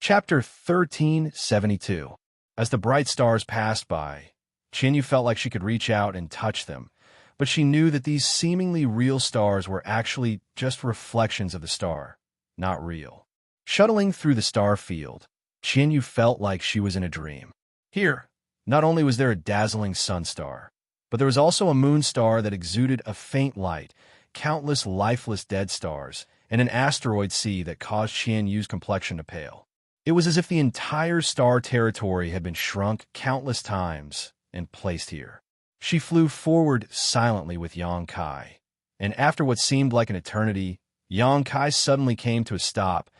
Chapter 1372. As the bright stars passed by, Xianxia felt like she could reach out and touch them, but she knew that these seemingly real stars were actually just reflections of the star, not real. Shuttling through the star field, Xianxia felt like she was in a dream. Here, not only was there a dazzling sun star, but there was also a moon star that exuded a faint light, countless lifeless dead stars, and an asteroid sea that caused Xianxia's complexion to pale. It was as if the entire star territory had been shrunk countless times and placed here. She flew forward silently with Yang Kai, and after what seemed like an eternity, Yang Kai suddenly came to a stop,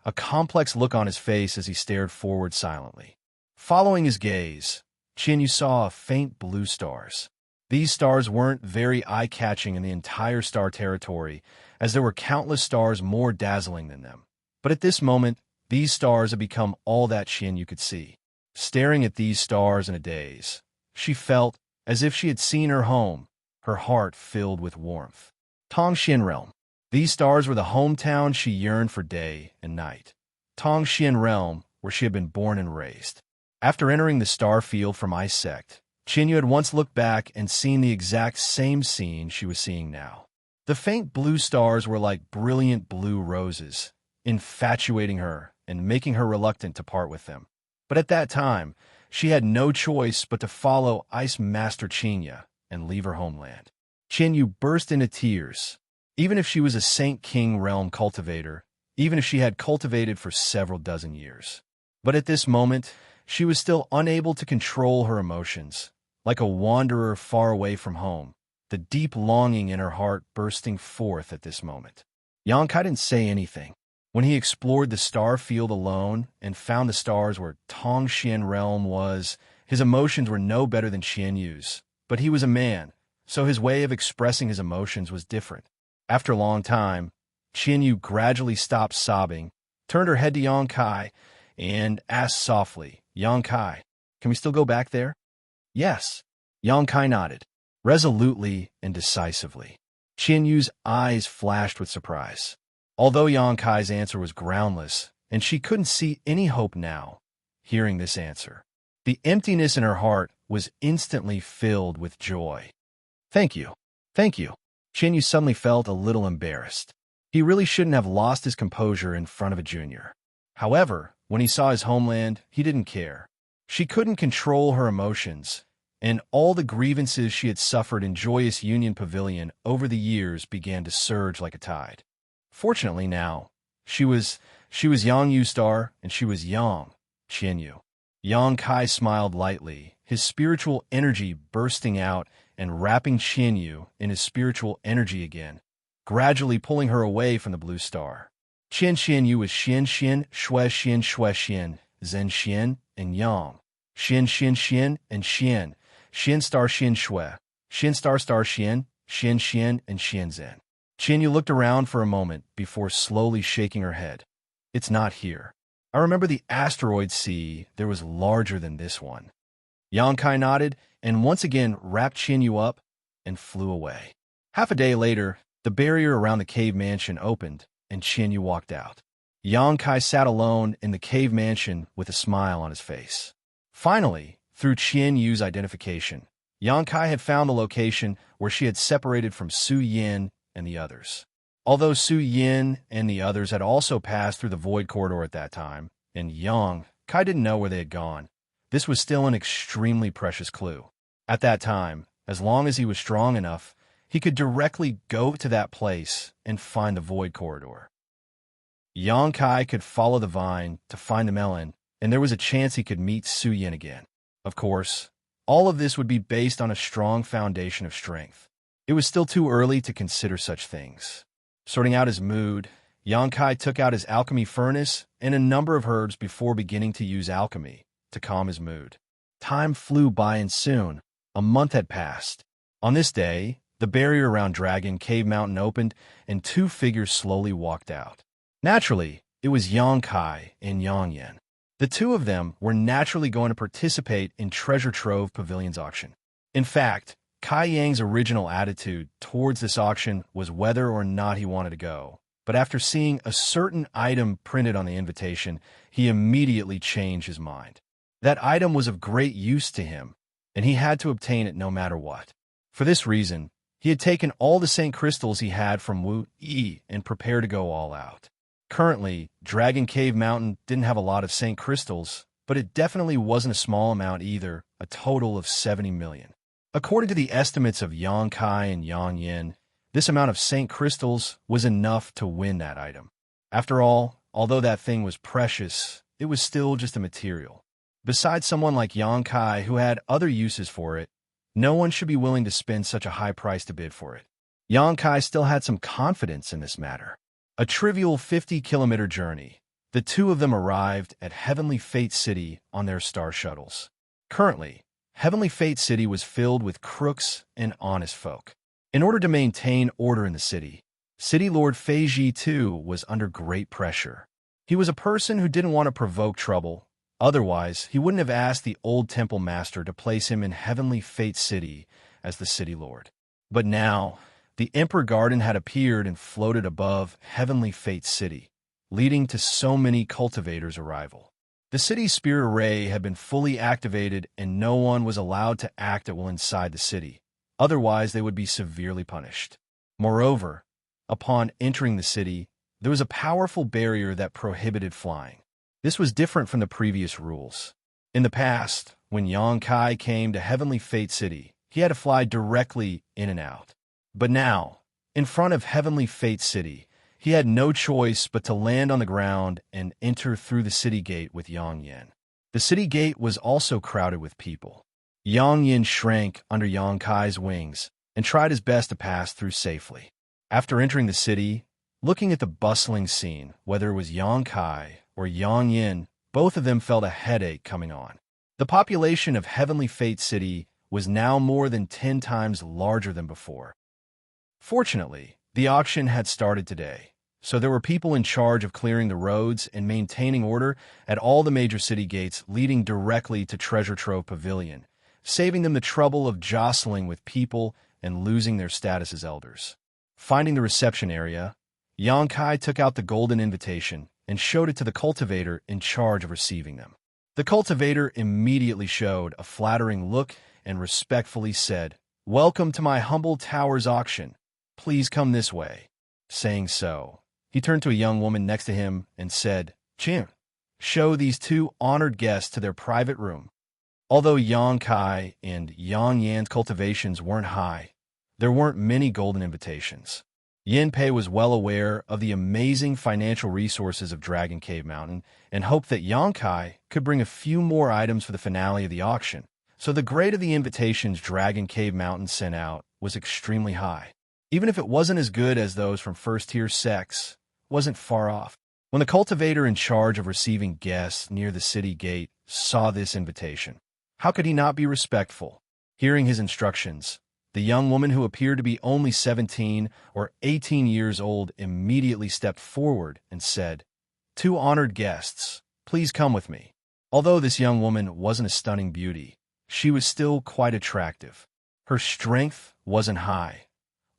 a complex look on his face as he stared forward silently. Following his gaze, Xianxia saw faint blue stars. These stars weren't very eye-catching in the entire star territory, as there were countless stars more dazzling than them. But at this moment, these stars had become all that Xianxia could see. Staring at these stars in a daze, she felt as if she had seen her home, her heart filled with warmth. Tongxian Realm. These stars were the hometown she yearned for day and night. Tongxian Realm, where she had been born and raised. After entering the star field from Ice Sect, Xianxia had once looked back and seen the exact same scene she was seeing now. The faint blue stars were like brilliant blue roses, infatuating her and making her reluctant to part with them. But at that time, she had no choice but to follow Ice Master Xianxia and leave her homeland. Xianxia burst into tears. Even if she was a Saint King Realm cultivator, even if she had cultivated for several dozen years. But at this moment, she was still unable to control her emotions. Like a wanderer far away from home, the deep longing in her heart bursting forth at this moment. Yang Kai didn't say anything. When he explored the star field alone and found the stars where Tongxian Realm was, his emotions were no better than Xianxu's. But he was a man, so his way of expressing his emotions was different. After a long time, Xianxia gradually stopped sobbing, turned her head to Yang Kai, and asked softly, "Yang Kai, can we still go back there?" "Yes." Yang Kai nodded, resolutely and decisively. Xianxu's eyes flashed with surprise. Although Yang Kai's answer was groundless, and she couldn't see any hope now, hearing this answer, the emptiness in her heart was instantly filled with joy. "Thank you. Thank you." Xianxia suddenly felt a little embarrassed. He really shouldn't have lost his composure in front of a junior. However, when he saw his homeland, he didn't care. She couldn't control her emotions, and all the grievances she had suffered in Joyous Union Pavilion over the years began to surge like a tide. Fortunately now, she was Yang Yu Star, and she was Yang, Xianxia. Yang Kai smiled lightly, his spiritual energy bursting out and wrapping Xianxia in his spiritual energy again, gradually pulling her away from the blue star. Xianxia was Xian, Shui Xian, Zhen Xian, and Yang. Xian, and Xian. Xian star Xian Shui. Xian star Xian, and Xian Zhen. Xianxia looked around for a moment before slowly shaking her head. "It's not here. I remember the asteroid sea. There was larger than this one." Yang Kai nodded and once again wrapped Xianxia up and flew away. Half a day later, the barrier around the cave mansion opened and Xianxia walked out. Yang Kai sat alone in the cave mansion with a smile on his face. Finally, through Xianxu's identification, Yang Kai had found the location where she had separated from Su Yin and the others. Although Su Yin and the others had also passed through the Void Corridor at that time, and Yang Kai didn't know where they had gone, this was still an extremely precious clue. At that time, as long as he was strong enough, he could directly go to that place and find the Void Corridor. Yang Kai could follow the vine to find the melon, and there was a chance he could meet Su Yin again. Of course, all of this would be based on a strong foundation of strength. It was still too early to consider such things. Sorting out his mood, Yang Kai took out his alchemy furnace and a number of herbs before beginning to use alchemy to calm his mood. Time flew by and soon, a month had passed. On this day, the barrier around Dragon Cave Mountain opened and two figures slowly walked out. Naturally, it was Yang Kai and Yang Yan. The two of them were naturally going to participate in Treasure Trove Pavilion's auction. In fact, Kai Yang's original attitude towards this auction was whether or not he wanted to go, but after seeing a certain item printed on the invitation, he immediately changed his mind. That item was of great use to him, and he had to obtain it no matter what. For this reason, he had taken all the Saint Crystals he had from Wuxia and prepared to go all out. Currently, Dragon Cave Mountain didn't have a lot of Saint Crystals, but it definitely wasn't a small amount either, a total of 70 million. According to the estimates of Xianxia and Yin, this amount of Saint Crystals was enough to win that item. After all, although that thing was precious, it was still just a material. Besides someone like Xianxia who had other uses for it, no one should be willing to spend such a high price to bid for it. Xianxia still had some confidence in this matter. A trivial 50-kilometer journey, the two of them arrived at Heavenly Fate City on their star shuttles. Currently, Heavenly Fate City was filled with crooks and honest folk. In order to maintain order in the city, City Lord Feiji too was under great pressure. He was a person who didn't want to provoke trouble. Otherwise, he wouldn't have asked the old temple master to place him in Heavenly Fate City as the city lord. But now, the Emperor Garden had appeared and floated above Heavenly Fate City, leading to so many cultivators' arrival. The city's spirit array had been fully activated and no one was allowed to act at will inside the city. Otherwise, they would be severely punished. Moreover, upon entering the city, there was a powerful barrier that prohibited flying. This was different from the previous rules. In the past, when Xianxia came to Heavenly Fate City, he had to fly directly in and out. But now, in front of Heavenly Fate City, he had no choice but to land on the ground and enter through the city gate with Xianxia. The city gate was also crowded with people. Xianxia shrank under Xianxia's wings and tried his best to pass through safely. After entering the city, looking at the bustling scene, whether it was Xianxia or Xianxia, both of them felt a headache coming on. The population of Heavenly Fate City was now more than 10 times larger than before. Fortunately, the auction had started today, so there were people in charge of clearing the roads and maintaining order at all the major city gates leading directly to Treasure Trove Pavilion, saving them the trouble of jostling with people and losing their status as elders. Finding the reception area, Xianxia took out the golden invitation and showed it to the cultivator in charge of receiving them. The cultivator immediately showed a flattering look and respectfully said, "Welcome to my humble tower's auction. Please come this way." Saying so, he turned to a young woman next to him and said, "Chin, show these two honored guests to their private room." Although Xianxia and Xianxia's cultivations weren't high, there weren't many golden invitations. Yinpei was well aware of the amazing financial resources of Dragon Cave Mountain and hoped that Xianxia could bring a few more items for the finale of the auction, so the grade of the invitations Dragon Cave Mountain sent out was extremely high. Even if it wasn't as good as those from first-tier sects, it wasn't far off. When the cultivator in charge of receiving guests near the city gate saw this invitation, how could he not be respectful? Hearing his instructions, the young woman who appeared to be only 17 or 18 years old immediately stepped forward and said, "Two honored guests, please come with me." Although this young woman wasn't a stunning beauty, she was still quite attractive. Her strength wasn't high,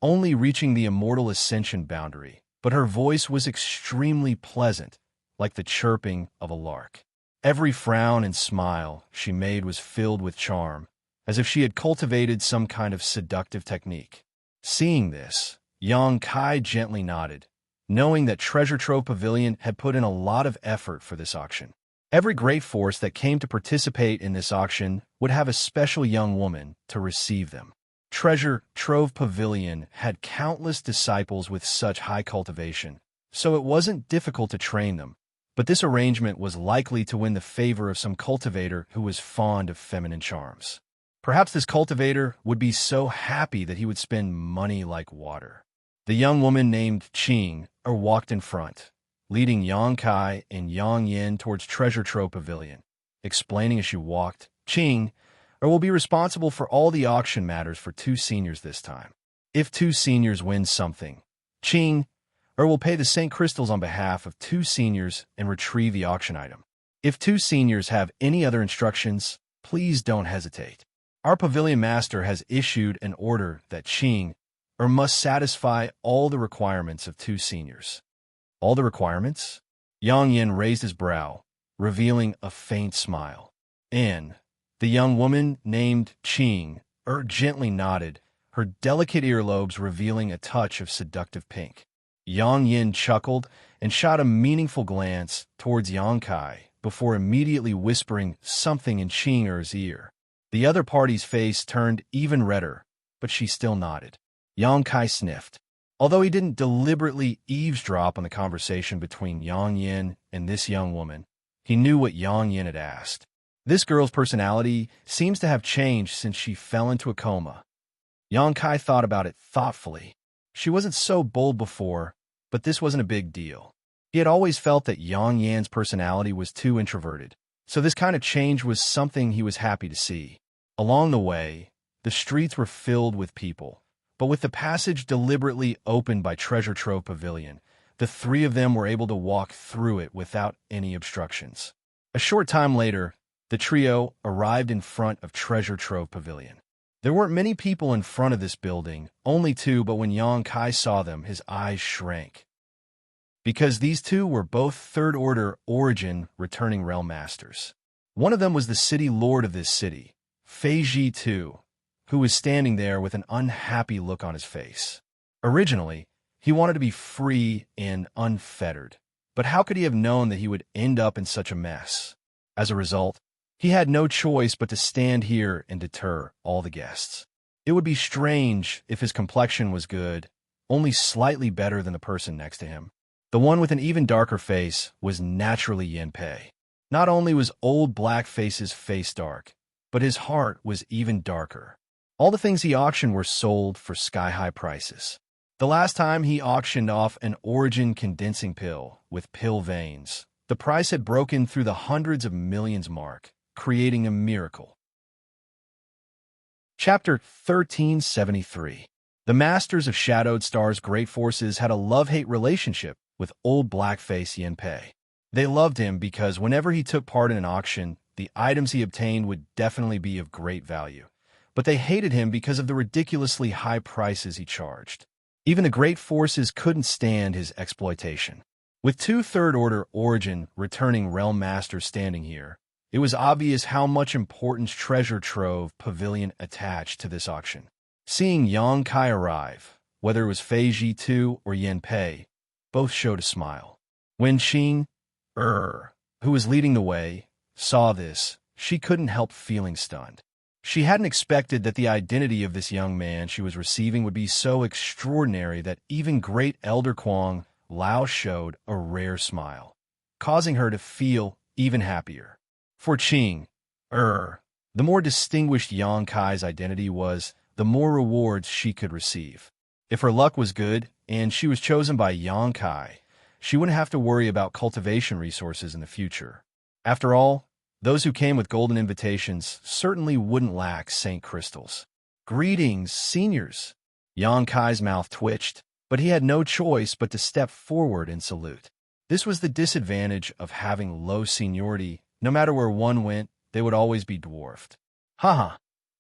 only reaching the immortal ascension boundary, but her voice was extremely pleasant, like the chirping of a lark. Every frown and smile she made was filled with charm, as if she had cultivated some kind of seductive technique. Seeing this, Xianxia gently nodded, knowing that Treasure Trove Pavilion had put in a lot of effort for this auction. Every great force that came to participate in this auction would have a special young woman to receive them. Treasure Trove Pavilion had countless disciples with such high cultivation, so it wasn't difficult to train them, but this arrangement was likely to win the favor of some cultivator who was fond of feminine charms. Perhaps this cultivator would be so happy that he would spend money like water. The young woman named Qing walked in front, leading Xianxia and Xianxia towards Treasure Trove Pavilion. Explaining as she walked, Qing will be responsible for all the auction matters for two seniors this time. If two seniors win something, Qing will pay the Saint Crystals on behalf of two seniors and retrieve the auction item. If two seniors have any other instructions, please don't hesitate. Our pavilion master has issued an order that Qing must satisfy all the requirements of two seniors. All the requirements? Yang Yin raised his brow, revealing a faint smile. And the young woman named Qing gently nodded, her delicate earlobes revealing a touch of seductive pink. Yang Yin chuckled and shot a meaningful glance towards Yang Kai before immediately whispering something in Qing's ear. The other party's face turned even redder, but she still nodded. Yang Kai sniffed. Although he didn't deliberately eavesdrop on the conversation between Yang Yin and this young woman, he knew what Yang Yin had asked. This girl's personality seems to have changed since she fell into a coma. Yang Kai thought about it thoughtfully. She wasn't so bold before, but this wasn't a big deal. He had always felt that Yang Yan's personality was too introverted, so this kind of change was something he was happy to see. Along the way, the streets were filled with people, but with the passage deliberately opened by Treasure Trove Pavilion, the three of them were able to walk through it without any obstructions. A short time later, the trio arrived in front of Treasure Trove Pavilion. There weren't many people in front of this building, only two, but when Yang Kai saw them, his eyes shrank. Because these two were both third-order origin returning realm masters. One of them was the city lord of this city, Fei Ji II, who was standing there with an unhappy look on his face. Originally, he wanted to be free and unfettered, but how could he have known that he would end up in such a mess? As a result, he had no choice but to stand here and deter all the guests. It would be strange if his complexion was good, only slightly better than the person next to him. The one with an even darker face was naturally Yin Pei. Not only was old Blackface's face dark, but his heart was even darker. All the things he auctioned were sold for sky-high prices. The last time he auctioned off an origin condensing pill with pill veins, the price had broken through the hundreds of millions mark, creating a miracle. Chapter 1373. The Masters of Shadowed Star's great forces had a love-hate relationship with old Blackface Yin Pei. They loved him because whenever he took part in an auction, the items he obtained would definitely be of great value. But they hated him because of the ridiculously high prices he charged. Even the great forces couldn't stand his exploitation. With two third-order origin returning realm masters standing here, it was obvious how much importance Treasure Trove Pavilion attached to this auction. Seeing Yang Kai arrive, whether it was Fei Ji II or Yin Pei, both showed a smile. When Qing, who was leading the way, saw this, she couldn't help feeling stunned. She hadn't expected that the identity of this young man she was receiving would be so extraordinary that even great Elder Kwang Lao showed a rare smile, causing her to feel even happier. For Qing, the more distinguished Yang Kai's identity was, the more rewards she could receive. If her luck was good, and she was chosen by Yang Kai, she wouldn't have to worry about cultivation resources in the future. After all, those who came with golden invitations certainly wouldn't lack Saint Crystals. Greetings, seniors. Yang Kai's mouth twitched, but he had no choice but to step forward and salute. This was the disadvantage of having low seniority. No matter where one went, they would always be dwarfed. Haha,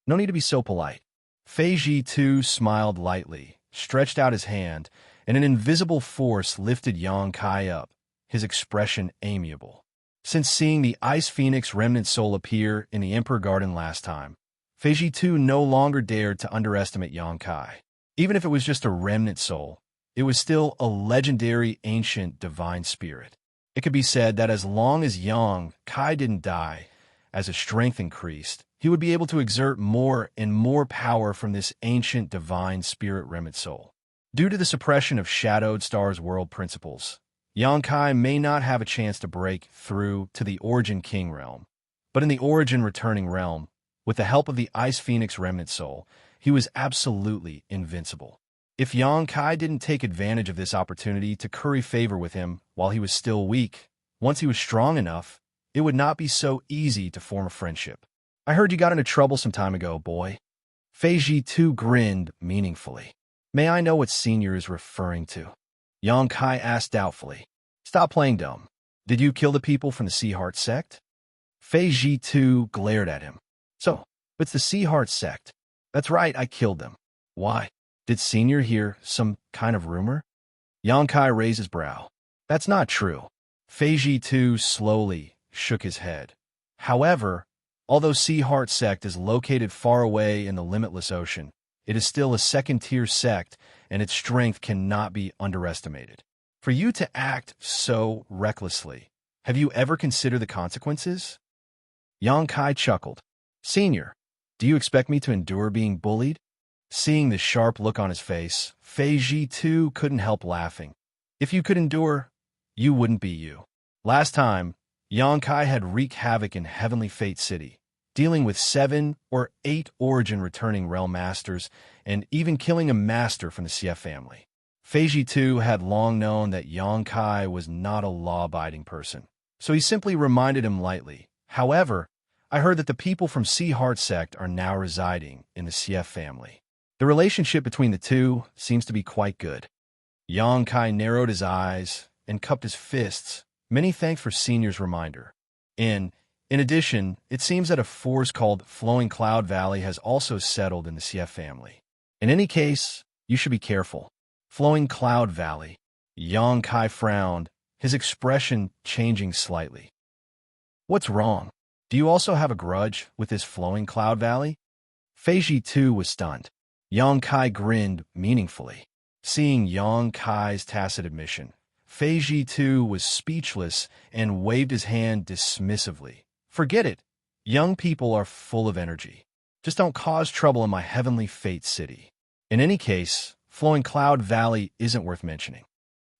no need to be so polite. Fei Ji II smiled lightly, stretched out his hand, and an invisible force lifted Yang Kai up, his expression amiable. Since seeing the Ice Phoenix remnant soul appear in the Emperor Garden last time, Fei Ji II no longer dared to underestimate Yang Kai. Even if it was just a remnant soul, it was still a legendary ancient divine spirit. It could be said that as long as Yang Kai didn't die, as his strength increased, he would be able to exert more and more power from this ancient divine spirit remnant soul. Due to the suppression of Shadowed Star's world principles, Yang Kai may not have a chance to break through to the Origin King realm, but in the Origin Returning realm, with the help of the Ice Phoenix remnant soul, he was absolutely invincible. If Yang Kai didn't take advantage of this opportunity to curry favor with him while he was still weak, once he was strong enough, it would not be so easy to form a friendship. I heard you got into trouble some time ago, boy. Fei Ji II grinned meaningfully. May I know what senior is referring to? Yang Kai asked doubtfully. Stop playing dumb. Did you kill the people from the Sea Heart sect? Fei Ji II glared at him. So, it's the Sea Heart sect. That's right, I killed them. Why? Did senior hear some kind of rumor? Yang Kai raised his brow. That's not true. Feiji too slowly shook his head. However, although Sea Heart Sect is located far away in the limitless ocean, it is still a second-tier sect, and its strength cannot be underestimated. For you to act so recklessly, have you ever considered the consequences? Yang Kai chuckled. Senior, do you expect me to endure being bullied? Seeing the sharp look on his face, Feiji too couldn't help laughing. If you could endure, you wouldn't be you. Last time, Yang Kai had wreaked havoc in Heavenly Fate City, dealing with 7 or 8 Origin returning Realm Masters, and even killing a master from the CF family. Feiji too had long known that Yang Kai was not a law-abiding person, so he simply reminded him lightly. However, I heard that the people from Sea Heart Sect are now residing in the CF family. The relationship between the two seems to be quite good. Yang Kai narrowed his eyes and cupped his fists. Many thanks for Senior's reminder. In addition, it seems that a force called Flowing Cloud Valley has also settled in the CF family. In any case, you should be careful. Flowing Cloud Valley. Yang Kai frowned, his expression changing slightly. What's wrong? Do you also have a grudge with this Flowing Cloud Valley? Feiji too was stunned. Yang Kai grinned meaningfully. Seeing Yang Kai's tacit admission, Feiji too was speechless and waved his hand dismissively. Forget it. Young people are full of energy. Just don't cause trouble in my Heavenly Fate City. In any case, Flowing Cloud Valley isn't worth mentioning.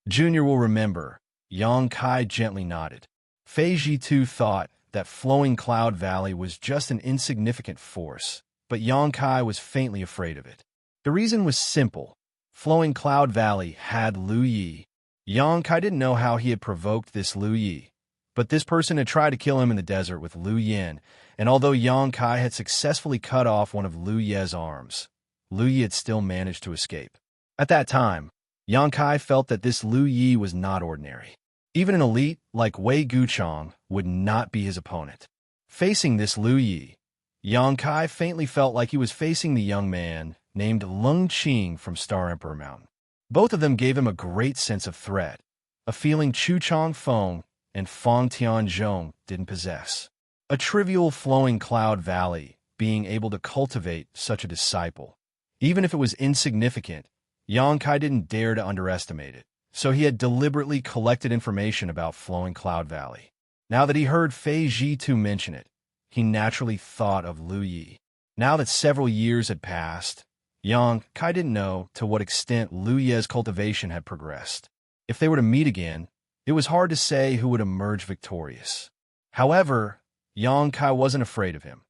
Junior will remember. Yang Kai gently nodded. Feiji too thought that Flowing Cloud Valley was just an insignificant force, but Yang Kai was faintly afraid of it. The reason was simple. Flowing Cloud Valley had Lu Yi. Yang Kai didn't know how he had provoked this Lu Yi, but this person had tried to kill him in the desert with Lu Yin, and although Yang Kai had successfully cut off one of Lu Ye's arms, Lu Yi had still managed to escape. At that time, Yang Kai felt that this Lu Yi was not ordinary. Even an elite like Wei Guchong would not be his opponent. Facing this Lu Yi, Yang Kai faintly felt like he was facing the young man named Lung Qing from Star Emperor Mountain. Both of them gave him a great sense of threat, a feeling Chu Chong Feng and Fong Tianzhong didn't possess. A trivial Flowing Cloud Valley being able to cultivate such a disciple. Even if it was insignificant, Yang Kai didn't dare to underestimate it, so he had deliberately collected information about Flowing Cloud Valley. Now that he heard Feiji too mention it, he naturally thought of Lu Yi. Now that several years had passed, Yang Kai didn't know to what extent Lu Ye's cultivation had progressed. If they were to meet again, it was hard to say who would emerge victorious. However, Yang Kai wasn't afraid of him.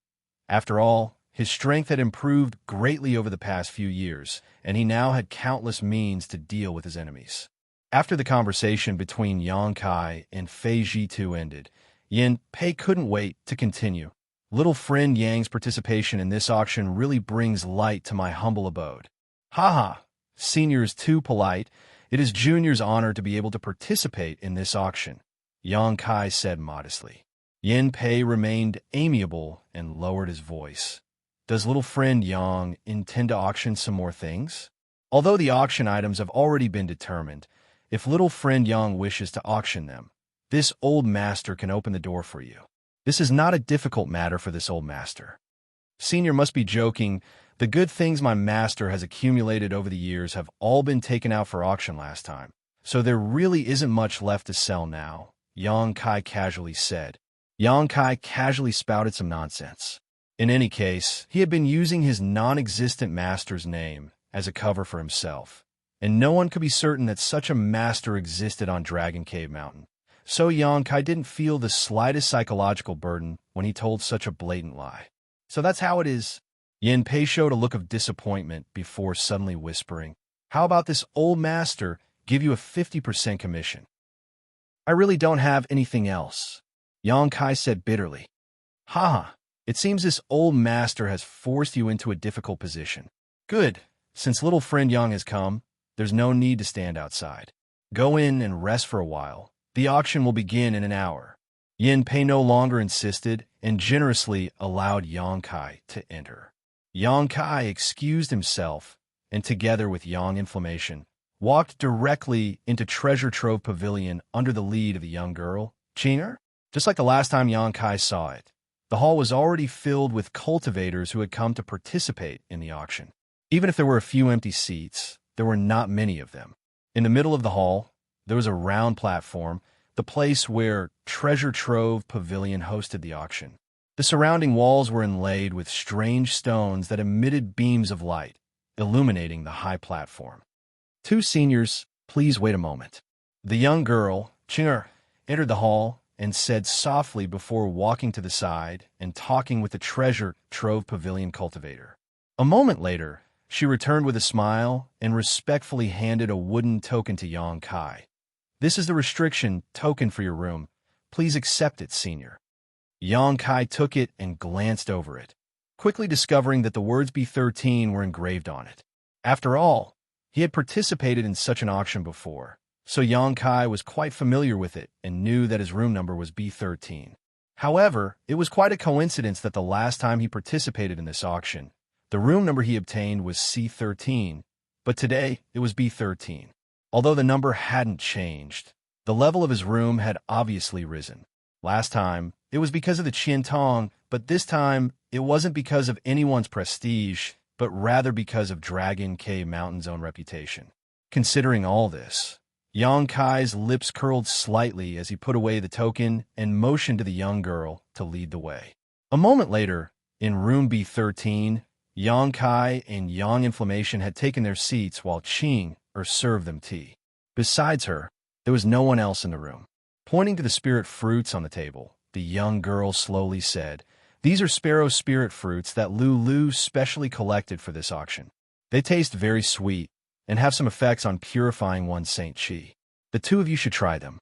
After all, his strength had improved greatly over the past few years, and he now had countless means to deal with his enemies. After the conversation between Yang Kai and Feiji Tu ended, Yin Pei couldn't wait to continue. Little friend Yang's participation in this auction really brings light to my humble abode. Haha, Senior is too polite. It is Junior's honor to be able to participate in this auction, Yang Kai said modestly. Yin Pei remained amiable and lowered his voice. Does little friend Yang intend to auction some more things? Although the auction items have already been determined, if little friend Yang wishes to auction them, this old master can open the door for you. This is not a difficult matter for this old master. Senior must be joking. The good things my master has accumulated over the years have all been taken out for auction last time, so there really isn't much left to sell now, Yang Kai casually said. Yang Kai casually spouted some nonsense. In any case, he had been using his non-existent master's name as a cover for himself, and no one could be certain that such a master existed on Dragon Cave Mountain. So Yang Kai didn't feel the slightest psychological burden when he told such a blatant lie. So that's how it is. Yin Pei showed a look of disappointment before suddenly whispering, how about this old master give you a 50% commission? I really don't have anything else, Yang Kai said bitterly. Haha, it seems this old master has forced you into a difficult position. Good, since little friend Yang has come, there's no need to stand outside. Go in and rest for a while. The auction will begin in an hour. Yin Pei no longer insisted and generously allowed Yang Kai to enter. Yang Kai excused himself, and together with Yang Inflammation, walked directly into Treasure Trove Pavilion under the lead of the young girl, Xianxia. Just like the last time Yang Kai saw it, the hall was already filled with cultivators who had come to participate in the auction. Even if there were a few empty seats, there were not many of them. In the middle of the hall, there was a round platform, the place where Treasure Trove Pavilion hosted the auction. The surrounding walls were inlaid with strange stones that emitted beams of light, illuminating the high platform. "Two seniors, please wait a moment." The young girl, Xianxia, entered the hall and said softly before walking to the side and talking with the Treasure Trove Pavilion cultivator. A moment later, she returned with a smile and respectfully handed a wooden token to Yang Kai. "This is the restriction token for your room. Please accept it, senior." Yang Kai took it and glanced over it, quickly discovering that the words B13 were engraved on it. After all, he had participated in such an auction before, so Yang Kai was quite familiar with it and knew that his room number was B13. However, it was quite a coincidence that the last time he participated in this auction, the room number he obtained was C13, but today it was B13. Although the number hadn't changed, the level of his room had obviously risen. Last time, it was because of the Qiantong, but this time, it wasn't because of anyone's prestige, but rather because of Dragon Cave Mountain's own reputation. Considering all this, Yang Kai's lips curled slightly as he put away the token and motioned to the young girl to lead the way. A moment later, in room B13, Yang Kai and Yang Inflammation had taken their seats while Qing served them tea. Besides her, there was no one else in the room. Pointing to the spirit fruits on the table, the young girl slowly said, "These are sparrow spirit fruits that Lulu specially collected for this auction. They taste very sweet and have some effects on purifying one's Saint Qi. The two of you should try them."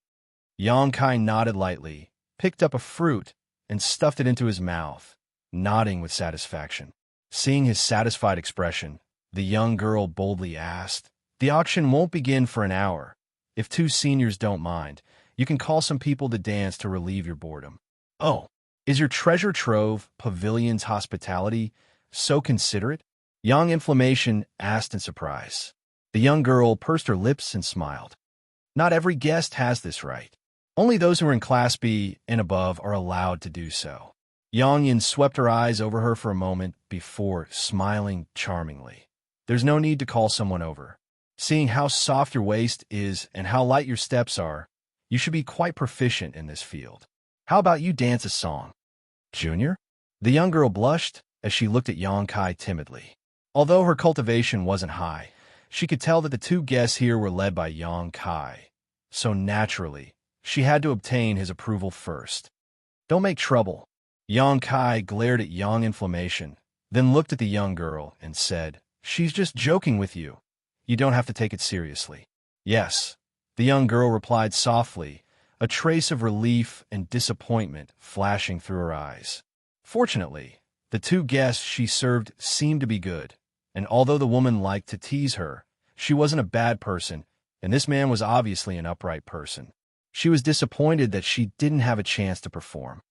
Yang Kai nodded lightly, picked up a fruit, and stuffed it into his mouth, nodding with satisfaction. Seeing his satisfied expression, the young girl boldly asked, "The auction won't begin for an hour. If two seniors don't mind, you can call some people to dance to relieve your boredom." "Oh, is your Treasure Trove Pavilion's hospitality so considerate?" Yang Inflammation asked in surprise. The young girl pursed her lips and smiled. "Not every guest has this right. Only those who are in Class B and above are allowed to do so." Yang Yin swept her eyes over her for a moment before smiling charmingly. "There's no need to call someone over. Seeing how soft your waist is and how light your steps are, you should be quite proficient in this field. How about you dance a song?" "Junior?" The young girl blushed as she looked at Yang Kai timidly. Although her cultivation wasn't high, she could tell that the two guests here were led by Yang Kai, so naturally, she had to obtain his approval first. "Don't make trouble." Yang Kai glared at Yang Inflammation, then looked at the young girl and said, "She's just joking with you. You don't have to take it seriously." "Yes," the young girl replied softly, a trace of relief and disappointment flashing through her eyes. Fortunately, the two guests she served seemed to be good, and although the woman liked to tease her, she wasn't a bad person, and this man was obviously an upright person. She was disappointed that she didn't have a chance to perform.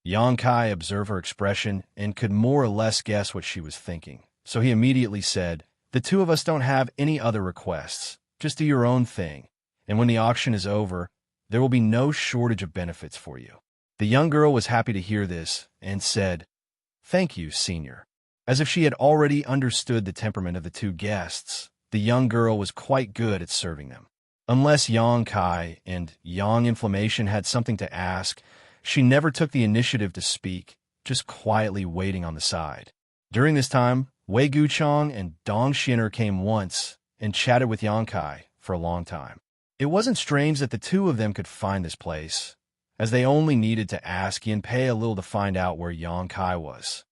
Yang Kai observed her expression and could more or less guess what she was thinking, so he immediately said, "The two of us don't have any other requests. Just do your own thing, and when the auction is over, there will be no shortage of benefits for you." The young girl was happy to hear this and said, "Thank you, senior." As if she had already understood the temperament of the two guests, the young girl was quite good at serving them. Unless Yang Kai and Yang Inflammation had something to ask, she never took the initiative to speak, just quietly waiting on the side. During this time, Wei Guchong and Dong Xin'er came once and chatted with Yang Kai for a long time. It wasn't strange that the two of them could find this place, as they only needed to ask Yin Pei a little to find out where Yang Kai was.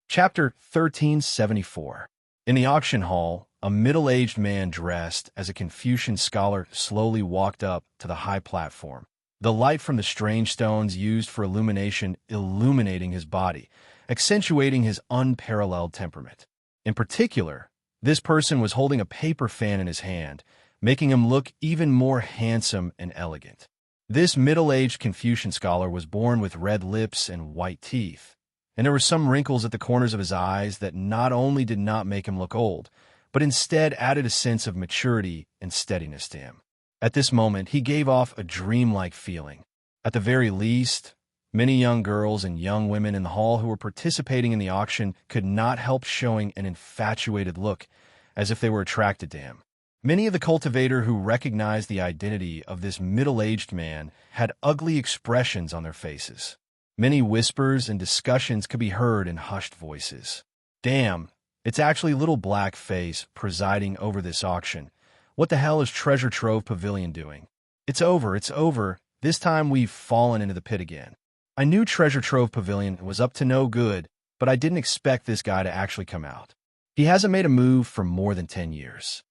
Chapter 1374. In the auction hall, a middle-aged man dressed as a Confucian scholar slowly walked up to the high platform, the light from the strange stones used for illumination illuminating his body, accentuating his unparalleled temperament. In particular, this person was holding a paper fan in his hand, making him look even more handsome and elegant. This middle-aged Confucian scholar was born with red lips and white teeth, and there were some wrinkles at the corners of his eyes that not only did not make him look old, but instead added a sense of maturity and steadiness to him. At this moment, he gave off a dreamlike feeling. At the very least, many young girls and young women in the hall who were participating in the auction could not help showing an infatuated look, as if they were attracted to him. Many of the cultivator who recognized the identity of this middle-aged man had ugly expressions on their faces. Many whispers and discussions could be heard in hushed voices. Damn, it's actually Little Black Face presiding over this auction. What the hell is Treasure Trove Pavilion doing? It's over, it's over. This time we've fallen into the pit again. I knew Treasure Trove Pavilion was up to no good, but I didn't expect this guy to actually come out. He hasn't made a move for more than 10 years.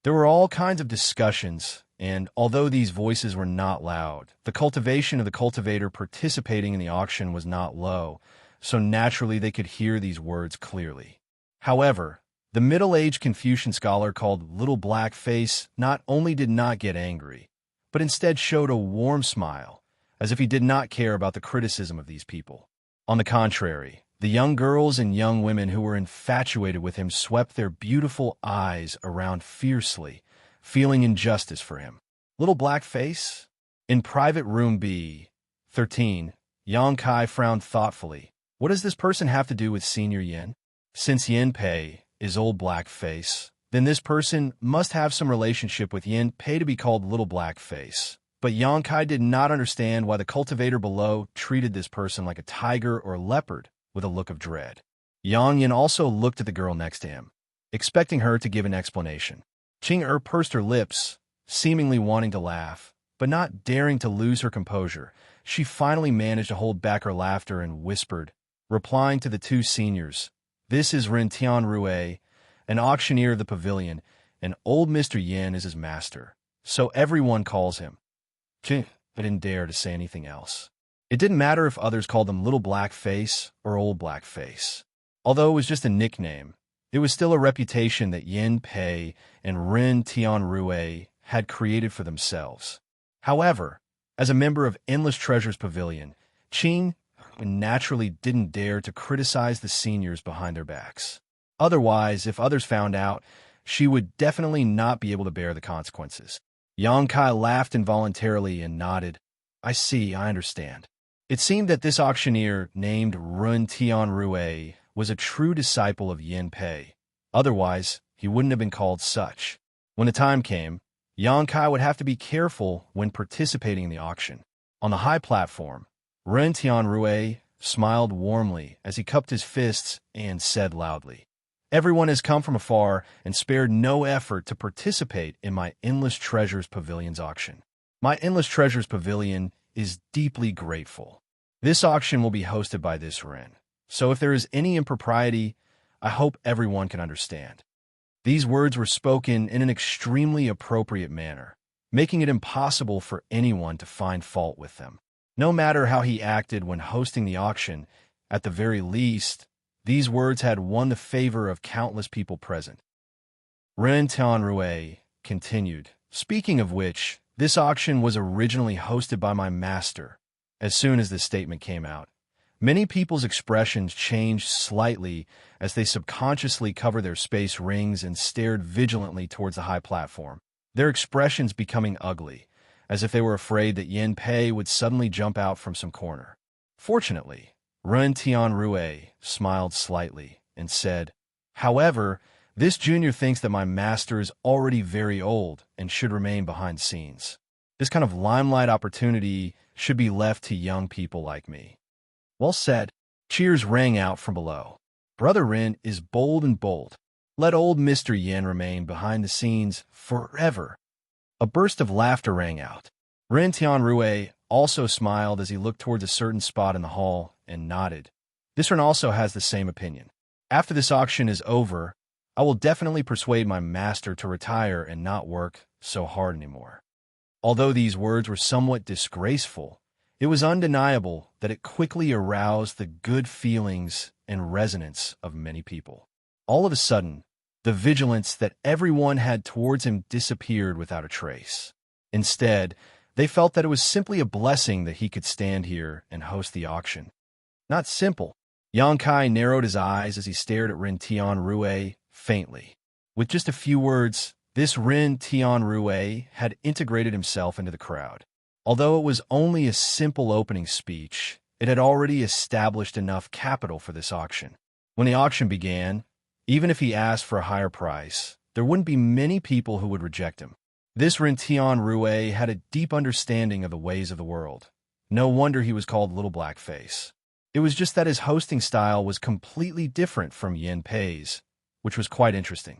There were all kinds of discussions, and although these voices were not loud, the cultivation of the cultivator participating in the auction was not low, so naturally they could hear these words clearly. However, the middle-aged Confucian scholar called Little Black Face not only did not get angry, but instead showed a warm smile, as if he did not care about the criticism of these people. On the contrary, the young girls and young women who were infatuated with him swept their beautiful eyes around fiercely, feeling injustice for him. Little Black Face? In private room B13, Xianxia frowned thoughtfully. What does this person have to do with Senior Yin? Since Yin Pei is Old Black Face, then this person must have some relationship with Yin Pei to be called Little Black Face. But Xianxia did not understand why the cultivator below treated this person like a tiger or a leopard with a look of dread. Yang Yin also looked at the girl next to him, expecting her to give an explanation. Qing pursed her lips, seemingly wanting to laugh, but not daring to lose her composure. She finally managed to hold back her laughter and whispered, replying to the two seniors, "This is Ren Tianrui, an auctioneer of the pavilion, and old Mr. Yin is his master, so everyone calls him." Qing didn't dare to say anything else. It didn't matter if others called him Little Black Face or Old Black Face. Although it was just a nickname, it was still a reputation that Yin Pei and Ren Tianrui had created for themselves. However, as a member of Endless Treasures Pavilion, Qing naturally didn't dare to criticize the seniors behind their backs. Otherwise, if others found out, she would definitely not be able to bear the consequences. Xianxia laughed involuntarily and nodded. I see, I understand. It seemed that this auctioneer named Ren Tianrui was a true disciple of Yin Pei. Otherwise, he wouldn't have been called such. When the time came, Xianxia would have to be careful when participating in the auction. On the high platform, Ren Tianrui smiled warmly as he cupped his fists and said loudly, "Everyone has come from afar and spared no effort to participate in my Endless Treasures Pavilion's auction. My Endless Treasures Pavilion is deeply grateful. This auction will be hosted by this Ren, so if there is any impropriety, I hope everyone can understand." These words were spoken in an extremely appropriate manner, making it impossible for anyone to find fault with them. No matter how he acted when hosting the auction, at the very least, these words had won the favor of countless people present. Ren Tianrui continued, "Speaking of which, this auction was originally hosted by my master." As soon as this statement came out, many people's expressions changed slightly as they subconsciously covered their space rings and stared vigilantly towards the high platform, their expressions becoming ugly, as if they were afraid that Yin Pei would suddenly jump out from some corner. Fortunately, Ren Tianrui smiled slightly and said, "However, this junior thinks that my master is already very old and should remain behind scenes. This kind of limelight opportunity should be left to young people like me." Well said. Cheers rang out from below. Brother Ren is bold and bold. Let old Mr. Yin remain behind the scenes forever. A burst of laughter rang out. Ren Tianrui also smiled as he looked towards a certain spot in the hall and nodded. This Ren also has the same opinion. After this auction is over, I will definitely persuade my master to retire and not work so hard anymore. Although these words were somewhat disgraceful, it was undeniable that it quickly aroused the good feelings and resonance of many people. All of a sudden, the vigilance that everyone had towards him disappeared without a trace. Instead, they felt that it was simply a blessing that he could stand here and host the auction. Not simple. Xianxia narrowed his eyes as he stared at Ren Tianrui faintly. With just a few words, this Ren Tianrui had integrated himself into the crowd. Although it was only a simple opening speech, it had already established enough capital for this auction. When the auction began, even if he asked for a higher price, there wouldn't be many people who would reject him. This Ren Tianrui had a deep understanding of the ways of the world. No wonder he was called Little Blackface. It was just that his hosting style was completely different from Yin Pei's, which was quite interesting.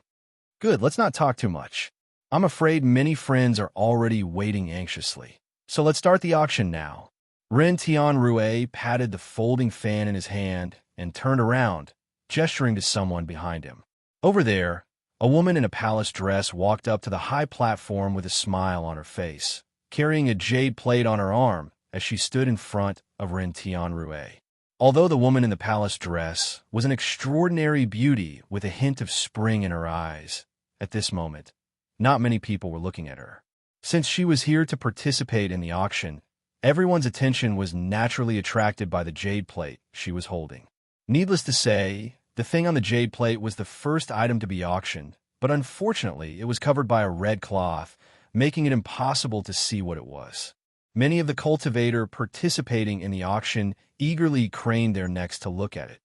Good, let's not talk too much. I'm afraid many friends are already waiting anxiously. So let's start the auction now. Ren Tianrui patted the folding fan in his hand and turned around, gesturing to someone behind him. Over there, a woman in a palace dress walked up to the high platform with a smile on her face, carrying a jade plate on her arm as she stood in front of Ren Tianrui. Although the woman in the palace dress was an extraordinary beauty with a hint of spring in her eyes, at this moment, not many people were looking at her. Since she was here to participate in the auction, everyone's attention was naturally attracted by the jade plate she was holding. Needless to say, the thing on the jade plate was the first item to be auctioned, but unfortunately it was covered by a red cloth, making it impossible to see what it was. Many of the cultivators participating in the auction eagerly craned their necks to look at it.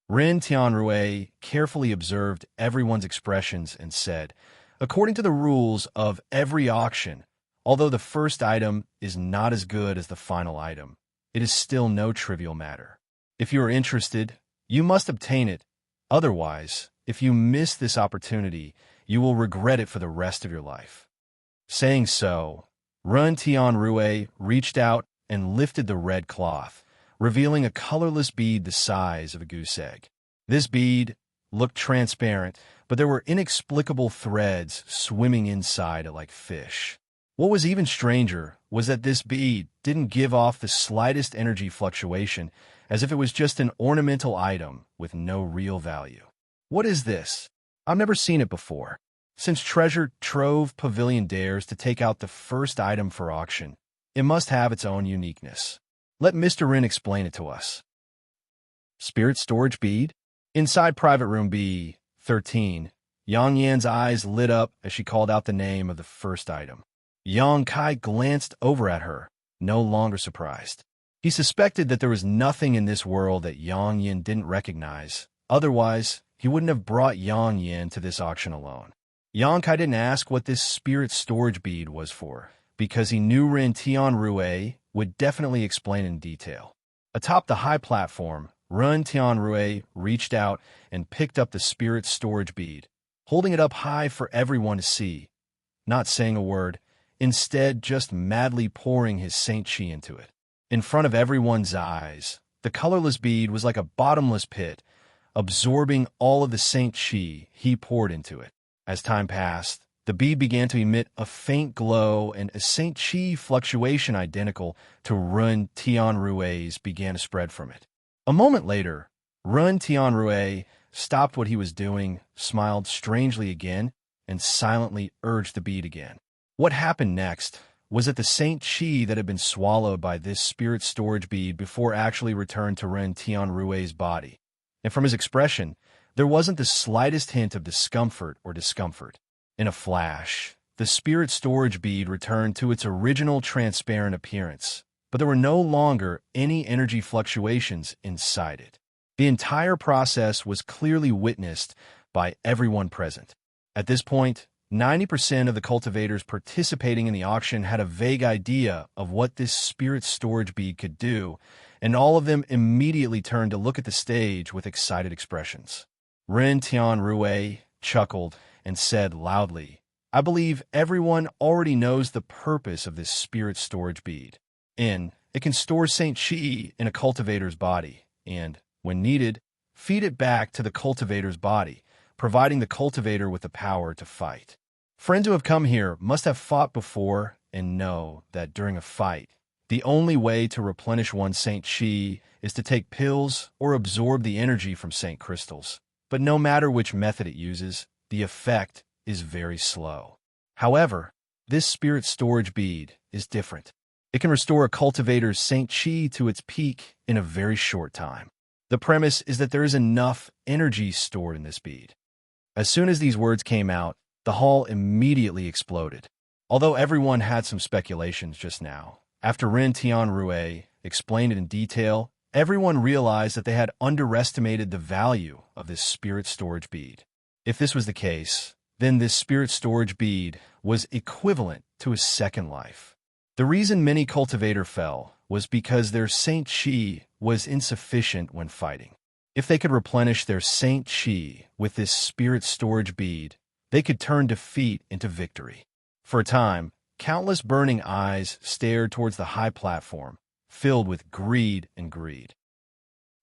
Ren Tianrui carefully observed everyone's expressions and said, "According to the rules of every auction, although the first item is not as good as the final item, it is still no trivial matter. If you are interested, you must obtain it. Otherwise, if you miss this opportunity, you will regret it for the rest of your life." Saying so, Ren Tianrui reached out and lifted the red cloth, revealing a colorless bead the size of a goose egg. This bead looked transparent, but there were inexplicable threads swimming inside it like fish. What was even stranger was that this bead didn't give off the slightest energy fluctuation, as if it was just an ornamental item with no real value. What is this? I've never seen it before. Since Treasure Trove Pavilion dares to take out the first item for auction, it must have its own uniqueness. Let Mr. Rin explain it to us. Spirit Storage Bead? Inside Private Room B13, Yang Yan's eyes lit up as she called out the name of the first item. Yang Kai glanced over at her, no longer surprised. He suspected that there was nothing in this world that Yang Yan didn't recognize. Otherwise, he wouldn't have brought Yang Yan to this auction alone. Yang Kai didn't ask what this spirit storage bead was for, because he knew Ren Tianrui would definitely explain in detail. Atop the high platform, Ren Tianrui reached out and picked up the spirit storage bead, holding it up high for everyone to see, not saying a word, instead just madly pouring his Saint Qi into it. In front of everyone's eyes, the colorless bead was like a bottomless pit, absorbing all of the Saint Qi he poured into it. As time passed, the bead began to emit a faint glow, and a Saint Qi fluctuation identical to Ren Tianrui's began to spread from it. A moment later, Ren Tianrui stopped what he was doing, smiled strangely again, and silently urged the bead again. What happened next was that the Saint Qi that had been swallowed by this spirit storage bead before actually returned to Ren Tianrui's body. And from his expression, there wasn't the slightest hint of discomfort. In a flash, the spirit storage bead returned to its original transparent appearance, but there were no longer any energy fluctuations inside it. The entire process was clearly witnessed by everyone present. At this point, 90% of the cultivators participating in the auction had a vague idea of what this spirit storage bead could do, and all of them immediately turned to look at the stage with excited expressions. Ren Tianrui chuckled and said loudly, "I believe everyone already knows the purpose of this spirit storage bead. It can store Saint Qi in a cultivator's body, and, when needed, feed it back to the cultivator's body, providing the cultivator with the power to fight. Friends who have come here must have fought before and know that during a fight, the only way to replenish one's Saint Qi is to take pills or absorb the energy from Saint crystals. But no matter which method it uses, the effect is very slow. However, this spirit storage bead is different. It can restore a cultivator's Saint Qi to its peak in a very short time. The premise is that there is enough energy stored in this bead. As soon as these words came out, the hall immediately exploded. Although everyone had some speculations just now, after Ren Tianrui explained it in detail, everyone realized that they had underestimated the value of this spirit storage bead. If this was the case, then this spirit storage bead was equivalent to a second life. The reason many cultivators fell was because their Saint Qi was insufficient when fighting. If they could replenish their Saint Qi with this spirit storage bead, they could turn defeat into victory. For a time, countless burning eyes stared towards the high platform, filled with greed and greed.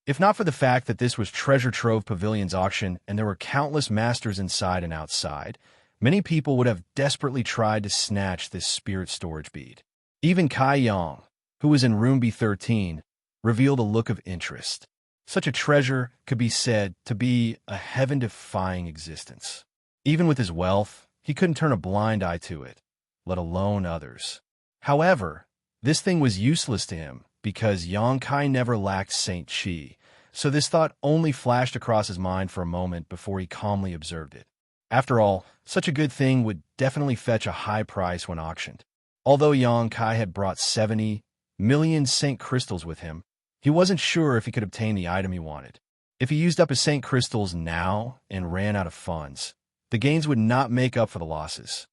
If not for the fact that this was Treasure Trove Pavilion's auction and there were countless masters inside and outside, many people would have desperately tried to snatch this spirit storage bead. Even Kai Yang, who was in room B13, revealed a look of interest. Such a treasure could be said to be a heaven-defying existence. Even with his wealth, he couldn't turn a blind eye to it, let alone others. However, this thing was useless to him because Yang Kai never lacked Saint Qi, so this thought only flashed across his mind for a moment before he calmly observed it. After all, such a good thing would definitely fetch a high price when auctioned. Although Yang Kai had brought 70 million Saint Crystals with him, he wasn't sure if he could obtain the item he wanted. If he used up his Saint Crystals now and ran out of funds, the gains would not make up for the losses.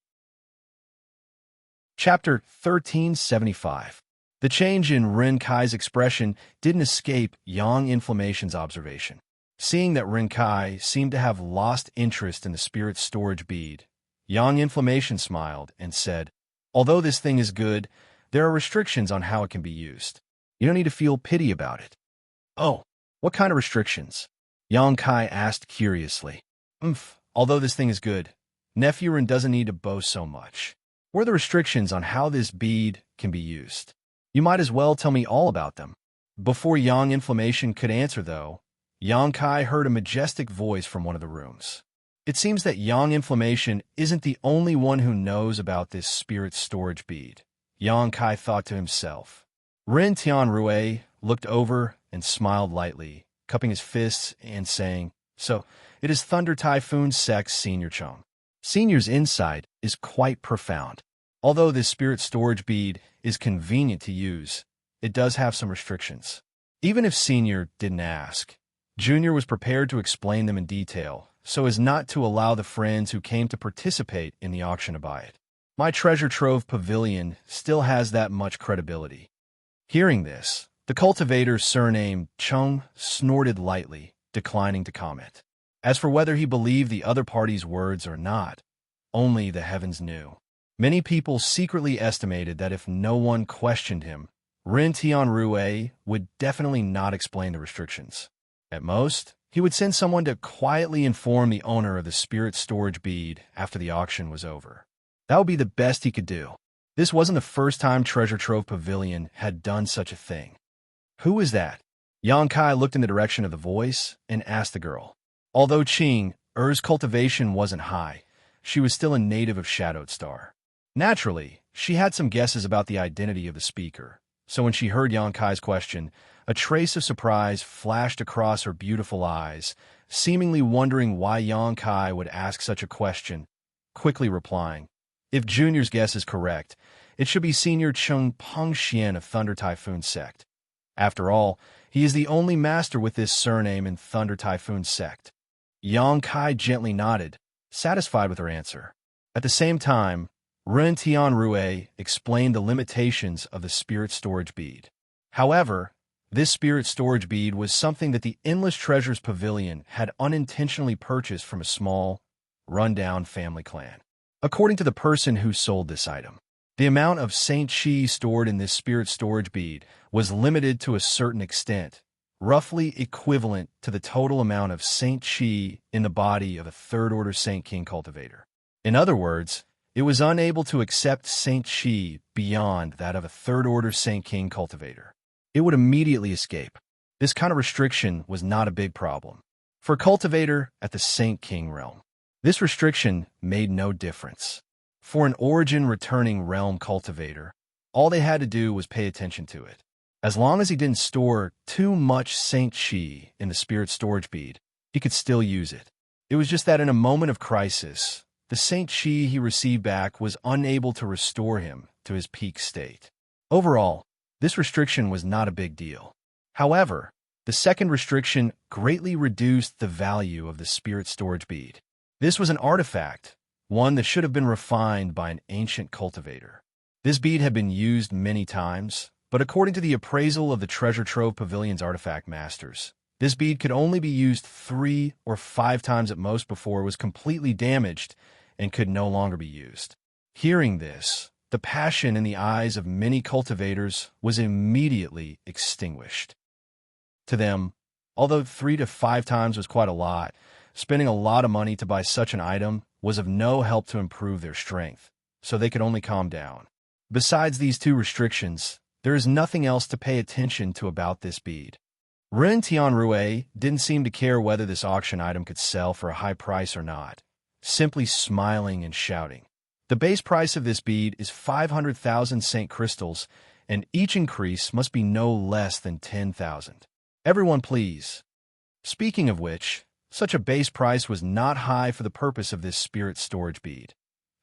Chapter 1375. The change in Ren Kai's expression didn't escape Yang Inflammation's observation. Seeing that Ren Kai seemed to have lost interest in the spirit storage bead, Yang Inflammation smiled and said, "Although this thing is good, there are restrictions on how it can be used. You don't need to feel pity about it." "Oh, what kind of restrictions?" Yang Kai asked curiously. Although this thing is good, Nephew Ren doesn't need to boast so much. What are the restrictions on how this bead can be used? You might as well tell me all about them." Before Yang Inflammation could answer, though, Yang Kai heard a majestic voice from one of the rooms. It seems that Yang Inflammation isn't the only one who knows about this spirit storage bead, Yang Kai thought to himself. Ren Tianrui looked over and smiled lightly, cupping his fists and saying, "So, it is Thunder Typhoon Sect's Senior Chong." Senior's insight is quite profound. Although this spirit storage bead is convenient to use, it does have some restrictions. Even if Senior didn't ask, Junior was prepared to explain them in detail, so as not to allow the friends who came to participate in the auction to buy it. My Treasure Trove Pavilion still has that much credibility. Hearing this, the cultivator surnamed Chung snorted lightly, declining to comment. As for whether he believed the other party's words or not, only the heavens knew. Many people secretly estimated that if no one questioned him, Ren Tianrui would definitely not explain the restrictions. At most, he would send someone to quietly inform the owner of the spirit storage bead after the auction was over. That would be the best he could do. This wasn't the first time Treasure Trove Pavilion had done such a thing. "Who is that?" Yang Kai looked in the direction of the voice and asked the girl. Although Qing Er's cultivation wasn't high, she was still a native of Shadowed Star. Naturally, she had some guesses about the identity of the speaker, so when she heard Yang Kai's question, a trace of surprise flashed across her beautiful eyes, seemingly wondering why Yang Kai would ask such a question, quickly replying, "If Junior's guess is correct, it should be Senior Chung Pengxian of Thunder Typhoon Sect. After all, he is the only master with this surname in Thunder Typhoon Sect." Yang Kai gently nodded, satisfied with her answer. At the same time, Ren Tianrui explained the limitations of the spirit storage bead. However, this spirit storage bead was something that the Endless Treasures Pavilion had unintentionally purchased from a small, run-down family clan. According to the person who sold this item, the amount of Saint Qi stored in this spirit storage bead was limited to a certain extent, roughly equivalent to the total amount of Saint Qi in the body of a third-order Saint King cultivator. In other words, it was unable to accept Saint Qi beyond that of a third-order Saint King cultivator. It would immediately escape. This kind of restriction was not a big problem. For a cultivator at the Saint King realm, this restriction made no difference. For an origin-returning realm cultivator, all they had to do was pay attention to it. As long as he didn't store too much Saint Qi in the spirit storage bead, he could still use it. It was just that in a moment of crisis, the Saint Chi he received back was unable to restore him to his peak state. Overall, this restriction was not a big deal. However, the second restriction greatly reduced the value of the spirit storage bead. This was an artifact, one that should have been refined by an ancient cultivator. This bead had been used many times, but according to the appraisal of the Treasure Trove Pavilion's artifact masters, this bead could only be used 3 or 5 times at most before it was completely damaged and could no longer be used. Hearing this, the passion in the eyes of many cultivators was immediately extinguished. To them, although 3 to 5 times was quite a lot, spending a lot of money to buy such an item was of no help to improve their strength, so they could only calm down. Besides these 2 restrictions, there is nothing else to pay attention to about this bead. Ren Tianrui didn't seem to care whether this auction item could sell for a high price or not, simply smiling and shouting. The base price of this bead is 500,000 Saint crystals, and each increase must be no less than 10,000. Everyone please. Speaking of which, such a base price was not high for the purpose of this spirit storage bead.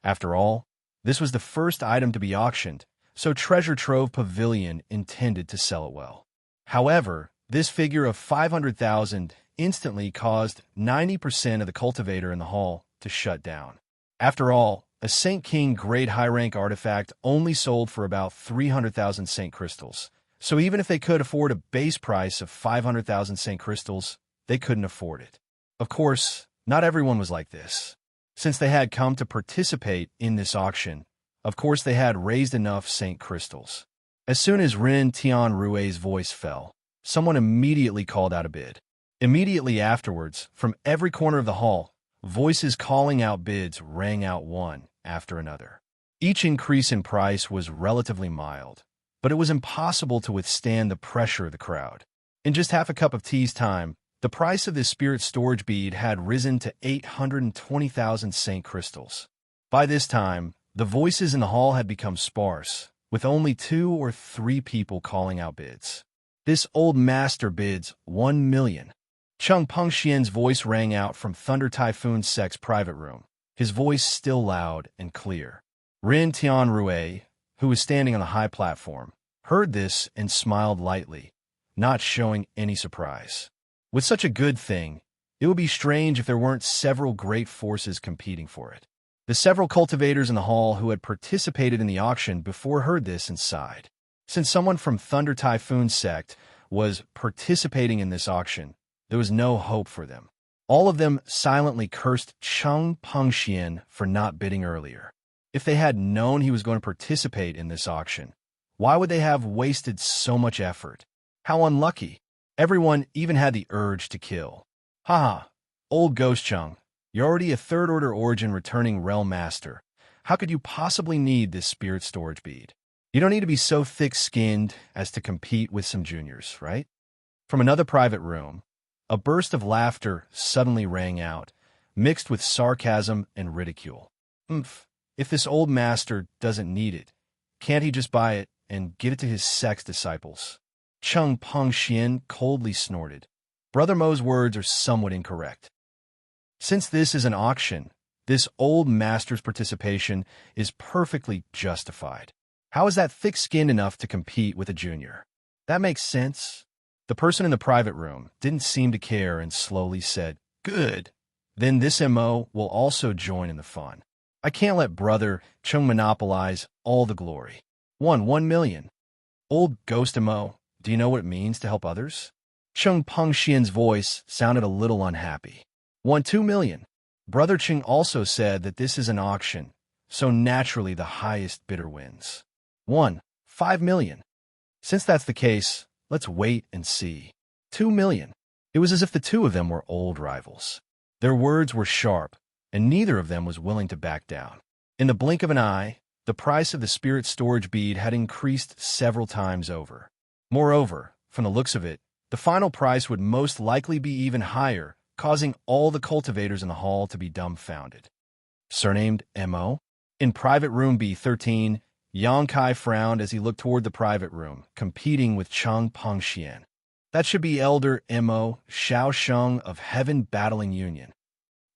After all, this was the first item to be auctioned, so Treasure Trove Pavilion intended to sell it well. However, this figure of 500,000 instantly caused 90% of the cultivator in the hall to shut down. After all, a Saint King grade high-rank artifact only sold for about 300,000 Saint crystals, so even if they could afford a base price of 500,000 Saint crystals, they couldn't afford it. Of course, not everyone was like this. Since they had come to participate in this auction, of course they had raised enough Saint crystals. As soon as Ren Tianrui's voice fell, someone immediately called out a bid. Immediately afterwards, from every corner of the hall, voices calling out bids rang out one after another. Each increase in price was relatively mild, but it was impossible to withstand the pressure of the crowd. In just half a cup of tea's time, the price of this spirit storage bead had risen to 820,000 Saint crystals. By this time, the voices in the hall had become sparse, with only 2 or 3 people calling out bids. This old master bids 1 million. Cheng Pengxian's voice rang out from Thunder Typhoon Sec's private room, his voice still loud and clear. Ren Tianrui, who was standing on the high platform, heard this and smiled lightly, not showing any surprise. With such a good thing, it would be strange if there weren't several great forces competing for it. The several cultivators in the hall who had participated in the auction before heard this and sighed. Since someone from Thunder Typhoon Sect was participating in this auction, there was no hope for them. All of them silently cursed Cheng Pengxian for not bidding earlier. If they had known he was going to participate in this auction, why would they have wasted so much effort? How unlucky. Everyone even had the urge to kill. Haha, old Ghost Cheng, you're already a third-order origin returning realm master. How could you possibly need this spirit storage bead? You don't need to be so thick-skinned as to compete with some juniors, right? From another private room, a burst of laughter suddenly rang out, mixed with sarcasm and ridicule. If this old master doesn't need it, can't he just buy it and give it to his sex disciples? Cheng Pengxian coldly snorted. Brother Mo's words are somewhat incorrect. Since this is an auction, this old master's participation is perfectly justified. How is that thick-skinned enough to compete with a junior? That makes sense. The person in the private room didn't seem to care and slowly said, Good. Then this MO will also join in the fun. I can't let Brother Cheng monopolize all the glory. 1 million. Old Ghost MO, do you know what it means to help others? Cheng Pengxian's voice sounded a little unhappy. 2 million. Brother Cheng also said that this is an auction, so naturally the highest bidder wins. 5 million. Since that's the case, let's wait and see. 2 million. It was as if the two of them were old rivals. Their words were sharp, and neither of them was willing to back down. In the blink of an eye, the price of the spirit storage bead had increased several times over. Moreover, from the looks of it, the final price would most likely be even higher, causing all the cultivators in the hall to be dumbfounded. Surnamed M.O.? In private room B13, Yang Kai frowned as he looked toward the private room, competing with Cheng Pengxian. That should be Elder M.O. Xiao Sheng of Heaven Battling Union.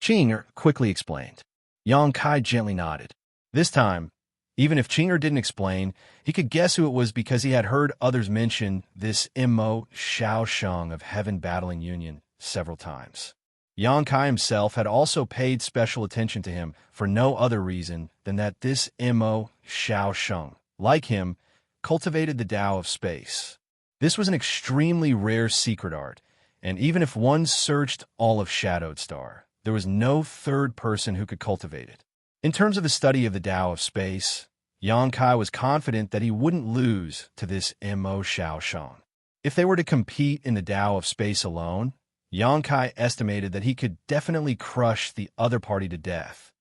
Qinger quickly explained. Yang Kai gently nodded. This time, even if Qinger didn't explain, he could guess who it was because he had heard others mention this Immo Xiaosheng of Heaven Battling Union several times. Yang Kai himself had also paid special attention to him for no other reason than that this Immo Xiaosheng, like him, cultivated the Tao of space. This was an extremely rare secret art, and even if one searched all of Shadowed Star, there was no third person who could cultivate it. In terms of the study of the Tao of space, Yang Kai was confident that he wouldn't lose to this Immo Xiaosheng. If they were to compete in the Tao of space alone, Yang Kai estimated that he could definitely crush the other party to death.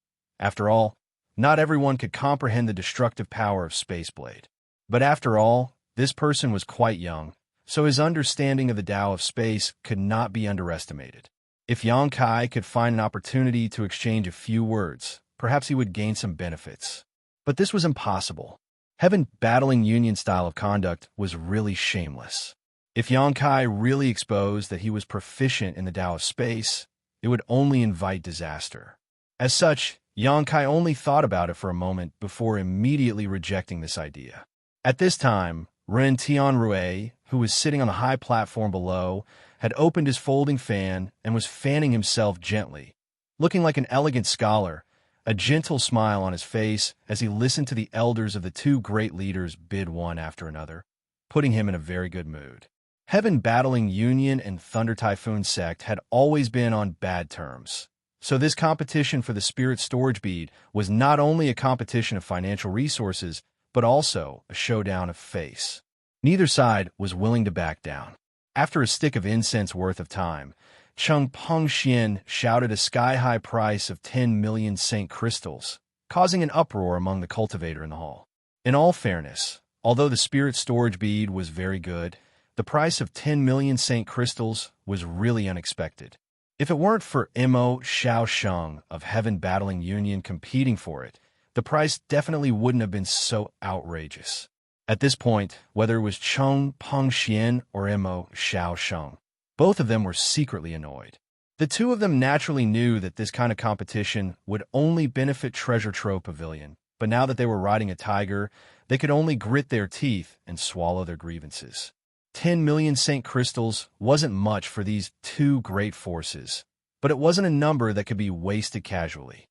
After all, not everyone could comprehend the destructive power of Spaceblade. But after all, this person was quite young, so his understanding of the Tao of space could not be underestimated. If Yang Kai could find an opportunity to exchange a few words, perhaps he would gain some benefits. But this was impossible. Heaven Battling Union style of conduct was really shameless. If Yang Kai really exposed that he was proficient in the Tao of space, it would only invite disaster. As such, Yang Kai only thought about it for a moment before immediately rejecting this idea. At this time, Ren Tianrui, who was sitting on the high platform below, had opened his folding fan and was fanning himself gently. Looking like an elegant scholar, a gentle smile on his face as he listened to the elders of the two great leaders bid one after another, putting him in a very good mood. Heaven Battling Union and Thunder Typhoon Sect had always been on bad terms, so this competition for the Spirit Storage Bead was not only a competition of financial resources, but also a showdown of face. Neither side was willing to back down. After a stick of incense worth of time, Cheng Pengxian shouted a sky-high price of 10 million Saint Crystals, causing an uproar among the cultivator in the hall. In all fairness, although the Spirit Storage Bead was very good, the price of 10 million Saint Crystals was really unexpected. If it weren't for Immo Xiaosheng of Heaven Battling Union competing for it, the price definitely wouldn't have been so outrageous. At this point, whether it was Cheng Pengxian or Immo Xiaosheng, both of them were secretly annoyed. The two of them naturally knew that this kind of competition would only benefit Treasure Trove Pavilion, but now that they were riding a tiger, they could only grit their teeth and swallow their grievances. 10 million Saint Crystals wasn't much for these two great forces, but it wasn't a number that could be wasted casually.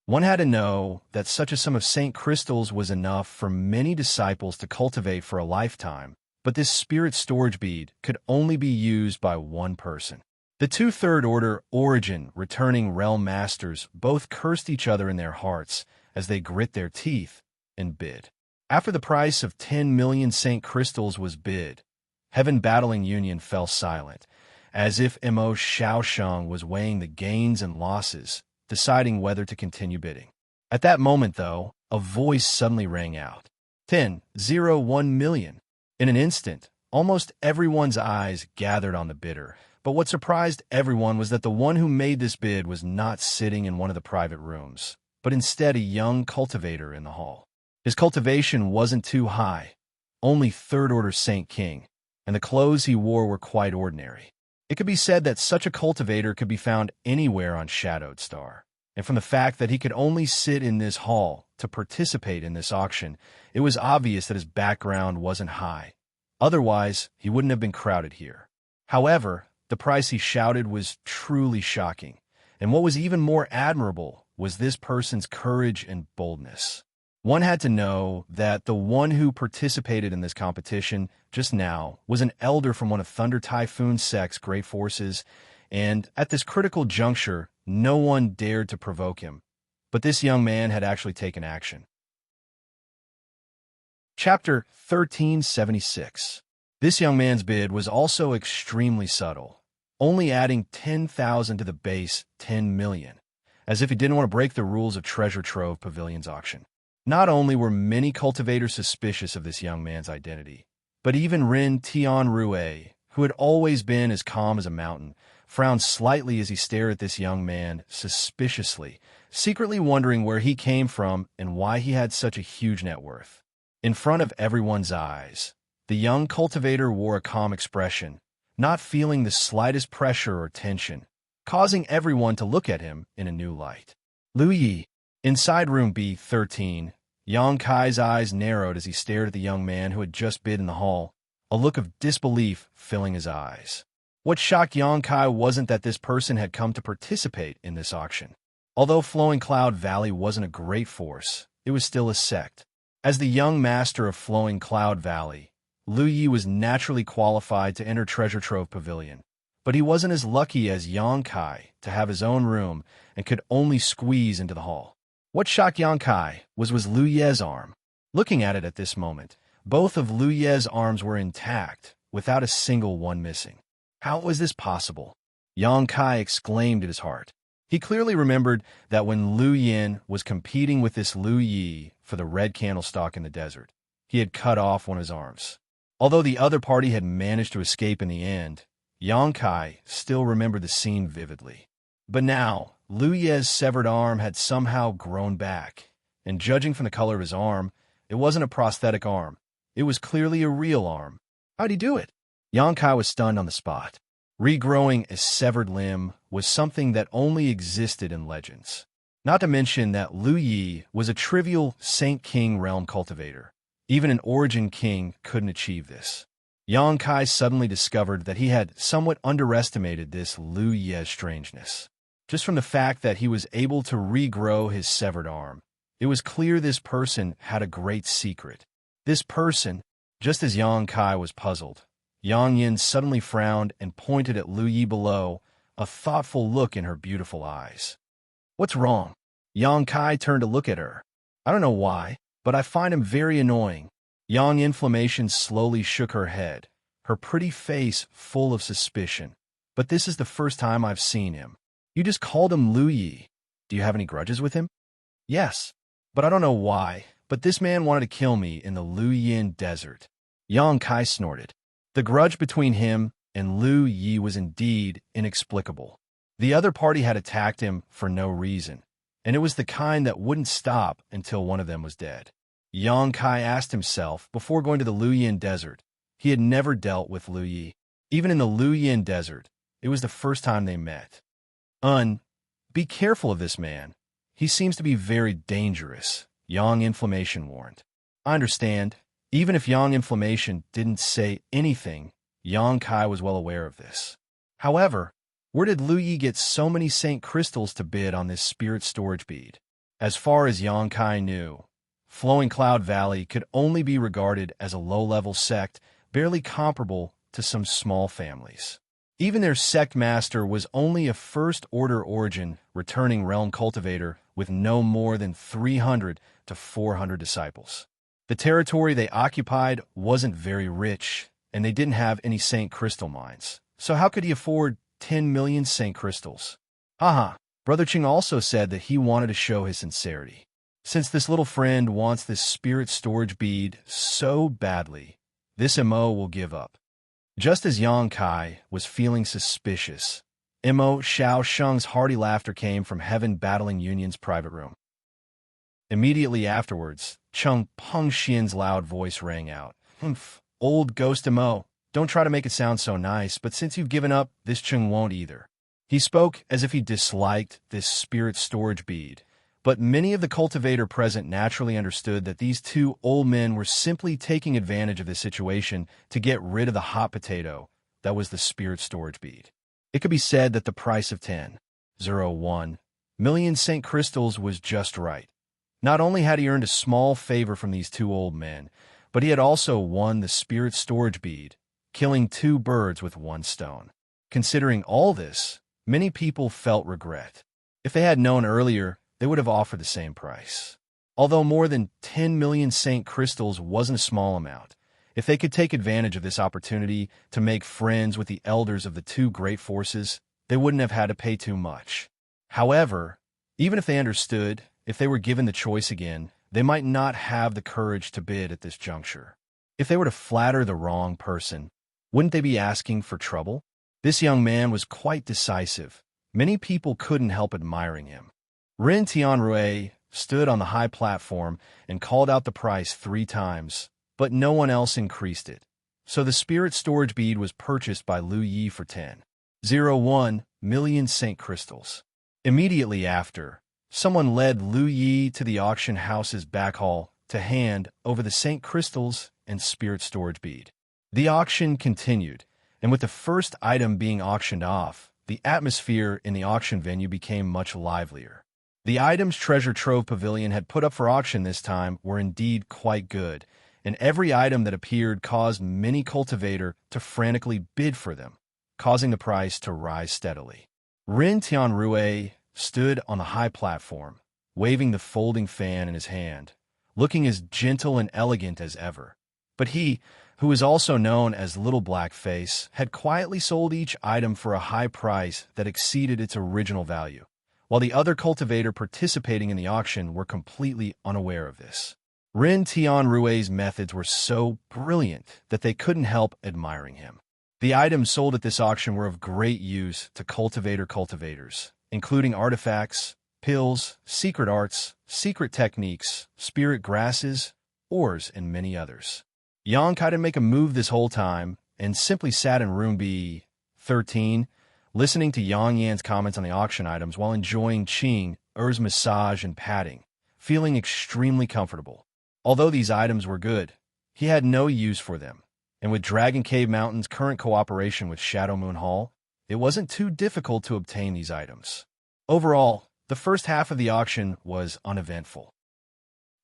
One had to know that such a sum of Saint Crystals was enough for many disciples to cultivate for a lifetime, but this Spirit Storage Bead could only be used by one person. The two Third Order Origin returning Realm Masters both cursed each other in their hearts as they grit their teeth and bid. After the price of 10 million Saint Crystals was bid, Heaven Battling Union fell silent, as if Immo Xiaosheng was weighing the gains and losses, deciding whether to continue bidding. At that moment, though, a voice suddenly rang out. 10.01 million. In an instant, almost everyone's eyes gathered on the bidder, but what surprised everyone was that the one who made this bid was not sitting in one of the private rooms, but instead a young cultivator in the hall. His cultivation wasn't too high, only Third Order Saint King, and the clothes he wore were quite ordinary. It could be said that such a cultivator could be found anywhere on Shadowed Star, and from the fact that he could only sit in this hall to participate in this auction, it was obvious that his background wasn't high. Otherwise, he wouldn't have been crowded here. However, the price he shouted was truly shocking, and what was even more admirable was this person's courage and boldness. One had to know that the one who participated in this competition just now was an elder from one of Thunder Typhoon Sect's great forces, and at this critical juncture, no one dared to provoke him. But this young man had actually taken action. Chapter 1376. This young man's bid was also extremely subtle, only adding 10,000 to the base 10 million, as if he didn't want to break the rules of Treasure Trove Pavilion's auction. Not only were many cultivators suspicious of this young man's identity, but even Ren Tianrui, who had always been as calm as a mountain, frowned slightly as he stared at this young man suspiciously, secretly wondering where he came from and why he had such a huge net worth. In front of everyone's eyes, the young cultivator wore a calm expression, not feeling the slightest pressure or tension, causing everyone to look at him in a new light. Lu Yi. Inside room B13, Yang Kai's eyes narrowed as he stared at the young man who had just bid in the hall, a look of disbelief filling his eyes. What shocked Yang Kai wasn't that this person had come to participate in this auction. Although Flowing Cloud Valley wasn't a great force, it was still a sect. As the young master of Flowing Cloud Valley, Lu Yi was naturally qualified to enter Treasure Trove Pavilion, but he wasn't as lucky as Yang Kai to have his own room and could only squeeze into the hall. What shocked Yang Kai was Lu Ye's arm. Looking at it at this moment, both of Lu Ye's arms were intact, without a single one missing. How was this possible? Yang Kai exclaimed at his heart. He clearly remembered that when Lu Yin was competing with this Lu Yi for the red candlestick in the desert, he had cut off one of his arms. Although the other party had managed to escape in the end, Yang Kai still remembered the scene vividly. But now, Lu Ye's severed arm had somehow grown back, and judging from the color of his arm, it wasn't a prosthetic arm. It was clearly a real arm. How'd he do it? Yang Kai was stunned on the spot. Regrowing a severed limb was something that only existed in legends. Not to mention that Lu Yi was a trivial Saint King realm cultivator. Even an Origin King couldn't achieve this. Yang Kai suddenly discovered that he had somewhat underestimated this Lu Ye's strangeness. Just from the fact that he was able to regrow his severed arm, it was clear this person had a great secret. This person, just as Yang Kai was puzzled, Yang Yin suddenly frowned and pointed at Lu Yi below, a thoughtful look in her beautiful eyes. What's wrong? Yang Kai turned to look at her. I don't know why, but I find him very annoying. Yang Inflammation slowly shook her head, her pretty face full of suspicion. But this is the first time I've seen him. You just called him Lu Yi. Do you have any grudges with him? Yes, but I don't know why, but this man wanted to kill me in the Lu Yin desert. Yang Kai snorted. The grudge between him and Lu Yi was indeed inexplicable. The other party had attacked him for no reason, and it was the kind that wouldn't stop until one of them was dead. Yang Kai asked himself before going to the Lu Yin desert. He had never dealt with Lu Yi. Even in the Lu Yin desert, it was the first time they met. Be careful of this man. He seems to be very dangerous, Yang Inflammation warned. I understand. Even if Yang Inflammation didn't say anything, Yang Kai was well aware of this. However, where did Lu Yi get so many Saint Crystals to bid on this spirit storage bead? As far as Yang Kai knew, Flowing Cloud Valley could only be regarded as a low-level sect, barely comparable to some small families. Even their sect master was only a first-order origin returning realm cultivator with no more than 300 to 400 disciples. The territory they occupied wasn't very rich, and they didn't have any Saint Crystal mines. So how could he afford 10 million Saint Crystals? Haha, Brother Ching also said that he wanted to show his sincerity. Since this little friend wants this spirit storage bead so badly, this MO will give up. Just as Yang Kai was feeling suspicious, MO Xiao Sheng's hearty laughter came from Heaven Battling Union's private room. Immediately afterwards, Chung Pengxian's loud voice rang out. Humph, old ghost MO, don't try to make it sound so nice, but since you've given up, this Chung won't either. He spoke as if he disliked this spirit storage bead, but many of the cultivator present naturally understood that these two old men were simply taking advantage of this situation to get rid of the hot potato that was the spirit storage bead. It could be said that the price of 10.01 million Saint Crystals was just right. Not only had he earned a small favor from these two old men, but he had also won the spirit storage bead, killing two birds with one stone. Considering all this, many people felt regret. If they had known earlier, they would have offered the same price. Although more than 10 million Saint Crystals wasn't a small amount, if they could take advantage of this opportunity to make friends with the elders of the two great forces, they wouldn't have had to pay too much. However, even if they understood, if they were given the choice again, they might not have the courage to bid at this juncture. If they were to flatter the wrong person, wouldn't they be asking for trouble? This young man was quite decisive. Many people couldn't help admiring him. Ren Tianrui stood on the high platform and called out the price 3 times, but no one else increased it. So the spirit storage bead was purchased by Lu Yi for 10. 1 million Saint crystals. Immediately after, someone led Lu Yi to the auction house's back hall to hand over the Saint crystals and spirit storage bead. The auction continued, and with the first item being auctioned off, the atmosphere in the auction venue became much livelier. The items Treasure Trove Pavilion had put up for auction this time were indeed quite good, and every item that appeared caused many cultivators to frantically bid for them, causing the price to rise steadily. Ren Tianrui stood on the high platform, waving the folding fan in his hand, looking as gentle and elegant as ever. But he, who is also known as Little Black Face, had quietly sold each item for a high price that exceeded its original value, while the other cultivator participating in the auction were completely unaware of this. Ren Tianrui's methods were so brilliant that they couldn't help admiring him. The items sold at this auction were of great use to cultivators, including artifacts, pills, secret arts, secret techniques, spirit grasses, ores, and many others. Xianxia didn't make a move this whole time and simply sat in room B13, listening to Yang Yan's comments on the auction items while enjoying Qing Er's massage and patting, feeling extremely comfortable. Although these items were good, he had no use for them, and with Dragon Cave Mountain's current cooperation with Shadow Moon Hall, it wasn't too difficult to obtain these items. Overall, the first half of the auction was uneventful.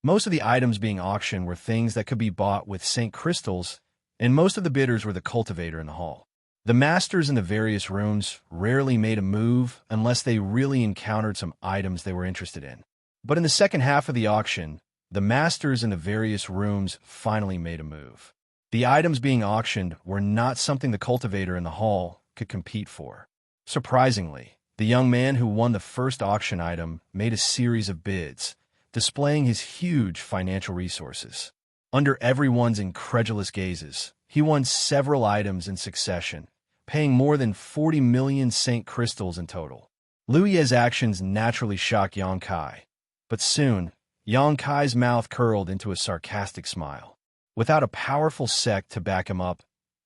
Most of the items being auctioned were things that could be bought with Saint crystals, and most of the bidders were the cultivator in the hall. The masters in the various rooms rarely made a move unless they really encountered some items they were interested in. But in the second half of the auction, the masters in the various rooms finally made a move. The items being auctioned were not something the cultivator in the hall could compete for. Surprisingly, the young man who won the first auction item made a series of bids, displaying his huge financial resources. Under everyone's incredulous gazes, he won several items in succession, paying more than 40 million Saint crystals in total. Lu Ye's actions naturally shocked Xianxia, but soon, Xianxia's mouth curled into a sarcastic smile. Without a powerful sect to back him up,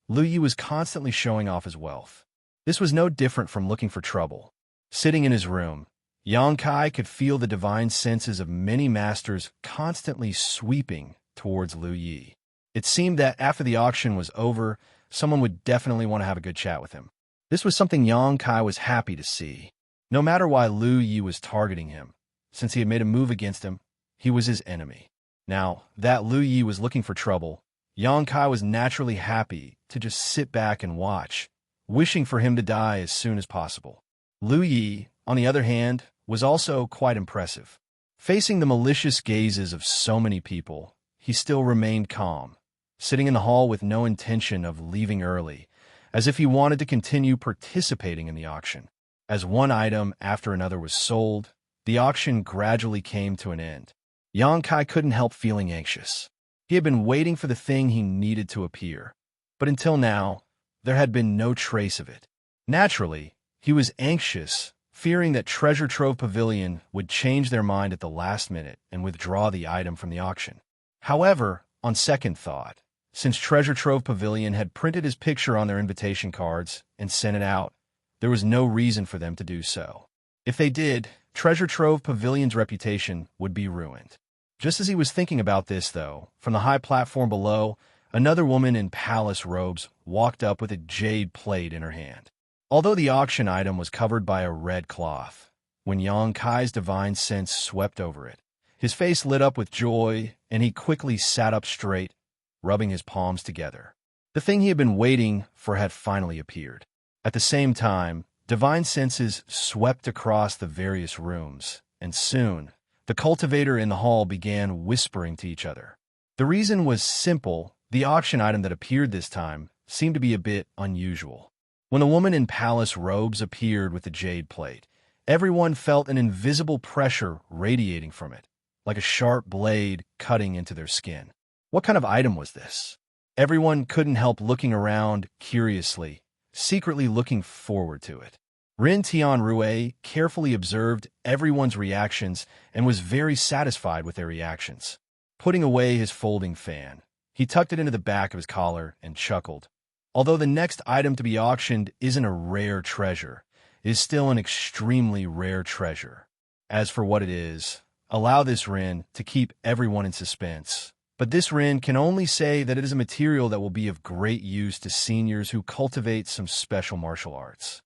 Lu Yi was constantly showing off his wealth. This was no different from looking for trouble. Sitting in his room, Xianxia could feel the divine senses of many masters constantly sweeping towards Lu Yi. It seemed that after the auction was over, someone would definitely want to have a good chat with him. This was something Xianxia was happy to see. No matter why Lu Yi was targeting him, since he had made a move against him, he was his enemy. Now that Lu Yi was looking for trouble, Xianxia was naturally happy to just sit back and watch, wishing for him to die as soon as possible. Lu Yi, on the other hand, was also quite impressive. Facing the malicious gazes of so many people, he still remained calm, sitting in the hall with no intention of leaving early, as if he wanted to continue participating in the auction. As one item after another was sold, the auction gradually came to an end. Xianxia couldn't help feeling anxious. He had been waiting for the thing he needed to appear, but until now, there had been no trace of it. Naturally, he was anxious, fearing that Treasure Trove Pavilion would change their mind at the last minute and withdraw the item from the auction. However, on second thought, since Treasure Trove Pavilion had printed his picture on their invitation cards and sent it out, there was no reason for them to do so. If they did, Treasure Trove Pavilion's reputation would be ruined. Just as he was thinking about this, though, from the high platform below, another woman in palace robes walked up with a jade plate in her hand. Although the auction item was covered by a red cloth, when Xianxia's divine sense swept over it, his face lit up with joy, and he quickly sat up straight, rubbing his palms together. The thing he had been waiting for had finally appeared. At the same time, divine senses swept across the various rooms, and soon, the cultivator in the hall began whispering to each other. The reason was simple. The auction item that appeared this time seemed to be a bit unusual. When the woman in palace robes appeared with the jade plate, everyone felt an invisible pressure radiating from it, like a sharp blade cutting into their skin. What kind of item was this? Everyone couldn't help looking around curiously, secretly looking forward to it. Ren Tianrui carefully observed everyone's reactions and was very satisfied with their reactions. Putting away his folding fan, he tucked it into the back of his collar and chuckled, Although the next item to be auctioned isn't a rare treasure, it is still an extremely rare treasure. As for what it is, allow this Rin to keep everyone in suspense. But this Rin can only say that it is a material that will be of great use to seniors who cultivate some special martial arts.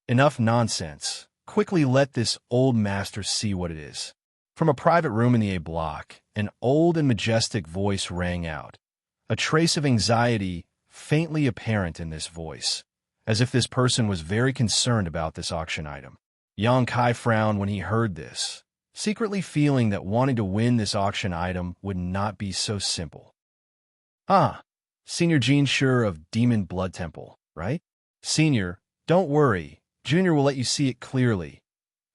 Enough nonsense. Quickly let this old master see what it is. From a private room in the A block, an old and majestic voice rang out. A trace of anxiety faintly apparent in this voice, as if this person was very concerned about this auction item. Xianxia frowned when he heard this, secretly feeling that wanting to win this auction item would not be so simple. Ah, Senior Xianxia of Demon Blood Temple, right? Senior, don't worry. Junior will let you see it clearly.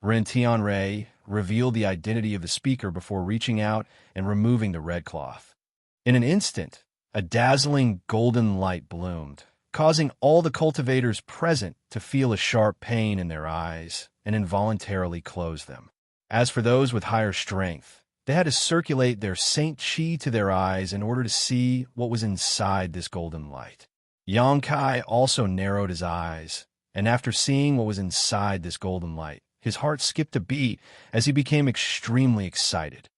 Ren Tianrei revealed the identity of the speaker before reaching out and removing the red cloth. In an instant, a dazzling golden light bloomed, causing all the cultivators present to feel a sharp pain in their eyes and involuntarily close them. As for those with higher strength, they had to circulate their Saint Qi to their eyes in order to see what was inside this golden light. Xianxia also narrowed his eyes, and after seeing what was inside this golden light, his heart skipped a beat as he became extremely excited.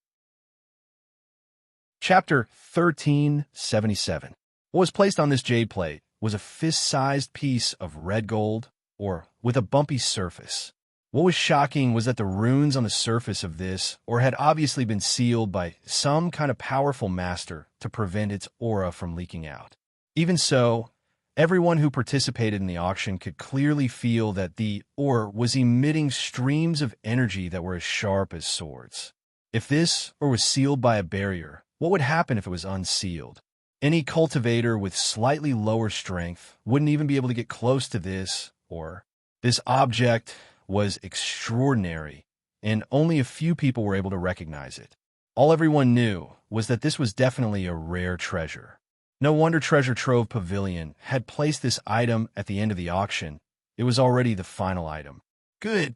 Chapter 1377. What was placed on this jade plate was a fist-sized piece of red gold, or with a bumpy surface. What was shocking was that the runes on the surface of this had obviously been sealed by some kind of powerful master to prevent its aura from leaking out. Even so, everyone who participated in the auction could clearly feel that the ore was emitting streams of energy that were as sharp as swords. If this ore was sealed by a barrier, what would happen if it was unsealed? Any cultivator with slightly lower strength wouldn't even be able to get close to this ore. This object was extraordinary, and only a few people were able to recognize it. All everyone knew was that this was definitely a rare treasure. No wonder Treasure Trove Pavilion had placed this item at the end of the auction. It was already the final item. Good.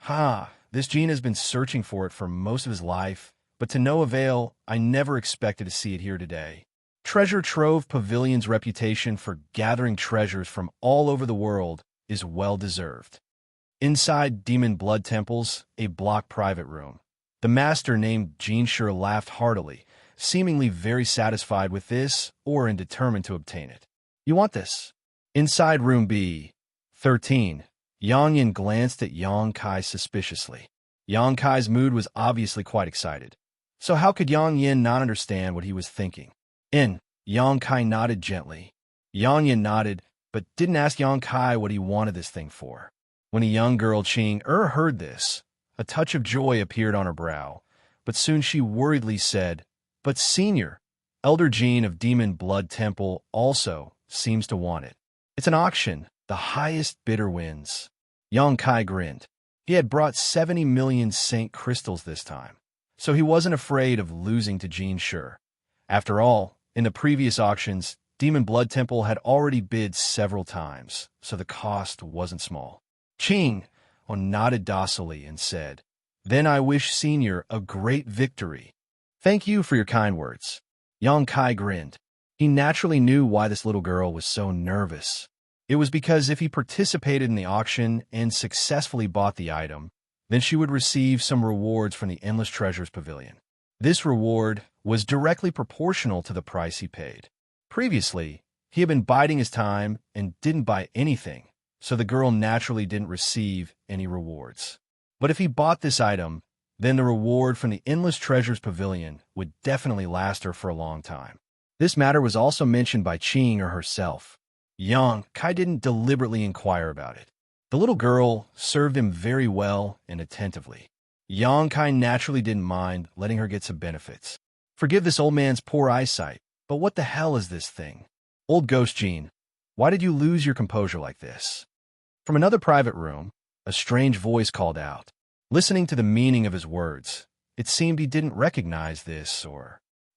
Ha! This Gene has been searching for it for most of his life, but to no avail. I never expected to see it here today. Treasure Trove Pavilion's reputation for gathering treasures from all over the world is well-deserved. Inside Demon Blood Temple's a block private room, the master named Xianxia laughed heartily, seemingly very satisfied with this and determined to obtain it. You want this? Inside room B13, Yang Yin glanced at Xianxia suspiciously. Xianxia's mood was obviously quite excited. So how could Yang Yin not understand what he was thinking? Xianxia nodded gently. Yang Yin nodded, but didn't ask Xianxia what he wanted this thing for. When a young girl Qing heard this, a touch of joy appeared on her brow, but soon she worriedly said, "But Senior, Elder Jean of Demon Blood Temple also seems to want it. It's an auction. The highest bidder wins." Xianxia grinned. He had brought 70 million Saint Crystals this time, so he wasn't afraid of losing to Xianxia. After all, in the previous auctions, Demon Blood Temple had already bid several times, so the cost wasn't small. Qing nodded docilely and said, "Then I wish Senior a great victory." "Thank you for your kind words." Xianxia grinned. He naturally knew why this little girl was so nervous. It was because if he participated in the auction and successfully bought the item, then she would receive some rewards from the Endless Treasures Pavilion. This reward was directly proportional to the price he paid. Previously, he had been biding his time and didn't buy anything, so the girl naturally didn't receive any rewards. But if he bought this item, then the reward from the Endless Treasures Pavilion would definitely last her for a long time. This matter was also mentioned by Qing herself. Xianxia didn't deliberately inquire about it. The little girl served him very well and attentively. Xianxia naturally didn't mind letting her get some benefits. Forgive this old man's poor eyesight, but what the hell is this thing? Old Ghost Jean, why did you lose your composure like this? From another private room, a strange voice called out. Listening to the meaning of his words, it seemed he didn't recognize this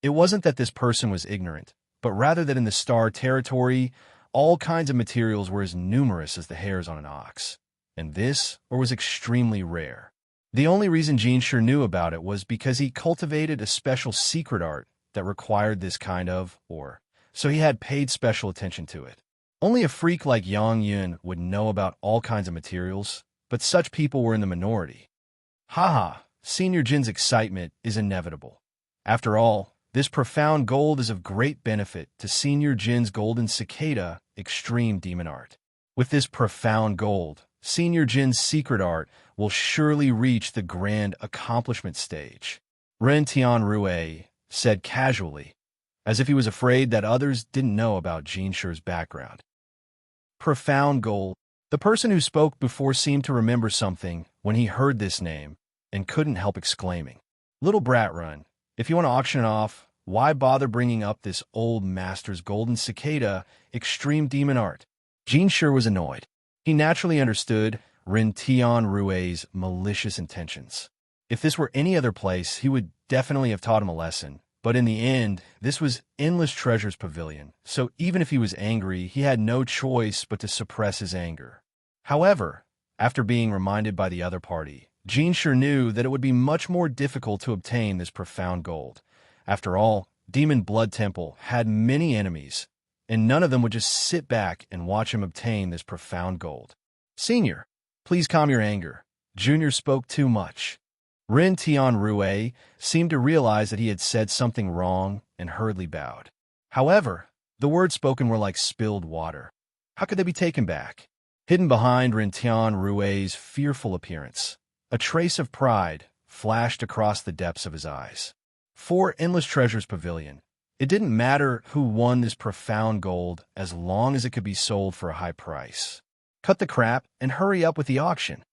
It wasn't that this person was ignorant, but rather that in the star territory, all kinds of materials were as numerous as the hairs on an ox, and this was extremely rare. The only reason Xianxia knew about it was because he cultivated a special secret art that required this kind of so he had paid special attention to it. Only a freak like Yang Yun would know about all kinds of materials, but such people were in the minority. Haha, Senior Jin's excitement is inevitable. After all, this profound gold is of great benefit to Senior Jin's golden cicada extreme demon art. With this profound gold, Senior Jin's secret art will surely reach the grand accomplishment stage. Ren Tianrui said casually, as if he was afraid that others didn't know about Xianxia's background. Profound gold. The person who spoke before seemed to remember something when he heard this name and couldn't help exclaiming, "Little brat run, if you want to auction it off, why bother bringing up this old master's golden cicada extreme demon art?" Xianxia was annoyed. He naturally understood Ren Tianrui's malicious intentions. If this were any other place, he would definitely have taught him a lesson. But in the end, this was Endless Treasure's pavilion, so even if he was angry, he had no choice but to suppress his anger. However, after being reminded by the other party, Xianxia knew that it would be much more difficult to obtain this profound gold. After all, Demon Blood Temple had many enemies, and none of them would just sit back and watch him obtain this profound gold. "Senior, please calm your anger. Junior spoke too much." Ren Tianrui seemed to realize that he had said something wrong and hurriedly bowed. However, the words spoken were like spilled water. How could they be taken back? Hidden behind Ren Tianrui's fearful appearance, a trace of pride flashed across the depths of his eyes. For Endless Treasure's pavilion, it didn't matter who won this profound gold as long as it could be sold for a high price. Cut the crap and hurry up with the auction.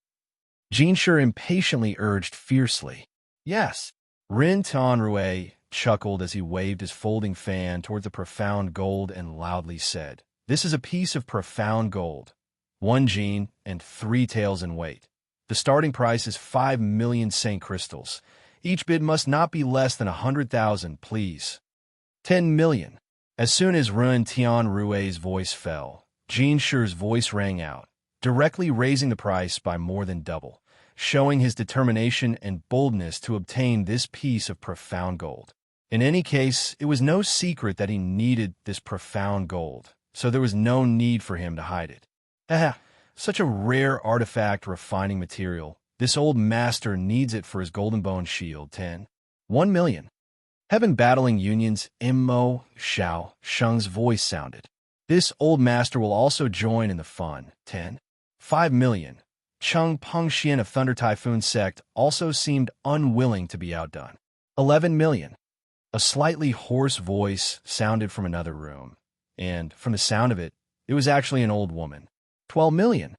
Xianxia impatiently urged fiercely. "Yes." Ren Tianrui chuckled as he waved his folding fan toward the profound gold and loudly said, "This is a piece of profound gold. 1 Jin and 3 taels in weight. The starting price is 5 million Saint crystals. Each bid must not be less than 100,000, please." 10 million. As soon as Ren Tianrui's voice fell, Xianxia's voice rang out, directly raising the price by more than double, showing his determination and boldness to obtain this piece of profound gold. In any case, it was no secret that he needed this profound gold, so there was no need for him to hide it. Such a rare artifact refining material. This old master needs it for his golden bone shield. 1 million. Heaven Battling Union's Immo Xiao Sheng's voice sounded. This old master will also join in the fun. 5 million. Cheng Pengxian of Thunder Typhoon Sect also seemed unwilling to be outdone. 11 million. A slightly hoarse voice sounded from another room, and from the sound of it, it was actually an old woman. 12 million.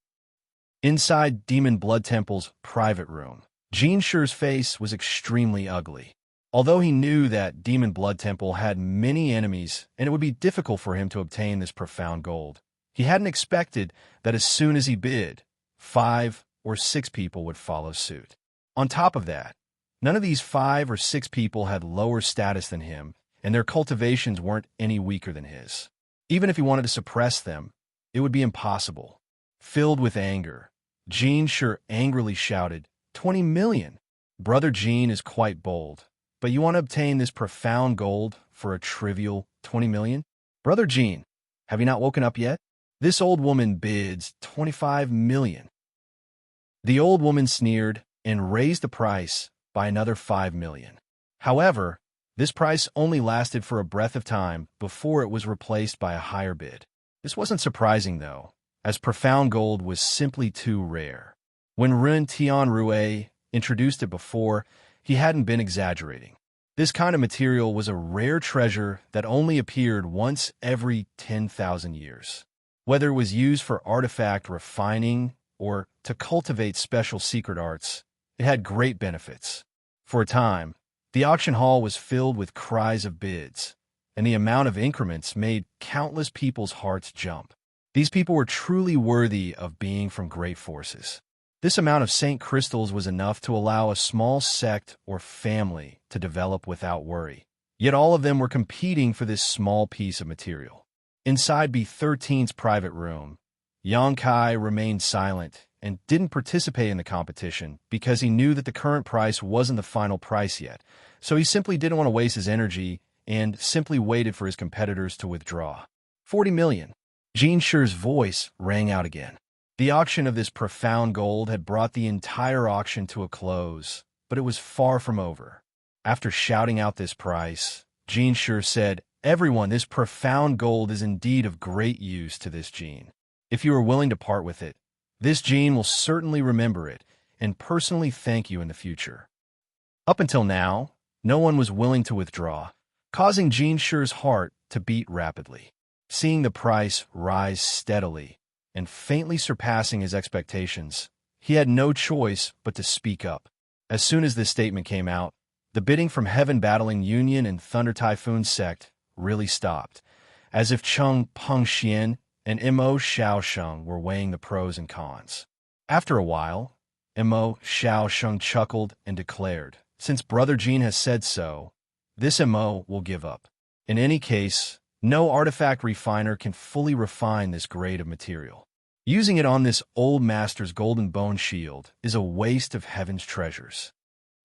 Inside Demon Blood Temple's private room, Xianxia's face was extremely ugly. Although he knew that Demon Blood Temple had many enemies and it would be difficult for him to obtain this profound gold, he hadn't expected that as soon as he bid, 5 or 6 people would follow suit. On top of that, none of these 5 or 6 people had lower status than him, and their cultivations weren't any weaker than his. Even if he wanted to suppress them, it would be impossible. Filled with anger, Xianxia angrily shouted, 20 million. Brother Jin is quite bold, but you want to obtain this profound gold for a trivial 20 million? Brother Jin, have you not woken up yet? This old woman bids 25 million. The old woman sneered and raised the price by another 5 million. However, this price only lasted for a breath of time before it was replaced by a higher bid. This wasn't surprising, though, as profound gold was simply too rare. When Ren Tianrui introduced it before, he hadn't been exaggerating. This kind of material was a rare treasure that only appeared once every 10,000 years. Whether it was used for artifact refining or to cultivate special secret arts, it had great benefits. For a time, the auction hall was filled with cries of bids, and the amount of increments made countless people's hearts jump. These people were truly worthy of being from great forces. This amount of Saint crystals was enough to allow a small sect or family to develop without worry. Yet all of them were competing for this small piece of material. Inside B13's private room, Yang Kai remained silent and didn't participate in the competition because he knew that the current price wasn't the final price yet, so he simply didn't want to waste his energy and simply waited for his competitors to withdraw. 40 million. Xianxia's voice rang out again. The auction of this profound gold had brought the entire auction to a close, but it was far from over. After shouting out this price, Xianxia said, "Everyone, this profound gold is indeed of great use to this gene. If you are willing to part with it, this gene will certainly remember it and personally thank you in the future." Up until now, no one was willing to withdraw, causing Xianxia's heart to beat rapidly. Seeing the price rise steadily and faintly surpassing his expectations, he had no choice but to speak up. As soon as this statement came out, the bidding from Heaven Battling Union and Thunder Typhoon Sect really stopped, as if Cheng Pengxian and Mo Xiaosheng were weighing the pros and cons. After a while, Mo Xiaosheng chuckled and declared, "Since Brother Jean has said so, this Mo will give up. In any case, no artifact refiner can fully refine this grade of material. Using it on this old master's golden bone shield is a waste of heaven's treasures."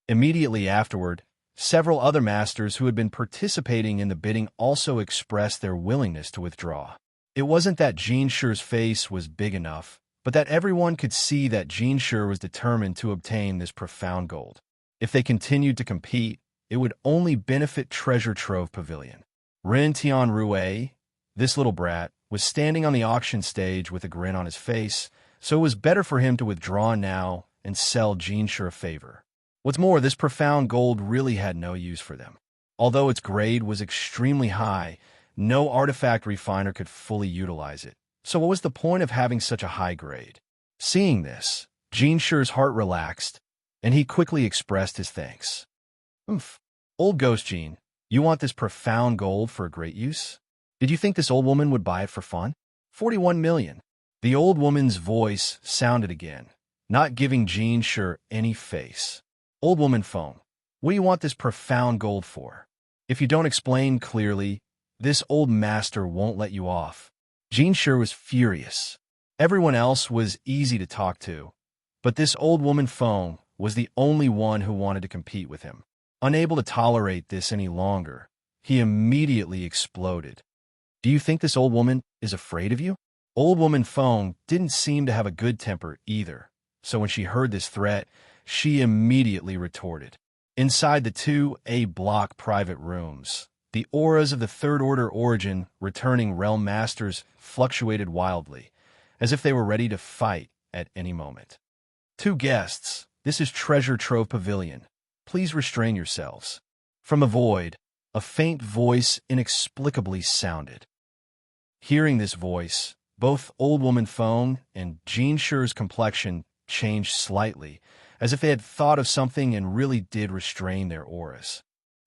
Immediately afterward, several other masters who had been participating in the bidding also expressed their willingness to withdraw. It wasn't that Xianxia's face was big enough, but that everyone could see that Xianxia was determined to obtain this profound gold. If they continued to compete, it would only benefit Treasure Trove Pavilion. Ren Tianrui, this little brat, was standing on the auction stage with a grin on his face, so it was better for him to withdraw now and sell Xianxia a favor. What's more, this profound gold really had no use for them. Although its grade was extremely high, no artifact refiner could fully utilize it. So what was the point of having such a high grade? Seeing this, Xianxia's heart relaxed, and he quickly expressed his thanks. "Oomph. Old Ghost Jean, you want this profound gold for a great use? Did you think this old woman would buy it for fun? 41 million. The old woman's voice sounded again, not giving Xianxia any face. "Old woman phone, what do you want this profound gold for? If you don't explain clearly, this old master won't let you off." Xianxia was furious. Everyone else was easy to talk to, but this old woman phone was the only one who wanted to compete with him. Unable to tolerate this any longer, he immediately exploded. "Do you think this old woman is afraid of you?" Old woman phone didn't seem to have a good temper either, so when she heard this threat, she immediately retorted. Inside the 2A block private rooms, the auras of the Third Order Origin returning realm masters fluctuated wildly, as if they were ready to fight at any moment. "Two guests, this is Treasure Trove Pavilion. Please restrain yourselves." From a void, a faint voice inexplicably sounded. Hearing this voice, both Old Woman Phone and Xianxia's complexion changed slightly, as if they had thought of something and really did restrain their auras.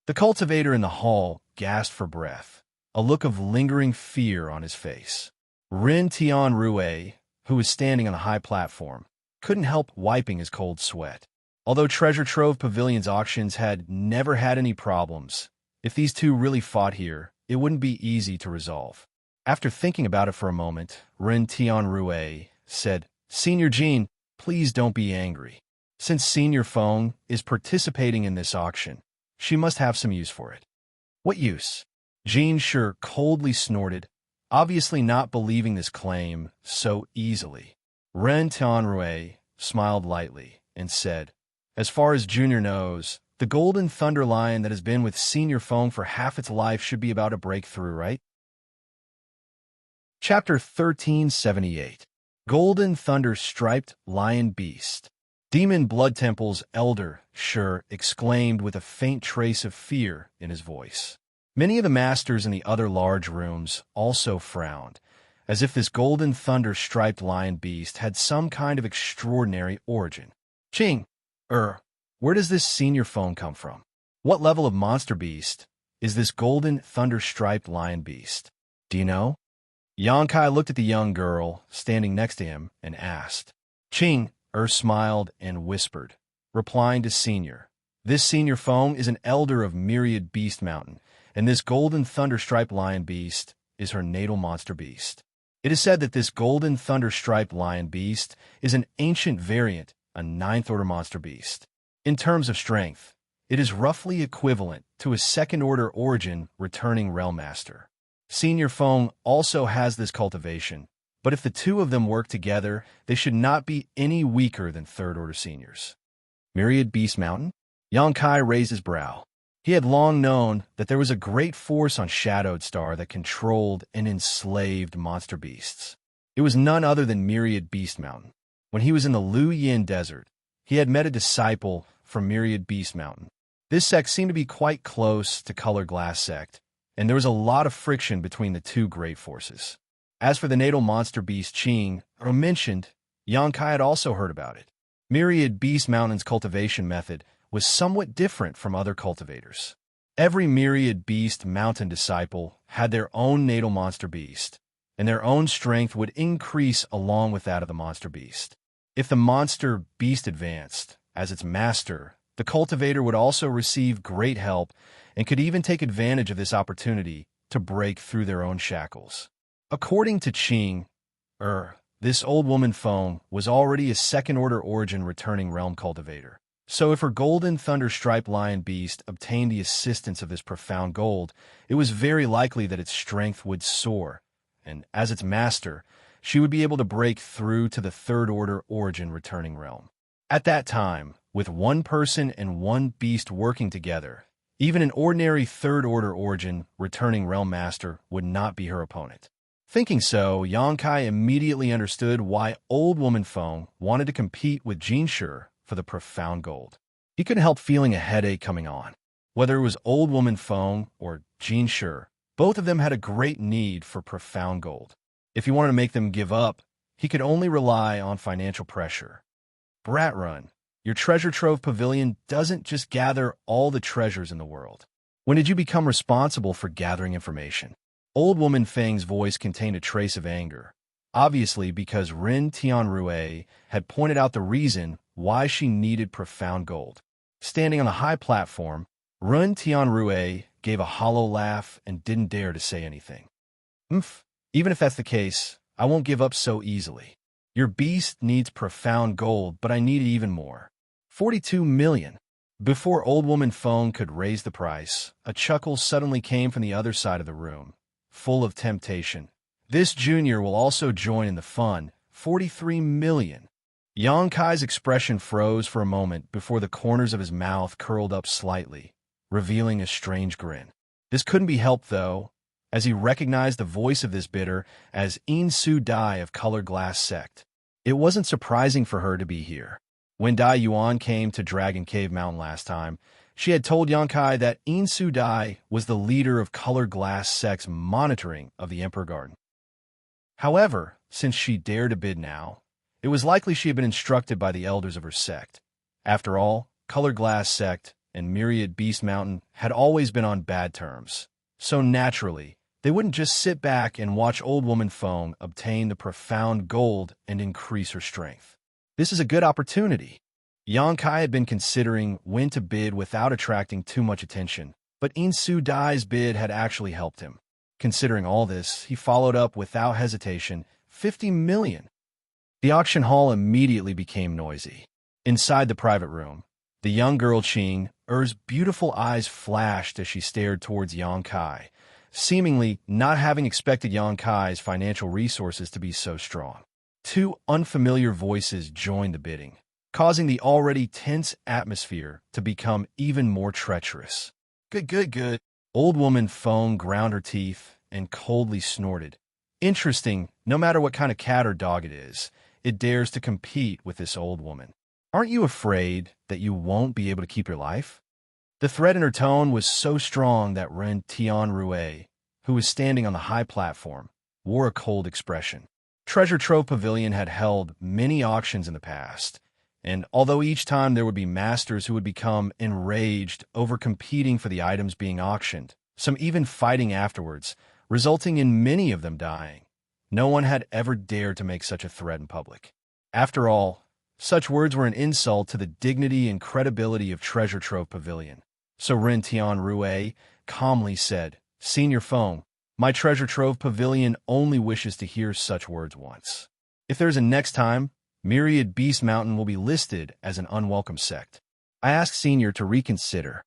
The cultivator in the hall gasped for breath, a look of lingering fear on his face. Ren Tianrui, who was standing on a high platform, couldn't help wiping his cold sweat. Although Treasure Trove Pavilion's auctions had never had any problems, if these two really fought here, it wouldn't be easy to resolve. After thinking about it for a moment, Ren Tianrui said, "Senior Jean, please don't be angry. Since Senior Phone is participating in this auction, she must have some use for it." "What use?" Xianxia coldly snorted, obviously not believing this claim so easily. Ren Tianrui smiled lightly and said, "As far as Junior knows, the golden thunder lion that has been with Senior Phone for half its life should be about to break through, right?" Chapter 1378. Golden Thunder Striped Lion Beast. Demon Blood Temple's elder, Shi, exclaimed with a faint trace of fear in his voice. Many of the masters in the other large rooms also frowned, as if this golden thunder striped lion beast had some kind of extraordinary origin. "Ching, where does this Senior Phone come from? What level of monster beast is this golden thunder striped lion beast? Do you know?" Xianxia looked at the young girl standing next to him and asked. Ching smiled and whispered, replying to Senior, "This Senior Phone is an elder of Myriad Beast Mountain, and this golden thunder-striped lion beast is her natal monster beast. It is said that this golden thunder-striped lion beast is an ancient variant, a ninth-order monster beast. In terms of strength, It is roughly equivalent to a second-order origin returning realm master. Senior Feng also has this cultivation, but if the two of them work together, they should not be any weaker than third-order seniors. Myriad Beast Mountain? Xianxia raised his brow. He had long known that there was a great force on Shadowed Star that controlled and enslaved monster beasts. It was none other than Myriad Beast Mountain. When he was in the Lu Yin Desert, he had met a disciple from Myriad Beast Mountain. This sect seemed to be quite close to Color Glass sect, and there was a lot of friction between the two great forces. As for the natal monster beast Qing, mentioned, Xianxia had also heard about it. Myriad Beast Mountain's cultivation method was somewhat different from other cultivators. Every Myriad Beast Mountain disciple had their own natal monster beast, and their own strength would increase along with that of the monster beast. If the monster beast advanced as its master, the cultivator would also receive great help and could even take advantage of this opportunity to break through their own shackles. According to Qing, this old woman Feng was already a second-order origin returning realm cultivator. So if her golden thunder-striped lion beast obtained the assistance of this profound gold, it was very likely that its strength would soar, and as its master, she would be able to break through to the third-order origin returning realm. At that time, with one person and one beast working together, even an ordinary third-order origin returning realm master would not be her opponent. Thinking so, Xianxia immediately understood why old woman Feng wanted to compete with Xianxia for the profound gold. He couldn't help feeling a headache coming on. Whether it was old woman Feng or Xianxia, both of them had a great need for profound gold. If he wanted to make them give up, he could only rely on financial pressure. Brat Run, your treasure trove pavilion doesn't just gather all the treasures in the world. When did you become responsible for gathering information? Old woman Feng's voice contained a trace of anger, obviously because Ren Tianrui had pointed out the reason why she needed profound gold. Standing on a high platform, Ren Tianrui gave a hollow laugh and didn't dare to say anything. Even if that's the case, I won't give up so easily. Your beast needs profound gold, but I need even more. 42 million. Before old woman Feng could raise the price, a chuckle suddenly came from the other side of the room, full of temptation. This junior will also join in the fun. 43 million. Xianxia's expression froze for a moment before the corners of his mouth curled up slightly, revealing a strange grin. This couldn't be helped, though, as he recognized the voice of this bidder as Yin Su Dai of Color Glass Sect. It wasn't surprising for her to be here. When Dai Yuan came to Dragon Cave Mountain last time, she had told Xianxia that Yin Su Dai was the leader of Color Glass Sect's monitoring of the Emperor Garden. However, since she dared to bid now, it was likely she had been instructed by the elders of her sect. After all, Color Glass Sect and Myriad Beast Mountain had always been on bad terms. So naturally, they wouldn't just sit back and watch old woman Feng obtain the profound gold and increase her strength. This is a good opportunity. Xianxia had been considering when to bid without attracting too much attention, but Yin Su Dai's bid had actually helped him. Considering all this, he followed up without hesitation, 50 million. The auction hall immediately became noisy. Inside the private room, the young girl Qing's beautiful eyes flashed as she stared towards Xianxia, seemingly not having expected Xianxia's financial resources to be so strong. Two unfamiliar voices joined the bidding, causing the already tense atmosphere to become even more treacherous. Good. Old woman Feng ground her teeth and coldly snorted. Interesting, no matter what kind of cat or dog it is, it dares to compete with this old woman. Aren't you afraid that you won't be able to keep your life? The threat in her tone was so strong that Ren Tianrui, who was standing on the high platform, wore a cold expression. Treasure Trove Pavilion had held many auctions in the past, and although each time there would be masters who would become enraged over competing for the items being auctioned, some even fighting afterwards, resulting in many of them dying, no one had ever dared to make such a threat in public. After all, such words were an insult to the dignity and credibility of Treasure Trove Pavilion. So Ren Tianrui calmly said, Senior Feng, my Treasure Trove Pavilion only wishes to hear such words once. If there's a next time, Myriad Beast Mountain will be listed as an unwelcome sect. I asked Senior to reconsider.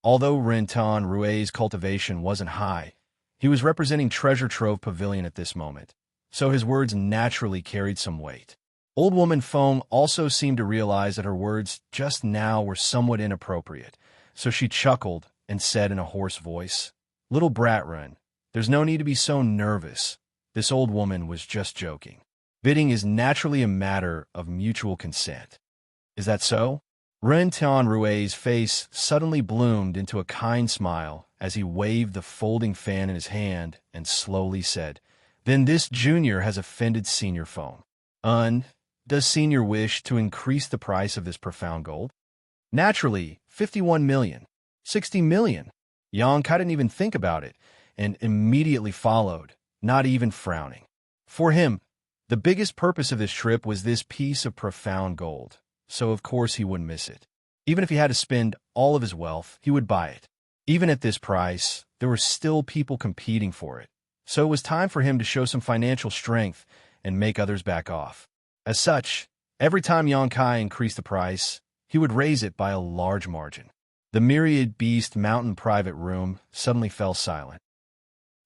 Although Renton Rue's cultivation wasn't high, he was representing Treasure Trove Pavilion at this moment, so his words naturally carried some weight. Old Woman Fong also seemed to realize that her words just now were somewhat inappropriate, so she chuckled and said in a hoarse voice, "Little brat Ren, there's no need to be so nervous. This old woman was just joking. Bidding is naturally a matter of mutual consent." "Is that so?" Ren Tianrue's face suddenly bloomed into a kind smile as he waved the folding fan in his hand and slowly said, "Then this junior has offended Senior Fong. Does Senior wish to increase the price of this profound gold?" "Naturally, 51 million. 60 million. Yang Kai didn't even think about it, and immediately followed, not even frowning. For him, the biggest purpose of this trip was this piece of profound gold, so of course he wouldn't miss it. Even if he had to spend all of his wealth, he would buy it. Even at this price, there were still people competing for it, so it was time for him to show some financial strength and make others back off. As such, every time Yang Kai increased the price, he would raise it by a large margin. The Myriad Beast Mountain private room suddenly fell silent.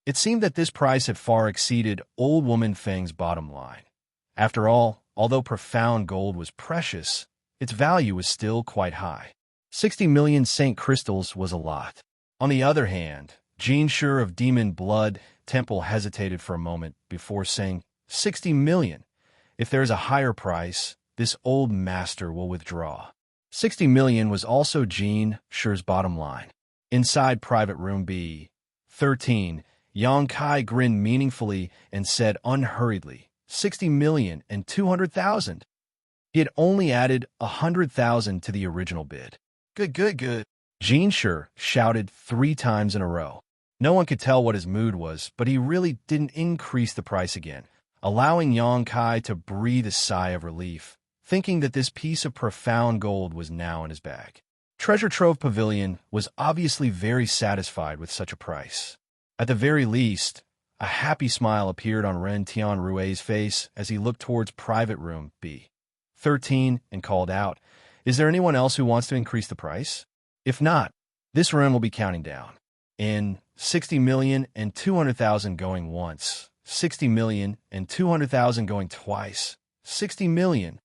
It seemed that this price had far exceeded Old Woman Feng's bottom line. After all, although profound gold was precious, its value was still quite high. 60 million Saint Crystals was a lot. On the other hand, Xianxia of Demon Blood Temple hesitated for a moment before saying, 60 million. If there is a higher price, this old master will withdraw. 60 million was also Xianxia's bottom line. Inside private room B13, Yang Kai grinned meaningfully and said unhurriedly, 60 million and 200,000. He had only added 100,000 to the original bid. Good. Xianxia shouted 3 times in a row. No one could tell what his mood was, but he really didn't increase the price again, allowing Yang Kai to breathe a sigh of relief, thinking that this piece of profound gold was now in his bag. Treasure Trove Pavilion was obviously very satisfied with such a price. At the very least, a happy smile appeared on Ren Tianrue's face as he looked towards private room B13 and called out, "Is there anyone else who wants to increase the price? If not, this room will be counting down. In 60 million and 200,000 going once, 60 million and 200,000 going twice, 60 million.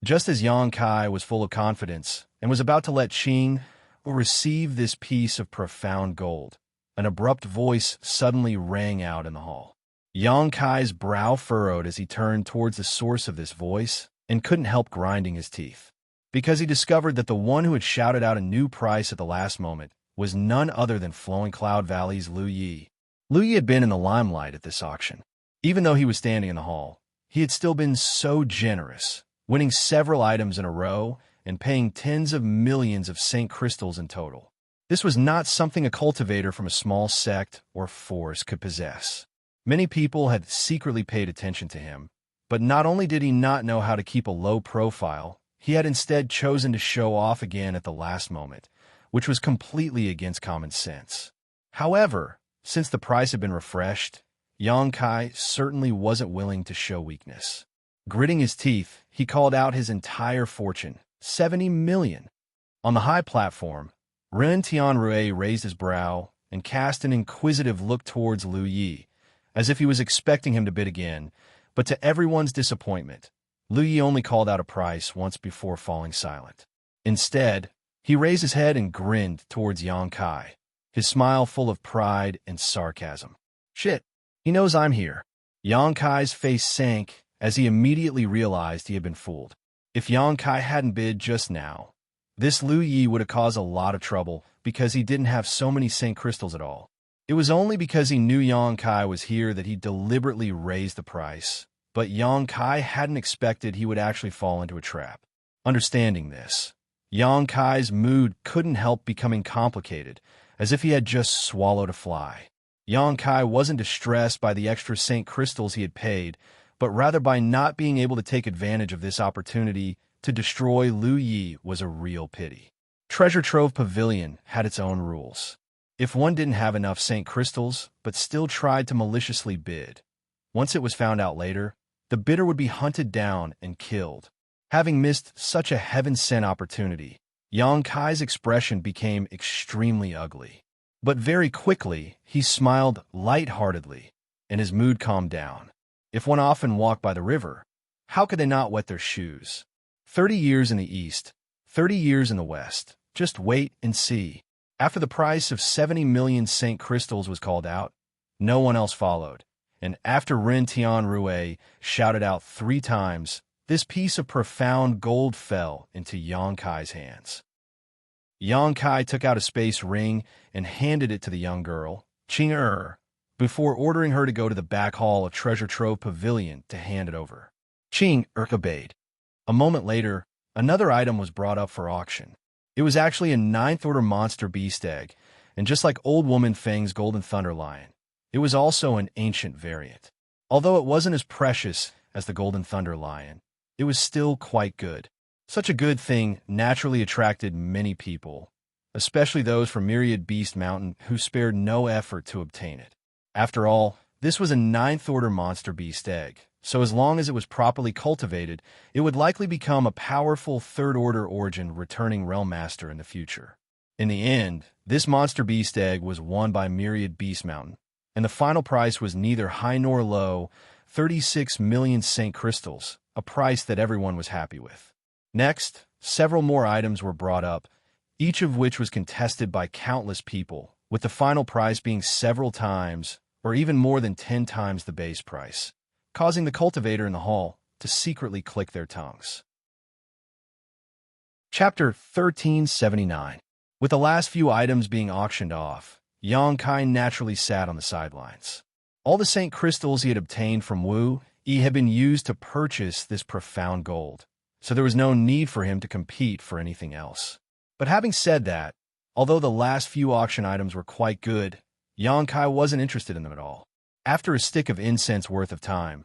Just as Yang Kai was full of confidence and was about to let Qing receive this piece of profound gold, an abrupt voice suddenly rang out in the hall. Yang Kai's brow furrowed as he turned towards the source of this voice and couldn't help grinding his teeth, because he discovered that the one who had shouted out a new price at the last moment was none other than Flowing Cloud Valley's Lu Yi. Lu Yi had been in the limelight at this auction. Even though he was standing in the hall, he had still been so generous, winning several items in a row and paying tens of millions of Saint Crystals in total. This was not something a cultivator from a small sect or force could possess. Many people had secretly paid attention to him, but not only did he not know how to keep a low profile, he had instead chosen to show off again at the last moment, which was completely against common sense. However, since the price had been refreshed, Yang Kai certainly wasn't willing to show weakness. Gritting his teeth, he called out his entire fortune, 70 million. On the high platform, Ren Tianrue raised his brow and cast an inquisitive look towards Lu Yi, as if he was expecting him to bid again, but to everyone's disappointment, Lu Yi only called out a price once before falling silent. Instead, he raised his head and grinned towards Yang Kai, his smile full of pride and sarcasm. "Shit, he knows I'm here." Yang Kai's face sank as he immediately realized he had been fooled. If Yang Kai hadn't bid just now, this Lu Yi would have caused a lot of trouble because he didn't have so many Saint Crystals at all. It was only because he knew Yang Kai was here that he deliberately raised the price, but Yang Kai hadn't expected he would actually fall into a trap. Understanding this, Yang Kai's mood couldn't help becoming complicated, as if he had just swallowed a fly. Yang Kai wasn't distressed by the extra Saint Crystals he had paid, but rather by not being able to take advantage of this opportunity to destroy Lu Yi was a real pity. Treasure Trove Pavilion had its own rules. If one didn't have enough Saint Crystals, but still tried to maliciously bid, once it was found out later, the bidder would be hunted down and killed. Having missed such a heaven-sent opportunity, Yang Kai's expression became extremely ugly. But very quickly, he smiled light-heartedly, and his mood calmed down. If one often walked by the river, how could they not wet their shoes? 30 years in the east, 30 years in the west. Just wait and see. After the price of 70 million Saint crystals was called out, no one else followed. And after Ren Tianrui shouted out 3 times, this piece of profound gold fell into Yang Kai's hands. Yang Kai took out a space ring and handed it to the young girl, Qing before ordering her to go to the back hall of Treasure Trove Pavilion to hand it over. Qing obeyed. A moment later, another item was brought up for auction. It was actually a 9th order monster beast egg, and just like Old Woman Feng's Golden Thunder Lion, it was also an ancient variant. Although it wasn't as precious as the Golden Thunder Lion, it was still quite good. Such a good thing naturally attracted many people, especially those from Myriad Beast Mountain who spared no effort to obtain it. After all, this was a 9th order monster beast egg, so as long as it was properly cultivated, it would likely become a powerful 3rd order origin returning Realm Master in the future. In the end, this monster beast egg was won by Myriad Beast Mountain, and the final price was neither high nor low, 36 million Saint crystals, a price that everyone was happy with. Next, several more items were brought up, each of which was contested by countless people, with the final price being several times, or even more than 10 times the base price, causing the cultivator in the hall to secretly click their tongues. Chapter 1379. With the last few items being auctioned off, Yang Kai naturally sat on the sidelines. All the Saint crystals he had obtained from Wu Yi had been used to purchase this profound gold, so there was no need for him to compete for anything else. But having said that, although the last few auction items were quite good, Yang Kai wasn't interested in them at all. After a stick of incense worth of time,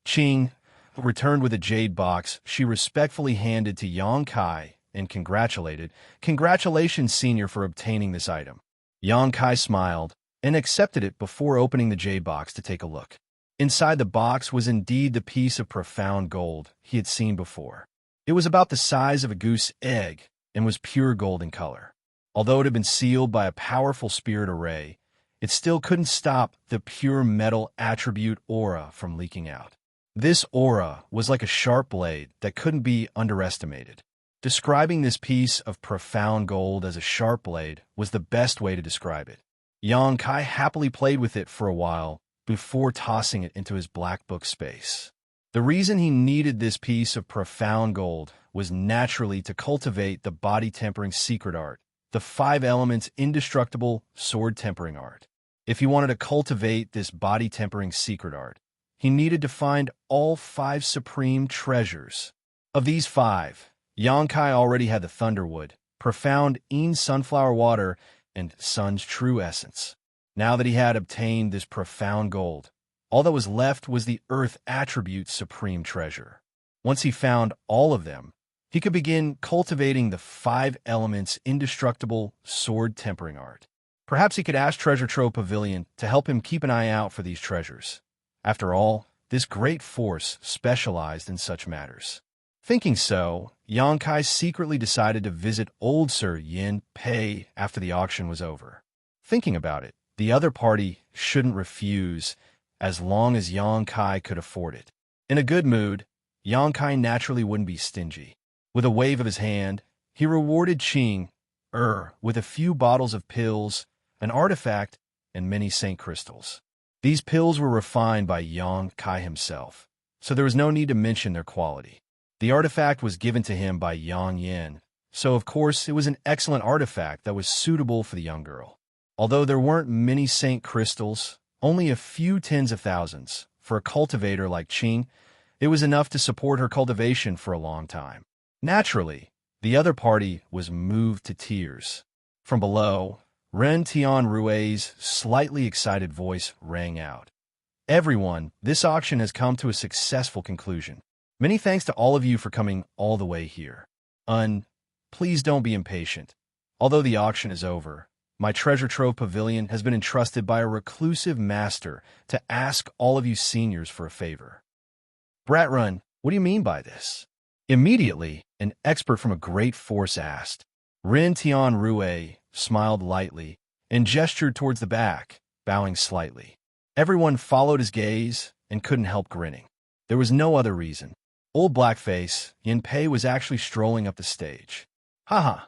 Qing returned with a jade box she respectfully handed to Yang Kai and congratulated, "Congratulations, Senior, for obtaining this item." Yang Kai smiled and accepted it before opening the jade box to take a look. Inside the box was indeed the piece of profound gold he had seen before. It was about the size of a goose egg and was pure gold in color. Although it had been sealed by a powerful spirit array, it still couldn't stop the pure metal attribute aura from leaking out. This aura was like a sharp blade that couldn't be underestimated. Describing this piece of profound gold as a sharp blade was the best way to describe it. Yang Kai happily played with it for a while before tossing it into his black book space. The reason he needed this piece of profound gold was naturally to cultivate the body tempering secret art, the 5 elements indestructible sword tempering art. If he wanted to cultivate this body tempering secret art, he needed to find all 5 supreme treasures. Of these 5, Yang Kai already had the Thunderwood, profound Een sunflower water, and Sun's true essence. Now that he had obtained this profound gold, all that was left was the Earth attribute's supreme treasure. Once he found all of them, he could begin cultivating the 5 elements indestructible sword tempering art. Perhaps he could ask Treasure Trove Pavilion to help him keep an eye out for these treasures. After all, this great force specialized in such matters. Thinking so, Yang Kai secretly decided to visit old Sir Yin Pei after the auction was over. Thinking about it, the other party shouldn't refuse as long as Yang Kai could afford it. In a good mood, Yang Kai naturally wouldn't be stingy. With a wave of his hand, he rewarded Qing with a few bottles of pills, an artifact, and many Saint crystals. These pills were refined by Yang Kai himself, so there was no need to mention their quality. The artifact was given to him by Yang Yin, so of course it was an excellent artifact that was suitable for the young girl. Although there weren't many Saint crystals, only a few tens of thousands, for a cultivator like Qing, it was enough to support her cultivation for a long time. Naturally, the other party was moved to tears. From below, Ren Tianrui's slightly excited voice rang out. "Everyone, this auction has come to a successful conclusion. Many thanks to all of you for coming all the way here. Please don't be impatient. Although the auction is over, my Treasure Trove Pavilion has been entrusted by a reclusive master to ask all of you seniors for a favor." "Bratrun, what do you mean by this?" Immediately, an expert from a great force asked. Rin Tian Rue smiled lightly and gestured towards the back, bowing slightly. Everyone followed his gaze and couldn't help grinning. There was no other reason. Old Blackface, Yin Pei, was actually strolling up the stage. Haha.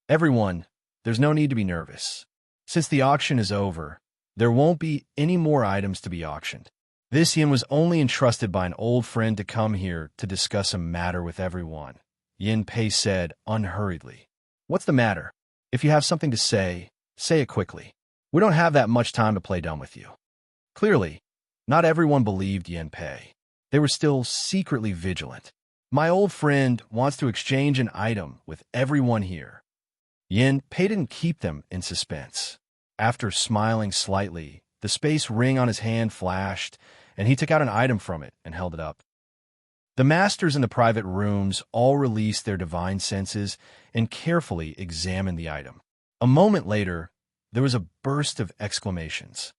Everyone, there's no need to be nervous. Since the auction is over, there won't be any more items to be auctioned. This Yin was only entrusted by an old friend to come here to discuss a matter with everyone, Yin Pei said unhurriedly. What's the matter? If you have something to say it quickly. We don't have that much time to play dumb with you. Clearly, not everyone believed Yin Pei. They were still secretly vigilant. My old friend wants to exchange an item with everyone here. Yin Pei didn't keep them in suspense. After smiling slightly, the space ring on his hand flashed, and he took out an item from it and held it up. The masters in the private rooms all released their divine senses and carefully examined the item. A moment later, there was a burst of exclamations.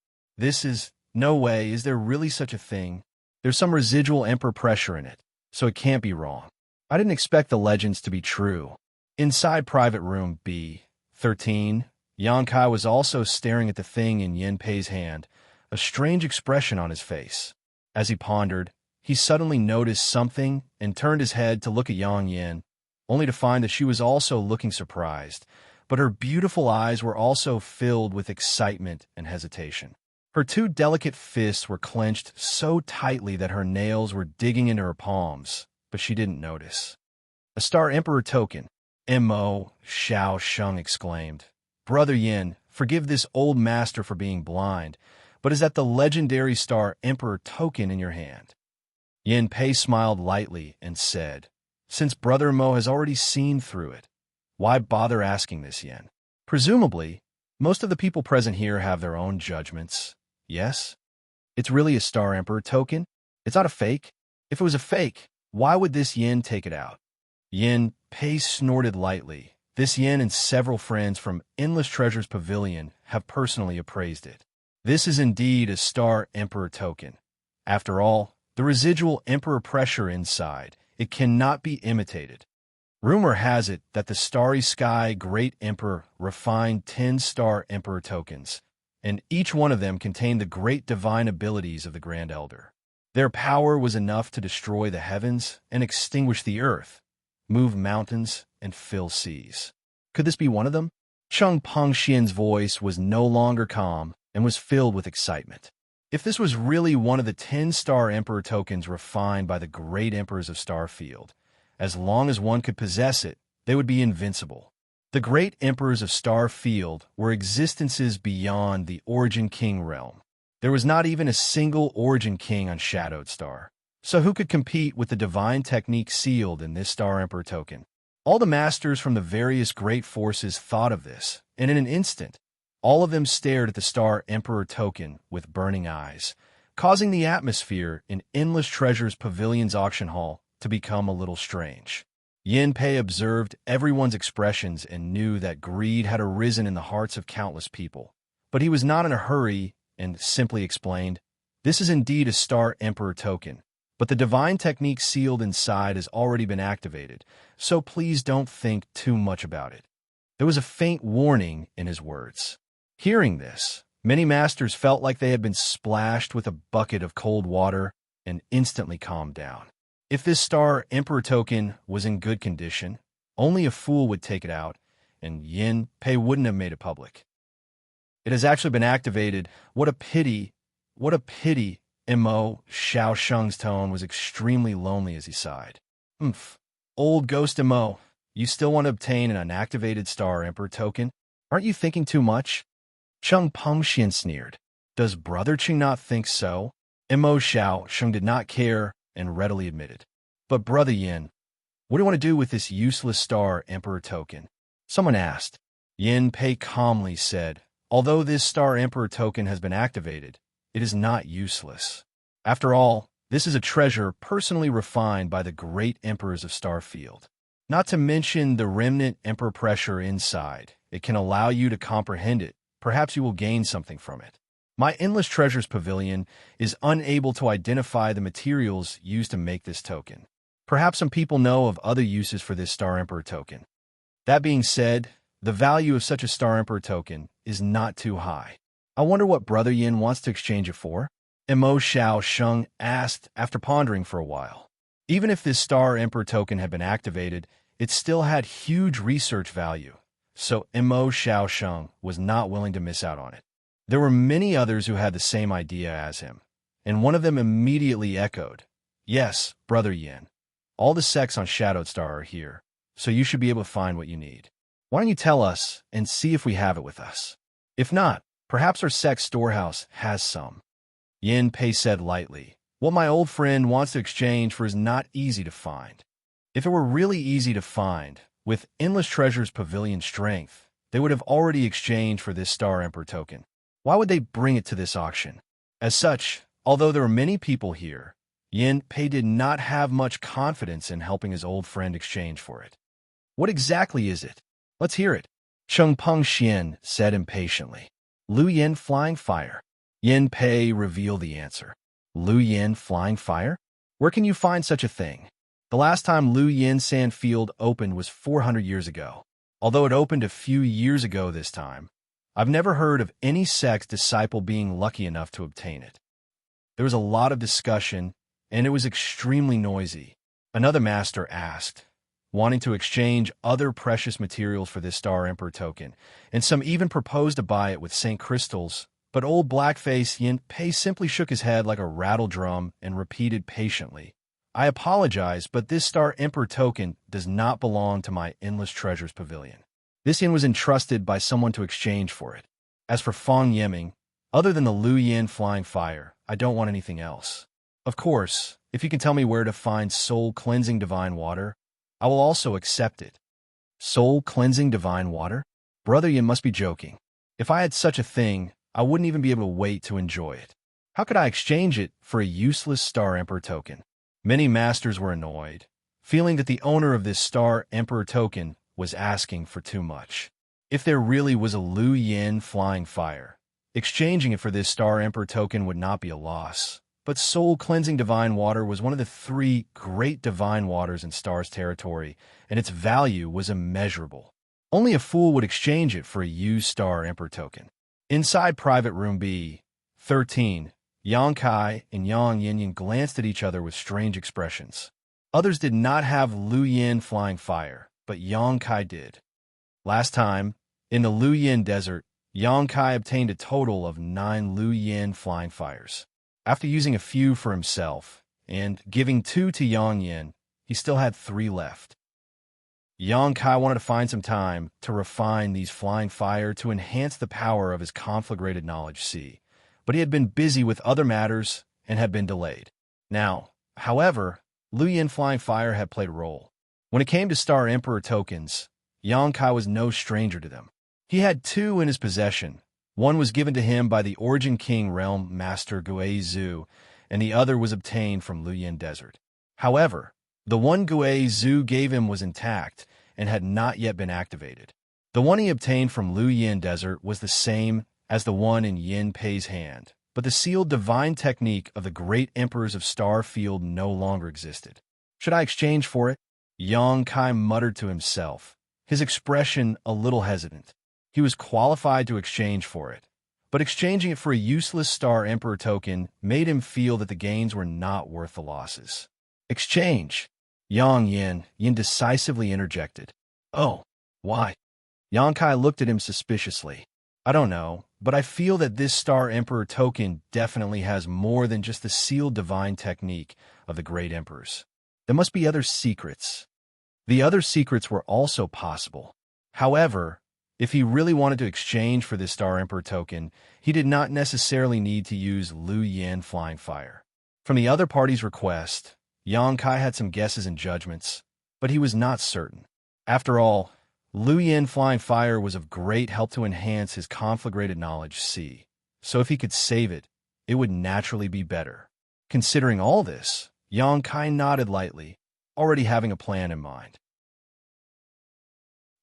No way, is there really such a thing? There's some residual emperor pressure in it, so it can't be wrong. I didn't expect the legends to be true. Inside private room B13, Xianxia was also staring at the thing in Yin Pei's hand, a strange expression on his face. As he pondered, he suddenly noticed something and turned his head to look at Yang Yin, only to find that she was also looking surprised, but her beautiful eyes were also filled with excitement and hesitation. Her two delicate fists were clenched so tightly that her nails were digging into her palms, but she didn't notice. A Star Emperor token, M.O. Xiao Sheng exclaimed. Brother Yin, forgive this old master for being blind, but is that the legendary Star Emperor token in your hand? Yin Pei smiled lightly and said, Since Brother Mo has already seen through it, why bother asking this, Yin? Presumably, most of the people present here have their own judgments. Yes? It's really a Star Emperor token? It's not a fake? If it was a fake, why would this Yin take it out? Yin Pei snorted lightly. This Yin and several friends from Endless Treasures Pavilion have personally appraised it. This is indeed a Star Emperor token. After all, the residual Emperor pressure inside, it cannot be imitated. Rumor has it that the Starry Sky Great Emperor refined 10 Star Emperor tokens, and each one of them contained the great divine abilities of the Grand Elder. Their power was enough to destroy the heavens and extinguish the earth, move mountains, and fill seas. Could this be one of them? Cheng Pengxian's voice was no longer calm and was filled with excitement. If this was really one of the 10 Star Emperor tokens refined by the great emperors of Starfield, as long as one could possess it, they would be invincible. The great emperors of Starfield were existences beyond the Origin King realm. There was not even a single Origin King on Shadowed Star. So who could compete with the divine technique sealed in this Star Emperor token? All the masters from the various great forces thought of this, and in an instant, all of them stared at the Star Emperor token with burning eyes, causing the atmosphere in Endless Treasures Pavilion's auction hall to become a little strange. Yin Pei observed everyone's expressions and knew that greed had arisen in the hearts of countless people. But he was not in a hurry and simply explained, This is indeed a Star Emperor token, but the divine technique sealed inside has already been activated, so please don't think too much about it. There was a faint warning in his words. Hearing this, many masters felt like they had been splashed with a bucket of cold water and instantly calmed down. If this Star Emperor token was in good condition, only a fool would take it out, and Yin Pei wouldn't have made it public. It has actually been activated. What a pity. What a pity. M.O. Xiao Sheng's tone was extremely lonely as he sighed. Old Ghost M.O., you still want to obtain an unactivated Star Emperor token? Aren't you thinking too much? Cheng Pengxian sneered. Does Brother Qing not think so? M.O. Xiao Sheng did not care and readily admitted. But Brother Yin, what do you want to do with this useless Star Emperor token? Someone asked. Yin Pei calmly said, Although this Star Emperor token has been activated, it is not useless. After all, this is a treasure personally refined by the great emperors of Starfield. Not to mention the remnant emperor pressure inside. It can allow you to comprehend it. Perhaps you will gain something from it. My Endless Treasures Pavilion is unable to identify the materials used to make this token. Perhaps some people know of other uses for this Star Emperor token. That being said, The value of such a Star Emperor token is not too high. I wonder what Brother Yin wants to exchange it for? Imo Xiao Sheng asked after pondering for a while. Even if this Star Emperor token had been activated, it still had huge research value, so Imo Xiao Sheng was not willing to miss out on it. There were many others who had the same idea as him, and one of them immediately echoed, "Yes, Brother Yin. All the sects on Shadowed Star are here, so you should be able to find what you need. Why don't you tell us and see if we have it with us? If not, perhaps our sect's storehouse has some." Yin Pei said lightly, "What my old friend wants to exchange for is not easy to find. If it were really easy to find, with Endless Treasure's pavilion strength, they would have already exchanged for this Star Emperor token. Why would they bring it to this auction?" As such, although there were many people here, Yin Pei did not have much confidence in helping his old friend exchange for it. "What exactly is it? Let's hear it," Cheng Peng Xian said impatiently. "Lu Yin Flying Fire." Yin Pei revealed the answer. "Lu Yin Flying Fire? Where can you find such a thing?" The last time Lu Yin Sand Field opened was 400 years ago. Although it opened a few years ago this time, I've never heard of any sect's disciple being lucky enough to obtain it. There was a lot of discussion, and it was extremely noisy. Another master asked, wanting to exchange other precious materials for this Star Emperor token, and some even proposed to buy it with St. Crystals, but old Blackface Yin Pei simply shook his head like a rattle drum and repeated patiently, "I apologize, but this Star Emperor token does not belong to my Endless Treasures Pavilion. This yin was entrusted by someone to exchange for it. As for Fang Yiming, other than the Lu Yin Flying Fire, I don't want anything else. Of course, if you can tell me where to find soul-cleansing divine water, I will also accept it." Soul-cleansing divine water? Brother Yin must be joking. If I had such a thing, I wouldn't even be able to wait to enjoy it. How could I exchange it for a useless Star Emperor token? Many masters were annoyed, feeling that the owner of this Star Emperor token was asking for too much. If there really was a Lu Yin Flying Fire, exchanging it for this Star Emperor token would not be a loss. But soul-cleansing divine water was one of the 3 great divine waters in Star's territory, and its value was immeasurable. Only a fool would exchange it for a used Star Emperor token. Inside Private Room B13, Yang Kai and Yang Yin glanced at each other with strange expressions. Others did not have Lu Yin Flying Fire, but Yang Kai did. Last time, in the Lu Yin Desert, Yang Kai obtained a total of 9 Lu Yin Flying Fires. After using a few for himself and giving 2 to Yang Yin, he still had 3 left. Yang Kai wanted to find some time to refine these flying fire to enhance the power of his conflagrated knowledge C, but he had been busy with other matters and had been delayed. Now, however, Lu Yin Flying Fire had played a role. When it came to Star Emperor tokens, Yang Kai was no stranger to them. He had 2 in his possession. One was given to him by the Origin King Realm Master Guei Zhu, and the other was obtained from Lu Yin Desert. However, the one Guei Zhu gave him was intact and had not yet been activated. The one he obtained from Lu Yin Desert was the same as the one in Yin Pei's hand, but the sealed divine technique of the great emperors of Star Field no longer existed. Should I exchange for it? Yang Kai muttered to himself, his expression a little hesitant. He was qualified to exchange for it, but exchanging it for a useless Star Emperor token made him feel that the gains were not worth the losses. "Exchange!" Yin decisively interjected. "Oh, why?" Yang Kai looked at him suspiciously. "I don't know, but I feel that this Star Emperor token definitely has more than just the sealed divine technique of the great emperors. There must be other secrets." The other secrets were also possible. However, if he really wanted to exchange for this Star Emperor token, he did not necessarily need to use Lu Yin Flying Fire. From the other party's request, Yang Kai had some guesses and judgments, but he was not certain. After all, Lu Yin Flying Fire was of great help to enhance his conflagrated knowledge C, so if he could save it, it would naturally be better. Considering all this, Yang Kai nodded lightly, already having a plan in mind.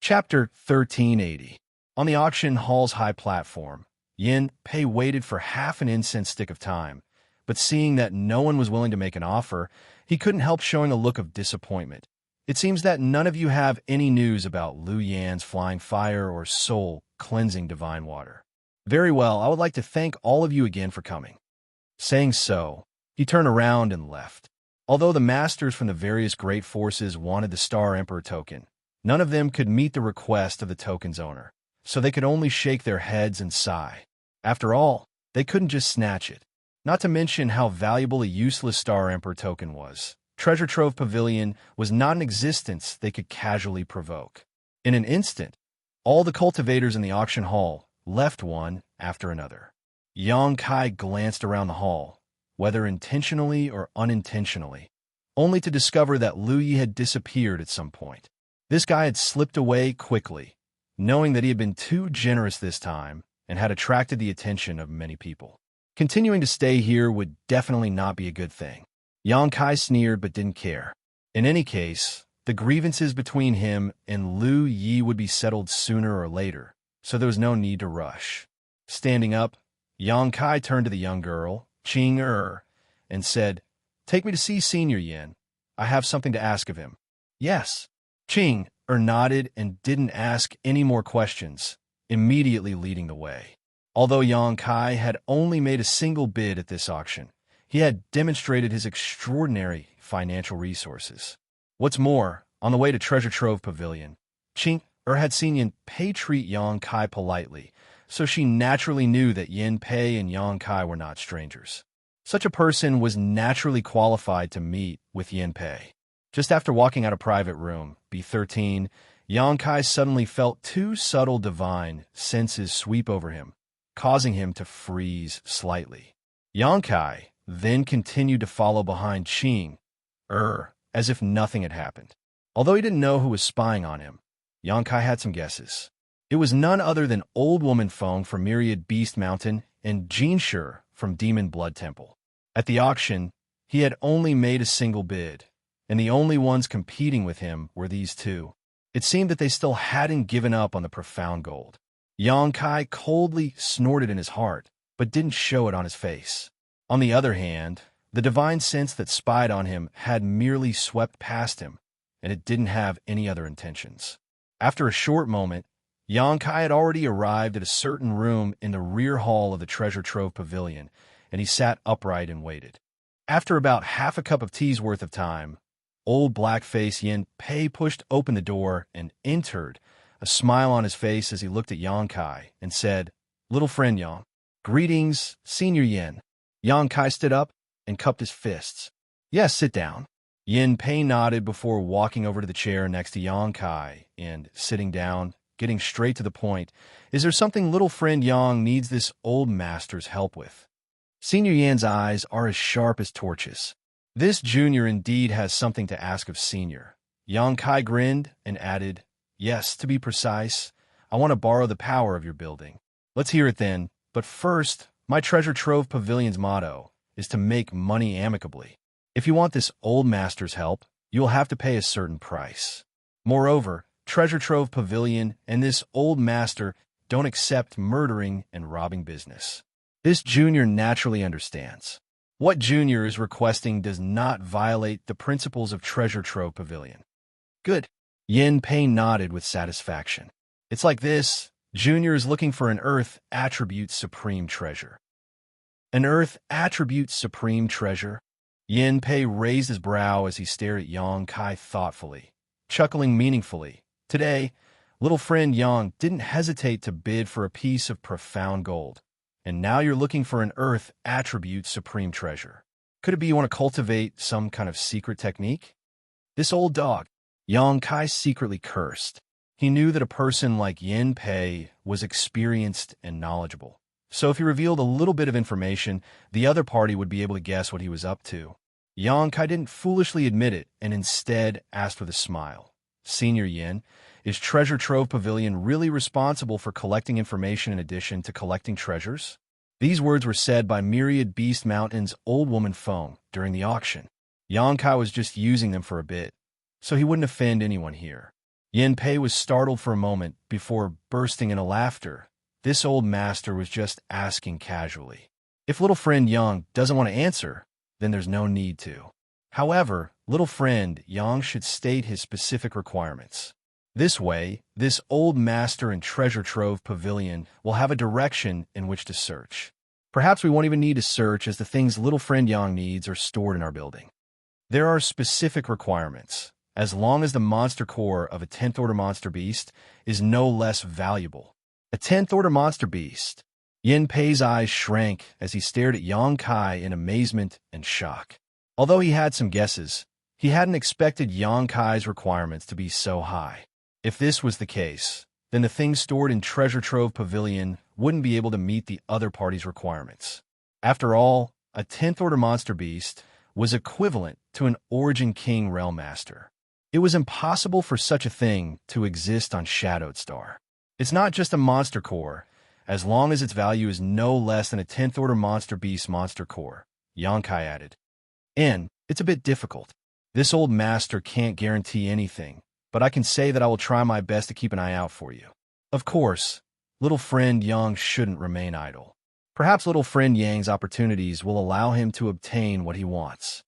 Chapter 1380. On the auction hall's high platform, Yin Pei waited for half an incense stick of time, but seeing that no one was willing to make an offer, he couldn't help showing a look of disappointment. It seems that none of you have any news about Lu Yan's flying fire or soul-cleansing divine water. Very well, I would like to thank all of you again for coming. Saying so, he turned around and left. Although the masters from the various great forces wanted the Star Emperor token, none of them could meet the request of the token's owner, so they could only shake their heads and sigh. After all, they couldn't just snatch it. Not to mention how valuable a useless Star Emperor token was. Treasure Trove Pavilion was not an existence they could casually provoke. In an instant, all the cultivators in the auction hall left one after another. Xianxia glanced around the hall, whether intentionally or unintentionally, only to discover that Lu Yi had disappeared at some point. This guy had slipped away quickly, knowing that he had been too generous this time and had attracted the attention of many people. Continuing to stay here would definitely not be a good thing. Xianxia sneered but didn't care. In any case, the grievances between him and Lu Yi would be settled sooner or later, so there was no need to rush. Standing up, Xianxia turned to the young girl, Qing and said, "Take me to see Senior Yin. I have something to ask of him." "Yes." Qing nodded and didn't ask any more questions, immediately leading the way. Although Xianxia had only made a single bid at this auction, he had demonstrated his extraordinary financial resources. What's more, on the way to Treasure Trove Pavilion, Qing had seen Yin Pei treat Xianxia politely, so she naturally knew that Yin Pei and Xianxia were not strangers. Such a person was naturally qualified to meet with Yin Pei. Just after walking out of private room, B13, Xianxia suddenly felt two subtle divine senses sweep over him, causing him to freeze slightly. Xianxia then continued to follow behind Qing, as if nothing had happened. Although he didn't know who was spying on him, Xianxia had some guesses. It was none other than Old Woman Feng from Myriad Beast Mountain and Xianxia from Demon Blood Temple. At the auction, he had only made a single bid, and the only ones competing with him were these two. It seemed that they still hadn't given up on the profound gold. Xianxia coldly snorted in his heart, but didn't show it on his face. On the other hand, the divine sense that spied on him had merely swept past him, and it didn't have any other intentions. After a short moment, Xianxia had already arrived at a certain room in the rear hall of the Treasure Trove Pavilion, and he sat upright and waited. After about half a cup of tea's worth of time, old black-faced Yin Pei pushed open the door and entered, a smile on his face as he looked at Xianxia and said, "Little friend Yang, greetings, Senior Yin." Xianxia stood up and cupped his fists. "Yes, sit down." Yin Pei nodded before walking over to the chair next to Xianxia and, sitting down, getting straight to the point, "Is there something little friend Yang needs this old master's help with?" Senior Yan's eyes are as sharp as torches. This junior indeed has something to ask of Senior. Xianxia grinned and added, "Yes, to be precise, I want to borrow the power of your building." "Let's hear it then, but first, my Treasure Trove Pavilion's motto is to make money amicably. If you want this old master's help, you will have to pay a certain price. Moreover, Treasure Trove Pavilion and this old master don't accept murdering and robbing business." This junior naturally understands. What junior is requesting does not violate the principles of Treasure Trove Pavilion. "Good." Yin Pei nodded with satisfaction. "It's like this. Junior is looking for an Earth Attribute Supreme Treasure." "An Earth Attribute Supreme Treasure?" Yin Pei raised his brow as he stared at Xianxia thoughtfully, chuckling meaningfully. Today, little friend Yang didn't hesitate to bid for a piece of profound gold. And now you're looking for an Earth Attribute Supreme Treasure. Could it be you want to cultivate some kind of secret technique? This old dog. Xianxia secretly cursed. He knew that a person like Yin Pei was experienced and knowledgeable. So if he revealed a little bit of information, the other party would be able to guess what he was up to. Xianxia didn't foolishly admit it and instead asked with a smile, "Senior Yin, is Treasure Trove Pavilion really responsible for collecting information in addition to collecting treasures?" These words were said by Myriad Beast Mountain's Old Woman Feng during the auction. Xianxia was just using them for a bit, so he wouldn't offend anyone here. Yin Pei was startled for a moment before bursting into laughter. This old master was just asking casually. If little friend Yang doesn't want to answer, then there's no need to. However, Little friend Yang should state his specific requirements. This way, this old master and treasure trove pavilion will have a direction in which to search. Perhaps we won't even need to search, as the things little friend Yang needs are stored in our building. There are specific requirements, as long as the monster core of a 10th order monster beast is no less valuable. A 10th order monster beast. Yin Pei's eyes shrank as he stared at Yang Kai in amazement and shock. Although he had some guesses, he hadn't expected Yang Kai's requirements to be so high. If this was the case, then the things stored in Treasure Trove Pavilion wouldn't be able to meet the other party's requirements. After all, a 10th order monster beast was equivalent to an Origin King Realm Master. It was impossible for such a thing to exist on Shadowed Star. It's not just a monster core, as long as its value is no less than a 10th order monster beast monster core, Yang Kai added. And it's a bit difficult. This old master can't guarantee anything, but I can say that I will try my best to keep an eye out for you. Of course, little friend Yang shouldn't remain idle. Perhaps little friend Yang's opportunities will allow him to obtain what he wants.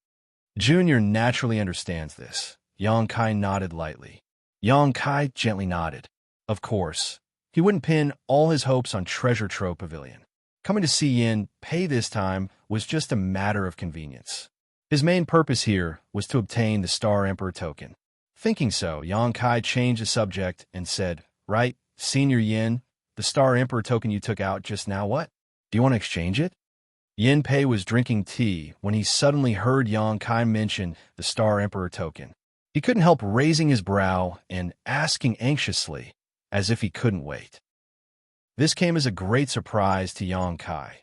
Junior naturally understands this. Yang Kai nodded lightly. Yang Kai gently nodded. Of course, he wouldn't pin all his hopes on Treasure Trove Pavilion. Coming to see Yin Pei this time was just a matter of convenience. His main purpose here was to obtain the Star Emperor token. Thinking so, Yang Kai changed the subject and said, "Right, Senior Yin, the Star Emperor token you took out just now, what? Do you want to exchange it?" Yin Pei was drinking tea when he suddenly heard Yang Kai mention the Star Emperor token. He couldn't help raising his brow and asking anxiously, as if he couldn't wait. This came as a great surprise to Yang Kai.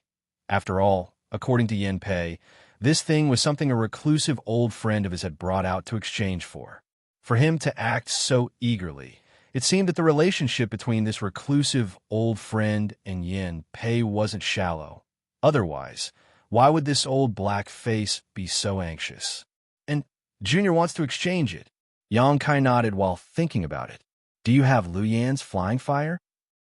After all, according to Yin Pei, this thing was something a reclusive old friend of his had brought out to exchange for. For him to act so eagerly, it seemed that the relationship between this reclusive old friend and Yin Pei wasn't shallow. Otherwise, why would this old black face be so anxious? And Junior wants to exchange it. Yang Kai nodded while thinking about it. Do you have Lu Yan's flying fire?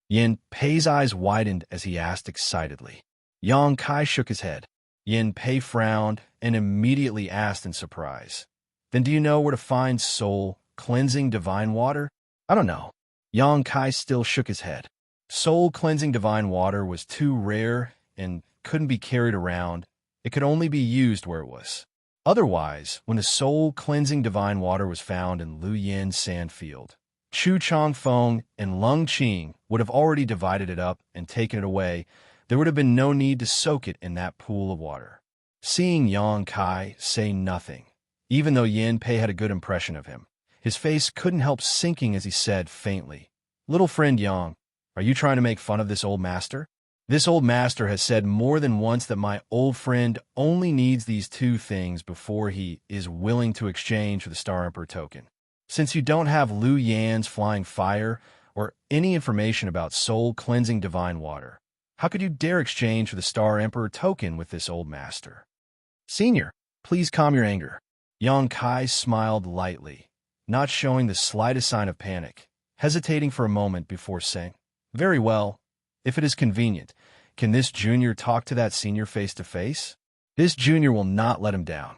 Yin Pei's eyes widened as he asked excitedly. Yang Kai shook his head. Yin Pei frowned and immediately asked in surprise, "Then do you know where to find soul-cleansing divine water?" "I don't know." Yang Kai still shook his head. Soul-cleansing divine water was too rare and couldn't be carried around. It could only be used where it was. Otherwise, when the soul-cleansing divine water was found in Lu Yin's sand field, Chu Changfeng and Lung Qing would have already divided it up and taken it away. There would have been no need to soak it in that pool of water. Seeing Yang Kai say nothing, even though Yin Pei had a good impression of him, his face couldn't help sinking as he said faintly, "Little friend Yang, are you trying to make fun of this old master? This old master has said more than once that my old friend only needs these two things before he is willing to exchange for the Star Emperor token. Since you don't have Lu Yan's flying fire or any information about soul-cleansing divine water, how could you dare exchange for the Star Emperor token with this old master?" "Senior, please calm your anger." Yang Kai smiled lightly, not showing the slightest sign of panic, hesitating for a moment before saying, "Very well. If it is convenient, can this junior talk to that senior face-to-face? This junior will not let him down."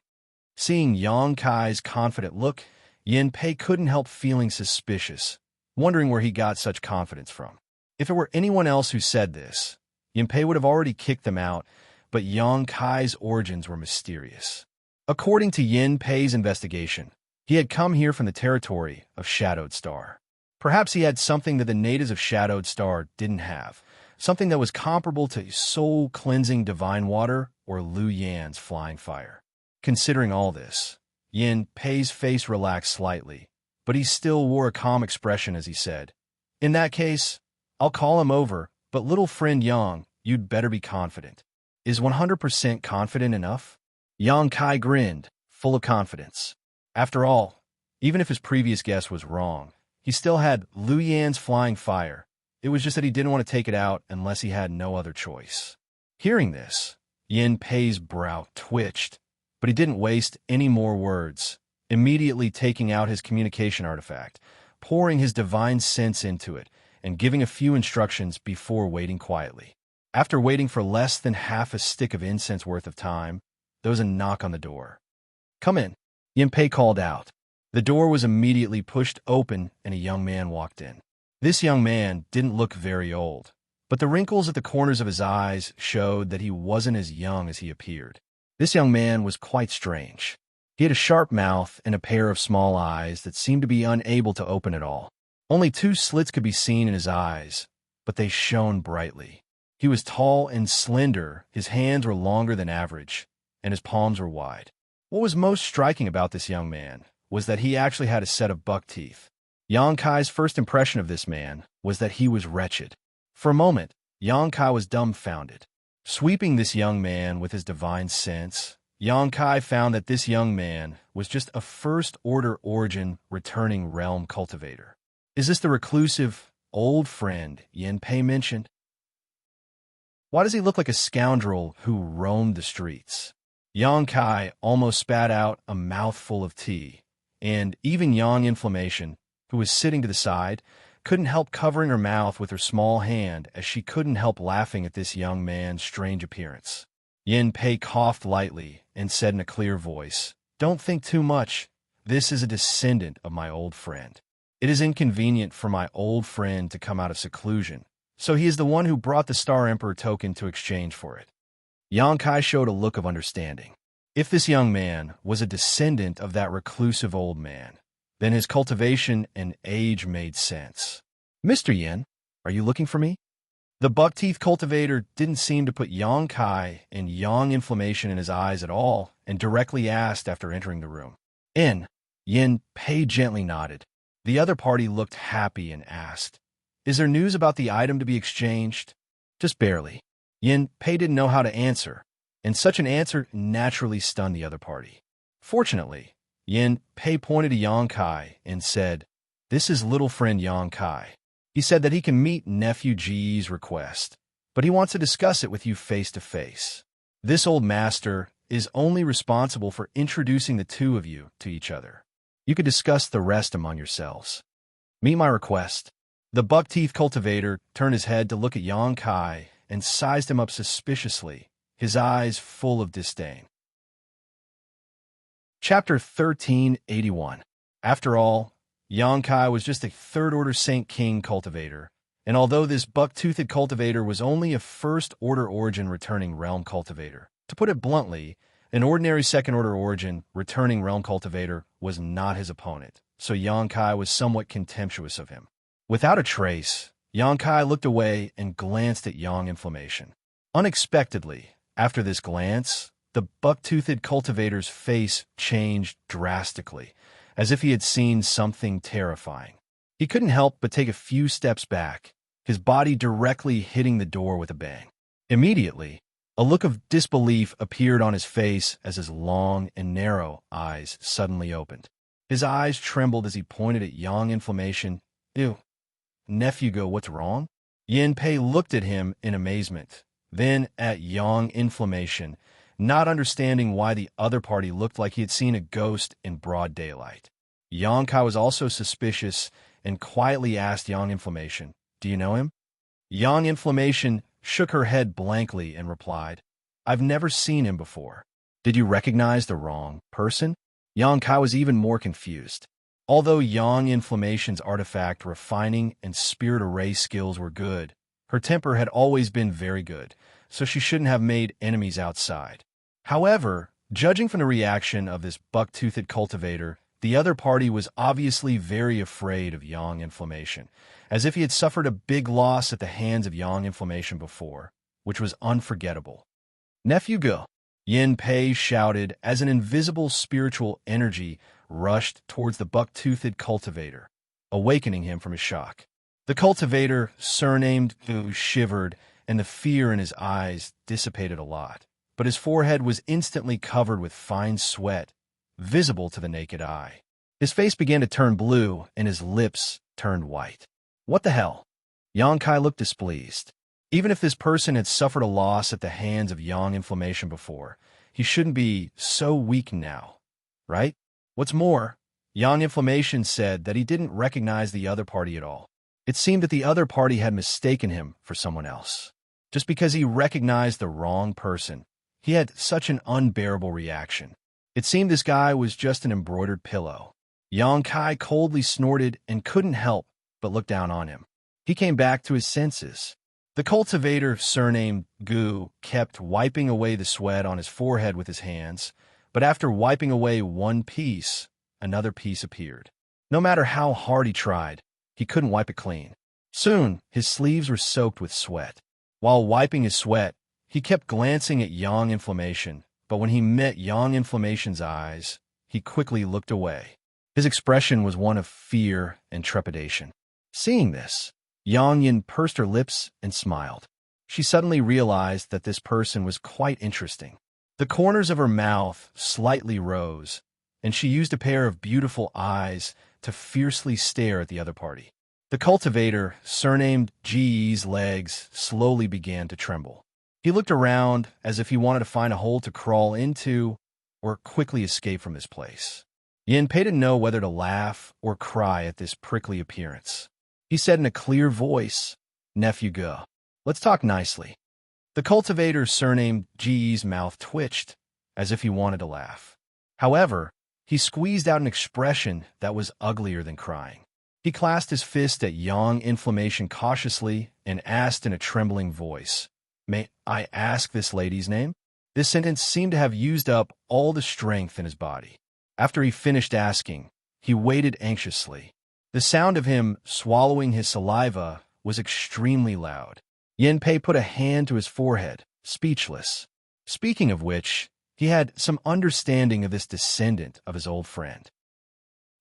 Seeing Yang Kai's confident look, Yin Pei couldn't help feeling suspicious, wondering where he got such confidence from. If it were anyone else who said this, Yin Pei would have already kicked them out, but Yang Kai's origins were mysterious. According to Yin Pei's investigation, he had come here from the territory of Shadowed Star. Perhaps he had something that the natives of Shadowed Star didn't have, something that was comparable to soul-cleansing divine water or Lu Yan's flying fire. Considering all this, Yin Pei's face relaxed slightly, but he still wore a calm expression as he said, "In that case, I'll call him over, but little friend Yang, you'd better be confident." "Is 100% confident enough?" Yang Kai grinned, full of confidence. After all, even if his previous guess was wrong, he still had Lu Yan's flying fire. It was just that he didn't want to take it out unless he had no other choice. Hearing this, Yin Pei's brow twitched, but he didn't waste any more words, immediately taking out his communication artifact, pouring his divine sense into it, and giving a few instructions before waiting quietly. After waiting for less than half a stick of incense worth of time, there was a knock on the door. "Come in." Yinpei called out. The door was immediately pushed open and a young man walked in. This young man didn't look very old, but the wrinkles at the corners of his eyes showed that he wasn't as young as he appeared. This young man was quite strange. He had a sharp mouth and a pair of small eyes that seemed to be unable to open at all. Only 2 slits could be seen in his eyes, but they shone brightly. He was tall and slender, his hands were longer than average, and his palms were wide. What was most striking about this young man was that he actually had a set of buck teeth. Yang Kai's first impression of this man was that he was wretched. For a moment, Yang Kai was dumbfounded. Sweeping this young man with his divine sense, Yang Kai found that this young man was just a first-order origin returning realm cultivator. Is this the reclusive, old friend Yinpei mentioned? Why does he look like a scoundrel who roamed the streets? Yang Kai almost spat out a mouthful of tea, and even Yang Inflammation, who was sitting to the side, couldn't help covering her mouth with her small hand as she couldn't help laughing at this young man's strange appearance. Yinpei coughed lightly and said in a clear voice, "Don't think too much. This is a descendant of my old friend. It is inconvenient for my old friend to come out of seclusion, so he is the one who brought the Star Emperor token to exchange for it." Yang Kai showed a look of understanding. If this young man was a descendant of that reclusive old man, then his cultivation and age made sense. "Mr. Yin, are you looking for me?" The buck-teeth cultivator didn't seem to put Yang Kai and Yang Inflammation in his eyes at all and directly asked after entering the room. Yin Pei gently nodded. The other party looked happy and asked, "Is there news about the item to be exchanged?" "Just barely." Yin Pei didn't know how to answer, and such an answer naturally stunned the other party. Fortunately, Yin Pei pointed to Yang Kai and said, "This is little friend Yang Kai. He said that he can meet Nephew Ji's request, but he wants to discuss it with you face to face. This old master is only responsible for introducing the two of you to each other. You could discuss the rest among yourselves. Meet my request." The buck-teeth cultivator turned his head to look at Yang Kai and sized him up suspiciously, his eyes full of disdain. Chapter 1381. After all, Yang Kai was just a third-order Saint King cultivator, and although this buck-toothed cultivator was only a first-order origin returning realm cultivator, to put it bluntly, an ordinary second-order origin returning realm cultivator was not his opponent, so Yang Kai was somewhat contemptuous of him. Without a trace, Yang Kai looked away and glanced at Yang Inflammation. Unexpectedly, after this glance, the buck-toothed cultivator's face changed drastically, as if he had seen something terrifying. He couldn't help but take a few steps back, his body directly hitting the door with a bang. Immediately, a look of disbelief appeared on his face as his long and narrow eyes suddenly opened. His eyes trembled as he pointed at Yang Inflammation. "Ew. Nephew Go, what's wrong?" Yin Pei looked at him in amazement, then at Yang Inflammation, not understanding why the other party looked like he had seen a ghost in broad daylight. Yang Kai was also suspicious and quietly asked Yang Inflammation, "Do you know him?" Yang Inflammation shook her head blankly and replied, "I've never seen him before." "Did you recognize the wrong person?" Yang Kai was even more confused. Although Yang Inflammation's artifact refining and spirit array skills were good, her temper had always been very good, so she shouldn't have made enemies outside. However, judging from the reaction of this buck-toothed cultivator, the other party was obviously very afraid of Yang Inflammation, as if he had suffered a big loss at the hands of Yang Inflammation before, which was unforgettable. "Nephew Go," Yin Pei shouted as an invisible spiritual energy rushed towards the buck-toothed cultivator, awakening him from his shock. The cultivator, surnamed Gu, shivered, and the fear in his eyes dissipated a lot, but his forehead was instantly covered with fine sweat, visible to the naked eye. His face began to turn blue, and his lips turned white. "What the hell?" Yang Kai looked displeased. Even if this person had suffered a loss at the hands of Yang Inflammation before, he shouldn't be so weak now, right? What's more, Yang Inflammation said that he didn't recognize the other party at all. It seemed that the other party had mistaken him for someone else. Just because he recognized the wrong person, he had such an unbearable reaction. It seemed this guy was just an embroidered pillow. Yang Kai coldly snorted and couldn't help but look down on him. He came back to his senses. The cultivator, surnamed Gu, kept wiping away the sweat on his forehead with his hands, but after wiping away one piece, another piece appeared. No matter how hard he tried, he couldn't wipe it clean. Soon, his sleeves were soaked with sweat. While wiping his sweat, he kept glancing at Yang Inflammation, but when he met Yang Inflammation's eyes, he quickly looked away. His expression was one of fear and trepidation. Seeing this, Yang Yin pursed her lips and smiled. She suddenly realized that this person was quite interesting. The corners of her mouth slightly rose, and she used a pair of beautiful eyes to fiercely stare at the other party. The cultivator, surnamed Ji's legs slowly began to tremble. He looked around as if he wanted to find a hole to crawl into or quickly escape from this place. Yin Pei didn't know whether to laugh or cry at this prickly appearance. He said in a clear voice, "Nephew Ge, let's talk nicely." The cultivator's surnamed Ji's mouth twitched, as if he wanted to laugh. However, he squeezed out an expression that was uglier than crying. He clasped his fist at Yang Inflammation cautiously and asked in a trembling voice, "May I ask this lady's name?" This sentence seemed to have used up all the strength in his body. After he finished asking, he waited anxiously. The sound of him swallowing his saliva was extremely loud. Yin Pei put a hand to his forehead, speechless. Speaking of which, he had some understanding of this descendant of his old friend.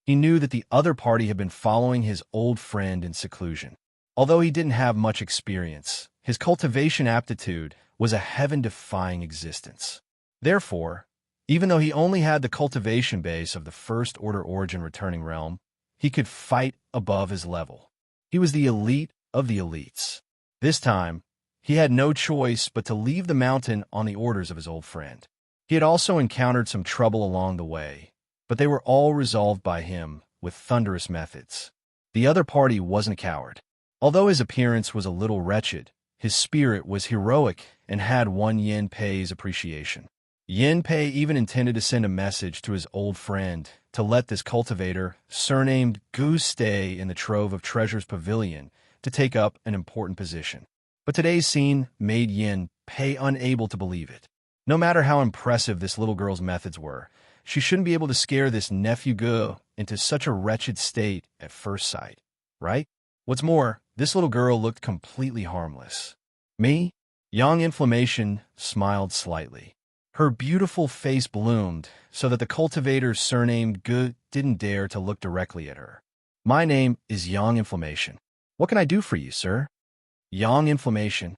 He knew that the other party had been following his old friend in seclusion. Although he didn't have much experience, his cultivation aptitude was a heaven-defying existence. Therefore, even though he only had the cultivation base of the first-order origin returning realm, he could fight above his level. He was the elite of the elites. This time, he had no choice but to leave the mountain on the orders of his old friend. He had also encountered some trouble along the way, but they were all resolved by him with thunderous methods. The other party wasn't a coward. Although his appearance was a little wretched, his spirit was heroic and had won Yin Pei's appreciation. Yin Pei even intended to send a message to his old friend to let this cultivator, surnamed Gu, stay in the Trove of Treasures Pavilion to take up an important position. But today's scene made Yin Pei unable to believe it. No matter how impressive this little girl's methods were, she shouldn't be able to scare this nephew Gu into such a wretched state at first sight, right? What's more, this little girl looked completely harmless. Me? Yang Inflammation smiled slightly. Her beautiful face bloomed so that the cultivator's surnamed Gu didn't dare to look directly at her. "My name is Yang Inflammation. What can I do for you, sir?" Yang Inflammation.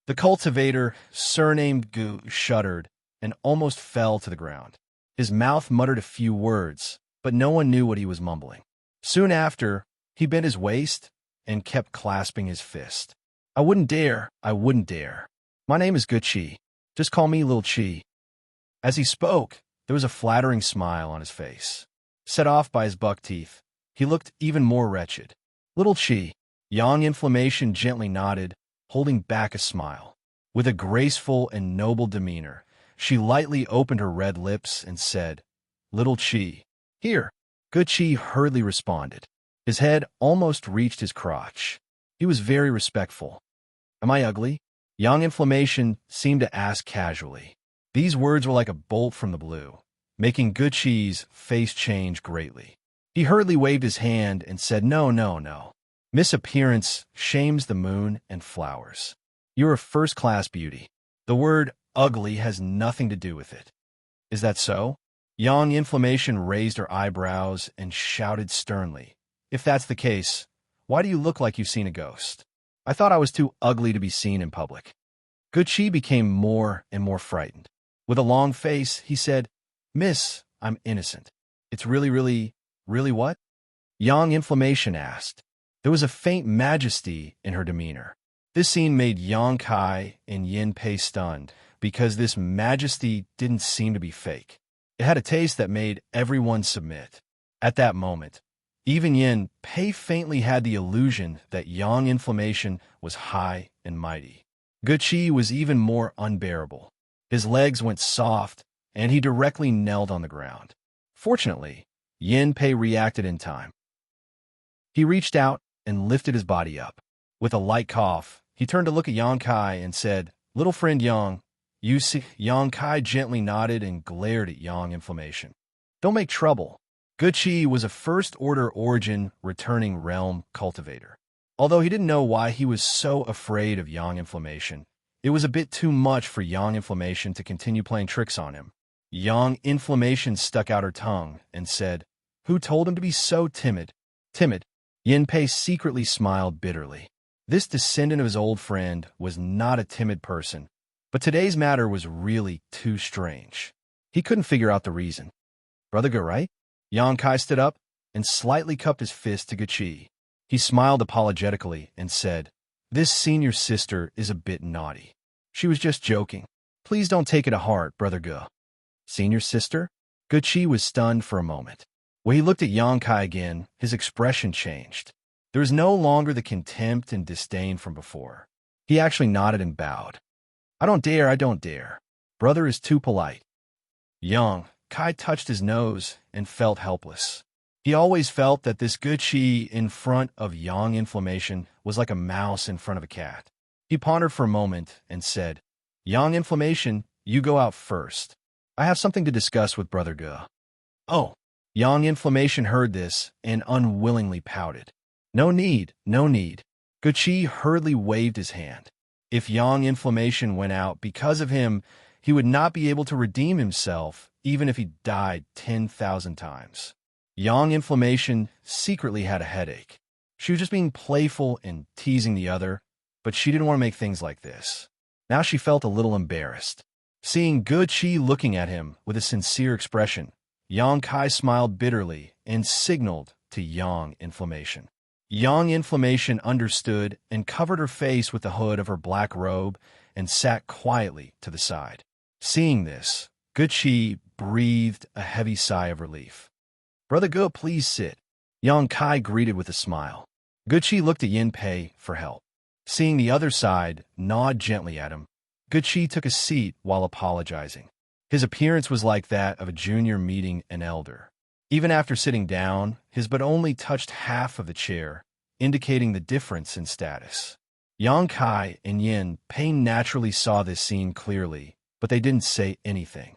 The cultivator, surnamed Gu, shuddered and almost fell to the ground. His mouth muttered a few words, but no one knew what he was mumbling. Soon after, he bent his waist and kept clasping his fist. I wouldn't dare. My name is Gucci. Just call me Lil Chi." As he spoke, there was a flattering smile on his face. Set off by his buck teeth, he looked even more wretched. "Little Chi." Yang Inflammation gently nodded, holding back a smile. With a graceful and noble demeanor, she lightly opened her red lips and said, "Little Chi." "Here." Gucci hurriedly responded. His head almost reached his crotch. He was very respectful. "Am I ugly?" Yang Inflammation seemed to ask casually. These words were like a bolt from the blue, making Gucci's face change greatly. He hurriedly waved his hand and said, No. Misappearance shames the moon and flowers. You're a first-class beauty. The word ugly has nothing to do with it. Is that so?" Yang Inflammation raised her eyebrows and shouted sternly, "If that's the case, why do you look like you've seen a ghost? I thought I was too ugly to be seen in public." Gucci became more and more frightened. With a long face, he said, "Miss, I'm innocent." "It's really what?" Yang Inflammation asked. There was a faint majesty in her demeanor. This scene made Yang Kai and Yin Pei stunned, because this majesty didn't seem to be fake. It had a taste that made everyone submit. At that moment, even Yin Pei faintly had the illusion that Yang Inflammation was high and mighty. Gucci was even more unbearable. His legs went soft, and he directly knelt on the ground. Fortunately, Yin Pei reacted in time. He reached out and lifted his body up. With a light cough, he turned to look at Yang Kai and said, "Little friend Yang, you see." Yang Kai gently nodded and glared at Yang Inflammation. "Don't make trouble." Guqi was a first-order origin returning realm cultivator. Although he didn't know why he was so afraid of Yang Inflammation, it was a bit too much for Yang Inflammation to continue playing tricks on him. Yang Inflammation stuck out her tongue and said, "Who told him to be so timid?" Timid. Yin Pei secretly smiled bitterly. This descendant of his old friend was not a timid person, but today's matter was really too strange. He couldn't figure out the reason. "Brother Ge, right?" Yang Kai stood up and slightly cupped his fist to Guqi. He smiled apologetically and said, "This senior sister is a bit naughty. She was just joking. Please don't take it to heart, Brother Ge." Senior sister? Guqi was stunned for a moment. When he looked at Yang Kai again, his expression changed. There was no longer the contempt and disdain from before. He actually nodded and bowed. I don't dare. Brother is too polite." Yang Kai touched his nose and felt helpless. He always felt that this Guqi in front of Yang Inflammation was like a mouse in front of a cat. He pondered for a moment and said, "Yang Inflammation, you go out first. I have something to discuss with Brother Ge." "Oh." Yang Inflammation heard this and unwillingly pouted. No need. Guqi hurriedly waved his hand. If Yang Inflammation went out because of him, he would not be able to redeem himself, even if he died 10,000 times. Yang Inflammation secretly had a headache. She was just being playful and teasing the other, but she didn't want to make things like this. Now she felt a little embarrassed. Seeing Guqi looking at him with a sincere expression, Yang Kai smiled bitterly and signaled to Yang Inflammation. Yang Inflammation understood and covered her face with the hood of her black robe and sat quietly to the side. Seeing this, Guqi breathed a heavy sigh of relief. "Brother Ge, please sit." Yang Kai greeted with a smile. Guqi looked at Yin Pei for help. Seeing the other side nod gently at him, Guqi took a seat while apologizing. His appearance was like that of a junior meeting an elder. Even after sitting down, his butt only touched half of the chair, indicating the difference in status. Yang Kai and Yin Pei naturally saw this scene clearly, but they didn't say anything.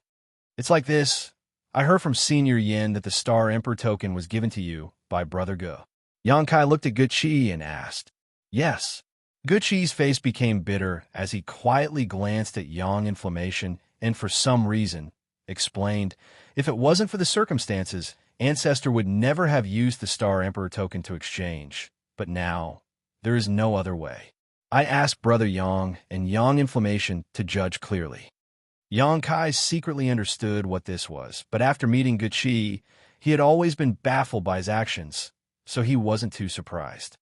"It's like this. I heard from Senior Yin that the Star Emperor token was given to you by Brother Ge." Yang Kai looked at Guqi and asked, "Yes." Guqi's face became bitter as he quietly glanced at Yang Inflammation and for some reason explained, "If it wasn't for the circumstances, Ancestor would never have used the Star Emperor token to exchange. But now, there is no other way. I asked Brother Yang and Yang Inflammation to judge clearly." Yang Kai secretly understood what this was, but after meeting Guqi, he had always been baffled by his actions, so he wasn't too surprised.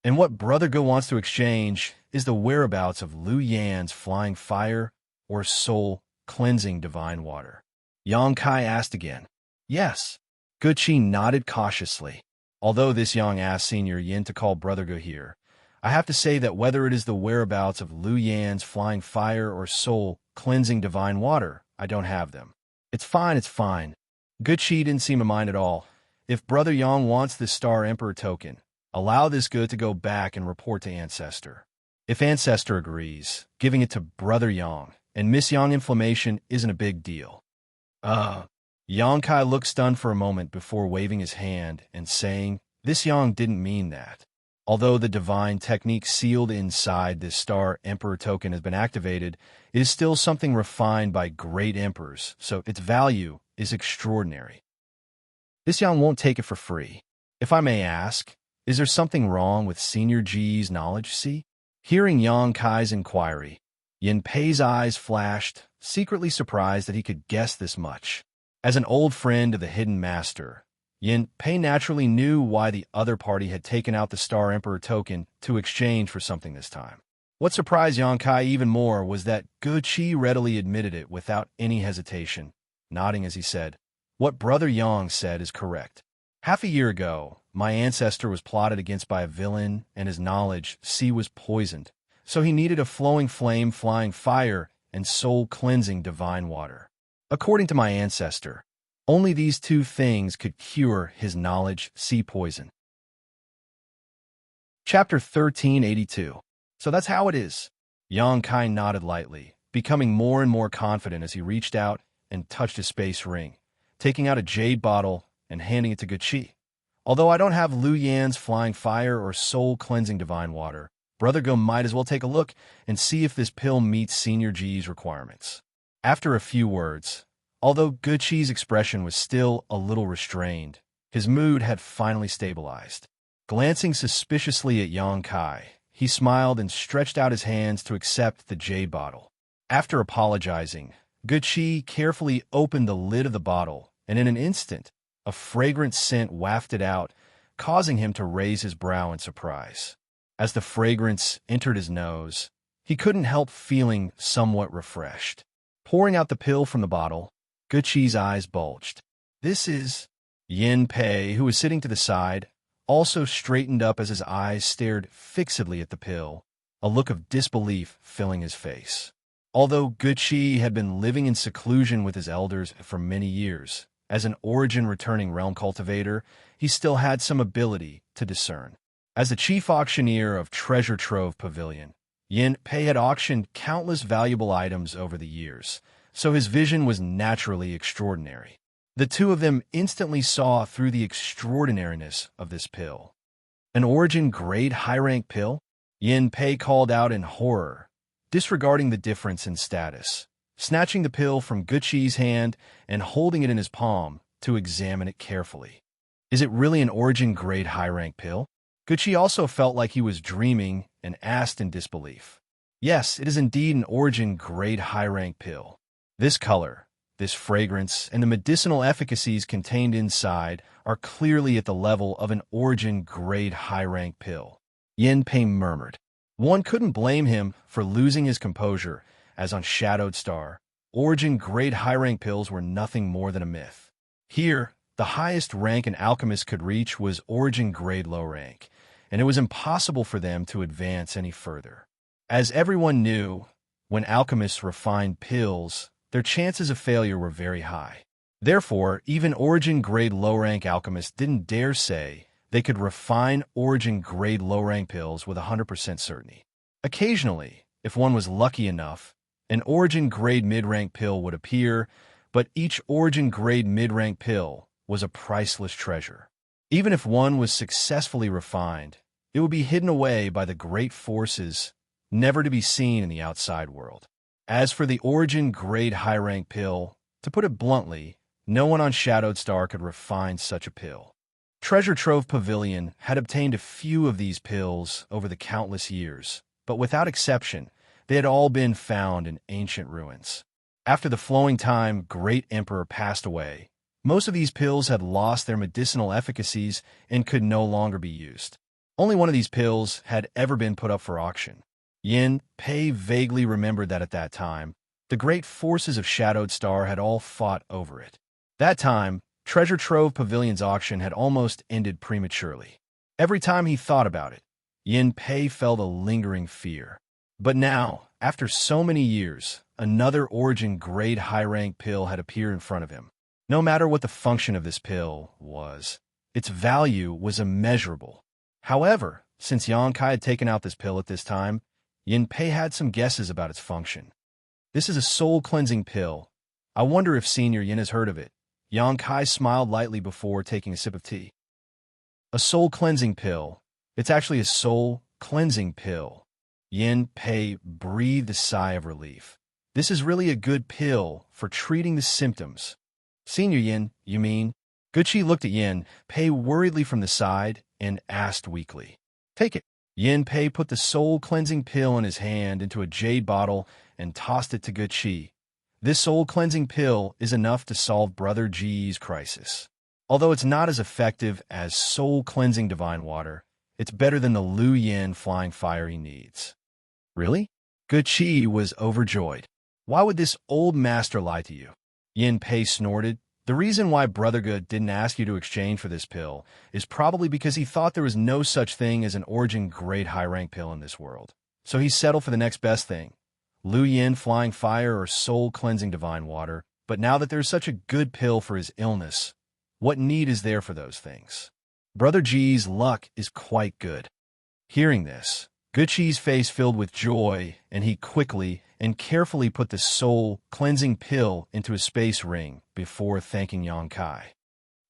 And what Brother Ge wants to exchange is the whereabouts of Lu Yan's flying fire or soul cleansing divine water. Yang Kai asked again. "Yes." Guqi nodded cautiously. "Although this Yang asked Senior Yin to call Brother Ge here, I have to say that whether it is the whereabouts of Lu Yan's flying fire or soul cleansing divine water, I don't have them." It's fine. Guqi didn't seem to mind at all. "If Brother Yang wants this Star Emperor token, allow this Ge to go back and report to Ancestor. If Ancestor agrees, giving it to Brother Yang and Miss Yang Inflammation isn't a big deal." Yang Kai looked stunned for a moment before waving his hand and saying, "This Yang didn't mean that. Although the divine technique sealed inside this Star Emperor token has been activated, it is still something refined by great emperors, so its value is extraordinary. This Yang won't take it for free. If I may ask, is there something wrong with Senior G's knowledge, see?" Hearing Yang Kai's inquiry, Yin Pei's eyes flashed, secretly surprised that he could guess this much. As an old friend of the Hidden Master, Yin Pei naturally knew why the other party had taken out the Star Emperor token to exchange for something this time. What surprised Yang Kai even more was that Guqi readily admitted it without any hesitation, nodding as he said, "What Brother Yang said is correct. Half a year ago, my ancestor was plotted against by a villain, and his knowledge, was poisoned, so he needed a flowing flame, flying fire, and soul-cleansing divine water. According to my ancestor, only these two things could cure his knowledge, sea poison. Chapter 1382. So that's how it is. Xianxia nodded lightly, becoming more and more confident as he reached out and touched his space ring, taking out a jade bottle and handing it to Guqi. Although I don't have Lu Yan's flying fire or soul-cleansing divine water, Brother Go might as well take a look and see if this pill meets Senior G's requirements. After a few words, although Guqi's expression was still a little restrained, his mood had finally stabilized. Glancing suspiciously at Xianxia, he smiled and stretched out his hands to accept the jade bottle. After apologizing, Guqi carefully opened the lid of the bottle, and in an instant, a fragrant scent wafted out, causing him to raise his brow in surprise. As the fragrance entered his nose, he couldn't help feeling somewhat refreshed. Pouring out the pill from the bottle, Guqi's eyes bulged. This is... Yin Pei, who was sitting to the side, also straightened up as his eyes stared fixedly at the pill, a look of disbelief filling his face. Although Guqi had been living in seclusion with his elders for many years, as an origin-returning realm cultivator, he still had some ability to discern. As the chief auctioneer of Treasure Trove Pavilion, Yin Pei had auctioned countless valuable items over the years, so his vision was naturally extraordinary. The two of them instantly saw through the extraordinariness of this pill. An origin-grade high-rank pill? Yin Pei called out in horror, disregarding the difference in status, snatching the pill from Guqi's hand and holding it in his palm to examine it carefully. Is it really an origin-grade high-rank pill? Guqi also felt like he was dreaming and asked in disbelief. Yes, it is indeed an origin-grade high-rank pill. This color, this fragrance, and the medicinal efficacies contained inside are clearly at the level of an origin-grade high-rank pill. Yin Pei murmured. One couldn't blame him for losing his composure, as on Shadowed Star, origin-grade high-rank pills were nothing more than a myth. Here, the highest rank an alchemist could reach was origin-grade low rank, and it was impossible for them to advance any further. As everyone knew, when alchemists refined pills, their chances of failure were very high. Therefore, even origin-grade low-rank alchemists didn't dare say they could refine origin-grade low-rank pills with 100% certainty. Occasionally, if one was lucky enough, an origin-grade mid-rank pill would appear, but each origin-grade mid-rank pill was a priceless treasure. Even if one was successfully refined, it would be hidden away by the great forces, never to be seen in the outside world. As for the origin-grade high-rank pill, to put it bluntly, no one on Shadowed Star could refine such a pill. Treasure Trove Pavilion had obtained a few of these pills over the countless years, but without exception, they had all been found in ancient ruins. After the flowing time Great Emperor passed away, most of these pills had lost their medicinal efficacies and could no longer be used. Only one of these pills had ever been put up for auction. Yin Pei vaguely remembered that at that time, the great forces of Shadowed Star had all fought over it. That time, Treasure Trove Pavilion's auction had almost ended prematurely. Every time he thought about it, Yin Pei felt a lingering fear. But now, after so many years, another origin-grade high-rank pill had appeared in front of him. No matter what the function of this pill was, its value was immeasurable. However, since Xianxia had taken out this pill at this time, Yin Pei had some guesses about its function. This is a soul-cleansing pill. I wonder if Senior Yin has heard of it. Xianxia smiled lightly before taking a sip of tea. A soul-cleansing pill. It's actually a soul-cleansing pill. Yin Pei breathed a sigh of relief. This is really a good pill for treating the symptoms. Senior Yin, you mean? Guqi looked at Yin Pei worriedly from the side and asked weakly. Take it. Yin Pei put the soul-cleansing pill in his hand into a jade bottle and tossed it to Guqi. This soul-cleansing pill is enough to solve Brother Ji's crisis. Although it's not as effective as soul-cleansing divine water, it's better than the Lu Yin flying fire he needs. Really? Guqi was overjoyed. Why would this old master lie to you? Yin Pei snorted. The reason why Brother Good didn't ask you to exchange for this pill is probably because he thought there was no such thing as an origin-grade high-rank pill in this world. So he settled for the next best thing. Lu Yin flying fire or soul-cleansing divine water, But now that there's such a good pill for his illness, what need is there for those things? Brother G's luck is quite good. Hearing this, Gucci's face filled with joy, and he quickly and carefully put the soul-cleansing pill into a space ring before thanking Xianxia.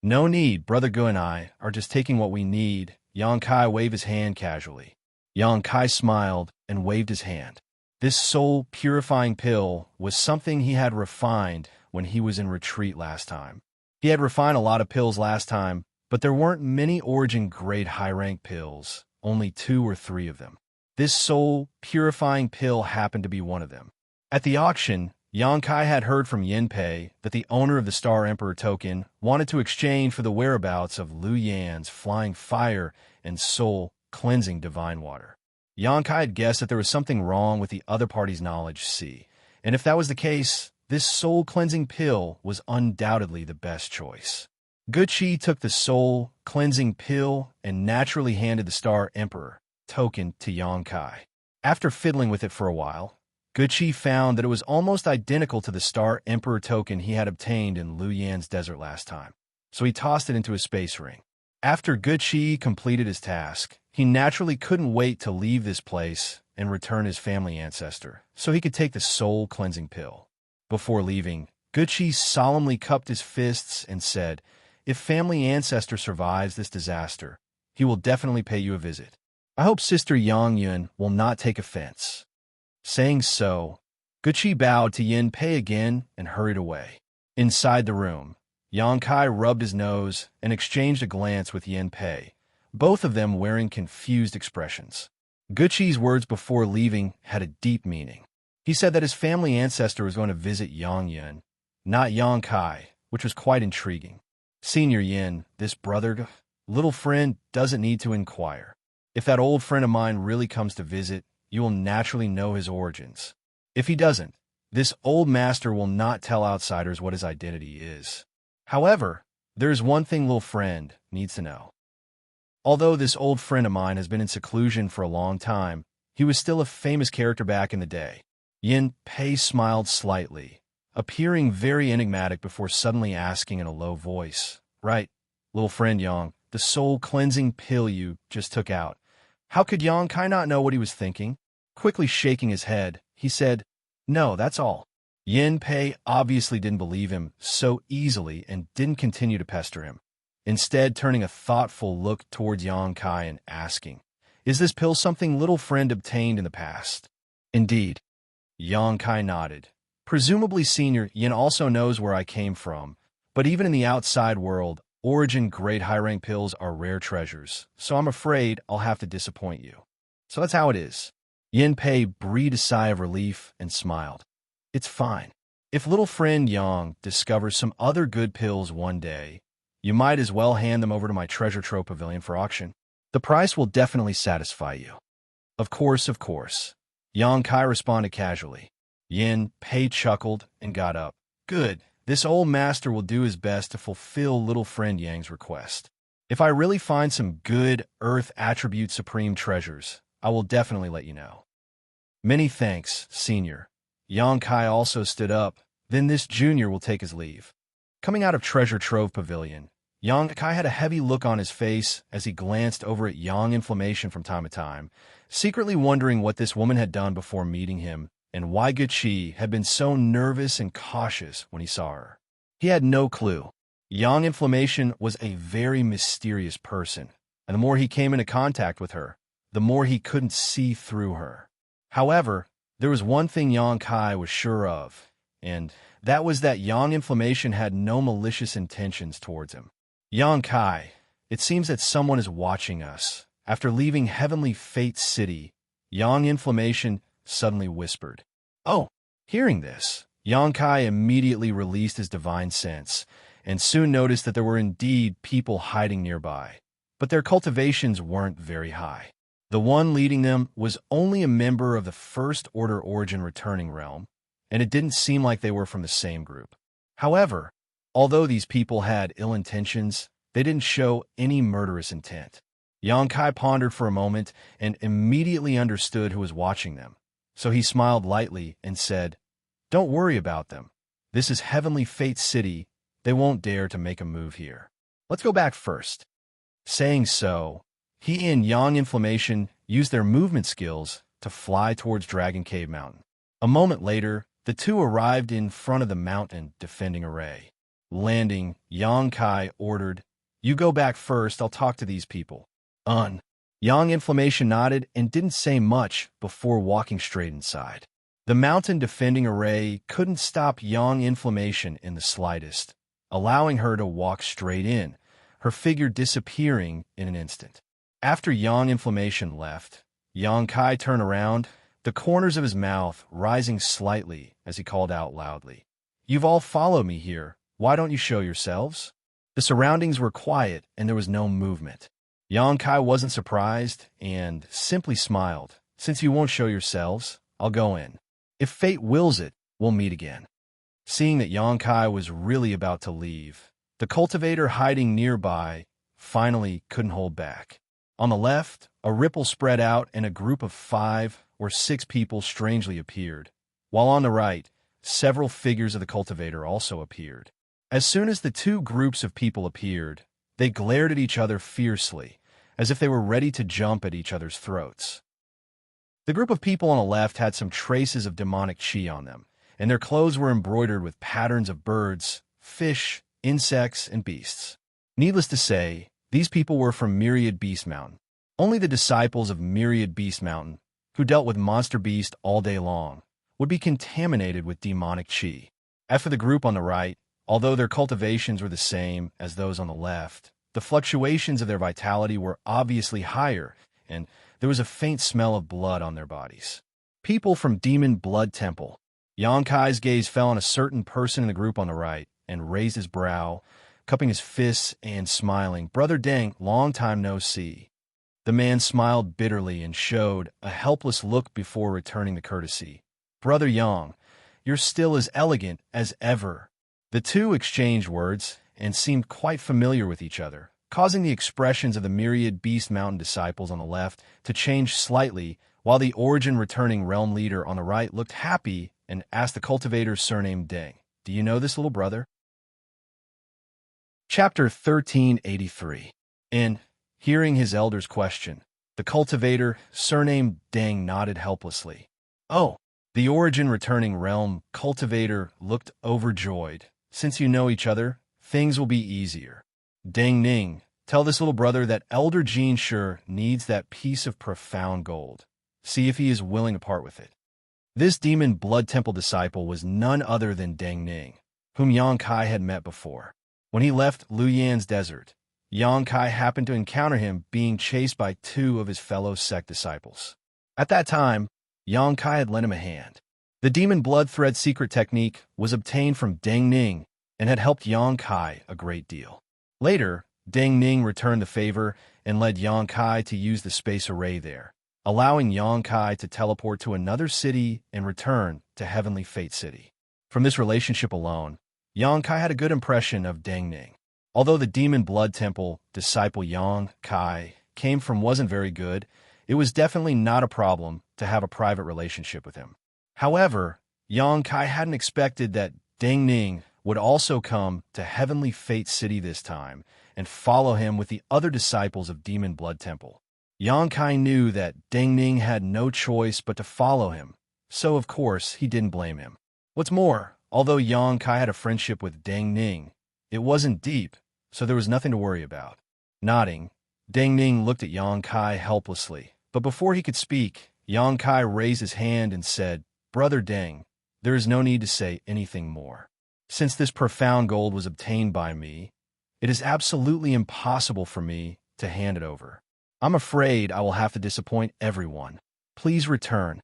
No need, Brother Gu and I are just taking what we need. Xianxia waved his hand casually. Xianxia smiled and waved his hand. This soul-purifying pill was something he had refined when he was in retreat last time. He had refined a lot of pills last time, but there weren't many origin-grade high-rank pills, only 2 or 3 of them. This soul-purifying pill happened to be one of them. At the auction, Xianxia had heard from Yanpei that the owner of the Star Emperor token wanted to exchange for the whereabouts of Lu Yan's flying fire and soul-cleansing divine water. Xianxia had guessed that there was something wrong with the other party's knowledge C, and if that was the case, this soul-cleansing pill was undoubtedly the best choice. Gucci took the soul-cleansing pill and naturally handed the Star Emperor token to Xianxia. After fiddling with it for a while, Gucci found that it was almost identical to the Star Emperor token he had obtained in Lu Yan's desert last time, so he tossed it into a space ring. After Gucci completed his task, he naturally couldn't wait to leave this place and return his family ancestor, so he could take the soul-cleansing pill. Before leaving, Gucci solemnly cupped his fists and said, "If family ancestor survives this disaster, he will definitely pay you a visit. I hope Sister Yang Yun will not take offense." Saying so, Gucci bowed to Yanpei again and hurried away. Inside the room, Xianxia rubbed his nose and exchanged a glance with Yanpei, both of them wearing confused expressions. Gucci's words before leaving had a deep meaning. He said that his family ancestor was going to visit Yang Yun, not Xianxia, which was quite intriguing. Senior Yin, this brother, little friend, doesn't need to inquire. If that old friend of mine really comes to visit, you will naturally know his origins. If he doesn't, this old master will not tell outsiders what his identity is. However, there's one thing little friend needs to know. Although this old friend of mine has been in seclusion for a long time, he was still a famous character back in the day. Yanpei smiled slightly, appearing very enigmatic before suddenly asking in a low voice, "Right, little friend Yang, the soul-cleansing pill you just took out. How could Xianxia not know what he was thinking?" Quickly shaking his head, he said, "No, that's all." Yanpei obviously didn't believe him so easily and didn't continue to pester him, instead turning a thoughtful look towards Xianxia and asking, "Is this pill something little friend obtained in the past?" "Indeed." Xianxia nodded. "Presumably Senior Yin also knows where I came from, but even in the outside world, origin-grade high-rank pills are rare treasures, so I'm afraid I'll have to disappoint you. So that's how it is." Yanpei breathed a sigh of relief and smiled. "It's fine. If little friend Yang discovers some other good pills one day, you might as well hand them over to my treasure trove pavilion for auction. The price will definitely satisfy you." Of course, of course," Xianxia responded casually. Yanpei chuckled and got up. "Good. This old master will do his best to fulfill little friend Yang's request. If I really find some good Earth Attribute Supreme treasures, I will definitely let you know." "Many thanks, Senior." Xianxia also stood up, then this junior will take his leave. Coming out of Treasure Trove Pavilion, Xianxia had a heavy look on his face as he glanced over at Yang Inflammation from time to time, secretly wondering what this woman had done before meeting him and why Gucci had been so nervous and cautious when he saw her. He had no clue. Yang Inflammation was a very mysterious person, and the more he came into contact with her, the more he couldn't see through her. However, there was one thing Xianxia was sure of, and that was that Yang Inflammation had no malicious intentions towards him. "Xianxia, it seems that someone is watching us." After leaving Heavenly Fate City, Yang Inflammation suddenly whispered. "Oh!" Hearing this, Xianxia immediately released his divine sense, and soon noticed that there were indeed people hiding nearby, but their cultivations weren't very high. The one leading them was only a member of the First Order Origin Returning Realm, and it didn't seem like they were from the same group. However, although these people had ill intentions, they didn't show any murderous intent. Xianxia pondered for a moment and immediately understood who was watching them, so he smiled lightly and said, "Don't worry about them. This is Heavenly Fate City. They won't dare to make a move here. Let's go back first." Saying so, he and Yang Inflammation used their movement skills to fly towards Dragon Cave Mountain. A moment later, the two arrived in front of the mountain defending array. Landing, Yang Kai ordered, "You go back first, I'll talk to these people." Yang Inflammation nodded and didn't say much before walking straight inside. The mountain defending array couldn't stop Yang Inflammation in the slightest, allowing her to walk straight in, her figure disappearing in an instant. After Yang Inflammation left, Yang Kai turned around, the corners of his mouth rising slightly as he called out loudly, "You've all followed me here. Why don't you show yourselves?" The surroundings were quiet and there was no movement. Yang Kai wasn't surprised and simply smiled. "Since you won't show yourselves, I'll go in. If fate wills it, we'll meet again." Seeing that Yang Kai was really about to leave, the cultivator hiding nearby finally couldn't hold back. On the left, a ripple spread out and a group of 5 or 6 people strangely appeared, while on the right, several figures of the cultivator also appeared. As soon as the two groups of people appeared, they glared at each other fiercely, as if they were ready to jump at each other's throats. The group of people on the left had some traces of demonic chi on them, and their clothes were embroidered with patterns of birds, fish, insects, and beasts. Needless to say, these people were from Myriad Beast Mountain. Only the disciples of Myriad Beast Mountain, who dealt with Monster Beast all day long, would be contaminated with demonic chi. As for the group on the right, although their cultivations were the same as those on the left, the fluctuations of their vitality were obviously higher, and there was a faint smell of blood on their bodies. People from Demon Blood Temple. Yang Kai's gaze fell on a certain person in the group on the right, and raised his brow, cupping his fists and smiling. "Brother Deng, long time no see." The man smiled bitterly and showed a helpless look before returning the courtesy. "Brother Yang, you're still as elegant as ever." The two exchanged words and seemed quite familiar with each other, causing the expressions of the Myriad Beast Mountain disciples on the left to change slightly, while the Origin returning realm leader on the right looked happy and asked the cultivator's surname Deng, "Do you know this little brother?" Chapter 1383. In hearing his elder's question, the cultivator, surnamed Deng, nodded helplessly. "Oh." The Origin returning realm cultivator looked overjoyed. "Since you know each other, things will be easier. Deng Ning, tell this little brother that Elder Xianxia needs that piece of profound gold. See if he is willing to part with it." This Demon Blood Temple disciple was none other than Deng Ning, whom Yang Kai had met before. When he left Luyan's desert, Yang Kai happened to encounter him being chased by 2 of his fellow sect disciples. At that time, Yang Kai had lent him a hand. The Demon Blood Thread secret technique was obtained from Deng Ning and had helped Yang Kai a great deal. Later, Deng Ning returned the favor and led Yang Kai to use the space array there, allowing Yang Kai to teleport to another city and return to Heavenly Fate City. From this relationship alone, Yang Kai had a good impression of Deng Ning. Although the Demon Blood Temple disciple Yang Kai came from wasn't very good, it was definitely not a problem to have a private relationship with him. However, Yang Kai hadn't expected that Deng Ning would also come to Heavenly Fate City this time and follow him with the other disciples of Demon Blood Temple. Yang Kai knew that Deng Ning had no choice but to follow him, so of course he didn't blame him. What's more, although Yang Kai had a friendship with Deng Ning, it wasn't deep, so there was nothing to worry about. Nodding, Deng Ning looked at Yang Kai helplessly, but before he could speak, Yang Kai raised his hand and said, "Brother Deng, there is no need to say anything more. Since this profound gold was obtained by me, it is absolutely impossible for me to hand it over. I'm afraid I will have to disappoint everyone. Please return."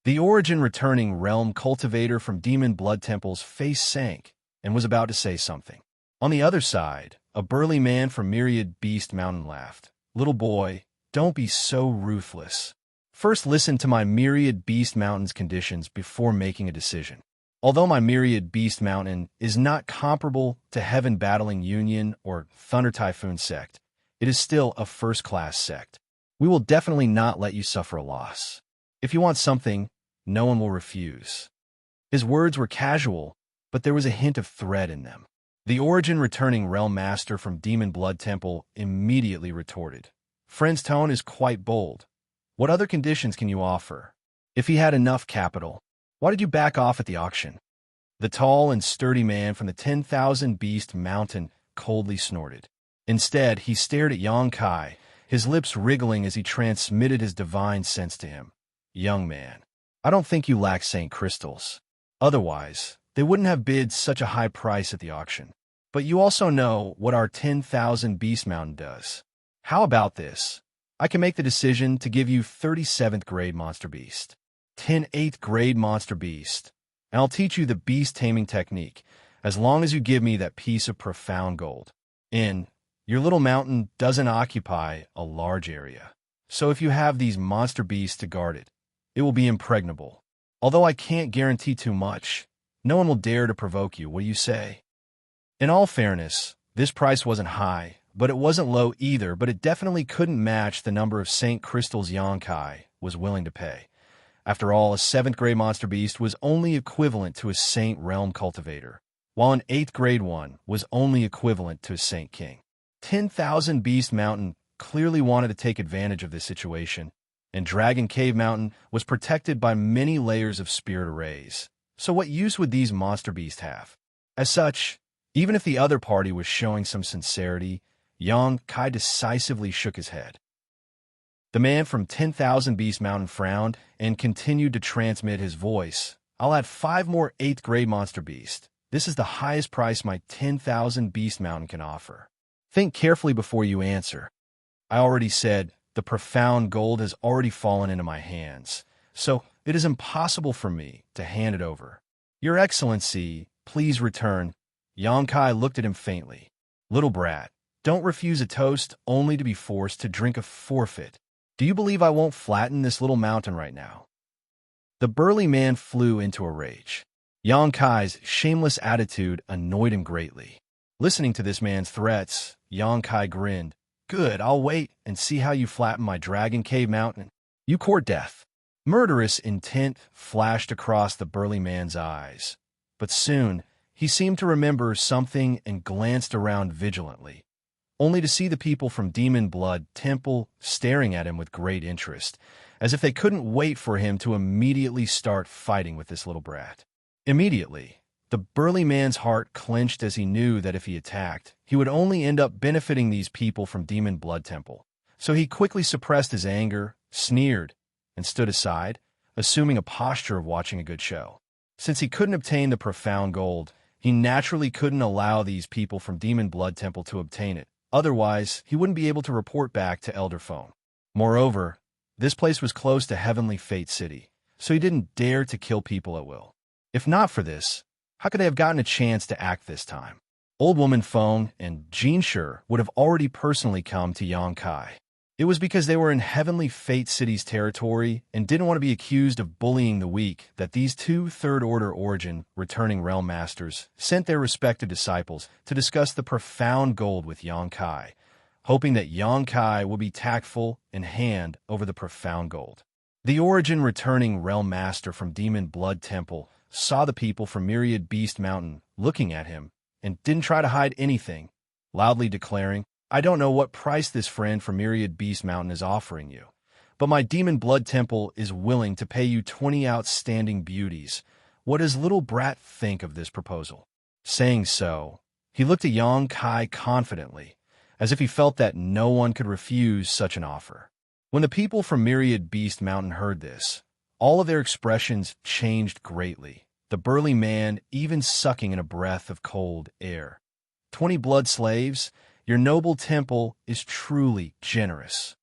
The Origin returning realm cultivator from Demon Blood Temple's face sank and was about to say something. On the other side, a burly man from Myriad Beast Mountain laughed. "Little boy, don't be so ruthless. First listen to my Myriad Beast Mountain's conditions before making a decision. Although my Myriad Beast Mountain is not comparable to Heaven Battling Union or Thunder Typhoon Sect, it is still a first-class sect. We will definitely not let you suffer a loss. If you want something, no one will refuse." His words were casual, but there was a hint of threat in them. The origin returning realm master from Demon Blood Temple immediately retorted. Friend's tone is quite bold. What other conditions can you offer? If he had enough capital, why did you back off at the auction? The tall and sturdy man from the 10,000 Beast Mountain coldly snorted. Instead, he stared at Xianxia, his lips wriggling as he transmitted his divine sense to him. Young man, I don't think you lack Saint Crystals. Otherwise, they wouldn't have bid such a high price at the auction. But you also know what our 10,000 Beast Mountain does. How about this? I can make the decision to give you 37th grade Monster Beast, 10 8th grade Monster Beast, and I'll teach you the beast taming technique, as long as you give me that piece of profound gold. Your little mountain doesn't occupy a large area, so if you have these monster beasts to guard it, it will be impregnable. Although I can't guarantee too much, no one will dare to provoke you. What do you say? In all fairness, this price wasn't high, but it wasn't low either, but it definitely couldn't match the number of Saint Crystals Xianxia was willing to pay. After all, a 7th grade monster beast was only equivalent to a Saint Realm cultivator, while an 8th grade one was only equivalent to a Saint King. 10,000 Beast Mountain clearly wanted to take advantage of this situation, and Dragon Cave Mountain was protected by many layers of spirit arrays. So what use would these monster beasts have? As such, even if the other party was showing some sincerity, Xianxia decisively shook his head. The man from 10,000 Beast Mountain frowned and continued to transmit his voice. I'll add 5 more 8th grade monster beasts. This is the highest price my 10,000 Beast Mountain can offer. Think carefully before you answer. I already said the profound gold has already fallen into my hands, so it is impossible for me to hand it over. Your Excellency, please return. Xianxia looked at him faintly. Little brat, don't refuse a toast only to be forced to drink a forfeit. Do you believe I won't flatten this little mountain right now? The burly man flew into a rage. Xianxia's shameless attitude annoyed him greatly. Listening to this man's threats, Xianxia grinned. Good, I'll wait and see how you flatten my Dragon Cave Mountain. You court death. Murderous intent flashed across the burly man's eyes. But soon, he seemed to remember something and glanced around vigilantly, only to see the people from Demon Blood Temple staring at him with great interest, as if they couldn't wait for him to immediately start fighting with this little brat. Immediately, the burly man's heart clenched as he knew that if he attacked, he would only end up benefiting these people from Demon Blood Temple. So he quickly suppressed his anger, sneered, and stood aside, assuming a posture of watching a good show. Since he couldn't obtain the profound gold, he naturally couldn't allow these people from Demon Blood Temple to obtain it. Otherwise, he wouldn't be able to report back to Elder Phone. Moreover, this place was close to Heavenly Fate City, so he didn't dare to kill people at will. If not for this, how could they have gotten a chance to act this time? Old Woman Phone and Xianxia would have already personally come to Xianxia. It was because they were in Heavenly Fate City's territory and didn't want to be accused of bullying the weak that these 2 third-order origin returning realm masters sent their respective disciples to discuss the profound gold with Xianxia, hoping that Xianxia will be tactful and hand over the profound gold. The origin returning realm master from Demon Blood Temple saw the people from Myriad Beast Mountain looking at him and didn't try to hide anything, loudly declaring, I don't know what price this friend from Myriad Beast Mountain is offering you, but my Demon Blood Temple is willing to pay you 20 outstanding beauties. What does little brat think of this proposal? Saying so, he looked at Xianxia confidently, as if he felt that no one could refuse such an offer. When the people from Myriad Beast Mountain heard this, all of their expressions changed greatly, the burly man even sucking in a breath of cold air. 20 blood slaves? Your noble temple is truly generous.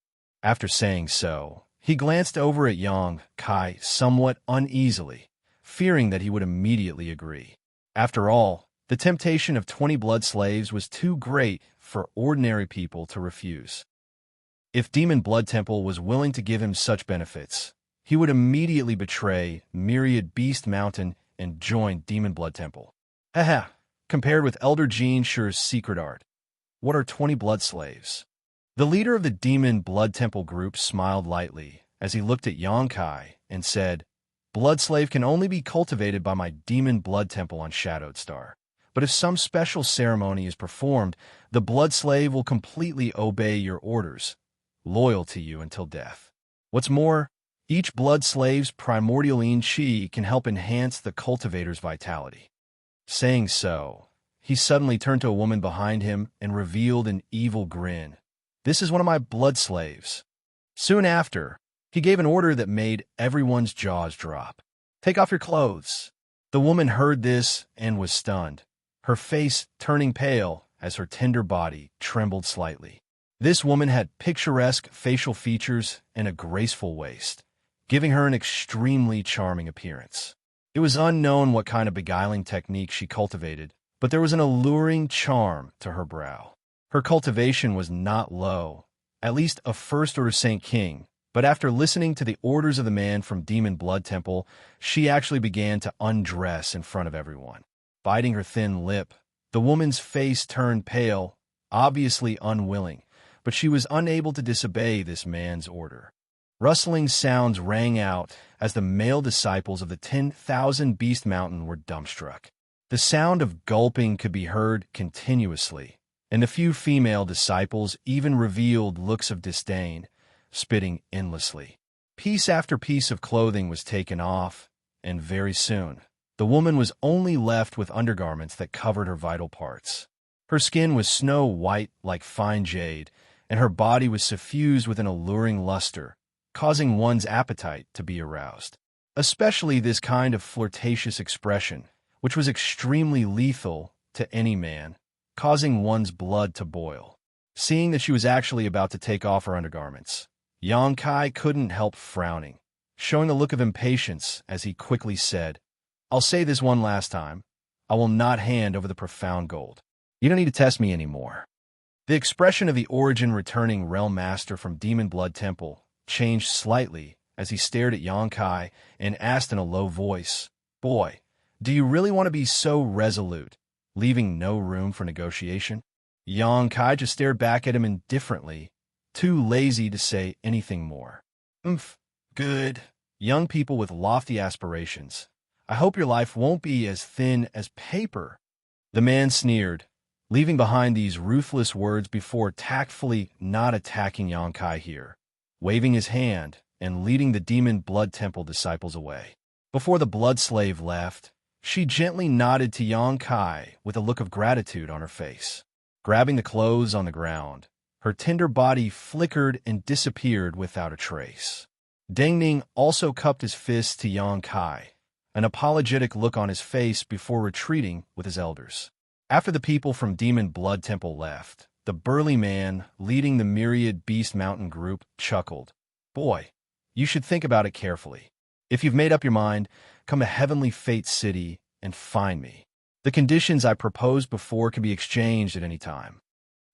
After saying so, he glanced over at Xianxia somewhat uneasily, fearing that he would immediately agree. After all, the temptation of 20 blood slaves was too great for ordinary people to refuse. If Demon Blood Temple was willing to give him such benefits, he would immediately betray Myriad Beast Mountain and join Demon Blood Temple. Haha, compared with Elder Xianxia's secret art. What are 20 blood slaves? The leader of the Demon Blood Temple group smiled lightly as he looked at Xianxia and said, Blood Slave can only be cultivated by my demon blood temple on Shadowed Star. But if some special ceremony is performed, the Blood Slave will completely obey your orders, loyal to you until death. What's more, each Blood Slave's primordial chi can help enhance the cultivator's vitality. Saying so, he suddenly turned to a woman behind him and revealed an evil grin. This is one of my Blood Slaves. Soon after, he gave an order that made everyone's jaws drop. Take off your clothes. The woman heard this and was stunned, her face turning pale as her tender body trembled slightly. This woman had picturesque facial features and a graceful waist, giving her an extremely charming appearance. It was unknown what kind of beguiling technique she cultivated, but there was an alluring charm to her brow. Her cultivation was not low, at least a first-order Saint King, but after listening to the orders of the man from Demon Blood Temple, she actually began to undress in front of everyone. Biting her thin lip, the woman's face turned pale, obviously unwilling, but she was unable to disobey this man's order. Rustling sounds rang out as the male disciples of the 10,000 Beast Mountain were dumbstruck. The sound of gulping could be heard continuously, and the few female disciples even revealed looks of disdain, spitting endlessly. Piece after piece of clothing was taken off, and very soon, the woman was only left with undergarments that covered her vital parts. Her skin was snow white like fine jade, and her body was suffused with an alluring luster, causing one's appetite to be aroused. Especially this kind of flirtatious expression, which was extremely lethal to any man, causing one's blood to boil. Seeing that she was actually about to take off her undergarments, Xianxia couldn't help frowning, showing a look of impatience as he quickly said, "I'll say this one last time. I will not hand over the profound gold. You don't need to test me anymore." The expression of the origin-returning realm master from Demon Blood Temple changed slightly as he stared at Xianxia and asked in a low voice, "Boy, do you really want to be so resolute, leaving no room for negotiation?" Xianxia just stared back at him indifferently, too lazy to say anything more. Good. Young people with lofty aspirations. I hope your life won't be as thin as paper." The man sneered, leaving behind these ruthless words before tactfully not attacking Xianxia here, waving his hand and leading the Demon Blood Temple disciples away. Before the Blood Slave left, she gently nodded to Xianxia with a look of gratitude on her face. Grabbing the clothes on the ground, her tender body flickered and disappeared without a trace. Deng Ning also cupped his fist to Xianxia, an apologetic look on his face before retreating with his elders. After the people from Demon Blood Temple left, the burly man leading the myriad Beast Mountain group chuckled. "Boy, you should think about it carefully. If you've made up your mind, come to Heavenly Fate City and find me. The conditions I proposed before can be exchanged at any time."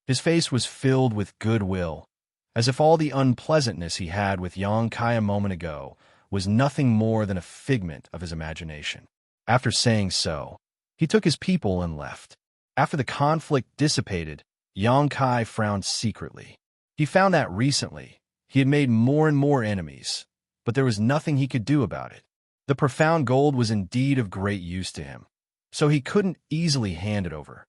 His face was filled with goodwill, as if all the unpleasantness he had with Xianxia a moment ago was nothing more than a figment of his imagination. After saying so, he took his people and left. After the conflict dissipated, Xianxia frowned secretly. He found that recently, he had made more and more enemies, but there was nothing he could do about it. The profound gold was indeed of great use to him, so he couldn't easily hand it over.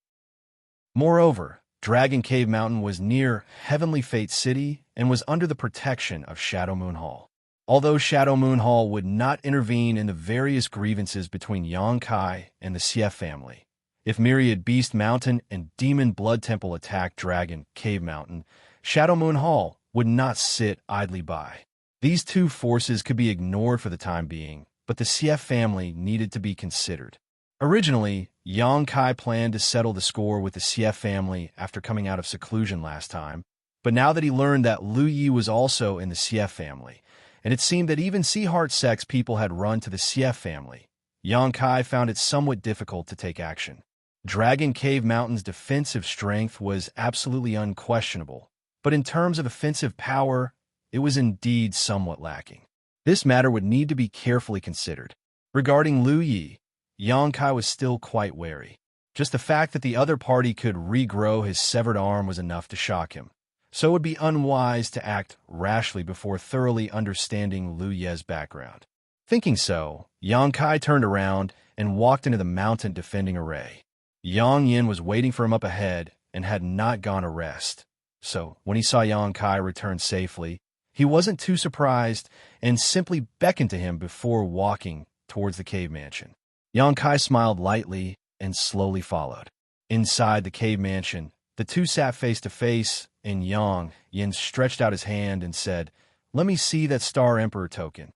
Moreover, Dragon Cave Mountain was near Heavenly Fate City and was under the protection of Shadow Moon Hall. Although Shadow Moon Hall would not intervene in the various grievances between Xianxia and the Xie family, if Myriad Beast Mountain and Demon Blood Temple attacked Dragon Cave Mountain, Shadow Moon Hall would not sit idly by. These two forces could be ignored for the time being, but the Xie family needed to be considered. Originally, Xianxia planned to settle the score with the Xie family after coming out of seclusion last time, but now that he learned that Lu Yi was also in the Xie family, and it seemed that even Sea-Heart Sex people had run to the Xie family, Xianxia found it somewhat difficult to take action. Dragon Cave Mountain's defensive strength was absolutely unquestionable, but in terms of offensive power, it was indeed somewhat lacking. This matter would need to be carefully considered. Regarding Lu Yi, Xianxia was still quite wary. Just the fact that the other party could regrow his severed arm was enough to shock him, so it would be unwise to act rashly before thoroughly understanding Lu Ye's background. Thinking so, Yang Kai turned around and walked into the mountain defending array. Yang Yin was waiting for him up ahead and had not gone to rest. So, when he saw Yang Kai return safely, he wasn't too surprised and simply beckoned to him before walking towards the cave mansion. Yang Kai smiled lightly and slowly followed. Inside the cave mansion, the two sat face to face, and Yang Yin stretched out his hand and said, "Let me see that Star Emperor token."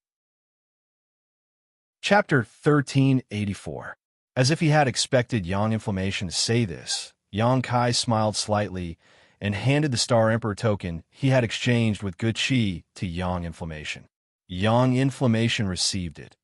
Chapter 1384. As if he had expected Yang Inflammation to say this, Yang Kai smiled slightly and handed the Star Emperor token he had exchanged with Good Qi to Yang Inflammation. Yang Inflammation received it,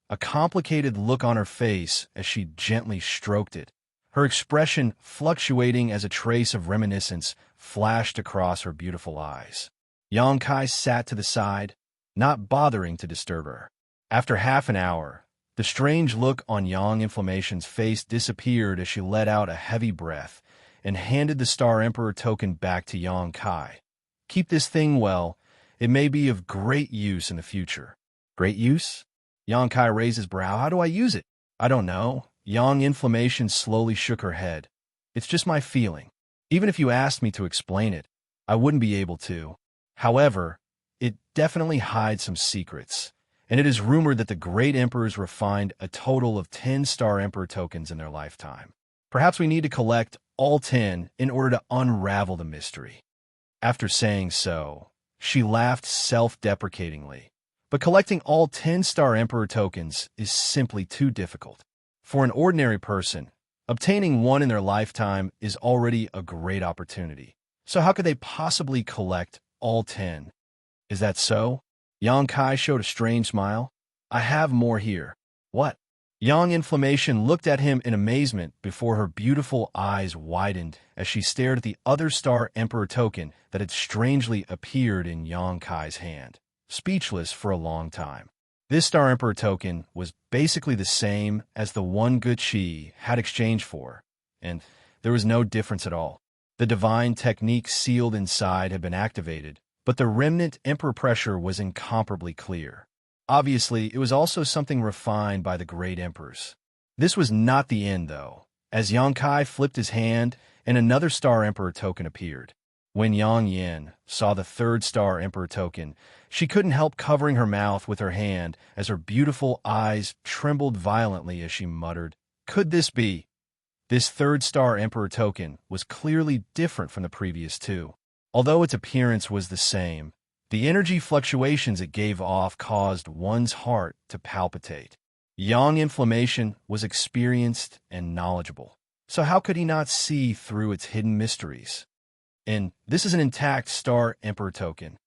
a complicated look on her face as she gently stroked it, her expression fluctuating as a trace of reminiscence flashed across her beautiful eyes. Yang Kai sat to the side, not bothering to disturb her. After half an hour, the strange look on Yang Inflammation's face disappeared as she let out a heavy breath and handed the Star Emperor token back to Yang Kai. "Keep this thing well. It may be of great use in the future." "Great use?" Yang Kai raised his brow. "How do I use it?" "I don't know." Yang Inflammation slowly shook her head. "It's just my feeling. Even if you asked me to explain it, I wouldn't be able to. However, it definitely hides some secrets, and it is rumored that the great emperors refined a total of 10 Star Emperor tokens in their lifetime. Perhaps we need to collect all 10 in order to unravel the mystery." After saying so, she laughed self-deprecatingly. But collecting all 10 Star Emperor tokens is simply too difficult. For an ordinary person, obtaining one in their lifetime is already a great opportunity. So how could they possibly collect all 10? "Is that so?" Yang Kai showed a strange smile. "I have more here." "What?" Yang Inflammation looked at him in amazement before her beautiful eyes widened as she stared at the other Star Emperor token that had strangely appeared in Yang Kai's hand, speechless for a long time. This Star Emperor token was basically the same as the one Good Qi had exchanged for, and there was no difference at all. The divine technique sealed inside had been activated, but the remnant Emperor pressure was incomparably clear. Obviously, it was also something refined by the great emperors. This was not the end, though, as Yang Kai flipped his hand and another Star Emperor token appeared. When Yang Yin saw the third Star Emperor token, she couldn't help covering her mouth with her hand as her beautiful eyes trembled violently as she muttered, "Could this be?" This third Star Emperor token was clearly different from the previous two. Although its appearance was the same, the energy fluctuations it gave off caused one's heart to palpitate. Yang Inflammation was experienced and knowledgeable, so how could he not see through its hidden mysteries? "And this is an intact Star Emperor token."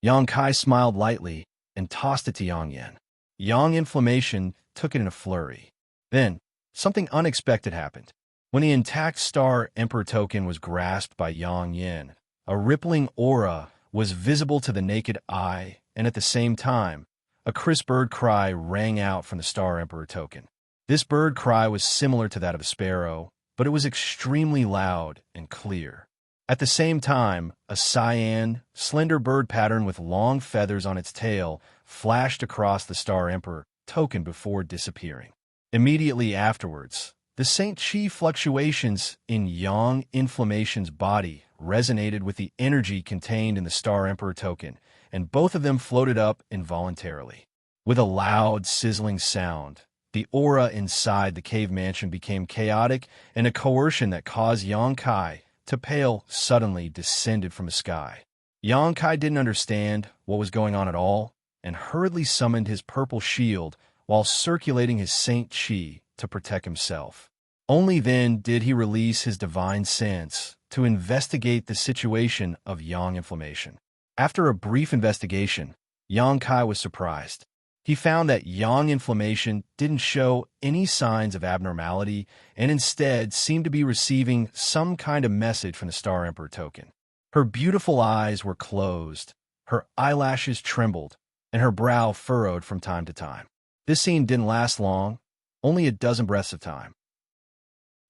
Yang Kai smiled lightly and tossed it to Yang Yin. Yang Inflammation took it in a flurry. Then, something unexpected happened. When the intact Star Emperor token was grasped by Yang Yin, a rippling aura was visible to the naked eye, and at the same time, a crisp bird cry rang out from the Star Emperor token. This bird cry was similar to that of a sparrow, but it was extremely loud and clear. At the same time, a cyan, slender bird pattern with long feathers on its tail flashed across the Star Emperor token before disappearing. Immediately afterwards, the Saint Qi fluctuations in Yang Inflammation's body resonated with the energy contained in the Star Emperor token, and both of them floated up involuntarily. With a loud, sizzling sound, the aura inside the cave mansion became chaotic, and a coercion that caused Yang Kai to pale suddenly descended from the sky. Yang Kai didn't understand what was going on at all, and hurriedly summoned his purple shield while circulating his Saint Qi to protect himself. Only then did he release his divine sense to investigate the situation of Yang Inflammation. After a brief investigation, Yang Kai was surprised. He found that Yang Inflammation didn't show any signs of abnormality and instead seemed to be receiving some kind of message from the Star Emperor token. Her beautiful eyes were closed, her eyelashes trembled, and her brow furrowed from time to time. This scene didn't last long, only a dozen breaths of time.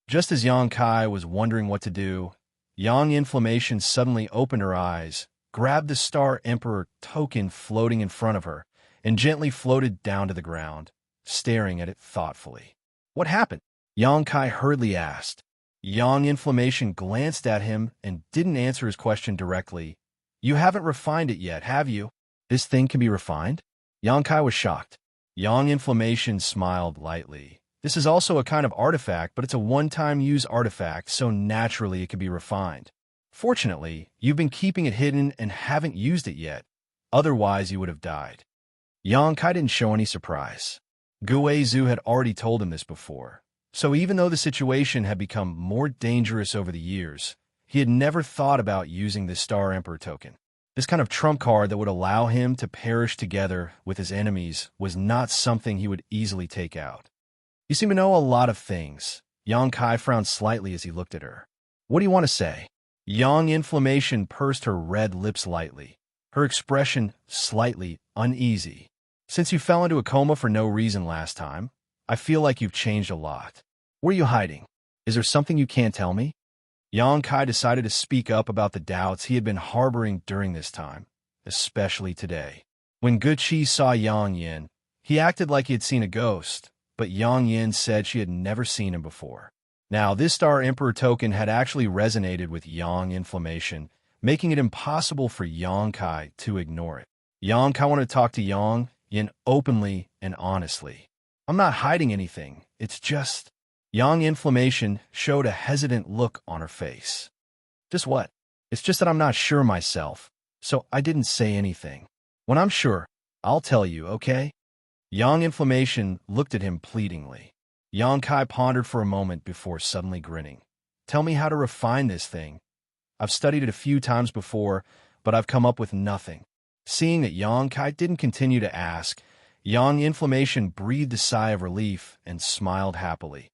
Just as Yang Kai was wondering what to do, Yang Inflammation suddenly opened her eyes, grabbed the Star Emperor token floating in front of her, and gently floated down to the ground, staring at it thoughtfully. "What happened?" Yang Kai hurriedly asked. Yang Inflammation glanced at him and didn't answer his question directly. "You haven't refined it yet, have you?" "This thing can be refined?" Yang Kai was shocked. Yang Inflammation smiled lightly. "This is also a kind of artifact, but it's a one-time use artifact, so naturally it can be refined. Fortunately, you've been keeping it hidden and haven't used it yet. Otherwise, you would have died." Yang Kai didn't show any surprise. Gue Zhu had already told him this before. So even though the situation had become more dangerous over the years, he had never thought about using this Star Emperor token. This kind of trump card that would allow him to perish together with his enemies was not something he would easily take out. "You seem to know a lot of things." Yang Kai frowned slightly as he looked at her. "What do you want to say?" Yang Inflammation pursed her red lips lightly, her expression slightly uneasy. "Since you fell into a coma for no reason last time, I feel like you've changed a lot. What are you hiding? Is there something you can't tell me?" Yang Kai decided to speak up about the doubts he had been harboring during this time, especially today. When Guqi saw Yang Yin, he acted like he had seen a ghost, but Yang Yin said she had never seen him before. Now, this Star Emperor token had actually resonated with Yang Inflammation, making it impossible for Yang Kai to ignore it. Yang Kai wanted to talk to Yang Yin openly and honestly. "I'm not hiding anything, it's just..." Yang Inflammation showed a hesitant look on her face. "Just what?" "It's just that I'm not sure myself, so I didn't say anything. When I'm sure, I'll tell you, okay?" Yang Inflammation looked at him pleadingly. Yang Kai pondered for a moment before suddenly grinning. "Tell me how to refine this thing. I've studied it a few times before, but I've come up with nothing." Seeing that Yang Kai didn't continue to ask, Yang Inflammation breathed a sigh of relief and smiled happily.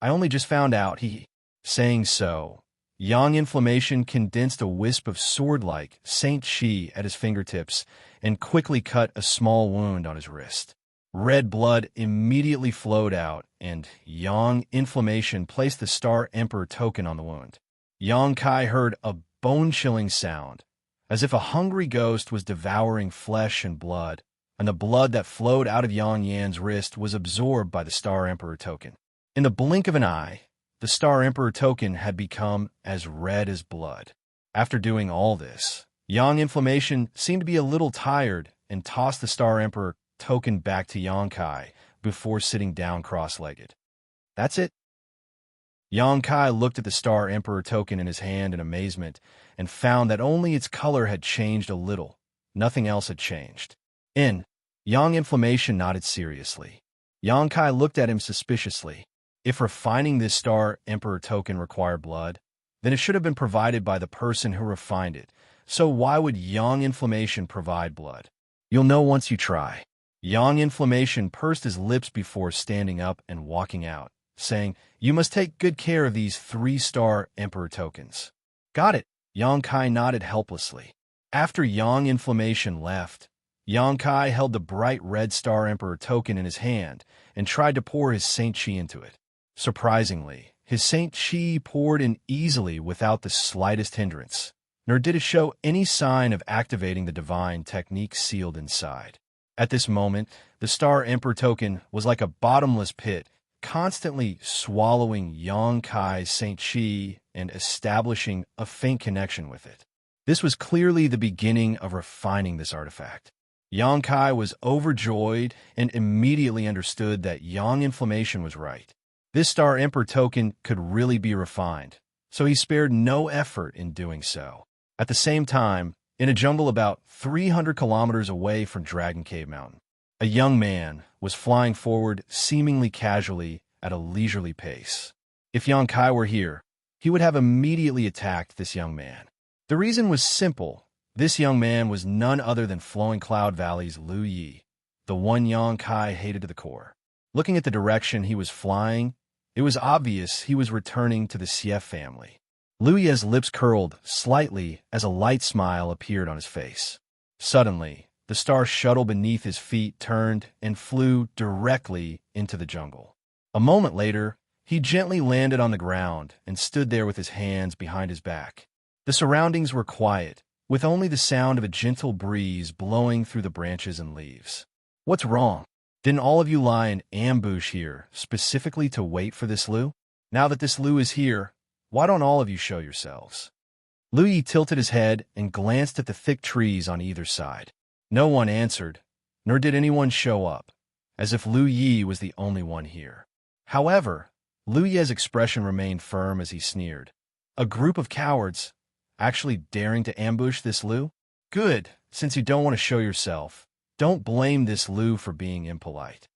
"I only just found out," he. Saying so, Yang Inflammation condensed a wisp of sword-like Saint Chi at his fingertips and quickly cut a small wound on his wrist. Red blood immediately flowed out, and Yang Inflammation placed the Star Emperor token on the wound. Yang Kai heard a bone-chilling sound, as if a hungry ghost was devouring flesh and blood, and the blood that flowed out of Yang Yan's wrist was absorbed by the Star Emperor token. In the blink of an eye, the Star Emperor token had become as red as blood. After doing all this, Yang Inflammation seemed to be a little tired and tossed the Star Emperor token back to Yang Kai before sitting down cross-legged. "That's it?" Yang Kai looked at the Star Emperor token in his hand in amazement and found that only its color had changed a little. Nothing else had changed. Yang Inflammation nodded seriously. Yang Kai looked at him suspiciously. If refining this Star Emperor token required blood, then it should have been provided by the person who refined it. So why would Yang Inflammation provide blood? "You'll know once you try." Yang Inflammation pursed his lips before standing up and walking out, saying, "You must take good care of these 3 Star Emperor tokens." "Got it." Yang Kai nodded helplessly. After Yang Inflammation left, Yang Kai held the bright red Star Emperor token in his hand and tried to pour his Saint Chi into it. Surprisingly, his Saint Chi poured in easily without the slightest hindrance, nor did it show any sign of activating the divine technique sealed inside. At this moment, the Star Emperor token was like a bottomless pit, constantly swallowing Yang Kai's Saint Chi and establishing a faint connection with it. This was clearly the beginning of refining this artifact. Yang Kai was overjoyed and immediately understood that Yang Inflammation was right. This Star Emperor token could really be refined, so he spared no effort in doing so. At the same time, in a jungle about 300 kilometers away from Dragon Cave Mountain, a young man was flying forward seemingly casually at a leisurely pace. If Yang Kai were here, he would have immediately attacked this young man. The reason was simple. This young man was none other than Flowing Cloud Valley's Lu Yi, the one Yang Kai hated to the core. Looking at the direction he was flying, it was obvious he was returning to the Xie family. Lu Yi's lips curled slightly as a light smile appeared on his face. Suddenly, the star shuttle beneath his feet turned and flew directly into the jungle. A moment later, he gently landed on the ground and stood there with his hands behind his back. The surroundings were quiet, with only the sound of a gentle breeze blowing through the branches and leaves. What's wrong? Didn't all of you lie in ambush here, specifically to wait for this Lu? Now that this Lu is here, why don't all of you show yourselves? Lu Yi tilted his head and glanced at the thick trees on either side. No one answered, nor did anyone show up, as if Lu Yi was the only one here. However, Lu Yi's expression remained firm as he sneered. A group of cowards, actually daring to ambush this Lu? Good, since you don't want to show yourself. Don't blame this Lu for being impolite.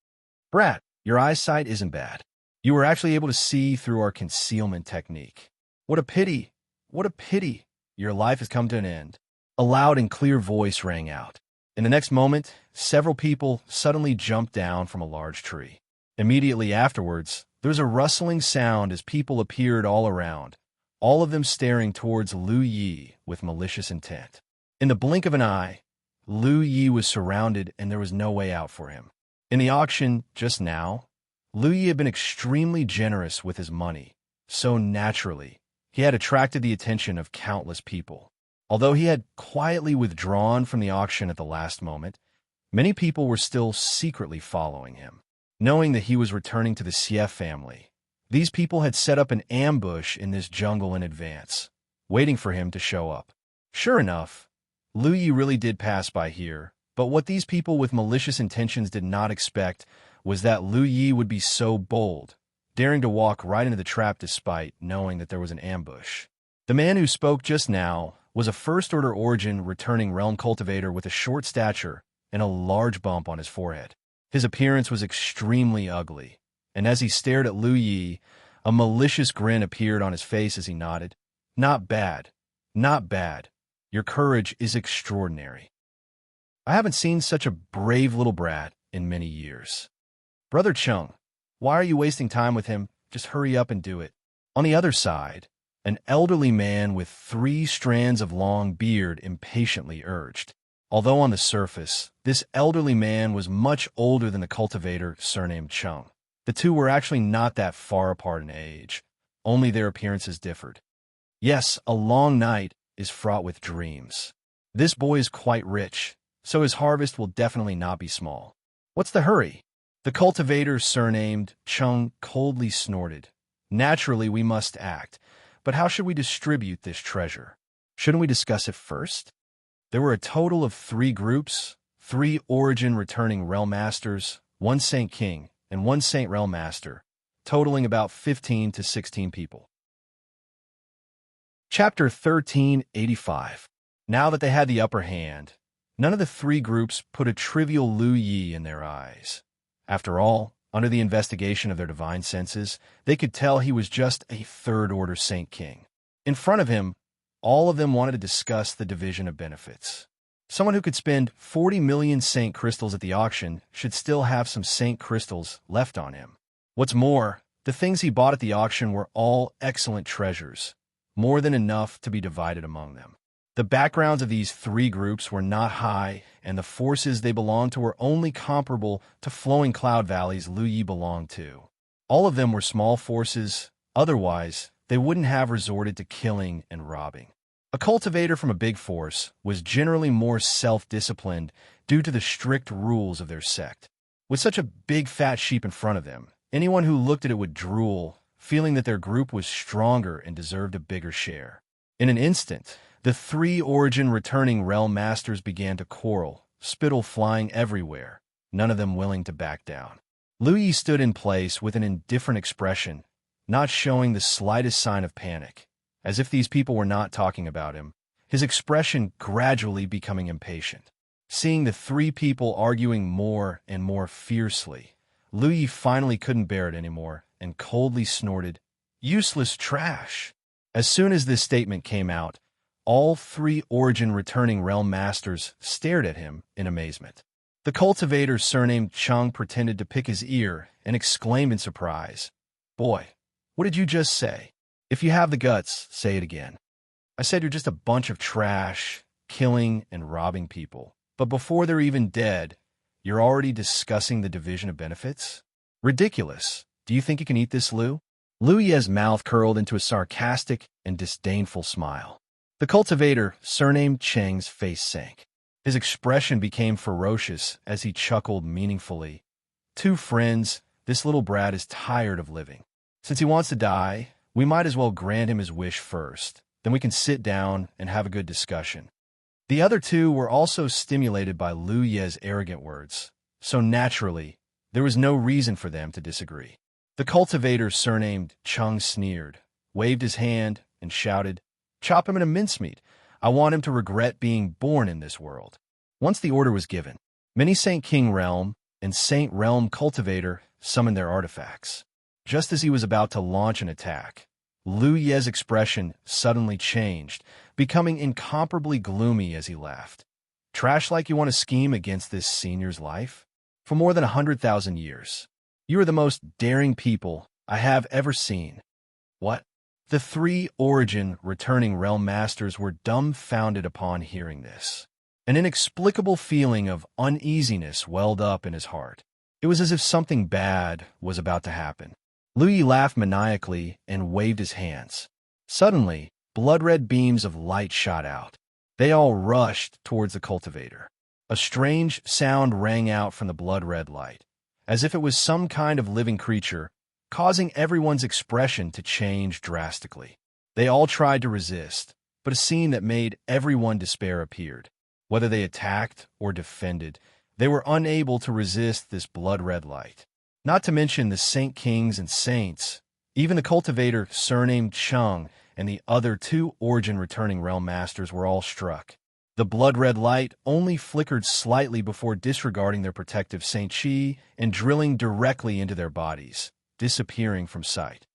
Brat, your eyesight isn't bad. You were actually able to see through our concealment technique. What a pity. What a pity. Your life has come to an end. A loud and clear voice rang out. In the next moment, several people suddenly jumped down from a large tree. Immediately afterwards, there was a rustling sound as people appeared all around, all of them staring towards Lu Yi with malicious intent. In the blink of an eye, Lu Yi was surrounded and there was no way out for him. In the auction just now, Lu Yi had been extremely generous with his money, so naturally, he had attracted the attention of countless people. Although he had quietly withdrawn from the auction at the last moment, many people were still secretly following him. Knowing that he was returning to the Xie family, these people had set up an ambush in this jungle in advance, waiting for him to show up. Sure enough, Lu Yi really did pass by here, but what these people with malicious intentions did not expect was that Lu Yi would be so bold, daring to walk right into the trap despite knowing that there was an ambush. The man who spoke just now was a first-order origin returning realm cultivator with a short stature and a large bump on his forehead. His appearance was extremely ugly, and as he stared at Lu Yi, a malicious grin appeared on his face as he nodded. Not bad. Not bad. Your courage is extraordinary. I haven't seen such a brave little brat in many years. Brother Chung, why are you wasting time with him? Just hurry up and do it. On the other side, an elderly man with 3 strands of long beard impatiently urged. Although on the surface, this elderly man was much older than the cultivator surnamed Chung. The two were actually not that far apart in age, only their appearances differed. Yes, a long night is fraught with dreams. This boy is quite rich, so his harvest will definitely not be small. What's the hurry? The cultivator surnamed Chung coldly snorted. Naturally, we must act, but how should we distribute this treasure? Shouldn't we discuss it first? There were a total of 3 groups, 3 origin returning realm masters, 1 Saint King, and 1 Saint Realm Master, totaling about 15 to 16 people. Chapter 1385. Now that they had the upper hand, none of the 3 groups put a trivial Lu Yi in their eyes. After all, under the investigation of their divine senses, they could tell he was just a third-order Saint King. In front of him, all of them wanted to discuss the division of benefits. Someone who could spend 40 million Saint crystals at the auction should still have some Saint crystals left on him. What's more, the things he bought at the auction were all excellent treasures, more than enough to be divided among them. The backgrounds of these 3 groups were not high, and the forces they belonged to were only comparable to flowing cloud valleys Lu Yi belonged to. All of them were small forces, otherwise they wouldn't have resorted to killing and robbing. A cultivator from a big force was generally more self-disciplined due to the strict rules of their sect. With such a big fat sheep in front of them, anyone who looked at it would drool, feeling that their group was stronger and deserved a bigger share. In an instant, the 3 origin returning realm masters began to quarrel, spittle flying everywhere, none of them willing to back down. Lu Yi stood in place with an indifferent expression, not showing the slightest sign of panic, as if these people were not talking about him, his expression gradually becoming impatient. Seeing the 3 people arguing more and more fiercely, Lu Yi finally couldn't bear it anymore and coldly snorted, "Useless trash!" As soon as this statement came out, all 3 origin returning realm masters stared at him in amazement. The cultivator surnamed Chung pretended to pick his ear and exclaimed in surprise, "Boy, what did you just say? If you have the guts, say it again." "I said you're just a bunch of trash, killing and robbing people. But before they're even dead, you're already discussing the division of benefits? Ridiculous. Do you think you can eat this, Lu?" Lu Yi's mouth curled into a sarcastic and disdainful smile. The cultivator, surnamed Cheng's face sank. His expression became ferocious as he chuckled meaningfully. "Two friends, this little brat is tired of living. Since he wants to die, we might as well grant him his wish first. Then we can sit down and have a good discussion." The other two were also stimulated by Lu Ye's arrogant words, so naturally, there was no reason for them to disagree. The cultivator surnamed Cheng sneered, waved his hand, and shouted, "Chop him into mincemeat. I want him to regret being born in this world." Once the order was given, many Saint King Realm and Saint Realm Cultivator summoned their artifacts. Just as he was about to launch an attack, Lu Ye's expression suddenly changed, becoming incomparably gloomy as he laughed. "Trash like you want to scheme against this senior's life? For more than 100,000 years. You are the most daring people I have ever seen." What? The three Origin returning realm masters were dumbfounded upon hearing this. An inexplicable feeling of uneasiness welled up in his heart. It was as if something bad was about to happen. Lu Yi laughed maniacally and waved his hands. Suddenly, blood-red beams of light shot out. They all rushed towards the cultivator. A strange sound rang out from the blood-red light, as if it was some kind of living creature, causing everyone's expression to change drastically. They all tried to resist, but a scene that made everyone despair appeared. Whether they attacked or defended, they were unable to resist this blood-red light. Not to mention the Saint Kings and Saints, even the cultivator surnamed Cheng and the other two Origin returning realm masters were all struck. The blood-red light only flickered slightly before disregarding their protective Saint Chi and drilling directly into their bodies, disappearing from sight.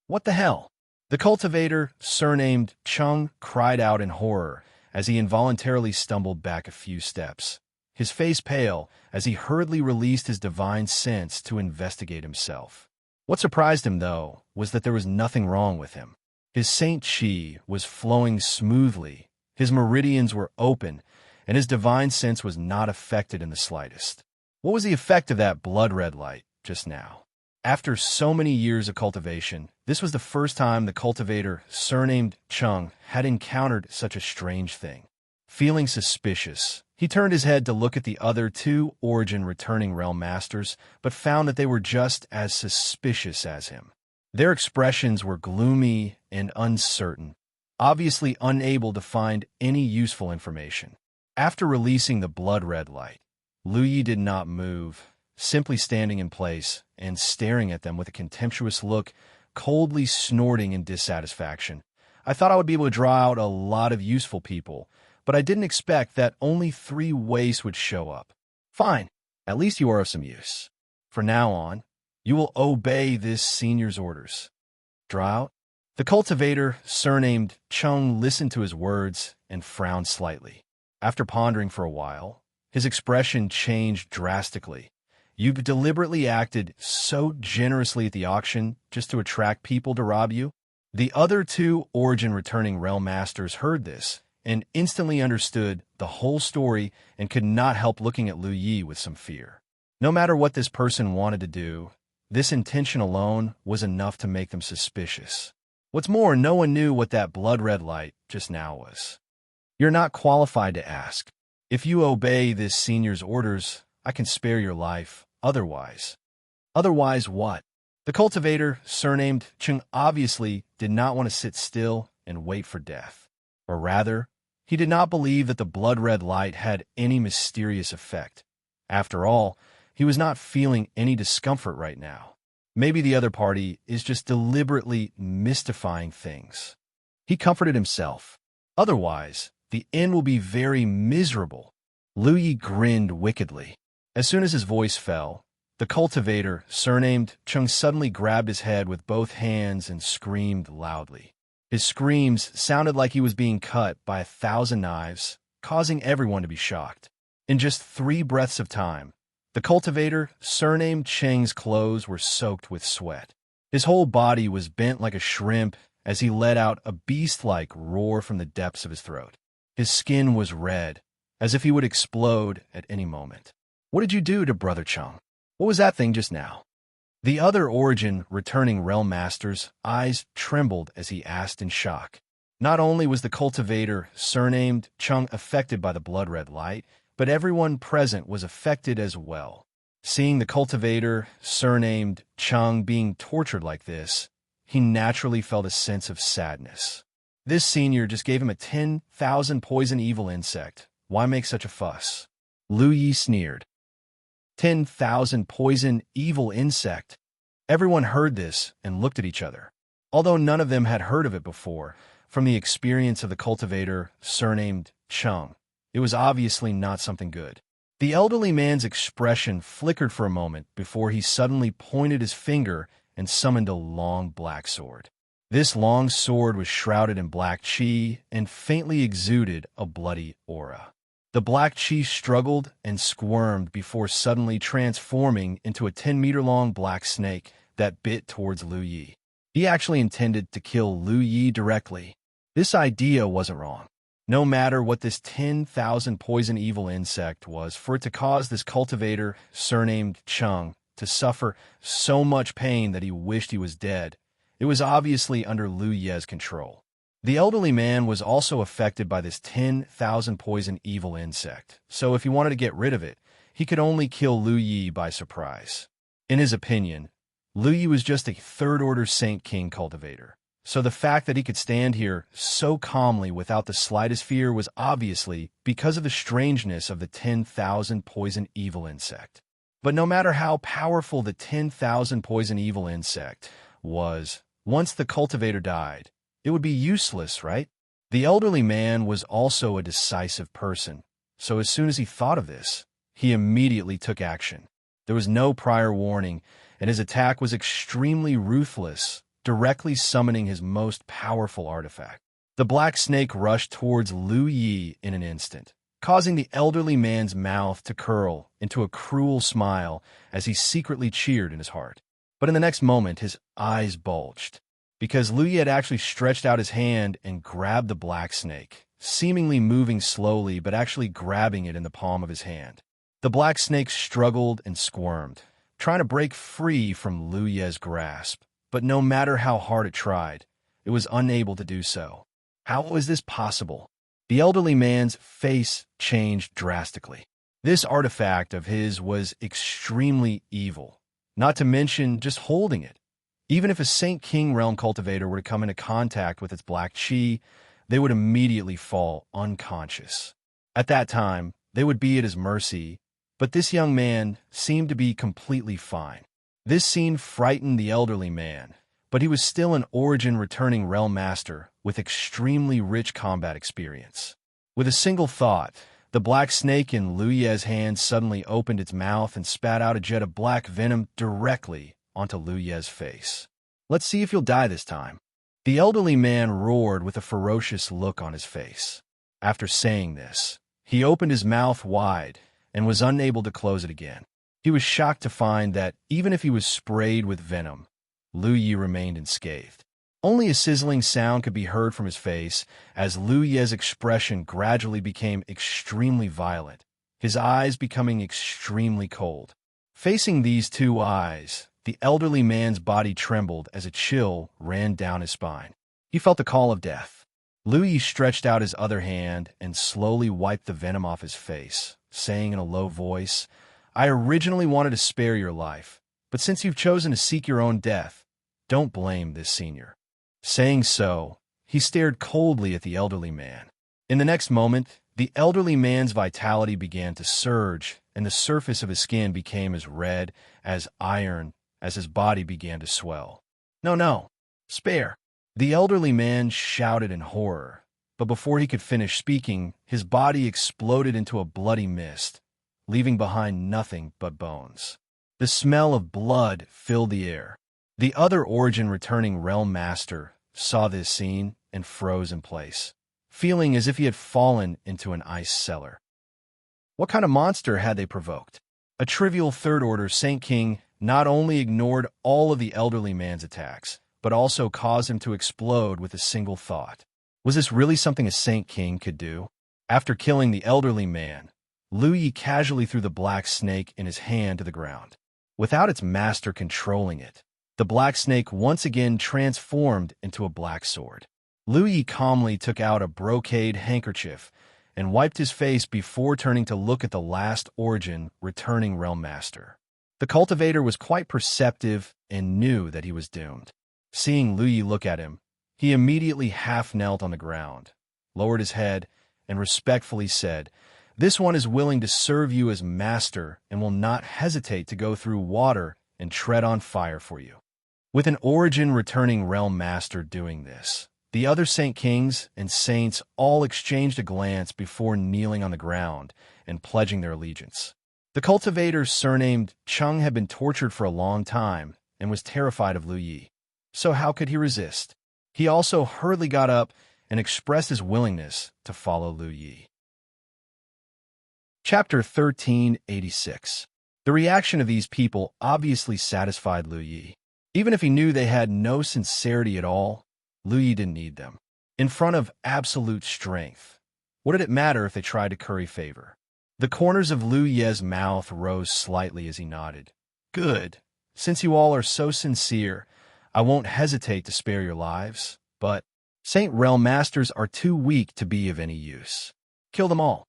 "What the hell?" The cultivator, surnamed Cheng, cried out in horror as he involuntarily stumbled back a few steps, his face pale as he hurriedly released his divine sense to investigate himself. What surprised him, though, was that there was nothing wrong with him. His Saint Chi was flowing smoothly, his meridians were open, and his divine sense was not affected in the slightest. What was the effect of that blood-red light just now? After so many years of cultivation, this was the first time the cultivator, surnamed Cheng, had encountered such a strange thing. Feeling suspicious, he turned his head to look at the other two Origin returning realm masters, but found that they were just as suspicious as him. Their expressions were gloomy and uncertain, obviously unable to find any useful information. After releasing the blood-red light, Lu Yi did not move, simply standing in place and staring at them with a contemptuous look, coldly snorting in dissatisfaction. "I thought I would be able to draw out a lot of useful people, but I didn't expect that only 3 wastes would show up. Fine, at least you are of some use. From now on, you will obey this senior's orders. Draw out." The cultivator, surnamed Cheng, listened to his words and frowned slightly. After pondering for a while, his expression changed drastically. "You've deliberately acted so generously at the auction just to attract people to rob you?" The other two Origin returning realm masters heard this and instantly understood the whole story and could not help looking at Lu Yi with some fear. No matter what this person wanted to do, this intention alone was enough to make them suspicious. What's more, no one knew what that blood-red light just now was. "You're not qualified to ask. If you obey this senior's orders, I can spare your life. Otherwise." "Otherwise what?" The cultivator, surnamed Cheng, obviously did not want to sit still and wait for death. Or rather, he did not believe that the blood-red light had any mysterious effect. After all, he was not feeling any discomfort right now. Maybe the other party is just deliberately mystifying things. He comforted himself. Otherwise, the end will be very miserable. Lu Yi grinned wickedly. As soon as his voice fell, the cultivator, surnamed Cheng, suddenly grabbed his head with both hands and screamed loudly. His screams sounded like he was being cut by 1,000 knives, causing everyone to be shocked. In just 3 breaths of time, the cultivator, surnamed Cheng's clothes were soaked with sweat. His whole body was bent like a shrimp as he let out a beast-like roar from the depths of his throat. His skin was red, as if he would explode at any moment. "What did you do to Brother Cheng? What was that thing just now?" The other Origin returning realm master's eyes trembled as he asked in shock. Not only was the cultivator, surnamed Cheng, affected by the blood-red light, but everyone present was affected as well. Seeing the cultivator, surnamed Cheng, being tortured like this, he naturally felt a sense of sadness. This senior just gave him a 10,000 poison evil insect. Why make such a fuss? Lu Yi sneered. 10,000 poison evil insect. Everyone heard this and looked at each other. Although none of them had heard of it before, from the experience of the cultivator, surnamed Cheng, it was obviously not something good. The elderly man's expression flickered for a moment before he suddenly pointed his finger and summoned a long black sword. This long sword was shrouded in black qi and faintly exuded a bloody aura. The black qi struggled and squirmed before suddenly transforming into a 10-meter-long black snake that bit towards Lu Yi. He actually intended to kill Lu Yi directly. This idea wasn't wrong. No matter what this 10,000 poison evil insect was, for it to cause this cultivator, surnamed Cheng, to suffer so much pain that he wished he was dead, it was obviously under Lu Ye's control. The elderly man was also affected by this 10,000 poison evil insect, so if he wanted to get rid of it, he could only kill Lu Yi by surprise. In his opinion, Lu Yi was just a third-order Saint King cultivator, so the fact that he could stand here so calmly without the slightest fear was obviously because of the strangeness of the 10,000 poison evil insect. But no matter how powerful the 10,000 poison evil insect was, once the cultivator died, it would be useless, right? The elderly man was also a decisive person, so as soon as he thought of this, he immediately took action. There was no prior warning, and his attack was extremely ruthless, directly summoning his most powerful artifact. The black snake rushed towards Lu Yi in an instant, causing the elderly man's mouth to curl into a cruel smile as he secretly cheered in his heart. But in the next moment, his eyes bulged, because Lu Yi had actually stretched out his hand and grabbed the black snake, seemingly moving slowly but actually grabbing it in the palm of his hand. The black snake struggled and squirmed, trying to break free from Lu Yi's grasp, but no matter how hard it tried, it was unable to do so. How was this possible? The elderly man's face changed drastically. This artifact of his was extremely evil, not to mention just holding it. Even if a Saint King realm cultivator were to come into contact with its black qi, they would immediately fall unconscious. At that time, they would be at his mercy, but this young man seemed to be completely fine. This scene frightened the elderly man, but he was still an origin-returning realm master with extremely rich combat experience. With a single thought, the black snake in Lu Ye's hand suddenly opened its mouth and spat out a jet of black venom directly onto Lu Ye's face. "Let's see if you'll die this time." The elderly man roared with a ferocious look on his face. After saying this, he opened his mouth wide and was unable to close it again. He was shocked to find that even if he was sprayed with venom, Lu Yi remained unscathed. Only a sizzling sound could be heard from his face as Lu Ye's expression gradually became extremely violent, his eyes becoming extremely cold. Facing these two eyes, the elderly man's body trembled as a chill ran down his spine. He felt the call of death. Lu Yi stretched out his other hand and slowly wiped the venom off his face, saying in a low voice, "I originally wanted to spare your life, but since you've chosen to seek your own death, don't blame this senior." Saying so, he stared coldly at the elderly man. In the next moment, the elderly man's vitality began to surge, and the surface of his skin became as red as iron as his body began to swell. "No, no, spare!" The elderly man shouted in horror, but before he could finish speaking, his body exploded into a bloody mist, leaving behind nothing but bones. The smell of blood filled the air. The other origin-returning realm master saw this scene and froze in place, feeling as if he had fallen into an ice cellar. What kind of monster had they provoked? A trivial third-order Saint King not only ignored all of the elderly man's attacks, but also caused him to explode with a single thought. Was this really something a Saint King could do? After killing the elderly man, Lu Yi casually threw the black snake in his hand to the ground. Without its master controlling it, the black snake once again transformed into a black sword. Lu Yi calmly took out a brocade handkerchief and wiped his face before turning to look at the last origin returning realm master. The cultivator was quite perceptive and knew that he was doomed. Seeing Lu Yi look at him, he immediately half-knelt on the ground, lowered his head, and respectfully said, "This one is willing to serve you as master and will not hesitate to go through water and tread on fire for you." With an origin returning realm master doing this, the other Saint Kings and Saints all exchanged a glance before kneeling on the ground and pledging their allegiance. The cultivator surnamed Cheng had been tortured for a long time and was terrified of Lu Yi. So how could he resist? He also hurriedly got up and expressed his willingness to follow Lu Yi. Chapter 1386. The reaction of these people obviously satisfied Lu Yi. Even if he knew they had no sincerity at all, Lu Yi didn't need them. In front of absolute strength, what did it matter if they tried to curry favor? The corners of Lu Ye's mouth rose slightly as he nodded. "Good. Since you all are so sincere, I won't hesitate to spare your lives, but Saint Realm Masters are too weak to be of any use. Kill them all."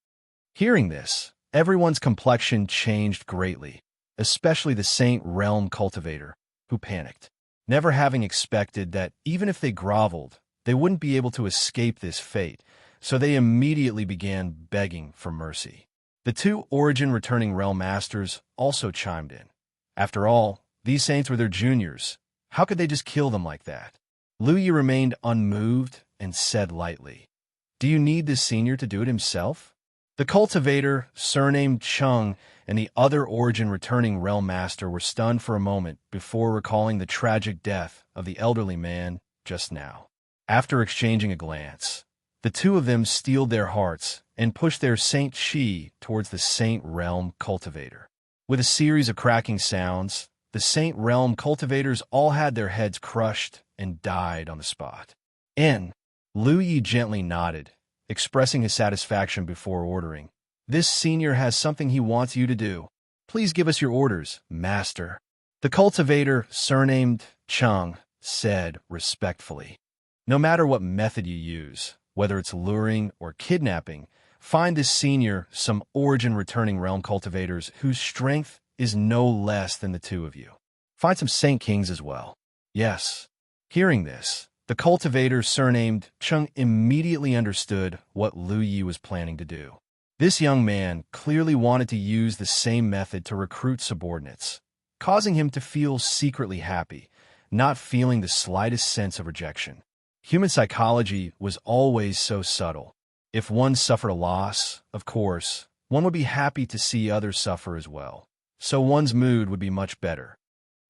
Hearing this, everyone's complexion changed greatly, especially the Saint Realm cultivator, who panicked, never having expected that even if they groveled, they wouldn't be able to escape this fate, so they immediately began begging for mercy. The two origin returning realm masters also chimed in. After all, these saints were their juniors. How could they just kill them like that? Lu Yi remained unmoved and said lightly, "Do you need this senior to do it himself?" The cultivator, surnamed Cheng, and the other origin returning realm master were stunned for a moment before recalling the tragic death of the elderly man just now. After exchanging a glance, the two of them steeled their hearts and pushed their Saint Chi towards the Saint Realm cultivator. With a series of cracking sounds, the Saint Realm cultivators all had their heads crushed and died on the spot. Lu Yi gently nodded, expressing his satisfaction before ordering, "This senior has something he wants you to do. Please give us your orders, master." The cultivator, surnamed Cheng, said respectfully, "No matter what method you use, whether it's luring or kidnapping, find this senior some origin returning realm cultivators whose strength is no less than the two of you. Find some Saint Kings as well." Yes. Hearing this, the cultivator, surnamed Cheng, immediately understood what Lu Yi was planning to do. This young man clearly wanted to use the same method to recruit subordinates, causing him to feel secretly happy, not feeling the slightest sense of rejection. Human psychology was always so subtle. If one suffered a loss, of course, one would be happy to see others suffer as well, so one's mood would be much better.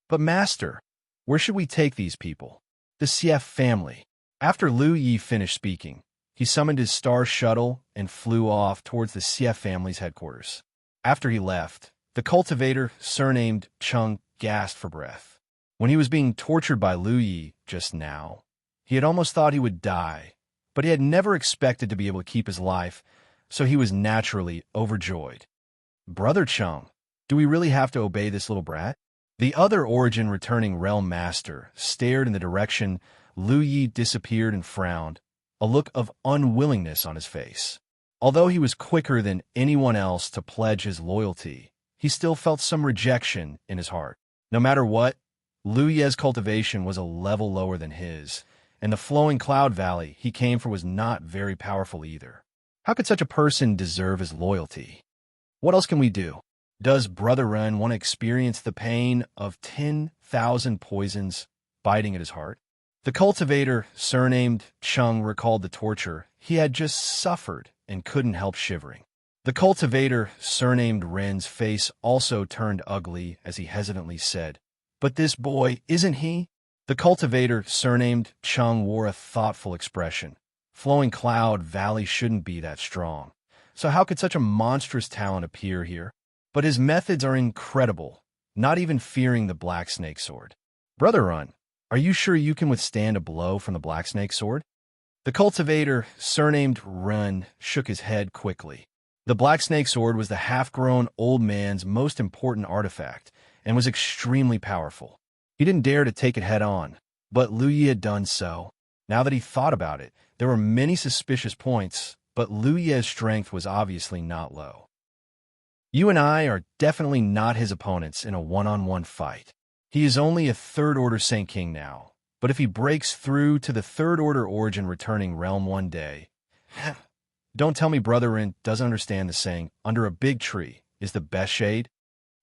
"But master, where should we take these people?" "The Xie family." After Lu Yi finished speaking, he summoned his star shuttle and flew off towards the Xie family's headquarters. After he left, the cultivator, surnamed Cheng, gasped for breath. When he was being tortured by Lu Yi just now, he had almost thought he would die, but he had never expected to be able to keep his life, so he was naturally overjoyed. "Brother Cheng, do we really have to obey this little brat?" The other origin returning realm master stared in the direction Lu Yi disappeared and frowned, a look of unwillingness on his face. Although he was quicker than anyone else to pledge his loyalty, he still felt some rejection in his heart. No matter what, Lu Ye's cultivation was a level lower than his, and the flowing cloud valley he came for was not very powerful either. How could such a person deserve his loyalty? What else can we do? Does Brother Ren want to experience the pain of 10,000 poisons biting at his heart? The cultivator, surnamed Cheng, recalled the torture he had just suffered and couldn't help shivering. The cultivator, surnamed Ren's face also turned ugly as he hesitantly said, "But this boy, isn't he?" The cultivator, surnamed Cheng, wore a thoughtful expression. Flowing Cloud Valley shouldn't be that strong, so how could such a monstrous talent appear here? But his methods are incredible, not even fearing the Black Snake Sword. "Brother Run, are you sure you can withstand a blow from the Black Snake Sword?" The cultivator, surnamed Run, shook his head quickly. The Black Snake Sword was the half-grown old man's most important artifact and was extremely powerful. He didn't dare to take it head-on, but Lu Yi had done so. Now that he thought about it, there were many suspicious points, but Lu Ye's strength was obviously not low. You and I are definitely not his opponents in a one-on-one fight. He is only a third-order Saint King now, but if he breaks through to the third-order origin returning realm one day... Don't tell me Brother Rin doesn't understand the saying, under a big tree is the best shade?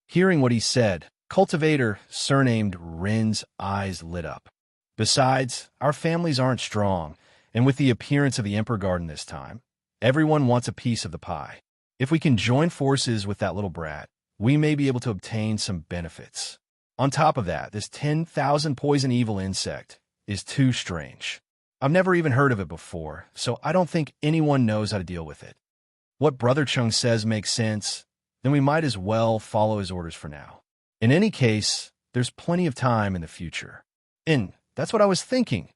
Hearing what he said, Cultivator, surnamed Rin's eyes lit up. Besides, our families aren't strong, and with the appearance of the Emperor Garden this time, everyone wants a piece of the pie. If we can join forces with that little brat, we may be able to obtain some benefits. On top of that, this 10,000 poison evil insect is too strange. I've never even heard of it before, so I don't think anyone knows how to deal with it. What Brother Chung says makes sense, then we might as well follow his orders for now. In any case, there's plenty of time in the future. That's what I was thinking.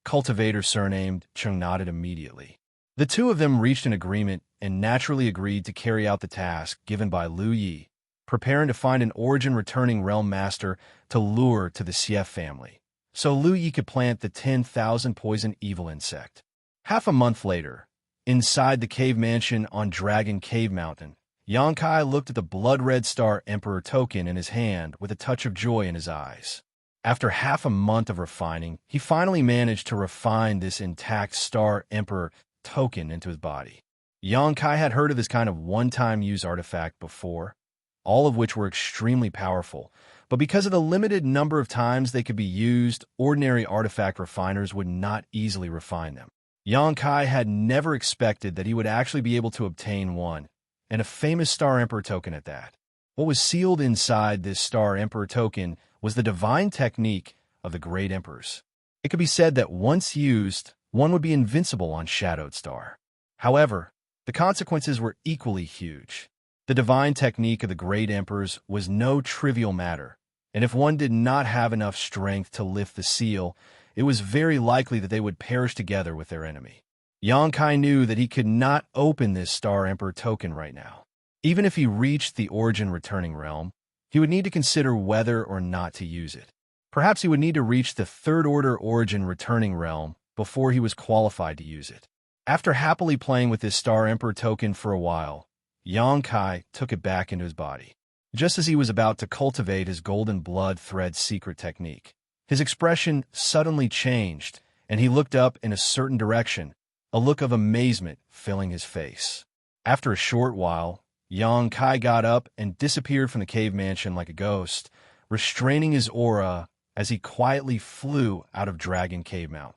Cultivator surnamed Chung nodded immediately. The two of them reached an agreement and naturally agreed to carry out the task given by Lu Yi, preparing to find an origin-returning realm master to lure to the Xie family, so Lu Yi could plant the 10,000 poison evil insect. Half a month later, inside the cave mansion on Dragon Cave Mountain, Xianxia looked at the blood-red star Emperor token in his hand with a touch of joy in his eyes. After half a month of refining, he finally managed to refine this intact Star Emperor token into his body. Xianxia had heard of this kind of one-time use artifact before, all of which were extremely powerful, but because of the limited number of times they could be used, ordinary artifact refiners would not easily refine them. Xianxia had never expected that he would actually be able to obtain one, and a famous Star Emperor token at that. What was sealed inside this Star Emperor token was the divine technique of the Great Emperors. It could be said that once used, one would be invincible on Shadowed Star. However, the consequences were equally huge. The divine technique of the Great Emperors was no trivial matter, and if one did not have enough strength to lift the seal, it was very likely that they would perish together with their enemy. Xianxia knew that he could not open this Star Emperor token right now. Even if he reached the origin returning realm, he would need to consider whether or not to use it. Perhaps he would need to reach the third-order origin returning realm before he was qualified to use it. After happily playing with this Star Emperor token for a while, Xianxia took it back into his body. Just as he was about to cultivate his golden blood thread secret technique, his expression suddenly changed, and he looked up in a certain direction, a look of amazement filling his face. After a short while, Xianxia got up and disappeared from the cave mansion like a ghost, restraining his aura as he quietly flew out of Dragon Cave Mountain.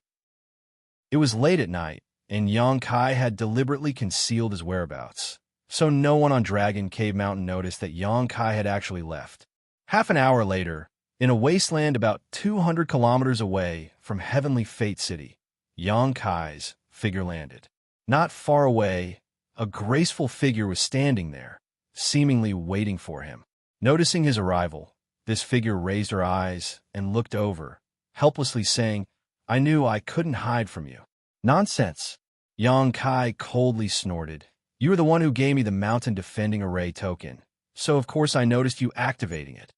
It was late at night, and Xianxia had deliberately concealed his whereabouts, so no one on Dragon Cave Mountain noticed that Xianxia had actually left. Half an hour later, in a wasteland about 200 kilometers away from Heavenly Fate City, Xianxia's figure landed. Not far away, a graceful figure was standing there, seemingly waiting for him. Noticing his arrival, this figure raised her eyes and looked over, helplessly saying, "I knew I couldn't hide from you." "Nonsense." Xianxia coldly snorted. "You were the one who gave me the Mountain Defending Array token, so of course I noticed you activating it."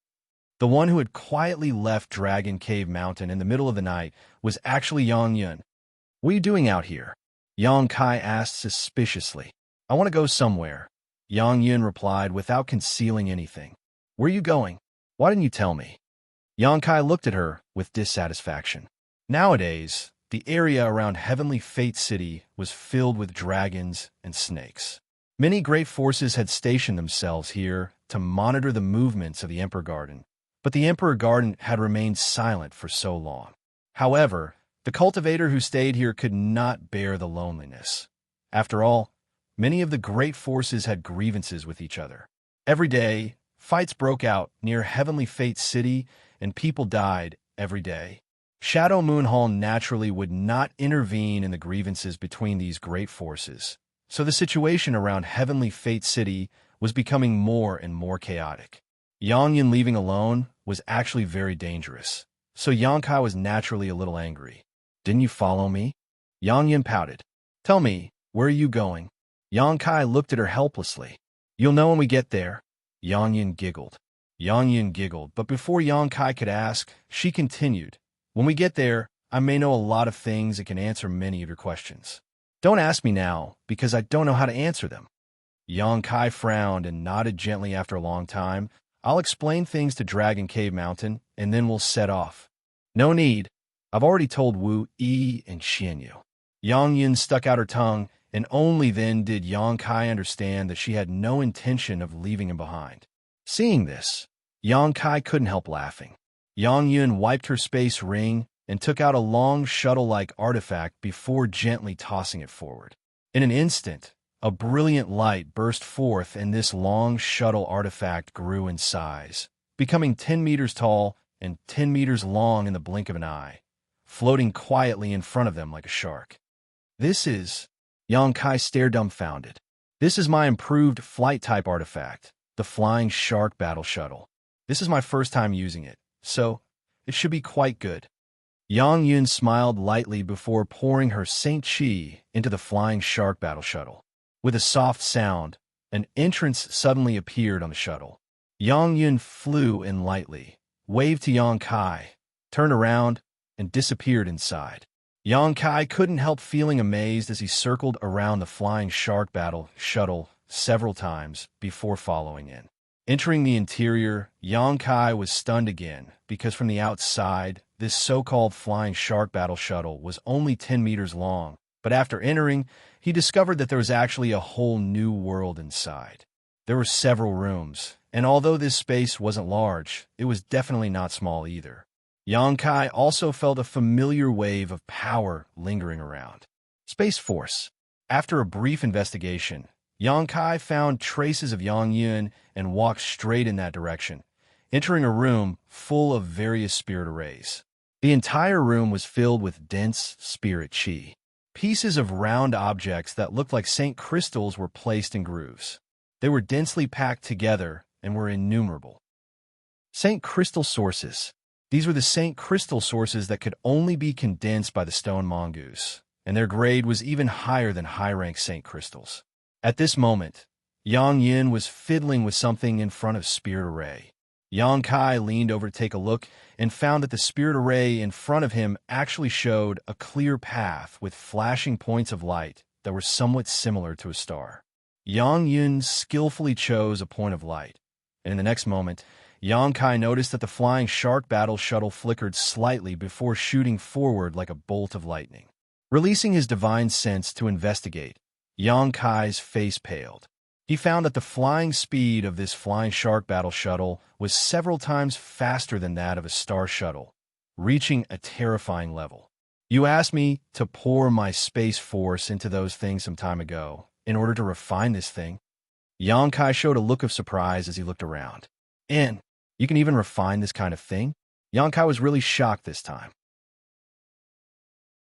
The one who had quietly left Dragon Cave Mountain in the middle of the night was actually Yang Yun. "What are you doing out here?" Xianxia asked suspiciously. "I want to go somewhere," Yang Yun replied without concealing anything. "Where are you going? Why didn't you tell me?" Xianxia looked at her with dissatisfaction. Nowadays, the area around Heavenly Fate City was filled with dragons and snakes. Many great forces had stationed themselves here to monitor the movements of the Emperor Garden, but the Emperor Garden had remained silent for so long. However, the cultivator who stayed here could not bear the loneliness. After all, many of the great forces had grievances with each other. Every day, fights broke out near Heavenly Fate City, and people died every day. Shadow Moon Hall naturally would not intervene in the grievances between these great forces, so the situation around Heavenly Fate City was becoming more and more chaotic. Yang Yun leaving alone was actually very dangerous, so Xianxia was naturally a little angry. "Didn't you follow me?" Yang Yun pouted. "Tell me, where are you going?" Xianxia looked at her helplessly. "You'll know when we get there." Yang Yun giggled. But before Xianxia could ask, she continued, "When we get there, I may know a lot of things that can answer many of your questions. Don't ask me now, because I don't know how to answer them. Yongkai frowned and nodded gently after a long time. I'll explain things to Dragon Cave Mountain, and then we'll set off. No need. I've already told Wu Yi and Xianxia. Yang Yun stuck out her tongue, and only then did Yongkai understand that she had no intention of leaving him behind. Seeing this, Yongkai couldn't help laughing. Yang Yun wiped her space ring and took out a long shuttle-like artifact before gently tossing it forward. In an instant, a brilliant light burst forth, and this long shuttle artifact grew in size, becoming 10 meters tall and 10 meters long in the blink of an eye, floating quietly in front of them like a shark. This is... Yongkai stared dumbfounded. This is my improved flight-type artifact, the Flying Shark Battle Shuttle. This is my first time using it, so it should be quite good. Yang Yun smiled lightly before pouring her Saint Chi into the Flying Shark Battle Shuttle. With a soft sound, an entrance suddenly appeared on the shuttle. Yang Yun flew in lightly, waved to Yongkai, turned around, and disappeared inside. Yongkai couldn't help feeling amazed as he circled around the Flying Shark Battle Shuttle several times before following in. Entering the interior, Yongkai was stunned again, because from the outside, this so-called Flying Shark Battle Shuttle was only 10 meters long, but after entering, he discovered that there was actually a whole new world inside. There were several rooms, and although this space wasn't large, it was definitely not small either. Yongkai also felt a familiar wave of power lingering around. Space Force. After a brief investigation, Yongkai found traces of Yang Yun and walked straight in that direction, entering a room full of various spirit arrays. The entire room was filled with dense spirit chi. Pieces of round objects that looked like Saint crystals were placed in grooves. They were densely packed together and were innumerable. Saint crystal sources. These were the Saint crystal sources that could only be condensed by the stone mongoose, and their grade was even higher than high-rank Saint crystals. At this moment, Yang Yin was fiddling with something in front of Spirit Array. Yongkai leaned over to take a look and found that the Spirit Array in front of him actually showed a clear path with flashing points of light that were somewhat similar to a star. Yang Yun skillfully chose a point of light, and in the next moment, Yongkai noticed that the Flying Shark Battle Shuttle flickered slightly before shooting forward like a bolt of lightning. Releasing his divine sense to investigate, Yongkai's face paled. He found that the flying speed of this Flying Shark Battle Shuttle was several times faster than that of a star shuttle, reaching a terrifying level. You asked me to pour my space force into those things some time ago in order to refine this thing. Yongkai showed a look of surprise as he looked around. And you can even refine this kind of thing? Yongkai was really shocked this time.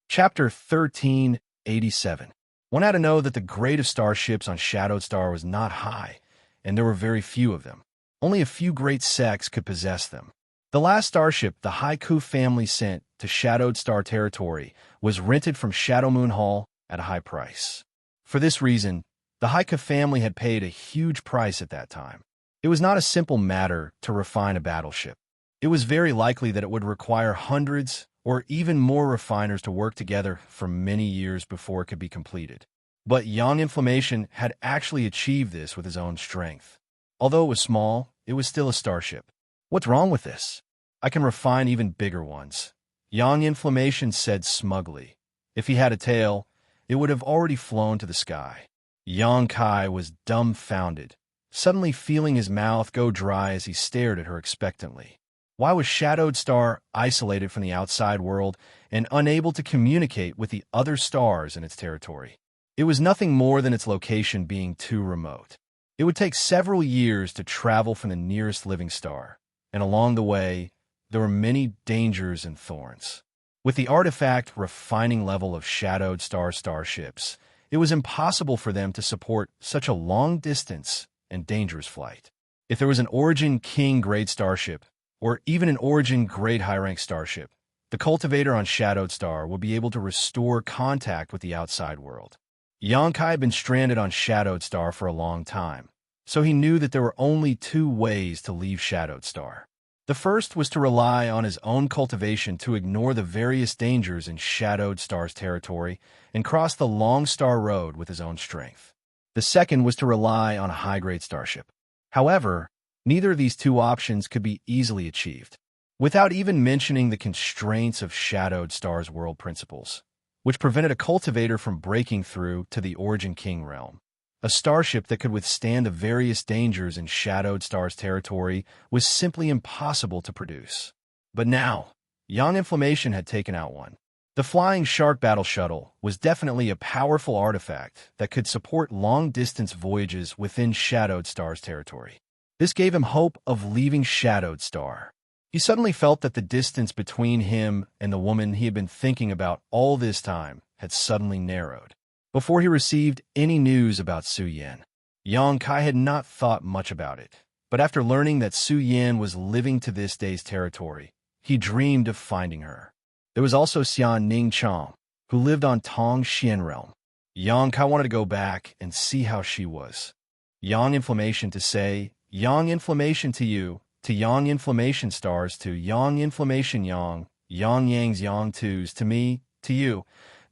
Chapter 1387. One had to know that the grade of starships on Shadowed Star was not high, and there were very few of them. Only a few great sects could possess them. The last starship the Haiku family sent to Shadowed Star territory was rented from Shadow Moon Hall at a high price. For this reason, the Haiku family had paid a huge price at that time. It was not a simple matter to refine a battleship. It was very likely that it would require hundreds or even more refiners to work together for many years before it could be completed. But Yang Inflammation had actually achieved this with his own strength. Although it was small, it was still a starship. What's wrong with this? I can refine even bigger ones. Yang Inflammation said smugly. If he had a tail, it would have already flown to the sky. Yongkai was dumbfounded, suddenly feeling his mouth go dry as he stared at her expectantly. Why was Shadowed Star isolated from the outside world and unable to communicate with the other stars in its territory? It was nothing more than its location being too remote. It would take several years to travel from the nearest living star, and along the way, there were many dangers and thorns. With the artifact refining level of Shadowed Star starships, it was impossible for them to support such a long distance and dangerous flight. If there was an Origin King grade starship, or even an Origin grade high-rank starship, the cultivator on Shadowed Star would be able to restore contact with the outside world. Yongkai had been stranded on Shadowed Star for a long time, so he knew that there were only two ways to leave Shadowed Star. The first was to rely on his own cultivation to ignore the various dangers in Shadowed Star's territory and cross the Long Star Road with his own strength. The second was to rely on a high-grade starship. However, neither of these two options could be easily achieved, without even mentioning the constraints of Shadowed Star's world principles, which prevented a cultivator from breaking through to the Origin King realm. A starship that could withstand the various dangers in Shadowed Star's territory was simply impossible to produce. But now, Young Inflammation had taken out one. The Flying Shark Battle Shuttle was definitely a powerful artifact that could support long-distance voyages within Shadowed Star's territory. This gave him hope of leaving Shadowed Star. He suddenly felt that the distance between him and the woman he had been thinking about all this time had suddenly narrowed. Before he received any news about Su Yan, Yang Kai had not thought much about it. But after learning that Su Yan was living to this day's territory, he dreamed of finding her. There was also Xian Ning Chong, who lived on Tong Xian realm. Yang Kai wanted to go back and see how she was. Yang Inflammation to say, Yang Inflammation to you, to Yang Inflammation stars, to Yang Inflammation Yang, Yang Yang's Yang twos, to me, to you,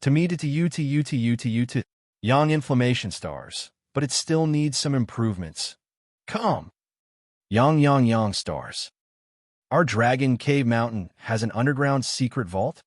to me, to you, to you, to you, to you, to Yang Inflammation stars, but it still needs some improvements. Come. Yang stars. Our Dragon Cave Mountain has an underground secret vault?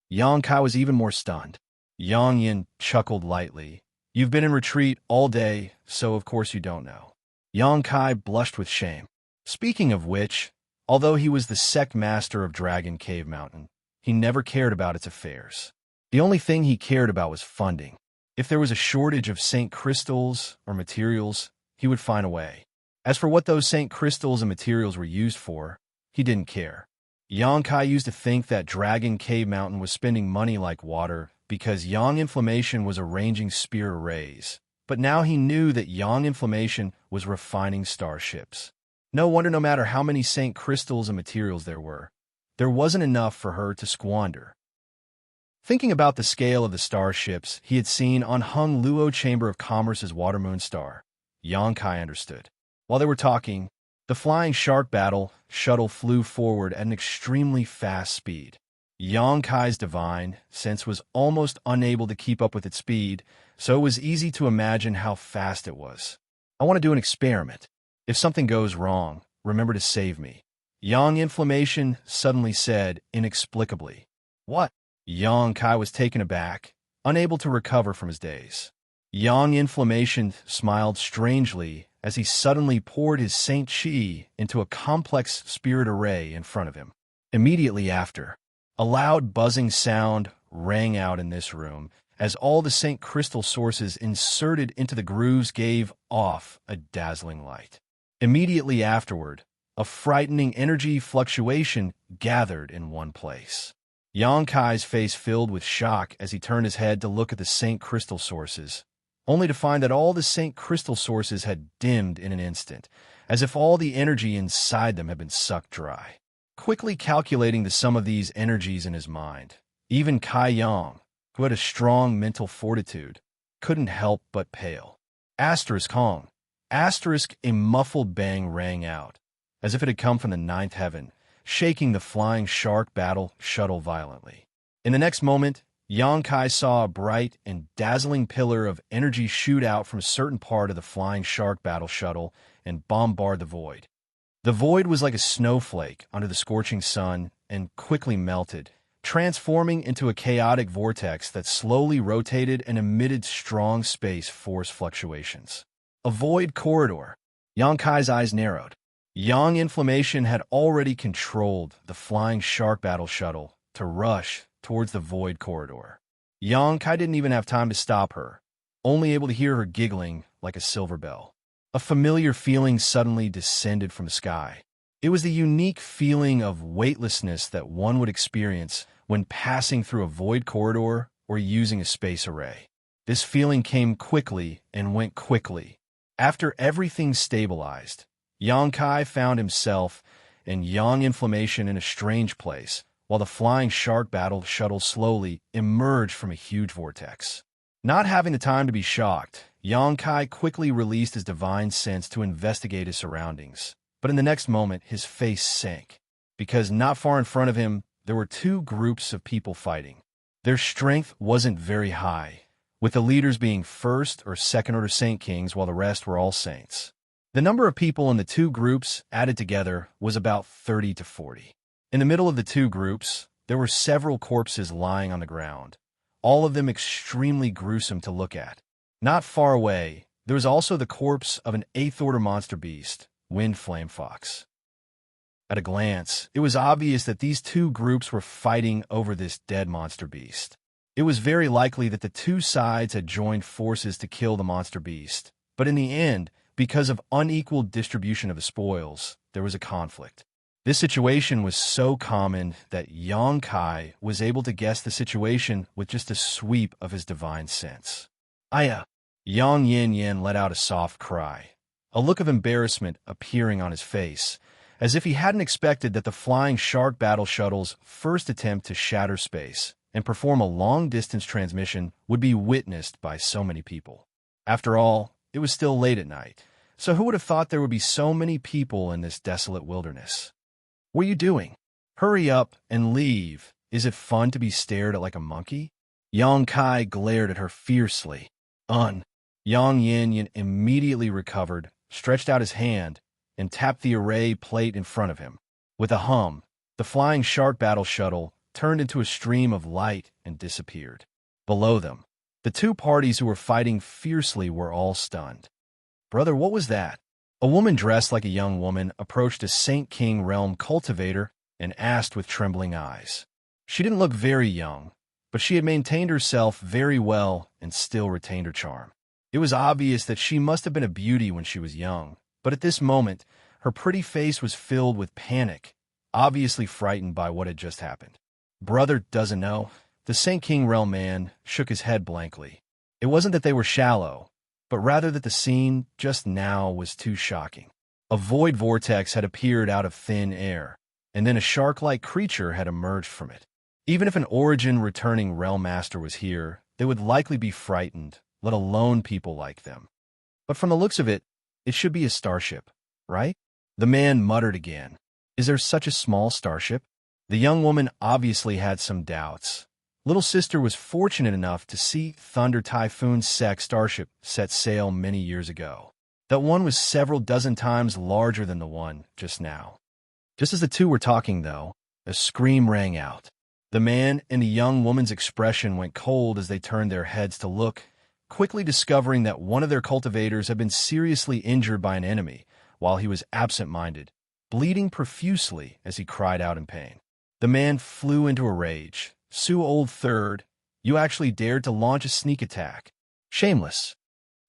Yang Kai was even more stunned. Yang Yin chuckled lightly. You've been in retreat all day, so of course you don't know. Yang Kai blushed with shame. Speaking of which, although he was the sect master of Dragon Cave Mountain, he never cared about its affairs. The only thing he cared about was funding. If there was a shortage of Saint crystals or materials, he would find a way. As for what those Saint crystals and materials were used for, he didn't care. Yang Kai used to think that Dragon Cave Mountain was spending money like water because Yang Inflammation was arranging spear arrays, but now he knew that Yang Inflammation was refining starships. No wonder no matter how many Saint crystals and materials there wasn't enough for her to squander. Thinking about the scale of the starships he had seen on Hung Luo Chamber of Commerce's Watermoon Star, Yang Kai understood. While they were talking, the Flying Shark Battle Shuttle flew forward at an extremely fast speed. Yang Kai's divine sense was almost unable to keep up with its speed, so it was easy to imagine how fast it was. I want to do an experiment. If something goes wrong, remember to save me. Yang Inflammation suddenly said inexplicably. What? Yang Kai was taken aback, unable to recover from his daze. Yang Inflammation smiled strangely as he suddenly poured his Saint Chi into a complex spirit array in front of him. Immediately after, a loud buzzing sound rang out in this room as all the Saint crystal sources inserted into the grooves gave off a dazzling light. Immediately afterward, a frightening energy fluctuation gathered in one place. Yang Kai's face filled with shock as he turned his head to look at the Saint crystal sources, only to find that all the Saint crystal sources had dimmed in an instant, as if all the energy inside them had been sucked dry. Quickly calculating the sum of these energies in his mind, even Kai Yang, who had a strong mental fortitude, couldn't help but pale. Asterisk Hong. Asterisk a muffled bang rang out, as if it had come from the ninth heaven, shaking the Flying Shark Battle Shuttle violently. In the next moment, Yang Kai saw a bright and dazzling pillar of energy shoot out from a certain part of the Flying Shark Battle Shuttle and bombard the void. The void was like a snowflake under the scorching sun and quickly melted, transforming into a chaotic vortex that slowly rotated and emitted strong space force fluctuations. A void corridor. Yang Kai's eyes narrowed. Yang Inflammation had already controlled the Flying Shark Battle Shuttle to rush towards the void corridor. Yang Kai didn't even have time to stop her, only able to hear her giggling like a silver bell. A familiar feeling suddenly descended from the sky. It was the unique feeling of weightlessness that one would experience when passing through a void corridor or using a space array. This feeling came quickly and went quickly. After everything stabilized, Yang Kai found himself and Yang Inflammation in a strange place, while the Flying Shark Battle Shuttle slowly emerged from a huge vortex. Not having the time to be shocked, Yang Kai quickly released his divine sense to investigate his surroundings. But in the next moment, his face sank. because not far in front of him, there were two groups of people fighting. Their strength wasn't very high, with the leaders being first or second-order Saint Kings while the rest were all saints. The number of people in the two groups added together was about 30 to 40. In the middle of the two groups, there were several corpses lying on the ground, all of them extremely gruesome to look at. Not far away, there was also the corpse of an 8th-order monster beast, Wind Flame Fox. At a glance, it was obvious that these two groups were fighting over this dead monster beast. It was very likely that the two sides had joined forces to kill the monster beast, but in the end, because of unequal distribution of the spoils, there was a conflict. This situation was so common that Xianxia was able to guess the situation with just a sweep of his divine sense. Aya! Yang Yin let out a soft cry, a look of embarrassment appearing on his face, as if he hadn't expected that the flying shark battle shuttle's first attempt to shatter space and perform a long-distance transmission would be witnessed by so many people. After all, it was still late at night, so who would have thought there would be so many people in this desolate wilderness? What are you doing? Hurry up and leave. Is it fun to be stared at like a monkey? Xianxia glared at her fiercely. Yang Yin immediately recovered, stretched out his hand, and tapped the array plate in front of him. With a hum, the flying shark battle shuttle turned into a stream of light and disappeared. Below them, the two parties who were fighting fiercely were all stunned. Brother, what was that? A woman dressed like a young woman approached a Saint King realm cultivator and asked with trembling eyes. She didn't look very young, but she had maintained herself very well and still retained her charm. It was obvious that she must have been a beauty when she was young, but at this moment, her pretty face was filled with panic, obviously frightened by what had just happened. Brother doesn't know. The Saint King realm man shook his head blankly. It wasn't that they were shallow, but rather that the scene just now was too shocking. A void vortex had appeared out of thin air, and then a shark-like creature had emerged from it. Even if an origin-returning realm master was here, they would likely be frightened, let alone people like them. But from the looks of it, it should be a starship, right? The man muttered again. Is there such a small starship? The young woman obviously had some doubts. Little sister was fortunate enough to see Thunder Typhoon's Sec starship set sail many years ago. That one was several dozen times larger than the one just now. Just as the two were talking, though, a scream rang out. The man and the young woman's expression went cold as they turned their heads to look, quickly discovering that one of their cultivators had been seriously injured by an enemy while he was absent-minded, bleeding profusely as he cried out in pain. The man flew into a rage. Sue Old Third, you actually dared to launch a sneak attack. Shameless.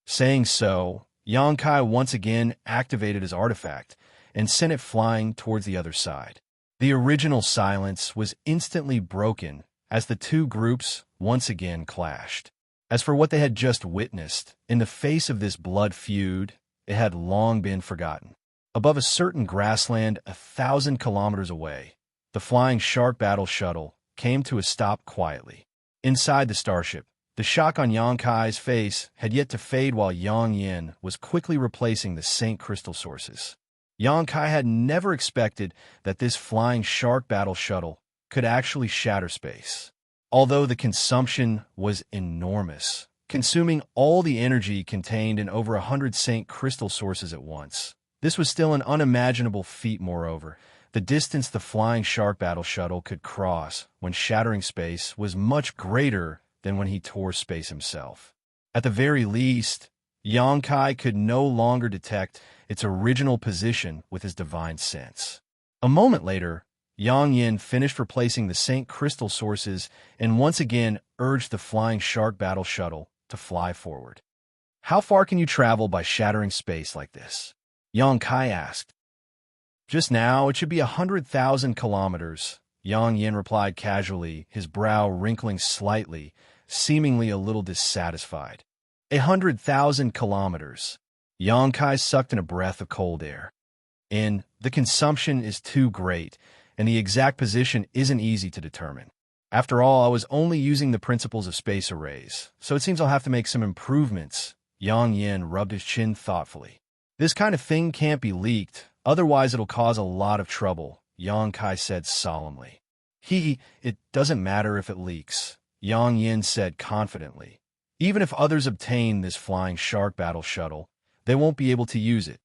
Saying so, Xianxia once again activated his artifact and sent it flying towards the other side. The original silence was instantly broken as the two groups once again clashed. As for what they had just witnessed, in the face of this blood feud, it had long been forgotten. Above a certain grassland 1,000 kilometers away, the flying shark battle shuttle came to a stop quietly. Inside the starship, the shock on Xianxia's face had yet to fade while Yang Yin was quickly replacing the Saint Crystal sources. Xianxia had never expected that this flying shark battle shuttle could actually shatter space. Although the consumption was enormous, consuming all the energy contained in over 100 Saint Crystal sources at once, this was still an unimaginable feat. Moreover, the distance the flying shark battle shuttle could cross when shattering space was much greater than when he tore space himself. At the very least, Xianxia could no longer detect its original position with his divine sense. A moment later, Yang Yin finished replacing the Saint Crystal sources and once again urged the flying shark battle shuttle to fly forward. How far can you travel by shattering space like this? Xianxia asked. Just now, it should be 100,000 kilometers, Yang Yin replied casually, his brow wrinkling slightly, seemingly a little dissatisfied. 100,000 kilometers. Xianxia sucked in a breath of cold air. And the consumption is too great, and the exact position isn't easy to determine. After all, I was only using the principles of space arrays, so it seems I'll have to make some improvements. Yang Yin rubbed his chin thoughtfully. This kind of thing can't be leaked, otherwise it'll cause a lot of trouble, Yang Kai said solemnly. It doesn't matter if it leaks, Yang Yin said confidently. Even if others obtain this flying shark battle shuttle, they won't be able to use it.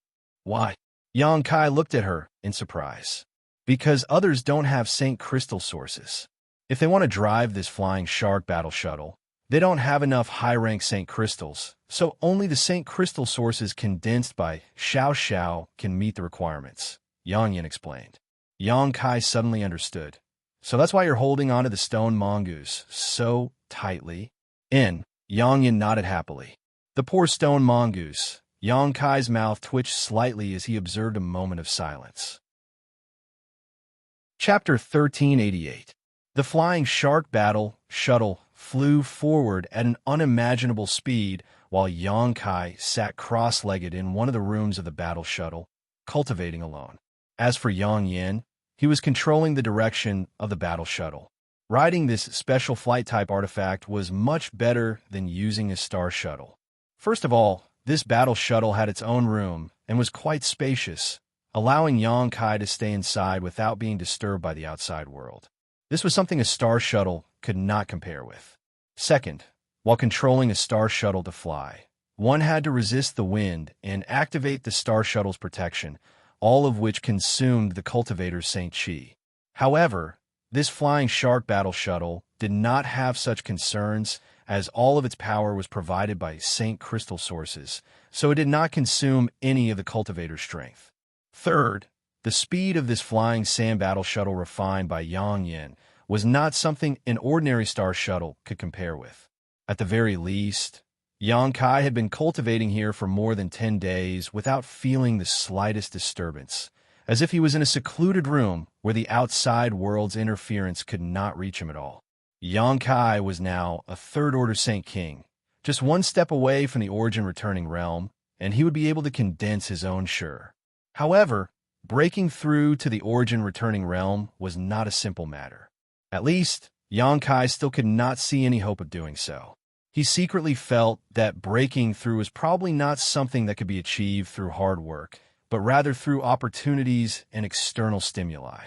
Why? Yang Kai looked at her in surprise. Because others don't have Saint Crystal sources. If they want to drive this flying shark battle shuttle, they don't have enough high-rank Saint Crystals, so only the Saint Crystal sources condensed by Xianxia can meet the requirements, Yang Yin explained. Yang Kai suddenly understood. So that's why you're holding onto the stone mongoose so tightly? Yang Yin nodded happily. The poor stone mongoose. Yang Kai's mouth twitched slightly as he observed a moment of silence. Chapter 1388. The flying shark battle shuttle flew forward at an unimaginable speed while Yang Kai sat cross-legged in one of the rooms of the battle shuttle, cultivating alone. As for Yang Yin, he was controlling the direction of the battle shuttle. Riding this special flight-type artifact was much better than using a star shuttle. First of all, this battle shuttle had its own room and was quite spacious, allowing Yang Kai to stay inside without being disturbed by the outside world. This was something a star shuttle could not compare with. Second, while controlling a star shuttle to fly, one had to resist the wind and activate the star shuttle's protection, all of which consumed the cultivator's Saint Chi. However, this flying shark battle shuttle did not have such concerns, as all of its power was provided by Saint Crystal sources, so it did not consume any of the cultivator's strength. Third, the speed of this flying sand battle shuttle refined by Yang Yin was not something an ordinary star shuttle could compare with. At the very least, Yang Kai had been cultivating here for more than 10 days without feeling the slightest disturbance, as if he was in a secluded room where the outside world's interference could not reach him at all. Yang Kai was now a third-order Saint King, just one step away from the origin-returning realm, and he would be able to condense his own sure. However, breaking through to the origin-returning realm was not a simple matter. At least, Yang Kai still could not see any hope of doing so. He secretly felt that breaking through was probably not something that could be achieved through hard work, but rather through opportunities and external stimuli.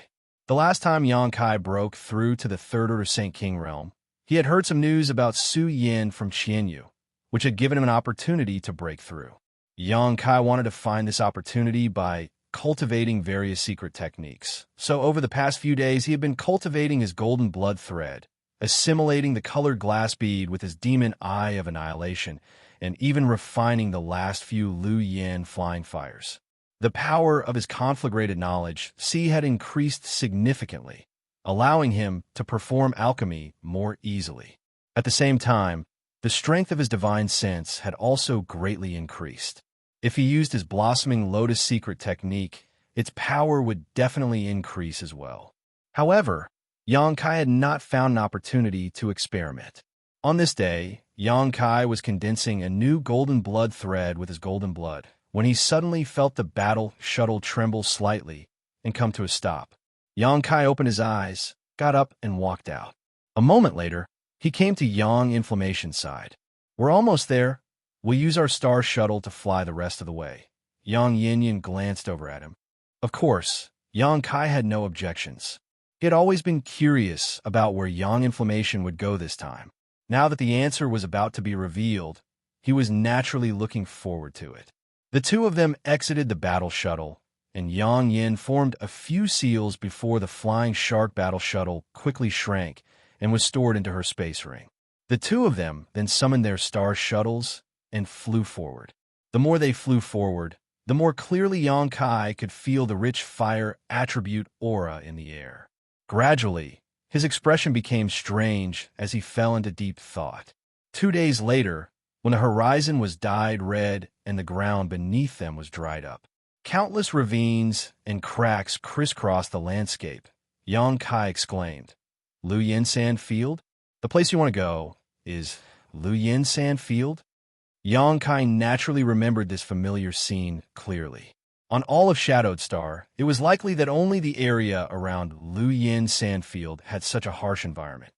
The last time Yang Kai broke through to the third-order Saint King realm, he had heard some news about Su Yin from Qianyu, which had given him an opportunity to break through. Yang Kai wanted to find this opportunity by cultivating various secret techniques. So over the past few days, he had been cultivating his golden blood thread, assimilating the colored glass bead with his demon eye of annihilation, and even refining the last few Lu Yin flying fires. The power of his conflagrated knowledge, had increased significantly, allowing him to perform alchemy more easily. At the same time, the strength of his divine sense had also greatly increased. If he used his blossoming lotus secret technique, its power would definitely increase as well. However, Yang Kai had not found an opportunity to experiment. On this day, Yang Kai was condensing a new golden blood thread with his golden blood, when he suddenly felt the battle shuttle tremble slightly and come to a stop. Yang Kai opened his eyes, got up, and walked out. A moment later, he came to Yang Inflammation's side. "We're almost there. We'll use our star shuttle to fly the rest of the way." Yang Yin glanced over at him. Of course, Yang Kai had no objections. He had always been curious about where Yang Inflammation would go this time. Now that the answer was about to be revealed, he was naturally looking forward to it. The two of them exited the battle shuttle, and Yang Yin formed a few seals before the flying shark battle shuttle quickly shrank and was stored into her space ring. The two of them then summoned their star shuttles and flew forward. The more they flew forward, the more clearly Yang Kai could feel the rich fire attribute aura in the air. Gradually, his expression became strange as he fell into deep thought. 2 days later, when the horizon was dyed red and the ground beneath them was dried up, countless ravines and cracks crisscrossed the landscape, Yang Kai exclaimed, "Lu Yin Sand Field? The place you want to go is Lu Yin Sand Field?" Yang Kai naturally remembered this familiar scene clearly. On all of Shadowed Star, it was likely that only the area around Lu Yin Sandfield had such a harsh environment.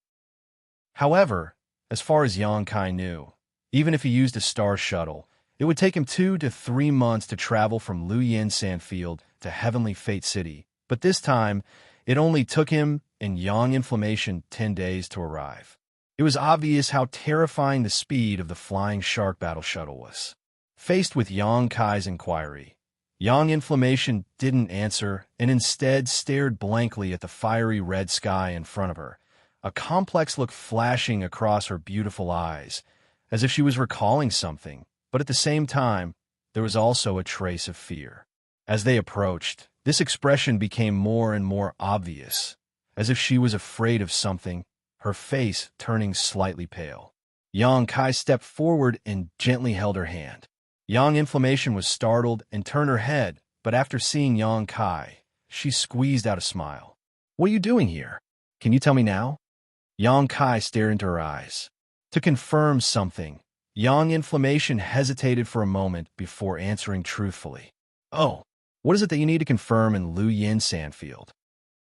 However, as far as Yang Kai knew, even if he used a star shuttle, it would take him 2 to 3 months to travel from Lu Yin Sandfield to Heavenly Fate City, But this time, it only took him and Yang Inflammation 10 days to arrive. It was obvious how terrifying the speed of the flying shark battle shuttle was. Faced with Yang Kai's inquiry, Yang Inflammation didn't answer and instead stared blankly at the fiery red sky in front of her, a complex look flashing across her beautiful eyes, as if she was recalling something, but at the same time, there was also a trace of fear. As they approached, this expression became more and more obvious, as if she was afraid of something, her face turning slightly pale. Yang Kai stepped forward and gently held her hand. Yang Inflammation was startled and turned her head, but after seeing Yang Kai, she squeezed out a smile. "What are you doing here? Can you tell me now?" Yang Kai stared into her eyes. To confirm something, Yang Inflammation hesitated for a moment before answering truthfully. "Oh, what is it that you need to confirm in Lu Yin Sandfield?"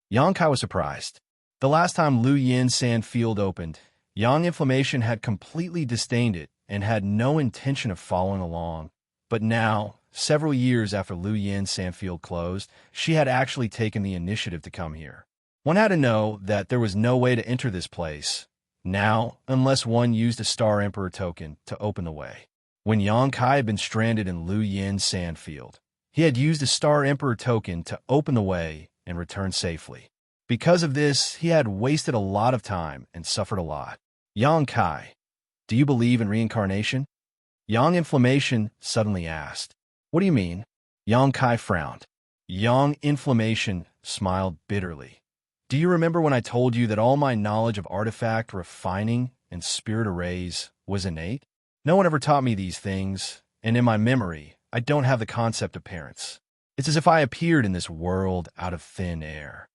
Yang Kai was surprised. The last time Lu Yin Sandfield opened, Yang Inflammation had completely disdained it and had no intention of following along. But now, several years after Lu Yin Sandfield closed, she had actually taken the initiative to come here. One had to know that there was no way to enter this place now unless one used a Star Emperor token to open the way. When Yang Kai had been stranded in Lu Yin Sandfield, he had used a Star Emperor token to open the way and return safely. Because of this, he had wasted a lot of time and suffered a lot. "Yang Kai, do you believe in reincarnation?" Yang Inflammation suddenly asked. "What do you mean?" Yang Kai frowned. Yang Inflammation smiled bitterly. "Do you remember when I told you that all my knowledge of artifact refining and spirit arrays was innate? No one ever taught me these things, and in my memory, I don't have the concept of parents. It's as if I appeared in this world out of thin air."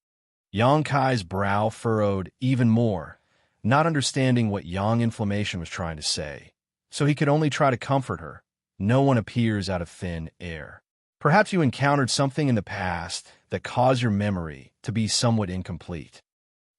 Yang Kai's brow furrowed even more, not understanding what Yang Inflammation was trying to say, so he could only try to comfort her. "No one appears out of thin air. Perhaps you encountered something in the past that caused your memory to be somewhat incomplete.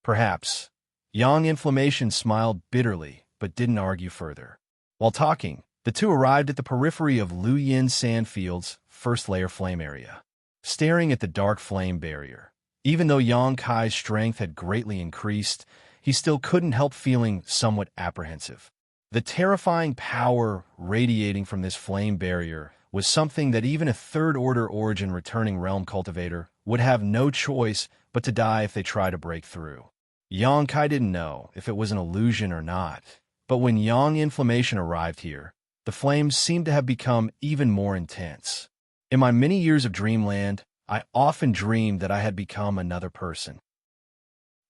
Perhaps." Yang Inflammation smiled bitterly, but didn't argue further. While talking, the two arrived at the periphery of Lu Yin Sandfield's first-layer flame area. Staring at the dark flame barrier, even though Yang Kai's strength had greatly increased, he still couldn't help feeling somewhat apprehensive. The terrifying power radiating from this flame barrier was something that even a third-order origin returning realm cultivator would have no choice but to die if they tried to break through. Yang Kai didn't know if it was an illusion or not, but when Yang Inflammation arrived here, the flames seemed to have become even more intense. "In my many years of dreamland, I often dreamed that I had become another person.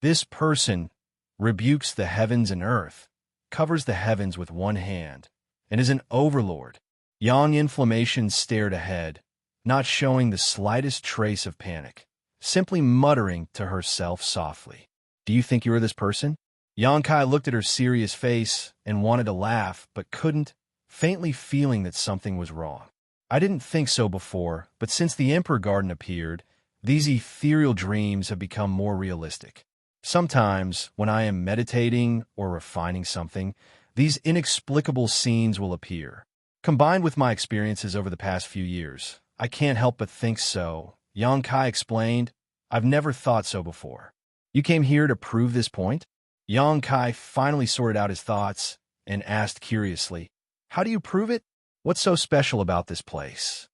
This person rebukes the heavens and earth, covers the heavens with one hand, and is an overlord." Yang Inflammation stared ahead, not showing the slightest trace of panic, simply muttering to herself softly. "Do you think you are this person?" Yang Kai looked at her serious face and wanted to laugh, but couldn't, faintly feeling that something was wrong. "I didn't think so before, but since the Emperor Garden appeared, these ethereal dreams have become more realistic. Sometimes, when I am meditating or refining something, these inexplicable scenes will appear. Combined with my experiences over the past few years, I can't help but think so," Yang Kai explained. "I've never thought so before." "You came here to prove this point?" Yang Kai finally sorted out his thoughts and asked curiously, "How do you prove it? What's so special about this place?"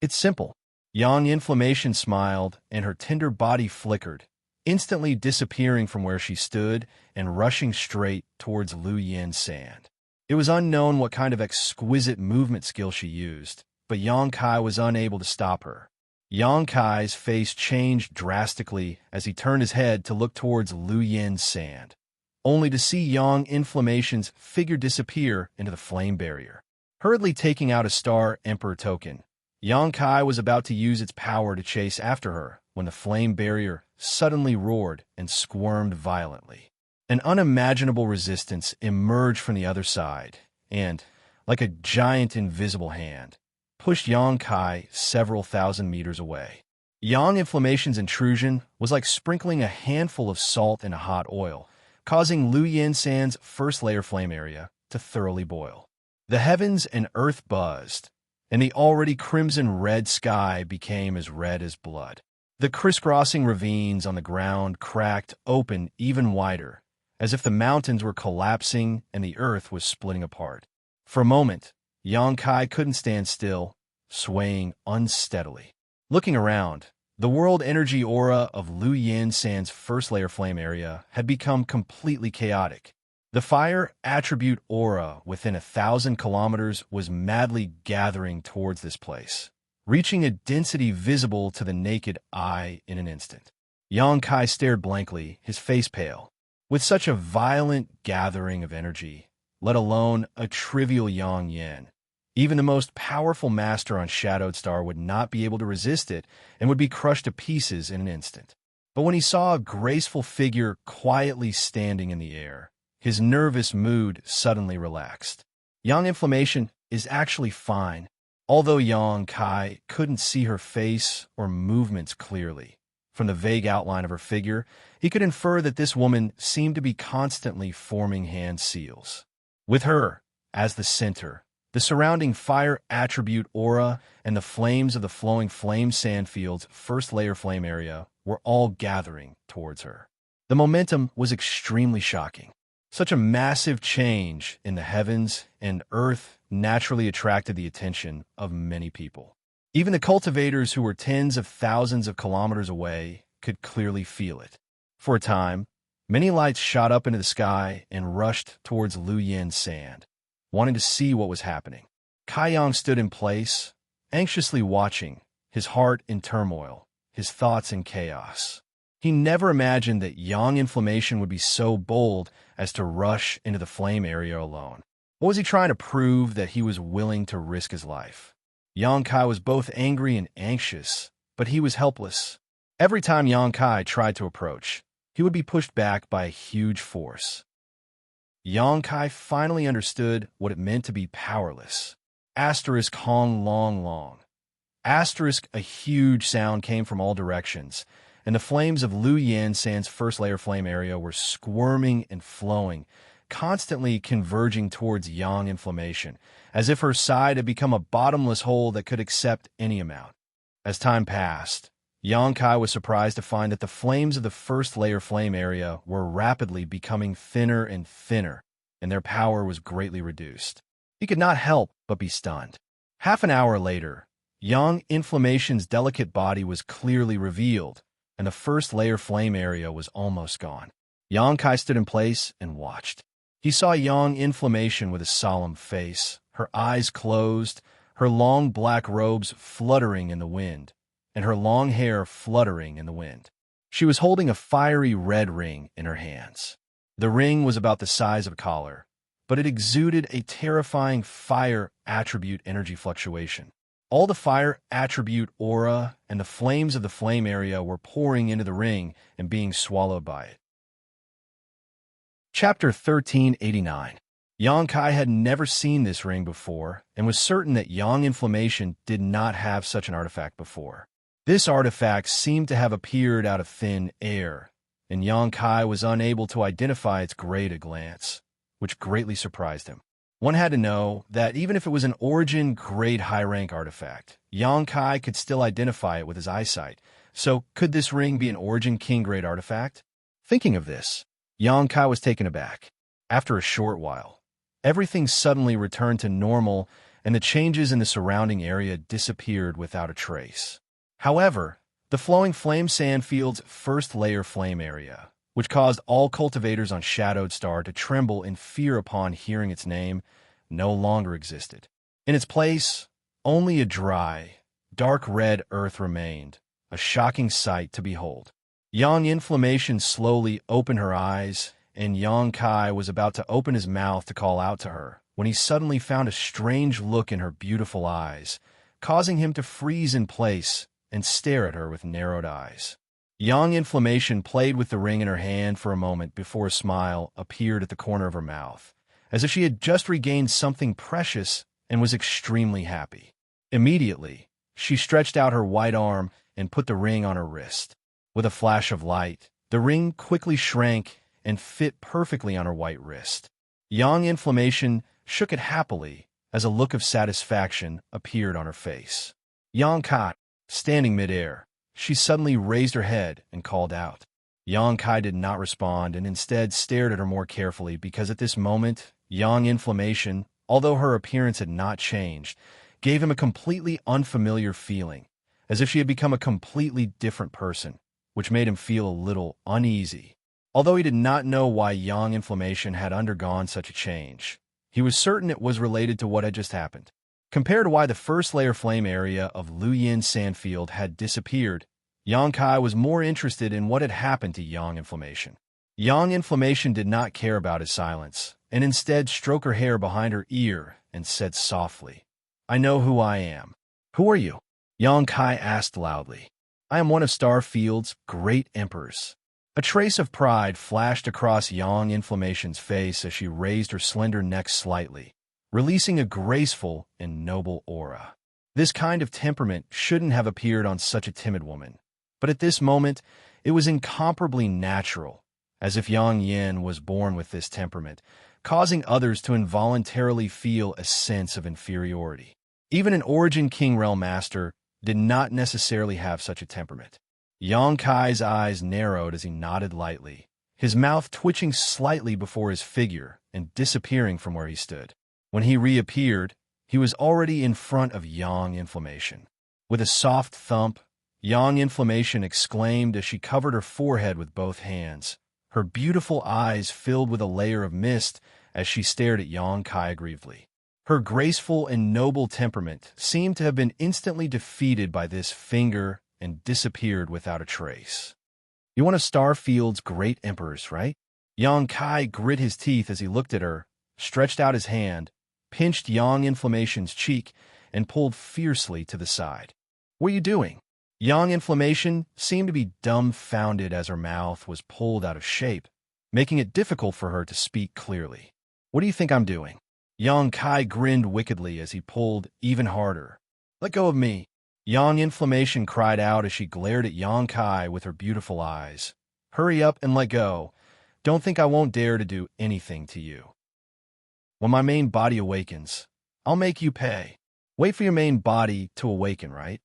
"It's simple." Yang Inflammation smiled, and her tender body flickered, instantly disappearing from where she stood and rushing straight towards Lu Yin Sand. It was unknown what kind of exquisite movement skill she used, but Yang Kai was unable to stop her. Yang Kai's face changed drastically as he turned his head to look towards Lu Yin Sand, only to see Yang Inflammation's figure disappear into the flame barrier. Hurriedly taking out a Star Emperor token, Yang Kai was about to use its power to chase after her when the flame barrier suddenly roared and squirmed violently. An unimaginable resistance emerged from the other side and, like a giant invisible hand, pushed Yang Kai several thousand meters away. Yang Inflammation's intrusion was like sprinkling a handful of salt in a hot oil, causing Lu Yin Sand's first-layer flame area to thoroughly boil. The heavens and earth buzzed, and the already crimson-red sky became as red as blood. The crisscrossing ravines on the ground cracked open even wider, as if the mountains were collapsing and the earth was splitting apart. For a moment, Yang Kai couldn't stand still, swaying unsteadily. Looking around, the world energy aura of Lu Yin San's first layer flame area had become completely chaotic. The fire attribute aura within 1,000 kilometers was madly gathering towards this place, reaching a density visible to the naked eye in an instant. Yang Kai stared blankly, his face pale. With such a violent gathering of energy, let alone a trivial Yang Yin, even the most powerful master on Shadowed Star would not be able to resist it and would be crushed to pieces in an instant. But when he saw a graceful figure quietly standing in the air, his nervous mood suddenly relaxed. Yang Inflammation is actually fine, although Yang Kai couldn't see her face or movements clearly. From the vague outline of her figure, he could infer that this woman seemed to be constantly forming hand seals. With her, as the center, the surrounding fire attribute aura and the flames of the flowing flame sandfield's first layer flame area were all gathering towards her. The momentum was extremely shocking. Such a massive change in the heavens and earth naturally attracted the attention of many people. Even the cultivators who were tens of thousands of kilometers away could clearly feel it. For a time, many lights shot up into the sky and rushed towards Lu Yin Sand, wanting to see what was happening. Kai Yang stood in place, anxiously watching, his heart in turmoil, his thoughts in chaos. He never imagined that Yang Inflammation would be so bold as to rush into the flame area alone. What was he trying to prove that he was willing to risk his life? Yang Kai was both angry and anxious, but he was helpless. Every time Yang Kai tried to approach, he would be pushed back by a huge force. Yang Kai finally understood what it meant to be powerless. Asterisk Hong Long Long. Asterisk, a huge sound came from all directions, and the flames of Lu Yin San's first layer flame area were squirming and flowing, constantly converging towards Yang Inflammation, as if her side had become a bottomless hole that could accept any amount. As time passed, Yang Kai was surprised to find that the flames of the first layer flame area were rapidly becoming thinner and thinner, and their power was greatly reduced. He could not help but be stunned. Half an hour later, Yang Inflammation's delicate body was clearly revealed, and the first layer flame area was almost gone. Yang Kai stood in place and watched. He saw Yang Inflammation with a solemn face, her eyes closed, her long black robes fluttering in the wind, and her long hair fluttering in the wind. She was holding a fiery red ring in her hands. The ring was about the size of a collar, but it exuded a terrifying fire attribute energy fluctuation. All the fire attribute aura and the flames of the flame area were pouring into the ring and being swallowed by it. Chapter 1389. Yang Kai had never seen this ring before and was certain that Yang Inflammation did not have such an artifact before. This artifact seemed to have appeared out of thin air, and Yang Kai was unable to identify its grade at a glance, which greatly surprised him. One had to know that even if it was an Origin grade high-rank artifact, Yang Kai could still identify it with his eyesight. So could this ring be an Origin King grade artifact? Thinking of this, Yang Kai was taken aback. After a short while, everything suddenly returned to normal and the changes in the surrounding area disappeared without a trace. However, the flowing flame sandfield's first layer flame area, which caused all cultivators on Shadowed Star to tremble in fear upon hearing its name, no longer existed. In its place, only a dry, dark red earth remained, a shocking sight to behold. Yang Inflammation slowly opened her eyes, and Yang Kai was about to open his mouth to call out to her, when he suddenly found a strange look in her beautiful eyes, causing him to freeze in place and stare at her with narrowed eyes. Yang Inflammation played with the ring in her hand for a moment before a smile appeared at the corner of her mouth, as if she had just regained something precious and was extremely happy. Immediately, she stretched out her white arm and put the ring on her wrist. With a flash of light, the ring quickly shrank and fit perfectly on her white wrist. Yang Inflammation shook it happily as a look of satisfaction appeared on her face. Yang Kai, standing midair, she suddenly raised her head and called out. Xianxia did not respond and instead stared at her more carefully because at this moment, Yang Inflammation, although her appearance had not changed, gave him a completely unfamiliar feeling, as if she had become a completely different person, which made him feel a little uneasy. Although he did not know why Yang Inflammation had undergone such a change, he was certain it was related to what had just happened. Compared to why the first layer flame area of Luyin Sandfield had disappeared, Xianxia was more interested in what had happened to Yang Inflammation. Yang Inflammation did not care about his silence, and instead stroked her hair behind her ear and said softly, "I know who I am." "Who are you?" Xianxia asked loudly. "I am one of Starfield's great emperors." A trace of pride flashed across Yang Inflammation's face as she raised her slender neck slightly, releasing a graceful and noble aura. This kind of temperament shouldn't have appeared on such a timid woman, but at this moment, it was incomparably natural, as if Yang Yin was born with this temperament, causing others to involuntarily feel a sense of inferiority. Even an Origin King Realm Master did not necessarily have such a temperament. Xianxia's eyes narrowed as he nodded lightly, his mouth twitching slightly before his figure and disappearing from where he stood. When he reappeared, he was already in front of Yang Inflammation. With a soft thump, Yang Inflammation exclaimed as she covered her forehead with both hands, her beautiful eyes filled with a layer of mist as she stared at Xianxia aggrievedly. Her graceful and noble temperament seemed to have been instantly defeated by this finger and disappeared without a trace. "You're one of Starfield's great emperors, right?" Xianxia grit his teeth as he looked at her, stretched out his hand, pinched Yang Inflammation's cheek, and pulled fiercely to the side. "What are you doing?" Yang Inflammation seemed to be dumbfounded as her mouth was pulled out of shape, making it difficult for her to speak clearly. "What do you think I'm doing?" Xianxia grinned wickedly as he pulled even harder. "Let go of me!" Yang Inflammation cried out as she glared at Xianxia with her beautiful eyes. "Hurry up and let go. Don't think I won't dare to do anything to you. When my main body awakens, I'll make you pay. Wait for your main body to awaken, right?"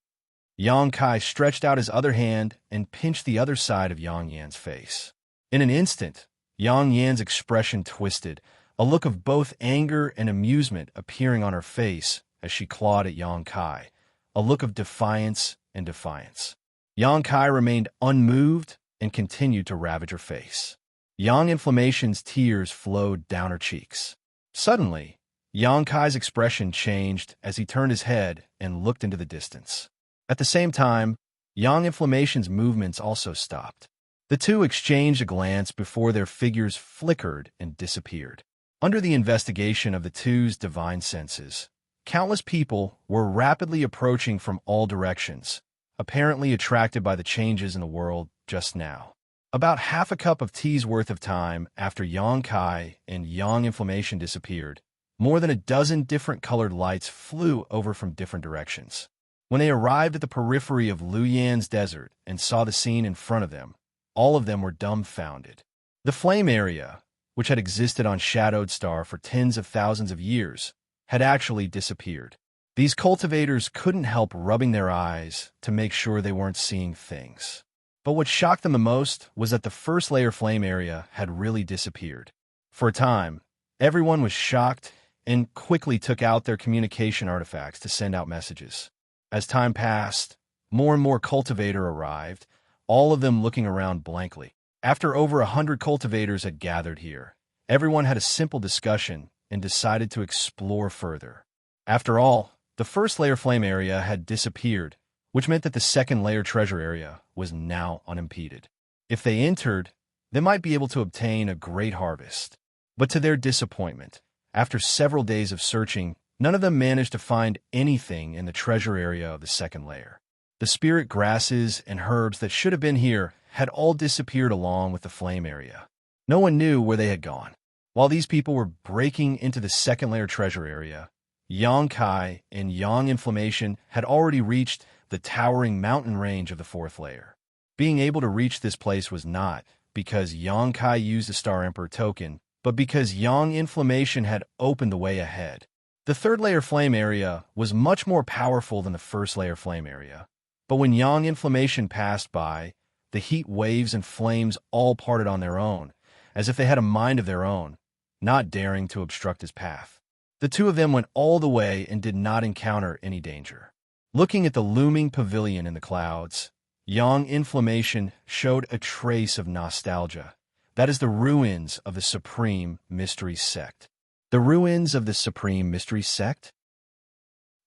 Xianxia stretched out his other hand and pinched the other side of Yang Yan's face. In an instant, Yang Yan's expression twisted, a look of both anger and amusement appearing on her face as she clawed at Xianxia, a look of defiance and defiance. Xianxia remained unmoved and continued to ravage her face. Yang Inflammation's tears flowed down her cheeks. Suddenly, Xianxia's expression changed as he turned his head and looked into the distance. At the same time, Yang Inflammation's movements also stopped. The two exchanged a glance before their figures flickered and disappeared. Under the investigation of the two's divine senses, countless people were rapidly approaching from all directions, apparently attracted by the changes in the world just now. About half a cup of tea's worth of time after Xianxia and Yang Inflammation disappeared, more than a dozen different colored lights flew over from different directions. When they arrived at the periphery of Luyan's desert and saw the scene in front of them, all of them were dumbfounded. The flame area, which had existed on Shadowed Star for tens of thousands of years, had actually disappeared. These cultivators couldn't help rubbing their eyes to make sure they weren't seeing things. But what shocked them the most was that the first layer flame area had really disappeared. For a time, everyone was shocked and quickly took out their communication artifacts to send out messages. As time passed, more and more cultivator arrived, all of them looking around blankly. After over 100 cultivators had gathered here, everyone had a simple discussion and decided to explore further. After all, the first layer flame area had disappeared, which meant that the second layer treasure area was now unimpeded. If they entered, they might be able to obtain a great harvest. But to their disappointment, after several days of searching, none of them managed to find anything in the treasure area of the second layer. The spirit grasses and herbs that should have been here had all disappeared along with the flame area. No one knew where they had gone. While these people were breaking into the second layer treasure area, Xianxia and Yang Inflammation had already reached the towering mountain range of the fourth layer. Being able to reach this place was not because Xianxia used a Star Emperor token, but because Yang Inflammation had opened the way ahead. The third layer flame area was much more powerful than the first layer flame area, But when yang inflammation passed by, the heat waves and flames all parted on their own, as if they had a mind of their own, not daring to obstruct his path. The two of them went all the way and did not encounter any danger. Looking at the looming pavilion in the clouds, yang inflammation showed a trace of nostalgia. That is the ruins of the Supreme Mystery Sect. The ruins of the Supreme Mystery Sect?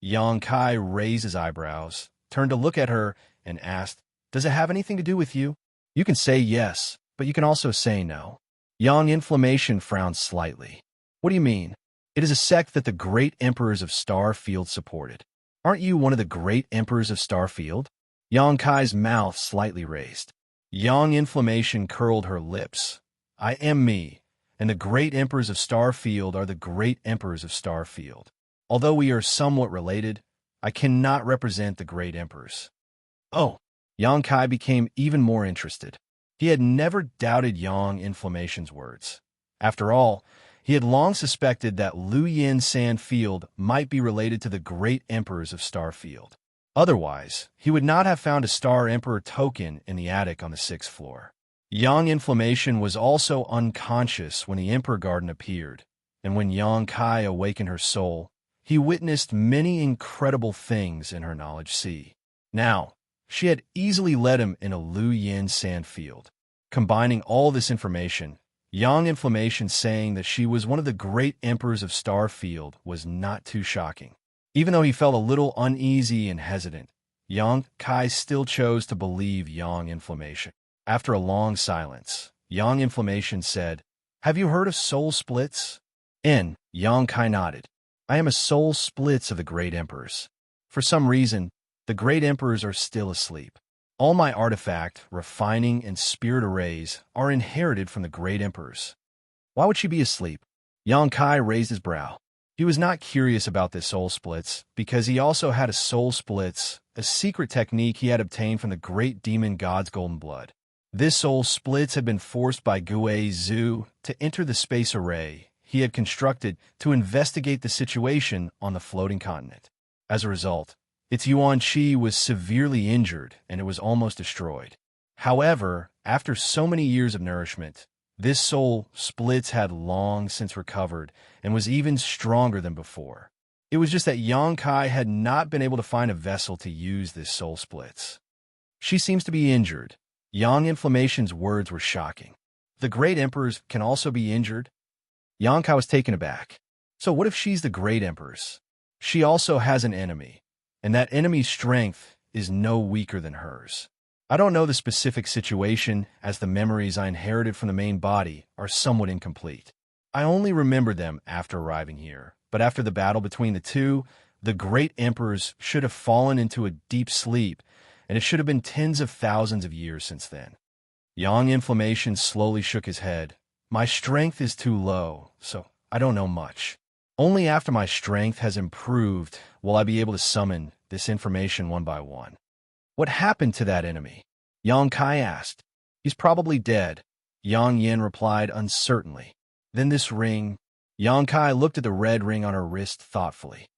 Yang Kai raised his eyebrows, turned to look at her, and asked, "Does it have anything to do with you?" "You can say yes, but you can also say no." Yang inflammation frowned slightly. "What do you mean?" "It is a sect that the great emperors of Starfield supported." "Aren't you one of the great emperors of Starfield?" Yang Kai's mouth slightly raised. Yang inflammation curled her lips. "I am me, and the great emperors of Starfield are the great emperors of Starfield. Although we are somewhat related, I cannot represent the great emperors." "Oh." Yang Kai became even more interested. He had never doubted Yang inflammation's words. After all, he had long suspected that Lu Yin San Field might be related to the great emperors of Starfield. Otherwise, he would not have found a Star Emperor token in the attic on the 6th floor. Yang inflammation was also unconscious when the Emperor Garden appeared, and when Yang Kai awakened her soul, he witnessed many incredible things in her knowledge sea. Now, she had easily led him in a Lu Yin San Field. Combining all this information, Yang inflammation saying that she was one of the great emperors of Starfield was not too shocking. Even though he felt a little uneasy and hesitant, Yang Kai still chose to believe Yang inflammation. After a long silence, Yang inflammation said, "Have you heard of soul splits?" Yang Kai nodded. "I am a soul splits of the great emperors. For some reason, the great emperors are still asleep. All my artifact, refining, and spirit arrays are inherited from the great emperors." "Why would she be asleep?" Yang Kai raised his brow. He was not curious about this soul splits, because he also had a soul splits, a secret technique he had obtained from the great demon god's golden blood. This soul splits had been forced by Gui Zhu to enter the space array he had constructed to investigate the situation on the floating continent. As a result, its Yuan Qi was severely injured and it was almost destroyed. However, after so many years of nourishment, this soul splits had long since recovered and was even stronger than before. It was just that Yang Kai had not been able to find a vessel to use this soul splits. "She seems to be injured." Yang inflammation's words were shocking. "The great emperors can also be injured?" Yang Kai was taken aback. "So what if she's the great empress? She also has an enemy, and that enemy's strength is no weaker than hers." "I don't know the specific situation, as the memories I inherited from the main body are somewhat incomplete. I only remembered them after arriving here, but after the battle between the two, the great emperors should have fallen into a deep sleep, and it should have been tens of thousands of years since then." Yang inflammation slowly shook his head. "My strength is too low, so I don't know much. Only after my strength has improved will I be able to summon this information one by one." "What happened to that enemy?" Yang Kai asked. "He's probably dead," Yang Yin replied uncertainly. "Then this ring..." Yang Kai looked at the red ring on her wrist thoughtfully.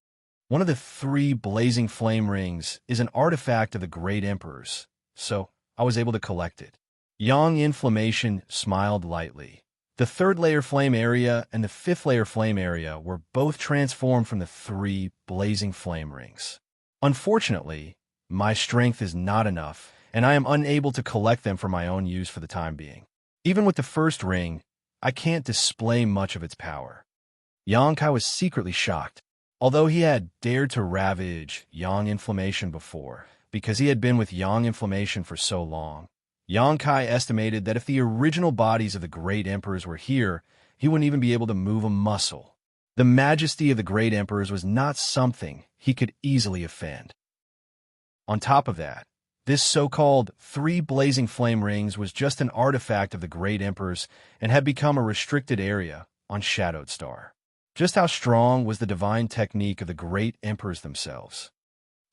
"One of the 3 blazing flame rings is an artifact of the great emperors, so I was able to collect it." Yang inflammation smiled lightly. The 3rd layer flame area and the 5th layer flame area were both transformed from the 3 blazing flame rings. "Unfortunately, my strength is not enough, and I am unable to collect them for my own use for the time being. Even with the 1st ring, I can't display much of its power." Yang Kai was secretly shocked. Although he had dared to ravage Yang inflammation before, because he had been with Yang inflammation for so long, Yang Kai estimated that if the original bodies of the great emperors were here, he wouldn't even be able to move a muscle. The majesty of the great emperors was not something he could easily offend. On top of that, this so-called 3 blazing flame rings was just an artifact of the great emperors and had become a restricted area on Shadowed Star. Just how strong was the divine technique of the great emperors themselves?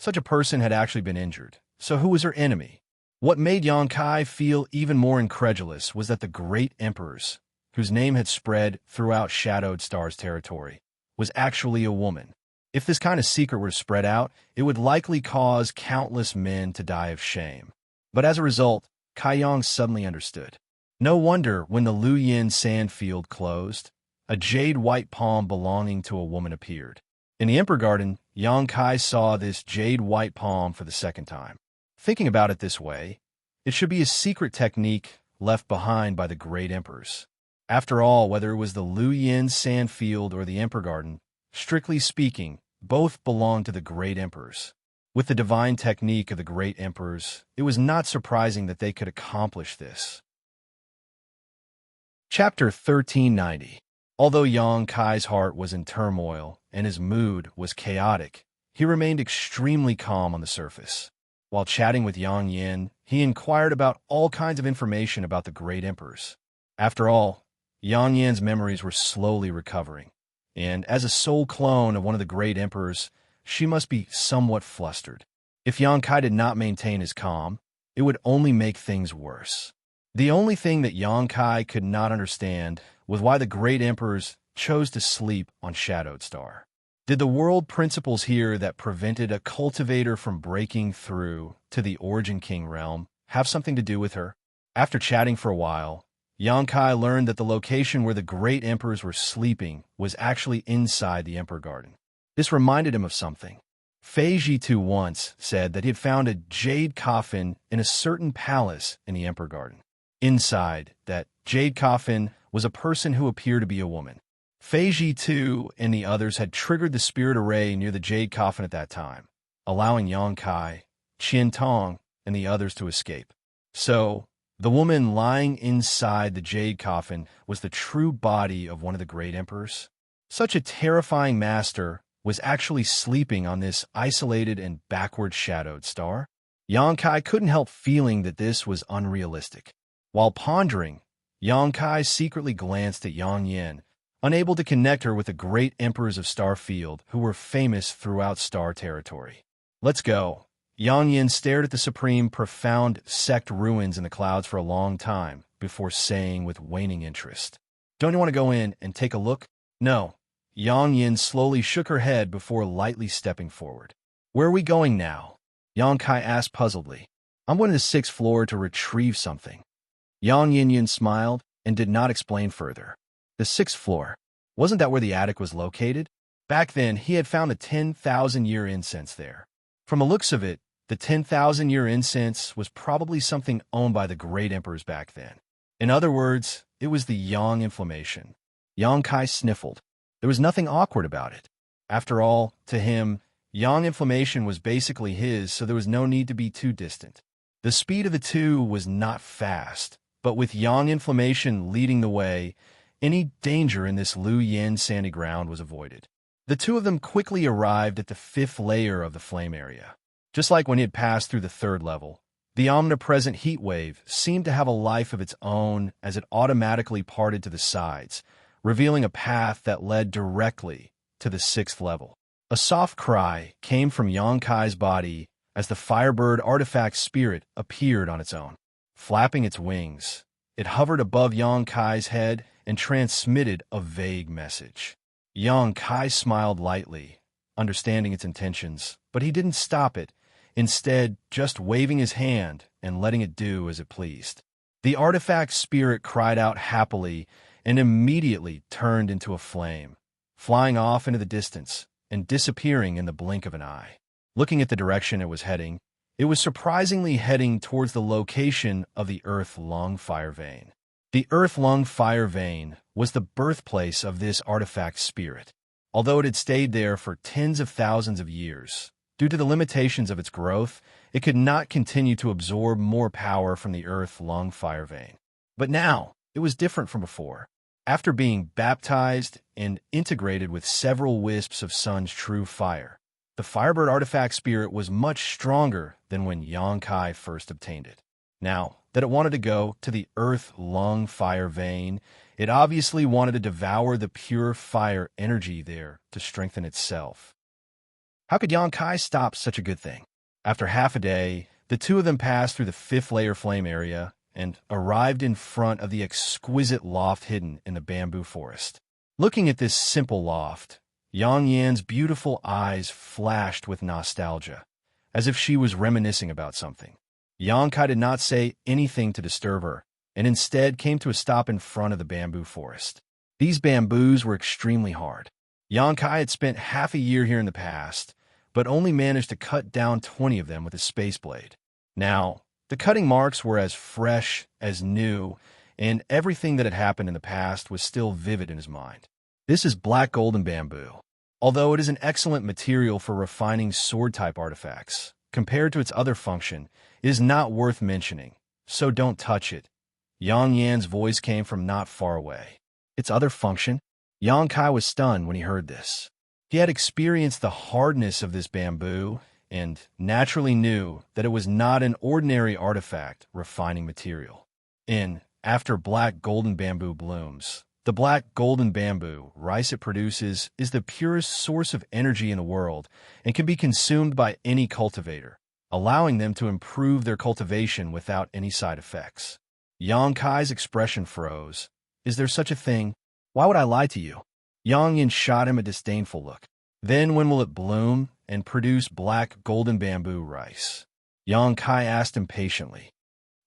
Such a person had actually been injured, so who was her enemy? What made Yang Kai feel even more incredulous was that the great emperors, whose name had spread throughout Shadowed Star's territory, was actually a woman. If this kind of secret were to spread out, it would likely cause countless men to die of shame. But as a result, Kaiyang suddenly understood. No wonder when the Lu Yin sand field closed, a jade-white palm belonging to a woman appeared. In the Emperor Garden, Yang Kai saw this jade-white palm for the second time. Thinking about it this way, it should be a secret technique left behind by the great emperors. After all, whether it was the Lu Yin sand field or the Emperor Garden, strictly speaking, both belonged to the great emperors. With the divine technique of the great emperors, it was not surprising that they could accomplish this. Chapter 1390. Although Yang Kai's heart was in turmoil and his mood was chaotic, he remained extremely calm on the surface. While chatting with Yang Yin, he inquired about all kinds of information about the great emperors. After all, Yang Yin's memories were slowly recovering, and as a soul clone of one of the great emperors, she must be somewhat flustered. If Yang Kai did not maintain his calm, it would only make things worse. The only thing that Yang Kai could not understand was why the great emperors chose to sleep on Shadowed Star. Did the world principles here that prevented a cultivator from breaking through to the Origin King realm have something to do with her? After chatting for a while, Yang Kai learned that the location where the great emperors were sleeping was actually inside the Emperor Garden. This reminded him of something. Fei Jitu once said that he had found a jade coffin in a certain palace in the Emperor Garden. Inside that jade coffin was a person who appeared to be a woman. Fei Jitu and the others had triggered the spirit array near the jade coffin at that time, allowing Yang Kai, Qian Tong, and the others to escape. So, the woman lying inside the jade coffin was the true body of one of the great emperors. Such a terrifying master was actually sleeping on this isolated and backward shadowed star. Yang Kai couldn't help feeling that this was unrealistic. While pondering, Yang Kai secretly glanced at Yang Yin, unable to connect her with the great emperors of Star Field who were famous throughout Star Territory. Let's go. Yang Yin stared at the supreme profound sect ruins in the clouds for a long time before saying with waning interest, "Don't you want to go in and take a look?" "No." Yang Yin slowly shook her head before lightly stepping forward. "Where are we going now?" Yang Kai asked puzzledly. "I'm going to the 6th floor to retrieve something." Yang Yin smiled and did not explain further. The 6th floor. Wasn't that where the attic was located? Back then, he had found a 10,000-year incense there. From the looks of it, the 10,000-year incense was probably something owned by the great emperors back then. In other words, it was the Yang inflammation. Yang Kai sniffled. There was nothing awkward about it. After all, to him, Yang inflammation was basically his, so there was no need to be too distant. The speed of the two was not fast, but with Yang inflammation leading the way, any danger in this Lu Yin sandy ground was avoided. The two of them quickly arrived at the 5th layer of the flame area. Just like when he had passed through the 3rd level, the omnipresent heat wave seemed to have a life of its own as it automatically parted to the sides, revealing a path that led directly to the 6th level. A soft cry came from Yang Kai's body as the Firebird artifact spirit appeared on its own. Flapping its wings, it hovered above Yang Kai's head and transmitted a vague message. Yang Kai smiled lightly, understanding its intentions, but he didn't stop it, instead just waving his hand and letting it do as it pleased. The artifact spirit cried out happily and immediately turned into a flame, flying off into the distance and disappearing in the blink of an eye. Looking at the direction it was heading, it was surprisingly heading towards the location of the Earth Lung Fire Vein. The Earth Lung Fire Vein was the birthplace of this artifact spirit. Although it had stayed there for tens of thousands of years, due to the limitations of its growth, it could not continue to absorb more power from the Earth Lung Fire Vein. But now, it was different from before. After being baptized and integrated with several wisps of Sun's true fire, the Firebird artifact spirit was much stronger than when Yang Kai first obtained it. Now that it wanted to go to the Earth Lung Fire Vein, it obviously wanted to devour the pure fire energy there to strengthen itself. How could Yang Kai stop such a good thing? After half a day, the two of them passed through the 5th layer flame area and arrived in front of the exquisite loft hidden in the bamboo forest. Looking at this simple loft, Yang Yan's beautiful eyes flashed with nostalgia, as if she was reminiscing about something. Yang Kai did not say anything to disturb her, and instead came to a stop in front of the bamboo forest. These bamboos were extremely hard. Yang Kai had spent half a year here in the past, but only managed to cut down 20 of them with a space blade. Now, the cutting marks were as fresh as new, and everything that had happened in the past was still vivid in his mind. This is black golden bamboo. Although it is an excellent material for refining sword-type artifacts, compared to its other function, it is not worth mentioning, so don't touch it. Yang Yan's voice came from not far away. Its other function? Yang Kai was stunned when he heard this. He had experienced the hardness of this bamboo and naturally knew that it was not an ordinary artifact refining material. After black golden bamboo blooms, the black golden bamboo rice it produces is the purest source of energy in the world and can be consumed by any cultivator, allowing them to improve their cultivation without any side effects. Yang Kai's expression froze. Is there such a thing? Why would I lie to you? Yang Yin shot him a disdainful look. Then when will it bloom and produce black golden bamboo rice? Yang Kai asked impatiently.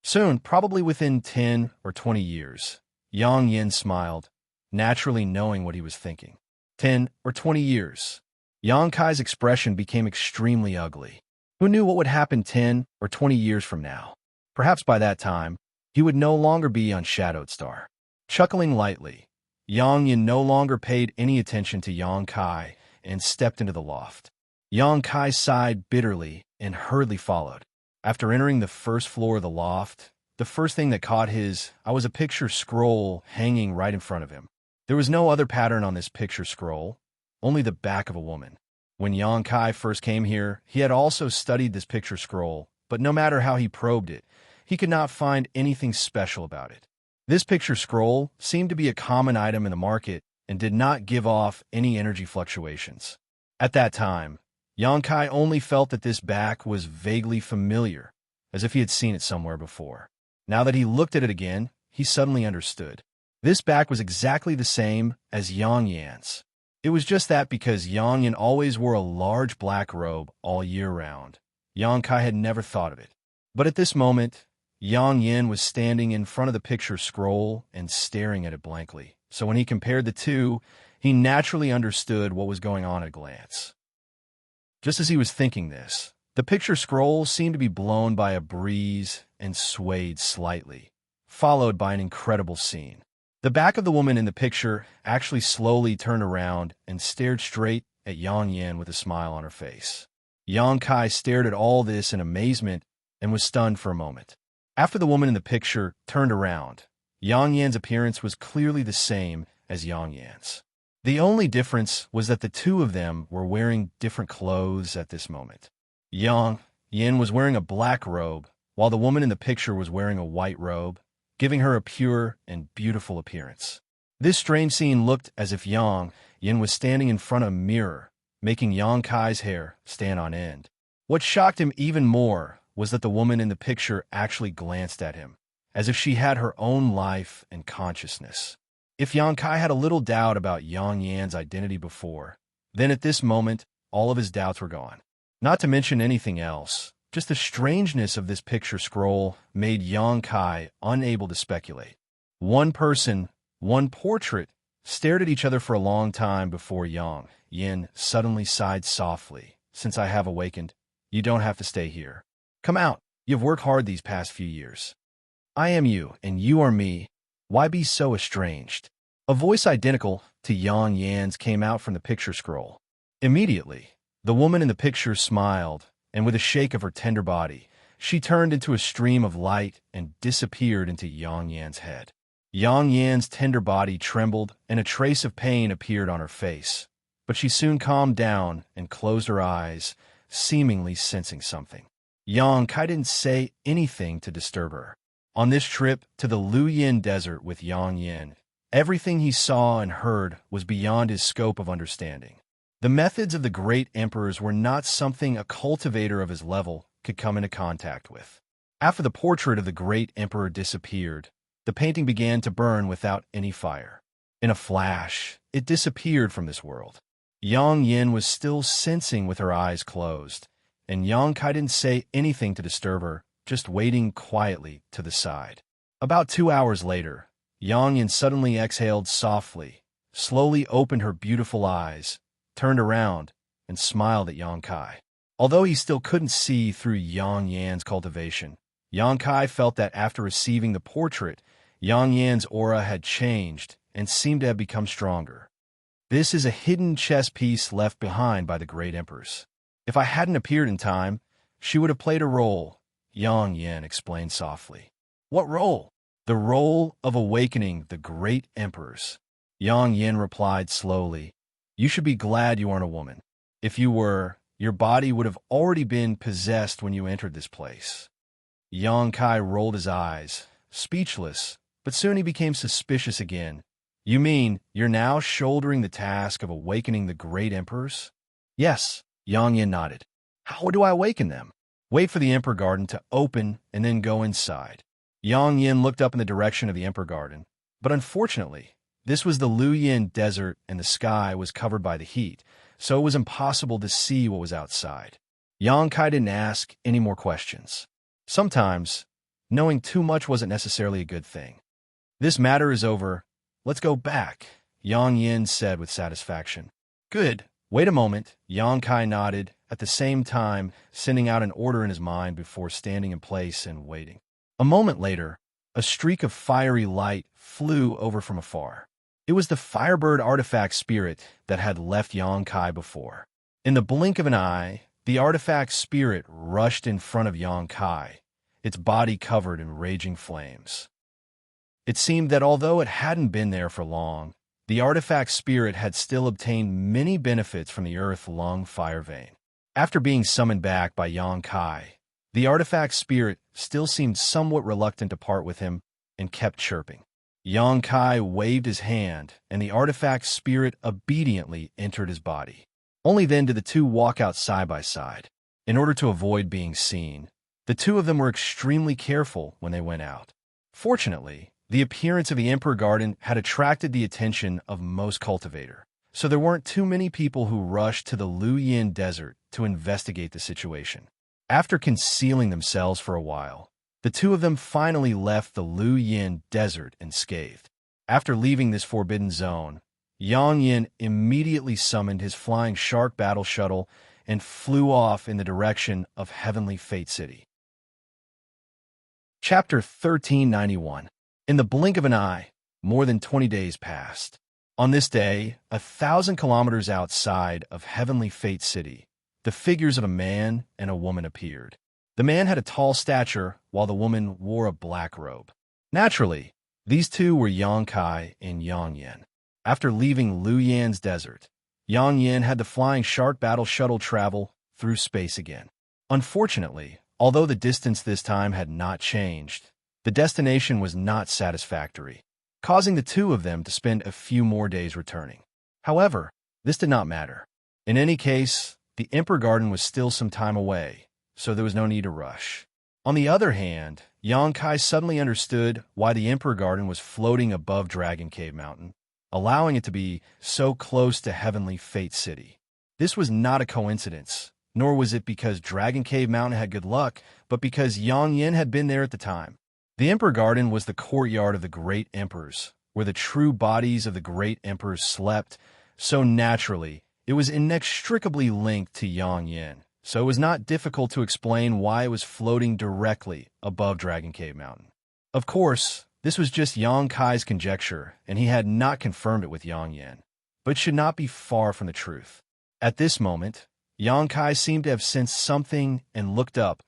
Soon, probably within 10 or 20 years. Yang Yin smiled, naturally knowing what he was thinking. 10 or 20 years. Yang Kai's expression became extremely ugly. Who knew what would happen 10 or 20 years from now? Perhaps by that time, he would no longer be on Shadowed Star. Chuckling lightly, Yang Yin no longer paid any attention to Yang Kai and stepped into the loft. Yang Kai sighed bitterly and hurriedly followed. After entering the first floor of the loft, the first thing that caught his eye was a picture scroll hanging right in front of him. There was no other pattern on this picture scroll, only the back of a woman. When Yang Kai first came here, he had also studied this picture scroll, but no matter how he probed it, he could not find anything special about it. This picture scroll seemed to be a common item in the market and did not give off any energy fluctuations. At that time, Yang Kai only felt that this back was vaguely familiar, as if he had seen it somewhere before. Now that he looked at it again, he suddenly understood. This back was exactly the same as Yang Yan's. It was just that because Yang Yan always wore a large black robe all year round, Yang Kai had never thought of it. But at this moment, Yang Yan was standing in front of the picture scroll and staring at it blankly. So when he compared the two, he naturally understood what was going on at a glance. Just as he was thinking this, the picture scroll seemed to be blown by a breeze and swayed slightly, followed by an incredible scene. The back of the woman in the picture actually slowly turned around and stared straight at Yang Yan with a smile on her face. Yang Kai stared at all this in amazement and was stunned for a moment. After the woman in the picture turned around, Yang Yan's appearance was clearly the same as Yang Yan's. The only difference was that the two of them were wearing different clothes at this moment. Yang Yan was wearing a black robe, while the woman in the picture was wearing a white robe, giving her a pure and beautiful appearance. This strange scene looked as if Yang Yan was standing in front of a mirror, making Yang Kai's hair stand on end. What shocked him even more was that the woman in the picture actually glanced at him, as if she had her own life and consciousness. If Yang Kai had a little doubt about Yang Yan's identity before, then at this moment, all of his doubts were gone. Not to mention anything else, just the strangeness of this picture scroll made Yang Kai unable to speculate. One person, one portrait, stared at each other for a long time before Yang Yan suddenly sighed softly. Since I have awakened, you don't have to stay here. Come out. You've worked hard these past few years. I am you, and you are me. Why be so estranged? A voice identical to Yang Yan's came out from the picture scroll. Immediately, the woman in the picture smiled, and with a shake of her tender body, she turned into a stream of light and disappeared into Yang Yan's head. Yang Yan's tender body trembled, and a trace of pain appeared on her face, but she soon calmed down and closed her eyes, seemingly sensing something. Yang Kai didn't say anything to disturb her. On this trip to the Luyin Desert with Yang Yan, everything he saw and heard was beyond his scope of understanding. The methods of the great emperors were not something a cultivator of his level could come into contact with. After the portrait of the great emperor disappeared, the painting began to burn without any fire. In a flash, it disappeared from this world. Yang Yin was still sensing with her eyes closed, and Yang Kai didn't say anything to disturb her, just waiting quietly to the side. About 2 hours later, Yang Yin suddenly exhaled softly, slowly opened her beautiful eyes, turned around, and smiled at Yang Kai. Although he still couldn't see through Yang Yan's cultivation, Yang Kai felt that after receiving the portrait, Yang Yan's aura had changed and seemed to have become stronger. This is a hidden chess piece left behind by the great empress. If I hadn't appeared in time, she would have played a role, Yang Yan explained softly. What role? The role of awakening the great emperors. Yang Yin replied slowly. You should be glad you aren't a woman. If you were, your body would have already been possessed when you entered this place. Yang Kai rolled his eyes, speechless, but soon he became suspicious again. You mean you're now shouldering the task of awakening the great emperors? Yes, Yang Yin nodded. How do I awaken them? Wait for the Emperor Garden to open and then go inside. Yang Yin looked up in the direction of the Emperor Garden, but unfortunately, this was the Luyin desert and the sky was covered by the heat, so it was impossible to see what was outside. Yang Kai didn't ask any more questions. Sometimes, knowing too much wasn't necessarily a good thing. This matter is over. Let's go back, Yang Yin said with satisfaction. Good. Wait a moment, Yang Kai nodded, at the same time sending out an order in his mind before standing in place and waiting. A moment later, a streak of fiery light flew over from afar. It was the Firebird artifact spirit that had left Yang Kai before. In the blink of an eye, the artifact spirit rushed in front of Yang Kai, its body covered in raging flames. It seemed that although it hadn't been there for long, the artifact spirit had still obtained many benefits from the earth-lung fire vein. After being summoned back by Yang Kai, the artifact spirit still seemed somewhat reluctant to part with him and kept chirping. Yang Kai waved his hand, and the artifact spirit obediently entered his body. Only then did the two walk out side by side. In order to avoid being seen, the two of them were extremely careful when they went out. Fortunately, the appearance of the Emperor Garden had attracted the attention of most cultivators, so there weren't too many people who rushed to the Luyin Desert to investigate the situation. After concealing themselves for a while, the two of them finally left the Luyin Desert unscathed. After leaving this forbidden zone, Yang Yin immediately summoned his flying shark battle shuttle and flew off in the direction of Heavenly Fate City. Chapter 1391. In the blink of an eye, more than 20 days passed. On this day, 1,000 kilometers outside of Heavenly Fate City, the figures of a man and a woman appeared. The man had a tall stature, while the woman wore a black robe. Naturally, these two were Yang Kai and Yang Yin. After leaving Luyan's desert, Yang Yin had the flying shark battle shuttle travel through space again. Unfortunately, although the distance this time had not changed, the destination was not satisfactory, causing the two of them to spend a few more days returning. However, this did not matter. In any case, the Emperor Garden was still some time away, so there was no need to rush. On the other hand, Yang Kai suddenly understood why the Emperor Garden was floating above Dragon Cave Mountain, allowing it to be so close to Heavenly Fate City. This was not a coincidence, nor was it because Dragon Cave Mountain had good luck, but because Yang Yin had been there at the time. The Emperor Garden was the courtyard of the great emperors, where the true bodies of the great emperors slept, so naturally, it was inextricably linked to Yang Yin, so it was not difficult to explain why it was floating directly above Dragon Cave Mountain. Of course, this was just Yang Kai's conjecture, and he had not confirmed it with Yang Yin, but it should not be far from the truth. At this moment, Yang Kai seemed to have sensed something and looked up,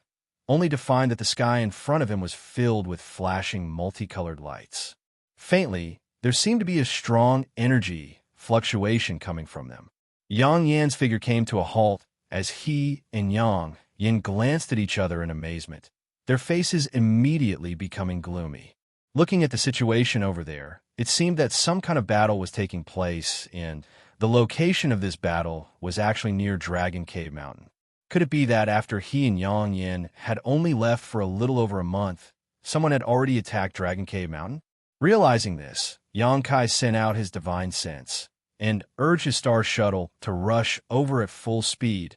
only to find that the sky in front of him was filled with flashing multicolored lights. Faintly, there seemed to be a strong energy fluctuation coming from them. Yang Yan's figure came to a halt as he and Yang Yin glanced at each other in amazement, their faces immediately becoming gloomy. Looking at the situation over there, it seemed that some kind of battle was taking place, and the location of this battle was actually near Dragon Cave Mountain. Could it be that after he and Yang Yin had only left for a little over a month, someone had already attacked Dragon Cave Mountain? Realizing this, Yang Kai sent out his divine sense, and urged his star shuttle to rush over at full speed,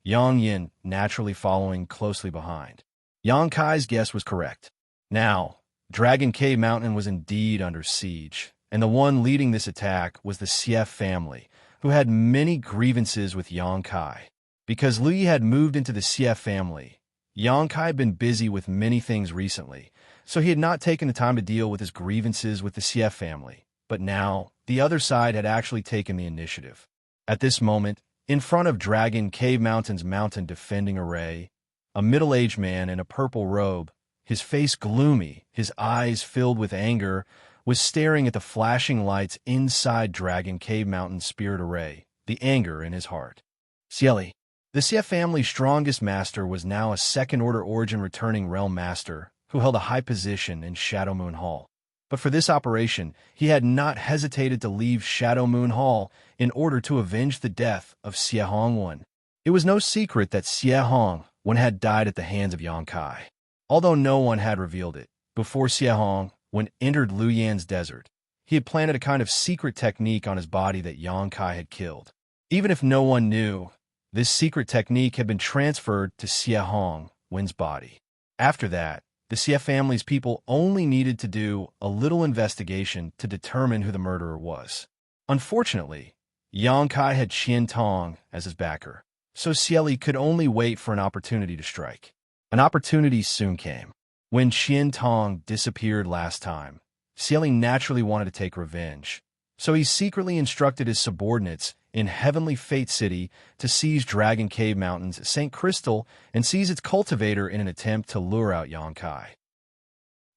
Yang Yin naturally following closely behind. Yang Kai's guess was correct. Now, Dragon Cave Mountain was indeed under siege, and the one leading this attack was the Xie family, who had many grievances with Yang Kai. Because Lu Yi had moved into the Xie family, Yang Kai had been busy with many things recently, so he had not taken the time to deal with his grievances with the Xie family. But now, the other side had actually taken the initiative. At this moment, in front of Dragon Cave Mountain's mountain defending array, a middle-aged man in a purple robe, his face gloomy, his eyes filled with anger, was staring at the flashing lights inside Dragon Cave Mountain's spirit array, the anger in his heart. Xieli, the Xie family's strongest master, was now a second-order origin returning realm master who held a high position in Shadow Moon Hall. But for this operation, he had not hesitated to leave Shadow Moon Hall in order to avenge the death of Xie Hongwen. It was no secret that Xie Hongwen had died at the hands of Yang Kai. Although no one had revealed it, before Xie Hongwen entered Luyan's desert, he had planted a kind of secret technique on his body that Yang Kai had killed. Even if no one knew, this secret technique had been transferred to Xie Hongwen's body. After that, the Xie family's people only needed to do a little investigation to determine who the murderer was. Unfortunately, Yang Kai had Qian Tong as his backer, so Xieli could only wait for an opportunity to strike. An opportunity soon came. When Qian Tong disappeared last time, Xieli naturally wanted to take revenge, so he secretly instructed his subordinates in Heavenly Fate City to seize Dragon Cave Mountain's St. Crystal and seize its cultivator in an attempt to lure out Yang Kai.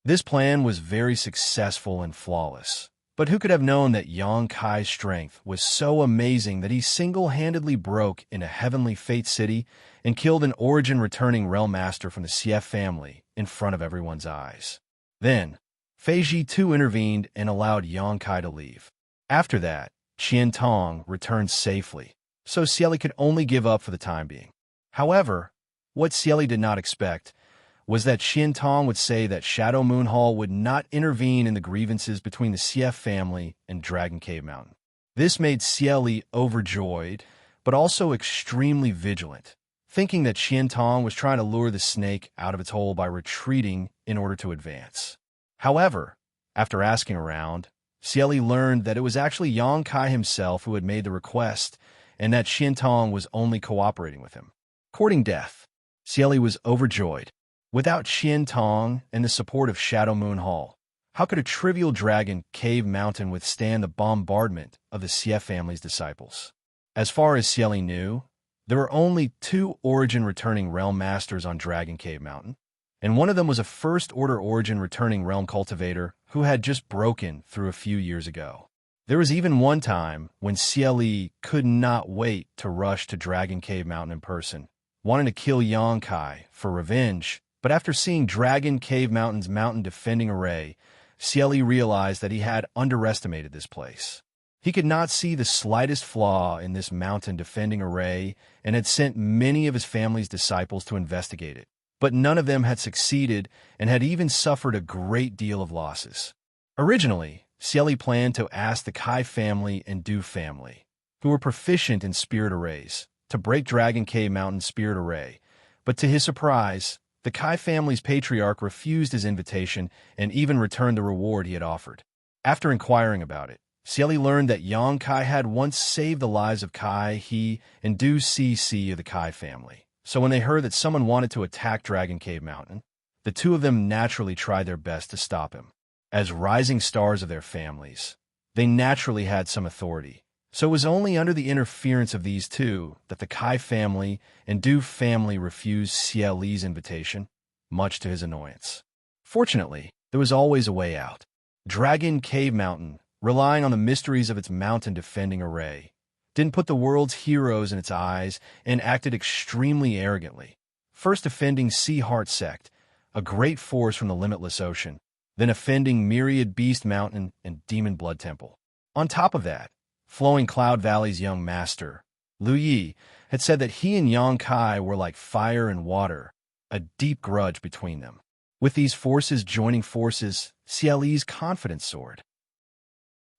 This plan was very successful and flawless, but who could have known that Yang Kai's strength was so amazing that he single-handedly broke into Heavenly Fate City and killed an origin-returning realm master from the Xie family in front of everyone's eyes. Then, Fei Ji too intervened and allowed Yang Kai to leave. After that, Qian Tong returned safely, so Xieli could only give up for the time being. However, what Xieli did not expect was that Qian Tong would say that Shadow Moon Hall would not intervene in the grievances between the Xie family and Dragon Cave Mountain. This made Xieli overjoyed, but also extremely vigilant, thinking that Qian Tong was trying to lure the snake out of its hole by retreating in order to advance. However, after asking around, Xieli learned that it was actually Yang Kai himself who had made the request, and that Qian Tong was only cooperating with him. Courting death, Xieli was overjoyed. Without Qian Tong and the support of Shadow Moon Hall, how could a trivial Dragon Cave Mountain withstand the bombardment of the Xie family's disciples? As far as Xieli knew, there were only 2 origin-returning realm masters on Dragon Cave Mountain, and one of them was a first-order origin-returning realm cultivator who had just broken through a few years ago. There was even one time when Xieli could not wait to rush to Dragon Cave Mountain in person, wanting to kill Yang Kai for revenge, but after seeing Dragon Cave Mountain's mountain defending array, Xieli realized that he had underestimated this place. He could not see the slightest flaw in this mountain defending array and had sent many of his family's disciples to investigate it. But none of them had succeeded and had even suffered a great deal of losses. Originally, Xieli planned to ask the Kai family and Du family, who were proficient in spirit arrays, to break Dragon Cave Mountain's spirit array, but to his surprise, the Kai family's patriarch refused his invitation and even returned the reward he had offered. After inquiring about it, Xieli learned that Yang Kai had once saved the lives of Kai, He, and Du Cc of the Kai family. So when they heard that someone wanted to attack Dragon Cave Mountain, the 2 of them naturally tried their best to stop him. As rising stars of their families, they naturally had some authority, so it was only under the interference of these 2 that the Kai family and Du family refused Xieli's invitation, much to his annoyance. Fortunately, there was always a way out. Dragon Cave Mountain, relying on the mysteries of its mountain defending array, didn't put the world's heroes in its eyes and acted extremely arrogantly, first offending Sea Heart Sect, a great force from the limitless ocean, then offending Myriad Beast Mountain and Demon Blood Temple. On top of that, Flowing Cloud Valley's young master, Lu Yi, had said that he and Yang Kai were like fire and water, a deep grudge between them. With these forces joining forces, Xieli's confidence soared.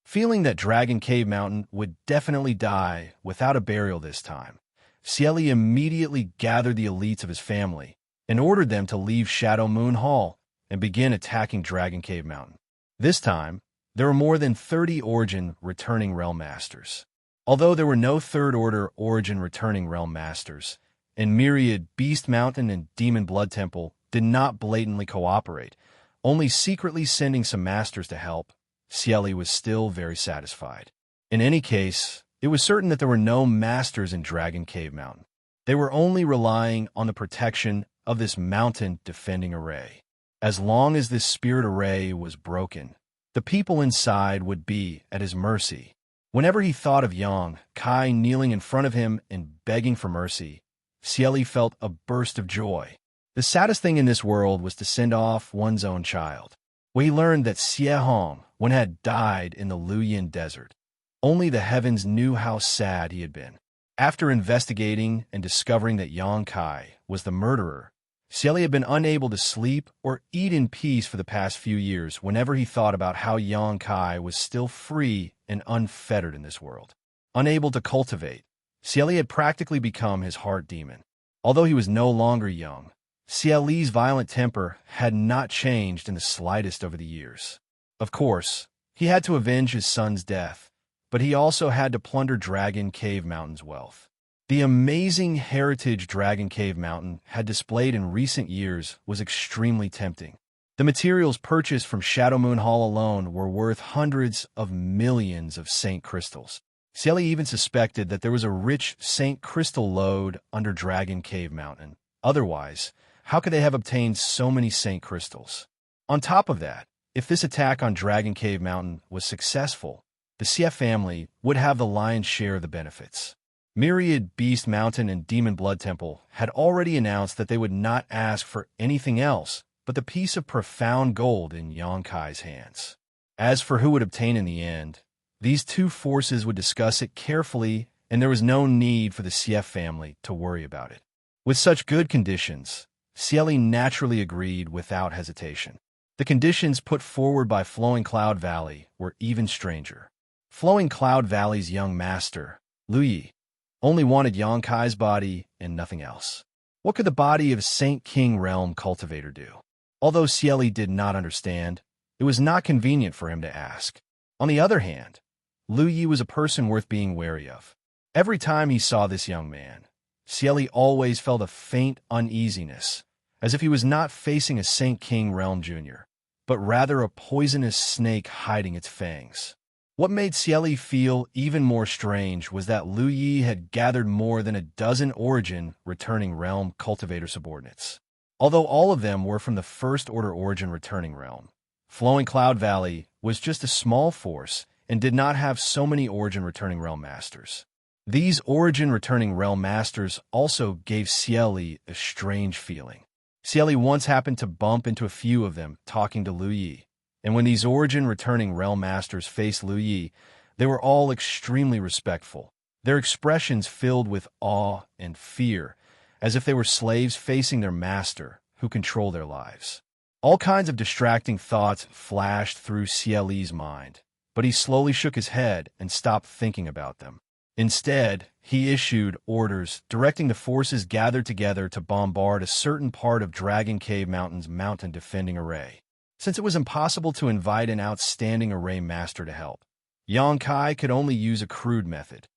Feeling that Dragon Cave Mountain would definitely die without a burial this time, Xianxia immediately gathered the elites of his family and ordered them to leave Shadow Moon Hall and begin attacking Dragon Cave Mountain. This time, there were more than 30 Origin returning Realm Masters. Although there were no Third Order Origin returning Realm Masters, and myriad Beast Mountain and Demon Blood Temple did not blatantly cooperate, only secretly sending some masters to help, Xianxia was still very satisfied. In any case, it was certain that there were no masters in Dragon Cave Mountain. They were only relying on the protection of this mountain defending array. As long as this spirit array was broken, the people inside would be at his mercy. Whenever he thought of Yang Kai kneeling in front of him and begging for mercy, Xianxia felt a burst of joy. The saddest thing in this world was to send off one's own child. When he learned that Xie Hong had died in the Luyin Desert, only the heavens knew how sad he had been. After investigating and discovering that Yang Kai was the murderer, Xianxia had been unable to sleep or eat in peace for the past few years whenever he thought about how Yang Kai was still free and unfettered in this world. Unable to cultivate, Xianxia had practically become his heart demon. Although he was no longer young, Xianxia's violent temper had not changed in the slightest over the years. Of course, he had to avenge his son's death, but he also had to plunder Dragon Cave Mountain's wealth. The amazing heritage Dragon Cave Mountain had displayed in recent years was extremely tempting. The materials purchased from Shadow Moon Hall alone were worth hundreds of millions of Saint Crystals. Xianxia even suspected that there was a rich Saint Crystal lode under Dragon Cave Mountain. Otherwise, how could they have obtained so many Saint Crystals? On top of that, if this attack on Dragon Cave Mountain was successful, the Xie family would have the lion's share of the benefits. Myriad Beast Mountain and Demon Blood Temple had already announced that they would not ask for anything else but the piece of profound gold in Yang Kai's hands. As for who would obtain in the end, these two forces would discuss it carefully, and there was no need for the Xie family to worry about it. With such good conditions, Xianxia naturally agreed without hesitation. The conditions put forward by Flowing Cloud Valley were even stranger. Flowing Cloud Valley's young master, Lu Yi, only wanted Yang Kai's body and nothing else. What could the body of Saint King Realm Cultivator do? Although Xianxia did not understand, it was not convenient for him to ask. On the other hand, Lu Yi was a person worth being wary of. Every time he saw this young man, Xianxia always felt a faint uneasiness, as if he was not facing a Saint King Realm Jr., but rather a poisonous snake hiding its fangs. What made Xianxia feel even more strange was that Lu Yi had gathered more than a dozen Origin returning realm cultivator subordinates. Although all of them were from the First Order Origin returning realm, Flowing Cloud Valley was just a small force and did not have so many Origin returning realm masters. These Origin returning realm masters also gave Xianxia a strange feeling. Xianxia once happened to bump into a few of them talking to Lu Yi, and when these Origin returning realm masters faced Lu Yi, they were all extremely respectful, their expressions filled with awe and fear, as if they were slaves facing their master who controlled their lives. All kinds of distracting thoughts flashed through Xianxia's mind, but he slowly shook his head and stopped thinking about them. Instead, he issued orders directing the forces gathered together to bombard a certain part of Dragon Cave Mountain's mountain defending array. Since it was impossible to invite an outstanding array master to help, Yang Kai could only use a crude method.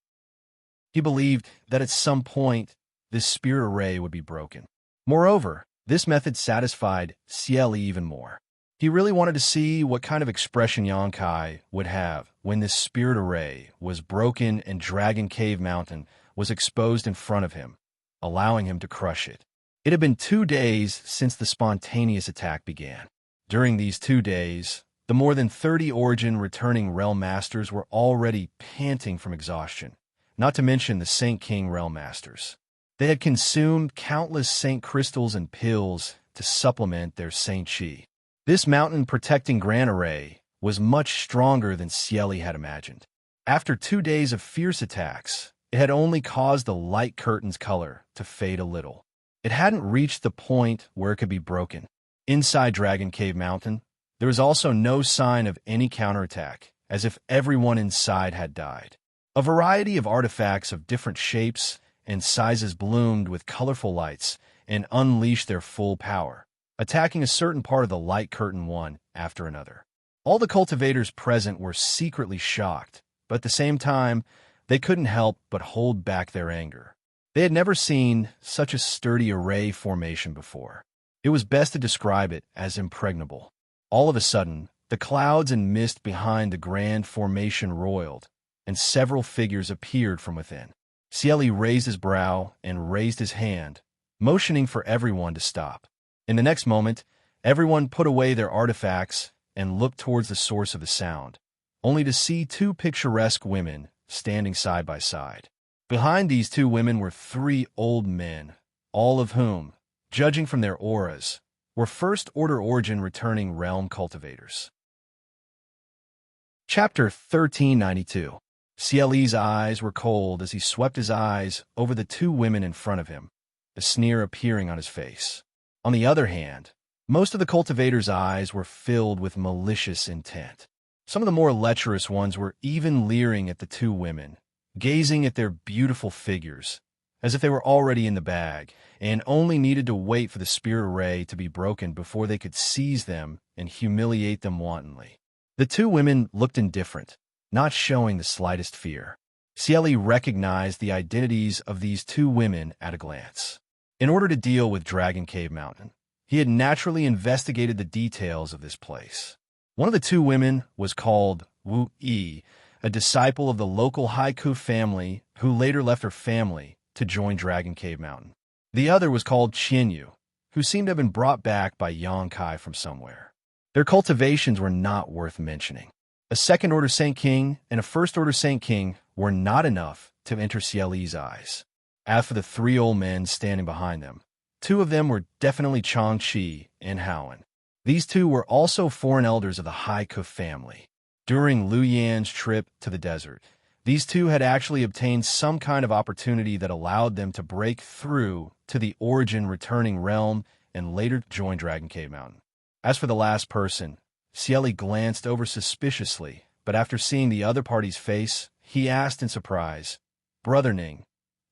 He believed that at some point, this spirit array would be broken. Moreover, this method satisfied Xianxia even more. He really wanted to see what kind of expression Yang Kai would have when this spirit array was broken and Dragon Cave Mountain was exposed in front of him, allowing him to crush it. It had been 2 days since the spontaneous attack began. During these 2 days, the more than 30 Origin returning Realm Masters were already panting from exhaustion, not to mention the Saint King Realm Masters. They had consumed countless Saint Crystals and pills to supplement their Saint Chi. This mountain-protecting Grand Array was much stronger than Xianxia had imagined. After 2 days of fierce attacks, it had only caused the light curtain's color to fade a little. It hadn't reached the point where it could be broken. Inside Dragon Cave Mountain, there was also no sign of any counterattack, as if everyone inside had died. A variety of artifacts of different shapes and sizes bloomed with colorful lights and unleashed their full power, attacking a certain part of the light curtain one after another. All the cultivators present were secretly shocked, but at the same time, they couldn't help but hold back their anger. They had never seen such a sturdy array formation before. It was best to describe it as impregnable. All of a sudden, the clouds and mist behind the grand formation roiled, and several figures appeared from within. Cieli raised his brow and raised his hand, motioning for everyone to stop. In the next moment, everyone put away their artifacts and looked towards the source of the sound, only to see two picturesque women standing side by side. Behind these two women were three old men, all of whom, judging from their auras, were First-Order Origin returning realm cultivators. Chapter 1392. Cieli's eyes were cold as he swept his eyes over the two women in front of him, a sneer appearing on his face. On the other hand, most of the cultivators' eyes were filled with malicious intent. Some of the more lecherous ones were even leering at the two women, gazing at their beautiful figures, as if they were already in the bag, and only needed to wait for the spirit array to be broken before they could seize them and humiliate them wantonly. The two women looked indifferent, not showing the slightest fear. Cieli recognized the identities of these two women at a glance. In order to deal with Dragon Cave Mountain, he had naturally investigated the details of this place. One of the two women was called Wuxia, a disciple of the local Haiku family who later left her family to join Dragon Cave Mountain. The other was called Xianxia, who seemed to have been brought back by Xianxia from somewhere. Their cultivations were not worth mentioning. A Second-Order Saint King and a First-Order Saint King were not enough to enter Cieli's eyes. As for the three old men standing behind them, two of them were definitely Xianxia and Howen. These two were also foreign elders of the Haiku family. During Lu Yan's trip to the desert, these two had actually obtained some kind of opportunity that allowed them to break through to the Origin returning realm and later join Dragon Cave Mountain. As for the last person, Cieli glanced over suspiciously, but after seeing the other party's face, he asked in surprise, "Brother Ning,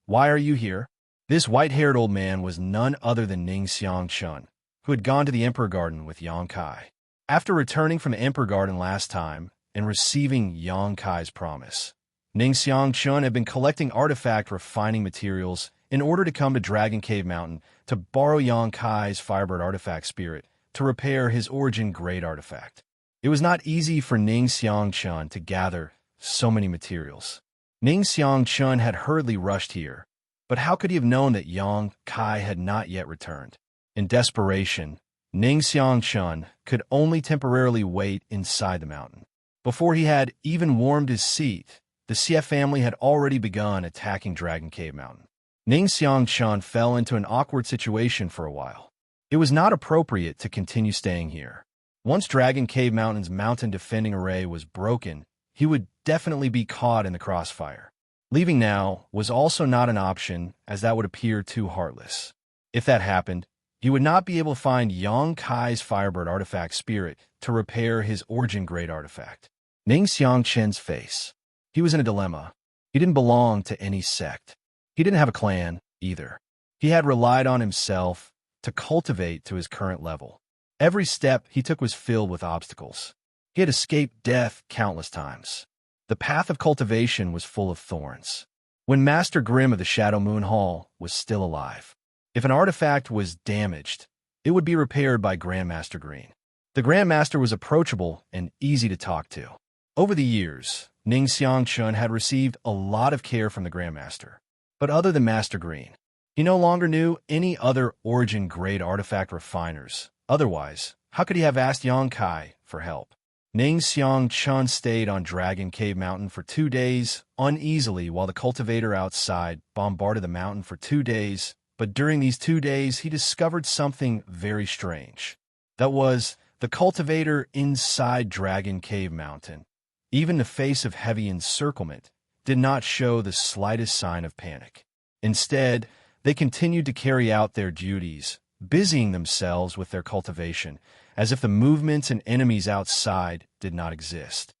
why are you here?" This white-haired old man was none other than Ning Xianxia, who had gone to the Emperor Garden with Xianxia. After returning from the Emperor Garden last time and receiving Xianxia's promise, Ning Xianxia had been collecting artifact refining materials in order to come to Dragon Cave Mountain to borrow Xianxia's Firebird artifact spirit to repair his Origin Great artifact. It was not easy for Ning Xianxia to gather so many materials. Ning Xianxia had hurriedly rushed here, but how could he have known that Xianxia had not yet returned? In desperation, Ning Xianxia could only temporarily wait inside the mountain. Before he had even warmed his seat, the CF family had already begun attacking Dragon Cave Mountain. Ning Xianxia fell into an awkward situation for a while. It was not appropriate to continue staying here. Once Dragon Cave Mountain's mountain defending array was broken, he would definitely be caught in the crossfire. Leaving now was also not an option, as that would appear too heartless. If that happened, he would not be able to find Xianxia's Firebird artifact spirit to repair his Origin Great artifact. Ning Xianxia's face. He was in a dilemma. He didn't belong to any sect. He didn't have a clan, either. He had relied on himself to cultivate to his current level. Every step he took was filled with obstacles. He had escaped death countless times. The path of cultivation was full of thorns. When Master Grimm of the Shadow Moon Hall was still alive, if an artifact was damaged, it would be repaired by Grandmaster Green. The Grandmaster was approachable and easy to talk to. Over the years, Ning Xianxia had received a lot of care from the Grandmaster. But other than Master Green, he no longer knew any other Origin Great artifact refiners. Otherwise, how could he have asked Xianxia for help? Ning Xianxia stayed on Dragon Cave Mountain for 2 days, uneasily, while the cultivator outside bombarded the mountain for 2 days. But during these 2 days, he discovered something very strange. That was, the cultivator inside Dragon Cave Mountain, even the face of heavy encirclement, did not show the slightest sign of panic. Instead, they continued to carry out their duties, busying themselves with their cultivation, as if the movements and enemies outside did not exist.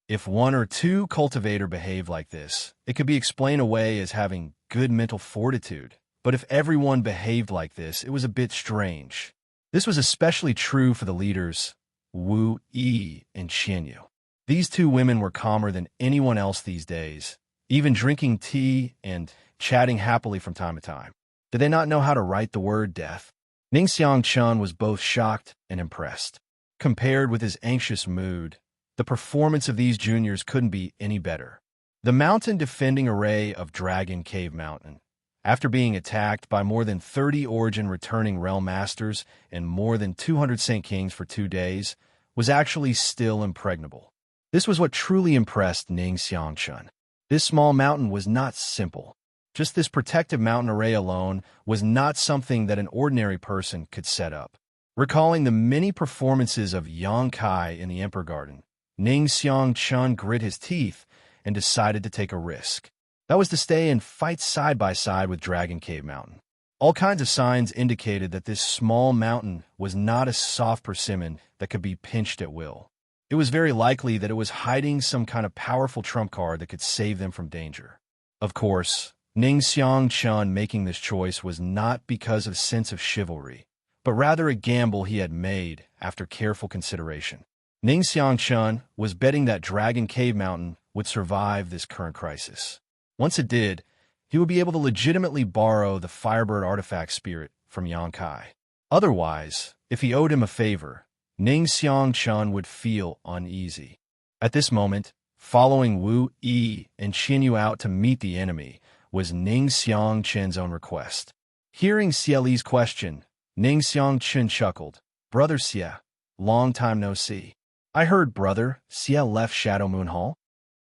If one or two cultivator behaved like this, it could be explained away as having good mental fortitude. But if everyone behaved like this, it was a bit strange. This was especially true for the leaders, Wu Yi and Xianxia. These two women were calmer than anyone else these days, even drinking tea and chatting happily from time to time. Did they not know how to write the word death? Xianxia was both shocked and impressed. Compared with his anxious mood, the performance of these juniors couldn't be any better. The mountain-defending array of Dragon Cave Mountain, after being attacked by more than 30 origin-returning realm masters and more than 200 Saint Kings for 2 days, was actually still impregnable. This was what truly impressed Xianxia. This small mountain was not simple. Just this protective mountain array alone was not something that an ordinary person could set up. Recalling the many performances of Xianxia in the Emperor Garden, Xianxia grit his teeth and decided to take a risk. That was to stay and fight side by side with Dragon Cave Mountain. All kinds of signs indicated that this small mountain was not a soft persimmon that could be pinched at will. It was very likely that it was hiding some kind of powerful trump card that could save them from danger. Of course, Xianxia making this choice was not because of a sense of chivalry, but rather a gamble he had made after careful consideration. Xianxia was betting that Dragon Cave Mountain would survive this current crisis. Once it did, he would be able to legitimately borrow the Firebird artifact spirit from Xianxia. Otherwise, if he owed him a favor, Xianxia would feel uneasy. At this moment, following Wu Yi and Xianxia out to meet the enemy was Xianxia's own request. Hearing Xie Li's question, Xianxia chuckled. "Brother Xie, long time no see. I heard brother Xie left Shadow Moon Hall.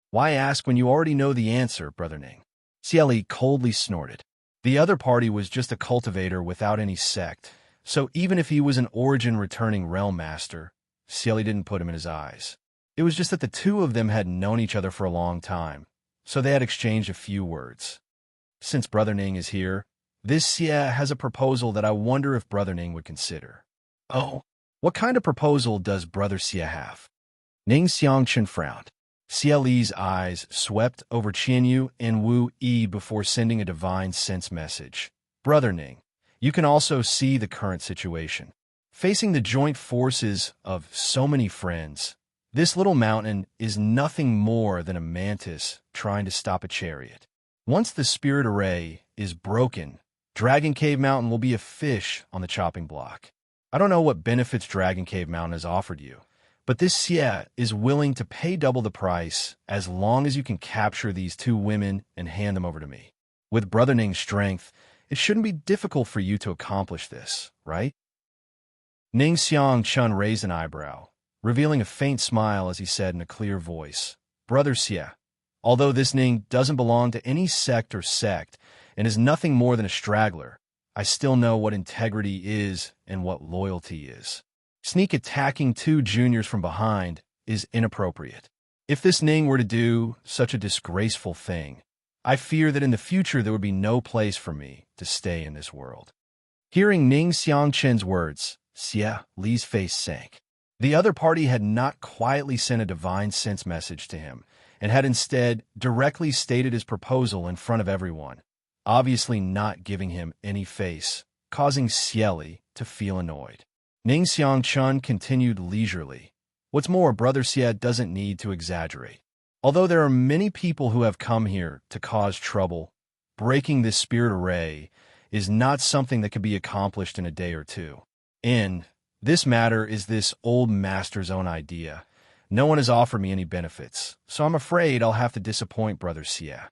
Why ask when you already know the answer, brother Ning?" Xie Li coldly snorted. The other party was just a cultivator without any sect, so even if he was an origin-returning realm master, Xie Li didn't put him in his eyes. It was just that the two of them had known each other for a long time, so they had exchanged a few words. "Since Brother Ning is here, this Xie has a proposal that I wonder if Brother Ning would consider." "Oh, what kind of proposal does Brother Xie have?" Xianxia frowned. Xie Li's eyes swept over Qianyu and Wu Yi before sending a divine sense message. "Brother Ning, you can also see the current situation. Facing the joint forces of so many friends, this little mountain is nothing more than a mantis trying to stop a chariot. Once the spirit array is broken, Dragon Cave Mountain will be a fish on the chopping block. I don't know what benefits Dragon Cave Mountain has offered you, but this Xie is willing to pay double the price as long as you can capture these two women and hand them over to me. With Brother Ning's strength, it shouldn't be difficult for you to accomplish this, right?" Xianxia raised an eyebrow, revealing a faint smile as he said in a clear voice, "Brother Xie, although this Ning doesn't belong to any sect and is nothing more than a straggler, I still know what integrity is and what loyalty is. Sneak attacking two juniors from behind is inappropriate. If this Ning were to do such a disgraceful thing, I fear that in the future there would be no place for me to stay in this world." Hearing Xianxia's words, Xie Li's face sank. The other party had not quietly sent a divine sense message to him, and had instead directly stated his proposal in front of everyone, obviously not giving him any face, causing Xie Li to feel annoyed. Xianxia continued leisurely. "What's more, Brother Xie doesn't need to exaggerate. Although there are many people who have come here to cause trouble, breaking this spirit array is not something that can be accomplished in a day or two. This matter is this old master's own idea. No one has offered me any benefits, so I'm afraid I'll have to disappoint Brother Xie."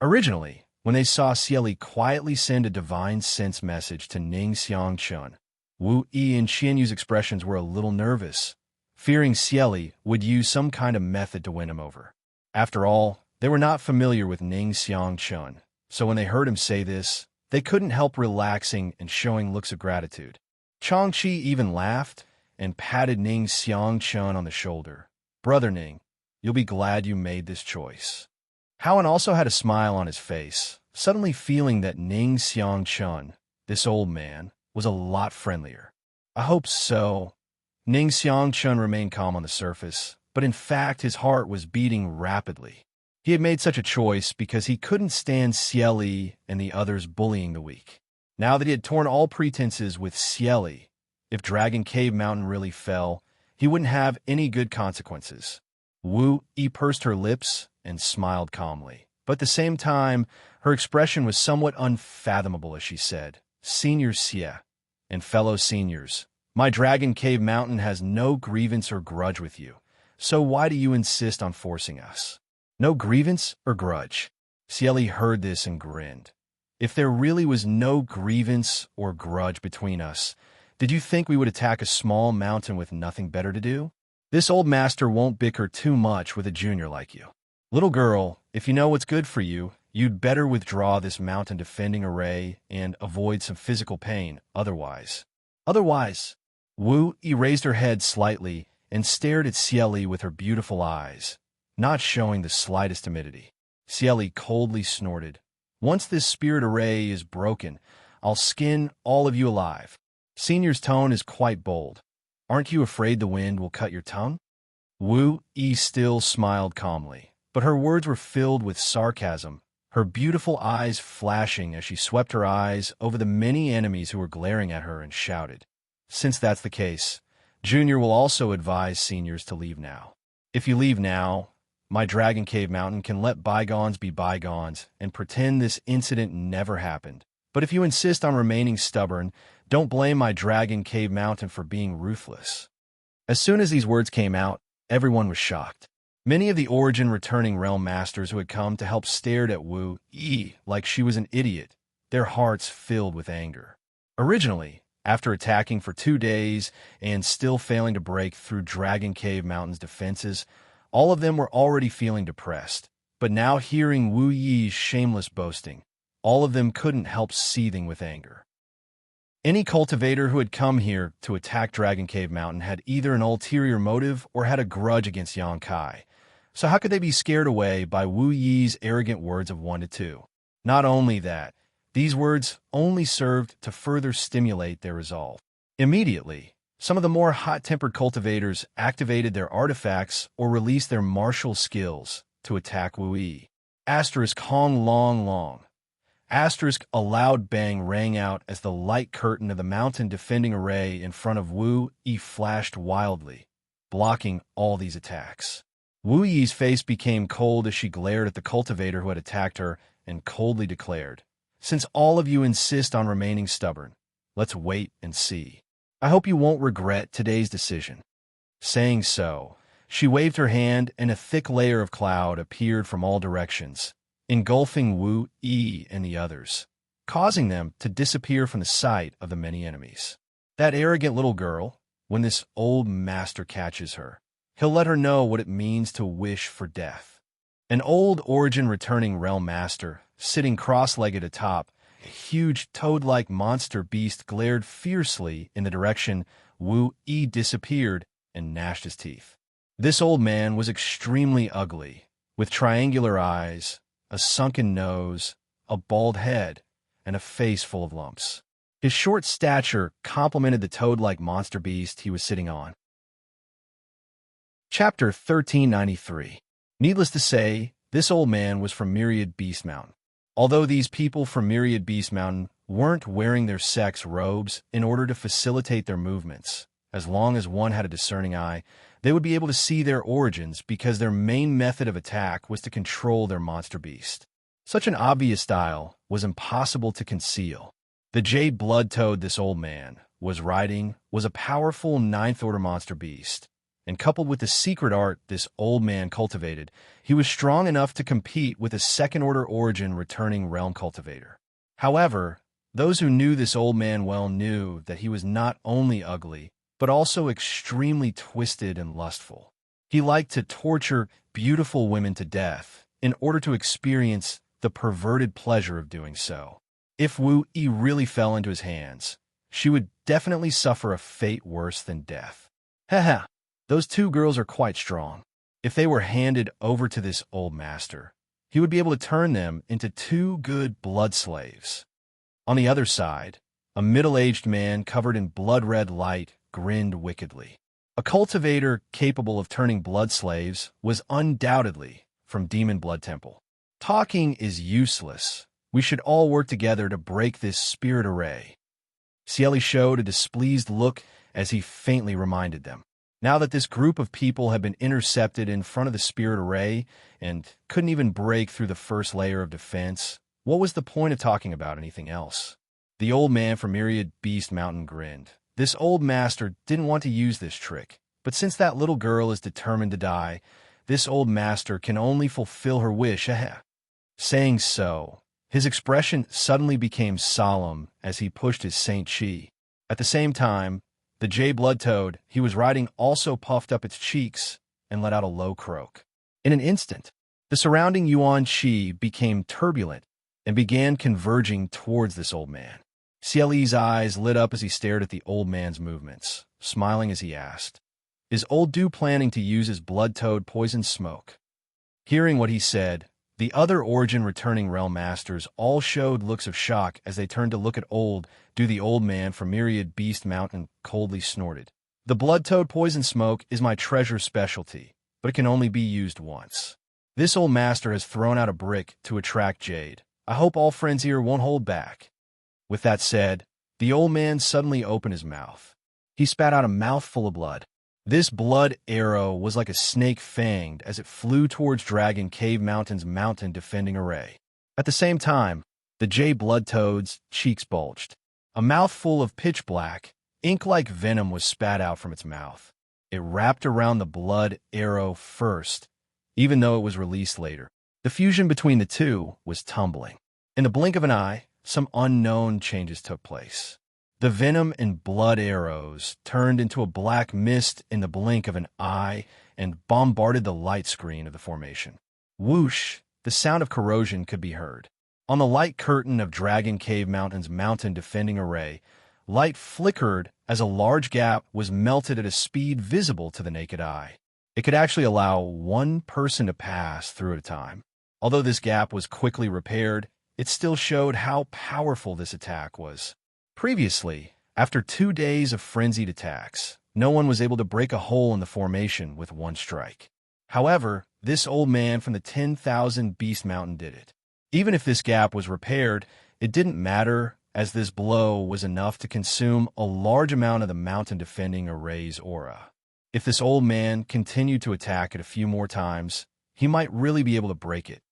Originally, when they saw Xie Li quietly send a divine sense message to Xianxia, Wu Yi and Qianyu's expressions were a little nervous, fearing Xie Li would use some kind of method to win him over. After all, they were not familiar with Xianxia, so when they heard him say this, they couldn't help relaxing and showing looks of gratitude. Changqi even laughed and patted Xianxia on the shoulder. "Brother Ning, you'll be glad you made this choice." Howen also had a smile on his face, suddenly feeling that Xianxia, this old man, was a lot friendlier. "I hope so." Xianxia remained calm on the surface, but in fact his heart was beating rapidly. He had made such a choice because he couldn't stand Xieli and the others bullying the weak. Now that he had torn all pretenses with Xieli, if Dragon Cave Mountain really fell, he wouldn't have any good consequences. Wu Yi pursed her lips and smiled calmly, but at the same time, her expression was somewhat unfathomable as she said, "Senior Xie, and fellow seniors, my Dragon Cave Mountain has no grievance or grudge with you, so why do you insist on forcing us?" No grievance or grudge. Xieli heard this and grinned. If there really was no grievance or grudge between us, did you think we would attack a small mountain with nothing better to do? This old master won't bicker too much with a junior like you. Little girl, if you know what's good for you, you'd better withdraw this mountain defending array and avoid some physical pain otherwise. Wu Yi raised her head slightly and stared at Xieli with her beautiful eyes, not showing the slightest timidity. Xieli coldly snorted, "Once this spirit array is broken, I'll skin all of you alive." Senior's tone is quite bold. Aren't you afraid the wind will cut your tongue? Wu Yi still smiled calmly, but her words were filled with sarcasm, her beautiful eyes flashing as she swept her eyes over the many enemies who were glaring at her and shouted, "Since that's the case, Junior will also advise seniors to leave now. If you leave now, my Dragon Cave Mountain can let bygones be bygones and pretend this incident never happened. But if you insist on remaining stubborn, don't blame my Dragon Cave Mountain for being ruthless." As soon as these words came out, everyone was shocked. Many of the Origin returning realm masters who had come to help stared at Wu Yi like she was an idiot, their hearts filled with anger. Originally, after attacking for 2 days and still failing to break through Dragon Cave Mountain's defenses, all of them were already feeling depressed. But now hearing Wu Yi's shameless boasting, all of them couldn't help seething with anger. Any cultivator who had come here to attack Dragon Cave Mountain had either an ulterior motive or had a grudge against Xianxia. So how could they be scared away by Wu Yi's arrogant words of 1 to 2? Not only that, these words only served to further stimulate their resolve. Immediately, some of the more hot-tempered cultivators activated their artifacts or released their martial skills to attack Wu Yi. Hong long long. A loud bang rang out as the light curtain of the mountain defending array in front of Wu Yi flashed wildly, blocking all these attacks. Wu Yi's face became cold as she glared at the cultivator who had attacked her and coldly declared, "Since all of you insist on remaining stubborn, let's wait and see. I hope you won't regret today's decision." Saying so, she waved her hand and a thick layer of cloud appeared from all directions, engulfing Wu Yi and the others, causing them to disappear from the sight of the many enemies. That arrogant little girl, when this old master catches her, he'll let her know what it means to wish for death. An old Origin returning realm master, sitting cross-legged atop a huge toad-like monster beast, glared fiercely in the direction Wu Yi disappeared and gnashed his teeth. This old man was extremely ugly, with triangular eyes, a sunken nose, a bald head, and a face full of lumps. His short stature complemented the toad-like monster beast he was sitting on. Chapter 1393. Needless to say, this old man was from Myriad Beast Mountain. Although these people from Myriad Beast Mountain weren't wearing their sex robes in order to facilitate their movements, as long as one had a discerning eye, they would be able to see their origins because their main method of attack was to control their monster beast. Such an obvious style was impossible to conceal. The jade blood toad this old man was riding was a powerful 9th order monster beast, and coupled with the secret art this old man cultivated, he was strong enough to compete with a 2nd order Origin returning realm cultivator. However, those who knew this old man well knew that he was not only ugly, but also extremely twisted and lustful. He liked to torture beautiful women to death in order to experience the perverted pleasure of doing so. If Wu Yi really fell into his hands, she would definitely suffer a fate worse than death. Haha, those 2 girls are quite strong. If they were handed over to this old master, he would be able to turn them into 2 good blood slaves. On the other side, a middle-aged man covered in blood-red light grinned wickedly. A cultivator capable of turning blood slaves was undoubtedly from Demon Blood Temple. Talking is useless. We should all work together to break this spirit array. Cieli showed a displeased look as he faintly reminded them. Now that this group of people had been intercepted in front of the spirit array and couldn't even break through the first layer of defense, what was the point of talking about anything else? The old man from Myriad Beast Mountain grinned. This old master didn't want to use this trick, but since that little girl is determined to die, this old master can only fulfill her wish. Saying so, his expression suddenly became solemn as he pushed his Saint Chi. At the same time, the Jay Blood Toad he was riding also puffed up its cheeks and let out a low croak. In an instant, the surrounding Yuan Chi became turbulent and began converging towards this old man. Cieli's eyes lit up as he stared at the old man's movements, smiling as he asked, "Is Old Du planning to use his blood toad poison smoke?" Hearing what he said, the other Origin returning realm masters all showed looks of shock as they turned to look at Old Du. The old man from Myriad Beast Mountain coldly snorted. "The blood toad poison smoke is my treasure specialty, but it can only be used once. This old master has thrown out a brick to attract Jade. I hope all friends here won't hold back." With that said, the old man suddenly opened his mouth. He spat out a mouthful of blood. This blood arrow was like a snake fanged as it flew towards Dragon Cave Mountain's mountain defending array. At the same time, the Jay Blood Toad's cheeks bulged. A mouthful of pitch black, ink-like venom was spat out from its mouth. It wrapped around the blood arrow first, even though it was released later. The fusion between the two was tumbling. In the blink of an eye, some unknown changes took place. The venom and blood arrows turned into a black mist in the blink of an eye and bombarded the light screen of the formation. Whoosh! The sound of corrosion could be heard. On the light curtain of Dragon Cave Mountain's mountain defending array, light flickered as a large gap was melted at a speed visible to the naked eye. It could actually allow one person to pass through at a time. Although this gap was quickly repaired, it still showed how powerful this attack was. Previously, after 2 days of frenzied attacks, no one was able to break a hole in the formation with one strike. However, this old man from the 10,000 Beast Mountain did it. Even if this gap was repaired, it didn't matter, as this blow was enough to consume a large amount of the mountain defending array's aura. If this old man continued to attack it a few more times, he might really be able to break it.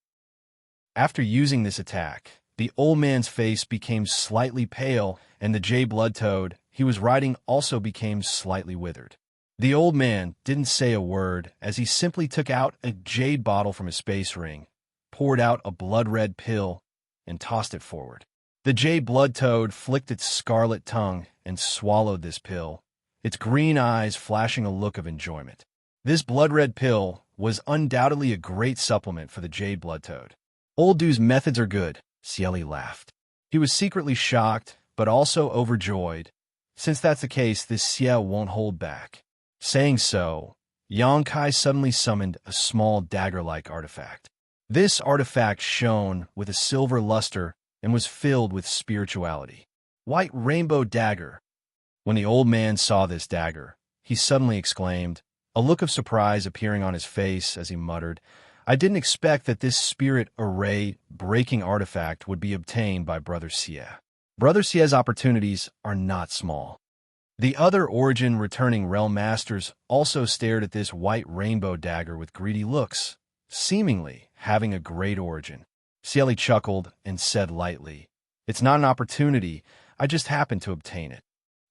After using this attack, the old man's face became slightly pale, and the Jay Blood Toad he was riding also became slightly withered. The old man didn't say a word as he simply took out a jade bottle from his space ring, poured out a blood-red pill, and tossed it forward. The Jay Blood Toad flicked its scarlet tongue and swallowed this pill, its green eyes flashing a look of enjoyment. This blood-red pill was undoubtedly a great supplement for the Jade Blood Toad. Old Du's methods are good, Cieli laughed. He was secretly shocked, but also overjoyed. Since that's the case, this Xia won't hold back. Saying so, Yongkai suddenly summoned a small dagger-like artifact. This artifact shone with a silver luster and was filled with spirituality. White rainbow dagger. When the old man saw this dagger, he suddenly exclaimed, a look of surprise appearing on his face as he muttered, "I didn't expect that this spirit array-breaking artifact would be obtained by Brother Xia." Brother Xia's opportunities are not small. The other Origin returning realm masters also stared at this white rainbow dagger with greedy looks, seemingly having a great origin. Cieli chuckled and said lightly, "It's not an opportunity, I just happened to obtain it."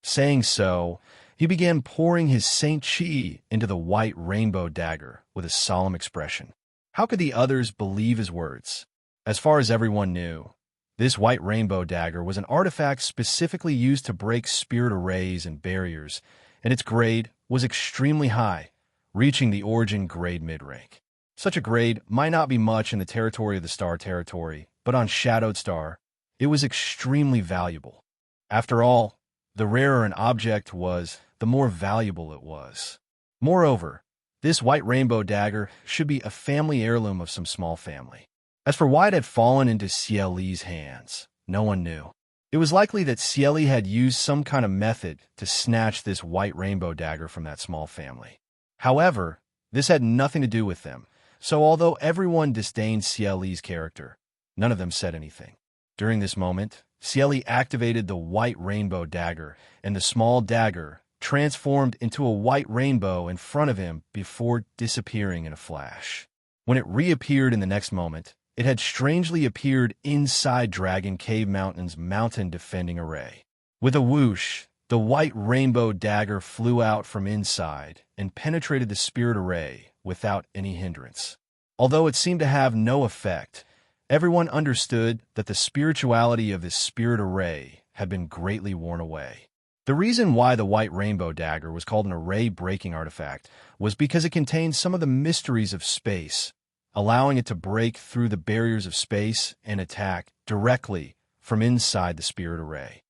Saying so, he began pouring his Saint Chi into the white rainbow dagger with a solemn expression. How could the others believe his words? As far as everyone knew, this white rainbow dagger was an artifact specifically used to break spirit arrays and barriers, and its grade was extremely high, reaching the Origin grade mid-rank. Such a grade might not be much in the territory of the Star Territory, but on Shadowed Star, it was extremely valuable. After all, the rarer an object was, the more valuable it was. Moreover, this white rainbow dagger should be a family heirloom of some small family. As for why it had fallen into Cieli's hands, no one knew. It was likely that Xieli had used some kind of method to snatch this white rainbow dagger from that small family. However, this had nothing to do with them, so although everyone disdained Xieli's character, none of them said anything. During this moment, Xieli activated the white rainbow dagger, and the small dagger transformed into a white rainbow in front of him before disappearing in a flash. When it reappeared in the next moment, it had strangely appeared inside Dragon Cave Mountain's mountain defending array. With a whoosh, the white rainbow dagger flew out from inside and penetrated the spirit array without any hindrance. Although it seemed to have no effect, everyone understood that the spirituality of this spirit array had been greatly worn away. The reason why the white rainbow dagger was called an array-breaking artifact was because it contained some of the mysteries of space, allowing it to break through the barriers of space and attack directly from inside the spirit array.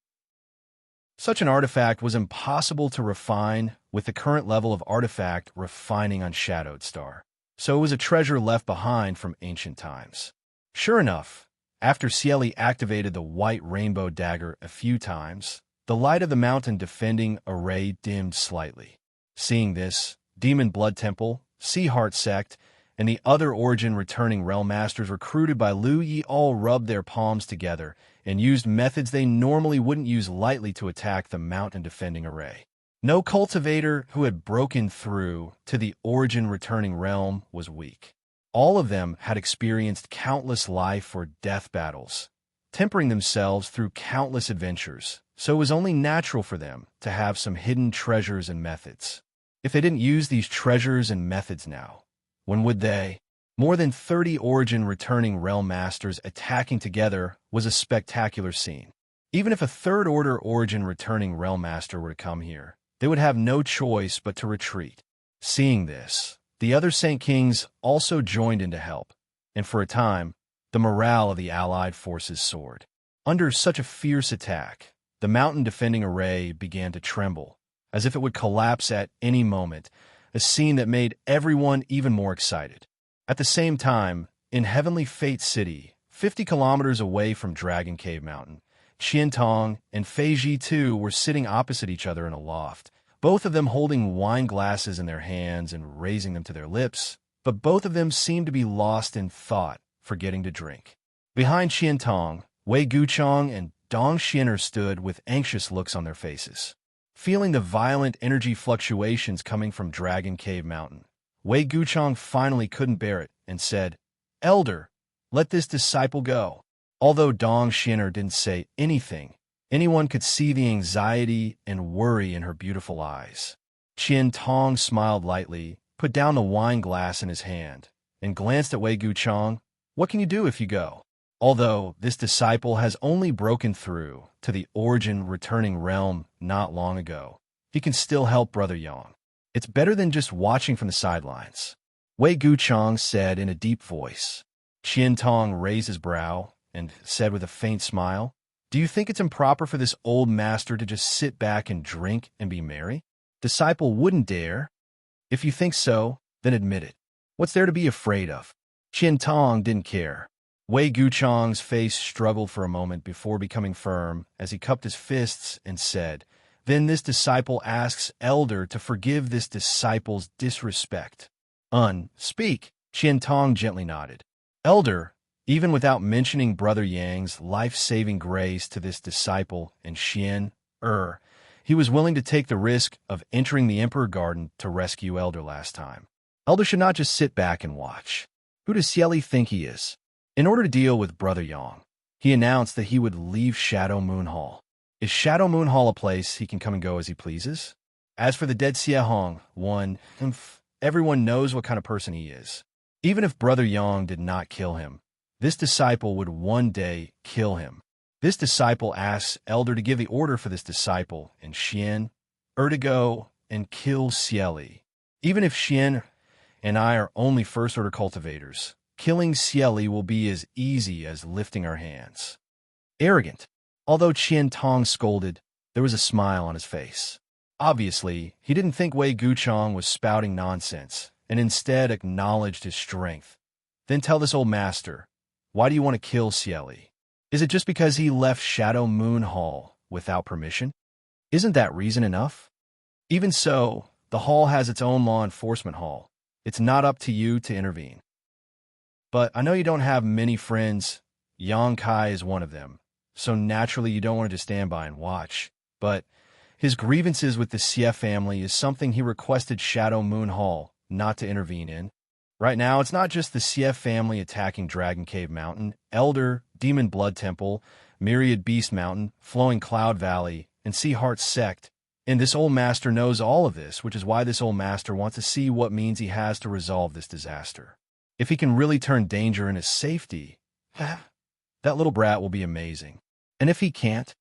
Such an artifact was impossible to refine with the current level of artifact refining on Shadowed Star, so it was a treasure left behind from ancient times. Sure enough, after Xieli activated the white rainbow dagger a few times, the light of the mountain defending array dimmed slightly. Seeing this, Demon Blood Temple, Sea Heart Sect, and the other Origin returning Realm Masters recruited by Lu Yi all rubbed their palms together and used methods they normally wouldn't use lightly to attack the mountain defending array. No cultivator who had broken through to the Origin returning realm was weak. All of them had experienced countless life or death battles, tempering themselves through countless adventures, so it was only natural for them to have some hidden treasures and methods. If they didn't use these treasures and methods now, when would they? More than 30 Origin returning Realm Masters attacking together was a spectacular scene. Even if a Third Order Origin returning Realm Master were to come here, they would have no choice but to retreat. Seeing this, the other Saint Kings also joined in to help, and for a time, the morale of the allied forces soared. Under such a fierce attack, the mountain defending array began to tremble, as if it would collapse at any moment, a scene that made everyone even more excited. At the same time, in Heavenly Fate City, 50 kilometers away from Dragon Cave Mountain, Qiantong and Feiji too were sitting opposite each other in a loft, both of them holding wine glasses in their hands and raising them to their lips, but both of them seemed to be lost in thought, forgetting to drink. Behind Qiantong, Wei Guchong and Dong Xiner stood with anxious looks on their faces. Feeling the violent energy fluctuations coming from Dragon Cave Mountain, Wei Guchong finally couldn't bear it and said, "Elder, let this disciple go." Although Dong Xiner didn't say anything, anyone could see the anxiety and worry in her beautiful eyes. Qiantong smiled lightly, put down the wine glass in his hand, and glanced at Wei Guchong. "What can you do if you go? Although this disciple has only broken through to the Origin returning realm not long ago, he can still help Brother Yang. It's better than just watching from the sidelines," Wei Guchong said in a deep voice. Qiantong raised his brow and said with a faint smile, "Do you think it's improper for this old master to just sit back and drink and be merry? Disciple wouldn't dare. If you think so, then admit it. What's there to be afraid of?" Qiantong didn't care. Wei Guchong's face struggled for a moment before becoming firm as he cupped his fists and said, "Then this disciple asks Elder to forgive this disciple's disrespect." Speak." Qiantong gently nodded. "Elder, even without mentioning Brother Yang's life-saving grace to this disciple and he was willing to take the risk of entering the Emperor Garden to rescue Elder last time. Elder should not just sit back and watch. Who does Xieli think he is?" In order to deal with Brother Yang, he announced that he would leave Shadow Moon Hall. Is Shadow Moon Hall a place he can come and go as he pleases? As for the dead Xiehong, everyone knows what kind of person he is. Even if Brother Yang did not kill him, this disciple would one day kill him. This disciple asks Elder to give the order for this disciple and to go and kill Xieli. Even if Xian and I are only First Order cultivators, killing Xieli will be as easy as lifting our hands. Arrogant. Although Qiantong scolded, there was a smile on his face. Obviously, he didn't think Wei Guchong was spouting nonsense, and instead acknowledged his strength. "Then tell this old master, why do you want to kill Xieli? Is it just because he left Shadow Moon Hall without permission? Isn't that reason enough? Even so, the hall has its own law enforcement hall. It's not up to you to intervene. But I know you don't have many friends. Xianxia is one of them, so naturally you don't want to just stand by and watch. But his grievances with the Xie family is something he requested Shadow Moon Hall not to intervene in. Right now, it's not just the Xie family attacking Dragon Cave Mountain, Elder, Demon Blood Temple, Myriad Beast Mountain, Flowing Cloud Valley, and Sea Heart Sect. And this old master knows all of this, which is why this old master wants to see what means he has to resolve this disaster. If he can really turn danger into safety, that little brat will be amazing. And if he can't,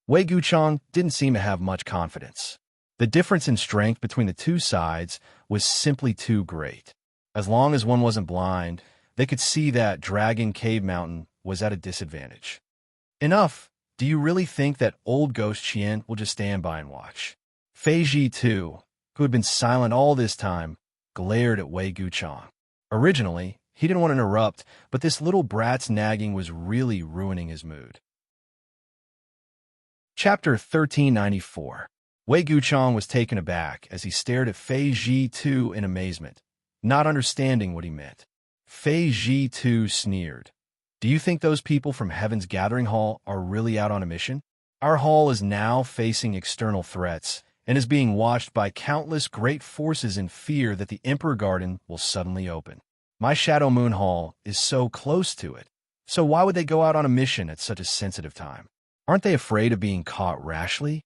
Wei Guchang didn't seem to have much confidence. The difference in strength between the two sides was simply too great. As long as one wasn't blind, they could see that Dragon Cave Mountain was at a disadvantage. Enough! Do you really think that old Ghost Qian will just stand by and watch? Fei Ji, too, who had been silent all this time, glared at Wei Guchang. Originally, he didn't want to interrupt, but this little brat's nagging was really ruining his mood. Chapter 1394. Wei Guchang was taken aback as he stared at Fei Ji too in amazement, not understanding what he meant. Fei Ji too sneered. Do you think those people from Heaven's Gathering Hall are really out on a mission? Our hall is now facing external threats and is being watched by countless great forces in fear that the Emperor Garden will suddenly open. My Shadow Moon Hall is so close to it, so why would they go out on a mission at such a sensitive time? Aren't they afraid of being caught rashly?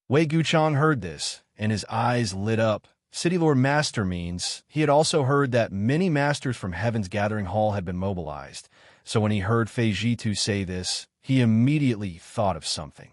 Wei Guchang heard this, and his eyes lit up. City Lord Master means he had also heard that many masters from Heaven's Gathering Hall had been mobilized, so when he heard Fei Jitu say this, he immediately thought of something.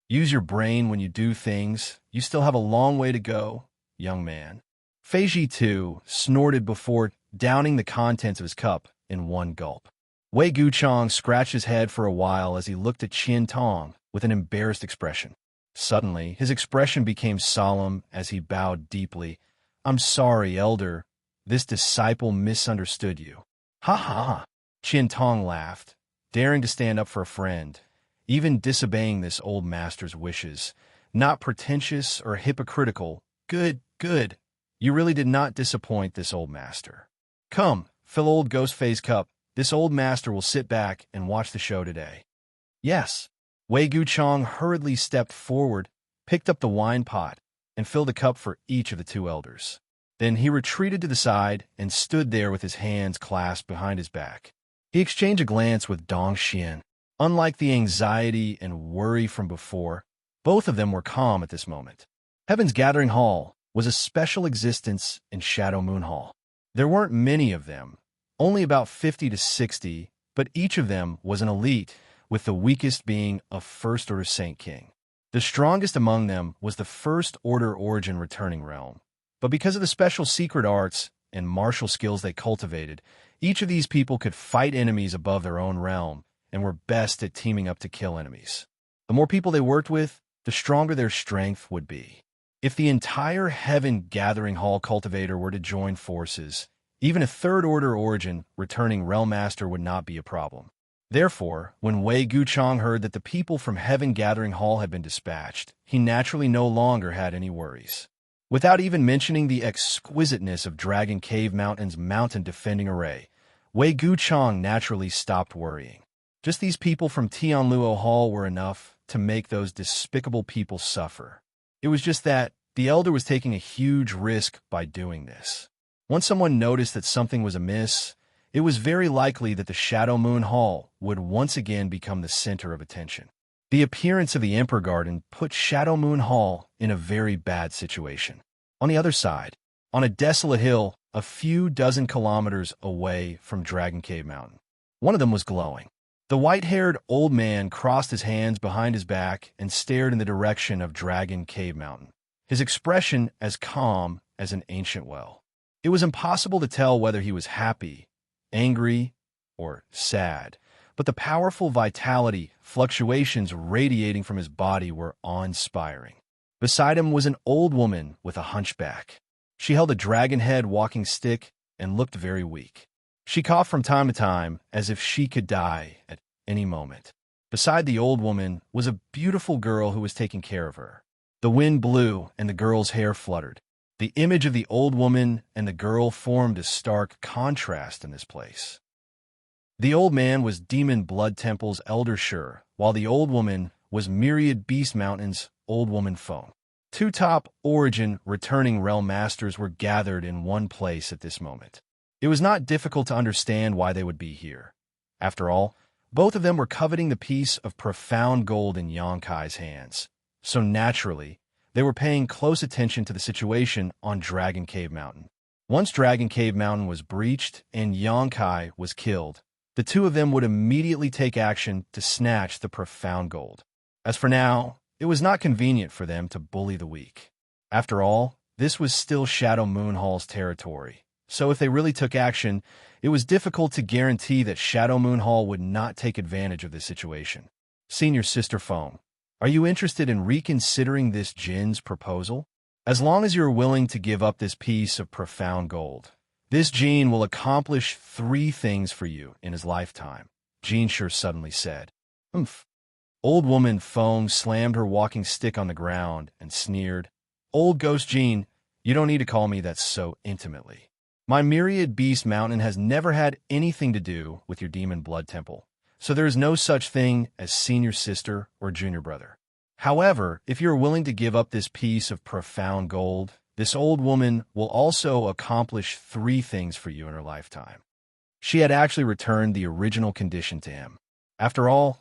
Use your brain when you do things. You still have a long way to go, young man. Fei Jitu snorted before downing the contents of his cup in one gulp. Wei Guchang scratched his head for a while as he looked at Qian Tong with an embarrassed expression. Suddenly, his expression became solemn as he bowed deeply. I'm sorry, Elder. This disciple misunderstood you. Ha ha ha. Qian Tong laughed, daring to stand up for a friend, even disobeying this old master's wishes. Not pretentious or hypocritical. Good, good. You really did not disappoint this old master. Come, fill old Ghostface's cup. This old master will sit back and watch the show today. Yes. Wei Guchang hurriedly stepped forward, picked up the wine pot, and filled a cup for each of the two elders. Then he retreated to the side and stood there with his hands clasped behind his back. He exchanged a glance with Dong Xian. Unlike the anxiety and worry from before, both of them were calm at this moment. Heaven's Gathering Hall was a special existence in Shadow Moon Hall. There weren't many of them, only about 50 to 60, but each of them was an elite, with the weakest being a First Order Saint King. The strongest among them was the First Order Origin Returning Realm. But because of the special secret arts and martial skills they cultivated, each of these people could fight enemies above their own realm and were best at teaming up to kill enemies. The more people they worked with, the stronger their strength would be. If the entire Heaven Gathering Hall cultivator were to join forces, even a Third Order Origin returning Realm Master would not be a problem. Therefore, when Wei Guchang heard that the people from Heaven Gathering Hall had been dispatched, he naturally no longer had any worries. Without even mentioning the exquisiteness of Dragon Cave Mountain's mountain defending array, Wei Guchang naturally stopped worrying. Just these people from Tianluo Hall were enough to make those despicable people suffer. It was just that the elder was taking a huge risk by doing this. Once someone noticed that something was amiss, it was very likely that the Shadow Moon Hall would once again become the center of attention. The appearance of the Emperor Garden put Shadow Moon Hall in a very bad situation. On the other side, on a desolate hill a few dozen kilometers away from Dragon Cave Mountain, one of them was glowing. The white-haired old man crossed his hands behind his back and stared in the direction of Dragon Cave Mountain, his expression as calm as an ancient well. It was impossible to tell whether he was happy, angry, or sad, but the powerful vitality fluctuations radiating from his body were awe-inspiring. Beside him was an old woman with a hunchback. She held a dragon-head walking stick and looked very weak. She coughed from time to time as if she could die at any moment. Beside the old woman was a beautiful girl who was taking care of her. The wind blew and the girl's hair fluttered. The image of the old woman and the girl formed a stark contrast in this place. The old man was Demon Blood Temple's Elder Shur, while the old woman was Myriad Beast Mountain's Old Woman Feng. Two top origin returning realm masters were gathered in one place at this moment. It was not difficult to understand why they would be here. After all, both of them were coveting the piece of profound gold in Xianxia's hands. So naturally, they were paying close attention to the situation on Dragon Cave Mountain. Once Dragon Cave Mountain was breached and Xianxia was killed, the two of them would immediately take action to snatch the profound gold. As for now, it was not convenient for them to bully the weak. After all, this was still Shadow Moon Hall's territory, so if they really took action, it was difficult to guarantee that Shadow Moon Hall would not take advantage of this situation. Senior Sister Feng, are you interested in reconsidering this Jin's proposal? As long as you're willing to give up this piece of profound gold, this Jin will accomplish 3 things for you in his lifetime, Xianxia suddenly said. Humph. Old woman Feng slammed her walking stick on the ground and sneered. Old Ghost Jin, you don't need to call me that so intimately. My Myriad Beast Mountain has never had anything to do with your Demon Blood Temple, so there is no such thing as senior sister or junior brother. However, if you're willing to give up this piece of profound gold, this old woman will also accomplish 3 things for you in her lifetime. She had actually returned the original condition to him. After all,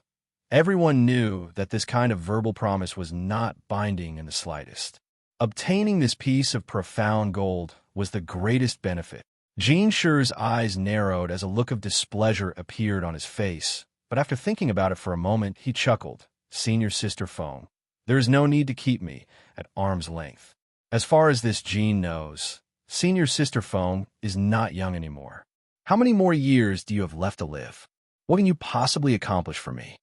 everyone knew that this kind of verbal promise was not binding in the slightest. Obtaining this piece of profound gold was the greatest benefit. Xianxia's eyes narrowed as a look of displeasure appeared on his face, but after thinking about it for a moment, he chuckled. Senior Sister Feng, there is no need to keep me at arm's length. As far as this Jin knows, Senior Sister Feng is not young anymore. How many more years do you have left to live? What can you possibly accomplish for me?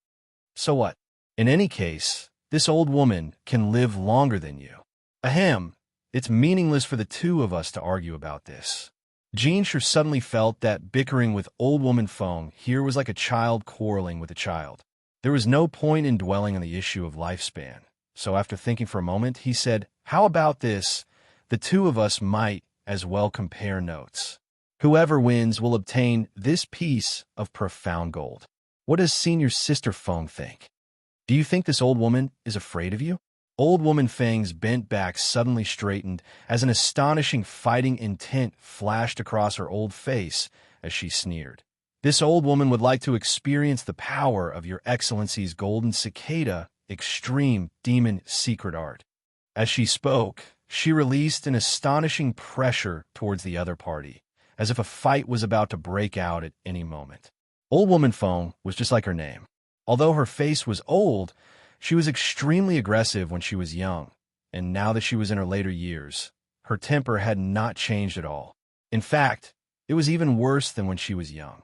So what? In any case, this old woman can live longer than you. Ahem, it's meaningless for the two of us to argue about this. Xianxia suddenly felt that bickering with old woman Feng here was like a child quarreling with a child. There was no point in dwelling on the issue of lifespan, so after thinking for a moment, he said, how about this? The two of us might as well compare notes. Whoever wins will obtain this piece of profound gold. What does Senior Sister Feng think? Do you think this old woman is afraid of you? Old woman Feng's bent back suddenly straightened as an astonishing fighting intent flashed across her old face as she sneered. This old woman would like to experience the power of your Excellency's Golden Cicada Extreme Demon Secret Art. As she spoke, she released an astonishing pressure towards the other party, as if a fight was about to break out at any moment. Old woman Feng was just like her name. Although her face was old, she was extremely aggressive when she was young, and now that she was in her later years, her temper had not changed at all. In fact, it was even worse than when she was young.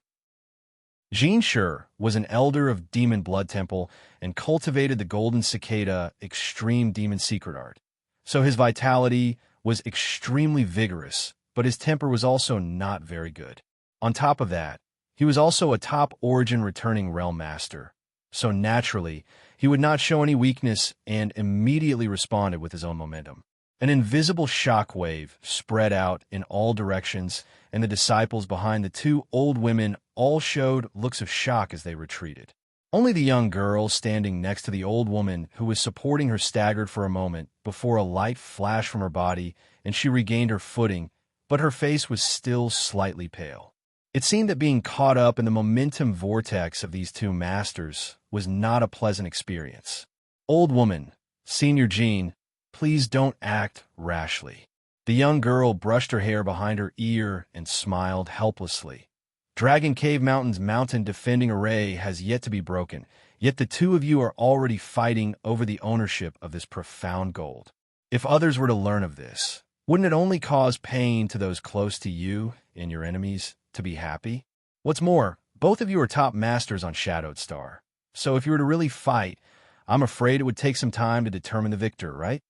Xianxia was an elder of Demon Blood Temple and cultivated the Golden Cicada Extreme Demon Secret Art, so his vitality was extremely vigorous, but his temper was also not very good. On top of that, he was also a top origin returning realm master, so naturally, he would not show any weakness and immediately responded with his own momentum. An invisible shock wave spread out in all directions, and the disciples behind the 2 old women all showed looks of shock as they retreated. Only the young girl standing next to the old woman who was supporting her staggered for a moment before a light flashed from her body and she regained her footing, but her face was still slightly pale. It seemed that being caught up in the momentum vortex of these 2 masters was not a pleasant experience. Old woman, Senior Jin, please don't act rashly. The young girl brushed her hair behind her ear and smiled helplessly. Dragon Cave Mountain's mountain defending array has yet to be broken, yet the 2 of you are already fighting over the ownership of this profound gold. If others were to learn of this, wouldn't it only cause pain to those close to you and your enemies to be happy? What's more, both of you are top masters on Shadowed Star, so if you were to really fight, I'm afraid it would take some time to determine the victor, right?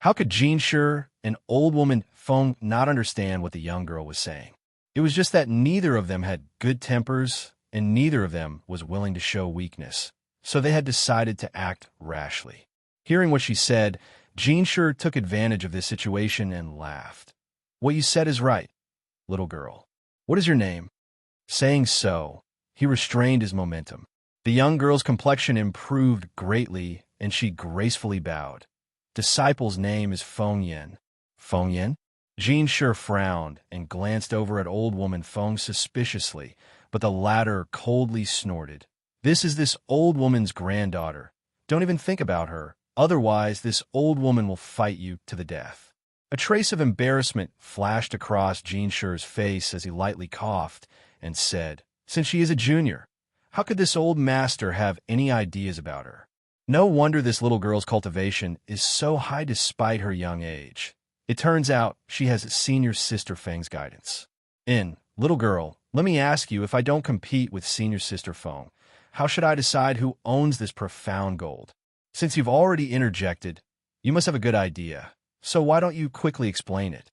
How could Xianxia and old woman Feng not understand what the young girl was saying? It was just that neither of them had good tempers, and neither of them was willing to show weakness. so they had decided to act rashly. Hearing what she said, Xianxia took advantage of this situation and laughed. "What you said is right, little girl. What is your name?" Saying so, he restrained his momentum. The young girl's complexion improved greatly, and she gracefully bowed. "Disciple's name is Feng Yin." "Feng Yin?" Xianxia frowned and glanced over at old woman Feng suspiciously, but the latter coldly snorted. This old woman's granddaughter. Don't even think about her, otherwise this old woman will fight you to the death." A trace of embarrassment flashed across Xianxia's face as he lightly coughed and said, "Since she is a junior, how could this old master have any ideas about her? No wonder this little girl's cultivation is so high despite her young age. It turns out she has senior sister Feng's guidance." Little girl, let me ask you, if I don't compete with senior sister Feng, how should I decide who owns this profound gold? Since you've already interjected, you must have a good idea, so why don't you quickly explain it?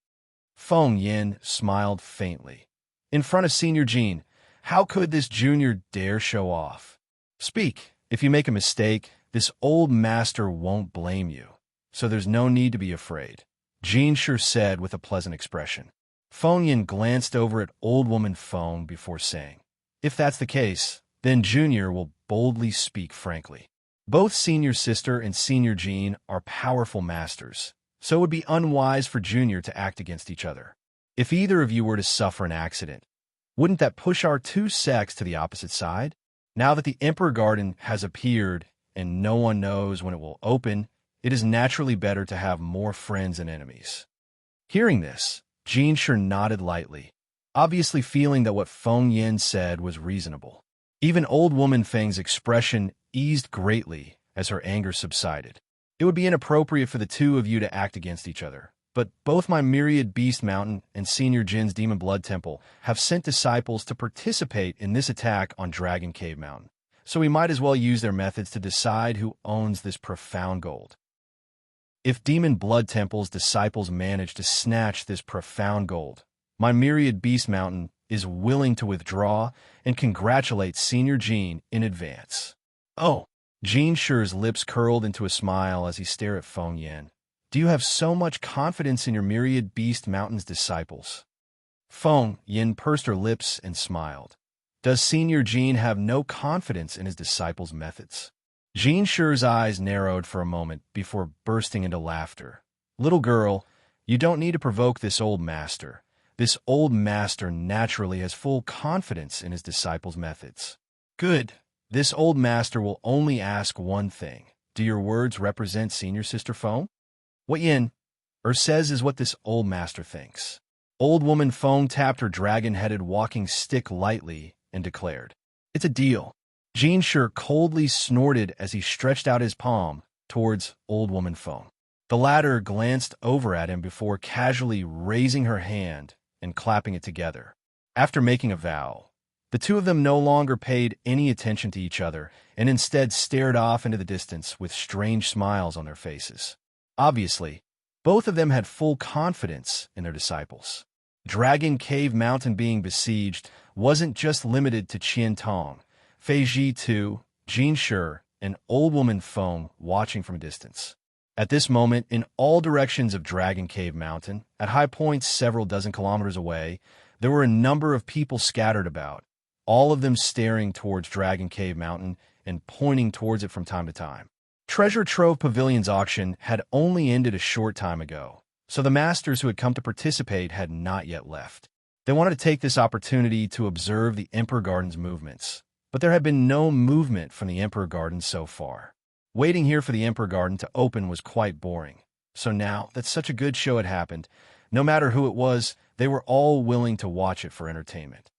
Feng Yin smiled faintly. In front of Senior Jean, how could this junior dare show off? "Speak. If you make a mistake, this old master won't blame you, so there's no need to be afraid," Xianxia said with a pleasant expression. Feng Yin glanced over at old woman Feng before saying, "If that's the case, then Junior will boldly speak frankly. Both Senior Sister and Senior Jean are powerful masters, so it would be unwise for Junior to act against each other. If either of you were to suffer an accident, wouldn't that push our two sects to the opposite side? Now that the Emperor Garden has appeared and no one knows when it will open, it is naturally better to have more friends and enemies." Hearing this, Xianxia nodded lightly, obviously feeling that what Feng Yin said was reasonable. Even old woman Feng's expression eased greatly as her anger subsided. "It would be inappropriate for the two of you to act against each other, but both my Myriad Beast Mountain and Senior Jin's Demon Blood Temple have sent disciples to participate in this attack on Dragon Cave Mountain, so we might as well use their methods to decide who owns this profound gold. If Demon Blood Temple's disciples manage to snatch this profound gold, my Myriad Beast Mountain is willing to withdraw and congratulate Senior Jean in advance." "Oh!" Xianxia's lips curled into a smile as he stared at Feng Yin. "Do you have so much confidence in your Myriad Beast Mountain's disciples?" Feng Yin pursed her lips and smiled. "Does Senior Jean have no confidence in his disciples' methods?" Xianxia's eyes narrowed for a moment before bursting into laughter. "Little girl, you don't need to provoke this old master. This old master naturally has full confidence in his disciples' methods." "Good. This old master will only ask one thing. Do your words represent Senior Sister Feng?" "What Yin says is what this old master thinks." Old woman Feng tapped her dragon-headed walking stick lightly and declared, "It's a deal." Xianxia coldly snorted as he stretched out his palm towards old woman Feng. The latter glanced over at him before casually raising her hand and clapping it together. After making a vow, the two of them no longer paid any attention to each other and instead stared off into the distance with strange smiles on their faces. Obviously, both of them had full confidence in their disciples. Dragon Cave Mountain being besieged wasn't just limited to Qian Tong, Fei Ji too, Xianxia, and old woman Feng watching from a distance. At this moment, in all directions of Dragon Cave Mountain, at high points several dozen kilometers away, there were a number of people scattered about, all of them staring towards Dragon Cave Mountain and pointing towards it from time to time. Treasure Trove Pavilion's auction had only ended a short time ago, so the masters who had come to participate had not yet left. They wanted to take this opportunity to observe the Emperor Garden's movements, but there had been no movement from the Emperor Garden so far. Waiting here for the Emperor Garden to open was quite boring, so now that such a good show had happened, no matter who it was, they were all willing to watch it for entertainment.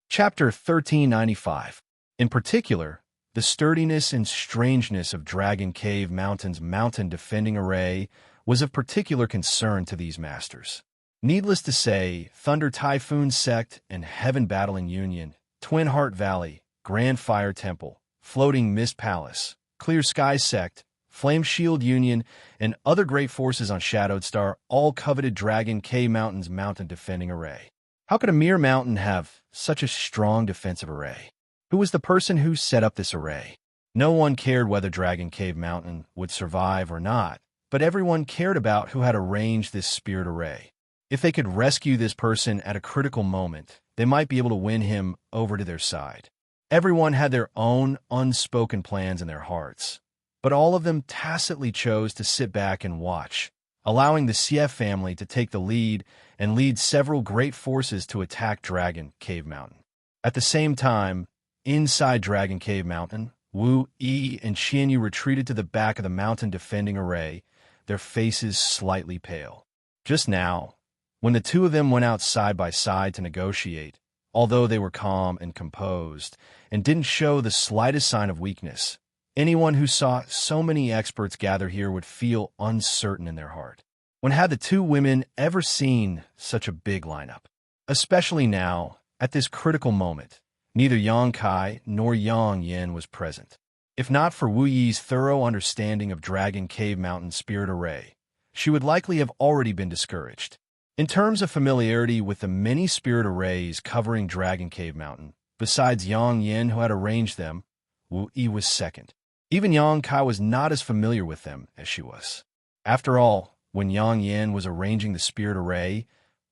Chapter 1395. In particular, the sturdiness and strangeness of Dragon Cave Mountain's mountain defending array was of particular concern to these masters. Needless to say, Thunder Typhoon Sect and Heaven Battling Union, Twin Heart Valley, Grand Fire Temple, Floating Mist Palace, Clear Sky Sect, Flame Shield Union, and other great forces on Shadowed Star all coveted Dragon Cave Mountain's mountain defending array. How could a mere mountain have such a strong defensive array? Who was the person who set up this array? No one cared whether Dragon Cave Mountain would survive or not, but everyone cared about who had arranged this spirit array. If they could rescue this person at a critical moment, they might be able to win him over to their side. Everyone had their own unspoken plans in their hearts, but all of them tacitly chose to sit back and watch, allowing the Xie family to take the lead and lead several great forces to attack Dragon Cave Mountain. At the same time, inside Dragon Cave Mountain, Wu Yi and Xianxia retreated to the back of the mountain defending array, their faces slightly pale. Just now, when the two of them went out side by side to negotiate, although they were calm and composed and didn't show the slightest sign of weakness, anyone who saw so many experts gather here would feel uncertain in their heart. When had the two women ever seen such a big lineup? Especially now, at this critical moment, neither Yang Kai nor Yang Yin was present. If not for Wu Yi's thorough understanding of Dragon Cave Mountain Spirit Array, she would likely have already been discouraged. In terms of familiarity with the many spirit arrays covering Dragon Cave Mountain, besides Yang Yin who had arranged them, Wu Yi was second. Even Yang Kai was not as familiar with them as she was. After all, when Yang Yin was arranging the spirit array,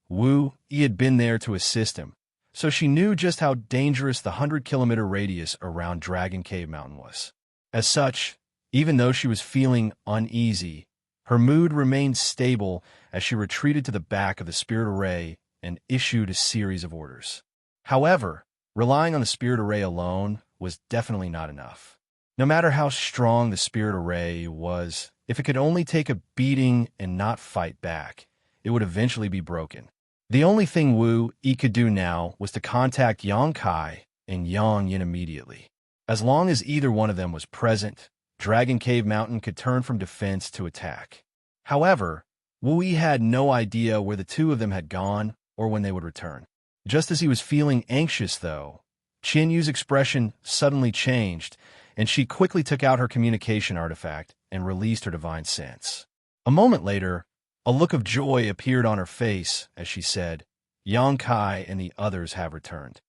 Wu Yi had been there to assist him, so she knew just how dangerous the 100-kilometer radius around Dragon Cave Mountain was. As such, even though she was feeling uneasy, her mood remained stable as she retreated to the back of the spirit array and issued a series of orders. However, relying on the spirit array alone was definitely not enough. No matter how strong the spirit array was, if it could only take a beating and not fight back, it would eventually be broken. The only thing Wu Yi could do now was to contact Yang Kai and Yang Yin immediately. As long as either one of them was present, Dragon Cave Mountain could turn from defense to attack. However, Wu Yi had no idea where the two of them had gone or when they would return. Just as he was feeling anxious, though, Qianyu's expression suddenly changed, and she quickly took out her communication artifact and released her divine sense. A moment later, a look of joy appeared on her face as she said, "Yang Kai and the others have returned."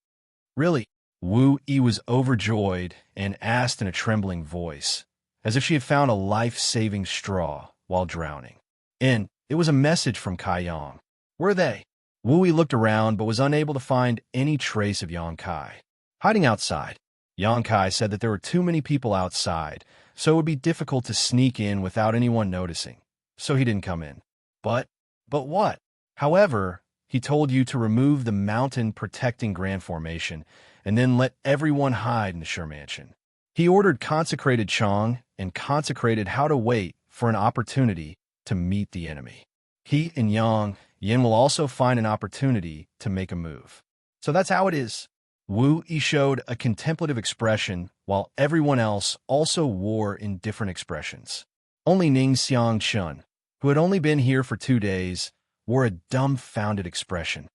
Really? Wu Yi was overjoyed and asked in a trembling voice, as if she had found a life-saving straw while drowning. And it was a message from Kai Yang. Were they? Wu Yi looked around but was unable to find any trace of Yang Kai. Hiding outside, Yang Kai said that there were too many people outside, so it would be difficult to sneak in without anyone noticing, so he didn't come in. But what? However, he told you to remove the mountain protecting Grand Formation and then let everyone hide in the Shi Mansion. He ordered consecrated Chang and consecrated how to wait for an opportunity to meet the enemy. He and Yang Yin will also find an opportunity to make a move. So that's how it is. Wu Yi showed a contemplative expression while everyone else also wore indifferent expressions. Only Ning Xianxia, who had only been here for 2 days, wore a dumbfounded expression.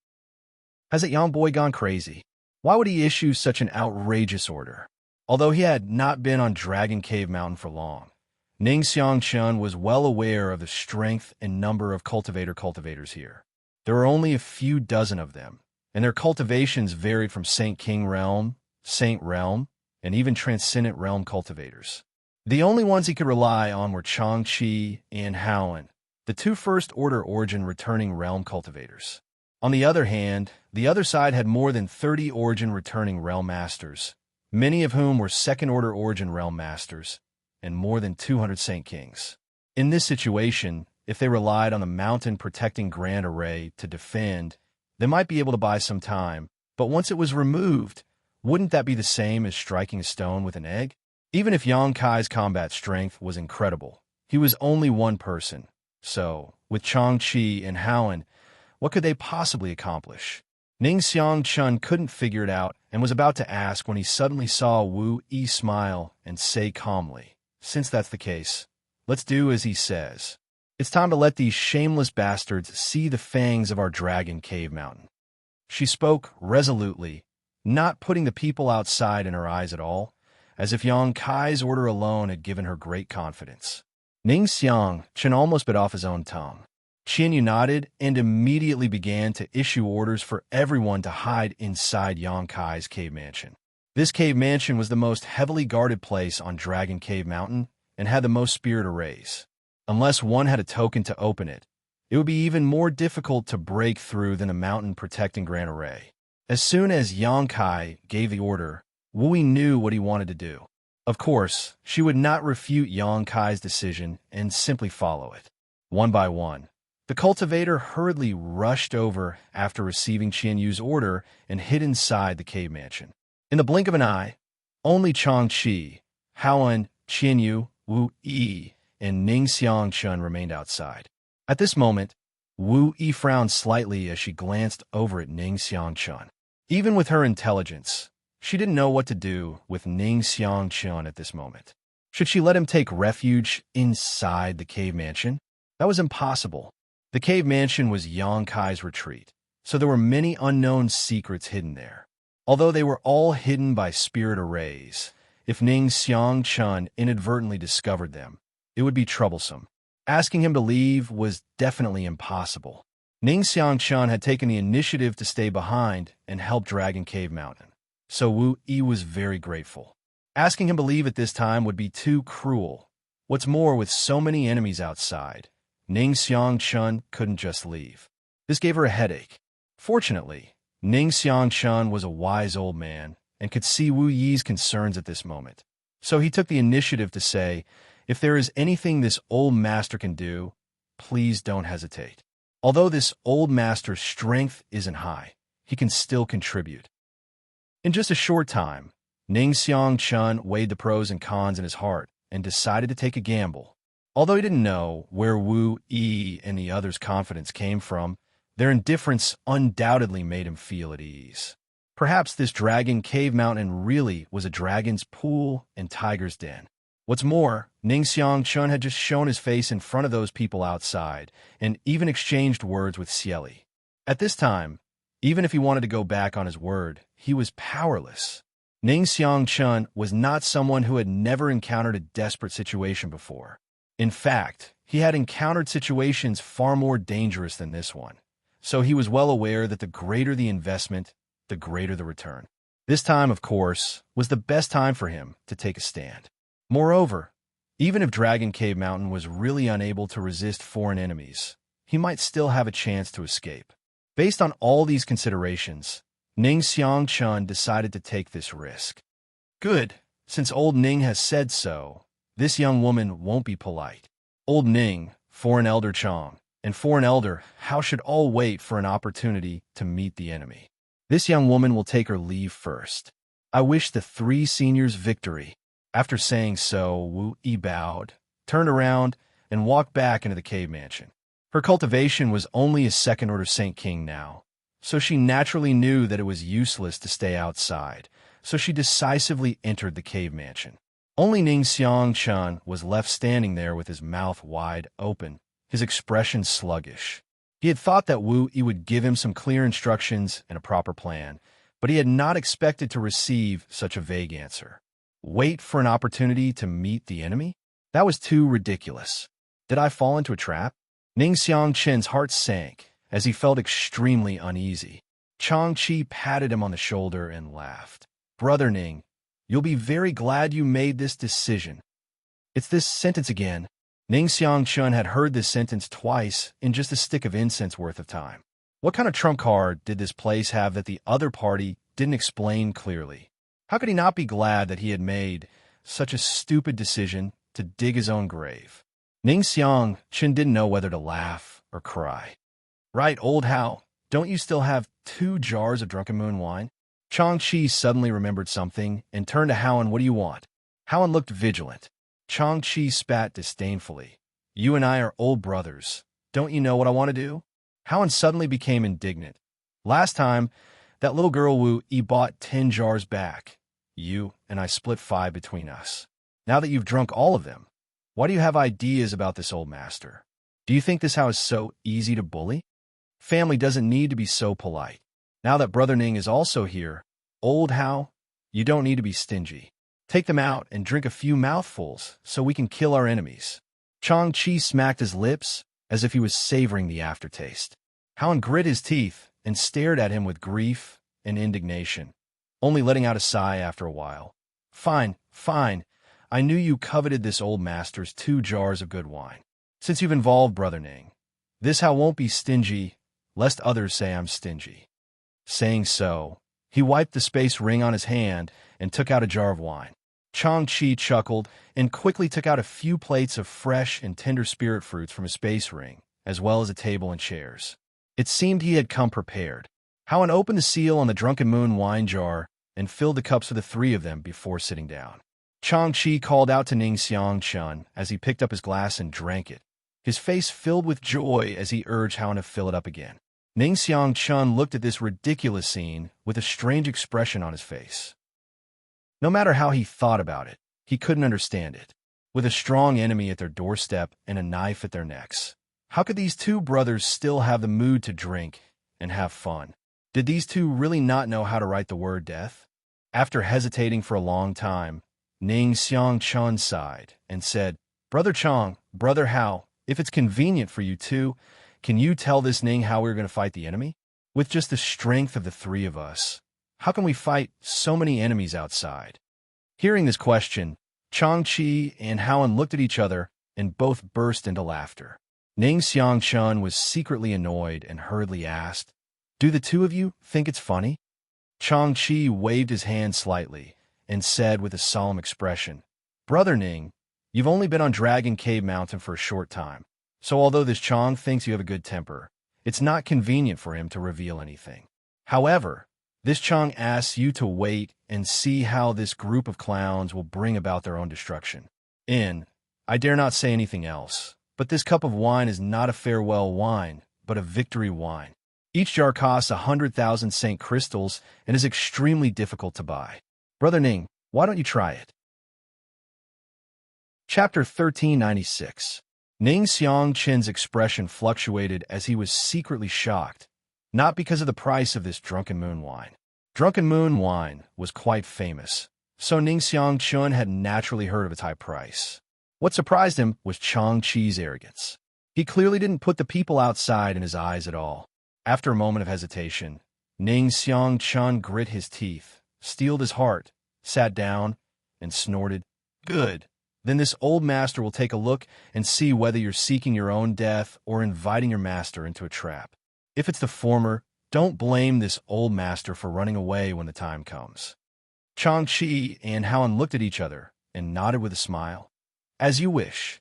Has that young boy gone crazy? Why would he issue such an outrageous order? Although he had not been on Dragon Cave Mountain for long, Ning Xianxia was well aware of the strength and number of cultivators here. There were only a few dozen of them, and their cultivations varied from Saint King Realm, Saint Realm, and even Transcendent Realm cultivators. The only ones he could rely on were Changqi and Haoan, the two First Order Origin returning realm cultivators. On the other hand, the other side had more than 30 Origin returning realm masters, many of whom were Second Order Origin realm masters, and more than 200 Saint Kings. In this situation, if they relied on the mountain protecting Grand Array to defend, they might be able to buy some time, but once it was removed, wouldn't that be the same as striking a stone with an egg? Even if Yang Kai's combat strength was incredible, he was only one person. So, with Changqi and Haoan, what could they possibly accomplish? Ning Xianxia couldn't figure it out and was about to ask when he suddenly saw Wu Yi smile and say calmly, "Since that's the case, let's do as he says. It's time to let these shameless bastards see the fangs of our Dragon Cave Mountain." She spoke resolutely, not putting the people outside in her eyes at all, as if Yang Kai's order alone had given her great confidence. Ning Xianxia almost bit off his own tongue. Qianyu nodded and immediately began to issue orders for everyone to hide inside Yang Kai's cave mansion. This cave mansion was the most heavily guarded place on Dragon Cave Mountain and had the most spirit arrays. Unless one had a token to open it, it would be even more difficult to break through than a mountain protecting Grand Array. As soon as Xianxia gave the order, Wu knew what he wanted to do. Of course, she would not refute Xianxia's decision and simply follow it. One by one, the cultivator hurriedly rushed over after receiving Qianyu's order and hid inside the cave mansion. In the blink of an eye, only Changqi, Haoan, Qianyu, Wu Yi, and Ning Xiangchun remained outside. At this moment, Wu Yi frowned slightly as she glanced over at Ning Xiangchun. Even with her intelligence, she didn't know what to do with Ning Xiangchun at this moment. Should she let him take refuge inside the cave mansion? That was impossible. The cave mansion was Yangkai's retreat, so there were many unknown secrets hidden there. Although they were all hidden by spirit arrays, if Ning Xiangchun inadvertently discovered them, it would be troublesome. Asking him to leave was definitely impossible. Ning Xiangchun had taken the initiative to stay behind and help Dragon Cave Mountain, so Wu Yi was very grateful. Asking him to leave at this time would be too cruel. What's more, with so many enemies outside, Ning Xiangchun couldn't just leave. This gave her a headache. Fortunately, Ning Xiangchun was a wise old man and could see Wu Yi's concerns at this moment. So he took the initiative to say, if there is anything this old master can do, please don't hesitate. Although this old master's strength isn't high, he can still contribute. In just a short time, Ning Xiangchun weighed the pros and cons in his heart and decided to take a gamble. Although he didn't know where Wu Yi and the others' confidence came from, their indifference undoubtedly made him feel at ease. Perhaps this Dragon Cave Mountain really was a dragon's pool and tiger's den. What's more, Ning Xiangchun had just shown his face in front of those people outside and even exchanged words with Xieli. At this time, even if he wanted to go back on his word, he was powerless. Ning Xiangchun was not someone who had never encountered a desperate situation before. In fact, he had encountered situations far more dangerous than this one, so he was well aware that the greater the investment, the greater the return. This time, of course, was the best time for him to take a stand. Moreover, even if Dragon Cave Mountain was really unable to resist foreign enemies, he might still have a chance to escape. Based on all these considerations, Ning Xiangchun decided to take this risk. Good, since old Ning has said so, this young woman won't be polite. Old Ning, foreign elder Chang, and foreign elder Hao should all wait for an opportunity to meet the enemy. This young woman will take her leave first. I wish the three seniors victory. After saying so, Wu Yi bowed, turned around, and walked back into the cave mansion. Her cultivation was only a second-order Saint King now, so she naturally knew that it was useless to stay outside, so she decisively entered the cave mansion. Only Ning Xiangchun was left standing there with his mouth wide open, his expression sluggish. He had thought that Wu Yi would give him some clear instructions and a proper plan, but he had not expected to receive such a vague answer. Wait for an opportunity to meet the enemy? That was too ridiculous. Did I fall into a trap? Ning Xiangchun's heart sank as he felt extremely uneasy. Changqi patted him on the shoulder and laughed. Brother Ning, you'll be very glad you made this decision. It's this sentence again. Ning Xiangchun had heard this sentence twice in just a stick of incense worth of time. What kind of trump card did this place have that the other party didn't explain clearly? How could he not be glad that he had made such a stupid decision to dig his own grave? Ning Xiangchun didn't know whether to laugh or cry. Right, old Hao, don't you still have 2 jars of Drunken Moon wine? Changqi suddenly remembered something and turned to Haoan. What do you want? Haoan looked vigilant. Changqi spat disdainfully. You and I are old brothers. Don't you know what I want to do? Haoan suddenly became indignant. Last time, that little girl Wu Yi bought 10 jars back. You and I split 5 between us. Now that you've drunk all of them, why do you have ideas about this old master? Do you think this Hao is so easy to bully? Family doesn't need to be so polite. Now that Brother Ning is also here, old Hao, you don't need to be stingy. Take them out and drink a few mouthfuls so we can kill our enemies. Changqi smacked his lips as if he was savoring the aftertaste. Haoan grit his teeth and stared at him with grief and indignation. only letting out a sigh after a while. Fine, fine. I knew you coveted this old master's 2 jars of good wine. Since you've involved Brother Ning, this how won't be stingy, lest others say I'm stingy. Saying so, he wiped the space ring on his hand and took out a jar of wine. Xianxia chuckled and quickly took out a few plates of fresh and tender spirit fruits from his space ring, as well as a table and chairs. It seemed he had come prepared. Howin opened the seal on the Drunken Moon wine jar and filled the cups for the 3 of them before sitting down. Xianxia called out to Ning Xianxia as he picked up his glass and drank it, his face filled with joy as he urged Howin to fill it up again. Ning Xianxia looked at this ridiculous scene with a strange expression on his face. No matter how he thought about it, he couldn't understand it. With a strong enemy at their doorstep and a knife at their necks, how could these 2 brothers still have the mood to drink and have fun? Did these 2 really not know how to write the word death? After hesitating for a long time, Ning Xianxia sighed and said, Brother Chang, Brother Hao, if it's convenient for you 2, can you tell this Ning how we're going to fight the enemy? With just the strength of the 3 of us, how can we fight so many enemies outside? Hearing this question, Xianxia and Howin looked at each other and both burst into laughter. Ning Xianxia was secretly annoyed and hurriedly asked, Do the 2 of you think it's funny? Xianxia waved his hand slightly and said with a solemn expression, Brother Ning, you've only been on Dragon Cave Mountain for a short time, so although this Chang thinks you have a good temper, it's not convenient for him to reveal anything. However, this Chang asks you to wait and see how this group of clowns will bring about their own destruction. I dare not say anything else, but this cup of wine is not a farewell wine, but a victory wine. Each jar costs 100,000 Saint crystals and is extremely difficult to buy. Brother Ning, why don't you try it? Chapter 1396. Ning Xianxia's expression fluctuated as he was secretly shocked, not because of the price of this Drunken Moon wine. Drunken Moon wine was quite famous, so Ning Xianxia had naturally heard of its high price. What surprised him was Xianxia's arrogance. He clearly didn't put the people outside in his eyes at all. After a moment of hesitation, Ning Xianxia grit his teeth, steeled his heart, sat down, and snorted, Good. Then this old master will take a look and see whether you're seeking your own death or inviting your master into a trap. If it's the former, don't blame this old master for running away when the time comes. Xianxia and Howin looked at each other and nodded with a smile. As you wish.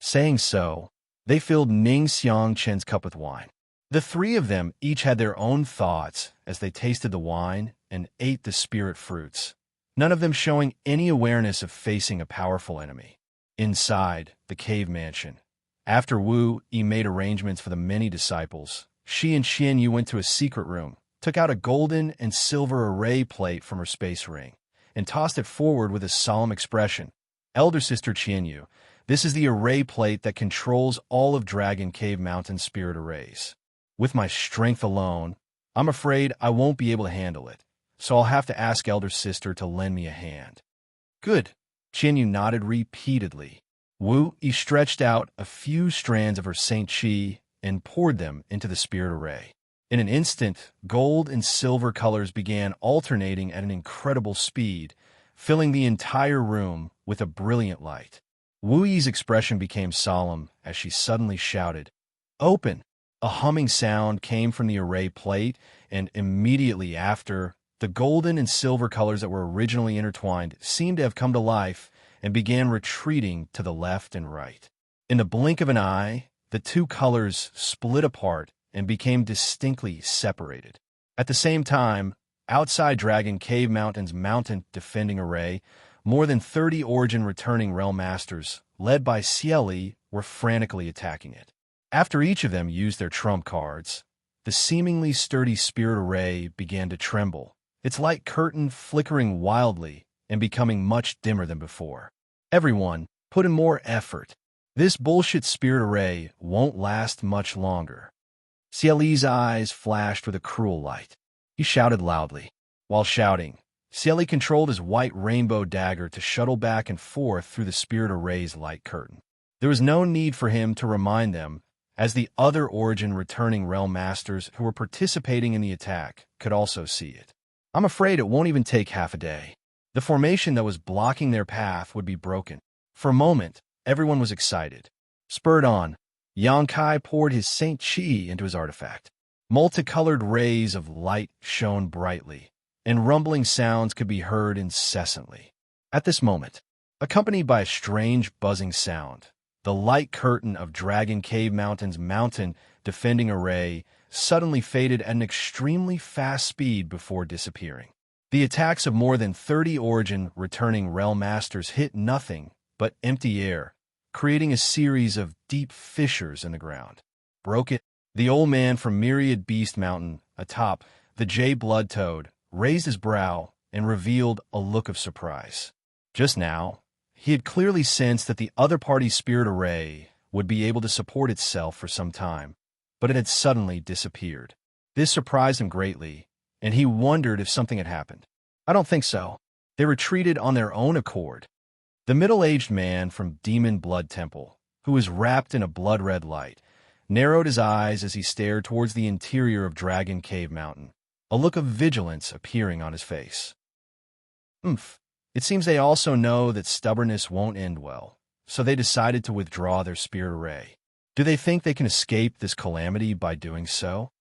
Saying so, they filled Ning Xianxia's cup with wine. The 3 of them each had their own thoughts as they tasted the wine and ate the spirit fruits, none of them showing any awareness of facing a powerful enemy. Inside the cave mansion, after Wuxia made arrangements for the many disciples, she and Xianyu went to a secret room, took out a golden and silver array plate from her space ring, and tossed it forward with a solemn expression. Elder Sister Xianyu, this is the array plate that controls all of Dragon Cave Mountain spirit arrays. With my strength alone, I'm afraid I won't be able to handle it, so I'll have to ask Elder Sister to lend me a hand. Good. Xianyu nodded repeatedly. Wuxia stretched out a few strands of her Saint Qi and poured them into the spirit array. In an instant, gold and silver colors began alternating at an incredible speed, filling the entire room with a brilliant light. Wuxi's expression became solemn as she suddenly shouted, Open! A humming sound came from the array plate, and immediately after, the golden and silver colors that were originally intertwined seemed to have come to life and began retreating to the left and right. In the blink of an eye, the 2 colors split apart and became distinctly separated. At the same time, outside Dragon Cave Mountain's mountain defending array, more than 30 Origin returning realm masters, led by Cieli, were frantically attacking it. After each of them used their trump cards, the seemingly sturdy spirit array began to tremble, its light curtain flickering wildly and becoming much dimmer than before. Everyone, put in more effort. This bullshit spirit array won't last much longer. Cieli's eyes flashed with a cruel light. He shouted loudly. While shouting, Cieli controlled his white rainbow dagger to shuttle back and forth through the spirit array's light curtain. There was no need for him to remind them, as the other Origin returning realm masters who were participating in the attack could also see it. I'm afraid it won't even take half a day. The formation that was blocking their path would be broken. For a moment, everyone was excited. Spurred on, Xianxia poured his Saint Qi into his artifact. Multicolored rays of light shone brightly, and rumbling sounds could be heard incessantly. At this moment, accompanied by a strange buzzing sound, the light curtain of Dragon Cave Mountain's mountain defending array suddenly faded at an extremely fast speed before disappearing. The attacks of more than 30 Origin returning Realm Masters hit nothing but empty air, creating a series of deep fissures in the ground. Broke it. The old man from Myriad Beast Mountain, atop the J Blood Toad, raised his brow and revealed a look of surprise. Just now, he had clearly sensed that the other party's spirit array would be able to support itself for some time, but it had suddenly disappeared. This surprised him greatly, and he wondered if something had happened. I don't think so. They retreated on their own accord. The middle-aged man from Demon Blood Temple, who was wrapped in a blood-red light, narrowed his eyes as he stared towards the interior of Dragon Cave Mountain, a look of vigilance appearing on his face. It seems they also know that stubbornness won't end well, so they decided to withdraw their spirit array. Do they think they can escape this calamity by doing so?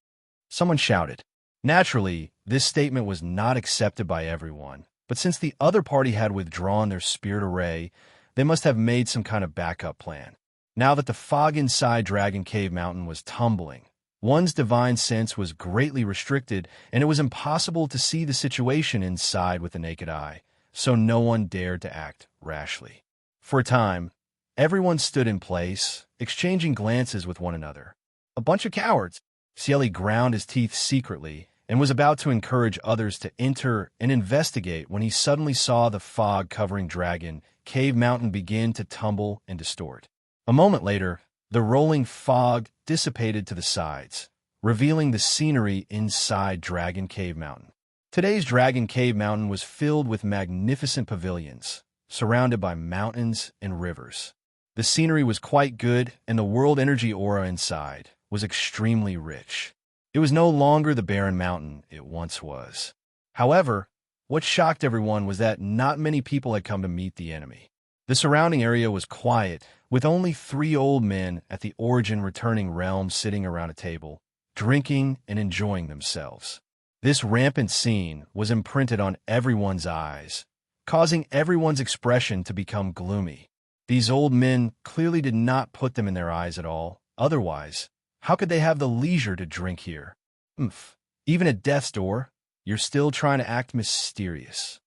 Someone shouted. Naturally, this statement was not accepted by everyone, but since the other party had withdrawn their spirit array, they must have made some kind of backup plan. Now that the fog inside Dragon Cave Mountain was tumbling, one's divine sense was greatly restricted, and it was impossible to see the situation inside with the naked eye, so no one dared to act rashly. For a time, everyone stood in place, exchanging glances with one another. A bunch of cowards. Xieli ground his teeth secretly and was about to encourage others to enter and investigate when he suddenly saw the fog covering Dragon Cave Mountain begin to tumble and distort. A moment later, the rolling fog dissipated to the sides, revealing the scenery inside Dragon Cave Mountain. Today's Dragon Cave Mountain was filled with magnificent pavilions, surrounded by mountains and rivers. The scenery was quite good, and the world energy aura inside was extremely rich. It was no longer the barren mountain it once was. However, what shocked everyone was that not many people had come to meet the enemy. The surrounding area was quiet, with only 3 old men at the Origin returning realm sitting around a table, drinking and enjoying themselves. This rampant scene was imprinted on everyone's eyes, causing everyone's expression to become gloomy. These old men clearly did not put them in their eyes at all. Otherwise, how could they have the leisure to drink here? Even at death's door, you're still trying to act mysterious.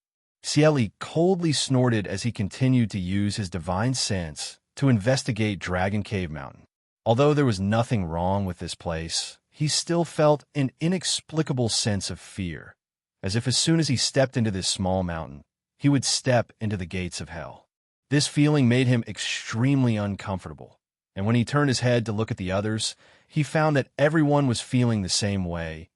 Xieli coldly snorted as he continued to use his divine sense to investigate Dragon Cave Mountain. Although there was nothing wrong with this place, he still felt an inexplicable sense of fear, as if as soon as he stepped into this small mountain, he would step into the gates of hell. This feeling made him extremely uncomfortable, and when he turned his head to look at the others, he found that everyone was feeling the same way,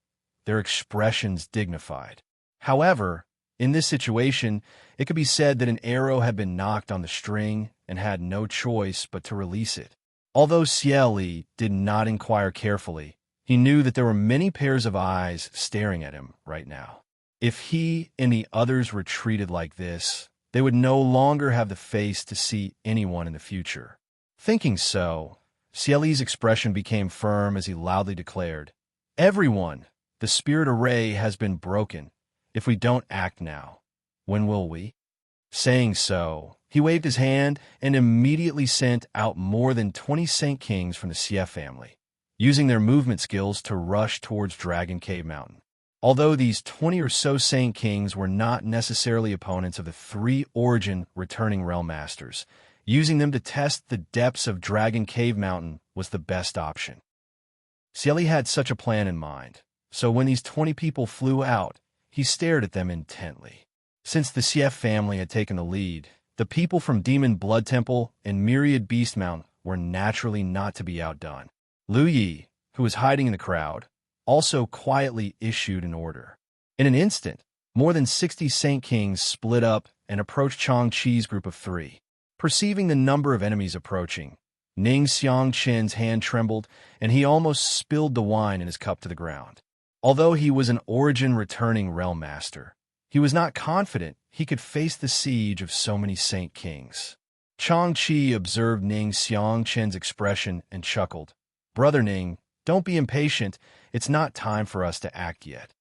their expressions dignified. However, in this situation, it could be said that an arrow had been knocked on the string and had no choice but to release it. Although Xieli did not inquire carefully, he knew that there were many pairs of eyes staring at him right now. If he and the others were treated like this, they would no longer have the face to see anyone in the future. Thinking so, Xieli's expression became firm as he loudly declared, "Everyone, the spirit array has been broken. If we don't act now, when will we?" Saying so, he waved his hand and immediately sent out more than 20 Saint Kings from the Xie family, using their movement skills to rush towards Dragon Cave Mountain. Although these 20 or so Saint Kings were not necessarily opponents of the 3 Origin returning Realm Masters, using them to test the depths of Dragon Cave Mountain was the best option. Xieli had such a plan in mind, so when these 20 people flew out, he stared at them intently. Since the Xie family had taken the lead, the people from Demon Blood Temple and Myriad Beast Mountain were naturally not to be outdone. Lu Yi, who was hiding in the crowd, also quietly issued an order. In an instant, more than 60 Saint Kings split up and approached Changqi's group of 3. Perceiving the number of enemies approaching, Ning Xiangqian's hand trembled, and he almost spilled the wine in his cup to the ground. Although he was an origin-returning realm master, he was not confident he could face the siege of so many Saint Kings. Xianxia observed Ning Xiangqian's expression and chuckled. "Brother Ning, don't be impatient. It's not time for us to act yet."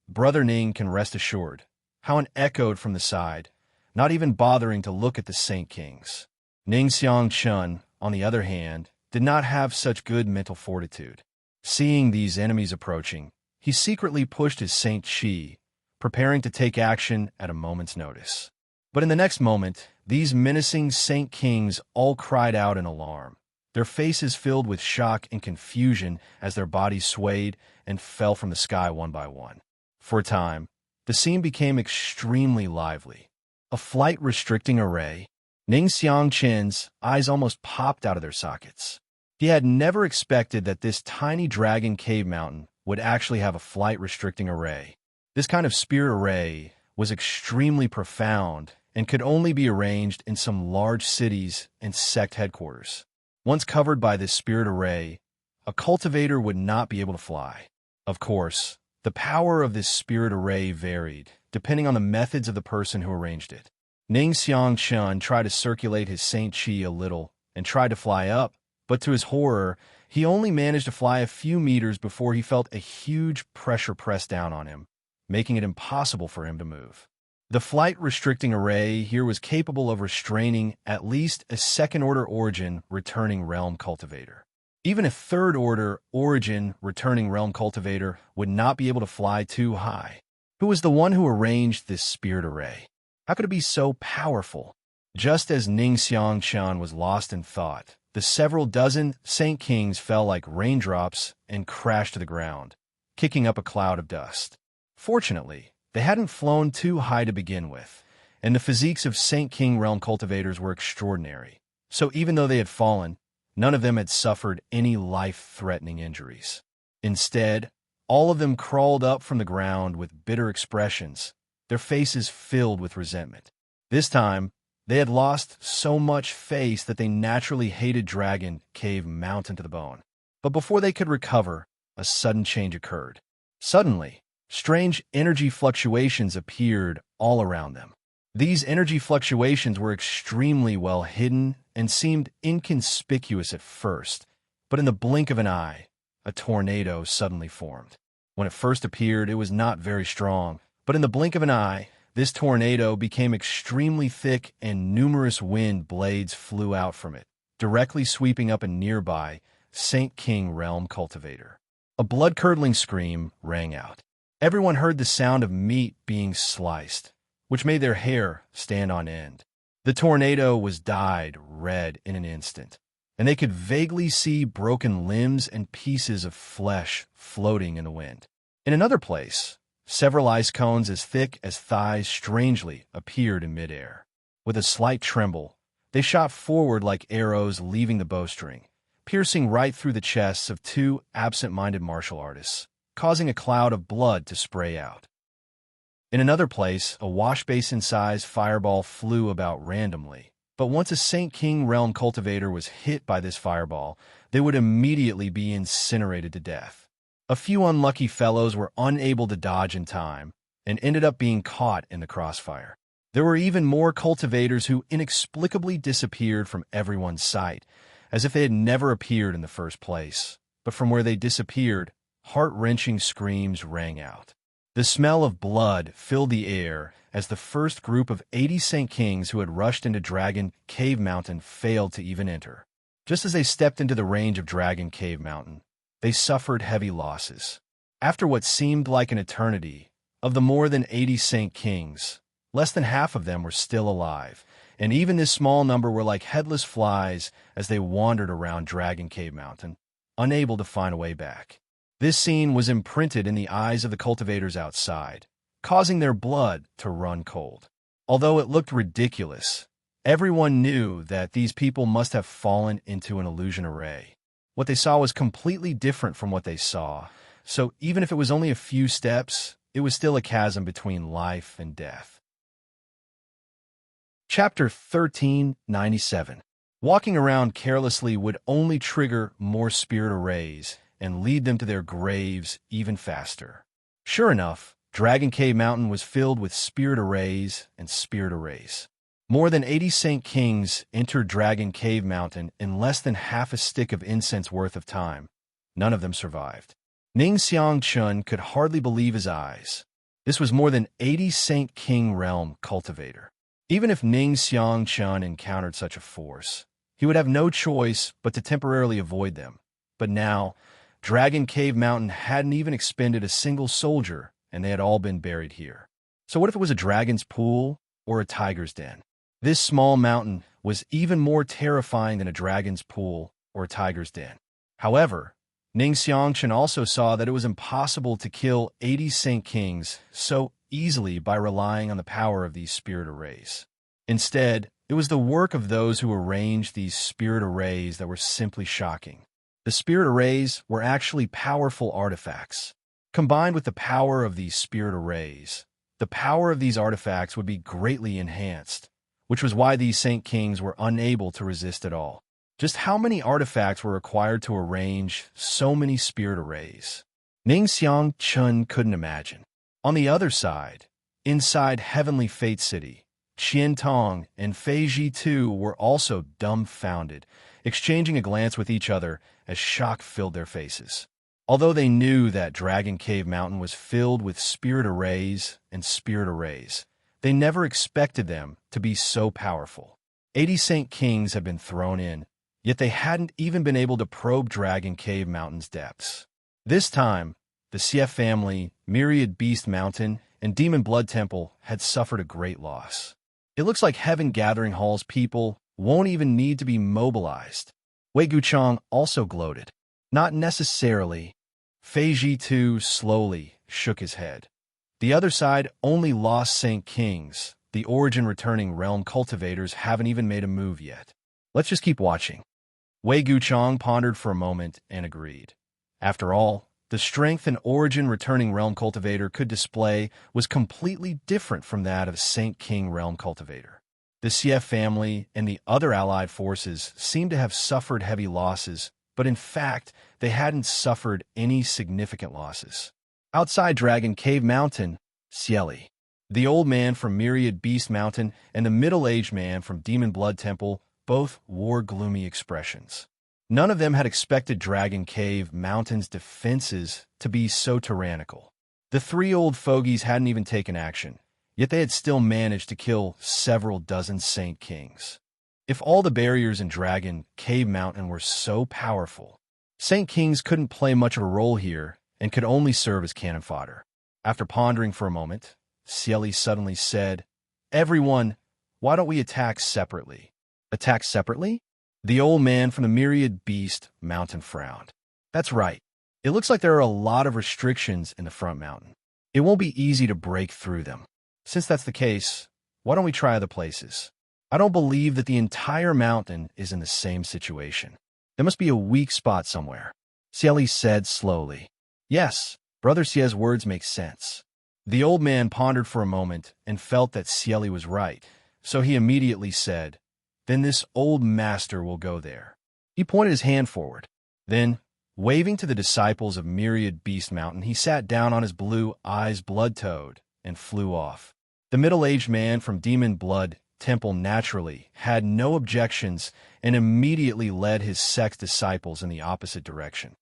Brother Ning can rest assured. How echoed from the side, not even bothering to look at the Saint Kings. Ning Xiangqian, on the other hand, did not have such good mental fortitude. Seeing these enemies approaching, he secretly pushed his Saint Qi, preparing to take action at a moment's notice. But in the next moment, these menacing Saint Kings all cried out in alarm, their faces filled with shock and confusion as their bodies swayed and fell from the sky one by one. For a time, the scene became extremely lively. A flight-restricting array. Ning Xiangqian's eyes almost popped out of their sockets. He had never expected that this tiny dragon cave mountain would actually have a flight-restricting array. This kind of spirit array was extremely profound and could only be arranged in some large cities and sect headquarters. Once covered by this spirit array, a cultivator would not be able to fly. Of course, the power of this spirit array varied, depending on the methods of the person who arranged it. Ning Xiangqian tried to circulate his Saint Qi a little and tried to fly up, but to his horror, he only managed to fly a few meters before he felt a huge pressure press down on him, making it impossible for him to move. The flight-restricting array here was capable of restraining at least a second-order origin returning realm cultivator. Even a third-order origin returning realm cultivator would not be able to fly too high. Who was the one who arranged this spirit array? How could it be so powerful? Just as Ning Xiangqian was lost in thought, the several dozen Saint Kings fell like raindrops and crashed to the ground, kicking up a cloud of dust. Fortunately, they hadn't flown too high to begin with, and the physiques of Saint King realm cultivators were extraordinary. So even though they had fallen, none of them had suffered any life-threatening injuries. Instead, all of them crawled up from the ground with bitter expressions, their faces filled with resentment. This time, they had lost so much face that they naturally hated Dragon Cave Mountain to the bone. But before they could recover, a sudden change occurred. Suddenly, strange energy fluctuations appeared all around them. These energy fluctuations were extremely well hidden and seemed inconspicuous at first, but in the blink of an eye, a tornado suddenly formed. When it first appeared, it was not very strong, but in the blink of an eye, this tornado became extremely thick and numerous wind blades flew out from it, directly sweeping up a nearby Saint King realm cultivator. A blood-curdling scream rang out. Everyone heard the sound of meat being sliced, which made their hair stand on end. The tornado was dyed red in an instant, and they could vaguely see broken limbs and pieces of flesh floating in the wind. In another place, several ice cones as thick as thighs strangely appeared in midair. With a slight tremble, they shot forward like arrows leaving the bowstring, piercing right through the chests of two absent-minded martial artists, causing a cloud of blood to spray out. In another place, a wash-basin-sized fireball flew about randomly, but once a Saint King realm cultivator was hit by this fireball, they would immediately be incinerated to death. A few unlucky fellows were unable to dodge in time and ended up being caught in the crossfire. There were even more cultivators who inexplicably disappeared from everyone's sight, as if they had never appeared in the first place. But from where they disappeared, heart-wrenching screams rang out. The smell of blood filled the air as the first group of 80 Saint Kings who had rushed into Dragon Cave Mountain failed to even enter. Just as they stepped into the range of Dragon Cave Mountain, they suffered heavy losses. After what seemed like an eternity, of the more than 80 Saint Kings, less than half of them were still alive, and even this small number were like headless flies as they wandered around Dragon Cave Mountain, unable to find a way back. This scene was imprinted in the eyes of the cultivators outside, causing their blood to run cold. Although it looked ridiculous, everyone knew that these people must have fallen into an illusion array. What they saw was completely different from what they saw, so even if it was only a few steps, it was still a chasm between life and death. Chapter 1397. Walking around carelessly would only trigger more spirit arrays, and lead them to their graves even faster. Sure enough, Dragon Cave Mountain was filled with spirit arrays and spirit arrays. More than 80 Saint Kings entered Dragon Cave Mountain in less than half a stick of incense worth of time. None of them survived. Ning Xianxia could hardly believe his eyes. This was more than 80 Saint King realm cultivator. Even if Ning Xianxia encountered such a force, he would have no choice but to temporarily avoid them. But now, Dragon Cave Mountain hadn't even expended a single soldier, and they had all been buried here. So what if it was a dragon's pool or a tiger's den? This small mountain was even more terrifying than a dragon's pool or a tiger's den. However, Ning Xianxia also saw that it was impossible to kill 80 Saint Kings so easily by relying on the power of these spirit arrays. Instead, it was the work of those who arranged these spirit arrays that were simply shocking. The spirit arrays were actually powerful artifacts. Combined with the power of these spirit arrays, the power of these artifacts would be greatly enhanced, which was why these Saint Kings were unable to resist at all. Just how many artifacts were required to arrange so many spirit arrays? Ning Xianxia couldn't imagine. On the other side, inside Heavenly Fate City, Qian Tong and Fei Ji too were also dumbfounded, exchanging a glance with each other as shock filled their faces. Although they knew that Dragon Cave Mountain was filled with spirit arrays and spirit arrays, they never expected them to be so powerful. 80 Saint Kings had been thrown in, yet they hadn't even been able to probe Dragon Cave Mountain's depths. This time, the Xie family, Myriad Beast Mountain, and Demon Blood Temple had suffered a great loss. It looks like Heaven Gathering Hall's people won't even need to be mobilized. Wei Guchang also gloated. Not necessarily. Fei Ji too slowly shook his head. The other side only lost Saint Kings. The origin returning realm cultivators haven't even made a move yet. Let's just keep watching. Wei Guchang pondered for a moment and agreed. After all, the strength an origin returning realm cultivator could display was completely different from that of Saint King realm cultivator. The Xie family and the other allied forces seemed to have suffered heavy losses, but in fact, they hadn't suffered any significant losses. Outside Dragon Cave Mountain, Xieli, the old man from Myriad Beast Mountain and the middle-aged man from Demon Blood Temple both wore gloomy expressions. None of them had expected Dragon Cave Mountain's defenses to be so tyrannical. The three old fogies hadn't even taken action, yet they had still managed to kill several dozen Saint Kings. If all the barriers in Dragon Cave Mountain were so powerful, Saint Kings couldn't play much of a role here and could only serve as cannon fodder. After pondering for a moment, Xieli suddenly said, "Everyone, why don't we attack separately?" Attack separately? The old man from the Myriad Beast Mountain frowned. That's right. It looks like there are a lot of restrictions in the front mountain. It won't be easy to break through them. Since that's the case, why don't we try other places? I don't believe that the entire mountain is in the same situation. There must be a weak spot somewhere. Xieli said slowly. Yes, Brother Xie's words make sense. The old man pondered for a moment and felt that Xieli was right, so he immediately said, "Then this old master will go there." He pointed his hand forward. Then, waving to the disciples of Myriad Beast Mountain, he sat down on his blue eyes blood-toed and flew off. The middle-aged man from Demon Blood Temple naturally had no objections and immediately led his sect's disciples in the opposite direction.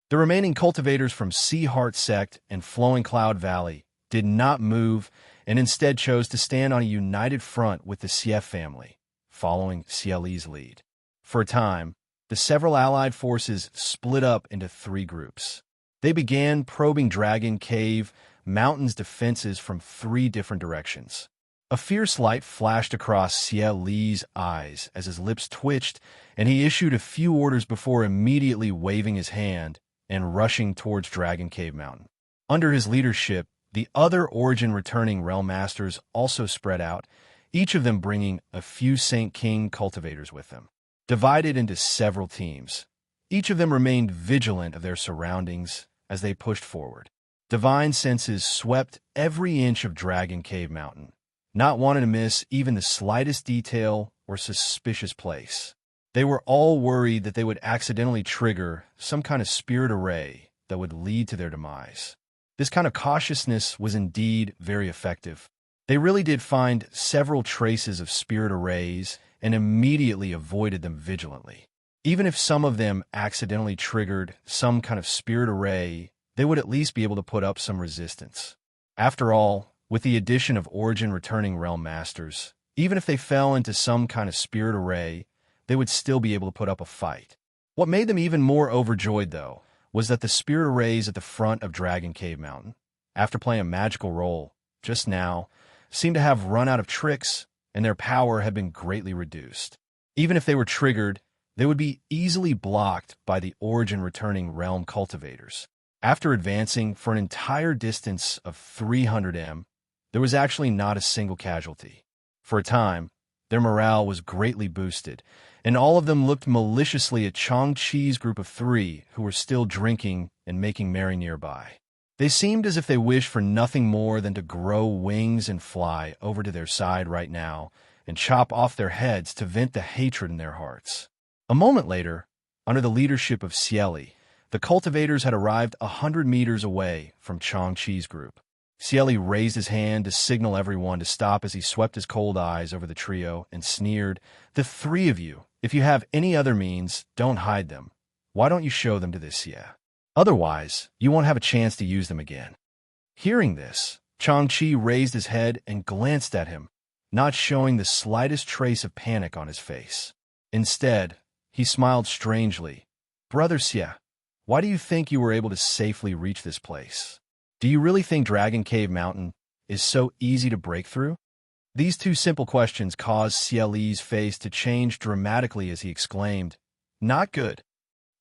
The remaining cultivators from Sea Heart Sect and Flowing Cloud Valley did not move and instead chose to stand on a united front with the Xie family, following Xieli's lead. For a time, the several allied forces split up into three groups. They began probing Dragon Cave Mountain's defenses from three different directions. A fierce light flashed across Xieli's eyes as his lips twitched, and he issued a few orders before immediately waving his hand and rushing towards Dragon Cave Mountain. Under his leadership, the other origin-returning realm masters also spread out, each of them bringing a few Saint King cultivators with them. Divided into several teams, each of them remained vigilant of their surroundings as they pushed forward. Divine senses swept every inch of Dragon Cave Mountain, not wanting to miss even the slightest detail or suspicious place. They were all worried that they would accidentally trigger some kind of spirit array that would lead to their demise. This kind of cautiousness was indeed very effective. They really did find several traces of spirit arrays and immediately avoided them vigilantly. Even if some of them accidentally triggered some kind of spirit array, they would at least be able to put up some resistance. After all, with the addition of Origin returning Realm Masters, even if they fell into some kind of spirit array, they would still be able to put up a fight. What made them even more overjoyed, though, was that the spirit arrays at the front of Dragon Cave Mountain, after playing a magical role just now, seemed to have run out of tricks and their power had been greatly reduced. Even if they were triggered, they would be easily blocked by the Origin returning Realm Cultivators. After advancing for an entire distance of 300 m, there was actually not a single casualty. For a time, their morale was greatly boosted, and all of them looked maliciously at Xianxia's group of 3 who were still drinking and making merry nearby. They seemed as if they wished for nothing more than to grow wings and fly over to their side right now and chop off their heads to vent the hatred in their hearts. A moment later, under the leadership of Xieli, the cultivators had arrived 100 meters away from Xianxia's group. Xieli raised his hand to signal everyone to stop as he swept his cold eyes over the trio and sneered, "The 3 of you, if you have any other means, don't hide them. Why don't you show them to this Xie? Otherwise, you won't have a chance to use them again." Hearing this, Xianxia raised his head and glanced at him, not showing the slightest trace of panic on his face. Instead, he smiled strangely. "Brother Xie, why do you think you were able to safely reach this place? Do you really think Dragon Cave Mountain is so easy to break through?" These 2 simple questions caused Xieli's face to change dramatically as he exclaimed, "Not good."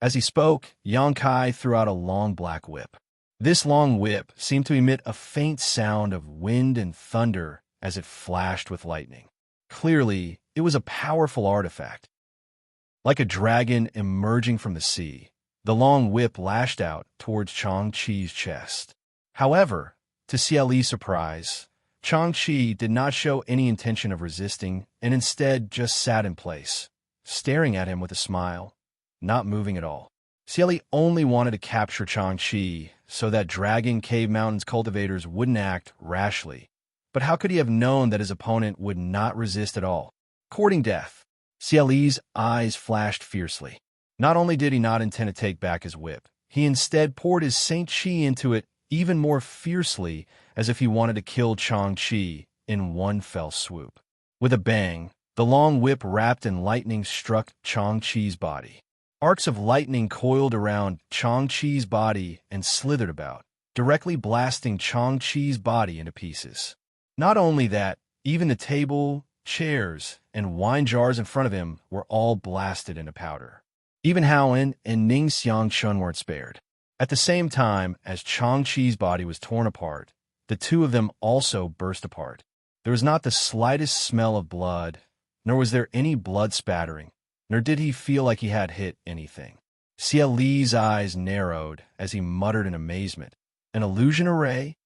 As he spoke, Xianxia threw out a long black whip. This long whip seemed to emit a faint sound of wind and thunder as it flashed with lightning. Clearly, it was a powerful artifact. Like a dragon emerging from the sea, the long whip lashed out towards Xianxia's chest. However, to Xieli's surprise, Xianxia did not show any intention of resisting and instead just sat in place, staring at him with a smile, not moving at all. Xieli only wanted to capture Xianxia so that Dragon Cave Mountain's cultivators wouldn't act rashly. But how could he have known that his opponent would not resist at all? Courting death, Xieli's eyes flashed fiercely. Not only did he not intend to take back his whip, he instead poured his Saint Qi into it even more fiercely, as if he wanted to kill Xianxia in one fell swoop. With a bang, the long whip wrapped in lightning struck Xianxia's body. Arcs of lightning coiled around Xianxia's body and slithered about, directly blasting Xianxia's body into pieces. Not only that, even the table, chairs, and wine jars in front of him were all blasted into powder. Even Haoan and Ning Xiangshun weren't spared. At the same time as Xianxia's body was torn apart, the 2 of them also burst apart. There was not the slightest smell of blood, nor was there any blood spattering, nor did he feel like he had hit anything. Xieli's eyes narrowed as he muttered in amazement, "An illusion array?"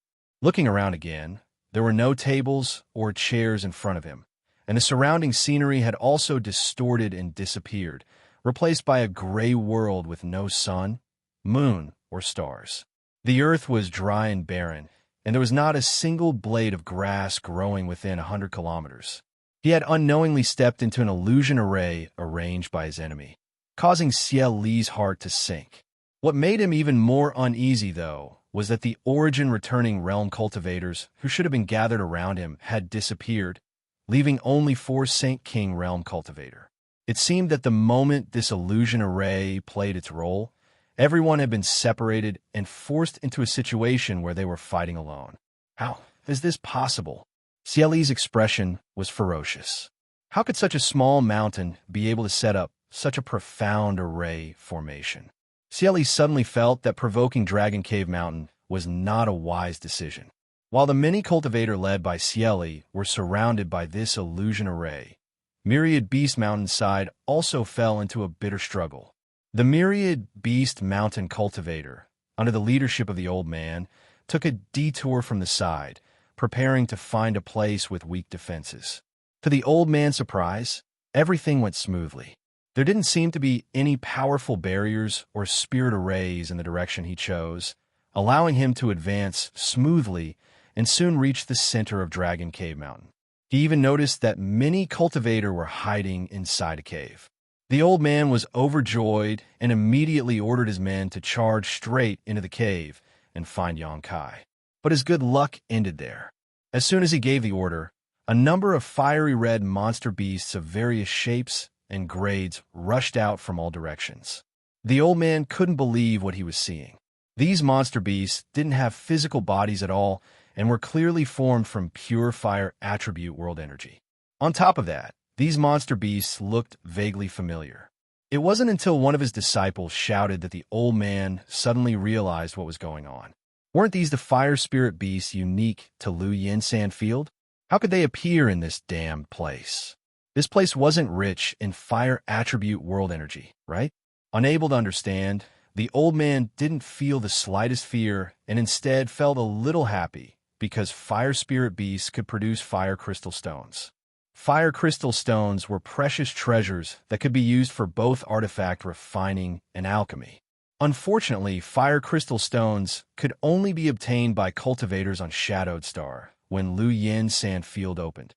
Looking around again, there were no tables or chairs in front of him, and the surrounding scenery had also distorted and disappeared, replaced by a gray world with no sun, moon, or stars. The earth was dry and barren, and there was not a single blade of grass growing within 100 kilometers. He had unknowingly stepped into an illusion array arranged by his enemy, causing Xieli's heart to sink. What made him even more uneasy, though, was that the Origin returning realm cultivators who should have been gathered around him had disappeared, leaving only 4 Saint King realm cultivator. It seemed that the moment this illusion array played its role, everyone had been separated and forced into a situation where they were fighting alone. How is this possible? Xieli's expression was ferocious. How could such a small mountain be able to set up such a profound array formation? Xieli suddenly felt that provoking Dragon Cave Mountain was not a wise decision. While the mini cultivator led by Xieli were surrounded by this illusion array, Myriad Beast Mountain's side also fell into a bitter struggle. The Myriad Beast Mountain cultivator, under the leadership of the old man, took a detour from the side, preparing to find a place with weak defenses. To the old man's surprise, everything went smoothly. There didn't seem to be any powerful barriers or spirit arrays in the direction he chose, allowing him to advance smoothly and soon reach the center of Dragon Cave Mountain. He even noticed that many cultivators were hiding inside a cave. The old man was overjoyed and immediately ordered his men to charge straight into the cave and find Xianxia. But his good luck ended there. As soon as he gave the order, a number of fiery red monster beasts of various shapes and grades rushed out from all directions. The old man couldn't believe what he was seeing. These monster beasts didn't have physical bodies at all and were clearly formed from pure fire attribute world energy. On top of that, these monster beasts looked vaguely familiar. It wasn't until one of his disciples shouted that the old man suddenly realized what was going on. Weren't these the fire spirit beasts unique to Lu Yin Sand Field? How could they appear in this damned place? This place wasn't rich in fire attribute world energy, right? Unable to understand, the old man didn't feel the slightest fear and instead felt a little happy because fire spirit beasts could produce fire crystal stones. Fire crystal stones were precious treasures that could be used for both artifact refining and alchemy. Unfortunately, fire crystal stones could only be obtained by cultivators on Shadowed Star when Lu Yin Sand Field opened.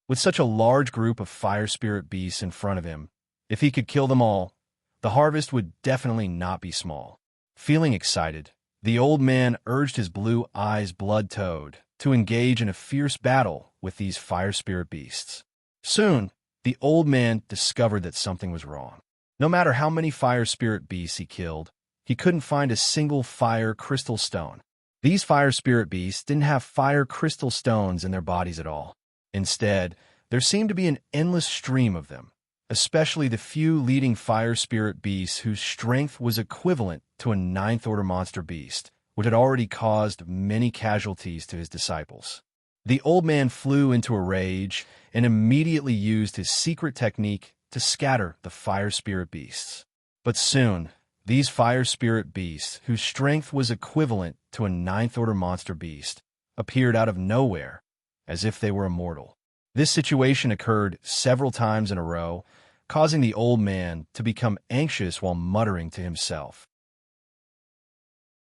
With such a large group of fire spirit beasts in front of him, if he could kill them all, the harvest would definitely not be small. Feeling excited, the old man urged his blue eyes blood toad to engage in a fierce battle with these fire spirit beasts. Soon, the old man discovered that something was wrong. No matter how many fire spirit beasts he killed, he couldn't find a single fire crystal stone. These fire spirit beasts didn't have fire crystal stones in their bodies at all. Instead, there seemed to be an endless stream of them, especially the few leading fire spirit beasts whose strength was equivalent to a ninth-order monster beast, which had already caused many casualties to his disciples. The old man flew into a rage and immediately used his secret technique to scatter the fire spirit beasts. But soon, these fire spirit beasts, whose strength was equivalent to a ninth-order monster beast, appeared out of nowhere, as if they were immortal. This situation occurred several times in a row, causing the old man to become anxious while muttering to himself.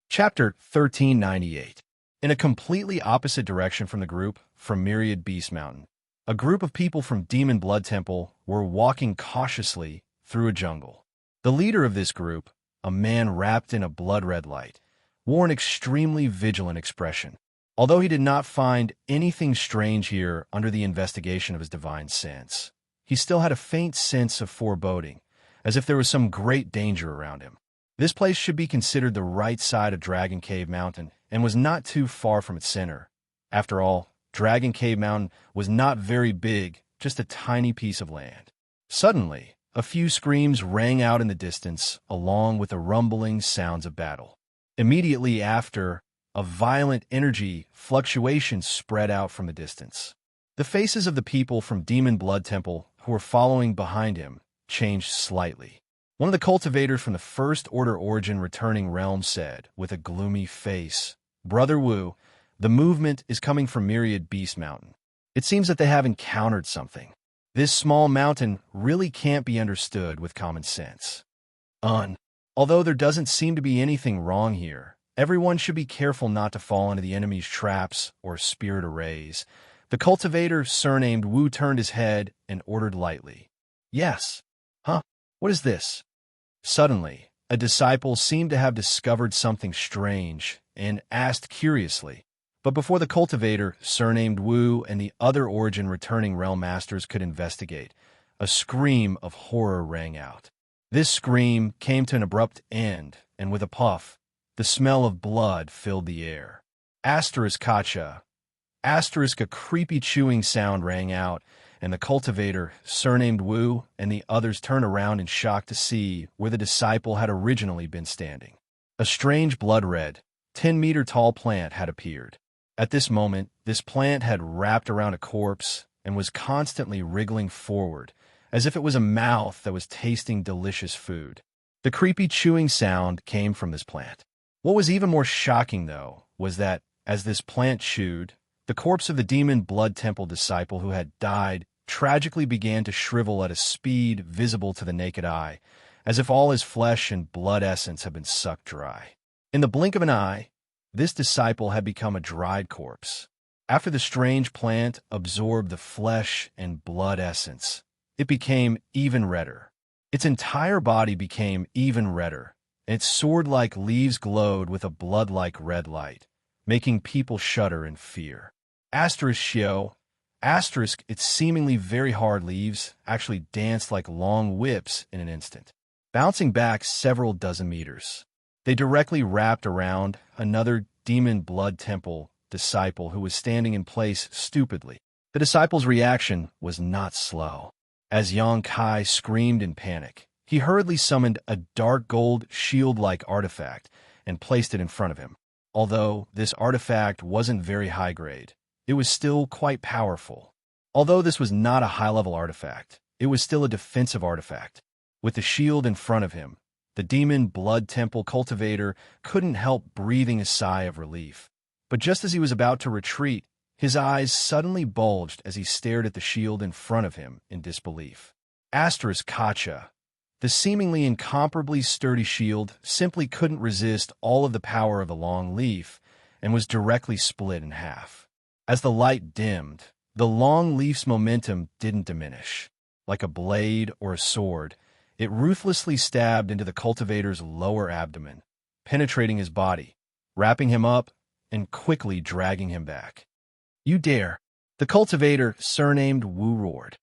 Chapter 1398. In a completely opposite direction from the group from Myriad Beast Mountain, a group of people from Demon Blood Temple were walking cautiously through a jungle. The leader of this group, a man wrapped in a blood-red light, wore an extremely vigilant expression. Although he did not find anything strange here under the investigation of his divine sense, he still had a faint sense of foreboding, as if there was some great danger around him. This place should be considered the right side of Dragon Cave Mountain and was not too far from its center. After all, Dragon Cave Mountain was not very big, just a tiny piece of land. Suddenly, a few screams rang out in the distance, along with the rumbling sounds of battle. Immediately after, a violent energy fluctuation spread out from the distance. The faces of the people from Demon Blood Temple who were following behind him changed slightly. One of the cultivators from the First Order Origin Returning Realm said, with a gloomy face, "Brother Wu, the movement is coming from Myriad Beast Mountain. It seems that they have encountered something. This small mountain really can't be understood with common sense. Although there doesn't seem to be anything wrong here, everyone should be careful not to fall into the enemy's traps or spirit arrays." The cultivator surnamed Wu turned his head and ordered lightly, "Yes. Huh? What is this?" Suddenly, a disciple seemed to have discovered something strange and asked curiously. But before the cultivator, surnamed Wu, and the other Origin Returning Realm Masters could investigate, a scream of horror rang out. This scream came to an abrupt end, and with a puff, the smell of blood filled the air. Kacha. A creepy chewing sound rang out, and the cultivator, surnamed Wu, and the others turned around in shock to see where the disciple had originally been standing. A strange blood-red, 10-meter-tall plant had appeared. At this moment, this plant had wrapped around a corpse and was constantly wriggling forward, as if it was a mouth that was tasting delicious food. The creepy chewing sound came from this plant. What was even more shocking, though, was that, as this plant chewed, the corpse of the Demon Blood Temple disciple who had died tragically began to shrivel at a speed visible to the naked eye, as if all his flesh and blood essence had been sucked dry. In the blink of an eye, this disciple had become a dried corpse. After the strange plant absorbed the flesh and blood essence, it became even redder. Its entire body became even redder, and its sword-like leaves glowed with a blood-like red light, making people shudder in fear. Xiao, its seemingly very hard leaves actually danced like long whips in an instant, bouncing back several dozen meters. They directly wrapped around another demon blood temple disciple who was standing in place stupidly. The disciple's reaction was not slow. As Xianxia screamed in panic, he hurriedly summoned a dark gold shield-like artifact and placed it in front of him. Although this artifact wasn't very high grade, it was still quite powerful. Although this was not a high-level artifact, it was still a defensive artifact. With the shield in front of him, the demon blood temple cultivator couldn't help breathing a sigh of relief. But just as he was about to retreat, his eyes suddenly bulged as he stared at the shield in front of him in disbelief. Xianxia, the seemingly incomparably sturdy shield, simply couldn't resist all of the power of the long leaf and was directly split in half. As the light dimmed, the long leaf's momentum didn't diminish. Like a blade or a sword, it ruthlessly stabbed into the cultivator's lower abdomen, penetrating his body, wrapping him up, and quickly dragging him back. "You dare!" The cultivator, surnamed Wu, roared.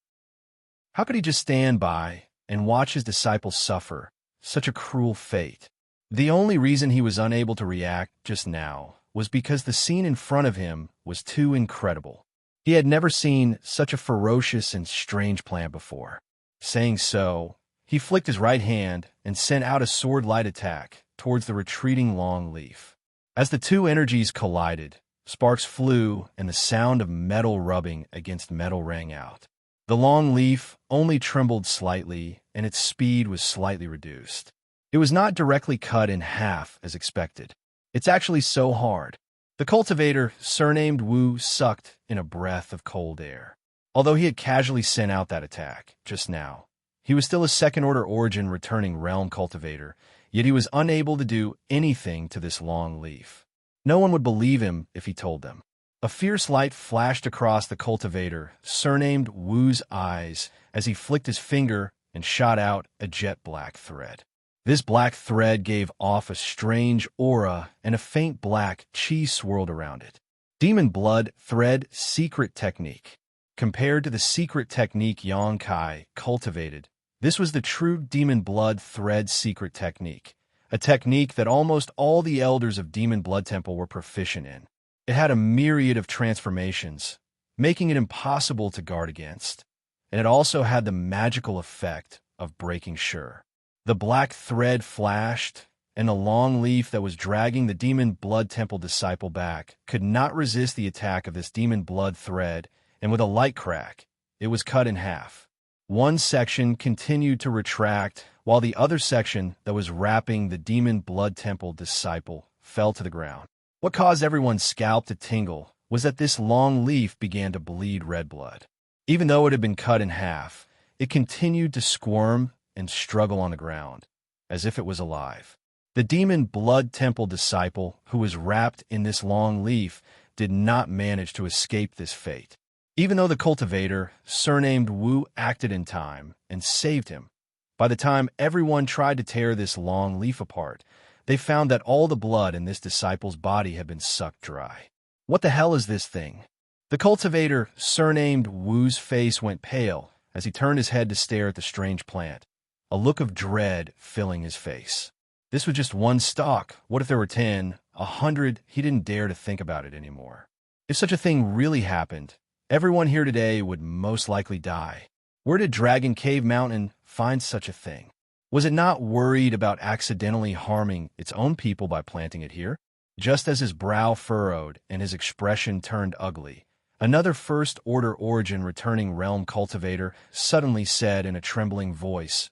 How could he just stand by and watch his disciples suffer such a cruel fate? The only reason he was unable to react just now was because the scene in front of him was too incredible. He had never seen such a ferocious and strange plant before. Saying so, he flicked his right hand and sent out a sword-light attack towards the retreating long leaf. As the two energies collided, sparks flew and the sound of metal rubbing against metal rang out. The long leaf only trembled slightly, and its speed was slightly reduced. It was not directly cut in half as expected. It's actually so hard. The cultivator, surnamed Wu, sucked in a breath of cold air. Although he had casually sent out that attack just now, he was still a second-order origin returning realm cultivator, yet he was unable to do anything to this long leaf. No one would believe him if he told them. A fierce light flashed across the cultivator, surnamed Wu's eyes, as he flicked his finger and shot out a jet-black thread. This black thread gave off a strange aura, and a faint black chi swirled around it. Demon Blood Thread Secret Technique. Compared to the secret technique Xianxia cultivated, this was the true Demon Blood Thread secret technique, a technique that almost all the elders of Demon Blood Temple were proficient in. It had a myriad of transformations, making it impossible to guard against, and it also had the magical effect of breaking sure. The black thread flashed, and the long leaf that was dragging the Demon Blood Temple disciple back could not resist the attack of this Demon Blood Thread, and with a light crack, it was cut in half. One section continued to retract, while the other section that was wrapping the Demon Blood Temple disciple fell to the ground. What caused everyone's scalp to tingle was that this long leaf began to bleed red blood. Even though it had been cut in half, it continued to squirm and struggle on the ground, as if it was alive. The Demon Blood Temple disciple, who was wrapped in this long leaf, did not manage to escape this fate. Even though the cultivator, surnamed Wu, acted in time and saved him, by the time everyone tried to tear this long leaf apart, they found that all the blood in this disciple's body had been sucked dry. What the hell is this thing? The cultivator, surnamed Wu's face went pale as he turned his head to stare at the strange plant, a look of dread filling his face. This was just one stalk. What if there were 10, 100? He didn't dare to think about it anymore. If such a thing really happened, everyone here today would most likely die. Where did Dragon Cave Mountain find such a thing? Was it not worried about accidentally harming its own people by planting it here? Just as his brow furrowed and his expression turned ugly, another first-order origin returning realm cultivator suddenly said in a trembling voice,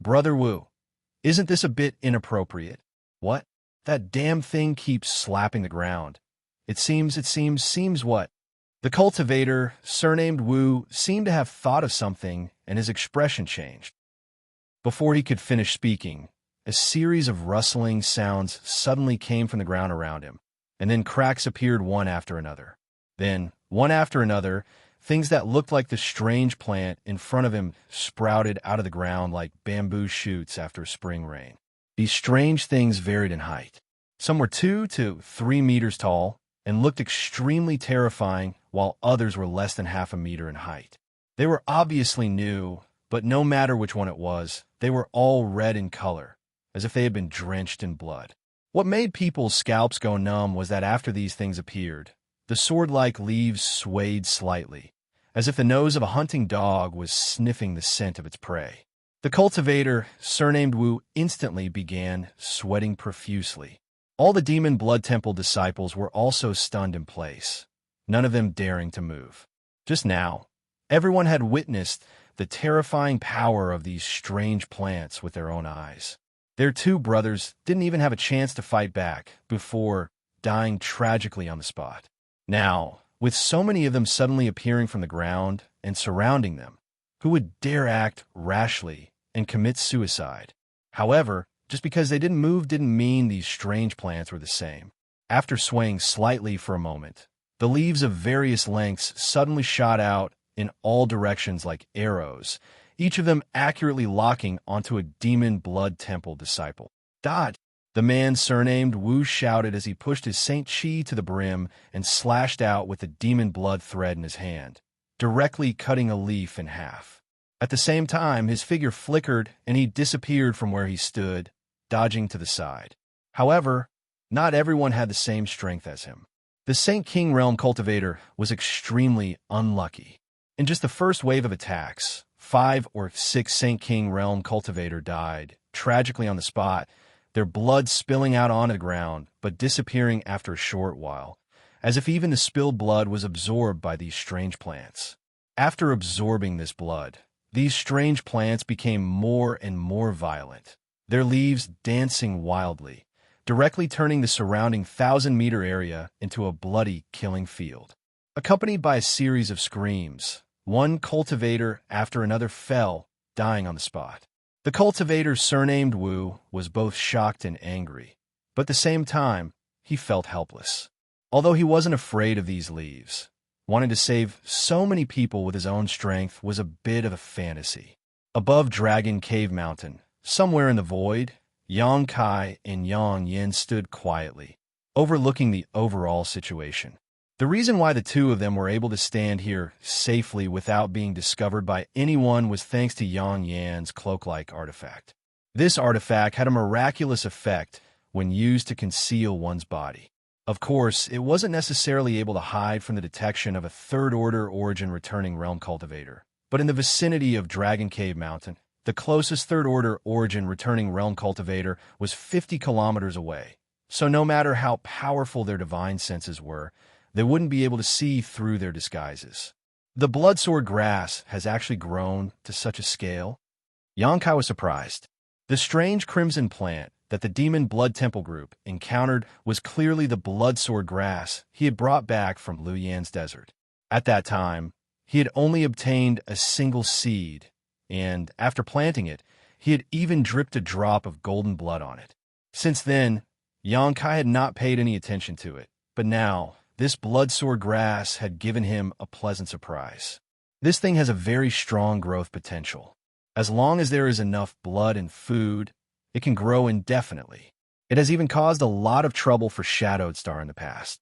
"Brother Wu, isn't this a bit inappropriate?" "What? That damn thing keeps slapping the ground. Seems what?" The cultivator, surnamed Wu, seemed to have thought of something, and his expression changed. Before he could finish speaking, a series of rustling sounds suddenly came from the ground around him, and then cracks appeared one after another. Then, one after another, things that looked like the strange plant in front of him sprouted out of the ground like bamboo shoots after spring rain. These strange things varied in height. Some were 2 to 3 meters tall and looked extremely terrifying, while others were less than half a meter in height. They were obviously new, but no matter which one it was, they were all red in color, as if they had been drenched in blood. What made people's scalps go numb was that after these things appeared, the sword-like leaves swayed slightly, as if the nose of a hunting dog was sniffing the scent of its prey. The cultivator, surnamed Wu, instantly began sweating profusely. All the Demon Blood Temple disciples were also stunned in place, none of them daring to move. Just now, everyone had witnessed the terrifying power of these strange plants with their own eyes. Their two brothers didn't even have a chance to fight back before dying tragically on the spot. Now, with so many of them suddenly appearing from the ground and surrounding them, who would dare act rashly and commit suicide? However, just because they didn't move didn't mean these strange plants were the same. After swaying slightly for a moment, the leaves of various lengths suddenly shot out in all directions like arrows, each of them accurately locking onto a Demon Blood Temple disciple. "Dodge!" The man surnamed Wu shouted as he pushed his Saint Chi to the brim and slashed out with the demon blood thread in his hand, directly cutting a leaf in half. At the same time, his figure flickered and he disappeared from where he stood, dodging to the side. However, not everyone had the same strength as him. The Saint King Realm cultivator was extremely unlucky. In just the first wave of attacks, 5 or 6 Saint King Realm cultivator died, tragically on the spot, their blood spilling out onto the ground, but disappearing after a short while, as if even the spilled blood was absorbed by these strange plants. After absorbing this blood, these strange plants became more and more violent, their leaves dancing wildly, directly turning the surrounding 1,000-meter area into a bloody killing field. Accompanied by a series of screams, one cultivator after another fell, dying on the spot. The cultivator, surnamed Wu, was both shocked and angry, but at the same time, he felt helpless. Although he wasn't afraid of these leaves, wanting to save so many people with his own strength was a bit of a fantasy. Above Dragon Cave Mountain, somewhere in the void, Yang Kai and Yang Yin stood quietly, overlooking the overall situation. The reason why the two of them were able to stand here safely without being discovered by anyone was thanks to Yang Yan's cloak-like artifact. This artifact had a miraculous effect when used to conceal one's body. Of course, it wasn't necessarily able to hide from the detection of a third-order origin returning realm cultivator, but in the vicinity of Dragon Cave Mountain, the closest third-order origin returning realm cultivator was 50 kilometers away, so no matter how powerful their divine senses were, they wouldn't be able to see through their disguises. The bloodsword grass has actually grown to such a scale? Yonkai was surprised. The strange crimson plant that the Demon Blood Temple group encountered was clearly the bloodsword grass he had brought back from Luyan's desert. At that time, he had only obtained a single seed, and after planting it, he had even dripped a drop of golden blood on it. Since then, Yonkai had not paid any attention to it, but now, this bloodsword grass had given him a pleasant surprise. This thing has a very strong growth potential. As long as there is enough blood and food, it can grow indefinitely. It has even caused a lot of trouble for Shadowed Star in the past.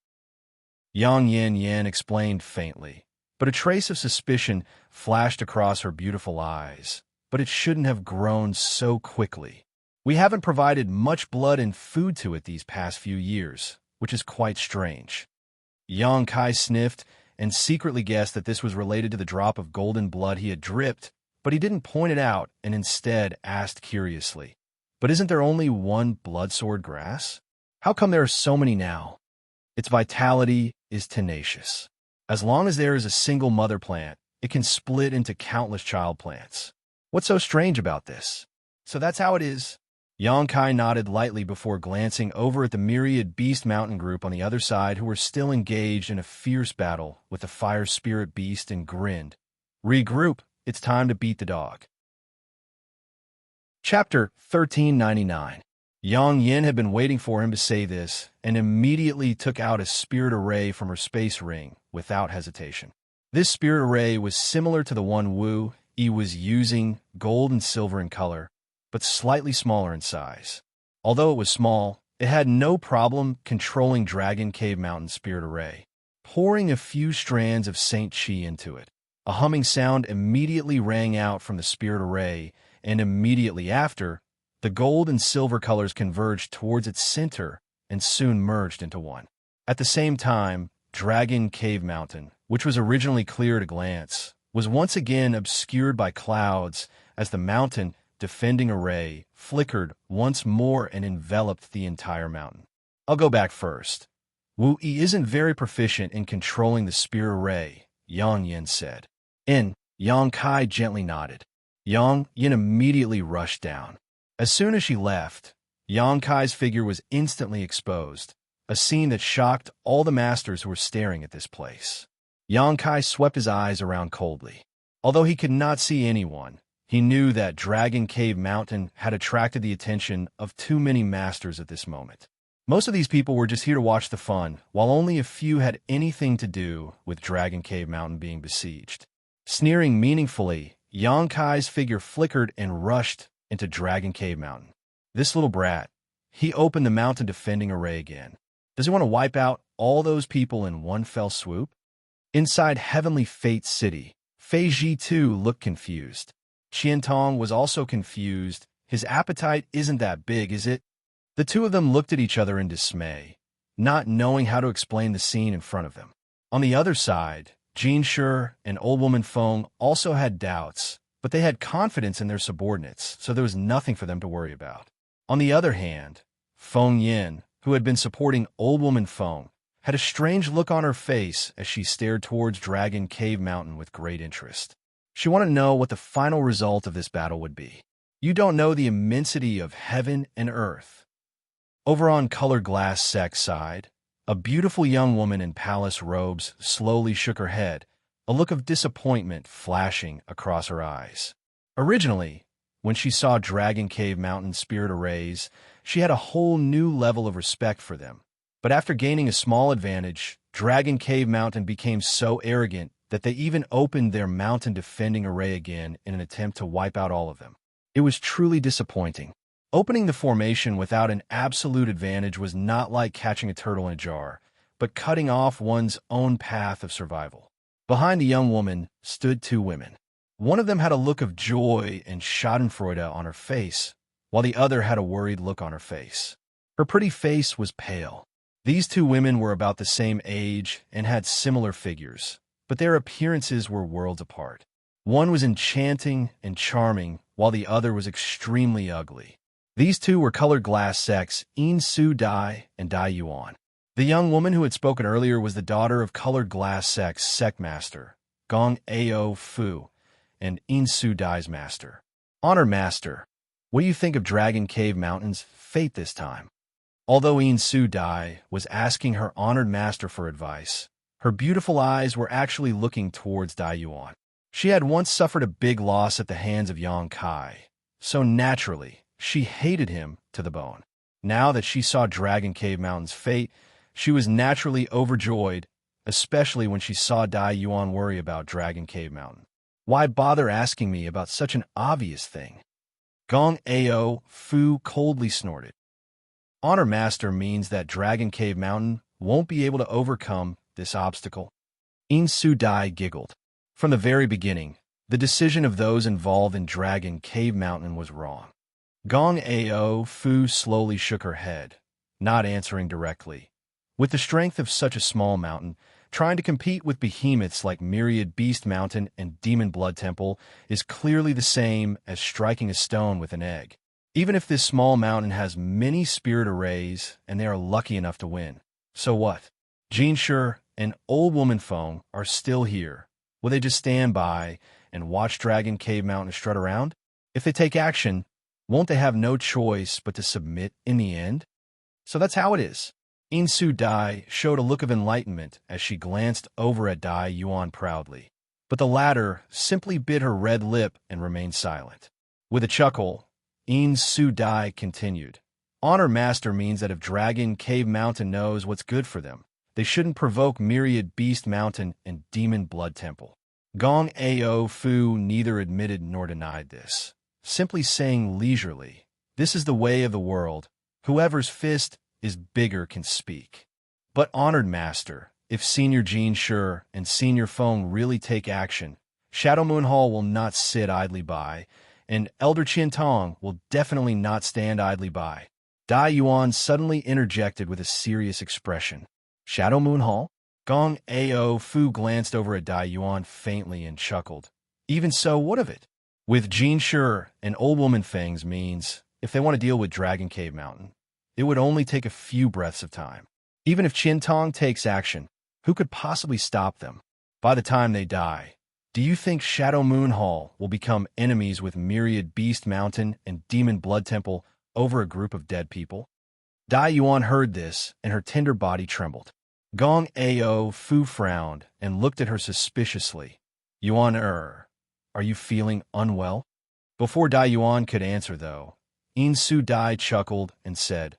Yang Yin explained faintly, but a trace of suspicion flashed across her beautiful eyes. But it shouldn't have grown so quickly. We haven't provided much blood and food to it these past few years, which is quite strange. Yang Kai sniffed and secretly guessed that this was related to the drop of golden blood he had dripped, but he didn't point it out and instead asked curiously, "But isn't there only one bloodsword grass? How come there are so many now?" Its vitality is tenacious. As long as there is a single mother plant, it can split into countless child plants. What's so strange about this? So that's how it is. Yang Kai nodded lightly before glancing over at the myriad Beast Mountain group on the other side who were still engaged in a fierce battle with the Fire Spirit Beast and grinned. Regroup, it's time to beat the dog. Chapter 1399. Yang Yin had been waiting for him to say this and immediately took out a spirit array from her space ring without hesitation. This spirit array was similar to the one Wu Yi was using, gold and silver in color, but slightly smaller in size. Although it was small, it had no problem controlling Dragon Cave Mountain Spirit Array. Pouring a few strands of Saint Qi into it, a humming sound immediately rang out from the Spirit Array, and immediately after, the gold and silver colors converged towards its center and soon merged into one. At the same time, Dragon Cave Mountain, which was originally clear at a glance, was once again obscured by clouds as the mountain defending array flickered once more and enveloped the entire mountain. I'll go back first. Wu Yi isn't very proficient in controlling the spirit array, Yang Yin said. Yang Kai gently nodded. Yang Yin immediately rushed down. As soon as she left, Yang Kai's figure was instantly exposed, a scene that shocked all the masters who were staring at this place. Yang Kai swept his eyes around coldly. Although he could not see anyone, he knew that Dragon Cave Mountain had attracted the attention of too many masters at this moment. Most of these people were just here to watch the fun, while only a few had anything to do with Dragon Cave Mountain being besieged. Sneering meaningfully, Yang Kai's figure flickered and rushed into Dragon Cave Mountain. This little brat, he opened the mountain defending array again. Does he want to wipe out all those people in one fell swoop? Inside Heavenly Fate City, Fei Ji too looked confused. Qian Tong was also confused. His appetite isn't that big, is it? The two of them looked at each other in dismay, not knowing how to explain the scene in front of them. On the other side, Xianxia and Old Woman Feng also had doubts, but they had confidence in their subordinates, so there was nothing for them to worry about. On the other hand, Feng Yin, who had been supporting Old Woman Feng, had a strange look on her face as she stared towards Dragon Cave Mountain with great interest. She wanted to know what the final result of this battle would be. You don't know the immensity of heaven and earth. Over on Colored Glass Sec's side, a beautiful young woman in palace robes slowly shook her head, a look of disappointment flashing across her eyes. Originally, when she saw Dragon Cave Mountain spirit arrays, she had a whole new level of respect for them. But after gaining a small advantage, Dragon Cave Mountain became so arrogant that they even opened their mountain defending array again in an attempt to wipe out all of them. It was truly disappointing. Opening the formation without an absolute advantage was not like catching a turtle in a jar, but cutting off one's own path of survival. Behind the young woman stood two women. One of them had a look of joy and schadenfreude on her face, while the other had a worried look on her face. Her pretty face was pale. These two women were about the same age and had similar figures, but their appearances were worlds apart. One was enchanting and charming, while the other was extremely ugly. These two were Colored Glass Sec's Yin Su Dai and Dai Yuan. The young woman who had spoken earlier was the daughter of Colored Glass Sec's Sect Master, Gong Ao Fu, and Yin Su Dai's master. Honor Master, what do you think of Dragon Cave Mountain's fate this time? Although Yin Su Dai was asking her honored master for advice, her beautiful eyes were actually looking towards Dai Yuan. She had once suffered a big loss at the hands of Yang Kai, so naturally, she hated him to the bone. Now that she saw Dragon Cave Mountain's fate, she was naturally overjoyed, especially when she saw Dai Yuan worry about Dragon Cave Mountain. Why bother asking me about such an obvious thing? Gong Ao Fu coldly snorted. Honor Master means that Dragon Cave Mountain won't be able to overcome this obstacle. Yin Su Dai giggled. From the very beginning, the decision of those involved in Dragon Cave Mountain was wrong. Gong Ao Fu slowly shook her head, not answering directly. With the strength of such a small mountain, trying to compete with behemoths like Myriad Beast Mountain and Demon Blood Temple is clearly the same as striking a stone with an egg. Even if this small mountain has many spirit arrays and they are lucky enough to win. So what? Xianxia and Old Woman Feng are still here. Will they just stand by and watch Dragon Cave Mountain strut around? If they take action, won't they have no choice but to submit in the end? So that's how it is. Insu Dai showed a look of enlightenment as she glanced over at Dai Yuan proudly. But the latter simply bit her red lip and remained silent. With a chuckle, Insu Dai continued. Honor Master means that if Dragon Cave Mountain knows what's good for them, they shouldn't provoke Myriad Beast Mountain and Demon Blood Temple. Gong Ao Fu neither admitted nor denied this, simply saying leisurely, this is the way of the world. Whoever's fist is bigger can speak. But Honored Master, if Senior Xianxia and Senior Feng really take action, Shadow Moon Hall will not sit idly by, and Elder Qian Tong will definitely not stand idly by. Dai Yuan suddenly interjected with a serious expression. Shadow Moon Hall? Gong Ao Fu glanced over at Dai Yuan faintly and chuckled. Even so, what of it? With Xianxia and Old Woman Feng's means, if they want to deal with Dragon Cave Mountain, it would only take a few breaths of time. Even if Qian Tong takes action, who could possibly stop them? By the time they die, do you think Shadow Moon Hall will become enemies with Myriad Beast Mountain and Demon Blood Temple over a group of dead people? Dai Yuan heard this, and her tender body trembled. Gong Ao Fu frowned and looked at her suspiciously. Yuan are you feeling unwell? Before Dai Yuan could answer, though, Insu Dai chuckled and said,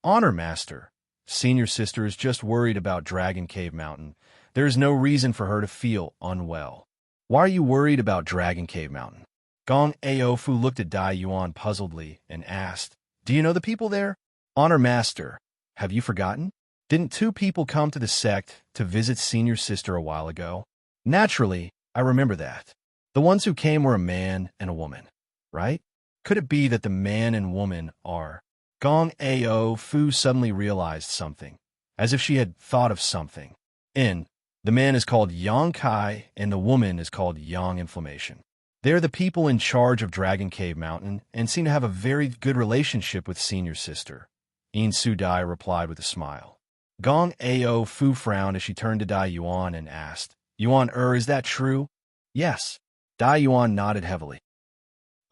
Honor Master, Senior Sister is just worried about Dragon Cave Mountain. There is no reason for her to feel unwell. Why are you worried about Dragon Cave Mountain? Gong Ao Fu looked at Dai Yuan puzzledly and asked, Do you know the people there? Honor Master, have you forgotten? Didn't two people come to the sect to visit Senior Sister a while ago? Naturally, I remember that. The ones who came were a man and a woman, right? Could it be that the man and woman are... Gong Ao Fu suddenly realized something, as if she had thought of something. The man is called Yang Kai and the woman is called Yang Inflammation. They are the people in charge of Dragon Cave Mountain and seem to have a very good relationship with Senior Sister. Insu Dai replied with a smile. Gong Ao Fu frowned as she turned to Dai Yuan and asked, Yuan is that true? Yes. Dai Yuan nodded heavily.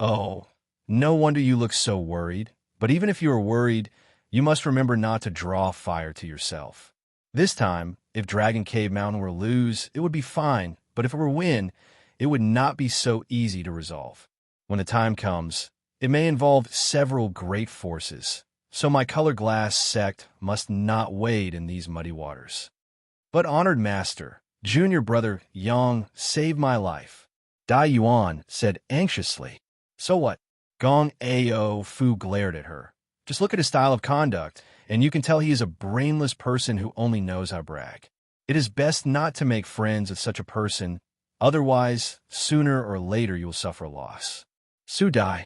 Oh, no wonder you look so worried. But even if you are worried, you must remember not to draw fire to yourself. This time, if Dragon Cave Mountain were lose, it would be fine, but if it were win, it would not be so easy to resolve. When the time comes, it may involve several great forces, so my color glass sect must not wade in these muddy waters. But Honored Master, Junior Brother Yang saved my life, Dai Yuan said anxiously. So what? Gong Ao Fu glared at her. Just look at his style of conduct, and you can tell he is a brainless person who only knows how to brag. It is best not to make friends with such a person, otherwise, sooner or later you will suffer loss. Su Dai.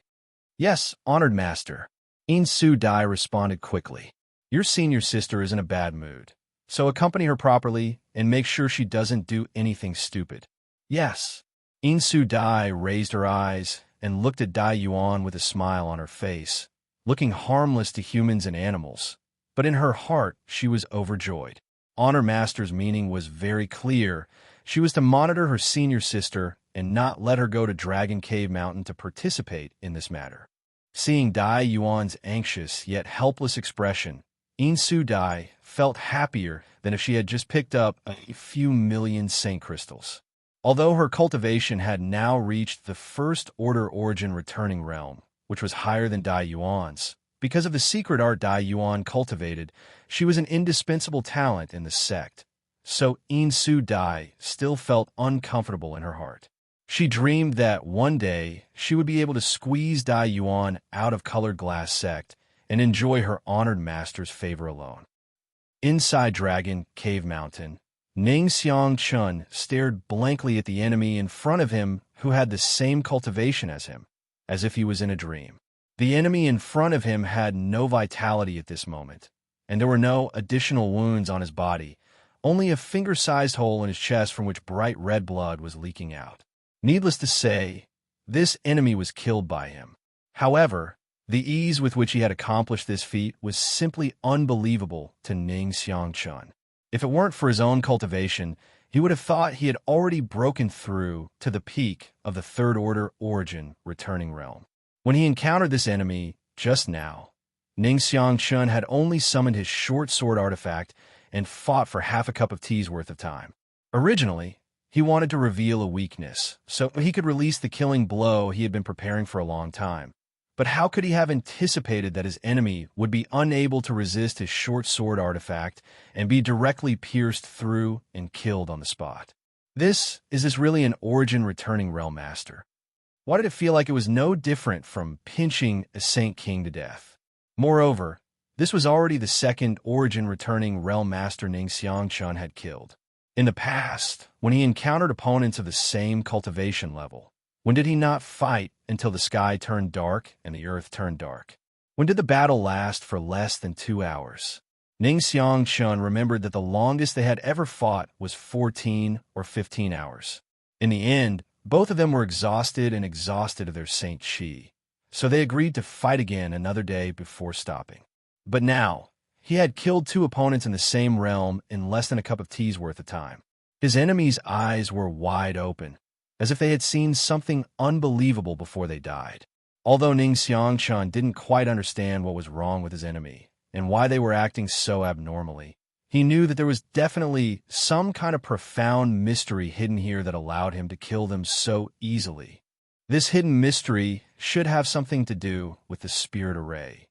Yes, Honored Master. Insu Dai responded quickly. Your Senior Sister is in a bad mood, so accompany her properly and make sure she doesn't do anything stupid. Yes. Insu Dai raised her eyes and looked at Dai Yuan with a smile on her face, looking harmless to humans and animals. But in her heart, she was overjoyed. Honor Master's meaning was very clear. She was to monitor her Senior Sister and not let her go to Dragon Cave Mountain to participate in this matter. Seeing Dai Yuan's anxious yet helpless expression, Insu Dai felt happier than if she had just picked up a few million Saint Crystals. Although her cultivation had now reached the First Order Origin Returning Realm, which was higher than Dai Yuan's, because of the secret art Dai Yuan cultivated, she was an indispensable talent in the sect. So Insu Dai still felt uncomfortable in her heart. She dreamed that one day she would be able to squeeze Dai Yuan out of Colored Glass sect and enjoy her Honored Master's favor alone. Inside Dragon Cave Mountain, Ning Xianxia stared blankly at the enemy in front of him who had the same cultivation as him, as if he was in a dream. The enemy in front of him had no vitality at this moment, and there were no additional wounds on his body, only a finger-sized hole in his chest from which bright red blood was leaking out. Needless to say, this enemy was killed by him. However, the ease with which he had accomplished this feat was simply unbelievable to Ning Xianxia. If it weren't for his own cultivation, he would have thought he had already broken through to the peak of the Third Order Origin Returning Realm. When he encountered this enemy just now, Xianxia had only summoned his short sword artifact and fought for half a cup of tea's worth of time. Originally, he wanted to reveal a weakness, so he could release the killing blow he had been preparing for a long time. But how could he have anticipated that his enemy would be unable to resist his short sword artifact and be directly pierced through and killed on the spot? Is this really an Origin returning Realm Master? Why did it feel like it was no different from pinching a Saint King to death? Moreover, this was already the second Origin returning Realm Master Xianxia had killed. In the past, when he encountered opponents of the same cultivation level, when did he not fight until the sky turned dark and the earth turned dark? When did the battle last for less than 2 hours? Xianxia remembered that the longest they had ever fought was 14 or 15 hours. In the end, both of them were exhausted of their Saint Chi, so they agreed to fight again another day before stopping. But now, he had killed 2 opponents in the same realm in less than a cup of tea's worth of time. His enemy's eyes were wide open, as if they had seen something unbelievable before they died. Although Xianxia didn't quite understand what was wrong with his enemy and why they were acting so abnormally, he knew that there was definitely some kind of profound mystery hidden here that allowed him to kill them so easily. This hidden mystery should have something to do with the Spirit Array.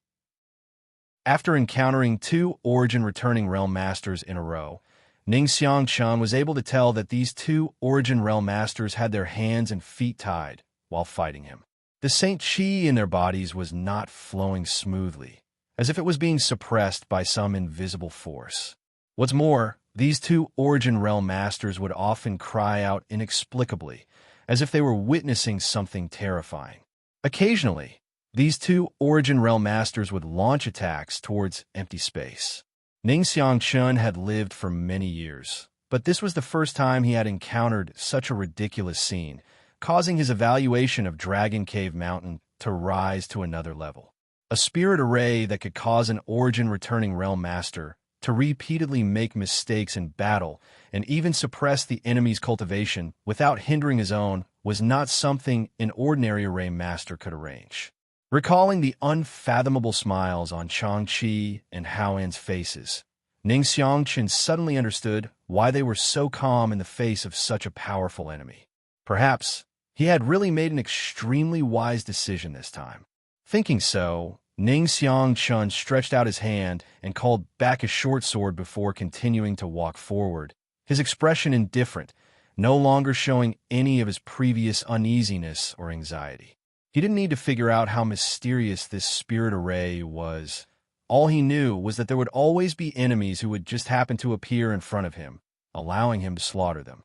After encountering 2 Origin returning Realm Masters in a row, Xianxia was able to tell that these 2 Origin Realm Masters had their hands and feet tied while fighting him. The Saint Chi in their bodies was not flowing smoothly, as if it was being suppressed by some invisible force. What's more, these 2 Origin Realm Masters would often cry out inexplicably, as if they were witnessing something terrifying. Occasionally, these 2 Origin Realm Masters would launch attacks towards empty space. Xianxia had lived for many years, but this was the first time he had encountered such a ridiculous scene, causing his evaluation of Dragon Cave Mountain to rise to another level. A Spirit Array that could cause an Origin returning Realm Master to repeatedly make mistakes in battle and even suppress the enemy's cultivation without hindering his own was not something an ordinary Array Master could arrange. Recalling the unfathomable smiles on Xianxia and Haoan's faces, Xianxia suddenly understood why they were so calm in the face of such a powerful enemy. Perhaps he had really made an extremely wise decision this time. Thinking so, Xianxia stretched out his hand and called back his short sword before continuing to walk forward, his expression indifferent, no longer showing any of his previous uneasiness or anxiety. He didn't need to figure out how mysterious this Spirit Array was. All he knew was that there would always be enemies who would just happen to appear in front of him, allowing him to slaughter them.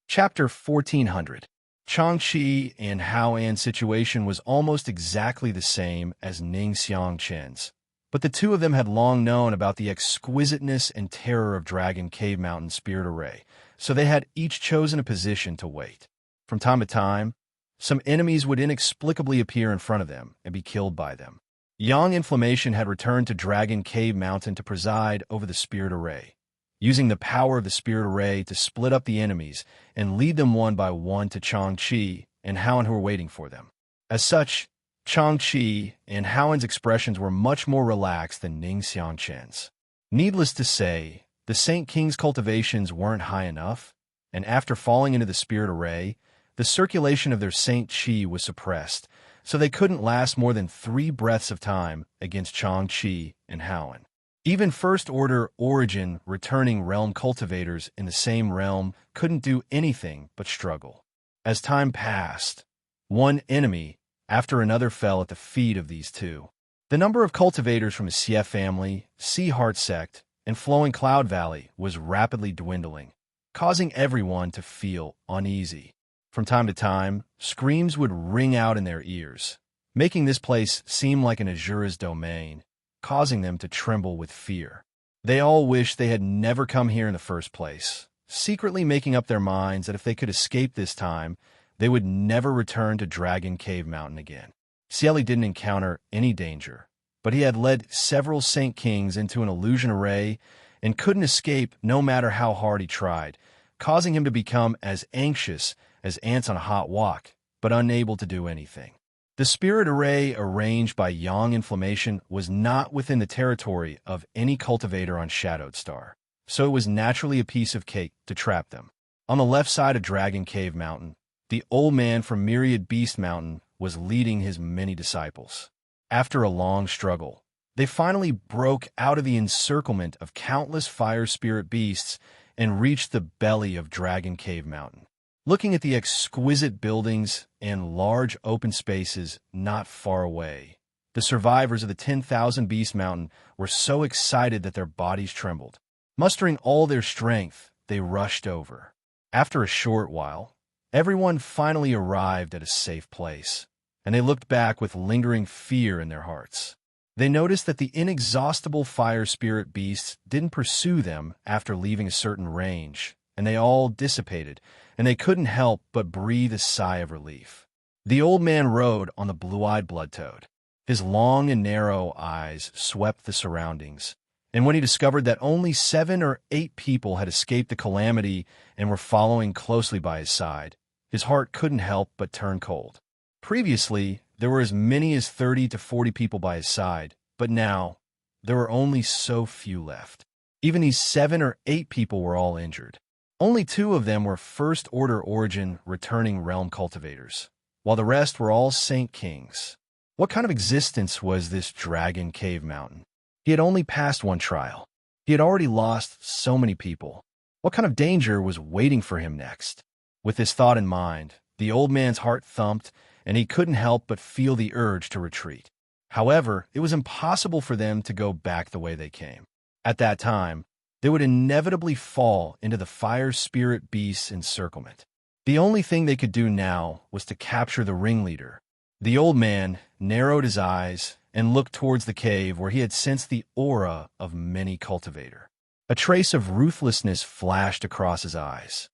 Chapter 1400. Xianxia and Haoan's situation was almost exactly the same as Xianxia's, but the 2 of them had long known about the exquisiteness and terror of Dragon Cave Mountain Spirit Array, so they had each chosen a position to wait. From time to time, some enemies would inexplicably appear in front of them and be killed by them. Yang Inflammation had returned to Dragon Cave Mountain to preside over the Spirit Array, using the power of the Spirit Array to split up the enemies and lead them one by one to Xianxia and Haoan who were waiting for them. As such, Xianxia and Haoan's expressions were much more relaxed than Xianxia's. Needless to say, the Saint King's cultivations weren't high enough, and after falling into the Spirit Array, the circulation of their Saint Chi was suppressed, so they couldn't last more than 3 breaths of time against Xianxia and Haoan. Even First-Order Origin returning realm cultivators in the same realm couldn't do anything but struggle. As time passed, one enemy after another fell at the feet of these 2. The number of cultivators from the Xie family, Sea Heart Sect, and Flowing Cloud Valley was rapidly dwindling, causing everyone to feel uneasy. From time to time, screams would ring out in their ears, making this place seem like an Azura's domain, causing them to tremble with fear. They all wished they had never come here in the first place, secretly making up their minds that if they could escape this time, they would never return to Dragon Cave Mountain again. Cieli didn't encounter any danger, but he had led several Saint Kings into an illusion array and couldn't escape no matter how hard he tried, causing him to become as anxious as ants on a hot wok but unable to do anything. The spirit array arranged by Yang Inflammation was not within the territory of any cultivator on Shadowed Star, so it was naturally a piece of cake to trap them. On the left side of Dragon Cave Mountain, the old man from Myriad Beast Mountain was leading his many disciples. After a long struggle, they finally broke out of the encirclement of countless fire spirit beasts and reached the belly of Dragon Cave Mountain. Looking at the exquisite buildings and large open spaces not far away, the survivors of the 10,000 Beast Mountain were so excited that their bodies trembled. Mustering all their strength, they rushed over. After a short while, everyone finally arrived at a safe place, and they looked back with lingering fear in their hearts. They noticed that the inexhaustible fire spirit beasts didn't pursue them after leaving a certain range, and they all dissipated, and they couldn't help but breathe a sigh of relief. The old man rode on the blue-eyed bloodtoad. His long and narrow eyes swept the surroundings, and when he discovered that only 7 or 8 people had escaped the calamity and were following closely by his side, his heart couldn't help but turn cold. Previously, there were as many as 30 to 40 people by his side, but now, there were only so few left. Even these 7 or 8 people were all injured. Only 2 of them were First-Order Origin returning realm cultivators, while the rest were all Saint Kings. What kind of existence was this Dragon Cave Mountain? He had only passed one trial. He had already lost so many people. What kind of danger was waiting for him next? With this thought in mind, the old man's heart thumped, and he couldn't help but feel the urge to retreat. However, it was impossible for them to go back the way they came. At that time, they would inevitably fall into the fire spirit beast's encirclement. The only thing they could do now was to capture the ringleader. The old man narrowed his eyes and looked towards the cave where he had sensed the aura of many cultivator. A trace of ruthlessness flashed across his eyes.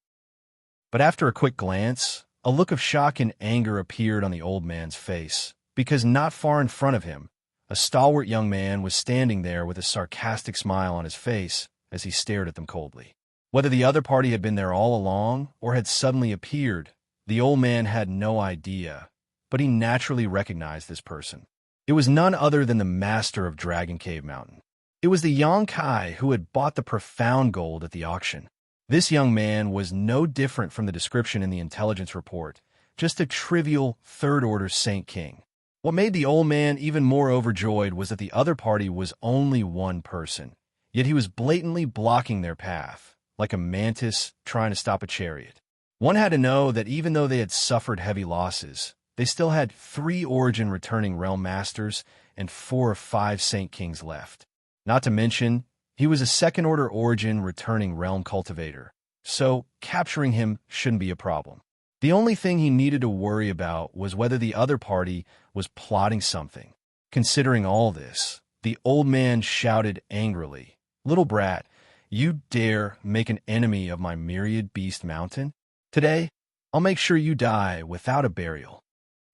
But after a quick glance, a look of shock and anger appeared on the old man's face, because not far in front of him, a stalwart young man was standing there with a sarcastic smile on his face as he stared at them coldly. Whether the other party had been there all along or had suddenly appeared, the old man had no idea, but he naturally recognized this person. It was none other than the master of Dragon Cave Mountain. It was the Xianxia who had bought the profound gold at the auction. This young man was no different from the description in the intelligence report, just a trivial third-order Saint King. What made the old man even more overjoyed was that the other party was only one person, yet he was blatantly blocking their path, like a mantis trying to stop a chariot. One had to know that even though they had suffered heavy losses, they still had 3 Origin returning realm masters and 4 or 5 Saint Kings left. Not to mention, he was a second-order Origin returning realm cultivator, so capturing him shouldn't be a problem. The only thing he needed to worry about was whether the other party was plotting something. Considering all this, the old man shouted angrily, "Little brat, you dare make an enemy of my Myriad Beast Mountain? Today, I'll make sure you die without a burial."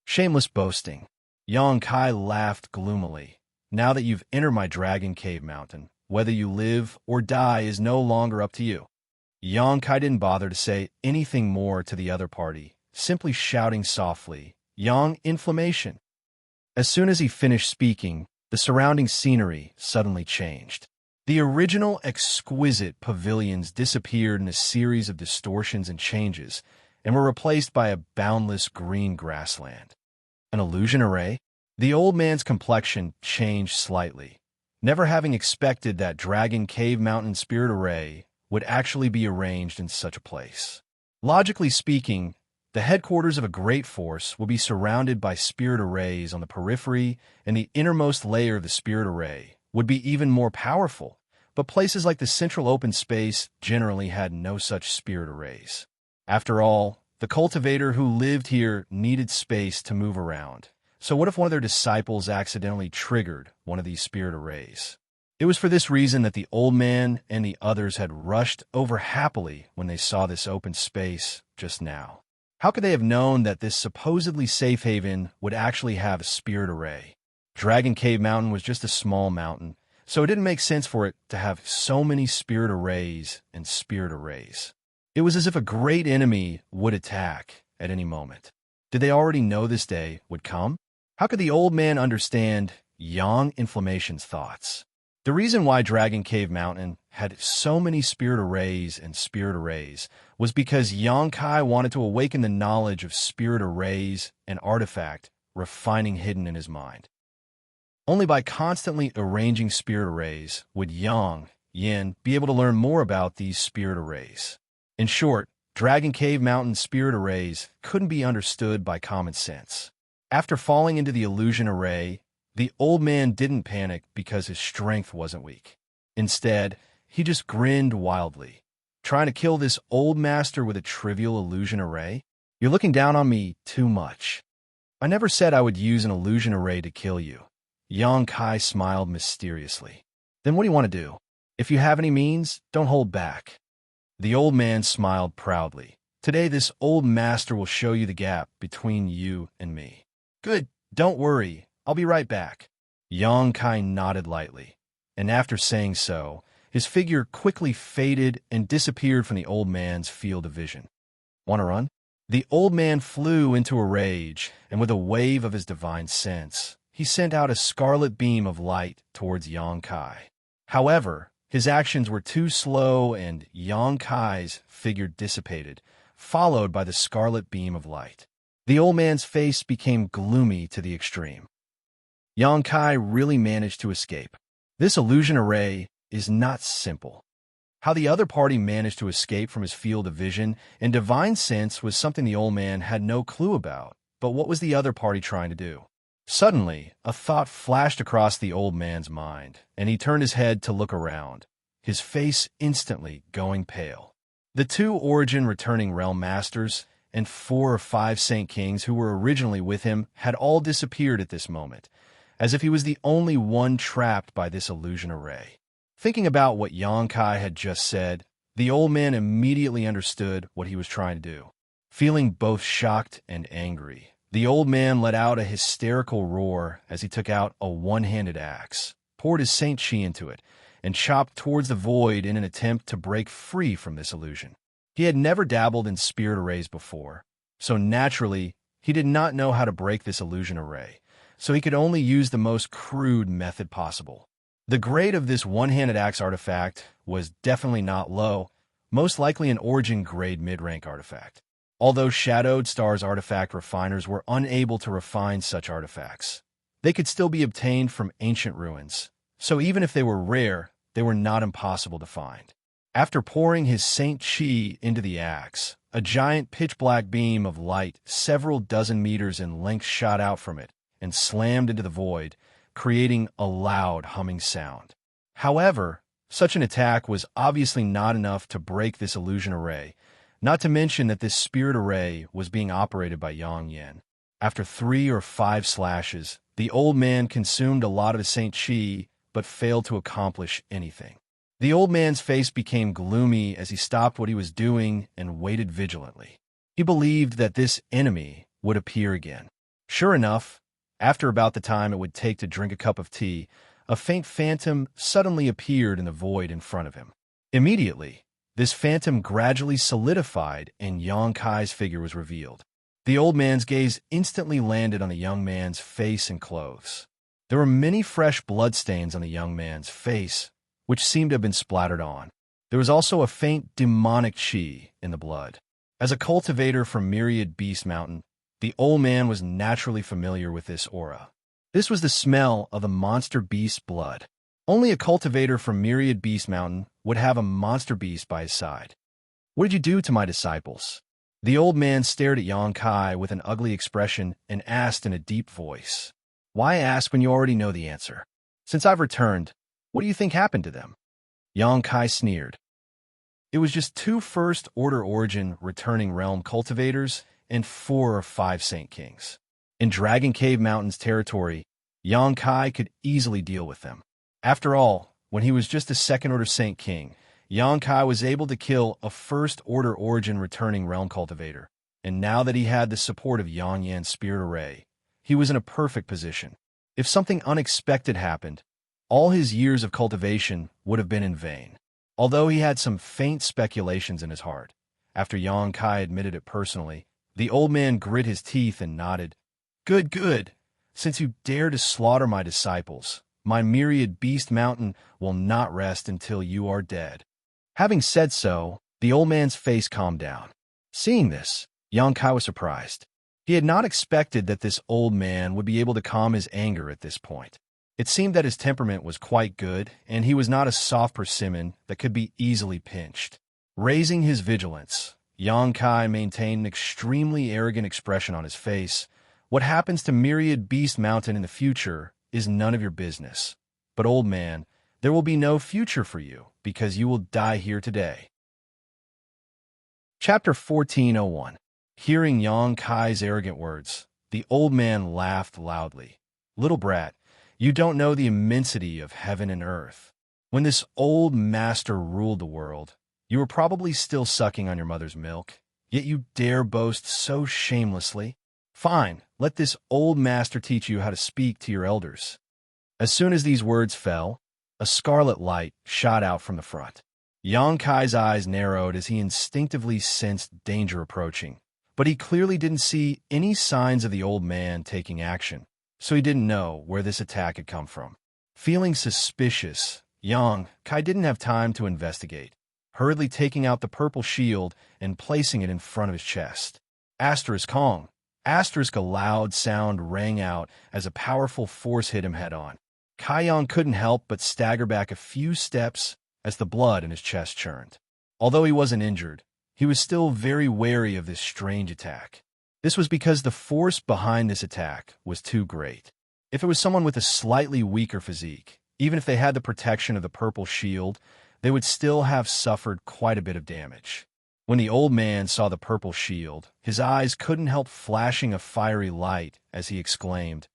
Shameless boasting. Xianxia laughed gloomily. Now that you've entered my Dragon Cave Mountain, whether you live or die is no longer up to you. Xianxia didn't bother to say anything more to the other party, simply shouting softly, "Yang Inflammation." As soon as he finished speaking, the surrounding scenery suddenly changed. The original exquisite pavilions disappeared in a series of distortions and changes, and were replaced by a boundless green grassland. An illusion array? The old man's complexion changed slightly, never having expected that Dragon Cave Mountain Spirit Array would actually be arranged in such a place. Logically speaking, the headquarters of a great force will be surrounded by spirit arrays on the periphery, and the innermost layer of the spirit array would be even more powerful, but places like the central open space generally had no such spirit arrays. After all, the cultivator who lived here needed space to move around. So what if one of their disciples accidentally triggered one of these spirit arrays? It was for this reason that the old man and the others had rushed over happily when they saw this open space just now. How could they have known that this supposedly safe haven would actually have a spirit array? Dragon Cave Mountain was just a small mountain, so it didn't make sense for it to have so many spirit arrays and spirit arrays. It was as if a great enemy would attack at any moment. Did they already know this day would come? How could the old man understand Yang Inflammation's thoughts? The reason why Dragon Cave Mountain had so many spirit arrays was because Yongkai wanted to awaken the knowledge of spirit arrays and artifact refining hidden in his mind. Only by constantly arranging spirit arrays would Yang Yin be able to learn more about these spirit arrays. In short, Dragon Cave Mountain spirit arrays couldn't be understood by common sense. After falling into the illusion array, the old man didn't panic because his strength wasn't weak. Instead, he just grinned wildly. Trying to kill this old master with a trivial illusion array? You're looking down on me too much. I never said I would use an illusion array to kill you. Yongkai smiled mysteriously. Then what do you want to do? If you have any means, don't hold back. The old man smiled proudly. Today this old master will show you the gap between you and me. Good, don't worry. I'll be right back. Yongkai nodded lightly, and after saying so, his figure quickly faded and disappeared from the old man's field of vision. Want to run? The old man flew into a rage, and with a wave of his divine sense, he sent out a scarlet beam of light towards Yongkai. However, his actions were too slow, and Yongkai's figure dissipated, followed by the scarlet beam of light. The old man's face became gloomy to the extreme. Yongkai really managed to escape. This illusion array is not simple. How the other party managed to escape from his field of vision and divine sense was something the old man had no clue about. But what was the other party trying to do? Suddenly, a thought flashed across the old man's mind, and he turned his head to look around, his face instantly going pale. The 2 Origin returning realm masters and 4 or 5 Saint Kings who were originally with him had all disappeared at this moment, as if he was the only one trapped by this illusion array. Thinking about what Yongkai had just said, the old man immediately understood what he was trying to do. Feeling both shocked and angry, the old man let out a hysterical roar as he took out a one-handed axe, poured his Saint Chi into it, and chopped towards the void in an attempt to break free from this illusion. He had never dabbled in spirit arrays before, so naturally, he did not know how to break this illusion array, so he could only use the most crude method possible. The grade of this one-handed axe artifact was definitely not low, most likely an Origin grade mid-rank artifact. Although Shadowed Stars artifact refiners were unable to refine such artifacts, they could still be obtained from ancient ruins, so even if they were rare, they were not impossible to find. After pouring his Saint Chi into the axe, a giant pitch-black beam of light several dozen meters in length shot out from it and slammed into the void, creating a loud humming sound. However, such an attack was obviously not enough to break this illusion array, not to mention that this spirit array was being operated by Yang Yin. After 3 or 5 slashes, the old man consumed a lot of his Saint Chi, but failed to accomplish anything. The old man's face became gloomy as he stopped what he was doing and waited vigilantly. He believed that this enemy would appear again. Sure enough, after about the time it would take to drink a cup of tea, a faint phantom suddenly appeared in the void in front of him. Immediately, this phantom gradually solidified and Yongkai's figure was revealed. The old man's gaze instantly landed on the young man's face and clothes. There were many fresh bloodstains on the young man's face, which seemed to have been splattered on. There was also a faint demonic chi in the blood. As a cultivator from Myriad Beast Mountain, the old man was naturally familiar with this aura. This was the smell of the monster beast's blood. Only a cultivator from Myriad Beast Mountain would have a monster beast by his side. What did you do to my disciples? The old man stared at Yongkai with an ugly expression and asked in a deep voice. Why ask when you already know the answer? Since I've returned, what do you think happened to them? Yongkai sneered. It was just 2 First Order Origin returning realm cultivators and 4 or 5 Saint Kings. In Dragon Cave Mountain's territory, Yongkai could easily deal with them. After all, when he was just a Second Order Saint King, Yongkai was able to kill a First Order Origin returning realm cultivator, and now that he had the support of Yang Yan's spirit array, he was in a perfect position. If something unexpected happened, all his years of cultivation would have been in vain. Although he had some faint speculations in his heart, after Yongkai admitted it personally, The old man grit his teeth and nodded. Good, good. Since you dare to slaughter my disciples, my myriad beast mountain will not rest until you are dead. Having said so, the old man's face calmed down. Seeing this, Xianxia was surprised. He had not expected that this old man would be able to calm his anger at this point. It seemed that his temperament was quite good, and he was not a soft persimmon that could be easily pinched. Raising his vigilance, Xianxia maintained an extremely arrogant expression on his face. What happens to Myriad Beast Mountain in the future is none of your business. But old man, there will be no future for you, because you will die here today. Chapter 1401. Hearing Xianxia's arrogant words, the old man laughed loudly. Little brat, you don't know the immensity of heaven and earth. When this old master ruled the world, you were probably still sucking on your mother's milk, yet you dare boast so shamelessly. Fine, let this old master teach you how to speak to your elders. As soon as these words fell, a scarlet light shot out from the front. Xianxia's eyes narrowed as he instinctively sensed danger approaching, but he clearly didn't see any signs of the old man taking action, so he didn't know where this attack had come from. Feeling suspicious, Xianxia didn't have time to investigate, hurriedly taking out the purple shield and placing it in front of his chest. Asterisk Kong. Asterisk, a loud sound rang out as a powerful force hit him head-on. Xianxia couldn't help but stagger back a few steps as the blood in his chest churned. Although he wasn't injured, he was still very wary of this strange attack. This was because the force behind this attack was too great. If it was someone with a slightly weaker physique, even if they had the protection of the purple shield, they would still have suffered quite a bit of damage. When the old man saw the purple shield, his eyes couldn't help flashing a fiery light as he exclaimed,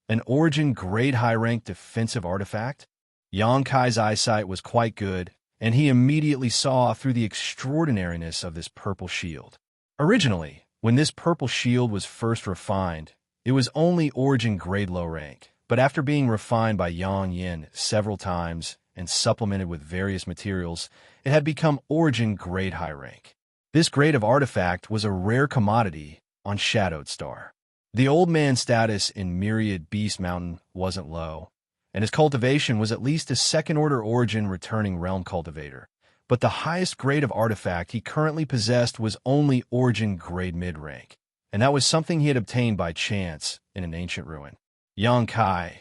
An Origin grade high-rank defensive artifact? Xianxia's eyesight was quite good, and he immediately saw through the extraordinariness of this purple shield. Originally, when this purple shield was first refined, it was only Origin grade low rank, but after being refined by Yang Yin several times and supplemented with various materials, it had become Origin grade high rank. This grade of artifact was a rare commodity on Shadowed Star. The old man's status in Myriad Beast Mountain wasn't low, and his cultivation was at least a second-order Origin returning realm cultivator. But the highest grade of artifact he currently possessed was only Origin grade mid-rank, and that was something he had obtained by chance in an ancient ruin. Xianxia,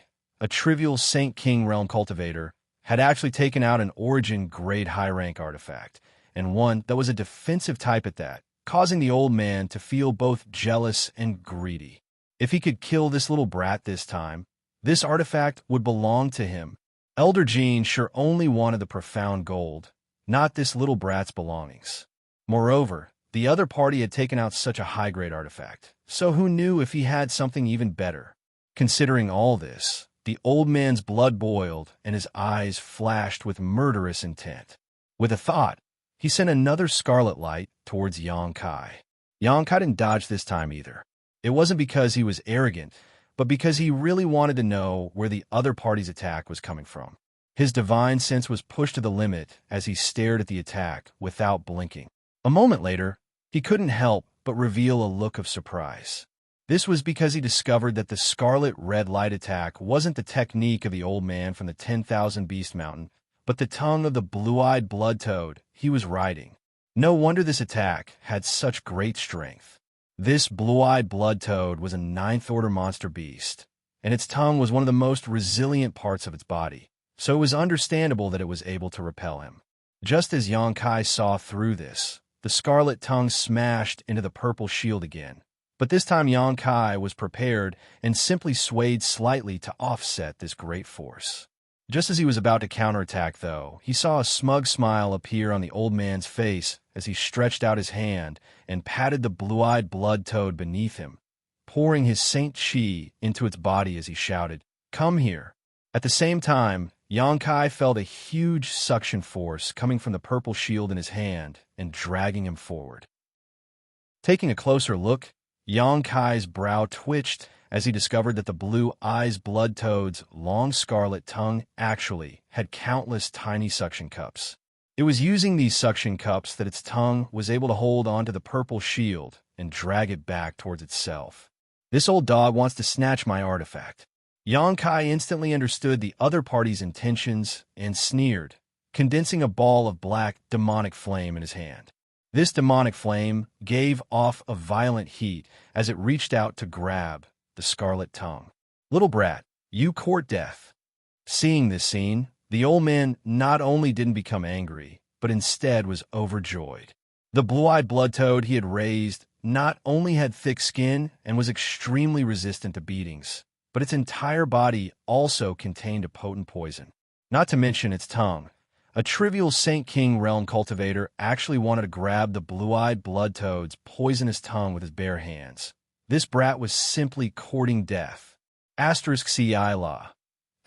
a trivial Saint King realm cultivator, had actually taken out an Origin grade high-rank artifact, and one that was a defensive type at that, causing the old man to feel both jealous and greedy. If he could kill this little brat this time, this artifact would belong to him. Elder Jean sure only wanted the profound gold, not this little brat's belongings. Moreover, the other party had taken out such a high-grade artifact, so who knew if he had something even better? Considering all this, the old man's blood boiled and his eyes flashed with murderous intent. With a thought, he sent another scarlet light towards Xianxia. Xianxia didn't dodge this time either. It wasn't because he was arrogant, but because he really wanted to know where the other party's attack was coming from. His divine sense was pushed to the limit as he stared at the attack without blinking. A moment later, he couldn't help but reveal a look of surprise. This was because he discovered that the scarlet red light attack wasn't the technique of the old man from the 10,000 Beast Mountain, but the tongue of the blue-eyed blood toad he was riding. No wonder this attack had such great strength. This blue-eyed blood toad was a 9th-order monster beast, and its tongue was one of the most resilient parts of its body, so it was understandable that it was able to repel him. Just as Xianxia saw through this, the scarlet tongue smashed into the purple shield again, but this time Xianxia was prepared and simply swayed slightly to offset this great force. Just as he was about to counterattack, though, he saw a smug smile appear on the old man's face as he stretched out his hand and patted the blue-eyed blood toad beneath him, pouring his Saint Chi into its body as he shouted, "Come here." At the same time, Xianxia felt a huge suction force coming from the purple shield in his hand and dragging him forward. Taking a closer look, Xianxia's brow twitched as he discovered that the blue-eyes blood toad's long scarlet tongue actually had countless tiny suction cups. It was using these suction cups that its tongue was able to hold onto the purple shield and drag it back towards itself. This old dog wants to snatch my artifact. Xianxia instantly understood the other party's intentions and sneered, condensing a ball of black demonic flame in his hand. This demonic flame gave off a violent heat as it reached out to grab the scarlet tongue. "Little brat, you court death." Seeing this scene, the old man not only didn't become angry, but instead was overjoyed. The blue-eyed blood toad he had raised not only had thick skin and was extremely resistant to beatings, but its entire body also contained a potent poison. Not to mention its tongue. A trivial Saint King realm cultivator actually wanted to grab the blue-eyed blood toad's poisonous tongue with his bare hands. This brat was simply courting death. Asterisk see Ila.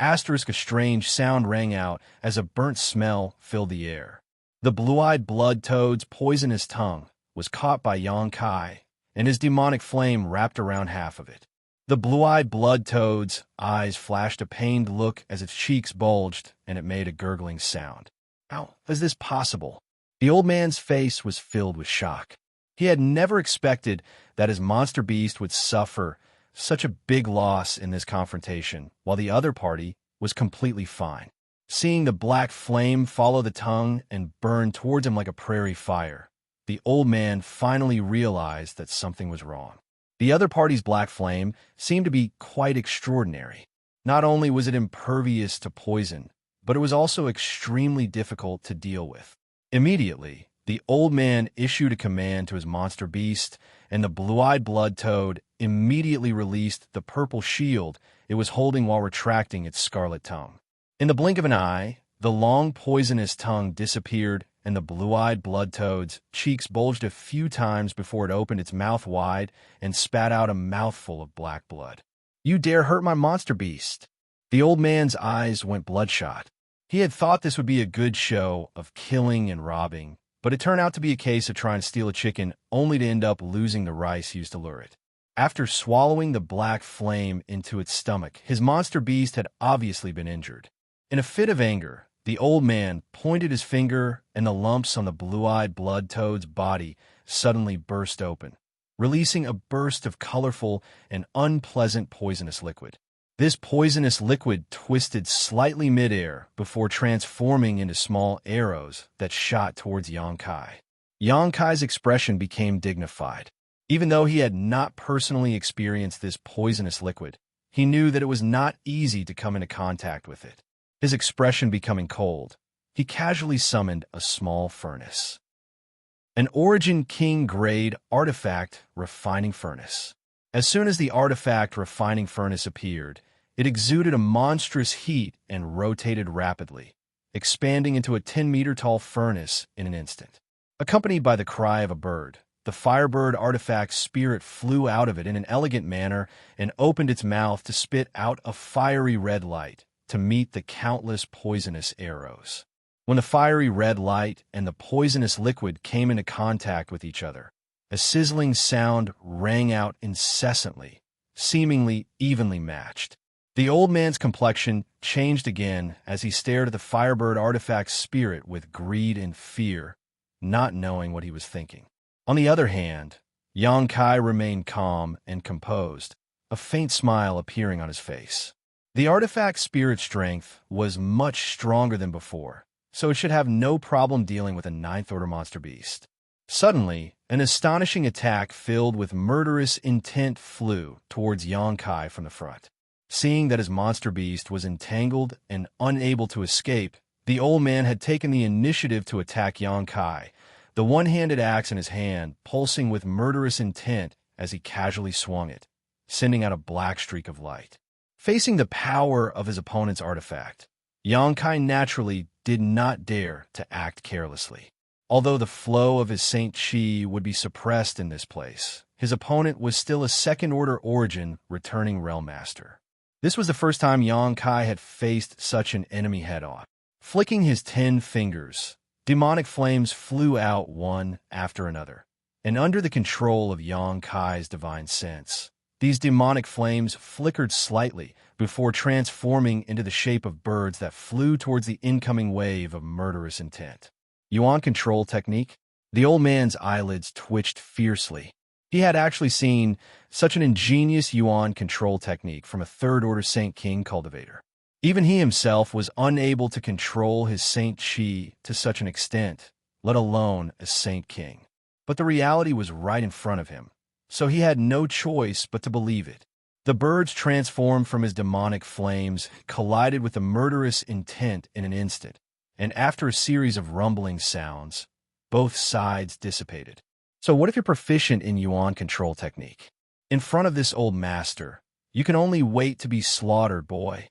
Asterisk, a strange sound rang out as a burnt smell filled the air. The blue-eyed blood toad's poisonous tongue was caught by Xianxia, and his demonic flame wrapped around half of it. The blue-eyed blood toad's eyes flashed a pained look as its cheeks bulged, and it made a gurgling sound. How is this possible? The old man's face was filled with shock. He had never expected that his monster beast would suffer such a big loss in this confrontation, while the other party was completely fine. Seeing the black flame follow the tongue and burn towards him like a prairie fire, the old man finally realized that something was wrong. The other party's black flame seemed to be quite extraordinary. Not only was it impervious to poison, but it was also extremely difficult to deal with. Immediately, the old man issued a command to his monster beast, and the blue-eyed blood toad immediately released the purple shield it was holding while retracting its scarlet tongue. In the blink of an eye, the long poisonous tongue disappeared, and the blue-eyed blood toad's cheeks bulged a few times before it opened its mouth wide and spat out a mouthful of black blood. "You dare hurt my monster beast!" The old man's eyes went bloodshot. He had thought this would be a good show of killing and robbing, but it turned out to be a case of trying to steal a chicken only to end up losing the rice used to lure it. After swallowing the black flame into its stomach, his monster beast had obviously been injured. In a fit of anger, the old man pointed his finger, and the lumps on the blue-eyed blood toad's body suddenly burst open, releasing a burst of colorful and unpleasant poisonous liquid. This poisonous liquid twisted slightly midair before transforming into small arrows that shot towards Xianxia. Xianxia's expression became dignified. Even though he had not personally experienced this poisonous liquid, he knew that it was not easy to come into contact with it. His expression becoming cold, he casually summoned a small furnace. An Origin King grade artifact refining furnace. As soon as the artifact refining furnace appeared, it exuded a monstrous heat and rotated rapidly, expanding into a 10-meter-tall furnace in an instant. Accompanied by the cry of a bird, the Firebird artifact's spirit flew out of it in an elegant manner and opened its mouth to spit out a fiery red light to meet the countless poisonous arrows. When the fiery red light and the poisonous liquid came into contact with each other, a sizzling sound rang out incessantly, seemingly evenly matched. The old man's complexion changed again as he stared at the Firebird artifact's spirit with greed and fear, not knowing what he was thinking. On the other hand, Xianxia remained calm and composed, a faint smile appearing on his face. The artifact's spirit strength was much stronger than before, so it should have no problem dealing with a ninth-order monster beast. Suddenly, an astonishing attack filled with murderous intent flew towards Xianxia from the front. Seeing that his monster beast was entangled and unable to escape, the old man had taken the initiative to attack Xianxia, the one-handed axe in his hand pulsing with murderous intent as he casually swung it, sending out a black streak of light. Facing the power of his opponent's artifact, Xianxia naturally did not dare to act carelessly. Although the flow of his Saint Chi would be suppressed in this place, his opponent was still a second-order origin returning Realm Master. This was the first time Xianxia had faced such an enemy head-on. Flicking his 10 fingers, demonic flames flew out one after another, and under the control of Xianxia's divine sense, these demonic flames flickered slightly before transforming into the shape of birds that flew towards the incoming wave of murderous intent. Yuan control technique? The old man's eyelids twitched fiercely. He had actually seen such an ingenious Yuan control technique from a third-order Saint King cultivator. Even he himself was unable to control his Saint Qi to such an extent, let alone a Saint King. But the reality was right in front of him, so he had no choice but to believe it. The birds transformed from his demonic flames, collided with a murderous intent in an instant, and after a series of rumbling sounds, both sides dissipated. So what if you're proficient in Yuan control technique? In front of this old master, you can only wait to be slaughtered, boy.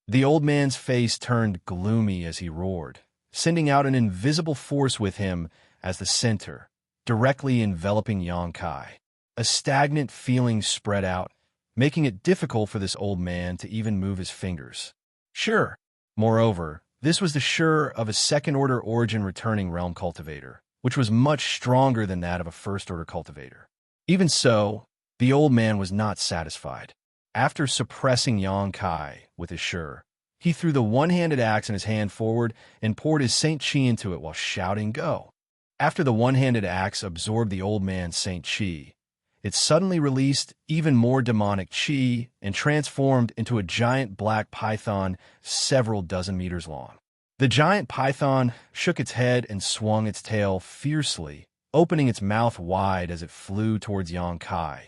The old man's face turned gloomy as he roared, sending out an invisible force with him as the center, directly enveloping Xianxia. A stagnant feeling spread out, making it difficult for this old man to even move his fingers. Sure. Moreover, this was the sure of a second-order origin returning realm cultivator, which was much stronger than that of a first-order cultivator. Even so, the old man was not satisfied. After suppressing Xianxia with his sure, he threw the one-handed axe in his hand forward and poured his Saint Qi into it while shouting, "Go!" After the one-handed axe absorbed the old man's Saint Qi, it suddenly released even more demonic Qi and transformed into a giant black python several dozen meters long. The giant python shook its head and swung its tail fiercely, opening its mouth wide as it flew towards Xianxia,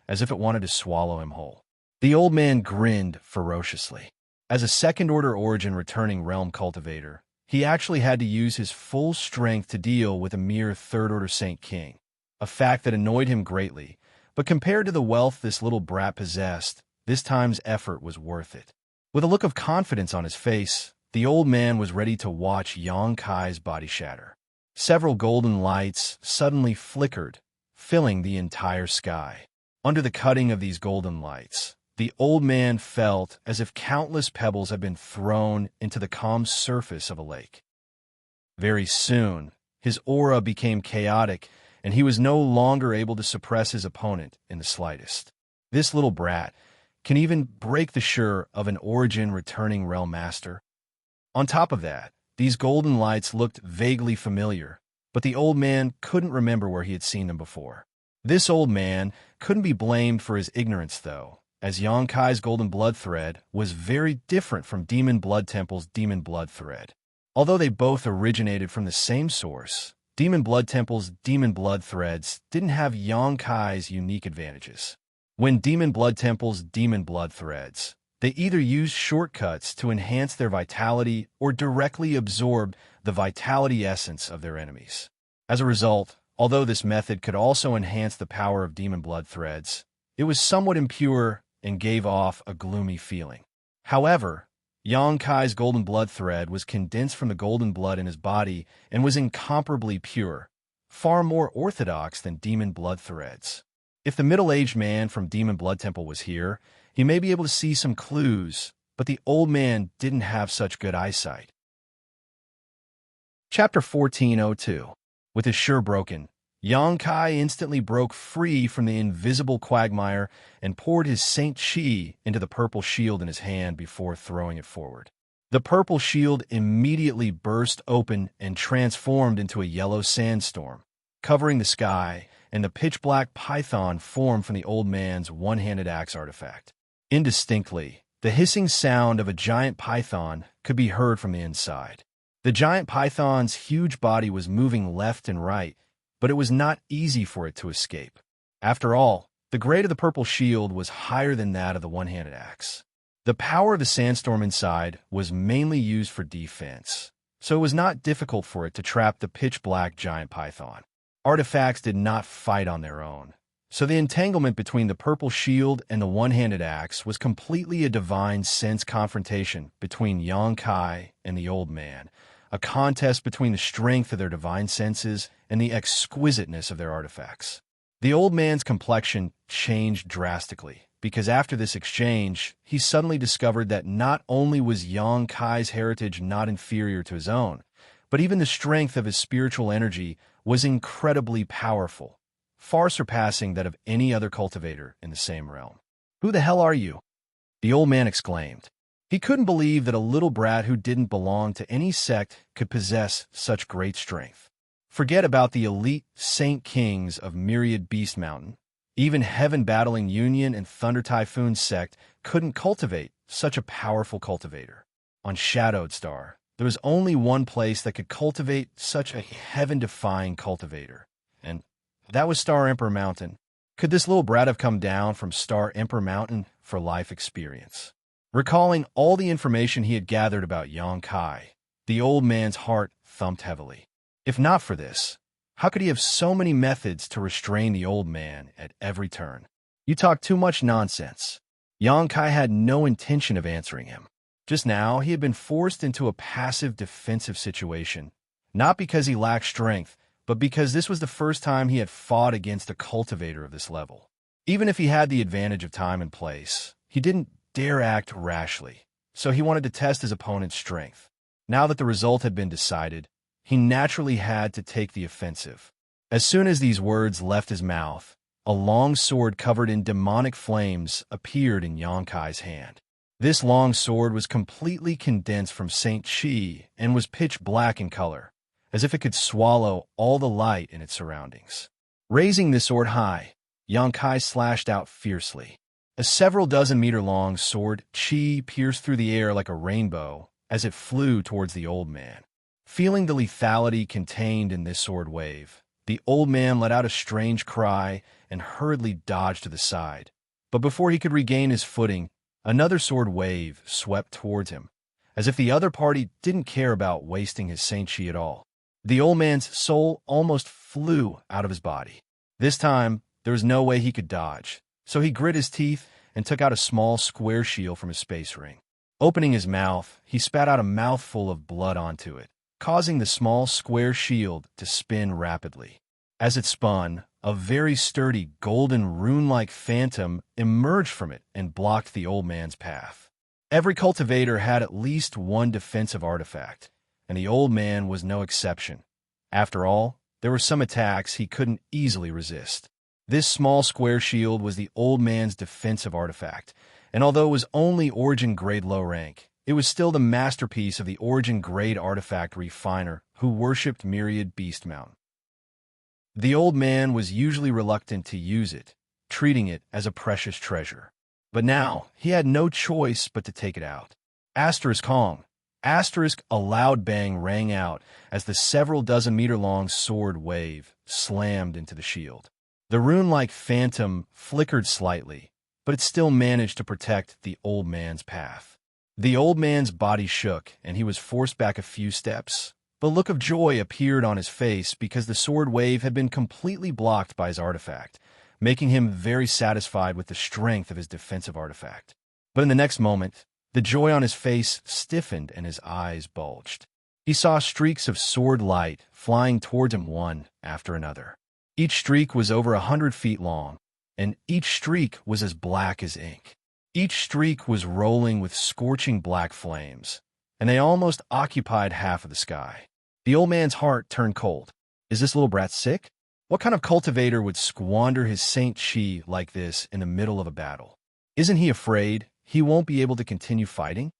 as if it wanted to swallow him whole. The old man grinned ferociously. As a second-order origin returning realm cultivator, he actually had to use his full strength to deal with a mere third-order Saint King, a fact that annoyed him greatly, but compared to the wealth this little brat possessed, this time's effort was worth it. With a look of confidence on his face, the old man was ready to watch Xianxia's body shatter. Several golden lights suddenly flickered, filling the entire sky. Under the cutting of these golden lights, the old man felt as if countless pebbles had been thrown into the calm surface of a lake. Very soon, his aura became chaotic, and he was no longer able to suppress his opponent in the slightest. This little brat can even break the sure of an origin returning realm master. On top of that, these golden lights looked vaguely familiar, but the old man couldn't remember where he had seen them before. This old man couldn't be blamed for his ignorance, though, as Xianxia's golden blood thread was very different from Demon Blood Temple's demon blood thread. Although they both originated from the same source, Demon Blood Temple's demon blood threads didn't have Xianxia's unique advantages. When Demon Blood Temple's demon blood threads, they either used shortcuts to enhance their vitality or directly absorbed the vitality essence of their enemies. As a result, although this method could also enhance the power of demon blood threads, it was somewhat impure and gave off a gloomy feeling. However, Xianxia's golden blood thread was condensed from the golden blood in his body and was incomparably pure, far more orthodox than demon blood threads. If the middle-aged man from Demon Blood Temple was here, he may be able to see some clues, but the old man didn't have such good eyesight. Chapter 1402. With his sure broken, Xianxia instantly broke free from the invisible quagmire and poured his Saint Qi into the purple shield in his hand before throwing it forward. The purple shield immediately burst open and transformed into a yellow sandstorm, covering the sky, and the pitch-black python formed from the old man's one-handed axe artifact. Indistinctly, the hissing sound of a giant python could be heard from the inside. The giant python's huge body was moving left and right, but it was not easy for it to escape. After all, the grade of the purple shield was higher than that of the one-handed axe. The power of the sandstorm inside was mainly used for defense, so it was not difficult for it to trap the pitch-black giant python. Artifacts did not fight on their own, so the entanglement between the purple shield and the one-handed axe was completely a divine sense confrontation between Xianxia and the old man, a contest between the strength of their divine senses and the exquisiteness of their artifacts. The old man's complexion changed drastically, because after this exchange, he suddenly discovered that not only was Xianxia's heritage not inferior to his own, but even the strength of his spiritual energy was incredibly powerful, far surpassing that of any other cultivator in the same realm. "Who the hell are you?" the old man exclaimed. He couldn't believe that a little brat who didn't belong to any sect could possess such great strength. Forget about the elite Saint Kings of Myriad Beast Mountain. Even Heaven Battling Union and Thunder Typhoon sect couldn't cultivate such a powerful cultivator. On Shadowed Star, there was only one place that could cultivate such a heaven-defying cultivator, and that was Star Emperor Mountain. Could this little brat have come down from Star Emperor Mountain for life experience? Recalling all the information he had gathered about Xianxia, the old man's heart thumped heavily. If not for this, how could he have so many methods to restrain the old man at every turn? You talk too much nonsense. Xianxia had no intention of answering him. Just now, he had been forced into a passive defensive situation, not because he lacked strength, but because this was the first time he had fought against a cultivator of this level. Even if he had the advantage of time and place, he didn't dare act rashly, so he wanted to test his opponent's strength. Now that the result had been decided, he naturally had to take the offensive. As soon as these words left his mouth, a long sword covered in demonic flames appeared in Xianxia's hand. This long sword was completely condensed from Saint Qi and was pitch black in color, as if it could swallow all the light in its surroundings. Raising the sword high, Xianxia slashed out fiercely. A several dozen meter long sword Qi pierced through the air like a rainbow as it flew towards the old man. Feeling the lethality contained in this sword wave, the old man let out a strange cry and hurriedly dodged to the side. But before he could regain his footing, another sword wave swept towards him, as if the other party didn't care about wasting his Saint Qi at all. The old man's soul almost flew out of his body. This time, there was no way he could dodge, so he grit his teeth and took out a small square shield from his space ring. Opening his mouth, he spat out a mouthful of blood onto it, causing the small square shield to spin rapidly. As it spun, a very sturdy golden rune-like phantom emerged from it and blocked the old man's path. Every cultivator had at least one defensive artifact, and the old man was no exception. After all, there were some attacks he couldn't easily resist. This small square shield was the old man's defensive artifact, and although it was only Origin Grade low rank, it was still the masterpiece of the Origin Grade artifact refiner who worshipped Myriad Beast Mountain. The old man was usually reluctant to use it, treating it as a precious treasure. But now, he had no choice but to take it out. Asterisk Hong. Asterisk, a loud bang rang out as the several dozen meter long sword wave slammed into the shield. The rune-like phantom flickered slightly, but it still managed to protect the old man's path. The old man's body shook, and he was forced back a few steps. But a look of joy appeared on his face because the sword wave had been completely blocked by his artifact, making him very satisfied with the strength of his defensive artifact. But in the next moment, the joy on his face stiffened and his eyes bulged. He saw streaks of sword light flying towards him one after another. Each streak was over 100 feet long, and each streak was as black as ink. Each streak was rolling with scorching black flames, and they almost occupied half of the sky. The old man's heart turned cold. Is this little brat sick? What kind of cultivator would squander his Saint Qi like this in the middle of a battle? Isn't he afraid he won't be able to continue fighting?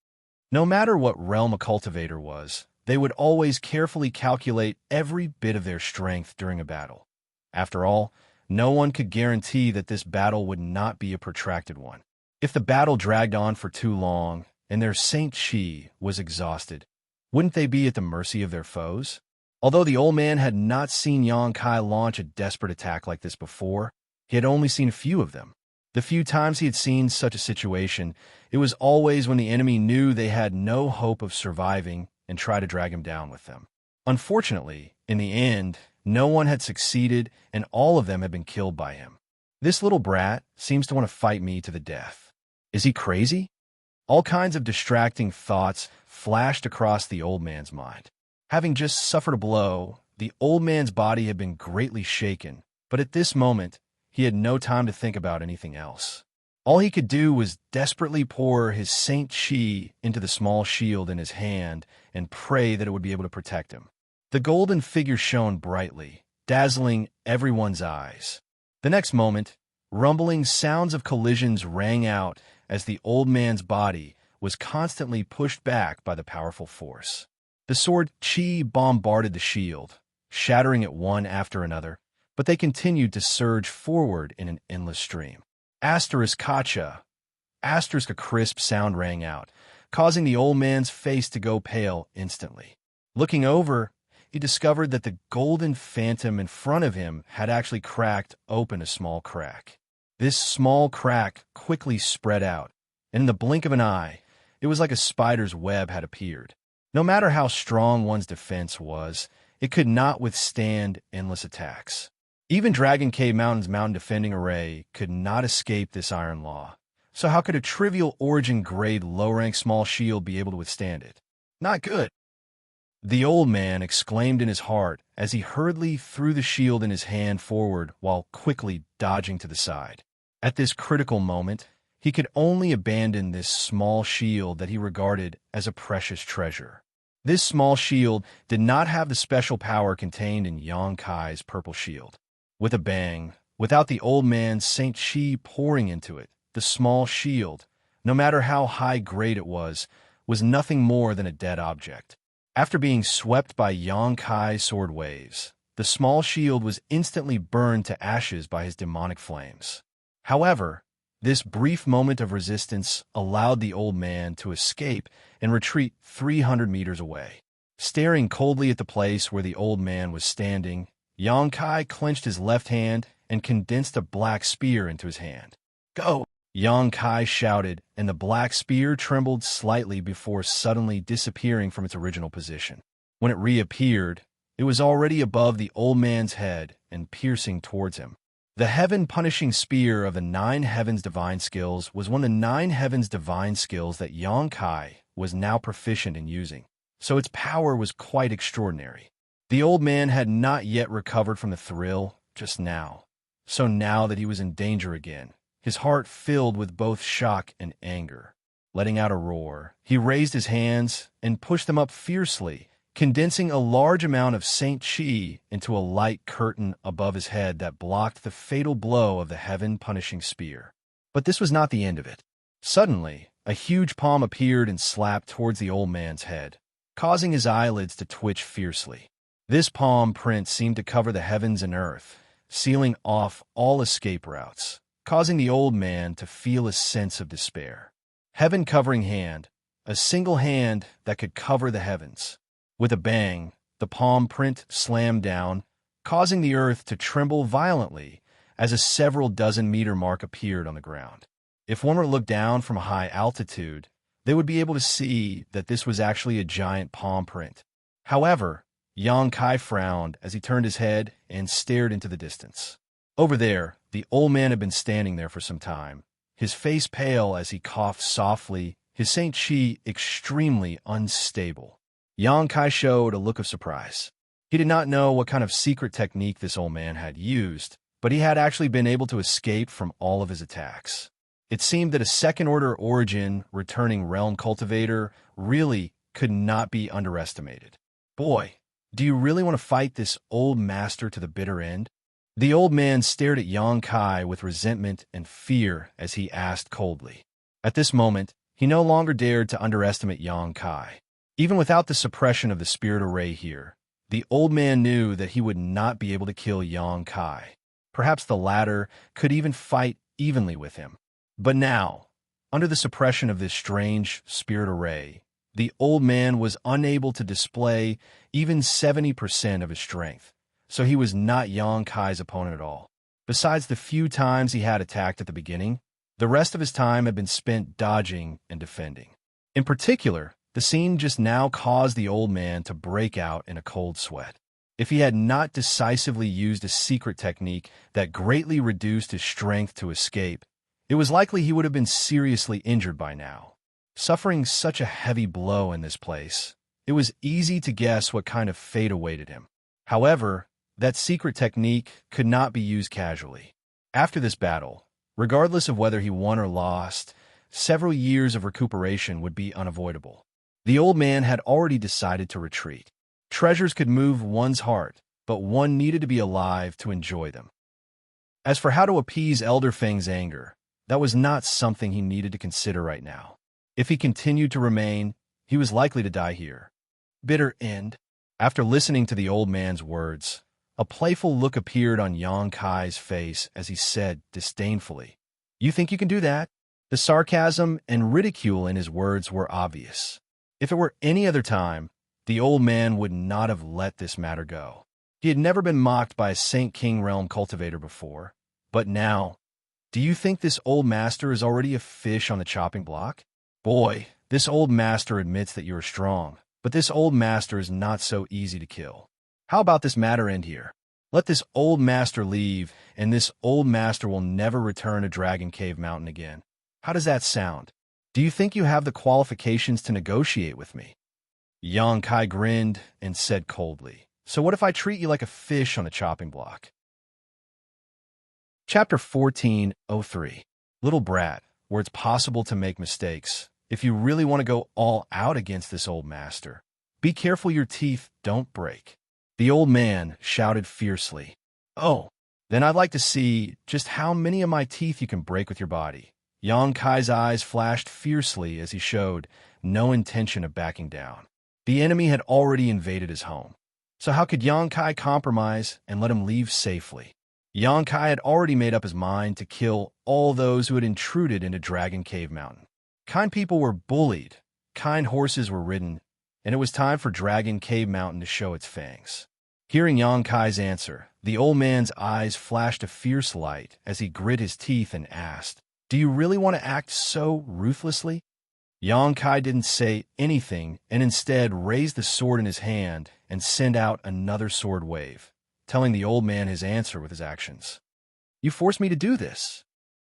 No matter what realm a cultivator was, they would always carefully calculate every bit of their strength during a battle. After all, no one could guarantee that this battle would not be a protracted one. If the battle dragged on for too long, and their Saint Qi was exhausted, wouldn't they be at the mercy of their foes? Although the old man had not seen Xianxia launch a desperate attack like this before, he had only seen a few of them. The few times he had seen such a situation, it was always when the enemy knew they had no hope of surviving and tried to drag him down with them. Unfortunately, in the end, no one had succeeded and all of them had been killed by him. This little brat seems to want to fight me to the death. Is he crazy? All kinds of distracting thoughts flashed across the old man's mind. Having just suffered a blow, the old man's body had been greatly shaken, but at this moment, he had no time to think about anything else. All he could do was desperately pour his Saint Qi into the small shield in his hand and pray that it would be able to protect him. The golden figure shone brightly, dazzling everyone's eyes. The next moment, rumbling sounds of collisions rang out as the old man's body was constantly pushed back by the powerful force. The sword Qi bombarded the shield, shattering it one after another, but they continued to surge forward in an endless stream. Asterisk Kacha. Asterisk, a crisp sound rang out, causing the old man's face to go pale instantly. Looking over, he discovered that the golden phantom in front of him had actually cracked open a small crack. This small crack quickly spread out, and in the blink of an eye, it was like a spider's web had appeared. No matter how strong one's defense was, it could not withstand endless attacks. Even Dragon Cave Mountain's mountain defending array could not escape this iron law. So how could a trivial origin-grade low-rank small shield be able to withstand it? Not good. The old man exclaimed in his heart as he hurriedly threw the shield in his hand forward while quickly dodging to the side. At this critical moment, he could only abandon this small shield that he regarded as a precious treasure. This small shield did not have the special power contained in Xianxia's purple shield. With a bang, without the old man's Saint Qi pouring into it, the small shield, no matter how high grade it was nothing more than a dead object. After being swept by Xianxia's sword waves, the small shield was instantly burned to ashes by his demonic flames. However, this brief moment of resistance allowed the old man to escape and retreat 300 meters away. Staring coldly at the place where the old man was standing, Xianxia clenched his left hand and condensed a black spear into his hand. "Go!" Xianxia shouted, and the black spear trembled slightly before suddenly disappearing from its original position. When it reappeared, it was already above the old man's head and piercing towards him. The heaven-punishing spear of the 9 Heavens Divine Skills was one of the 9 Heavens Divine Skills that Xianxia was now proficient in using, so its power was quite extraordinary. The old man had not yet recovered from the thrill just now, so now that he was in danger again, his heart filled with both shock and anger. Letting out a roar, he raised his hands and pushed them up fiercely, condensing a large amount of Saint Qi into a light curtain above his head that blocked the fatal blow of the heaven-punishing spear. But this was not the end of it. Suddenly, a huge palm appeared and slapped towards the old man's head, causing his eyelids to twitch fiercely. This palm print seemed to cover the heavens and earth, sealing off all escape routes, causing the old man to feel a sense of despair. Heaven-covering hand, a single hand that could cover the heavens. With a bang, the palm print slammed down, causing the earth to tremble violently as a several dozen meter mark appeared on the ground. If one were to look down from a high altitude, they would be able to see that this was actually a giant palm print. However, Xianxia frowned as he turned his head and stared into the distance. Over there, the old man had been standing there for some time, his face pale as he coughed softly, his Saint Qi extremely unstable. Xianxia showed a look of surprise. He did not know what kind of secret technique this old man had used, but he had actually been able to escape from all of his attacks. It seemed that a second-order origin returning realm cultivator really could not be underestimated. "Boy, do you really want to fight this old master to the bitter end?" The old man stared at Xianxia with resentment and fear as he asked coldly. At this moment, he no longer dared to underestimate Xianxia. Even without the suppression of the spirit array here, the old man knew that he would not be able to kill Xianxia. Perhaps the latter could even fight evenly with him. But now, under the suppression of this strange spirit array, the old man was unable to display even 70% of his strength, so he was not Xianxia's opponent at all. Besides the few times he had attacked at the beginning, the rest of his time had been spent dodging and defending. In particular, the scene just now caused the old man to break out in a cold sweat. If he had not decisively used a secret technique that greatly reduced his strength to escape, it was likely he would have been seriously injured by now. Suffering such a heavy blow in this place, it was easy to guess what kind of fate awaited him. However, that secret technique could not be used casually. After this battle, regardless of whether he won or lost, several years of recuperation would be unavoidable. The old man had already decided to retreat. Treasures could move one's heart, but one needed to be alive to enjoy them. As for how to appease Elder Feng's anger, that was not something he needed to consider right now. If he continued to remain, he was likely to die here. Bitter end. After listening to the old man's words, a playful look appeared on Yang Kai's face as he said disdainfully, "You think you can do that?" The sarcasm and ridicule in his words were obvious. If it were any other time, the old man would not have let this matter go. He had never been mocked by a Saint King Realm cultivator before, but now, do you think this old master is already a fish on the chopping block? Boy, this old master admits that you are strong, but this old master is not so easy to kill. How about this matter end here? Let this old master leave, and this old master will never return to Dragon Cave Mountain again. How does that sound? Do you think you have the qualifications to negotiate with me? Yang Kai grinned and said coldly, "So what if I treat you like a fish on the chopping block?" Chapter 14:03. Little Brat, where it's possible to make mistakes. If you really want to go all out against this old master, be careful your teeth don't break. The old man shouted fiercely. "Oh, then I'd like to see just how many of my teeth you can break with your body." Yang Kai's eyes flashed fiercely as he showed no intention of backing down. The enemy had already invaded his home, so how could Yang Kai compromise and let him leave safely? Yang Kai had already made up his mind to kill all those who had intruded into Dragon Cave Mountain. Kind people were bullied, kind horses were ridden, and it was time for Dragon Cave Mountain to show its fangs. Hearing Yang Kai's answer, the old man's eyes flashed a fierce light as he grit his teeth and asked, "Do you really want to act so ruthlessly?" Yang Kai didn't say anything and instead raised the sword in his hand and sent out another sword wave, telling the old man his answer with his actions. "You forced me to do this."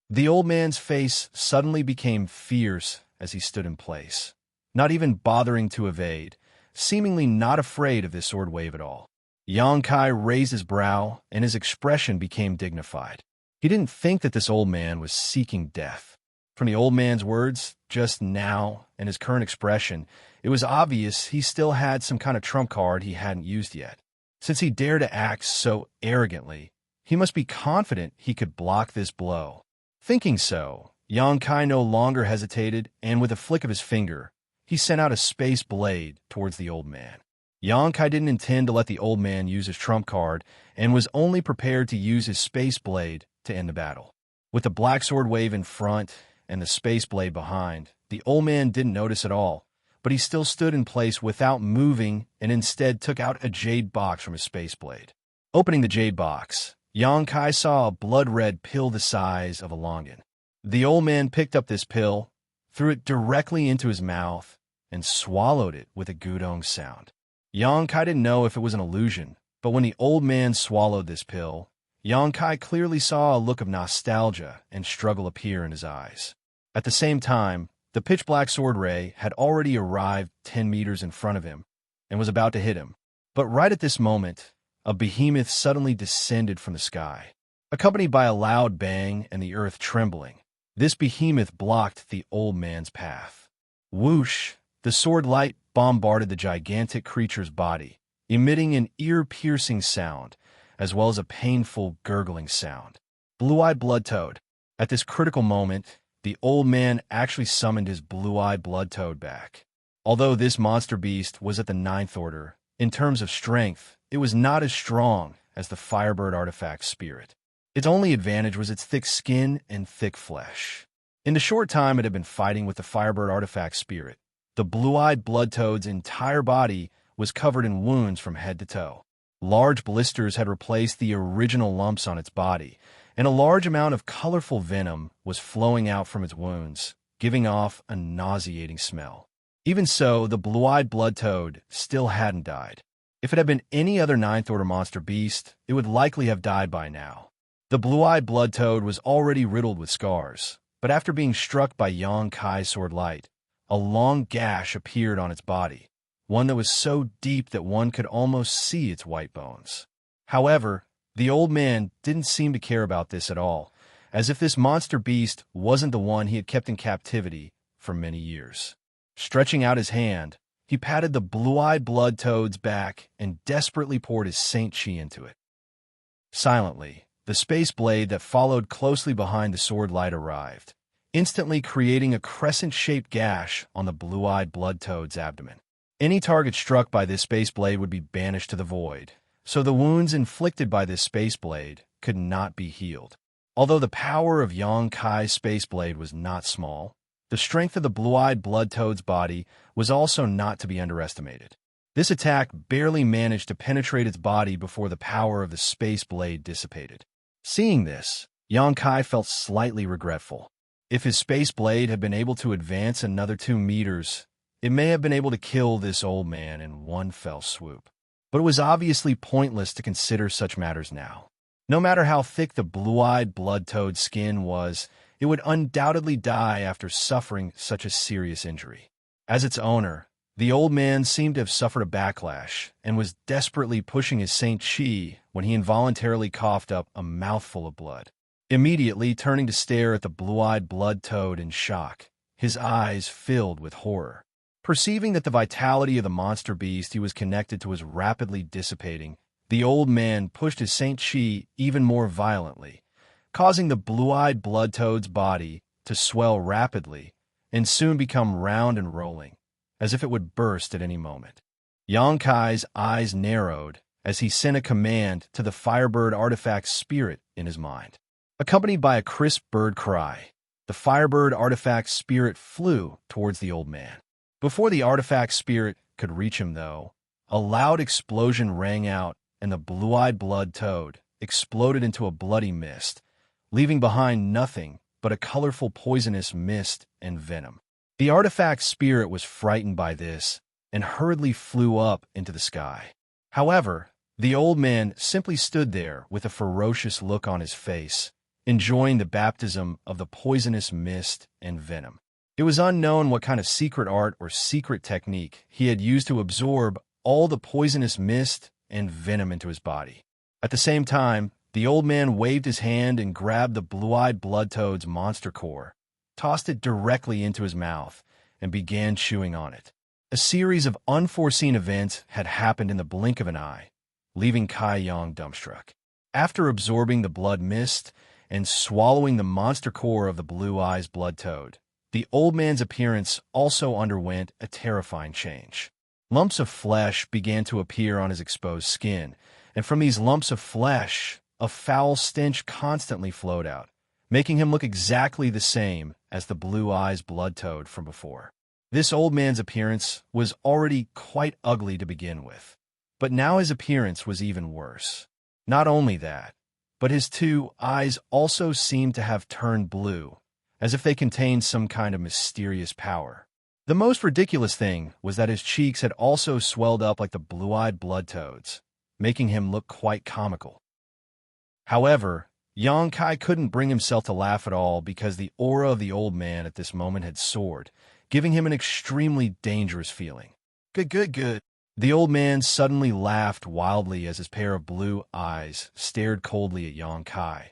The old man's face suddenly became fierce as he stood in place, not even bothering to evade, seemingly not afraid of this sword wave at all. Yang Kai raised his brow and his expression became dignified. He didn't think that this old man was seeking death. From the old man's words just now and his current expression, it was obvious he still had some kind of trump card he hadn't used yet. Since he dared to act so arrogantly, he must be confident he could block this blow. Thinking so, Yang Kai no longer hesitated, and with a flick of his finger, he sent out a space blade towards the old man. Yang Kai didn't intend to let the old man use his trump card and was only prepared to use his space blade to end the battle. With the black sword wave in front and the space blade behind, the old man didn't notice at all, but he still stood in place without moving and instead took out a jade box from his space blade. Opening the jade box, Yang Kai saw a blood-red pill the size of a longan. The old man picked up this pill, threw it directly into his mouth, and swallowed it with a gudong sound. Yang Kai didn't know if it was an illusion, but when the old man swallowed this pill, Yang Kai clearly saw a look of nostalgia and struggle appear in his eyes. At the same time, the pitch-black sword ray had already arrived 10 meters in front of him and was about to hit him. But right at this moment, a behemoth suddenly descended from the sky, accompanied by a loud bang and the earth trembling. This behemoth blocked the old man's path. Whoosh! The sword light bombarded the gigantic creature's body, emitting an ear-piercing sound, as well as a painful gurgling sound. Blue-eyed blood toad. At this critical moment, the old man actually summoned his blue-eyed blood toad back. Although this monster beast was at the 9th order, in terms of strength, it was not as strong as the Firebird artifact spirit. Its only advantage was its thick skin and thick flesh. In the short time it had been fighting with the Firebird artifact spirit, the blue-eyed blood toad's entire body was covered in wounds from head to toe. Large blisters had replaced the original lumps on its body, and a large amount of colorful venom was flowing out from its wounds, giving off a nauseating smell. Even so, the blue-eyed blood toad still hadn't died. If it had been any other 9th order monster beast, it would likely have died by now. The blue-eyed blood toad was already riddled with scars, but after being struck by Yang Kai's sword light, a long gash appeared on its body, one that was so deep that one could almost see its white bones. However, the old man didn't seem to care about this at all, as if this monster beast wasn't the one he had kept in captivity for many years. Stretching out his hand, he patted the blue-eyed blood toad's back and desperately poured his Saint Chi into it. Silently, the space blade that followed closely behind the sword light arrived, instantly creating a crescent-shaped gash on the blue-eyed blood toad's abdomen. Any target struck by this space blade would be banished to the void, so the wounds inflicted by this space blade could not be healed. Although the power of Yang Kai's space blade was not small, the strength of the blue-eyed blood toad's body was also not to be underestimated. This attack barely managed to penetrate its body before the power of the space blade dissipated. Seeing this, Yang Kai felt slightly regretful. If his space blade had been able to advance another 2 meters, it may have been able to kill this old man in one fell swoop. But it was obviously pointless to consider such matters now. No matter how thick the blue-eyed blood toad's skin was, it would undoubtedly die after suffering such a serious injury. As its owner, the old man seemed to have suffered a backlash and was desperately pushing his Xianxia when he involuntarily coughed up a mouthful of blood. Immediately turning to stare at the blue-eyed blood toad in shock, his eyes filled with horror. Perceiving that the vitality of the monster beast he was connected to was rapidly dissipating, the old man pushed his Xianxia even more violently, causing the blue-eyed blood toad's body to swell rapidly and soon become round and rolling, as if it would burst at any moment. Yang Kai's eyes narrowed as he sent a command to the Firebird artifact spirit in his mind. Accompanied by a crisp bird cry, the Firebird artifact spirit flew towards the old man. Before the artifact spirit could reach him, though, a loud explosion rang out and the blue-eyed blood toad exploded into a bloody mist, leaving behind nothing but a colorful poisonous mist and venom. The artifact spirit was frightened by this and hurriedly flew up into the sky. However, the old man simply stood there with a ferocious look on his face, enjoying the baptism of the poisonous mist and venom. It was unknown what kind of secret art or secret technique he had used to absorb all the poisonous mist and venom into his body. At the same time, the old man waved his hand and grabbed the blue-eyed blood toad's monster core, tossed it directly into his mouth, and began chewing on it. A series of unforeseen events had happened in the blink of an eye, leaving Kai Yang dumbstruck. After absorbing the blood mist and swallowing the monster core of the blue-eyed blood toad, the old man's appearance also underwent a terrifying change. Lumps of flesh began to appear on his exposed skin, and from these lumps of flesh, a foul stench constantly flowed out, making him look exactly the same as the blue-eyed blood toad from before. This old man's appearance was already quite ugly to begin with, but now his appearance was even worse. Not only that, but his 2 eyes also seemed to have turned blue, as if they contained some kind of mysterious power. The most ridiculous thing was that his cheeks had also swelled up like the blue-eyed blood toad's, making him look quite comical. However, Yang Kai couldn't bring himself to laugh at all because the aura of the old man at this moment had soared, giving him an extremely dangerous feeling. Good. The old man suddenly laughed wildly as his pair of blue eyes stared coldly at Yang Kai.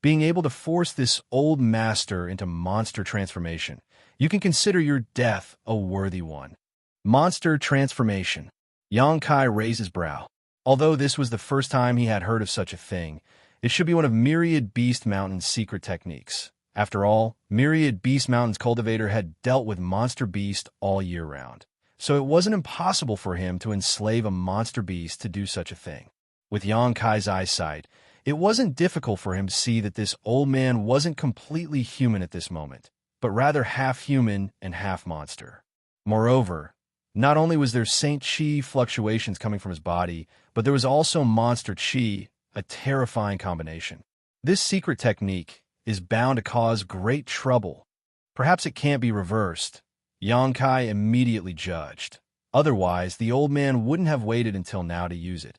Being able to force this old master into monster transformation, you can consider your death a worthy one. Monster transformation. Yang Kai raised his brow. Although this was the first time he had heard of such a thing, it should be one of Myriad Beast Mountain's secret techniques. After all, Myriad Beast Mountain's cultivator had dealt with monster beast all year round, so it wasn't impossible for him to enslave a monster beast to do such a thing. With Yang Kai's eyesight, it wasn't difficult for him to see that this old man wasn't completely human at this moment, but rather half human and half monster. Moreover, not only was there Saint Chi fluctuations coming from his body, but there was also monster Chi, a terrifying combination. This secret technique is bound to cause great trouble. Perhaps it can't be reversed, Yang Kai immediately judged. Otherwise, the old man wouldn't have waited until now to use it.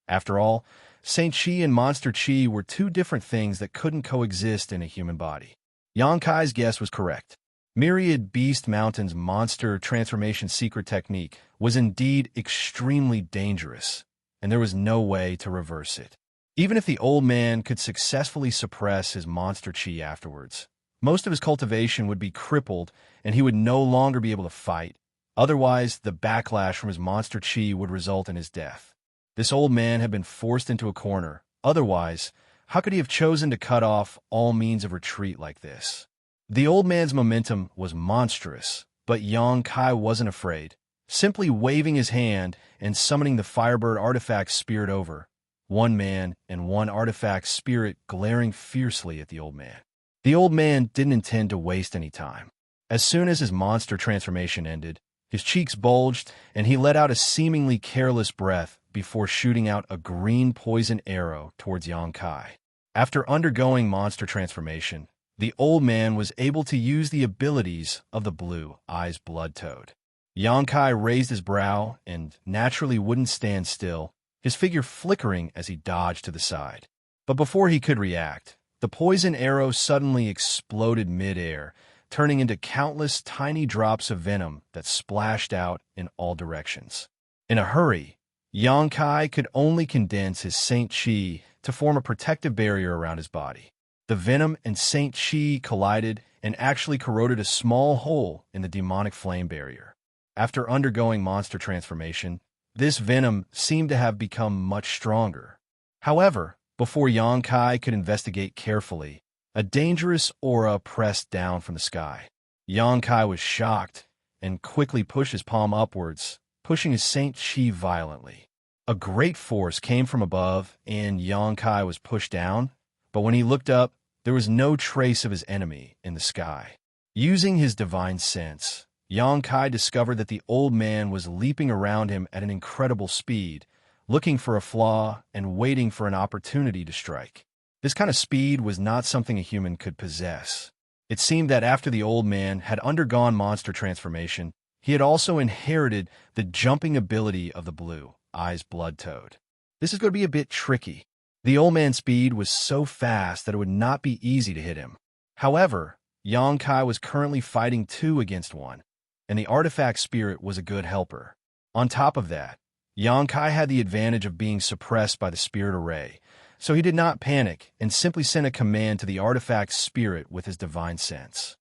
After all, Saint Chi and Monster Chi were 2 different things that couldn't coexist in a human body. Yang Kai's guess was correct. Myriad Beast Mountain's monster transformation secret technique was indeed extremely dangerous, and there was no way to reverse it. Even if the old man could successfully suppress his monster Chi afterwards, most of his cultivation would be crippled and he would no longer be able to fight. Otherwise, the backlash from his monster Chi would result in his death. This old man had been forced into a corner. Otherwise, how could he have chosen to cut off all means of retreat like this? The old man's momentum was monstrous, but Xianxia wasn't afraid. Simply waving his hand and summoning the Firebird artifact spirit over, one man and one artifact spirit glaring fiercely at the old man. The old man didn't intend to waste any time. As soon as his monster transformation ended, his cheeks bulged and he let out a seemingly careless breath before shooting out a green poison arrow towards Xianxia. After undergoing monster transformation, the old man was able to use the abilities of the blue eyes blood toad. Xianxia raised his brow and naturally wouldn't stand still, his figure flickering as he dodged to the side. But before he could react, the poison arrow suddenly exploded mid-air, turning into countless tiny drops of venom that splashed out in all directions. In a hurry, Xianxia could only condense his Saint Qi to form a protective barrier around his body. The venom and Saint Qi collided and actually corroded a small hole in the demonic flame barrier. After undergoing monster transformation, this venom seemed to have become much stronger. However, before Xianxia could investigate carefully, a dangerous aura pressed down from the sky. Xianxia was shocked and quickly pushed his palm upwards, pushing his Saint Qi violently. A great force came from above and Xianxia was pushed down, but when he looked up, there was no trace of his enemy in the sky. Using his divine sense, Xianxia discovered that the old man was leaping around him at an incredible speed, looking for a flaw and waiting for an opportunity to strike. This kind of speed was not something a human could possess. It seemed that after the old man had undergone monster transformation, he had also inherited the jumping ability of the blue eyes blood toad. This is going to be a bit tricky. The old man's speed was so fast that it would not be easy to hit him. However, Xianxia was currently fighting 2 against 1, and the artifact spirit was a good helper. On top of that, Xianxia had the advantage of being suppressed by the spirit array, so he did not panic and simply sent a command to the artifact spirit with his divine sense.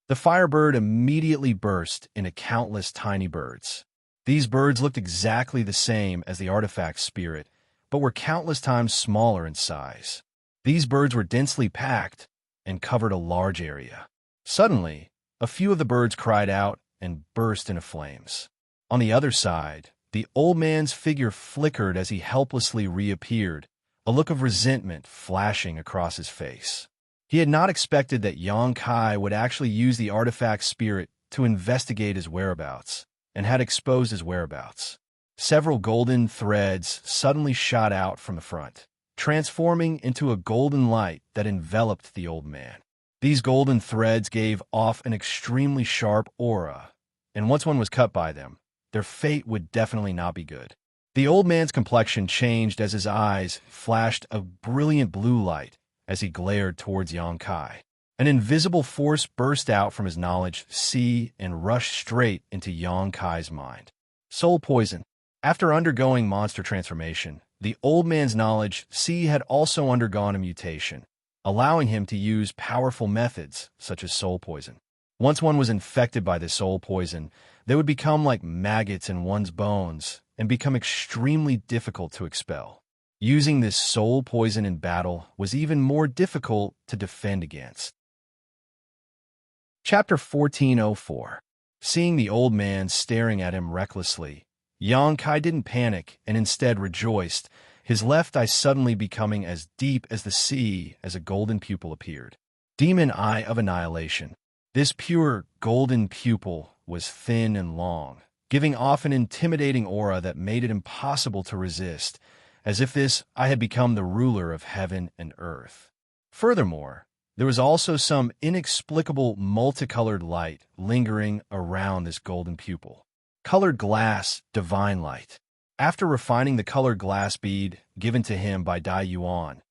The Firebird immediately burst into countless tiny birds. These birds looked exactly the same as the artifact spirit, but were countless times smaller in size. These birds were densely packed and covered a large area. Suddenly, a few of the birds cried out and burst into flames. On the other side, the old man's figure flickered as he helplessly reappeared, a look of resentment flashing across his face. He had not expected that Xianxia would actually use the artifact spirit to investigate his whereabouts, and had exposed his whereabouts. Several golden threads suddenly shot out from the front, transforming into a golden light that enveloped the old man. These golden threads gave off an extremely sharp aura, and once one was cut by them, their fate would definitely not be good. The old man's complexion changed as his eyes flashed a brilliant blue light as he glared towards Xianxia. An invisible force burst out from his knowledge sea and rushed straight into Xianxia's mind. Soul poison. After undergoing monster transformation, the old man's knowledge sea had also undergone a mutation, allowing him to use powerful methods such as soul poison. Once one was infected by this soul poison, they would become like maggots in one's bones and become extremely difficult to expel. Using this soul poison in battle was even more difficult to defend against. Chapter 1404. Seeing the old man staring at him recklessly, Xianxia didn't panic and instead rejoiced, his left eye suddenly becoming as deep as the sea as a golden pupil appeared. Demon Eye of Annihilation. This pure golden pupil was thin and long, giving off an intimidating aura that made it impossible to resist, as if this eye had become the ruler of heaven and earth. Furthermore, there was also some inexplicable multicolored light lingering around this golden pupil. Colored glass, divine light. After refining the colored glass bead given to him by Dai Yuan,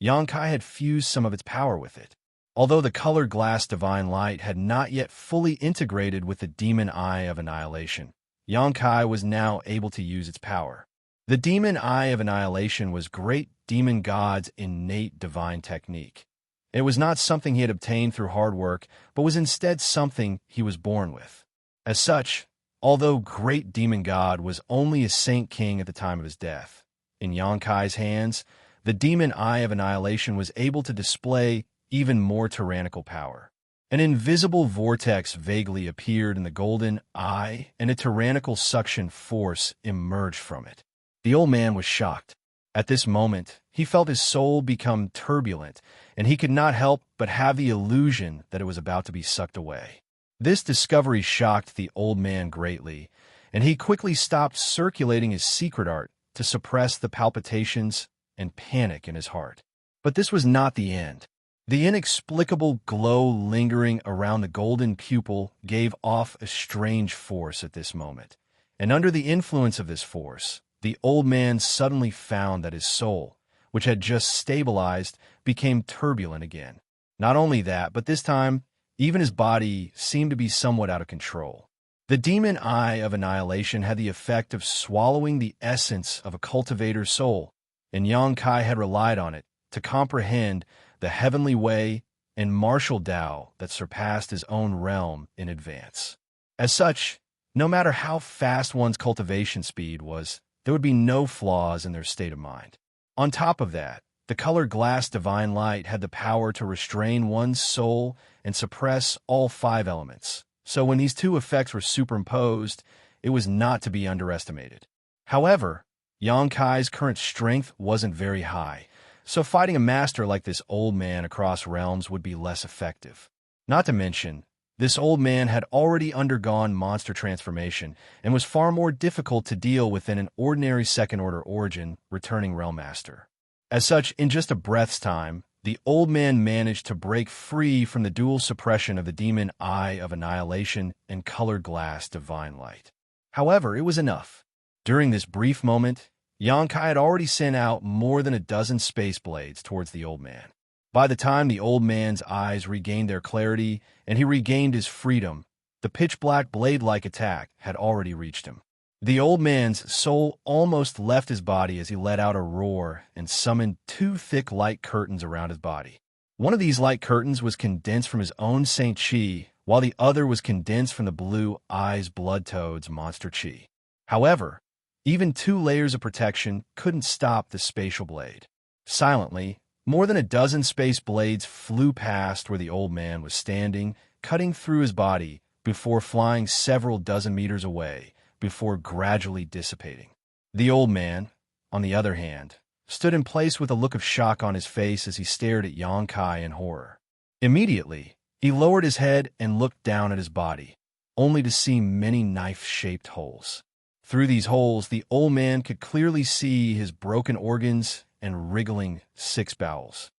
Xianxia had fused some of its power with it. Although the colored glass divine light had not yet fully integrated with the demon eye of annihilation, Xianxia was now able to use its power. The demon eye of annihilation was great demon god's innate divine technique. It was not something he had obtained through hard work, but was instead something he was born with. As such, although great demon god was only a saint king at the time of his death, in Xianxia's hands, the demon eye of annihilation was able to display even more tyrannical power. An invisible vortex vaguely appeared in the golden eye, and a tyrannical suction force emerged from it. The old man was shocked. At this moment, he felt his soul become turbulent, and he could not help but have the illusion that it was about to be sucked away. This discovery shocked the old man greatly, and he quickly stopped circulating his secret art to suppress the palpitations and panic in his heart. But this was not the end. The inexplicable glow lingering around the golden pupil gave off a strange force at this moment, and under the influence of this force, the old man suddenly found that his soul, which had just stabilized, became turbulent again. Not only that, but this time, even his body seemed to be somewhat out of control. The demon eye of annihilation had the effect of swallowing the essence of a cultivator's soul, and Xianxia had relied on it to comprehend the heavenly way and martial Tao that surpassed his own realm in advance. As such, no matter how fast one's cultivation speed was, there would be no flaws in their state of mind. On top of that, the colored glass divine light had the power to restrain one's soul and suppress all 5 elements. So when these 2 effects were superimposed, it was not to be underestimated. However, Xianxia's current strength wasn't very high, so fighting a master like this old man across realms would be less effective. Not to mention, this old man had already undergone monster transformation and was far more difficult to deal with than an ordinary second-order origin returning realm master. As such, in just a breath's time, the old man managed to break free from the dual suppression of the demon eye of annihilation and colored glass divine light. However, it was enough. During this brief moment, Xianxia had already sent out more than a dozen space blades towards the old man. By the time the old man's eyes regained their clarity and he regained his freedom, the pitch-black blade-like attack had already reached him. The old man's soul almost left his body as he let out a roar and summoned 2 thick light curtains around his body. One of these light curtains was condensed from his own Saint Qi, while the other was condensed from the blue eyes blood toad's monster Qi. However, even 2 layers of protection couldn't stop the spatial blade. Silently, more than a dozen space blades flew past where the old man was standing, cutting through his body before flying several dozen meters away, before gradually dissipating. The old man, on the other hand, stood in place with a look of shock on his face as he stared at Xianxia in horror. Immediately, he lowered his head and looked down at his body, only to see many knife-shaped holes. Through these holes, the old man could clearly see his broken organs and wriggling 6 bowels.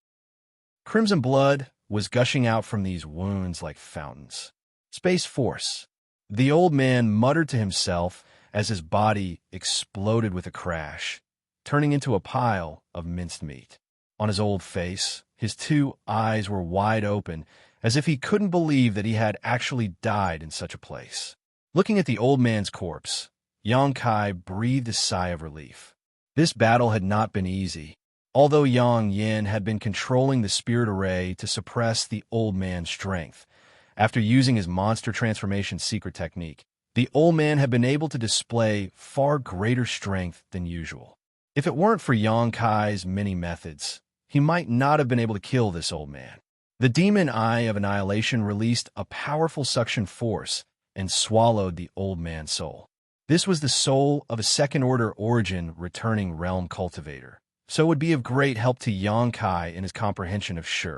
Crimson blood was gushing out from these wounds like fountains. Space Force. The old man muttered to himself as his body exploded with a crash, turning into a pile of minced meat. On his old face, his 2 eyes were wide open, as if he couldn't believe that he had actually died in such a place. Looking at the old man's corpse, Xianxia breathed a sigh of relief. This battle had not been easy. Although Yang Yin had been controlling the spirit array to suppress the old man's strength, after using his monster transformation secret technique, the old man had been able to display far greater strength than usual. If it weren't for Xianxia's many methods, he might not have been able to kill this old man. The demon eye of annihilation released a powerful suction force and swallowed the old man's soul. This was the soul of a second-order origin returning realm cultivator, so it would be of great help to Xianxia in his comprehension of Shi.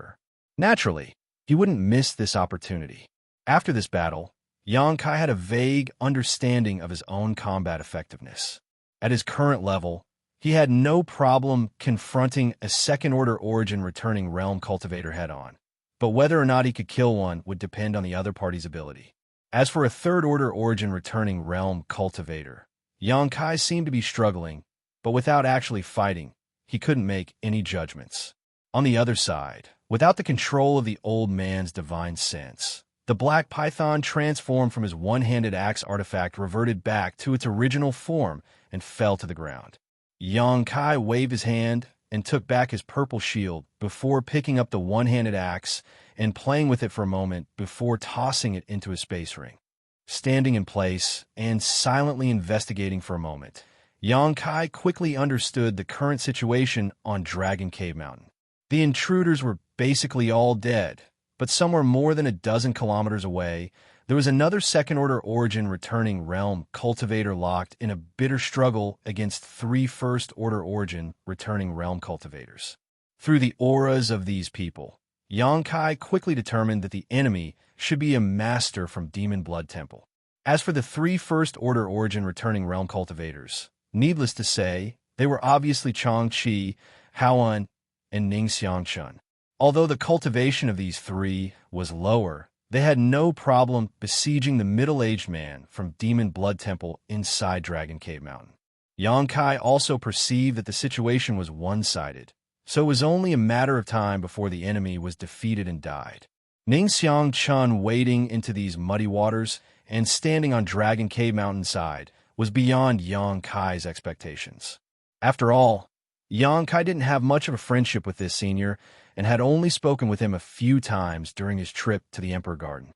Naturally, he wouldn't miss this opportunity. After this battle, Xianxia had a vague understanding of his own combat effectiveness. At his current level, he had no problem confronting a second-order origin returning realm cultivator head-on, but whether or not he could kill one would depend on the other party's ability. As for a third-order origin returning realm cultivator, Xianxia seemed to be struggling, but without actually fighting, he couldn't make any judgments. On the other side, without the control of the old man's divine sense, the black python transformed from his one-handed axe artifact reverted back to its original form and fell to the ground. Xianxia waved his hand and took back his purple shield before picking up the one-handed axe and playing with it for a moment before tossing it into his space ring. Standing in place and silently investigating for a moment, Xianxia quickly understood the current situation on Dragon Cave Mountain. The intruders were basically all dead, But somewhere more than a dozen kilometers away, there was another second-order origin returning realm cultivator locked in a bitter struggle against three first-order origin returning realm cultivators. Through the auras of these people, Xianxia quickly determined that the enemy should be a master from Demon Blood Temple. As for the three first-order origin returning realm cultivators, needless to say, they were obviously Xianxia, Haoan, and Xianxia. Although the cultivation of these three was lower, they had no problem besieging the middle-aged man from Demon Blood Temple inside Dragon Cave Mountain. Xianxia also perceived that the situation was one-sided, so it was only a matter of time before the enemy was defeated and died. Xianxia wading into these muddy waters and standing on Dragon Cave Mountain side was beyond Xianxia's expectations. After all, Xianxia didn't have much of a friendship with this senior and had only spoken with him a few times during his trip to the Emperor Garden.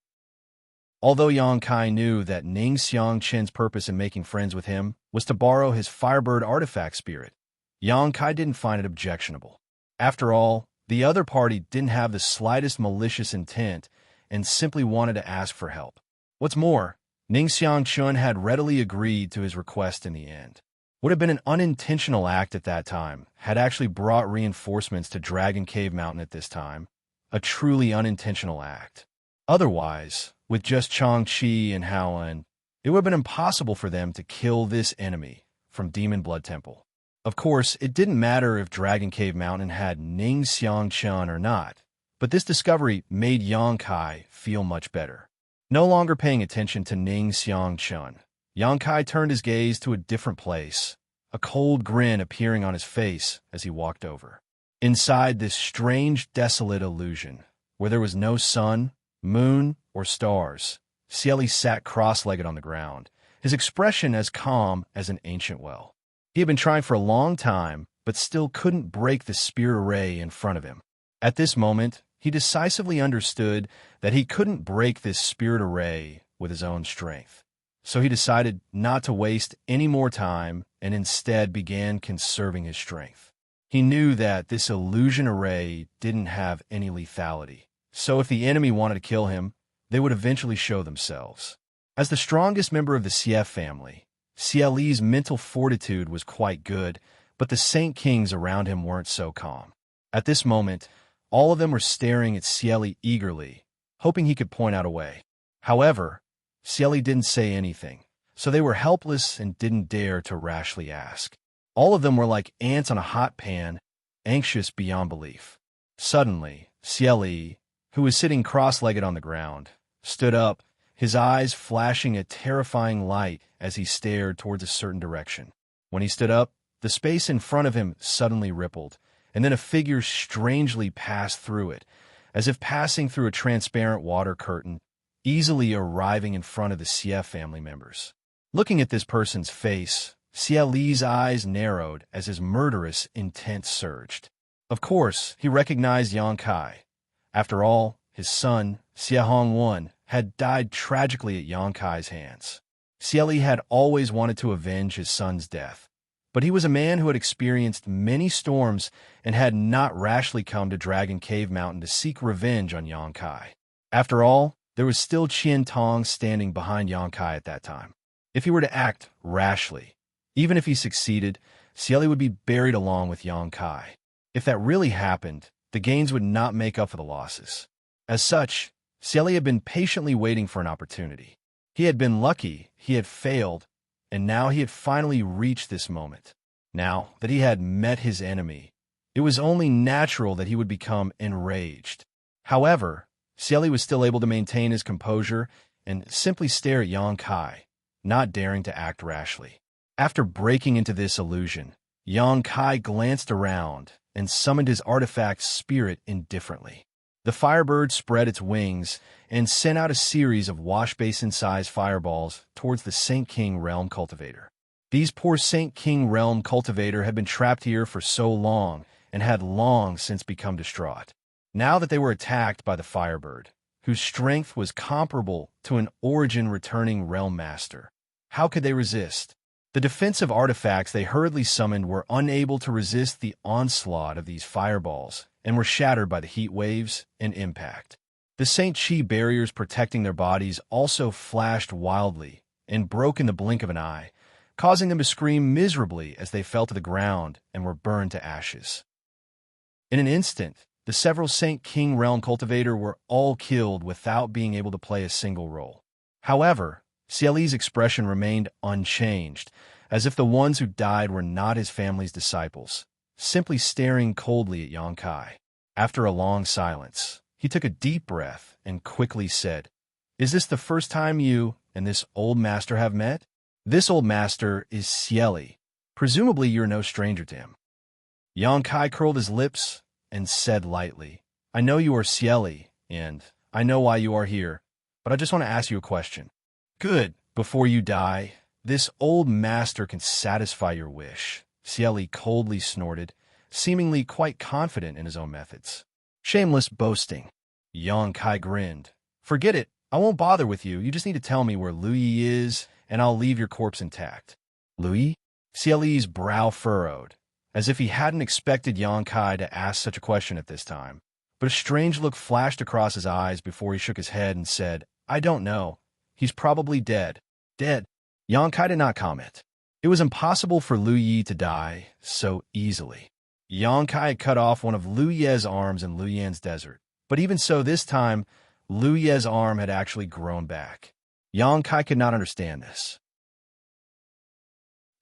Although Xianxia knew that Xiangqian's purpose in making friends with him was to borrow his Firebird artifact spirit, Xianxia didn't find it objectionable. After all, the other party didn't have the slightest malicious intent and simply wanted to ask for help. What's more, Xiangqian had readily agreed to his request in the end. Would have been an unintentional act at that time, had actually brought reinforcements to Dragon Cave Mountain at this time, a truly unintentional act. Otherwise, with just Xianxia and Haoan, it would have been impossible for them to kill this enemy from Demon Blood Temple. Of course, it didn't matter if Dragon Cave Mountain had Xiangqian or not, but this discovery made Xianxia feel much better. No longer paying attention to Xiangqian, Xianxia turned his gaze to a different place, a cold grin appearing on his face as he walked over. Inside this strange, desolate illusion, where there was no sun, moon, or stars, Xieli sat cross-legged on the ground, his expression as calm as an ancient well. He had been trying for a long time, but still couldn't break the spirit array in front of him. At this moment, he decisively understood that he couldn't break this spirit array with his own strength. So he decided not to waste any more time and instead began conserving his strength. He knew that this illusion array didn't have any lethality, so if the enemy wanted to kill him, they would eventually show themselves. As the strongest member of the Xie family, Xieli's mental fortitude was quite good, but the Saint Kings around him weren't so calm. At this moment, all of them were staring at Xieli eagerly, hoping he could point out a way. However, Xieli didn't say anything, so they were helpless and didn't dare to rashly ask. All of them were like ants on a hot pan, anxious beyond belief. Suddenly, Xieli, who was sitting cross-legged on the ground, stood up, his eyes flashing a terrifying light as he stared towards a certain direction. When he stood up, the space in front of him suddenly rippled, and then a figure strangely passed through it, as if passing through a transparent water curtain, easily arriving in front of the Xie family members. Looking at this person's face, Xieli's eyes narrowed as his murderous intent surged. Of course, he recognized Xianxia. After all, his son, Xie Hongwan, had died tragically at Xianxia's hands. Xieli had always wanted to avenge his son's death, but he was a man who had experienced many storms and had not rashly come to Dragon Cave Mountain to seek revenge on Xianxia. After all, there was still Qian Tong standing behind Xianxia at that time. If he were to act rashly, even if he succeeded, Xieli would be buried along with Xianxia. If that really happened, the gains would not make up for the losses. As such, Xieli had been patiently waiting for an opportunity. He had been lucky, he had failed, and now he had finally reached this moment. Now that he had met his enemy, it was only natural that he would become enraged. However, Xieli was still able to maintain his composure and simply stare at Xianxia, not daring to act rashly. After breaking into this illusion, Xianxia glanced around and summoned his artifact spirit indifferently. The Firebird spread its wings and sent out a series of wash-basin-sized fireballs towards the Saint King Realm Cultivator. These poor Saint King Realm Cultivator had been trapped here for so long and had long since become distraught. Now that they were attacked by the Firebird, whose strength was comparable to an origin-returning Realm Master, how could they resist? The defensive artifacts they hurriedly summoned were unable to resist the onslaught of these fireballs and were shattered by the heat waves and impact. The Saint Chi barriers protecting their bodies also flashed wildly and broke in the blink of an eye, causing them to scream miserably as they fell to the ground and were burned to ashes. In an instant, the several Saint King Realm cultivator were all killed without being able to play a single role. However, Xieli's expression remained unchanged, as if the ones who died were not his family's disciples, simply staring coldly at Yang Kai. After a long silence, he took a deep breath and quickly said, "Is this the first time you and this old master have met?" "This old master is Xieli. Presumably you're no stranger to him." Yang Kai curled his lips and said lightly, "I know you are Xieli, and I know why you are here, but I just want to ask you a question." "Good. Before you die, this old master can satisfy your wish," Xieli coldly snorted, seemingly quite confident in his own methods. "Shameless boasting." Yang Kai grinned. "Forget it. I won't bother with you. You just need to tell me where Lu Yi is, and I'll leave your corpse intact." "Lu Yi?" Xieli's brow furrowed, as if he hadn't expected Yang Kai to ask such a question at this time. But a strange look flashed across his eyes before he shook his head and said, "I don't know. He's probably dead." "Dead?" Yang Kai did not comment. It was impossible for Lu Yi to die so easily. Yang Kai had cut off one of Lu Ye's arms in Lu Yan's desert, but even so this time, Lu Ye's arm had actually grown back. Yang Kai could not understand this.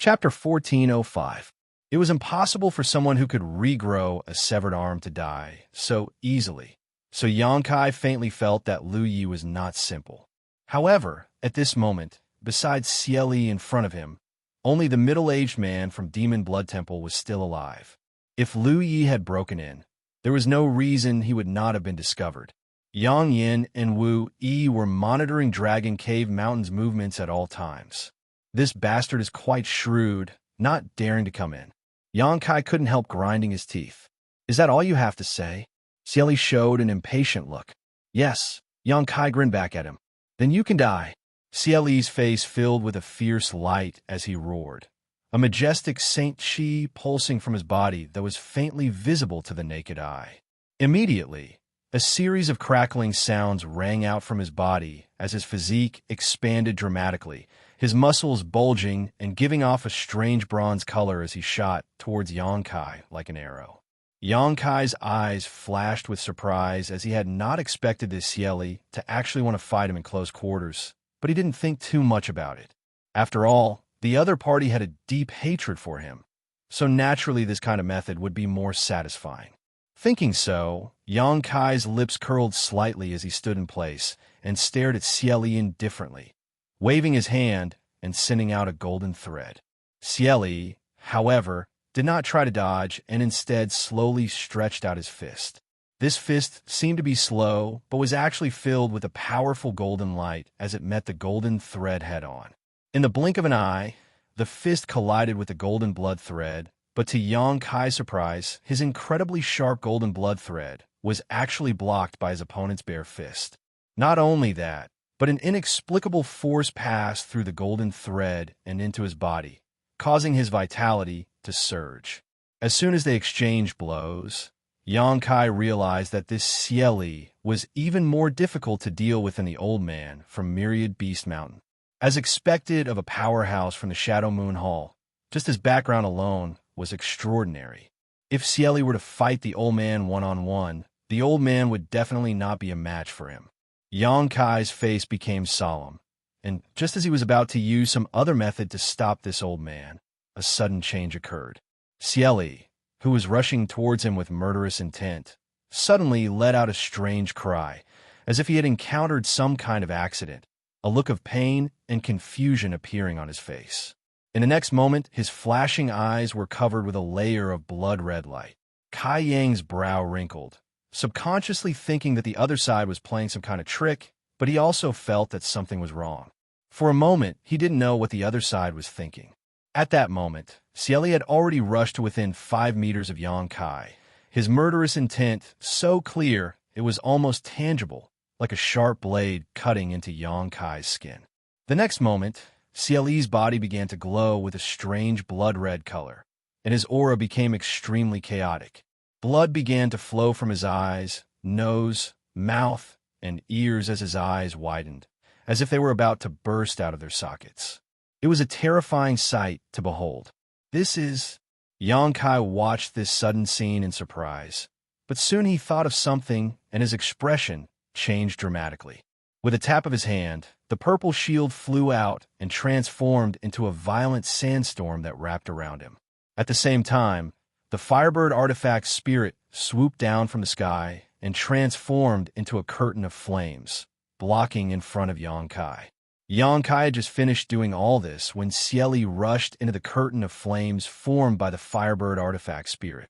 Chapter 1405. It was impossible for someone who could regrow a severed arm to die so easily, so Yang Kai faintly felt that Lu Yi was not simple. However, at this moment, besides Xieli in front of him, only the middle-aged man from Demon Blood Temple was still alive. If Lu Yi had broken in, there was no reason he would not have been discovered. Yang Yin and Wu Yi were monitoring Dragon Cave Mountain's movements at all times. This bastard is quite shrewd, not daring to come in. Yang Kai couldn't help grinding his teeth. "Is that all you have to say?" Xieli showed an impatient look. "Yes." Yang Kai grinned back at him. "Then you can die." Xieli's face filled with a fierce light as he roared, a majestic Saint Chi pulsing from his body that was faintly visible to the naked eye. Immediately, a series of crackling sounds rang out from his body as his physique expanded dramatically, his muscles bulging and giving off a strange bronze color as he shot towards Yang Kai like an arrow. Yang Kai's eyes flashed with surprise as he had not expected this Xieli to actually want to fight him in close quarters, but he didn't think too much about it. After all, the other party had a deep hatred for him, so naturally this kind of method would be more satisfying. Thinking so, Yang Kai's lips curled slightly as he stood in place and stared at Xieli indifferently, waving his hand and sending out a golden thread. Xieli, however, did not try to dodge and instead slowly stretched out his fist. This fist seemed to be slow, but was actually filled with a powerful golden light as it met the golden thread head-on. In the blink of an eye, the fist collided with the golden blood thread, but to Yang Kai's surprise, his incredibly sharp golden blood thread was actually blocked by his opponent's bare fist. Not only that, but an inexplicable force passed through the golden thread and into his body, causing his vitality to surge. As soon as they exchanged blows, Yang Kai realized that this Xieli was even more difficult to deal with than the old man from Myriad Beast Mountain. As expected of a powerhouse from the Shadow Moon Hall, just his background alone was extraordinary. If Xieli were to fight the old man one-on-one, the old man would definitely not be a match for him. Yang Kai's face became solemn, and just as he was about to use some other method to stop this old man, a sudden change occurred. Xieli, who was rushing towards him with murderous intent, suddenly let out a strange cry, as if he had encountered some kind of accident, a look of pain and confusion appearing on his face. In the next moment, his flashing eyes were covered with a layer of blood-red light. Kai Yang's brow wrinkled, subconsciously thinking that the other side was playing some kind of trick, but he also felt that something was wrong. For a moment, he didn't know what the other side was thinking. At that moment, Xieli had already rushed to within 5 meters of Yang Kai, his murderous intent so clear it was almost tangible, like a sharp blade cutting into Yang Kai's skin. The next moment, Xieli's body began to glow with a strange blood-red color, and his aura became extremely chaotic. Blood began to flow from his eyes, nose, mouth, and ears as his eyes widened, as if they were about to burst out of their sockets. It was a terrifying sight to behold. This is... Xianxia watched this sudden scene in surprise, but soon he thought of something, and his expression changed dramatically. With a tap of his hand, the purple shield flew out and transformed into a violent sandstorm that wrapped around him. At the same time, the Firebird artifact spirit swooped down from the sky and transformed into a curtain of flames, blocking in front of Xianxia. Xianxia had just finished doing all this when Xieli rushed into the curtain of flames formed by the Firebird artifact spirit.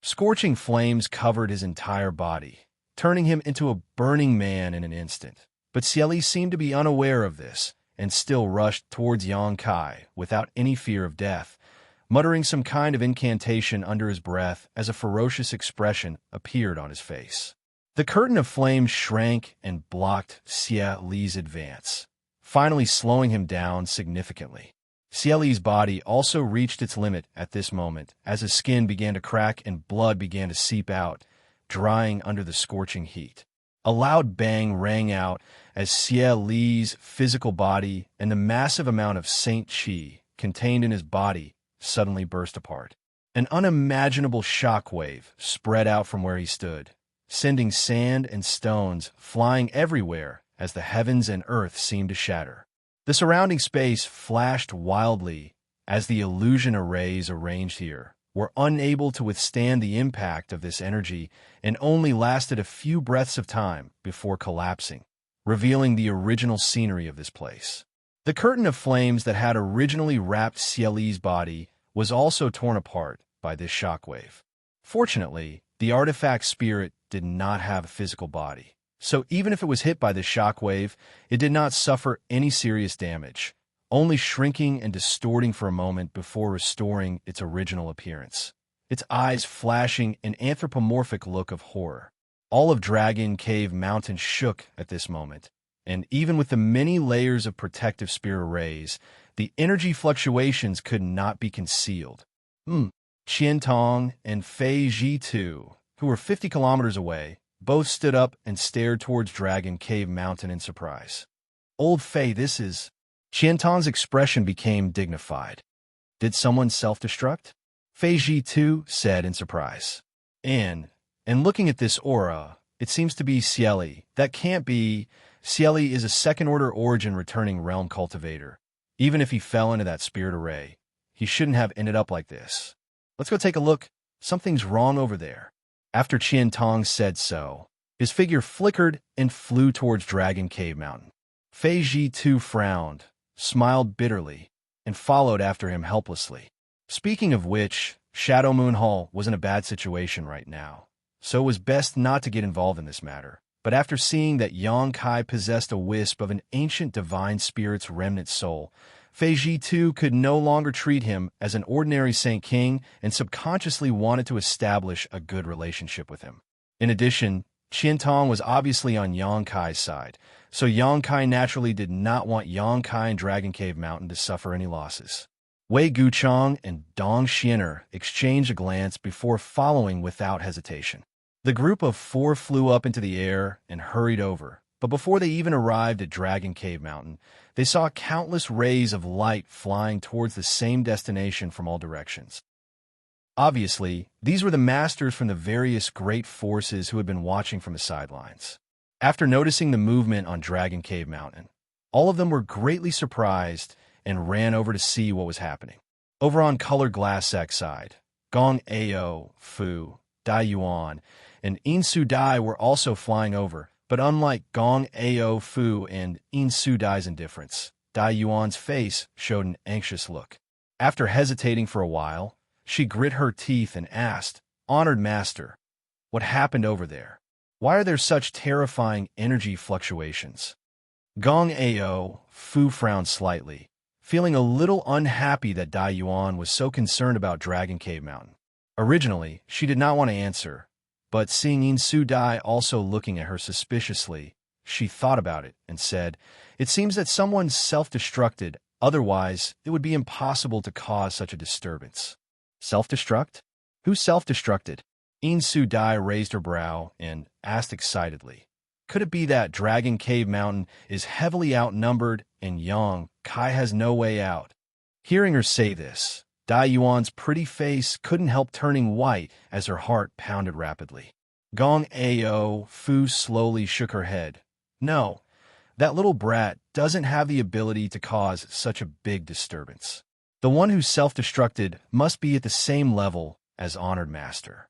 Scorching flames covered his entire body, turning him into a burning man in an instant. But Xieli seemed to be unaware of this and still rushed towards Xianxia without any fear of death, muttering some kind of incantation under his breath as a ferocious expression appeared on his face. The curtain of flames shrank and blocked Xieli's advance, finally slowing him down significantly. Xieli's body also reached its limit at this moment as his skin began to crack and blood began to seep out, drying under the scorching heat. A loud bang rang out as Xieli's physical body and the massive amount of Saint Qi contained in his body suddenly burst apart. An unimaginable shockwave spread out from where he stood, sending sand and stones flying everywhere as the heavens and earth seemed to shatter. The surrounding space flashed wildly as the illusion arrays arranged here were unable to withstand the impact of this energy and only lasted a few breaths of time before collapsing, revealing the original scenery of this place. The curtain of flames that had originally wrapped Xieli's body was also torn apart by this shockwave. Fortunately, the artifact spirit did not have a physical body, so even if it was hit by this shockwave, it did not suffer any serious damage, only shrinking and distorting for a moment before restoring its original appearance, its eyes flashing an anthropomorphic look of horror. All of Dragon Cave Mountain shook at this moment, and even with the many layers of protective spirit rays, the energy fluctuations could not be concealed. Qiantong and Fei Zhi, who were 50 kilometers away, both stood up and stared towards Dragon Cave Mountain in surprise. Old Fei, this is... Qiantong's expression became dignified. Did someone self-destruct? Fei Zhi said in surprise. And looking at this aura, it seems to be Xieli. That can't be... Xieli is a second-order origin returning realm cultivator. Even if he fell into that spirit array, he shouldn't have ended up like this. Let's go take a look. Something's wrong over there. After Qiantong said so, his figure flickered and flew towards Dragon Cave Mountain. Fei Zhi frowned, smiled bitterly, and followed after him helplessly. Speaking of which, Shadow Moon Hall was in a bad situation right now, so it was best not to get involved in this matter. But after seeing that Xianxia possessed a wisp of an ancient divine spirit's remnant soul, Fei Zhi could no longer treat him as an ordinary Saint King and subconsciously wanted to establish a good relationship with him. In addition, Qiantong was obviously on Xianxia's side, so Xianxia naturally did not want Xianxia and Dragon Cave Mountain to suffer any losses. Wei Guchong and Dong Xianer exchanged a glance before following without hesitation. The group of four flew up into the air and hurried over, but before they even arrived at Dragon Cave Mountain, they saw countless rays of light flying towards the same destination from all directions. Obviously, these were the masters from the various great forces who had been watching from the sidelines. After noticing the movement on Dragon Cave Mountain, all of them were greatly surprised and ran over to see what was happening. Over on Color Glass Sec's side, Gong Ao, Fu, Dai Yuan, and Insu Dai were also flying over, but unlike Gong Ao, Fu, and Insu Dai's indifference, Dai Yuan's face showed an anxious look. After hesitating for a while, she grit her teeth and asked, "Honored Master, what happened over there? Why are there such terrifying energy fluctuations?" Gong Ao, Fu frowned slightly, feeling a little unhappy that Dai Yuan was so concerned about Dragon Cave Mountain. Originally, she did not want to answer, but seeing Insu Dai also looking at her suspiciously, she thought about it and said, "It seems that someone self-destructed, otherwise it would be impossible to cause such a disturbance." Self-destruct? Who self-destructed? Insu Dai raised her brow and asked excitedly, Could it be that Dragon Cave Mountain is heavily outnumbered and Yang Kai has no way out? Hearing her say this, Dai Yuan's pretty face couldn't help turning white as her heart pounded rapidly. Gong Ao Fu slowly shook her head. No, that little brat doesn't have the ability to cause such a big disturbance. The one who self-destructed must be at the same level as Honored Master.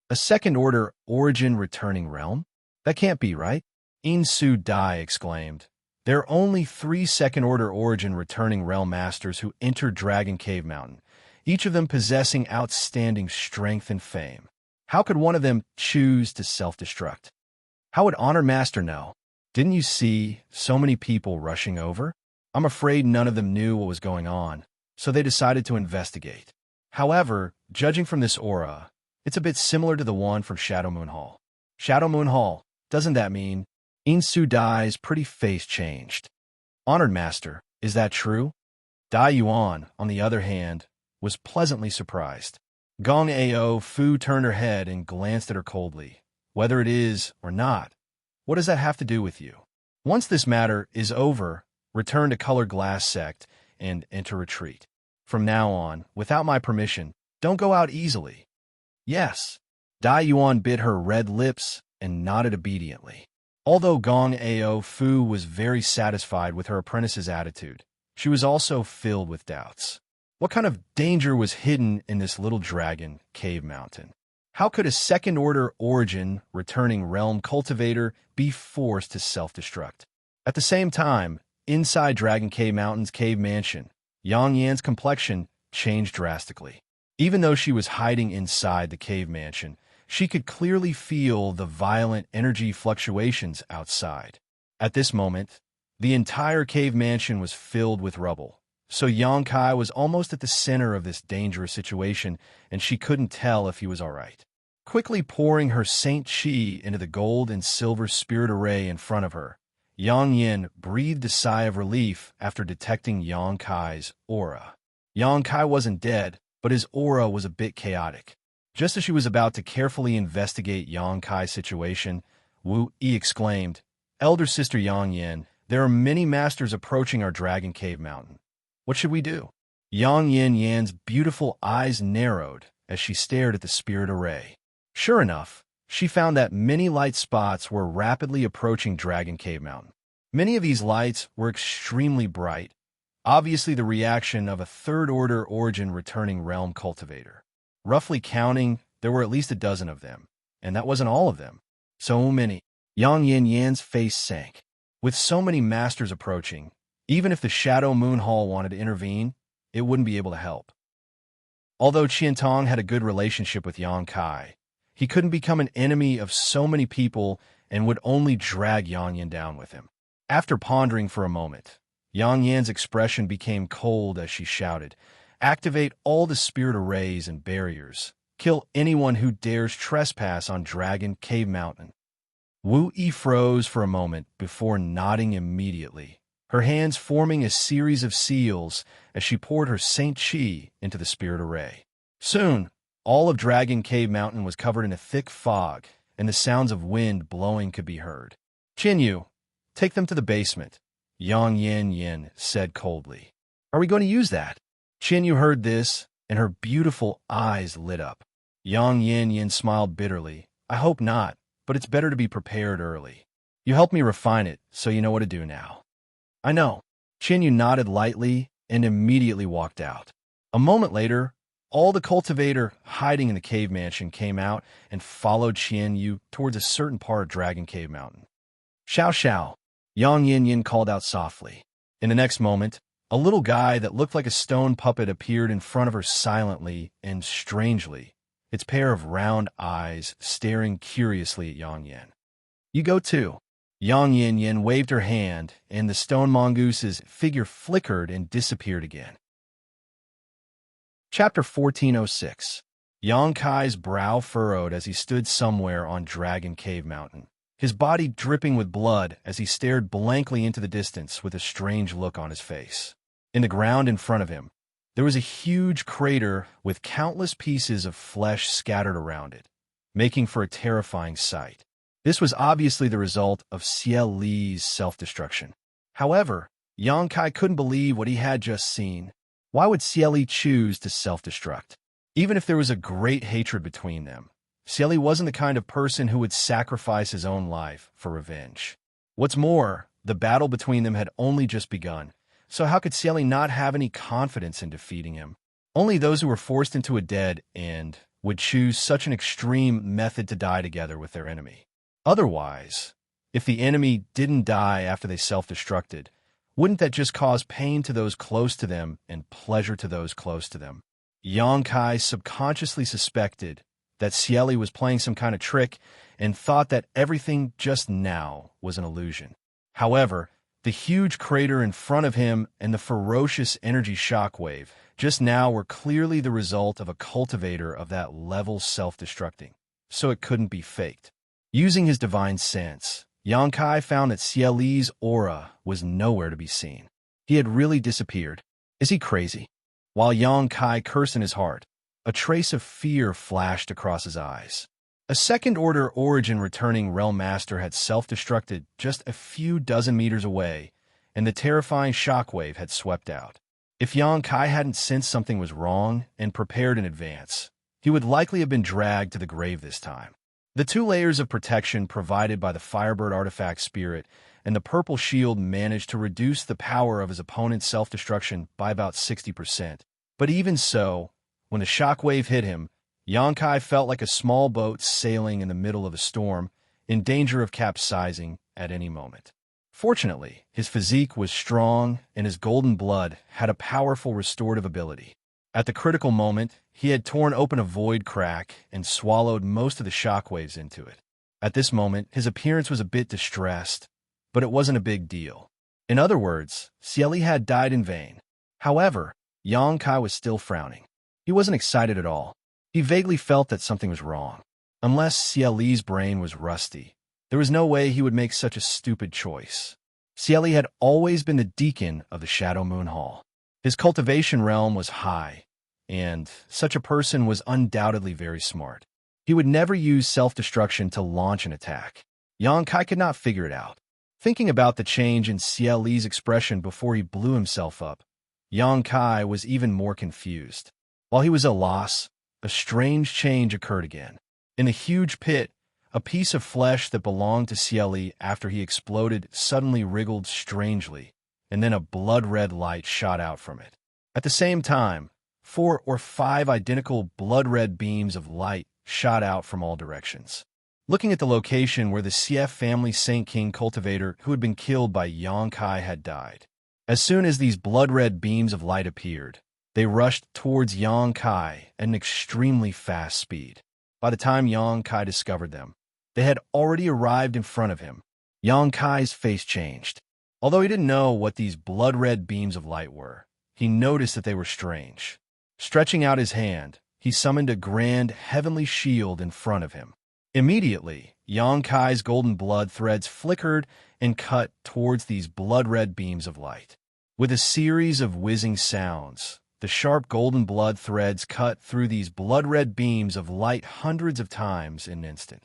A second-order origin returning realm? That can't be right. Insu Dai exclaimed. There are only 3 second-order origin returning realm masters who entered Dragon Cave Mountain, each of them possessing outstanding strength and fame. How could one of them choose to self-destruct? How would Honored Master know? Didn't you see so many people rushing over? I'm afraid none of them knew what was going on, so they decided to investigate. However, judging from this aura, it's a bit similar to the one from Shadow Moon Hall. Shadow Moon Hall, doesn't that mean? Insu Dai's pretty face changed. Honored Master, is that true? Dai Yuan, on the other hand, was pleasantly surprised. Gong Ao Fu turned her head and glanced at her coldly. Whether it is or not, what does that have to do with you? Once this matter is over, return to Color Glass Sect and enter retreat. From now on, without my permission, don't go out easily. Yes. Dai Yuan bit her red lips and nodded obediently. Although Gong Ao Fu was very satisfied with her apprentice's attitude, she was also filled with doubts. What kind of danger was hidden in this little dragon cave mountain? How could a second-order origin returning realm cultivator be forced to self-destruct? At the same time, inside Dragon Cave Mountain's cave mansion, Yang Yan's complexion changed drastically. Even though she was hiding inside the cave mansion, she could clearly feel the violent energy fluctuations outside. At this moment, the entire cave mansion was filled with rubble, so Yang Kai was almost at the center of this dangerous situation, and she couldn't tell if he was all right. Quickly pouring her Saint Chi into the gold and silver spirit array in front of her, Yang Yin breathed a sigh of relief after detecting Yang Kai's aura. Yang Kai wasn't dead, but his aura was a bit chaotic. Just as she was about to carefully investigate Yang Kai's situation, Wu Yi exclaimed, "Elder Sister Yang Yin, there are many masters approaching our Dragon Cave Mountain. What should we do?" Yang Yin Yan's beautiful eyes narrowed as she stared at the spirit array. Sure enough, she found that many light spots were rapidly approaching Dragon Cave Mountain. Many of these lights were extremely bright, obviously the reaction of a third-order origin returning realm cultivator. Roughly counting, there were at least a dozen of them, and that wasn't all of them. So many. Yang Yin Yan's face sank. With so many masters approaching, even if the Shadow Moon Hall wanted to intervene, it wouldn't be able to help. Although Qiantong had a good relationship with Yang Kai, he couldn't become an enemy of so many people and would only drag Yang Yin down with him. After pondering for a moment, Yang Yan's expression became cold as she shouted, "Activate all the spirit arrays and barriers. Kill anyone who dares trespass on Dragon Cave Mountain." Wu Yi froze for a moment before nodding immediately, her hands forming a series of seals as she poured her Saint Chi into the spirit array. Soon, all of Dragon Cave Mountain was covered in a thick fog, and the sounds of wind blowing could be heard. "Qinyu, take them to the basement," Yang Yin Yin said coldly. "Are we going to use that?" Qinyu heard this, and her beautiful eyes lit up. Yang Yin Yin smiled bitterly. "I hope not, but it's better to be prepared early. You helped me refine it, so you know what to do now." "I know." Qinyu nodded lightly and immediately walked out. A moment later, all the cultivator hiding in the cave mansion came out and followed Qinyu towards a certain part of Dragon Cave Mountain. "Xiao Xiao," Yang Yin Yin called out softly. In the next moment, a little guy that looked like a stone puppet appeared in front of her silently and strangely, its pair of round eyes staring curiously at Yang Yin. "You go too." Yang Yin Yin waved her hand, and the stone mongoose's figure flickered and disappeared again. Chapter 1406. Yang Kai's brow furrowed as he stood somewhere on Dragon Cave Mountain, his body dripping with blood as he stared blankly into the distance with a strange look on his face. In the ground in front of him, there was a huge crater with countless pieces of flesh scattered around it, making for a terrifying sight. This was obviously the result of Xie Li's self-destruction. However, Yang Kai couldn't believe what he had just seen. Why would Xie Li choose to self-destruct? Even if there was a great hatred between them, Xie Li wasn't the kind of person who would sacrifice his own life for revenge. What's more, the battle between them had only just begun, so how could Xie Li not have any confidence in defeating him? Only those who were forced into a dead end would choose such an extreme method to die together with their enemy. Otherwise, if the enemy didn't die after they self-destructed, wouldn't that just cause pain to those close to them and pleasure to those close to them? Yang Kai subconsciously suspected that Xie Li was playing some kind of trick and thought that everything just now was an illusion. However, the huge crater in front of him and the ferocious energy shockwave just now were clearly the result of a cultivator of that level self-destructing, so it couldn't be faked. Using his divine sense, Yang Kai found that Xie Li's aura was nowhere to be seen. He had really disappeared. Is he crazy? While Yang Kai cursed in his heart, a trace of fear flashed across his eyes. A second-order origin returning realm master had self-destructed just a few dozen meters away, and the terrifying shockwave had swept out. If Yang Kai hadn't sensed something was wrong and prepared in advance, he would likely have been dragged to the grave this time. The 2 layers of protection provided by the Firebird artifact spirit and the purple shield managed to reduce the power of his opponent's self-destruction by about 60%. But even so, when the shockwave hit him, Yang Kai felt like a small boat sailing in the middle of a storm, in danger of capsizing at any moment. Fortunately, his physique was strong and his golden blood had a powerful restorative ability. At the critical moment, he had torn open a void crack and swallowed most of the shockwaves into it. At this moment, his appearance was a bit distressed, but it wasn't a big deal. In other words, Xie Li had died in vain. However, Yang Kai was still frowning. He wasn't excited at all. He vaguely felt that something was wrong. Unless Xie Li's brain was rusty, there was no way he would make such a stupid choice. Xie Li had always been the deacon of the Shadow Moon Hall. His cultivation realm was high, and such a person was undoubtedly very smart. He would never use self-destruction to launch an attack. Yang Kai could not figure it out. Thinking about the change in Xie Li's expression before he blew himself up, Yang Kai was even more confused. While he was at a loss, a strange change occurred again. In the huge pit, a piece of flesh that belonged to Xie Li after he exploded suddenly wriggled strangely, and then a blood-red light shot out from it. At the same time, 4 or 5 identical blood-red beams of light shot out from all directions. Looking at the location where the Xie family Saint King cultivator who had been killed by Yang Kai had died. As soon as these blood-red beams of light appeared, they rushed towards Yang Kai at an extremely fast speed. By the time Yang Kai discovered them, they had already arrived in front of him. Yang Kai's face changed. Although he didn't know what these blood-red beams of light were, he noticed that they were strange. Stretching out his hand, he summoned a grand heavenly shield in front of him. Immediately, Yang Kai's golden blood threads flickered and cut towards these blood-red beams of light. With a series of whizzing sounds, the sharp golden blood threads cut through these blood-red beams of light hundreds of times in an instant.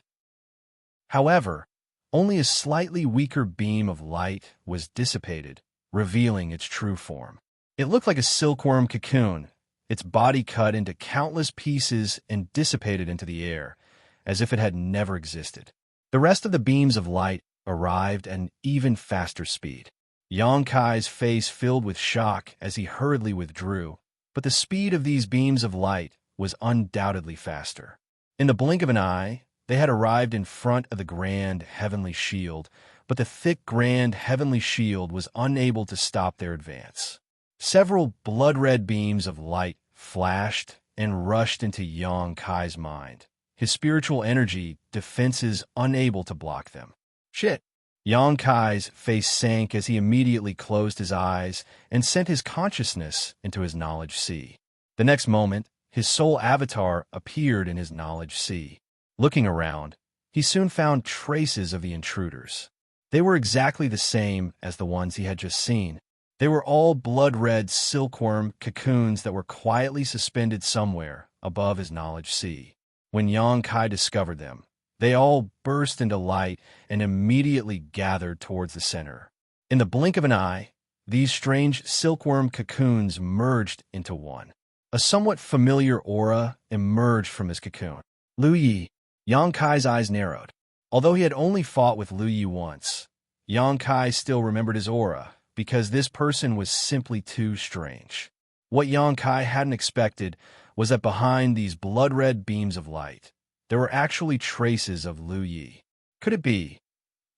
However, only a slightly weaker beam of light was dissipated, revealing its true form. It looked like a silkworm cocoon, its body cut into countless pieces and dissipated into the air, as if it had never existed. The rest of the beams of light arrived at an even faster speed. Yang Kai's face filled with shock as he hurriedly withdrew, but the speed of these beams of light was undoubtedly faster. In the blink of an eye, they had arrived in front of the grand heavenly shield, but the thick grand heavenly shield was unable to stop their advance. Several blood-red beams of light flashed and rushed into Yang Kai's mind, his spiritual energy defenses unable to block them. Shit! Yang Kai's face sank as he immediately closed his eyes and sent his consciousness into his knowledge sea. The next moment, his soul avatar appeared in his knowledge sea. Looking around, he soon found traces of the intruders. They were exactly the same as the ones he had just seen. They were all blood-red silkworm cocoons that were quietly suspended somewhere above his knowledge sea. When Yang Kai discovered them, They all burst into light and immediately gathered towards the center. In the blink of an eye, these strange silkworm cocoons merged into one. A somewhat familiar aura emerged from his cocoon. Lu Yi. Yang Kai's eyes narrowed. Although he had only fought with Lu Yi once, Yang Kai still remembered his aura, because this person was simply too strange. What Yang Kai hadn't expected was that behind these blood-red beams of light, there were actually traces of Lu Yi. Could it be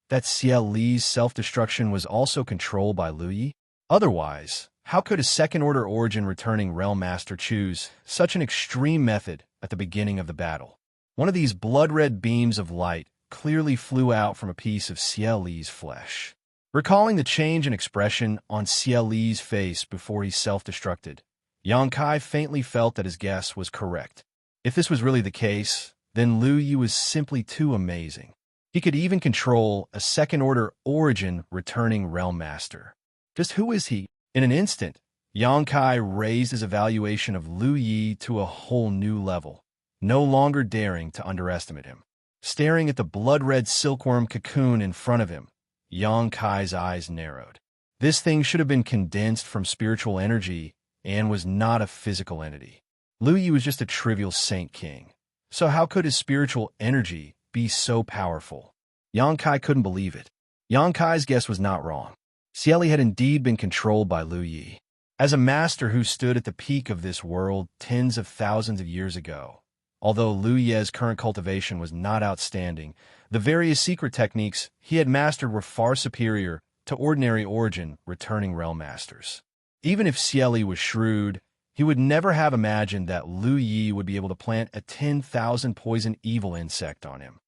that Xie Li's self-destruction was also controlled by Lu Yi? Otherwise, how could a second-order origin returning Realm Master choose such an extreme method at the beginning of the battle? One of these blood-red beams of light clearly flew out from a piece of Xie Li's flesh. Recalling the change in expression on Xie Li's face before he self-destructed, Yang Kai faintly felt that his guess was correct. If this was really the case, then Lu Yi was simply too amazing. He could even control a second-order origin returning Realm Master. Just who is he? In an instant, Yang Kai raised his evaluation of Lu Yi to a whole new level, no longer daring to underestimate him. Staring at the blood-red silkworm cocoon in front of him, Yang Kai's eyes narrowed. This thing should have been condensed from spiritual energy and was not a physical entity. Lu Yi was just a trivial Saint King. So how could his spiritual energy be so powerful? Yang Kai couldn't believe it. Yang Kai's guess was not wrong. Xie Li had indeed been controlled by Lu Yi. As a master who stood at the peak of this world tens of thousands of years ago, although Lu Yi's current cultivation was not outstanding, the various secret techniques he had mastered were far superior to ordinary origin returning realm masters. Even if Xie Li was shrewd, he would never have imagined that Lu Yi would be able to plant a 10,000 poison evil insect on him.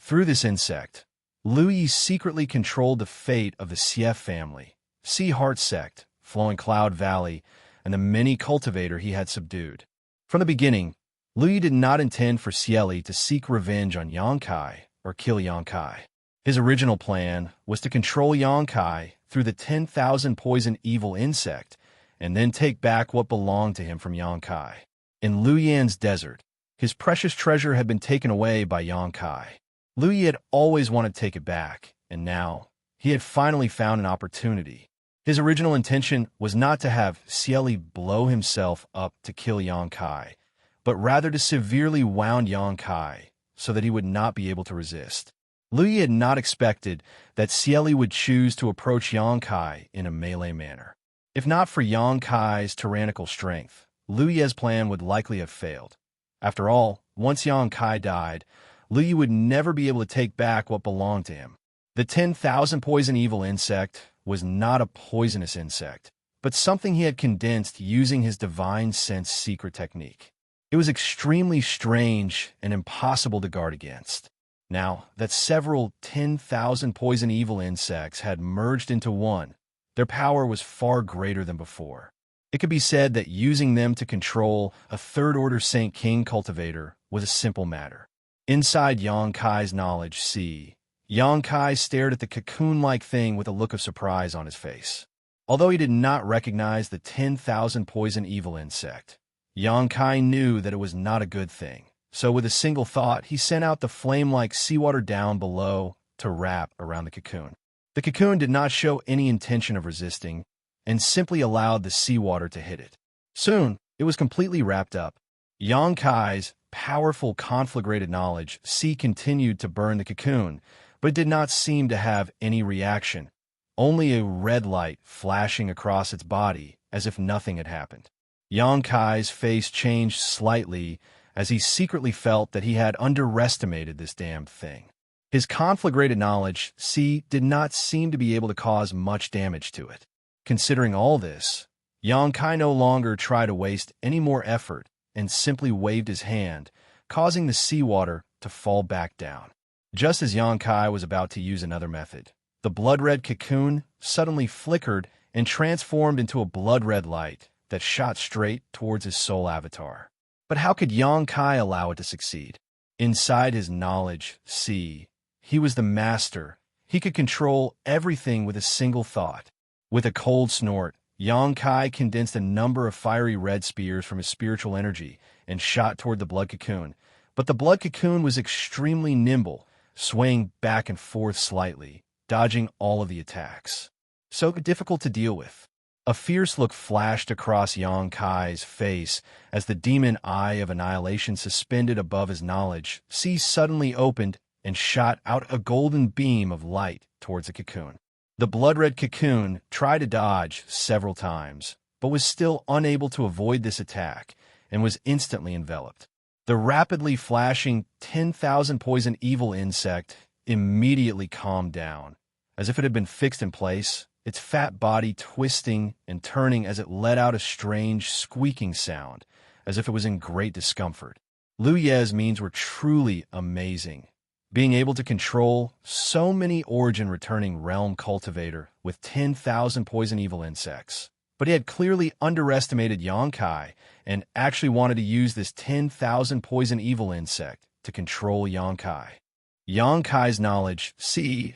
Through this insect, Lu Yi secretly controlled the fate of the Xie family, Sea Heart sect, Flowing Cloud Valley, and the many cultivator he had subdued. From the beginning, Lu Yi did not intend for Xie Li to seek revenge on Yang Kai or kill Yang Kai. His original plan was to control Yang Kai through the 10,000 poison evil insect and then take back what belonged to him from Yang Kai. In Lu Yan's desert, his precious treasure had been taken away by Yang Kai. Lu Yi had always wanted to take it back, and now he had finally found an opportunity. His original intention was not to have Xie Li blow himself up to kill Yang Kai, but rather to severely wound Yang Kai so that he would not be able to resist. Lu Yi had not expected that Xie Li would choose to approach Yang Kai in a melee manner. If not for Yang Kai's tyrannical strength, Lu Yi's plan would likely have failed. After all, once Yang Kai died, Lu Yi would never be able to take back what belonged to him. The 10,000 poison evil insect was not a poisonous insect, but something he had condensed using his divine sense secret technique. It was extremely strange and impossible to guard against. Now that several 10,000 poison evil insects had merged into one, their power was far greater than before. It could be said that using them to control a third-order Saint King cultivator was a simple matter. Inside Yang Kai's knowledge sea, Yang Kai stared at the cocoon-like thing with a look of surprise on his face. Although he did not recognize the 10,000 poison evil insect, Yang Kai knew that it was not a good thing. So with a single thought, he sent out the flame-like seawater down below to wrap around the cocoon. The cocoon did not show any intention of resisting and simply allowed the seawater to hit it. Soon, it was completely wrapped up. Yang Kai's powerful conflagrated knowledge sea continued to burn the cocoon, but it did not seem to have any reaction, only a red light flashing across its body as if nothing had happened. Yang Kai's face changed slightly as he secretly felt that he had underestimated this damned thing. His conflagrated knowledge sea did not seem to be able to cause much damage to it. Considering all this, Yang Kai no longer tried to waste any more effort and simply waved his hand, causing the seawater to fall back down. Just as Yang Kai was about to use another method, the blood-red cocoon suddenly flickered and transformed into a blood-red light that shot straight towards his soul avatar. But how could Yang Kai allow it to succeed? Inside his knowledge sea, he was the master. He could control everything with a single thought. With a cold snort, Yang Kai condensed a number of fiery red spears from his spiritual energy and shot toward the blood cocoon, But the blood cocoon was extremely nimble, swaying back and forth slightly, dodging all of the attacks. So difficult to deal with. A fierce look flashed across Yang Kai's face as the demon eye of annihilation suspended above his knowledge suddenly opened and shot out a golden beam of light towards the cocoon. The blood-red cocoon tried to dodge several times, but was still unable to avoid this attack and was instantly enveloped. The rapidly flashing 10,000 poison evil insect immediately calmed down, as if it had been fixed in place, its fat body twisting and turning as it let out a strange squeaking sound, as if it was in great discomfort. Lu Ye's means were truly amazing, being able to control so many origin-returning realm cultivator with 10,000 poison evil insects. But he had clearly underestimated Yang Kai and actually wanted to use this 10,000 poison evil insect to control Yang Kai. Yang Kai's knowledge,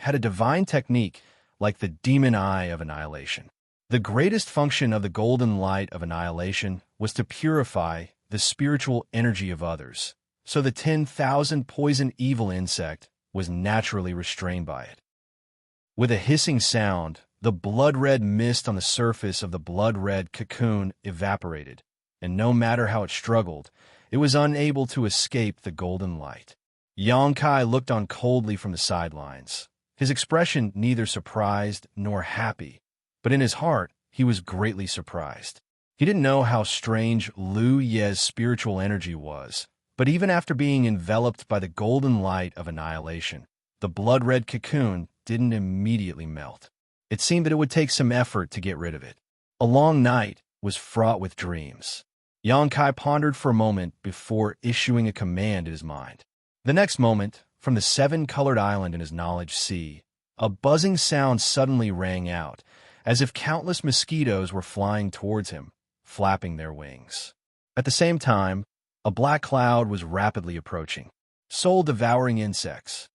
had a divine technique like the demon eye of annihilation. The greatest function of the golden light of annihilation was to purify the spiritual energy of others, so the 10,000 poison evil insect was naturally restrained by it. With a hissing sound, the blood-red mist on the surface of the blood-red cocoon evaporated, and no matter how it struggled, it was unable to escape the golden light. Yang Kai looked on coldly from the sidelines, his expression neither surprised nor happy, but in his heart he was greatly surprised. He didn't know how strange Lu Ye's spiritual energy was, but even after being enveloped by the golden light of annihilation, the blood-red cocoon didn't immediately melt. It seemed that it would take some effort to get rid of it. A long night was fraught with dreams. Yang Kai pondered for a moment before issuing a command in his mind. The next moment, from the seven-colored island in his knowledge sea, a buzzing sound suddenly rang out, as if countless mosquitoes were flying towards him, flapping their wings. At the same time, a black cloud was rapidly approaching. Soul-devouring insects.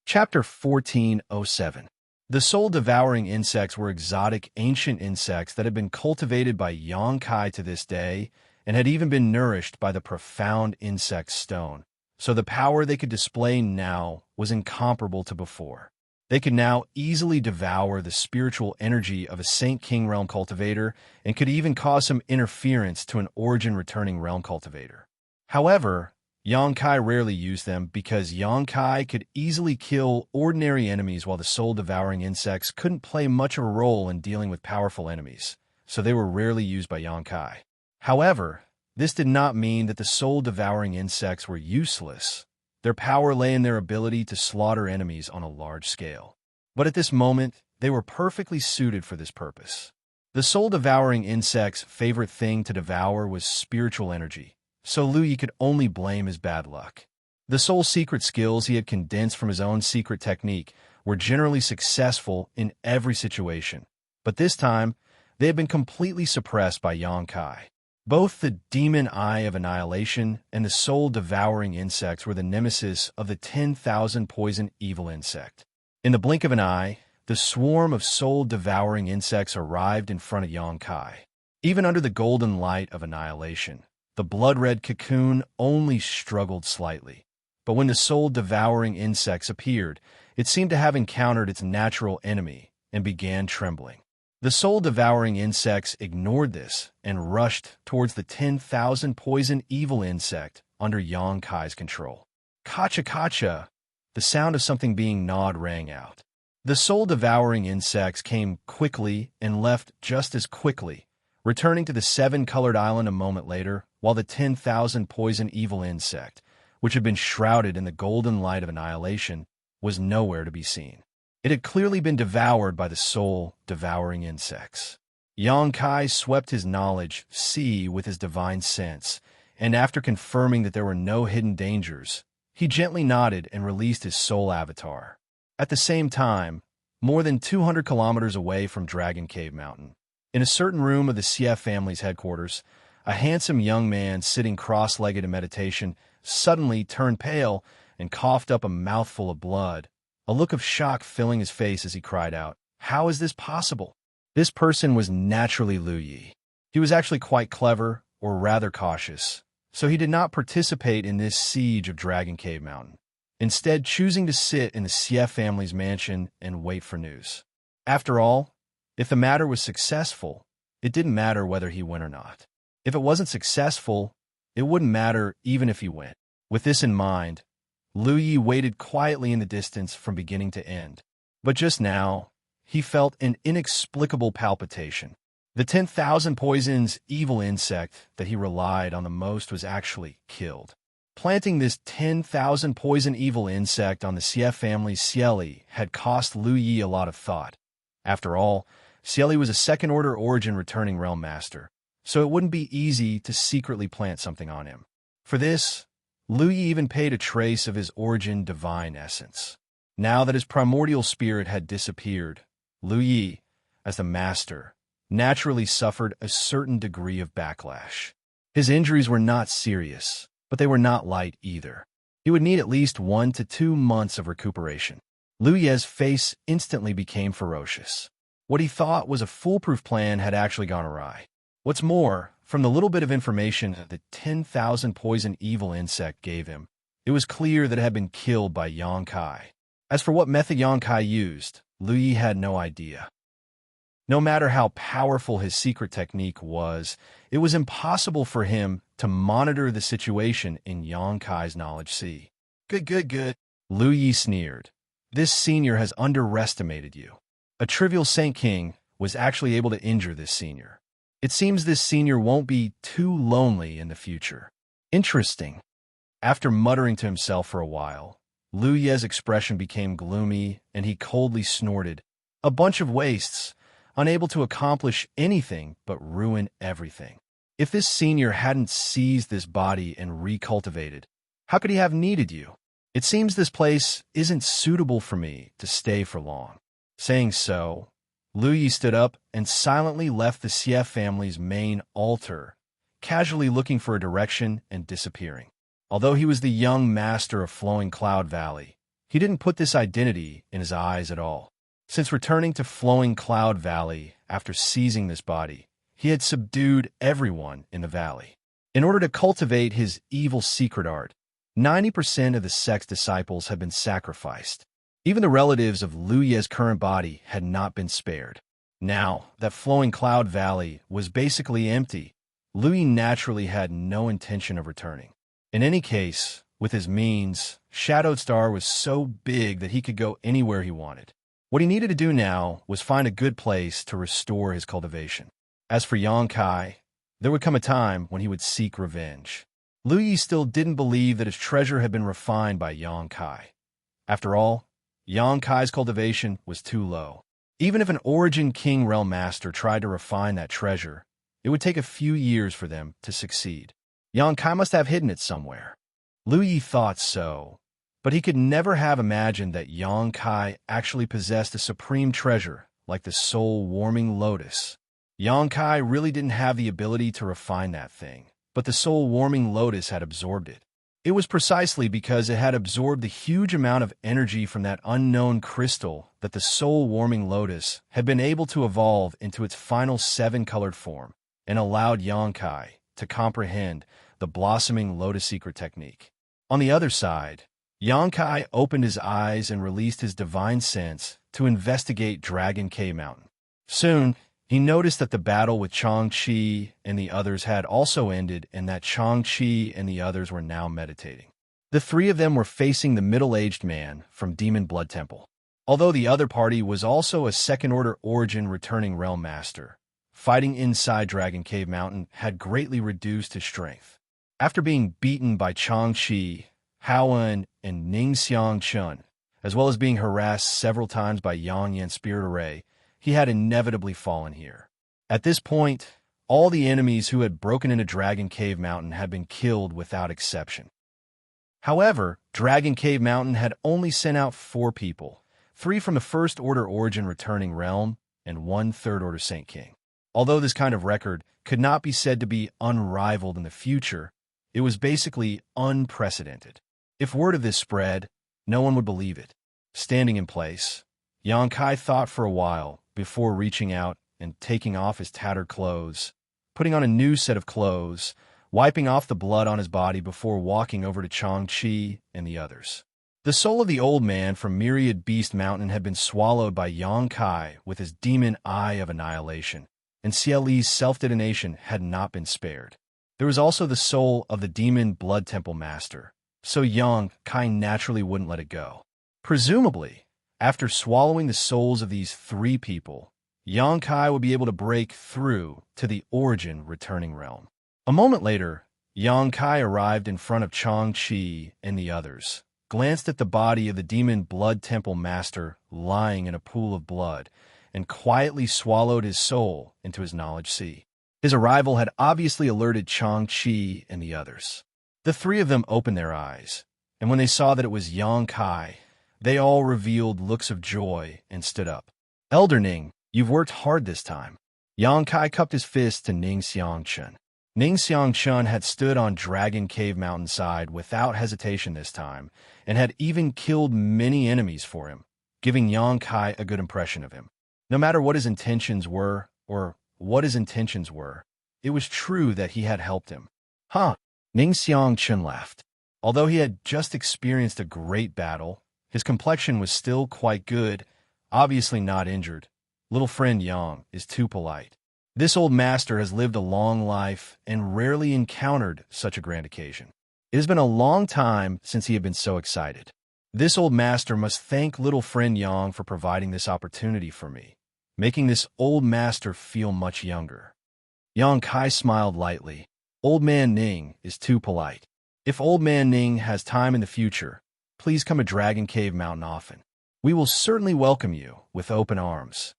Chapter 1407. The soul-devouring insects were exotic ancient insects that had been cultivated by Yang Kai to this day and had even been nourished by the profound insect stone, so the power they could display now was incomparable to before. They could now easily devour the spiritual energy of a Saint King realm cultivator and could even cause some interference to an origin-returning realm cultivator. However, Yang Kai rarely used them because Yang Kai could easily kill ordinary enemies while the soul-devouring insects couldn't play much of a role in dealing with powerful enemies, so they were rarely used by Yang Kai. However, this did not mean that the soul-devouring insects were useless. Their power lay in their ability to slaughter enemies on a large scale. But at this moment, they were perfectly suited for this purpose. The soul-devouring insect's favorite thing to devour was spiritual energy, so Lu Yi could only blame his bad luck. The soul secret skills he had condensed from his own secret technique were generally successful in every situation, but this time, they had been completely suppressed by Yang Kai. Both the demon eye of annihilation and the soul-devouring insects were the nemesis of the 10,000 poison evil insect. In the blink of an eye, the swarm of soul-devouring insects arrived in front of Yang Kai. Even under the golden light of annihilation, the blood-red cocoon only struggled slightly. But when the soul-devouring insects appeared, it seemed to have encountered its natural enemy and began trembling. The soul-devouring insects ignored this and rushed towards the 10,000 poison evil insect under Yang Kai's control. Kacha-kacha! The sound of something being gnawed rang out. The soul-devouring insects came quickly and left just as quickly, returning to the seven-colored island a moment later, while the 10,000 poison evil insect, which had been shrouded in the golden light of annihilation, was nowhere to be seen. It had clearly been devoured by the soul-devouring insects. Yang Kai swept his knowledge with his divine sense, and after confirming that there were no hidden dangers, he gently nodded and released his soul avatar. At the same time, more than 200 kilometers away from Dragon Cave Mountain, in a certain room of the Xie family's headquarters, a handsome young man sitting cross-legged in meditation suddenly turned pale and coughed up a mouthful of blood, a look of shock filling his face as he cried out, "How is this possible?" This person was naturally Lu Yi. He was actually quite clever, or rather cautious, so he did not participate in this siege of Dragon Cave Mountain, instead choosing to sit in the Xie family's mansion and wait for news. After all, if the matter was successful, it didn't matter whether he went or not. If it wasn't successful, it wouldn't matter even if he went. With this in mind, Lu Yi waited quietly in the distance from beginning to end. But just now, he felt an inexplicable palpitation. The 10,000 poisons evil insect that he relied on the most was actually killed. Planting this 10,000 poison evil insect on the Xie family's Xieli had cost Lu Yi a lot of thought. After all, Xieli was a second-order origin returning realm master, so it wouldn't be easy to secretly plant something on him. For this, Lu Yi even paid a trace of his origin divine essence. Now that his primordial spirit had disappeared, Lu Yi, as the master, naturally suffered a certain degree of backlash. His injuries were not serious, but they were not light either. He would need at least 1 to 2 months of recuperation. Lu Ye's face instantly became ferocious. What he thought was a foolproof plan had actually gone awry. What's more, from the little bit of information the 10,000 poison evil insect gave him, it was clear that it had been killed by Xianxia. As for what method Xianxia used, Lu Yi had no idea. No matter how powerful his secret technique was, it was impossible for him to monitor the situation in Xianxia's knowledge sea. Good. Lu Yi sneered. This senior has underestimated you. A trivial Saint King was actually able to injure this senior. It seems this senior won't be too lonely in the future. Interesting. After muttering to himself for a while, Lu Ye's expression became gloomy and he coldly snorted. A bunch of wastes, unable to accomplish anything but ruin everything. If this senior hadn't seized this body and recultivated, how could he have needed you? It seems this place isn't suitable for me to stay for long. Saying so, Lu Yi stood up and silently left the Xie family's main altar, casually looking for a direction and disappearing. Although he was the young master of Flowing Cloud Valley, he didn't put this identity in his eyes at all. Since returning to Flowing Cloud Valley after seizing this body, he had subdued everyone in the valley. In order to cultivate his evil secret art, 90% of the sect's disciples had been sacrificed. Even the relatives of Lu Ye's current body had not been spared. Now that Flowing Cloud Valley was basically empty, Lu Yi naturally had no intention of returning. In any case, with his means, Shadowed Star was so big that he could go anywhere he wanted. What he needed to do now was find a good place to restore his cultivation. As for Xianxia, there would come a time when he would seek revenge. Lu Yi still didn't believe that his treasure had been refined by Xianxia. After all, Xianxia's cultivation was too low. Even if an Origin King Realm Master tried to refine that treasure, it would take a few years for them to succeed. Xianxia must have hidden it somewhere. Lu Yi thought so, but he could never have imagined that Xianxia actually possessed a supreme treasure like the soul-warming lotus. Xianxia really didn't have the ability to refine that thing, but the soul-warming lotus had absorbed it. It was precisely because it had absorbed the huge amount of energy from that unknown crystal that the soul-warming lotus had been able to evolve into its final 7-colored form and allowed Xianxia to comprehend the blossoming lotus secret technique. On the other side, Xianxia opened his eyes and released his divine sense to investigate Dragon Cave Mountain. Soon, he noticed that the battle with Xianxia and the others had also ended and that Xianxia and the others were now meditating. The three of them were facing the middle-aged man from Demon Blood Temple. Although the other party was also a second-order origin returning realm master, fighting inside Dragon Cave Mountain had greatly reduced his strength. After being beaten by Xianxia, Haoen, and Ningxiang Chun, as well as being harassed several times by Yang Yan Spirit Array, he had inevitably fallen here. At this point, all the enemies who had broken into Dragon Cave Mountain had been killed without exception. However, Dragon Cave Mountain had only sent out 4 people, 3 from the First Order Origin returning realm, and 1 Third Order Saint King. Although this kind of record could not be said to be unrivaled in the future, it was basically unprecedented. If word of this spread, no one would believe it. Standing in place, Xianxia thought for a while before reaching out and taking off his tattered clothes, putting on a new set of clothes, wiping off the blood on his body before walking over to Xianxia and the others. The soul of the old man from Myriad Beast Mountain had been swallowed by Yang Kai with his demon eye of annihilation, and Xie Li's self-detonation had not been spared. There was also the soul of the demon Blood Temple Master, so Yang Kai naturally wouldn't let it go. Presumably, after swallowing the souls of these three people, Yang Kai would be able to break through to the origin returning realm. A moment later, Yang Kai arrived in front of Xianxia and the others, glanced at the body of the demon Blood Temple Master lying in a pool of blood, and quietly swallowed his soul into his knowledge sea. His arrival had obviously alerted Xianxia and the others. The three of them opened their eyes, and when they saw that it was Yang Kai, they all revealed looks of joy and stood up. "Elder Ning, you've worked hard this time." Yang Kai cupped his fist to Ning Xianxia. Ning Xianxia had stood on Dragon Cave mountainside without hesitation this time, and had even killed many enemies for him, giving Yang Kai a good impression of him. No matter what his intentions were, it was true that he had helped him. Huh? Ning Xianxia laughed. Although he had just experienced a great battle, his complexion was still quite good, obviously not injured. Little friend Yang is too polite. This old master has lived a long life and rarely encountered such a grand occasion. It has been a long time since he had been so excited. This old master must thank little friend Yang for providing this opportunity for me, making this old master feel much younger. Yang Kai smiled lightly. Old man Ning is too polite. If old man Ning has time in the future, please come to Dragon Cave Mountain often. We will certainly welcome you with open arms.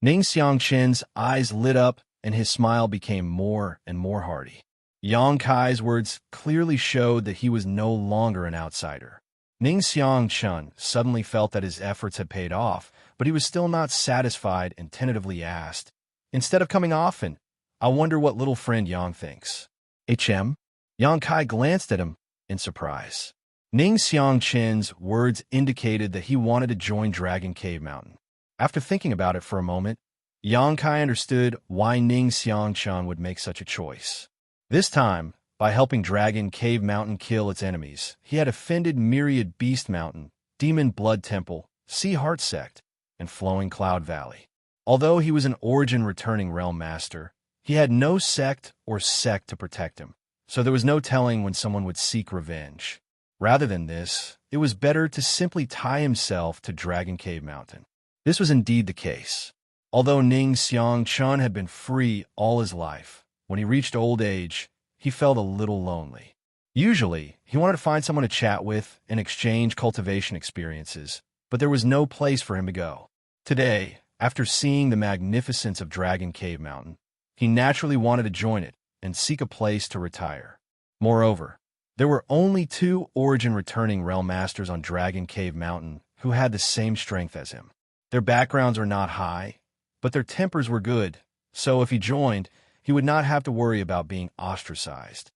Ning Xianxia's eyes lit up and his smile became more and more hearty. Yang Kai's words clearly showed that he was no longer an outsider. Ning Xianxia suddenly felt that his efforts had paid off, but he was still not satisfied and tentatively asked, "Instead of coming often, I wonder what little friend Yang thinks." "HM?" Yang Kai glanced at him in surprise. Ning Xianxia's words indicated that he wanted to join Dragon Cave Mountain. After thinking about it for a moment, Yang Kai understood why Ning Xianxia would make such a choice. This time, by helping Dragon Cave Mountain kill its enemies, he had offended Myriad Beast Mountain, Demon Blood Temple, Sea Heart Sect, and Flowing Cloud Valley. Although he was an origin returning realm master, he had no sect to protect him, so there was no telling when someone would seek revenge. Rather than this, it was better to simply tie himself to Dragon Cave Mountain. This was indeed the case. Although Ning Xianxia had been free all his life, when he reached old age, he felt a little lonely. Usually, he wanted to find someone to chat with and exchange cultivation experiences, but there was no place for him to go. Today, after seeing the magnificence of Dragon Cave Mountain, he naturally wanted to join it and seek a place to retire. Moreover, there were only 2 origin returning realm masters on Dragon Cave Mountain who had the same strength as him. Their backgrounds were not high, but their tempers were good, so if he joined, he would not have to worry about being ostracized.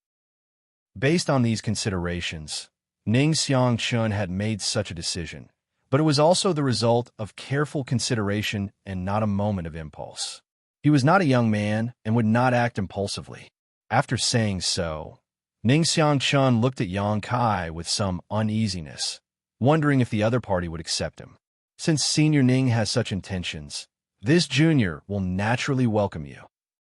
Based on these considerations, Ning Xianxia had made such a decision, but it was also the result of careful consideration and not a moment of impulse. He was not a young man and would not act impulsively. After saying so, Ning Xianxia looked at Yang Kai with some uneasiness, wondering if the other party would accept him. Since Senior Ning has such intentions, this junior will naturally welcome you.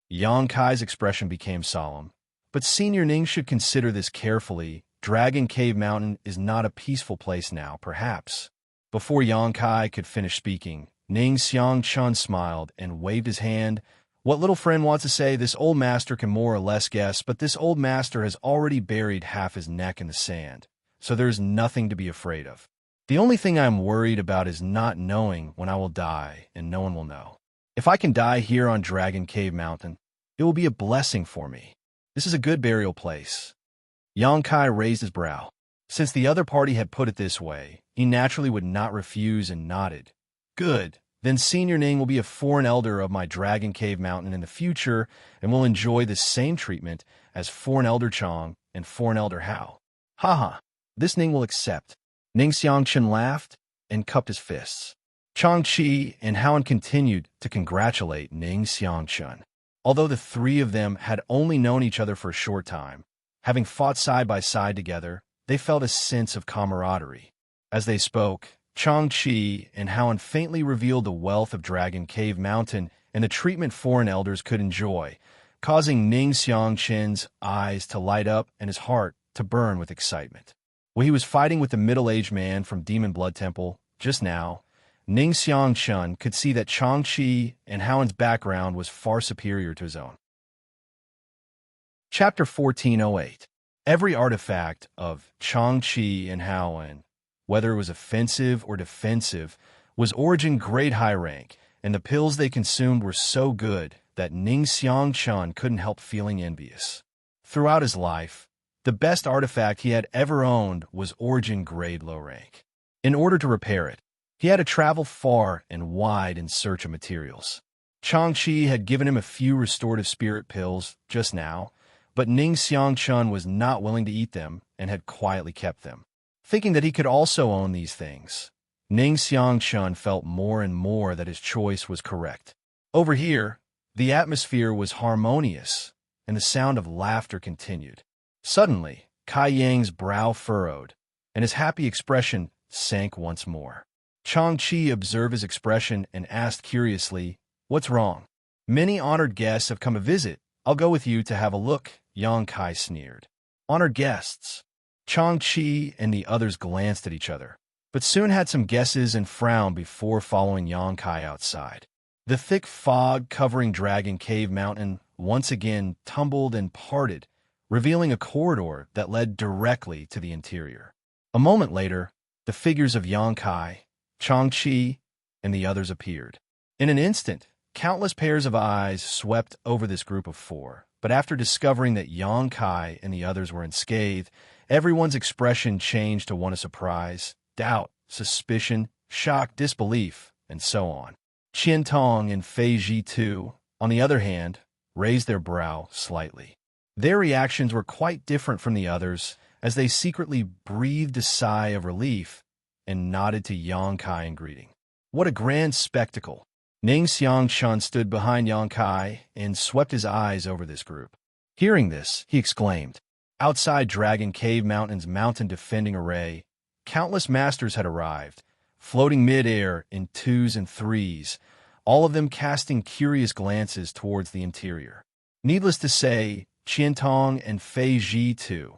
Yang Kai's expression became solemn, but Senior Ning should consider this carefully. Dragon Cave Mountain is not a peaceful place now, perhaps. Before Yang Kai could finish speaking, Ning Xianxia smiled and waved his hand. What little friend wants to say, this old master can more or less guess, but this old master has already buried half his neck in the sand, so there's nothing to be afraid of. The only thing I'm worried about is not knowing when I will die, and no one will know. If I can die here on Dragon Cave Mountain, it will be a blessing for me. This is a good burial place. Yang Kai raised his brow. Since the other party had put it this way, he naturally would not refuse and nodded. Good. Then Senior Ning will be a foreign elder of my Dragon Cave Mountain in the future and will enjoy the same treatment as foreign elder Chong and foreign elder Hao. Haha, this Ning will accept. Ning Xianxia laughed and cupped his fists. Changqi and Haoan continued to congratulate Ning Xianxia. Although the three of them had only known each other for a short time, having fought side by side together, they felt a sense of camaraderie. As they spoke, Xianxia and Howen faintly revealed the wealth of Dragon Cave Mountain and the treatment foreign elders could enjoy, causing Ning Xiangqian's eyes to light up and his heart to burn with excitement. When he was fighting with the middle-aged man from Demon Blood Temple just now, Ning Xiangqian could see that Xianxia and Howen's background was far superior to his own. Chapter 1408. Every artifact of Xianxia and Howen, whether it was offensive or defensive, was origin grade high rank, and the pills they consumed were so good that Ning Xiangqian couldn't help feeling envious. Throughout his life, the best artifact he had ever owned was origin grade low rank. In order to repair it, he had to travel far and wide in search of materials. Xianxia had given him a few restorative spirit pills just now, but Ning Xiangqian was not willing to eat them and had quietly kept them. Thinking that he could also own these things, Ning Xiangqian felt more and more that his choice was correct. Over here, the atmosphere was harmonious, and the sound of laughter continued. Suddenly, Kai Yang's brow furrowed, and his happy expression sank once more. Xianxia observed his expression and asked curiously, "What's wrong?" "Many honored guests have come to visit. I'll go with you to have a look," Yang Kai sneered. "Honored guests?" Xianxia and the others glanced at each other, but soon had some guesses and frowned before following Yang Kai outside. The thick fog covering Dragon Cave Mountain once again tumbled and parted, revealing a corridor that led directly to the interior. A moment later, the figures of Yang Kai, Xianxia, and the others appeared. In an instant, countless pairs of eyes swept over this group of four, but after discovering that Yang Kai and the others were unscathed, everyone's expression changed to one of surprise, doubt, suspicion, shock, disbelief, and so on. Qian Tong and Fei Ji too, on the other hand, raised their brow slightly. Their reactions were quite different from the others, as they secretly breathed a sigh of relief and nodded to Yang Kai in greeting. What a grand spectacle! Ning Xiangqian stood behind Yang Kai and swept his eyes over this group. Hearing this, he exclaimed. Outside Dragon Cave Mountain's mountain defending array, countless masters had arrived, floating mid-air in twos and threes, all of them casting curious glances towards the interior. Needless to say, Qian Tong and Fei Ji too.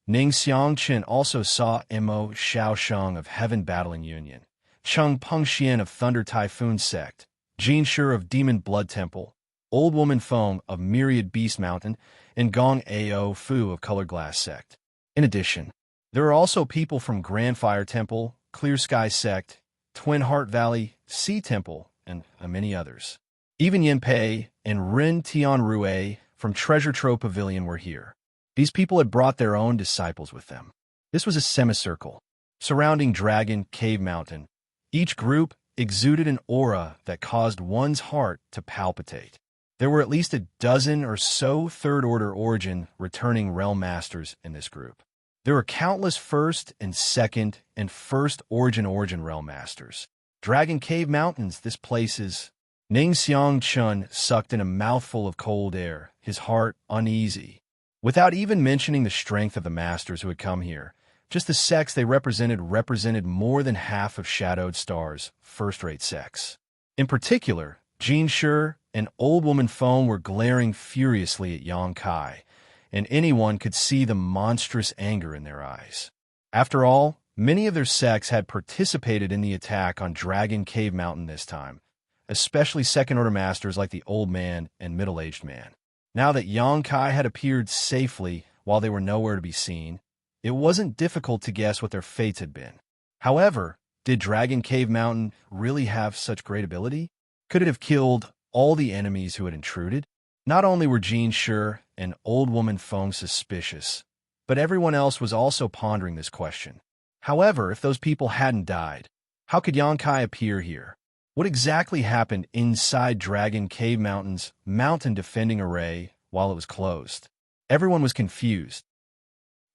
Ning Xiangqian also saw Mo Xiaosheng of Heaven Battling Union, Cheng Pengxian of Thunder Typhoon Sect, Jin Shi of Demon Blood Temple, Old Woman Feng of Myriad Beast Mountain, and Gong Ao Fu of Colored Glass Sect. In addition, there are also people from Grand Fire Temple, Clear Sky Sect, Twin Heart Valley, Sea Temple, and many others. Even Yin Pei and Rin Tianrue from Treasure Trove Pavilion were here. These people had brought their own disciples with them. This was a semicircle, surrounding Dragon Cave Mountain. Each group exuded an aura that caused one's heart to palpitate. There were at least a dozen or so third-order origin returning realm masters in this group. There were countless first and second and first origin realm masters. Dragon Cave Mountains, this place is... Ning Xiangqian sucked in a mouthful of cold air, his heart uneasy. Without even mentioning the strength of the masters who had come here, just the sects they represented more than half of Shadowed Star's first-rate sects. In particular, Jin Shi and Old Woman Feng were glaring furiously at Yang Kai, and anyone could see the monstrous anger in their eyes. After all, many of their sects had participated in the attack on Dragon Cave Mountain this time, especially second-order masters like the Old Man and Middle-Aged Man. Now that Yang Kai had appeared safely while they were nowhere to be seen, it wasn't difficult to guess what their fates had been. However, did Dragon Cave Mountain really have such great ability? Could it have killed all the enemies who had intruded? Not only were Jin Shi and Old Woman Feng suspicious, but everyone else was also pondering this question. However, if those people hadn't died, how could Yang Kai appear here? What exactly happened inside Dragon Cave Mountain's mountain defending array while it was closed? Everyone was confused.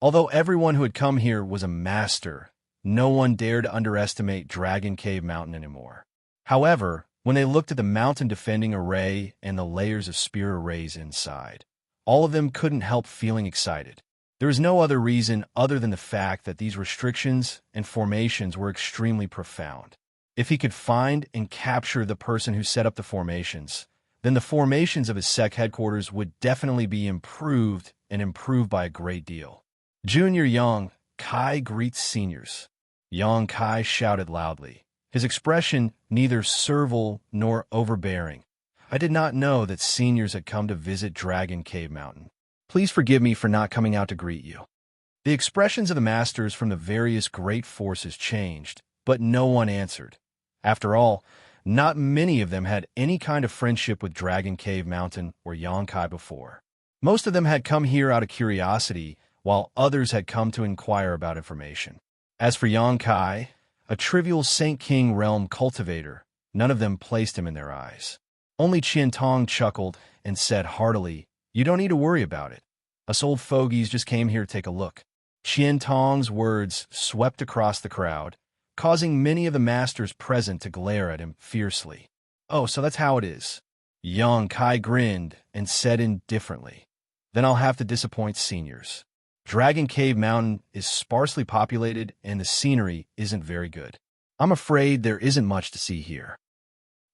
Although everyone who had come here was a master, no one dared to underestimate Dragon Cave Mountain anymore. However, When they looked at the mountain-defending array and the layers of spear arrays inside, all of them couldn't help feeling excited. There was no other reason other than the fact that these restrictions and formations were extremely profound. If he could find and capture the person who set up the formations, then the formations of his sect headquarters would definitely be improved and improved by a great deal. Junior Yang Kai greets seniors. Yang Kai shouted loudly, his expression neither servile nor overbearing. I did not know that seniors had come to visit Dragon Cave Mountain. Please forgive me for not coming out to greet you. The expressions of the masters from the various great forces changed, but no one answered. After all, not many of them had any kind of friendship with Dragon Cave Mountain or Yang Kai before. Most of them had come here out of curiosity, while others had come to inquire about information. As for Yang Kai, a trivial Saint King realm cultivator, none of them placed him in their eyes. Only Qian Tong chuckled and said heartily, "You don't need to worry about it. Us old fogies just came here to take a look." Qian Tong's words swept across the crowd, causing many of the masters present to glare at him fiercely. "Oh, so that's how it is." Yang Kai grinned and said indifferently, "Then I'll have to disappoint seniors. Dragon Cave Mountain is sparsely populated and the scenery isn't very good. I'm afraid there isn't much to see here."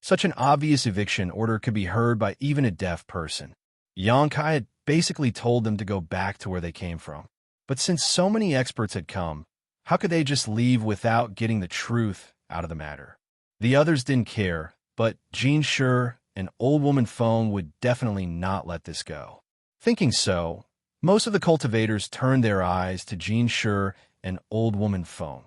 Such an obvious eviction order could be heard by even a deaf person. Yang Kai had basically told them to go back to where they came from. But since so many experts had come, how could they just leave without getting the truth out of the matter? The others didn't care, but Xianxia and Old Woman Feng would definitely not let this go. Thinking so, most of the cultivators turned their eyes to Xianxia and Old Woman Feng,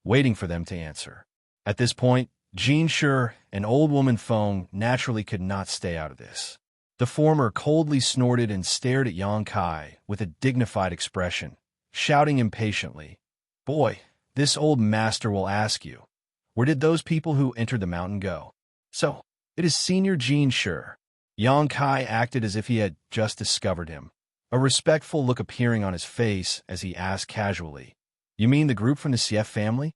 waiting for them to answer. At this point, Xianxia and Old Woman Feng naturally could not stay out of this. The former coldly snorted and stared at Yang Kai with a dignified expression, shouting impatiently, "Boy, this old master will ask you, where did those people who entered the mountain go?" "So, it is Senior Xianxia." Yang Kai acted as if he had just discovered him, a respectful look appearing on his face as he asked casually, "You mean the group from the Xief family?"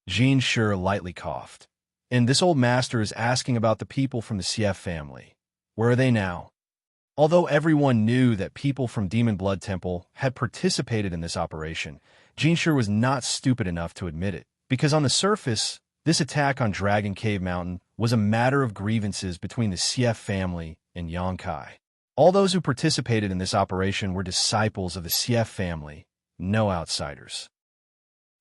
Xianxia lightly coughed. "And this old master is asking about the people from the Xief family. Where are they now?" Although everyone knew that people from Demon Blood Temple had participated in this operation, Xianxia was not stupid enough to admit it, because on the surface, this attack on Dragon Cave Mountain was a matter of grievances between the Xief family and Yang Kai. All those who participated in this operation were disciples of the Xief family, no outsiders.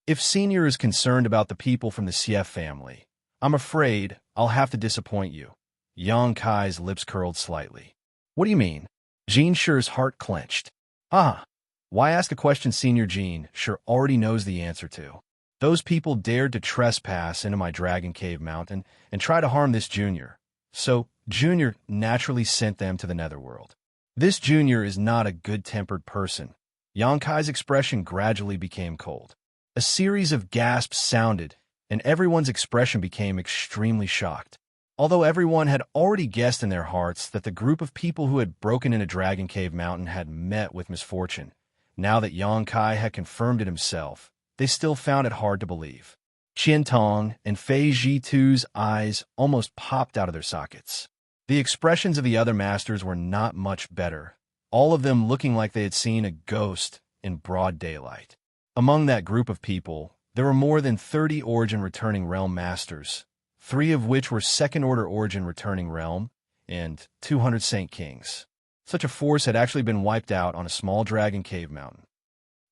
If Senior is concerned about the people from the Xief family, I'm afraid I'll have to disappoint you. Yang Kai's lips curled slightly. "What do you mean?" Xianxia's heart clenched. Why ask a question Senior Xianxia already knows the answer to? Those people dared to trespass into my Dragon Cave Mountain and try to harm this junior. So, Junior naturally sent them to the Netherworld. This junior is not a good-tempered person. Yang Kai's expression gradually became cold. A series of gasps sounded, and everyone's expression became extremely shocked. Although everyone had already guessed in their hearts that the group of people who had broken into Dragon Cave Mountain had met with misfortune, now that Yang Kai had confirmed it himself, they still found it hard to believe. Qian Tong and Fei Zhitu's eyes almost popped out of their sockets. The expressions of the other masters were not much better, all of them looking like they had seen a ghost in broad daylight. Among that group of people, there were more than 30 Origin Returning Realm Masters, 3 of which were Second-Order Origin Returning Realm, and 200 Saint Kings. Such a force had actually been wiped out on a small Dragon Cave Mountain.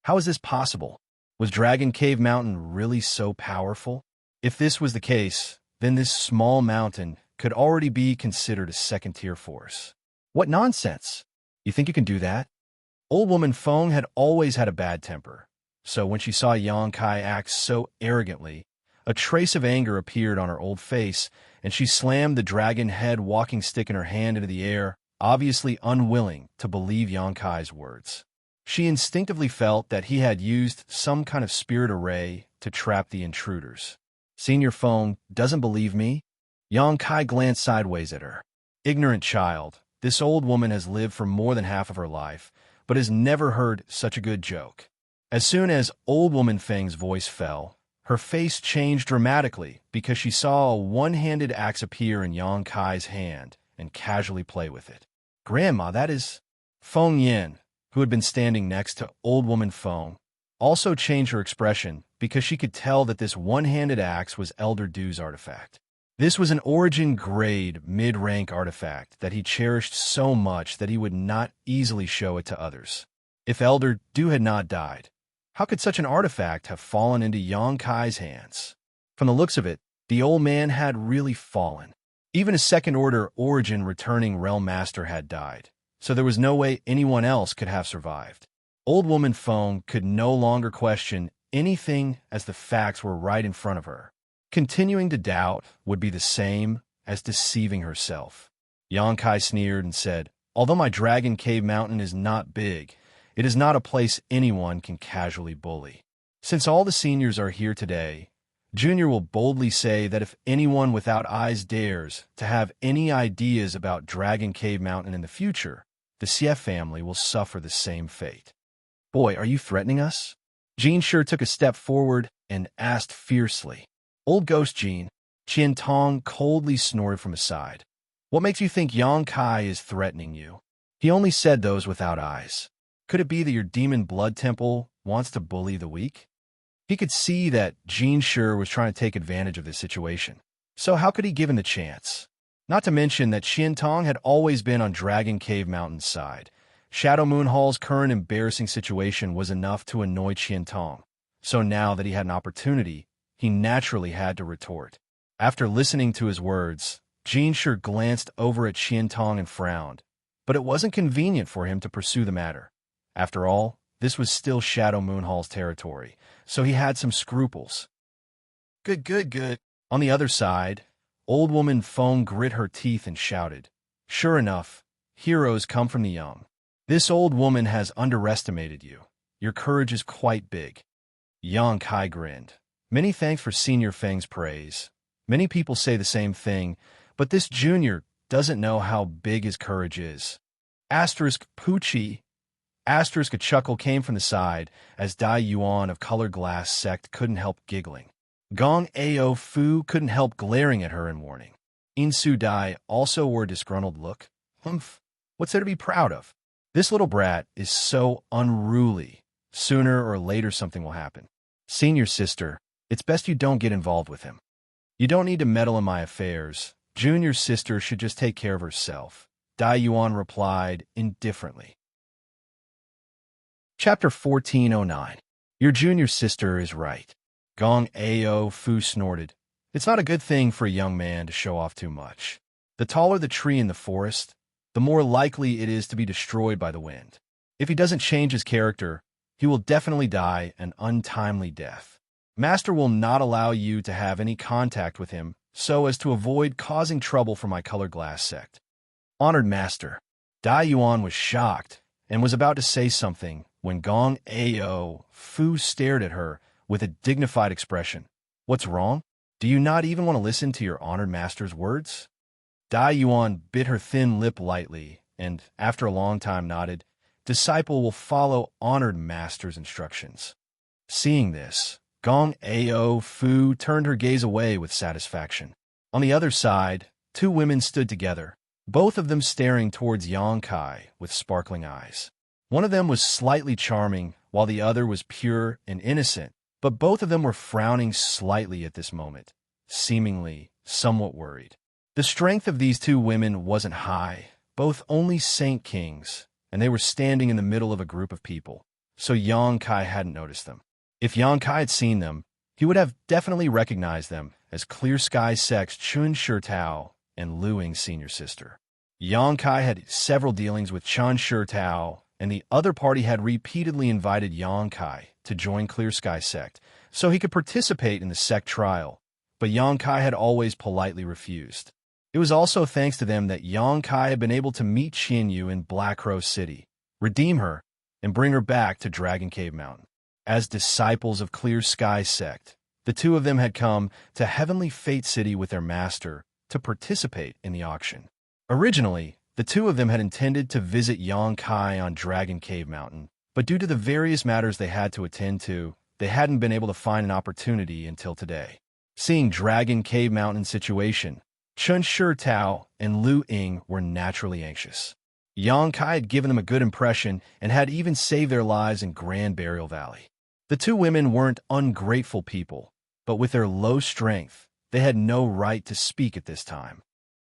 How is this possible? Was Dragon Cave Mountain really so powerful? If this was the case, then this small mountain could already be considered a second-tier force. What nonsense! You think you can do that? Old Woman Feng had always had a bad temper, so when she saw Yang Kai act so arrogantly, a trace of anger appeared on her old face, and she slammed the dragon head walking stick in her hand into the air, obviously unwilling to believe Yang Kai's words. She instinctively felt that he had used some kind of spirit array to trap the intruders. Senior Feng doesn't believe me? Yang Kai glanced sideways at her. Ignorant child, this old woman has lived for more than half of her life, but has never heard such a good joke. As soon as Old Woman Feng's voice fell, Her face changed dramatically because she saw a one-handed axe appear in Yang Kai's hand and casually play with it. "Grandma, that is—" Feng Yin, who had been standing next to old woman Feng, also changed her expression because she could tell that this one-handed axe was Elder Du's artifact. This was an origin-grade, mid-rank artifact that he cherished so much that he would not easily show it to others. If Elder Du had not died, how could such an artifact have fallen into Yang Kai's hands? From the looks of it, the old man had really fallen. Even a second-order origin-returning realm master had died, so there was no way anyone else could have survived. Old woman Feng could no longer question anything as the facts were right in front of her. Continuing to doubt would be the same as deceiving herself. Yang Kai sneered and said, "Although my Dragon Cave Mountain is not big, it is not a place anyone can casually bully. Since all the seniors are here today, Junior will boldly say that if anyone without eyes dares to have any ideas about Dragon Cave Mountain in the future, the Xie family will suffer the same fate." "Boy, are you threatening us?" Xianxia took a step forward and asked fiercely. "Old Ghost Jean," Qian Tong coldly snorted from his side. "What makes you think Yang Kai is threatening you? He only said those without eyes. Could it be that your demon blood temple wants to bully the weak?" He could see that Xianxia was trying to take advantage of this situation. So how could he give him the chance? Not to mention that Qian Tong had always been on Dragon Cave Mountain's side. Shadow Moon Hall's current embarrassing situation was enough to annoy Qian Tong. So now that he had an opportunity, he naturally had to retort. After listening to his words, Xianxia glanced over at Qian Tong and frowned, but it wasn't convenient for him to pursue the matter. After all, this was still Shadow Moon Hall's territory, so he had some scruples. Good. On the other side, old woman Feng grit her teeth and shouted, "Sure enough, heroes come from the young. This old woman has underestimated you. Your courage is quite big." Yang Kai grinned. "Many thanks for Senior Feng's praise. Many people say the same thing, but this junior doesn't know how big his courage is." Asterisk Poochie. Asterisk a chuckle came from the side as Dai Yuan of Color Glass Sect couldn't help giggling. Gong Ao Fu couldn't help glaring at her in warning. Insu Dai also wore a disgruntled look. "Humph, what's there to be proud of? This little brat is so unruly. Sooner or later something will happen. Senior sister, it's best you don't get involved with him. You don't need to meddle in my affairs. Junior sister should just take care of herself," Dai Yuan replied indifferently. Chapter 1409. Your junior sister is right. Gong Ao Fu snorted. It's not a good thing for a young man to show off too much. The taller the tree in the forest, the more likely it is to be destroyed by the wind. If he doesn't change his character, he will definitely die an untimely death. Master will not allow you to have any contact with him so as to avoid causing trouble for my Color Glass Sect. Honored Master. Dai Yuan was shocked and was about to say something when Gong Ao Fu stared at her with a dignified expression. "What's wrong? Do you not even want to listen to your honored master's words?" Dai Yuan bit her thin lip lightly and, after a long time, nodded. "Disciple will follow honored master's instructions." Seeing this, Gong Ao Fu turned her gaze away with satisfaction. On the other side, two women stood together, both of them staring towards Yang Kai with sparkling eyes. One of them was slightly charming, while the other was pure and innocent, but both of them were frowning slightly at this moment, seemingly somewhat worried. The strength of these two women wasn't high, both only Saint Kings, and they were standing in the middle of a group of people, so Yang Kai hadn't noticed them. If Yang Kai had seen them, he would have definitely recognized them as Clear Sky Sect's Chun Shirtao and Luing's senior sister. Yang Kai had several dealings with Chun Shirtao, and the other party had repeatedly invited Yang Kai to join Clear Sky Sect so he could participate in the sect trial, but Yang Kai had always politely refused. It was also thanks to them that Yang Kai had been able to meet Xinyu in Black Rose City, redeem her, and bring her back to Dragon Cave Mountain. As disciples of Clear Sky Sect, the two of them had come to Heavenly Fate City with their master to participate in the auction. Originally, the two of them had intended to visit Yang Kai on Dragon Cave Mountain, but due to the various matters they had to attend to, they hadn't been able to find an opportunity until today. Seeing Dragon Cave Mountain situation, Xianxia Tao and Lu Ying were naturally anxious. Xianxia had given them a good impression and had even saved their lives in Grand Burial Valley. The two women weren't ungrateful people, but with their low strength, they had no right to speak at this time.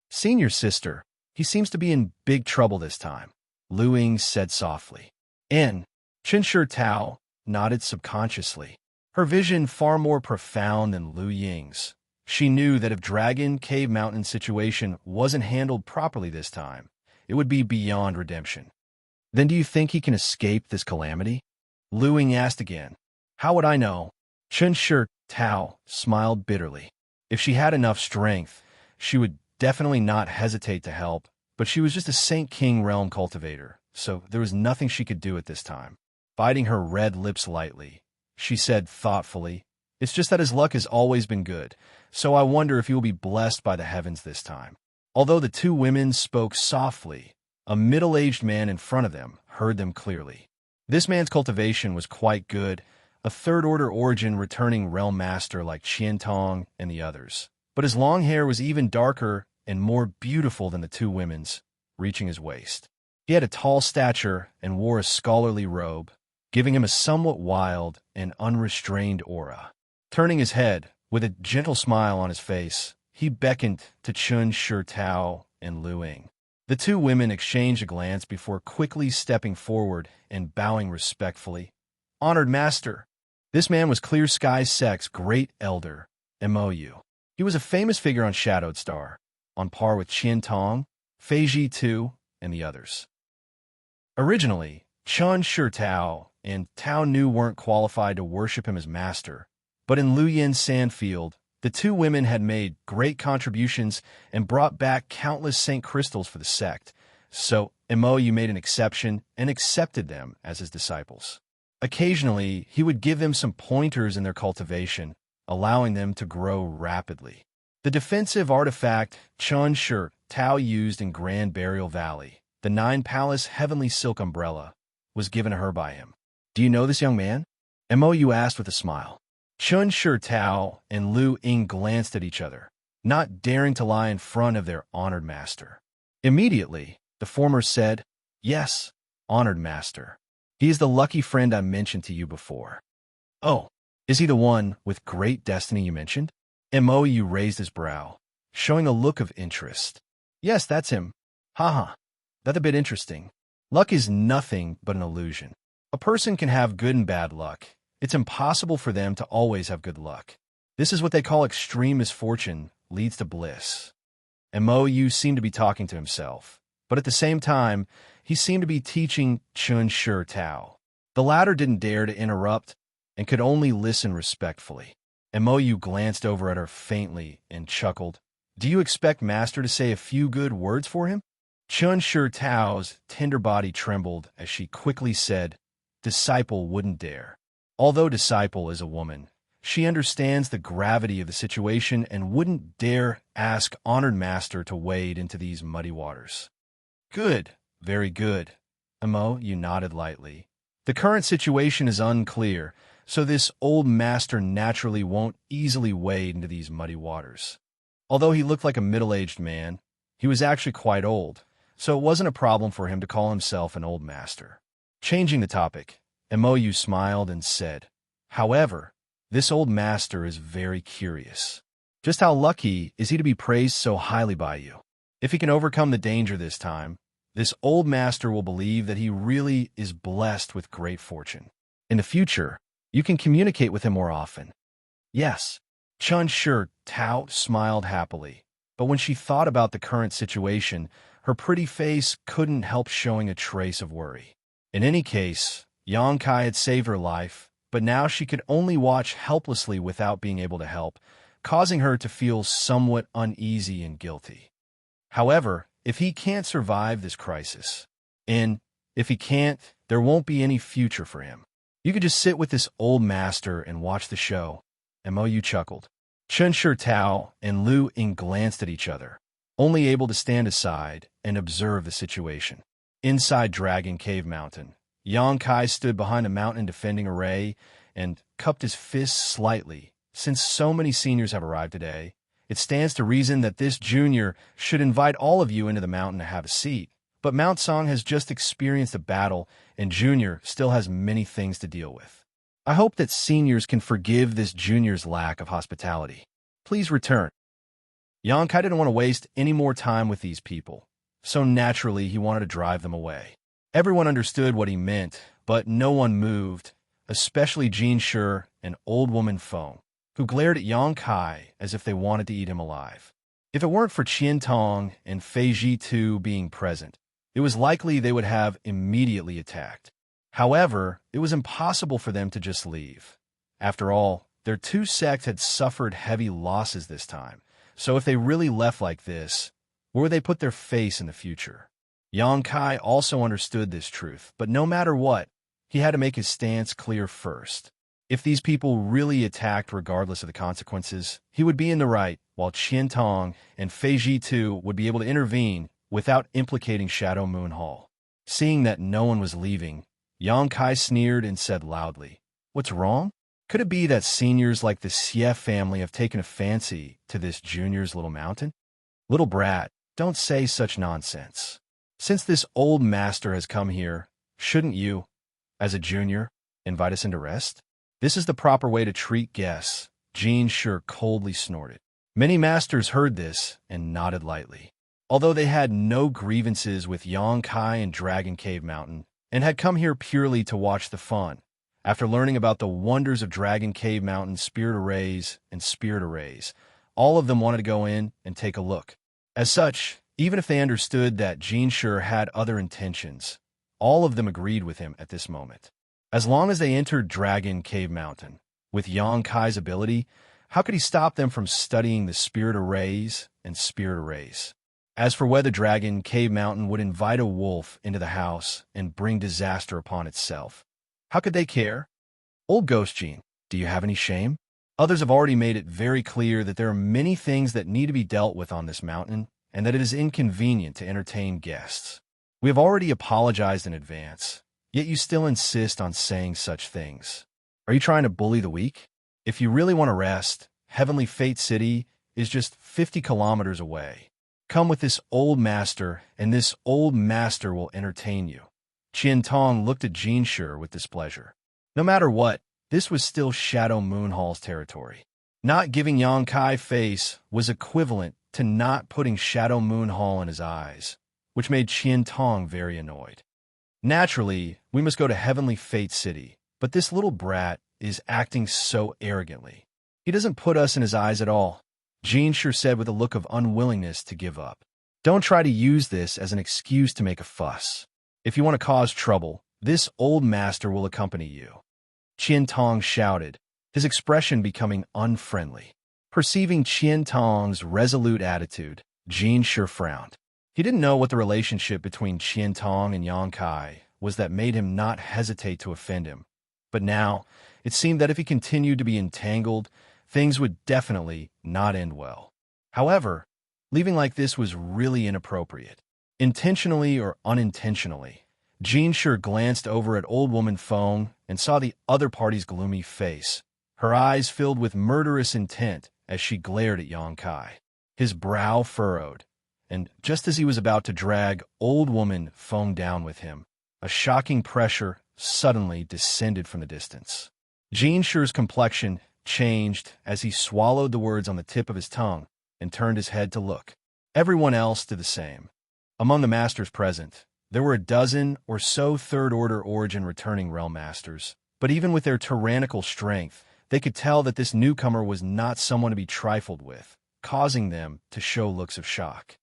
"Seeing your sister, he seems to be in big trouble this time," Lu Ying said softly. And Xianxia Tao nodded subconsciously, her vision far more profound than Lu Ying's. She knew that if Dragon Cave Mountain situation wasn't handled properly this time, it would be beyond redemption. "Then do you think he can escape this calamity?" Lu Ying asked again. "How would I know?" Xianxia Tao smiled bitterly. If she had enough strength, she would definitely not hesitate to help, but she was just a Saint King realm cultivator, so there was nothing she could do at this time. Biting her red lips lightly, she said thoughtfully, "It's just that his luck has always been good, so I wonder if he will be blessed by the heavens this time." Although the two women spoke softly, a middle-aged man in front of them heard them clearly. This man's cultivation was quite good, a third-order origin returning realm master like Qiantong and the others. But his long hair was even darker and more beautiful than the two women's, reaching his waist. He had a tall stature and wore a scholarly robe, giving him a somewhat wild and unrestrained aura. Turning his head, with a gentle smile on his face, he beckoned to Xianxia Tao and Lu Ying. The two women exchanged a glance before quickly stepping forward and bowing respectfully. "Honored Master." This man was Clear Sky Sect's great elder, Mou. He was a famous figure on Shadowed Star, on par with Qiantong, Feiji Tu, and the others. Originally, Xianxia Tao and Tao Nu weren't qualified to worship him as master, but in Lu Yin's Sandfield, the two women had made great contributions and brought back countless Saint Crystals for the sect, so Mou made an exception and accepted them as his disciples. Occasionally, he would give them some pointers in their cultivation, allowing them to grow rapidly. The defensive artifact Xianxia Tao used in Grand Burial Valley, the 9-Palace Heavenly Silk Umbrella, was given to her by him. "Do you know this young man?" Mou asked with a smile. Xianxia Tao and Lu Ying glanced at each other, not daring to lie in front of their honored master. Immediately, the former said, "Yes, honored master. He is the lucky friend I mentioned to you before." "Oh, is he the one with great destiny you mentioned?" Mou raised his brow, showing a look of interest. "Yes, that's him. Haha, that's a bit interesting. Luck is nothing but an illusion. A person can have good and bad luck. It's impossible for them to always have good luck. This is what they call extreme misfortune leads to bliss." Mou seemed to be talking to himself, but at the same time, he seemed to be teaching Xianxia Tao. The latter didn't dare to interrupt and could only listen respectfully. Mou glanced over at her faintly and chuckled. "Do you expect Master to say a few good words for him?" Xianxia Tao's tender body trembled as she quickly said, "Disciple wouldn't dare." Although Disciple is a woman, she understands the gravity of the situation and wouldn't dare ask Honored Master to wade into these muddy waters. "Good, very good." Mou nodded lightly. "The current situation is unclear, so this old master naturally won't easily wade into these muddy waters." Although he looked like a middle-aged man, he was actually quite old, so it wasn't a problem for him to call himself an old master. Changing the topic, Mou smiled and said, "However, this old master is very curious. Just how lucky is he to be praised so highly by you? If he can overcome the danger this time, this old master will believe that he really is blessed with great fortune. In the future, you can communicate with him more often." "Yes." Xianxia Tao smiled happily, but when she thought about the current situation, her pretty face couldn't help showing a trace of worry. In any case, Xianxia had saved her life, but now she could only watch helplessly without being able to help, causing her to feel somewhat uneasy and guilty. However, if he can't survive this crisis, and if he can't, there won't be any future for him. You could just sit with this old master and watch the show. Mou chuckled. Xianxia Tao and Lu Ying glanced at each other, only able to stand aside and observe the situation. Inside Dragon Cave Mountain, Xianxia stood behind a mountain defending array, and cupped his fists slightly. Since so many seniors have arrived today, it stands to reason that this junior should invite all of you into the mountain to have a seat. But Mount Song has just experienced a battle, and Junior still has many things to deal with. I hope that seniors can forgive this junior's lack of hospitality. Please return. Yangkai didn't want to waste any more time with these people, so naturally he wanted to drive them away. Everyone understood what he meant, but no one moved, especially Xianxia and old woman Feng, who glared at Yangkai as if they wanted to eat him alive. If it weren't for Qian Tong and Fei Ji too being present, it was likely they would have immediately attacked. However, it was impossible for them to just leave. After all, their two sects had suffered heavy losses this time, so if they really left like this, where would they put their face in the future? Yangkai also understood this truth, but no matter what, he had to make his stance clear first. If these people really attacked regardless of the consequences, he would be in the right, while Qian Tong and Fei Ji too would be able to intervene without implicating Shadow Moon Hall. Seeing that no one was leaving, Yangkai sneered and said loudly, "What's wrong? Could it be that seniors like the Xie family have taken a fancy to this junior's little mountain? Little brat, don't say such nonsense. Since this old master has come here, shouldn't you, as a junior, invite us into rest? This is the proper way to treat guests," Xianxia coldly snorted. Many masters heard this and nodded lightly. Although they had no grievances with Yangkai and Dragon Cave Mountain, and had come here purely to watch the fun, after learning about the wonders of Dragon Cave Mountain's spirit arrays and spirit arrays, all of them wanted to go in and take a look. As such, even if they understood that Xianxia had other intentions, all of them agreed with him at this moment. As long as they entered Dragon Cave Mountain, with Yangkai's ability, how could he stop them from studying the spirit arrays and spirit arrays? As for whether Dragon Cave Mountain would invite a wolf into the house and bring disaster upon itself, how could they care? Old Ghost Gene, do you have any shame? Others have already made it very clear that there are many things that need to be dealt with on this mountain, and that it is inconvenient to entertain guests. We have already apologized in advance, yet you still insist on saying such things. Are you trying to bully the weak? If you really want to rest, Heavenly Fate City is just 50 kilometers away. Come with this old master, and this old master will entertain you. Qian Tong looked at Xianxia with displeasure. No matter what, this was still Shadow Moon Hall's territory. Not giving Yangkai face was equivalent to not putting Shadow Moon Hall in his eyes, which made Qian Tong very annoyed. Naturally, we must go to Heavenly Fate City, but this little brat is acting so arrogantly. He doesn't put us in his eyes at all, Xianxia said with a look of unwillingness to give up. Don't try to use this as an excuse to make a fuss. If you want to cause trouble, this old master will accompany you. Qian Tong shouted, his expression becoming unfriendly. Perceiving Qian Tong's resolute attitude, Xianxia frowned. He didn't know what the relationship between Qian Tong and Yangkai was that made him not hesitate to offend him. But now, it seemed that if he continued to be entangled, things would definitely not end well. However, leaving like this was really inappropriate. Intentionally or unintentionally, Xianxia glanced over at old woman Feng and saw the other party's gloomy face. Her eyes filled with murderous intent as she glared at Yangkai. His brow furrowed, and just as he was about to drag old woman Feng down with him, a shocking pressure suddenly descended from the distance. Xianxia's complexion changed as he swallowed the words on the tip of his tongue and turned his head to look. Everyone else did the same. Among the masters present, there were a dozen or so third-order origin returning realm masters, but even with their tyrannical strength, they could tell that this newcomer was not someone to be trifled with, causing them to show looks of shock.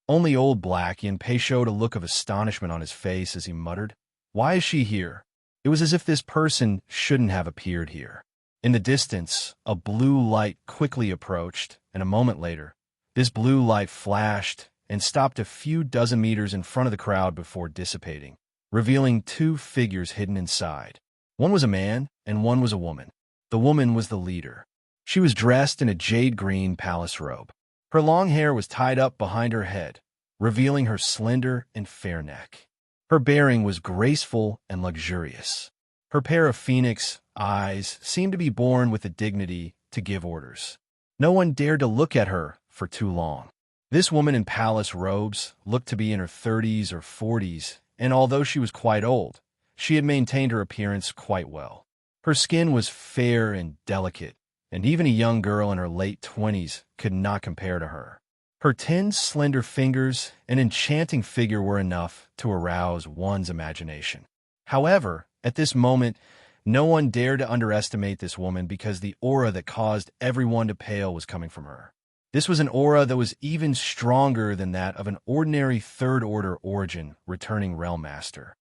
Only old Black Yanpei showed a look of astonishment on his face as he muttered, "Why is she here?" It was as if this person shouldn't have appeared here. In the distance, a blue light quickly approached, and a moment later, this blue light flashed and stopped a few dozen meters in front of the crowd before dissipating, revealing two figures hidden inside. One was a man, and one was a woman. The woman was the leader. She was dressed in a jade-green palace robe. Her long hair was tied up behind her head, revealing her slender and fair neck. Her bearing was graceful and luxurious. Her pair of phoenix eyes seemed to be born with the dignity to give orders. No one dared to look at her for too long. This woman in palace robes looked to be in her 30s or 40s, and although she was quite old, she had maintained her appearance quite well. Her skin was fair and delicate, and even a young girl in her late 20s could not compare to her. Her 10 slender fingers and enchanting figure were enough to arouse one's imagination. However, at this moment, no one dared to underestimate this woman because the aura that caused everyone to pale was coming from her. This was an aura that was even stronger than that of an ordinary third-order origin returning realm master.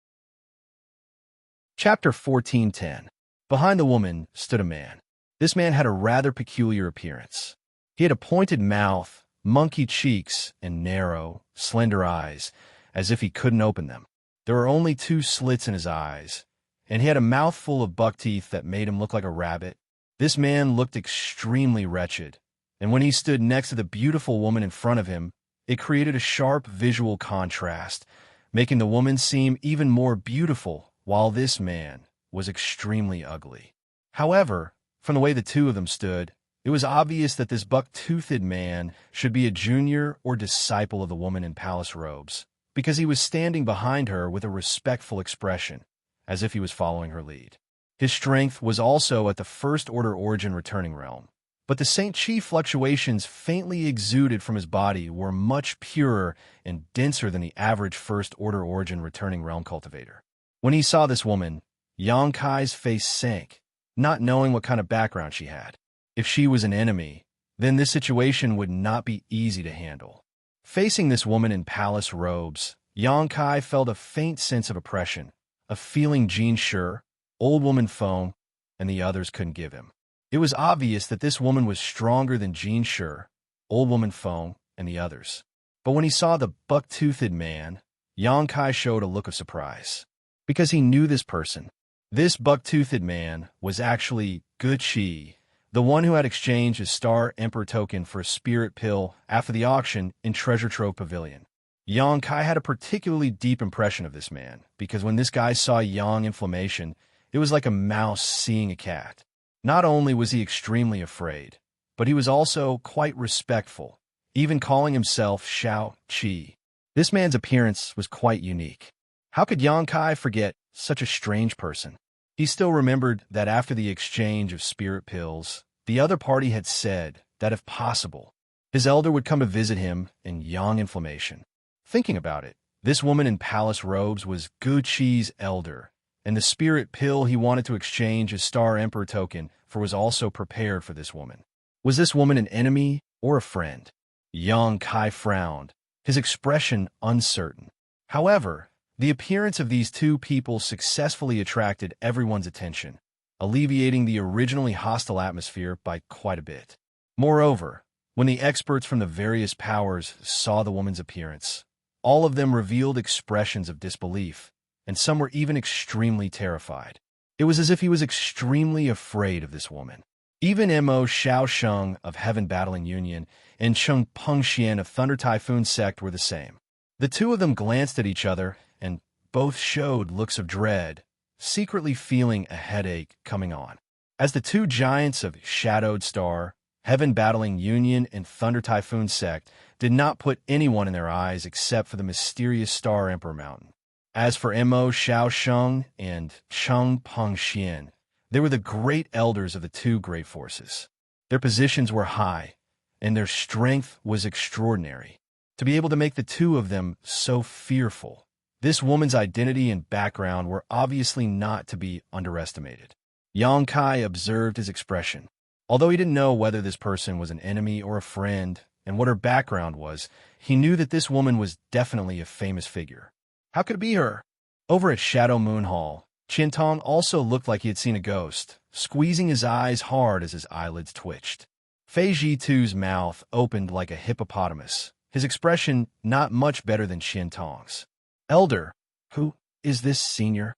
Chapter 1410. Behind the woman stood a man. This man had a rather peculiar appearance. He had a pointed mouth, monkey cheeks, and narrow, slender eyes, as if he couldn't open them. There were only 2 slits in his eyes, and he had a mouthful of buck teeth that made him look like a rabbit. This man looked extremely wretched, and when he stood next to the beautiful woman in front of him, it created a sharp visual contrast, making the woman seem even more beautiful, while this man was extremely ugly. However, from the way the two of them stood, it was obvious that this buck-toothed man should be a junior or disciple of the woman in palace robes, because he was standing behind her with a respectful expression, as if he was following her lead. His strength was also at the first-order origin returning realm, but the Saint Chi fluctuations faintly exuded from his body were much purer and denser than the average first-order origin returning realm cultivator. When he saw this woman, Xianxia's face sank, not knowing what kind of background she had. If she was an enemy, then this situation would not be easy to handle. Facing this woman in palace robes, Xianxia felt a faint sense of oppression, a feeling Xianxia, old woman Feng, and the others couldn't give him. It was obvious that this woman was stronger than Xianxia, old woman Feng, and the others. But when he saw the buck-toothed man, Xianxia showed a look of surprise, because he knew this person. This buck-toothed man was actually Wuxia, the one who had exchanged his Star Emperor token for a spirit pill after the auction in Treasure Trove Pavilion. Xianxia had a particularly deep impression of this man, because when this guy saw Yang inflammation, it was like a mouse seeing a cat. Not only was he extremely afraid, but he was also quite respectful, even calling himself Xianxia. This man's appearance was quite unique. How could Xianxia forget such a strange person? He still remembered that after the exchange of spirit pills, the other party had said that if possible, his elder would come to visit him in Yang inflammation. Thinking about it, this woman in palace robes was Wuxia's elder, and the spirit pill he wanted to exchange his Star Emperor token for was also prepared for this woman. Was this woman an enemy or a friend? Xianxia frowned, his expression uncertain. However, the appearance of these two people successfully attracted everyone's attention, alleviating the originally hostile atmosphere by quite a bit. Moreover, when the experts from the various powers saw the woman's appearance, all of them revealed expressions of disbelief, and some were even extremely terrified. It was as if he was extremely afraid of this woman. Even Mo Xiaosheng of Heaven Battling Union and Cheng Pengxian of Thunder Typhoon Sect were the same. The two of them glanced at each other, and both showed looks of dread, secretly feeling a headache coming on. As the two giants of Shadowed Star, Heaven Battling Union, and Thunder Typhoon Sect did not put anyone in their eyes except for the mysterious Star Emperor Mountain. As for Mo Xiaosheng and Cheng Pengxian, they were the great elders of the two great forces. Their positions were high, and their strength was extraordinary. To be able to make the two of them so fearful, this woman's identity and background were obviously not to be underestimated. Xianxia observed his expression. Although he didn't know whether this person was an enemy or a friend, and what her background was, he knew that this woman was definitely a famous figure. How could it be her? Over at Shadow Moon Hall, Qintong also looked like he had seen a ghost, squeezing his eyes hard as his eyelids twitched. Fei Zhitu's mouth opened like a hippopotamus, his expression not much better than Qintong's. Elder, who is this senior?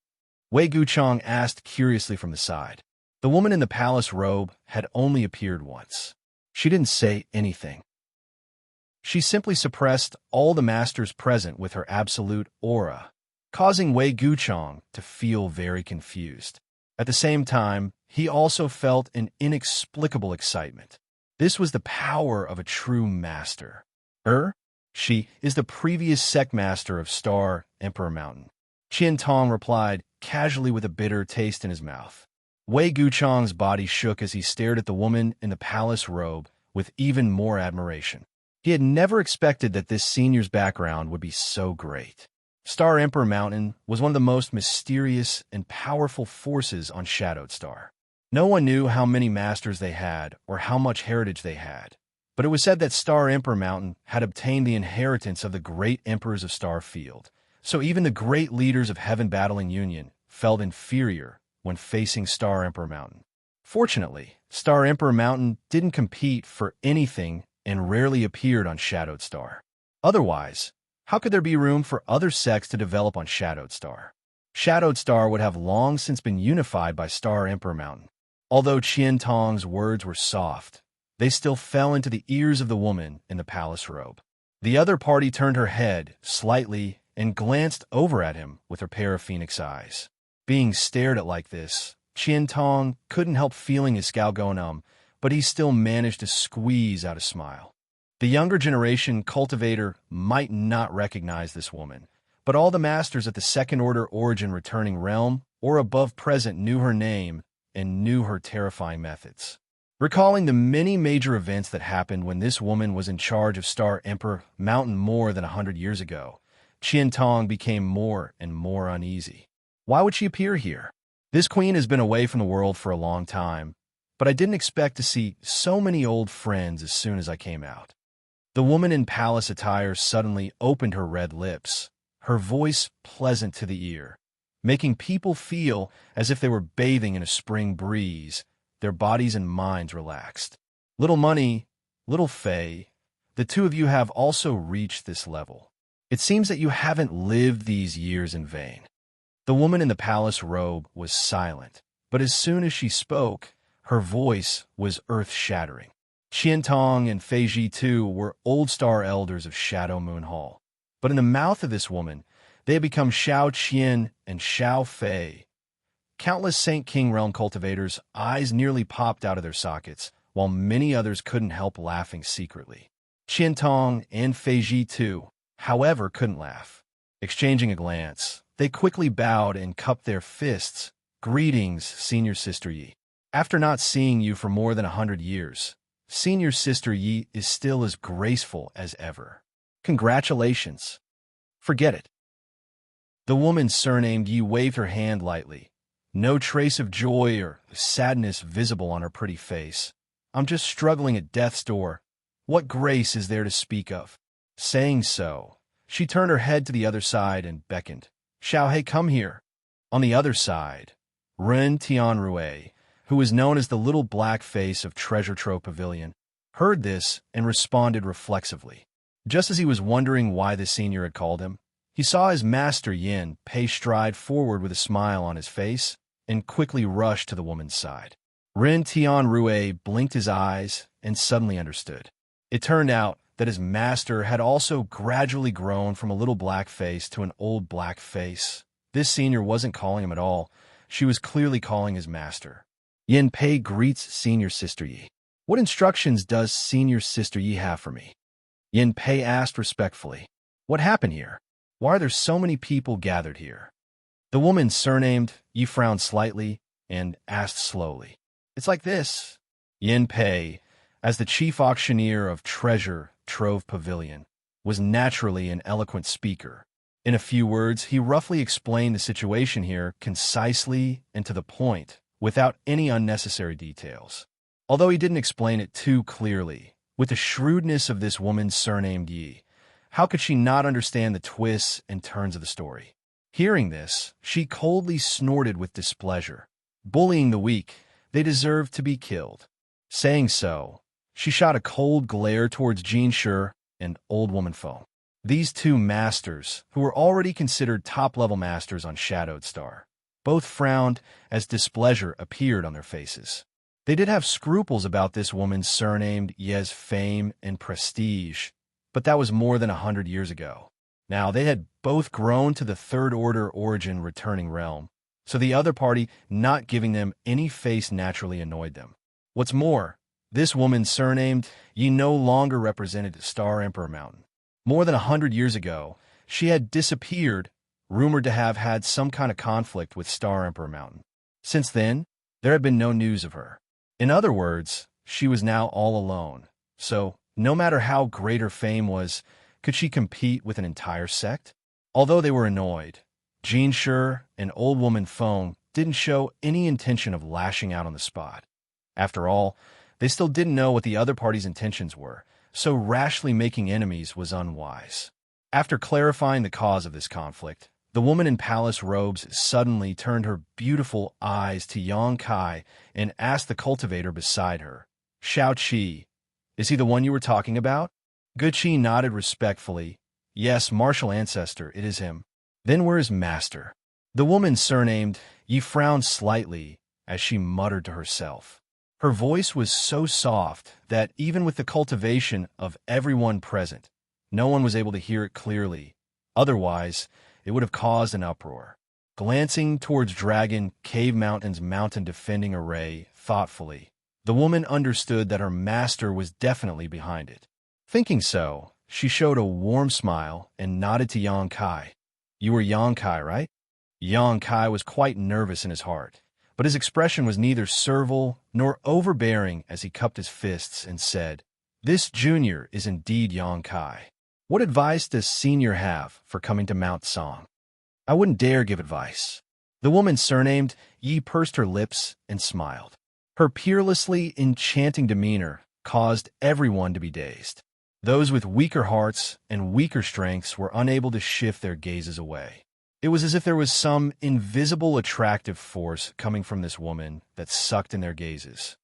Wei Guchong asked curiously from the side. The woman in the palace robe had only appeared once. She didn't say anything. She simply suppressed all the masters present with her absolute aura, causing Wei Guchong to feel very confused. At the same time, he also felt an inexplicable excitement. This was the power of a true master. She is the previous sect master of Star Emperor Mountain. Qian Tong replied, casually with a bitter taste in his mouth. Wei Guchang's body shook as he stared at the woman in the palace robe with even more admiration. He had never expected that this senior's background would be so great. Star Emperor Mountain was one of the most mysterious and powerful forces on Shadowed Star. No one knew how many masters they had or how much heritage they had, but it was said that Star Emperor Mountain had obtained the inheritance of the great emperors of Star Field, so even the great leaders of Heaven Battling Union felt inferior when facing Star Emperor Mountain. Fortunately, Star Emperor Mountain didn't compete for anything and rarely appeared on Shadowed Star. Otherwise, how could there be room for other sects to develop on Shadowed Star? Shadowed Star would have long since been unified by Star Emperor Mountain. Although Qian Tong's words were soft, they still fell into the ears of the woman in the palace robe. The other party turned her head slightly and glanced over at him with her pair of phoenix eyes. Being stared at like this, Qian Tong couldn't help feeling his scalp go numb, but he still managed to squeeze out a smile. The younger generation cultivator might not recognize this woman, but all the masters at the Second Order Origin Returning Realm or above present knew her name and knew her terrifying methods. Recalling the many major events that happened when this woman was in charge of Star Emperor Mountain more than 100 years ago, Qian Tong became more and more uneasy. Why would she appear here? This queen has been away from the world for a long time, but I didn't expect to see so many old friends as soon as I came out. The woman in palace attire suddenly opened her red lips, her voice pleasant to the ear, making people feel as if they were bathing in a spring breeze, their bodies and minds relaxed. Little Money, Little Fei, the two of you have also reached this level. It seems that you haven't lived these years in vain. The woman in the palace robe was silent, but as soon as she spoke, her voice was earth-shattering. Qian Tong and Fei Ji too were old star elders of Shadow Moon Hall, but in the mouth of this woman, they had become Xiao Qian and Xiao Fei. Countless Saint King Realm cultivators' eyes nearly popped out of their sockets, while many others couldn't help laughing secretly. Qian Tong and Fei Ji too, however, couldn't laugh. Exchanging a glance, they quickly bowed and cupped their fists. Greetings, Senior Sister Yi. After not seeing you for more than 100 years, Senior Sister Yi is still as graceful as ever. Congratulations. Forget it. The woman surnamed Yi waved her hand lightly. No trace of joy or sadness visible on her pretty face. I'm just struggling at death's door. What grace is there to speak of? Saying so, she turned her head to the other side and beckoned. Xiaohei, come here. On the other side, Ren Tianrui, who was known as the little black face of Treasure Trove Pavilion, heard this and responded reflexively. Just as he was wondering why the senior had called him, he saw his master Yin Pei stride forward with a smile on his face and quickly rush to the woman's side. Ren Tianrui blinked his eyes and suddenly understood. It turned out that his master had also gradually grown from a little black face to an old black face. This senior wasn't calling him at all. She was clearly calling his master. Yin Pei greets Senior Sister Yi. What instructions does Senior Sister Yi have for me? Yin Pei asked respectfully. What happened here? Why are there so many people gathered here? The woman surnamed Yi frowned slightly and asked slowly. It's like this. Yin Pei, as the chief auctioneer of Treasure Trove Pavilion, was naturally an eloquent speaker. In a few words, he roughly explained the situation here concisely and to the point, without any unnecessary details. Although he didn't explain it too clearly, with the shrewdness of this woman surnamed Yi, how could she not understand the twists and turns of the story? Hearing this, she coldly snorted with displeasure. Bullying the weak, they deserve to be killed. Saying so, she shot a cold glare towards Jean Sure and Old Woman Fo. These two masters, who were already considered top-level masters on Shadowed Star, both frowned as displeasure appeared on their faces. They did have scruples about this woman surnamed Ye's fame and prestige, but that was more than 100 years ago. Now they had both grown to the Third Order Origin Returning Realm, so the other party not giving them any face naturally annoyed them. What's more, this woman surnamed Yi no longer represented the Star Emperor Mountain. More than 100 years ago, she had disappeared, rumored to have had some kind of conflict with Star Emperor Mountain. Since then, there had been no news of her. In other words, she was now all alone, so no matter how great her fame was, could she compete with an entire sect? Although they were annoyed, Xianxia, an old woman Feng, didn't show any intention of lashing out on the spot. After all, they still didn't know what the other party's intentions were, so rashly making enemies was unwise. After clarifying the cause of this conflict, the woman in palace robes suddenly turned her beautiful eyes to Xianxia and asked the cultivator beside her, "Xiaoqi, is he the one you were talking about?" Guqi nodded respectfully. "Yes, martial ancestor, it is him." "Then where is master?" The woman surnamed Yi frowned slightly as she muttered to herself. Her voice was so soft that even with the cultivation of everyone present, no one was able to hear it clearly. Otherwise, it would have caused an uproar. Glancing towards Dragon Cave Mountain's mountain defending array thoughtfully, the woman understood that her master was definitely behind it. Thinking so, she showed a warm smile and nodded to Xianxia. "You were Xianxia, right?" Xianxia was quite nervous in his heart, but his expression was neither servile nor overbearing as he cupped his fists and said, "This junior is indeed Xianxia. What advice does senior have for coming to Mount Song?" "I wouldn't dare give advice." The woman surnamed Yi pursed her lips and smiled. Her peerlessly enchanting demeanor caused everyone to be dazed. Those with weaker hearts and weaker strengths were unable to shift their gazes away. It was as if there was some invisible attractive force coming from this woman that sucked in their gazes.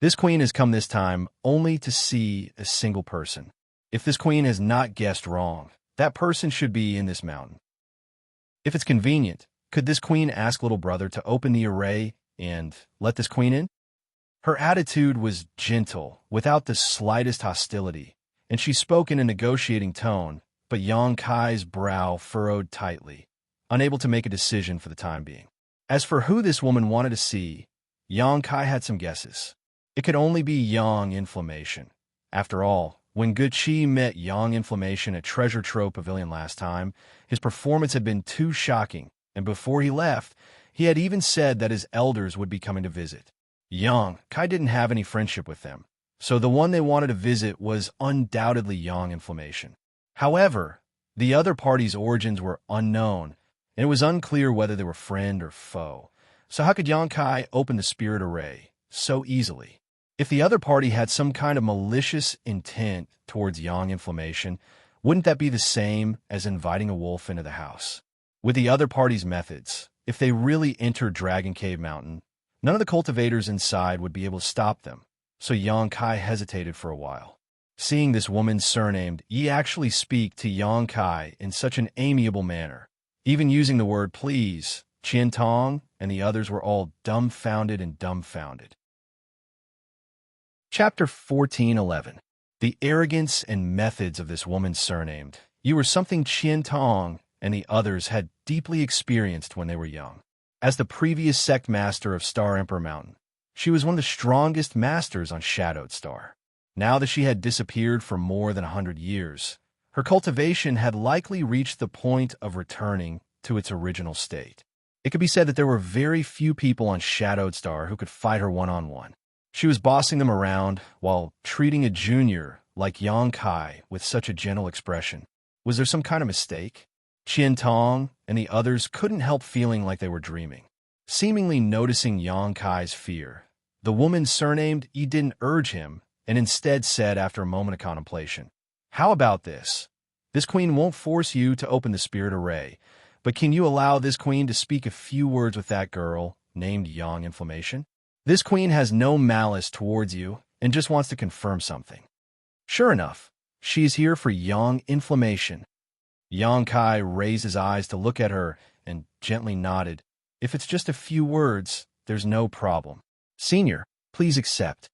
This queen has come this time only to see a single person. If this queen has not guessed wrong, that person should be in this mountain. If it's convenient, could this queen ask little brother to open the array and let this queen in? Her attitude was gentle, without the slightest hostility, and she spoke in a negotiating tone, but Xianxia's brow furrowed tightly, unable to make a decision for the time being. As for who this woman wanted to see, Xianxia had some guesses. It could only be Yang Inflammation. After all, when Guqi met Yang Inflammation at Treasure Trove Pavilion last time, his performance had been too shocking, and before he left, he had even said that his elders would be coming to visit. Xianxia didn't have any friendship with them, so the one they wanted to visit was undoubtedly Yang Inflammation. However, the other party's origins were unknown, and it was unclear whether they were friend or foe. So how could Xianxia open the spirit array so easily? If the other party had some kind of malicious intent towards Yang Inflammation, wouldn't that be the same as inviting a wolf into the house? With the other party's methods, if they really entered Dragon Cave Mountain, none of the cultivators inside would be able to stop them, so Xianxia hesitated for a while. Seeing this woman surnamed Yi actually speak to Xianxia in such an amiable manner, even using the word please, Qian Tong and the others were all dumbfounded and dumbfounded. Chapter 14:11. The arrogance and methods of this woman surnamed Yi were something Qian Tong and the others had deeply experienced when they were young. As the previous sect master of Star Emperor Mountain, she was one of the strongest masters on Shadowed Star. Now that she had disappeared for more than 100 years, her cultivation had likely reached the point of returning to its original state. It could be said that there were very few people on Shadowed Star who could fight her one-on-one. She was bossing them around while treating a junior like Xianxia with such a gentle expression. Was there some kind of mistake? Qian Tong and the others couldn't help feeling like they were dreaming. Seemingly noticing Xianxia's fear, the woman surnamed Yi didn't urge him and instead said after a moment of contemplation, "How about this? This queen won't force you to open the spirit array, but can you allow this queen to speak a few words with that girl named Yang Inflammation? This queen has no malice towards you and just wants to confirm something." Sure enough, she's here for Yang Inflammation. Xianxia raised his eyes to look at her and gently nodded. "If it's just a few words, there's no problem. Senior, please accept."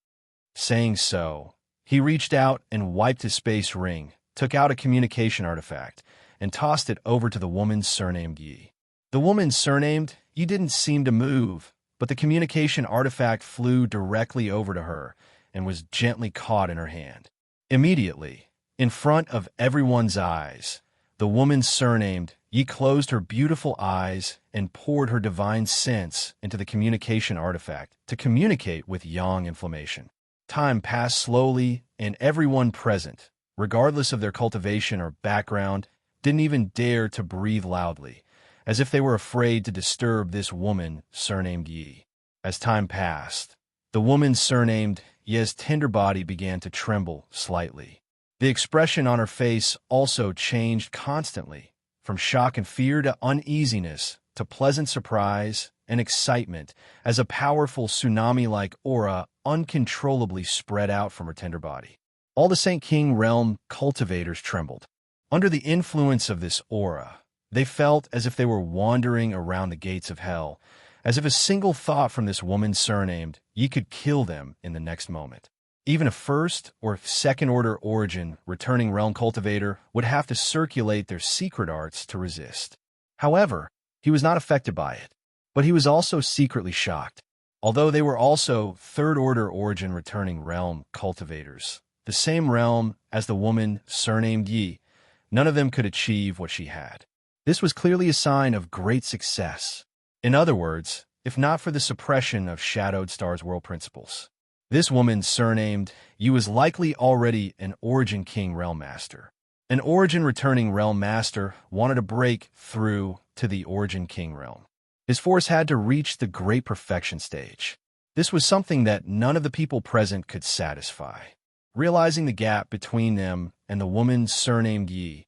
Saying so, he reached out and wiped his space ring, took out a communication artifact, and tossed it over to the woman surnamed Yi. The woman surnamed Yi didn't seem to move, but the communication artifact flew directly over to her and was gently caught in her hand. Immediately, in front of everyone's eyes, the woman surnamed Yi closed her beautiful eyes and poured her divine sense into the communication artifact to communicate with Yang Inflammation. Time passed slowly, and everyone present, regardless of their cultivation or background, didn't even dare to breathe loudly, as if they were afraid to disturb this woman surnamed Yi. As time passed, the woman surnamed Yi's tender body began to tremble slightly. The expression on her face also changed constantly, from shock and fear to uneasiness to pleasant surprise and excitement, as a powerful tsunami-like aura uncontrollably spread out from her tender body. All the Saint King realm cultivators trembled. Under the influence of this aura, they felt as if they were wandering around the gates of hell, as if a single thought from this woman surnamed Yi could kill them in the next moment. Even a first or second-order origin returning realm cultivator would have to circulate their secret arts to resist. However, he was not affected by it, but he was also secretly shocked. Although they were also third-order origin returning realm cultivators, the same realm as the woman surnamed Yi, none of them could achieve what she had. This was clearly a sign of great success. In other words, if not for the suppression of Shadowed Star's world principles, this woman surnamed Yi was likely already an Origin King Realm Master. An Origin returning Realm Master wanted to break through to the Origin King Realm. His force had to reach the Great Perfection stage. This was something that none of the people present could satisfy. Realizing the gap between them and the woman surnamed Yi,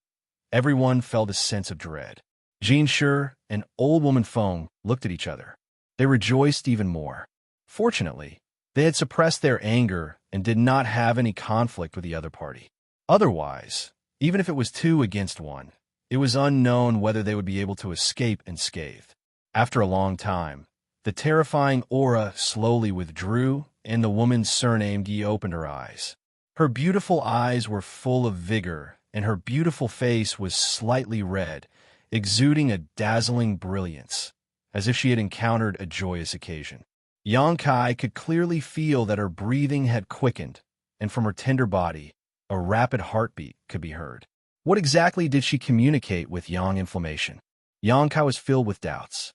everyone felt a sense of dread. Xianxia and Old Woman Feng looked at each other. They rejoiced even more. Fortunately, they had suppressed their anger and did not have any conflict with the other party. Otherwise, even if it was 2 against 1, it was unknown whether they would be able to escape unscathed. After a long time, the terrifying aura slowly withdrew, and the woman surnamed Yi opened her eyes. Her beautiful eyes were full of vigor, and her beautiful face was slightly red, exuding a dazzling brilliance, as if she had encountered a joyous occasion. Xianxia could clearly feel that her breathing had quickened, and from her tender body, a rapid heartbeat could be heard. What exactly did she communicate with Yang Inflammation? Xianxia was filled with doubts.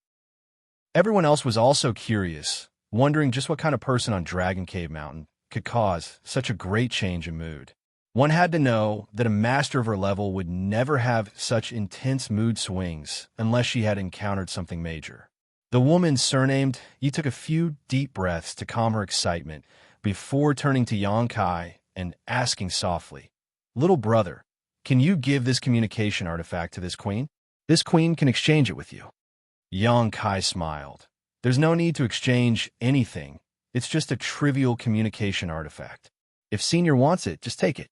Everyone else was also curious, wondering just what kind of person on Dragon Cave Mountain could cause such a great change in mood. One had to know that a master of her level would never have such intense mood swings unless she had encountered something major. The woman surnamed Yi took a few deep breaths to calm her excitement before turning to Xianxia and asking softly, "Little brother, can you give this communication artifact to this queen? This queen can exchange it with you." Xianxia smiled. "There's no need to exchange anything. It's just a trivial communication artifact. If Senior wants it, just take it."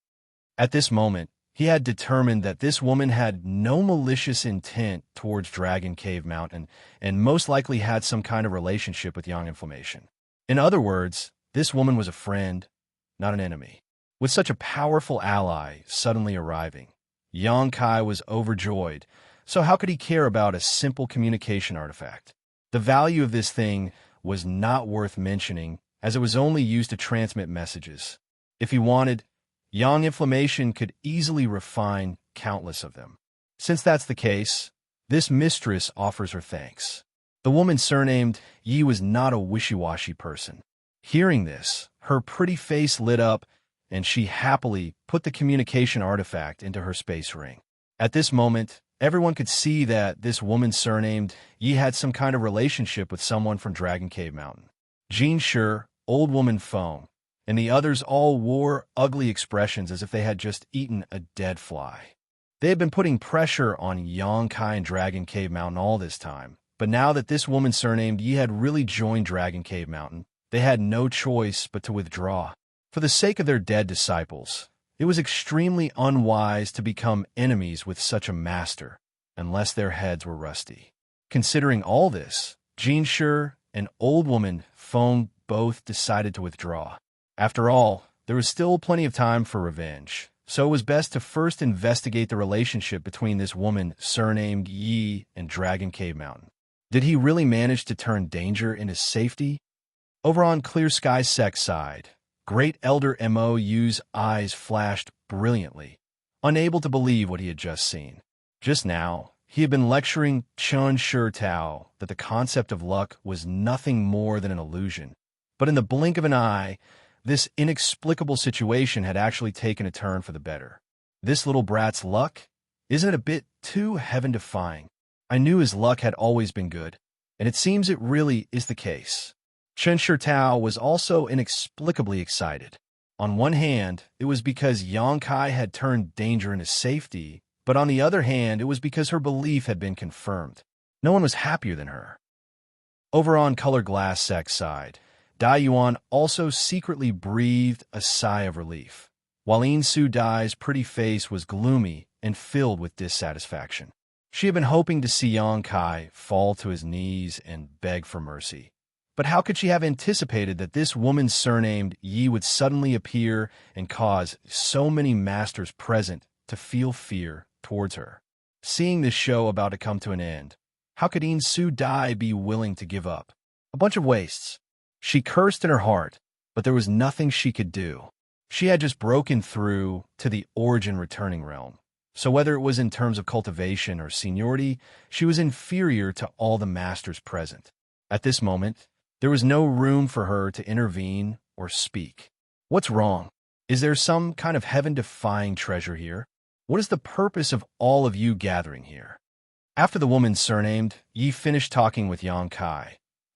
At this moment, he had determined that this woman had no malicious intent towards Dragon Cave Mountain and most likely had some kind of relationship with Yang Inflammation. In other words, this woman was a friend, not an enemy. With such a powerful ally suddenly arriving, Xianxia was overjoyed, so how could he care about a simple communication artifact? The value of this thing was not worth mentioning, as it was only used to transmit messages. If he wanted, Yang Inflammation could easily refine countless of them. Since that's the case, this mistress offers her thanks. The woman surnamed Yi was not a wishy-washy person. Hearing this, her pretty face lit up, and she happily put the communication artifact into her space ring. At this moment, everyone could see that this woman surnamed Yi had some kind of relationship with someone from Dragon Cave Mountain. Xianxia, Old Woman Feng, and the others all wore ugly expressions as if they had just eaten a dead fly. They had been putting pressure on Xianxia and Dragon Cave Mountain all this time, but now that this woman surnamed Yi had really joined Dragon Cave Mountain, they had no choice but to withdraw. For the sake of their dead disciples, it was extremely unwise to become enemies with such a master, unless their heads were rusty. Considering all this, Xianxia and Old Woman Feng both decided to withdraw. After all, there was still plenty of time for revenge, so it was best to first investigate the relationship between this woman surnamed Yi and Dragon Cave Mountain. Did he really manage to turn danger into safety? Over on Clear Sky's Sec side, Great Elder Mou's eyes flashed brilliantly, unable to believe what he had just seen. Just now, he had been lecturing Xianxia Tao that the concept of luck was nothing more than an illusion. But in the blink of an eye, this inexplicable situation had actually taken a turn for the better. This little brat's luck? Isn't it a bit too heaven-defying? I knew his luck had always been good, and it seems it really is the case. Xianxia Tao was also inexplicably excited. On one hand, it was because Xianxia had turned danger into safety, but on the other hand, it was because her belief had been confirmed. No one was happier than her. Over on Color Glass Sec's side, Dai Yuan also secretly breathed a sigh of relief, while Yin Su Dai's pretty face was gloomy and filled with dissatisfaction. She had been hoping to see Xianxia fall to his knees and beg for mercy. But how could she have anticipated that this woman surnamed Yi would suddenly appear and cause so many masters present to feel fear towards her? Seeing this show about to come to an end, how could Yin Su Dai be willing to give up? A bunch of wastes. She cursed in her heart, but there was nothing she could do. She had just broken through to the origin returning realm. So whether it was in terms of cultivation or seniority, she was inferior to all the masters present. At this moment, there was no room for her to intervene or speak. What's wrong? Is there some kind of heaven-defying treasure here? What is the purpose of all of you gathering here? After the woman surnamed, Yi finished talking with Xianxia.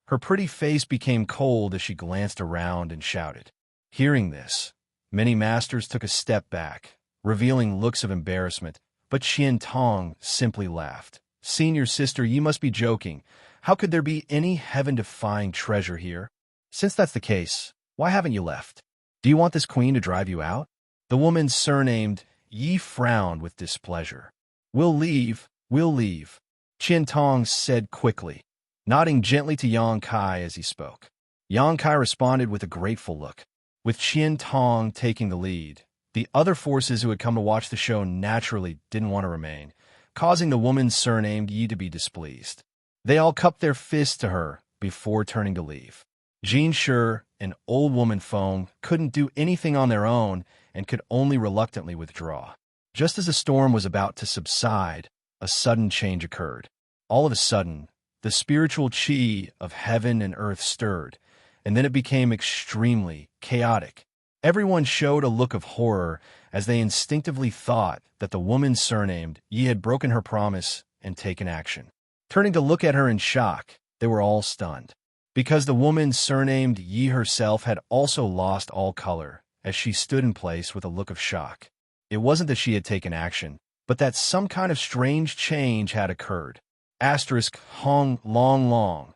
Her pretty face became cold as she glanced around and shouted. Hearing this, many masters took a step back, revealing looks of embarrassment, but Qian Tong simply laughed. Senior sister, you must be joking. How could there be any heaven-defying treasure here? Since that's the case, why haven't you left? Do you want this queen to drive you out? The woman surnamed Yi frowned with displeasure. We'll leave, Qian Tong said quickly, nodding gently to Xianxia as he spoke. Xianxia responded with a grateful look. With Qian Tong taking the lead, the other forces who had come to watch the show naturally didn't want to remain, causing the woman surnamed Yi to be displeased. They all cupped their fists to her before turning to leave. Jean Shi, an old woman Feng, couldn't do anything on their own and could only reluctantly withdraw. Just as the storm was about to subside, a sudden change occurred. All of a sudden, the spiritual qi of heaven and earth stirred, and then it became extremely chaotic. Everyone showed a look of horror as they instinctively thought that the woman surnamed Yi had broken her promise and taken action. Turning to look at her in shock, they were all stunned, because the woman surnamed Yi herself had also lost all color as she stood in place with a look of shock. It wasn't that she had taken action, but that some kind of strange change had occurred. Asterisk hong long long.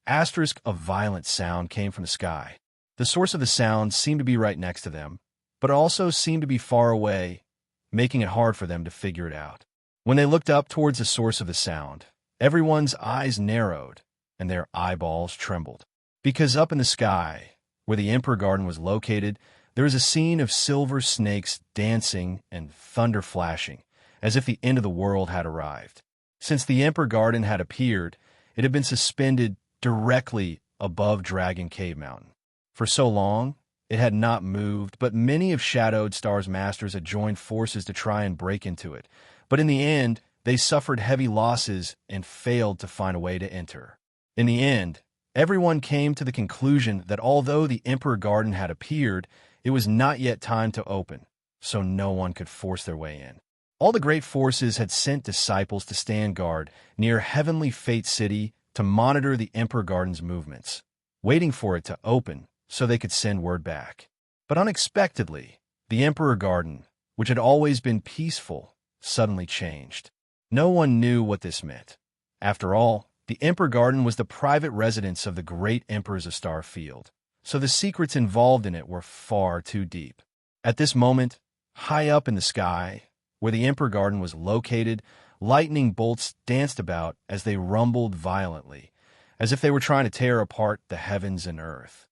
Asterisk a violent sound came from the sky. The source of the sound seemed to be right next to them, but it also seemed to be far away, making it hard for them to figure it out. When they looked up towards the source of the sound, everyone's eyes narrowed and their eyeballs trembled. Because up in the sky, where the Emperor Garden was located, there was a scene of silver snakes dancing and thunder flashing, as if the end of the world had arrived. Since the Emperor Garden had appeared, it had been suspended directly above Dragon Cave Mountain. For so long, it had not moved, but many of Shadowed Star's masters had joined forces to try and break into it. But in the end, they suffered heavy losses and failed to find a way to enter. In the end, everyone came to the conclusion that although the Emperor Garden had appeared, it was not yet time to open, so no one could force their way in. All the great forces had sent disciples to stand guard near Heavenly Fate City to monitor the Emperor Garden's movements, waiting for it to open so they could send word back. But unexpectedly, the Emperor Garden, which had always been peaceful, suddenly changed. No one knew what this meant. After all, the Emperor Garden was the private residence of the great emperors of Starfield, so the secrets involved in it were far too deep. At this moment, high up in the sky, where the Emperor Garden was located, lightning bolts danced about as they rumbled violently, as if they were trying to tear apart the heavens and earth.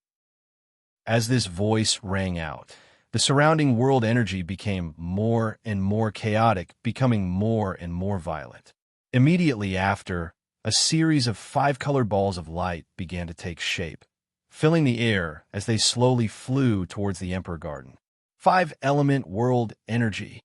As this voice rang out, the surrounding world energy became more and more chaotic, becoming more and more violent. Immediately after, a series of 5-colored balls of light began to take shape, filling the air as they slowly flew towards the Emperor Garden. 5-element world energy,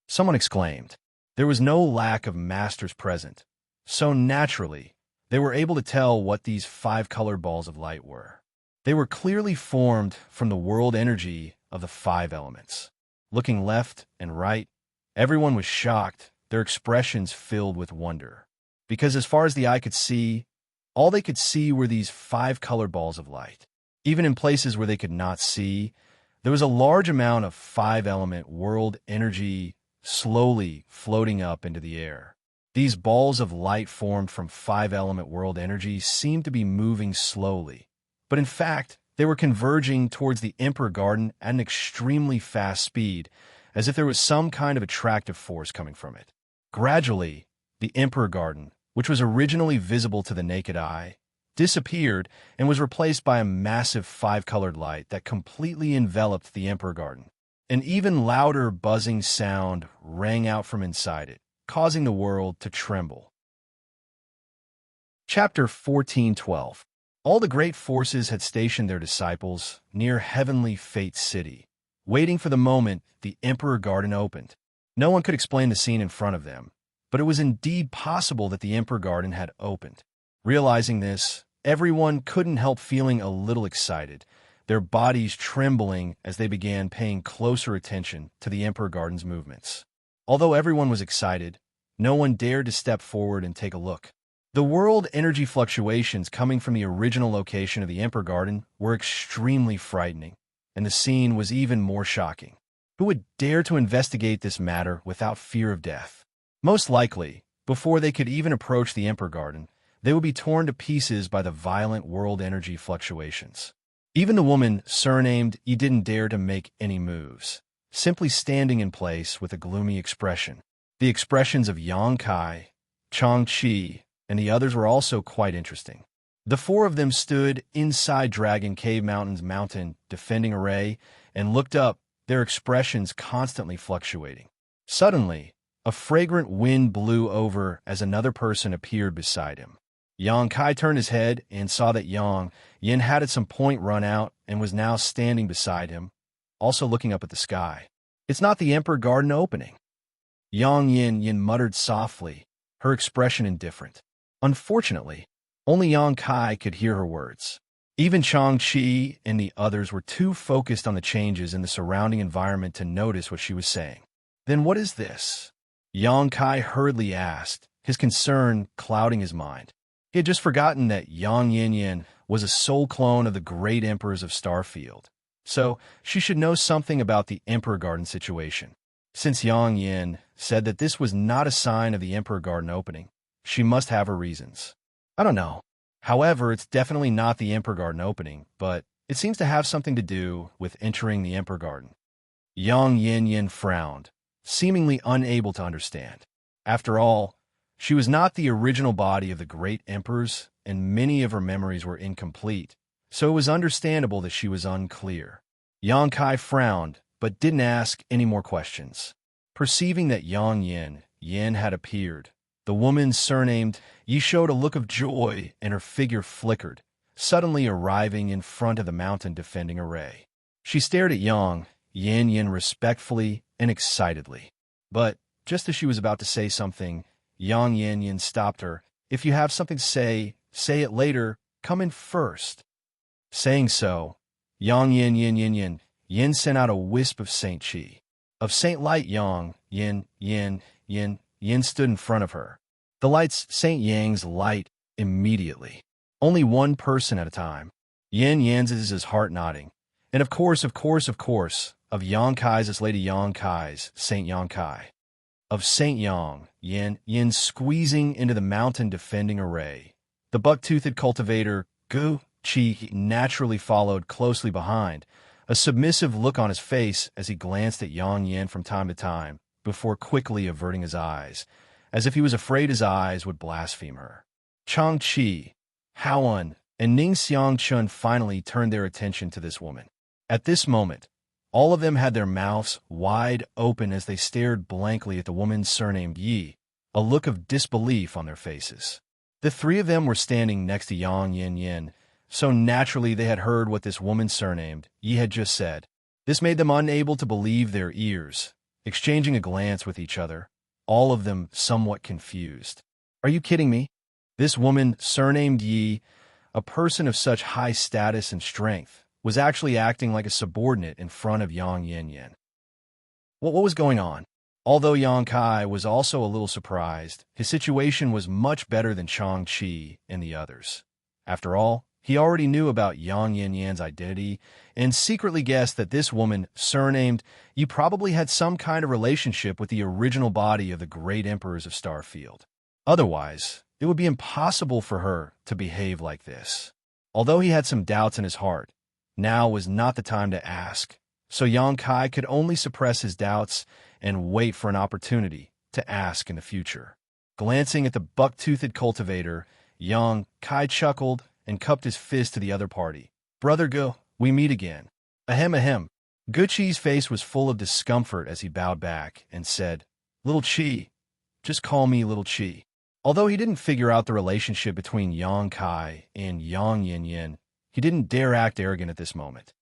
someone exclaimed. There was no lack of masters present, so naturally, they were able to tell what these 5-colored balls of light were. They were clearly formed from the world energy of the 5 elements. Looking left and right, everyone was shocked, their expressions filled with wonder. Because as far as the eye could see, all they could see were these 5-colored balls of light. Even in places where they could not see, there was a large amount of 5-element world energy slowly floating up into the air. These balls of light formed from 5-element world energy seemed to be moving slowly, but in fact, they were converging towards the Emperor Garden at an extremely fast speed, as if there was some kind of attractive force coming from it. Gradually, the Emperor Garden, which was originally visible to the naked eye, disappeared and was replaced by a massive 5-colored light that completely enveloped the Emperor Garden. An even louder buzzing sound rang out from inside it, causing the world to tremble. Chapter 1412. All the great forces had stationed their disciples near Heavenly Fate City, waiting for the moment the Emperor Garden opened. No one could explain the scene in front of them, but it was indeed possible that the Emperor Garden had opened. Realizing this, everyone couldn't help feeling a little excited, their bodies trembling as they began paying closer attention to the Emperor Garden's movements. Although everyone was excited, no one dared to step forward and take a look. The world energy fluctuations coming from the original location of the Emperor Garden were extremely frightening, and the scene was even more shocking. Who would dare to investigate this matter without fear of death? Most likely, before they could even approach the Emperor Garden, they would be torn to pieces by the violent world energy fluctuations. Even the woman surnamed Yi didn't dare to make any moves, simply standing in place with a gloomy expression. The expressions of Yang Kai, Xianxia, and the others were also quite interesting. The 4 of them stood inside Dragon Cave Mountain's mountain defending array and looked up, their expressions constantly fluctuating. Suddenly, a fragrant wind blew over as another person appeared beside him. Yang Kai turned his head and saw that Yang Yin had at some point run out and was now standing beside him, also looking up at the sky. It's not the Emperor Garden opening. Yang Yin muttered softly, her expression indifferent. Unfortunately, only Yang Kai could hear her words. Even Xianxia and the others were too focused on the changes in the surrounding environment to notice what she was saying. Then what is this? Yang Kai hurriedly asked, his concern clouding his mind. He had just forgotten that Yang Yin was a soul clone of the great emperors of Starfield, so she should know something about the Emperor Garden situation. Since Yang Yin said that this was not a sign of the Emperor Garden opening, she must have her reasons. I don't know. However, it's definitely not the Emperor Garden opening, but it seems to have something to do with entering the Emperor Garden. Yang Yin frowned, seemingly unable to understand. After all, she was not the original body of the great emperors, and many of her memories were incomplete, so it was understandable that she was unclear. Yang Kai frowned, but didn't ask any more questions. Perceiving that Yang Yin had appeared, the woman surnamed Yi showed a look of joy and her figure flickered, suddenly arriving in front of the mountain defending array. She stared at Yang Yin respectfully and excitedly. But just as she was about to say something, Yang Yin stopped her. If you have something to say it later, come in first. Saying so, Yang Yin sent out a wisp of Saint Qi. Of Saint Light, Yang Yin stood in front of her. The light's Saint Yang's light immediately. Only one person at a time. Yin's is his heart nodding. And of course, of Yang Kai's is Lady Yang Kai's, Saint Yang Kai. Of Saint Yang, Yin squeezing into the mountain defending array. The buck-toothed cultivator, Gu Qi, naturally followed closely behind, a submissive look on his face as he glanced at Yang Yin from time to time, before quickly averting his eyes, as if he was afraid his eyes would blaspheme her. Chang Qi, Haoan, and Ning Xiangchun finally turned their attention to this woman. At this moment, all of them had their mouths wide open as they stared blankly at the woman surnamed Yi, a look of disbelief on their faces. The three of them were standing next to Yang Yin Yin, so naturally they had heard what this woman surnamed Yi had just said. This made them unable to believe their ears, exchanging a glance with each other, all of them somewhat confused. Are you kidding me? This woman, surnamed Yi, a person of such high status and strength, was actually acting like a subordinate in front of Yang Yin Yin. What was going on? Although Yang Kai was also a little surprised, his situation was much better than Chang Chi and the others. After all, he already knew about Yang Yin Yan's identity and secretly guessed that this woman, surnamed Yi, probably had some kind of relationship with the original body of the great emperors of Starfield. Otherwise, it would be impossible for her to behave like this. Although he had some doubts in his heart, now was not the time to ask, so Yang Kai could only suppress his doubts and wait for an opportunity to ask in the future. Glancing at the buck-toothed cultivator, Yang Kai chuckled and cupped his fist to the other party. Brother Go, we meet again. Ahem ahem. Gucci's face was full of discomfort as he bowed back and said, Little Chi. Just call me Little Chi. Although he didn't figure out the relationship between Yang Kai and Yang Yin Yin, he didn't dare act arrogant at this moment.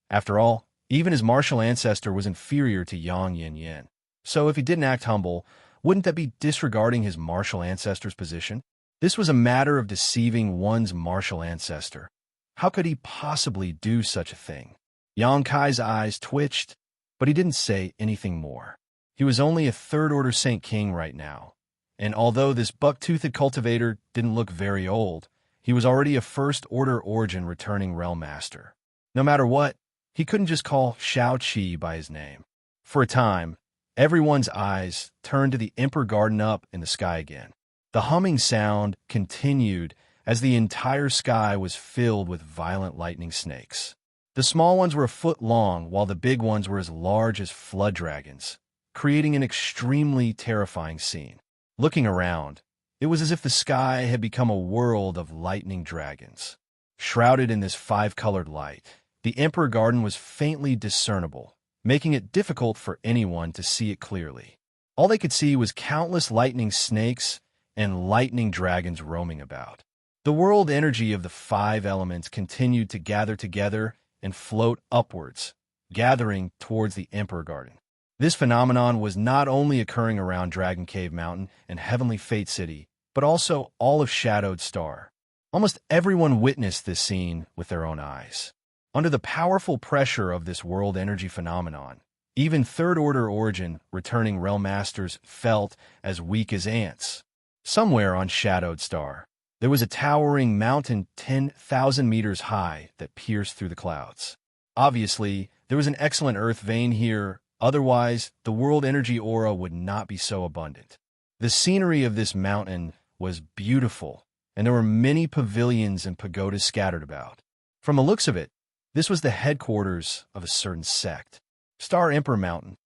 After all, even his martial ancestor was inferior to Yang Yin Yin. So if he didn't act humble, wouldn't that be disregarding his martial ancestor's position? This was a matter of deceiving one's martial ancestor. How could he possibly do such a thing? Yang Kai's eyes twitched, but he didn't say anything more. He was only a third-order Saint King right now, and although this buck-toothed cultivator didn't look very old, he was already a first-order origin returning Realm Master. No matter what, he couldn't just call Xiao Qi by his name. For a time, everyone's eyes turned to the Emperor Garden up in the sky again. The humming sound continued as the entire sky was filled with violent lightning snakes. The small ones were a foot long, while the big ones were as large as flood dragons, creating an extremely terrifying scene. Looking around, it was as if the sky had become a world of lightning dragons. Shrouded in this five-colored light, the Emperor Garden was faintly discernible, making it difficult for anyone to see it clearly. All they could see was countless lightning snakes and lightning dragons roaming about. The world energy of the five elements continued to gather together and float upwards, gathering towards the Emperor Garden. This phenomenon was not only occurring around Dragon Cave Mountain and Heavenly Fate City, but also all of Shadowed Star. Almost everyone witnessed this scene with their own eyes. Under the powerful pressure of this world energy phenomenon, even third-order origin returning Realm Masters felt as weak as ants. Somewhere on Shadowed Star, there was a towering mountain 10,000 meters high that pierced through the clouds. Obviously, there was an excellent earth vein here, otherwise the world energy aura would not be so abundant. The scenery of this mountain was beautiful, and there were many pavilions and pagodas scattered about. From the looks of it, this was the headquarters of a certain sect. Star Emperor Mountain.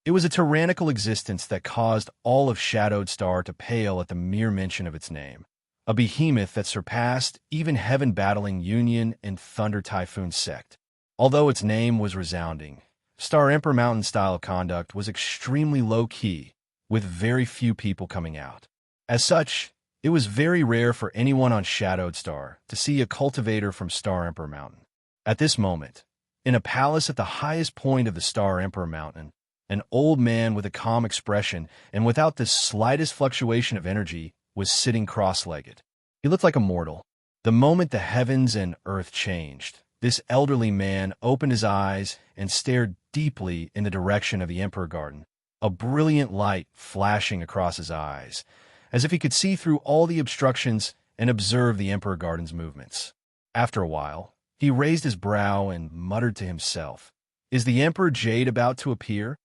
It was a tyrannical existence that caused all of Shadowed Star to pale at the mere mention of its name. A behemoth that surpassed even heaven-battling Union and Thunder Typhoon sect. Although its name was resounding, Star Emperor Mountain's style of conduct was extremely low-key, with very few people coming out. As such, it was very rare for anyone on Shadowed Star to see a cultivator from Star Emperor Mountain. At this moment, in a palace at the highest point of the Star Emperor Mountain, an old man with a calm expression and without the slightest fluctuation of energy was sitting cross-legged. He looked like a mortal. The moment the heavens and earth changed, this elderly man opened his eyes and stared deeply in the direction of the Emperor Garden, a brilliant light flashing across his eyes, as if he could see through all the obstructions and observe the Emperor Garden's movements. After a while, he raised his brow and muttered to himself, "Is the Emperor Jade about to appear?"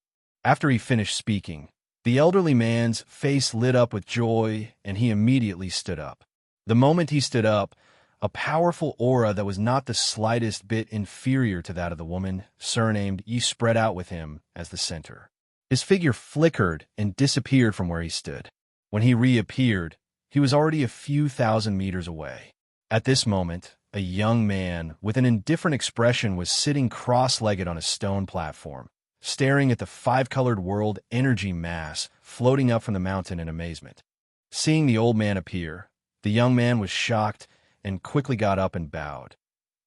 After he finished speaking, the elderly man's face lit up with joy, and he immediately stood up. The moment he stood up, a powerful aura that was not the slightest bit inferior to that of the woman, surnamed Yi, spread out with him as the center. His figure flickered and disappeared from where he stood. When he reappeared, he was already a few thousand meters away. At this moment, a young man with an indifferent expression was sitting cross-legged on a stone platform, staring at the five-colored world energy mass floating up from the mountain in amazement. Seeing the old man appear, The young man was shocked and quickly got up and bowed.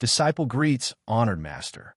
Disciple greets honored master.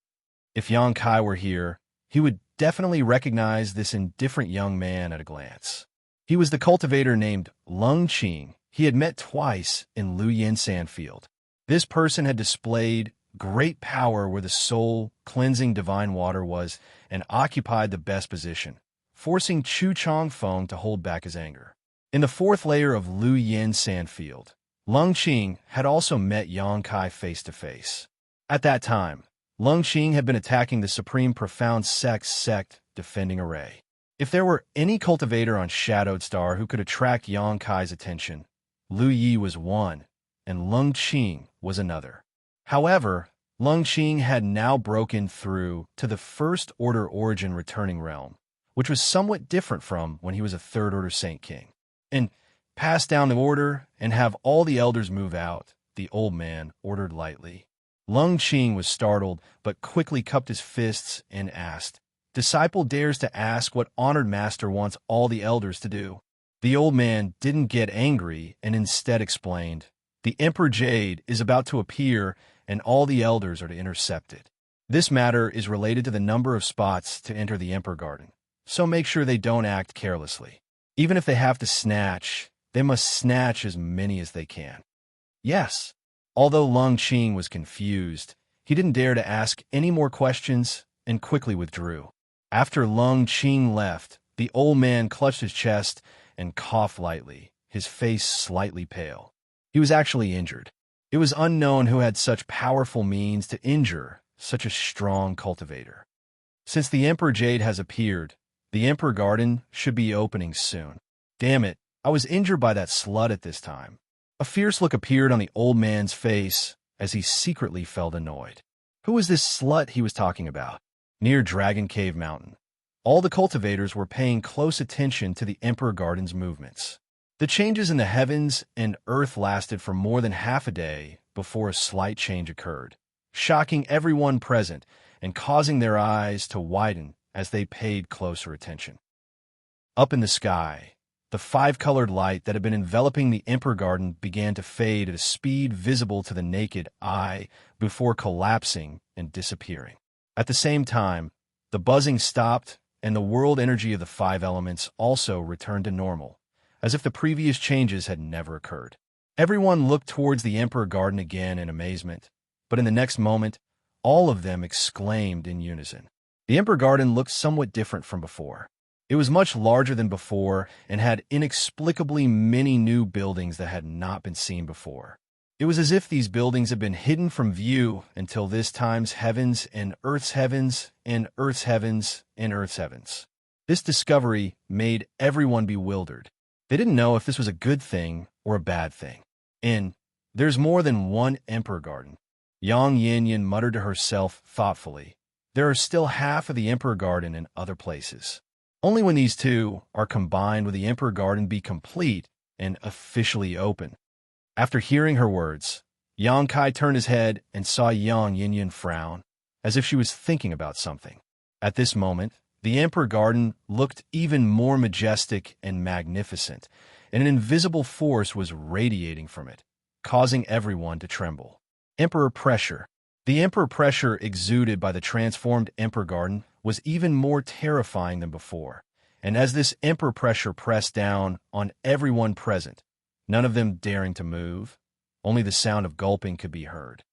If Xianxia were here, he would definitely recognize this indifferent young man at a glance. He was the cultivator named Lung Qing. He had met twice in Luyin Sandfield. This person had displayed great power where the soul-cleansing divine water was and occupied the best position, forcing Chu Chongfeng to hold back his anger. In the fourth layer of Luyin Sandfield, Lung Qing had also met Xianxia face-to-face. At that time, Lung Qing had been attacking the Supreme Profound sect defending array. If there were any cultivator on Shadowed Star who could attract Xianxia's attention, Lu Yi was one, and Lung Qing was another. However, Lung Qing had now broken through to the First Order Origin returning realm, which was somewhat different from when he was a Third Order Saint King. And pass down the order and have all the elders move out, the old man ordered lightly. Lung Qing was startled, but quickly cupped his fists and asked, "Disciple dares to ask what honored master wants all the elders to do." The old man didn't get angry and instead explained, "The Emperor Jade is about to appear and all the elders are to intercept it. This matter is related to the number of spots to enter the Emperor Garden, so make sure they don't act carelessly. Even if they have to snatch, they must snatch as many as they can." Yes. Although Lung Qing was confused, he didn't dare to ask any more questions and quickly withdrew. After Lung Qing left, the old man clutched his chest and coughed lightly, his face slightly pale. He was actually injured. It was unknown who had such powerful means to injure such a strong cultivator. Since the Emperor Jade has appeared, the Emperor Garden should be opening soon. Damn it, I was injured by that slut at this time. A fierce look appeared on the old man's face as he secretly felt annoyed. Who was this slut he was talking about? Near Dragon Cave Mountain, all the cultivators were paying close attention to the Emperor Garden's movements. The changes in the heavens and earth lasted for more than half a day before a slight change occurred, shocking everyone present and causing their eyes to widen as they paid closer attention. Up in the sky, the five-colored light that had been enveloping the Emperor Garden began to fade at a speed visible to the naked eye before collapsing and disappearing. At the same time, the buzzing stopped and the world energy of the five elements also returned to normal, as if the previous changes had never occurred. Everyone looked towards the Emperor Garden again in amazement, but in the next moment, all of them exclaimed in unison. The Emperor Garden looked somewhat different from before. It was much larger than before and had inexplicably many new buildings that had not been seen before. It was as if these buildings had been hidden from view until this time's heavens and Earth's heavens and Earth's heavens and Earth's heavens. This discovery made everyone bewildered. They didn't know if this was a good thing or a bad thing. And there's more than one Emperor Garden. Yang Yanyan muttered to herself thoughtfully. There are still half of the Emperor Garden in other places. Only when these two are combined will the Emperor Garden be complete and officially open. After hearing her words, Xianxia turned his head and saw Yang Yanyan frown, as if she was thinking about something. At this moment, the Emperor Garden looked even more majestic and magnificent, and an invisible force was radiating from it, causing everyone to tremble. Emperor Pressure. The Emperor Pressure exuded by the transformed Emperor Garden was even more terrifying than before, and as this Emperor Pressure pressed down on everyone present, none of them daring to move, only the sound of gulping could be heard.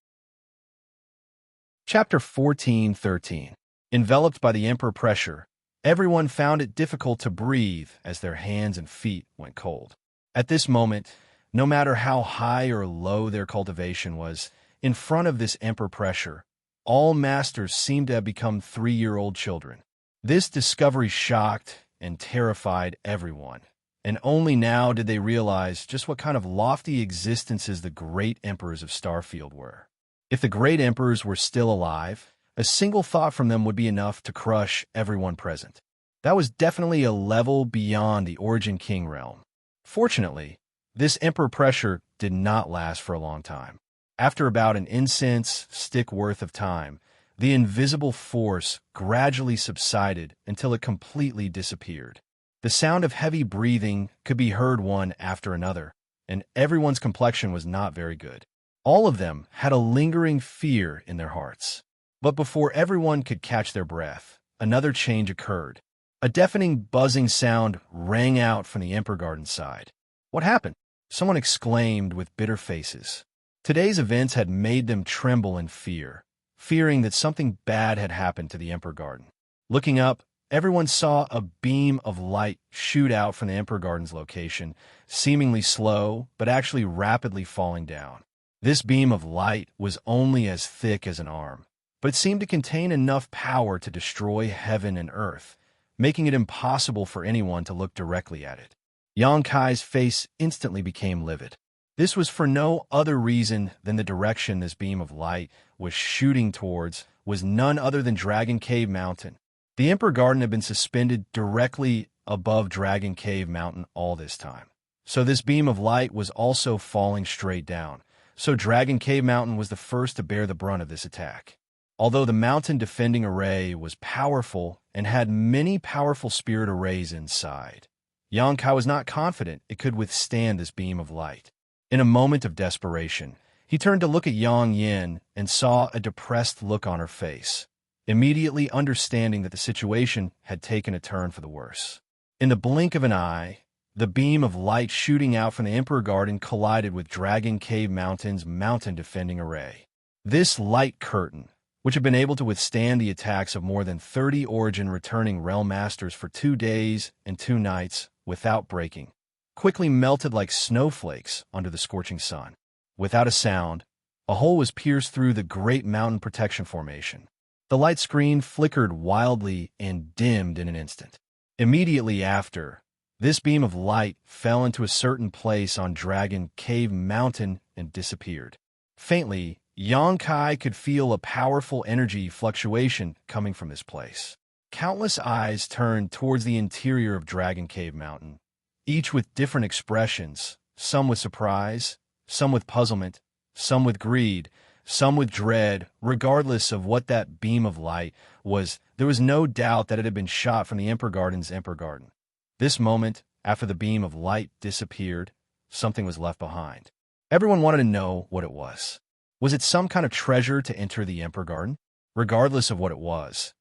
Chapter 14:13. Enveloped by the Emperor Pressure, everyone found it difficult to breathe as their hands and feet went cold. At this moment, no matter how high or low their cultivation was, in front of this Emperor Pressure, all masters seemed to have become 3-year-old children. This discovery shocked and terrified everyone, and only now did they realize just what kind of lofty existences the great emperors of Starfield were. If the great emperors were still alive, a single thought from them would be enough to crush everyone present. That was definitely a level beyond the Origin King realm. Fortunately, this Emperor Pressure did not last for a long time. After about an incense stick worth of time, the invisible force gradually subsided until it completely disappeared. The sound of heavy breathing could be heard one after another, and everyone's complexion was not very good. All of them had a lingering fear in their hearts. But before everyone could catch their breath, another change occurred. A deafening buzzing sound rang out from the Emperor Garden side. What happened? Someone exclaimed with bitter faces. Today's events had made them tremble in fear, fearing that something bad had happened to the Emperor Garden. Looking up, everyone saw a beam of light shoot out from the Emperor Garden's location, seemingly slow, but actually rapidly falling down. This beam of light was only as thick as an arm, but it seemed to contain enough power to destroy heaven and earth, making it impossible for anyone to look directly at it. Xianxia's face instantly became livid. This was for no other reason than the direction this beam of light was shooting towards was none other than Dragon Cave Mountain. The Emperor Garden had been suspended directly above Dragon Cave Mountain all this time. So this beam of light was also falling straight down. So Dragon Cave Mountain was the first to bear the brunt of this attack. Although the mountain defending array was powerful and had many powerful spirit arrays inside, Xianxia was not confident it could withstand this beam of light. In a moment of desperation, he turned to look at Yang Yin and saw a depressed look on her face, immediately understanding that the situation had taken a turn for the worse. In the blink of an eye, the beam of light shooting out from the Emperor Garden collided with Dragon Cave Mountain's mountain defending array. This light curtain, which had been able to withstand the attacks of more than 30 Origin returning Realm Masters for 2 days and 2 nights without breaking, quickly melted like snowflakes under the scorching sun. Without a sound, a hole was pierced through the great mountain protection formation. The light screen flickered wildly and dimmed in an instant. Immediately after, this beam of light fell into a certain place on Dragon Cave Mountain and disappeared. Faintly, Xianxia could feel a powerful energy fluctuation coming from this place. Countless eyes turned towards the interior of Dragon Cave Mountain, each with different expressions, some with surprise, some with puzzlement, some with greed, some with dread. Regardless of what that beam of light was, there was no doubt that it had been shot from the Emperor Garden's Emperor Garden. This moment, after the beam of light disappeared, something was left behind. Everyone wanted to know what it was. Was it some kind of treasure to enter the Emperor Garden? Regardless of what it was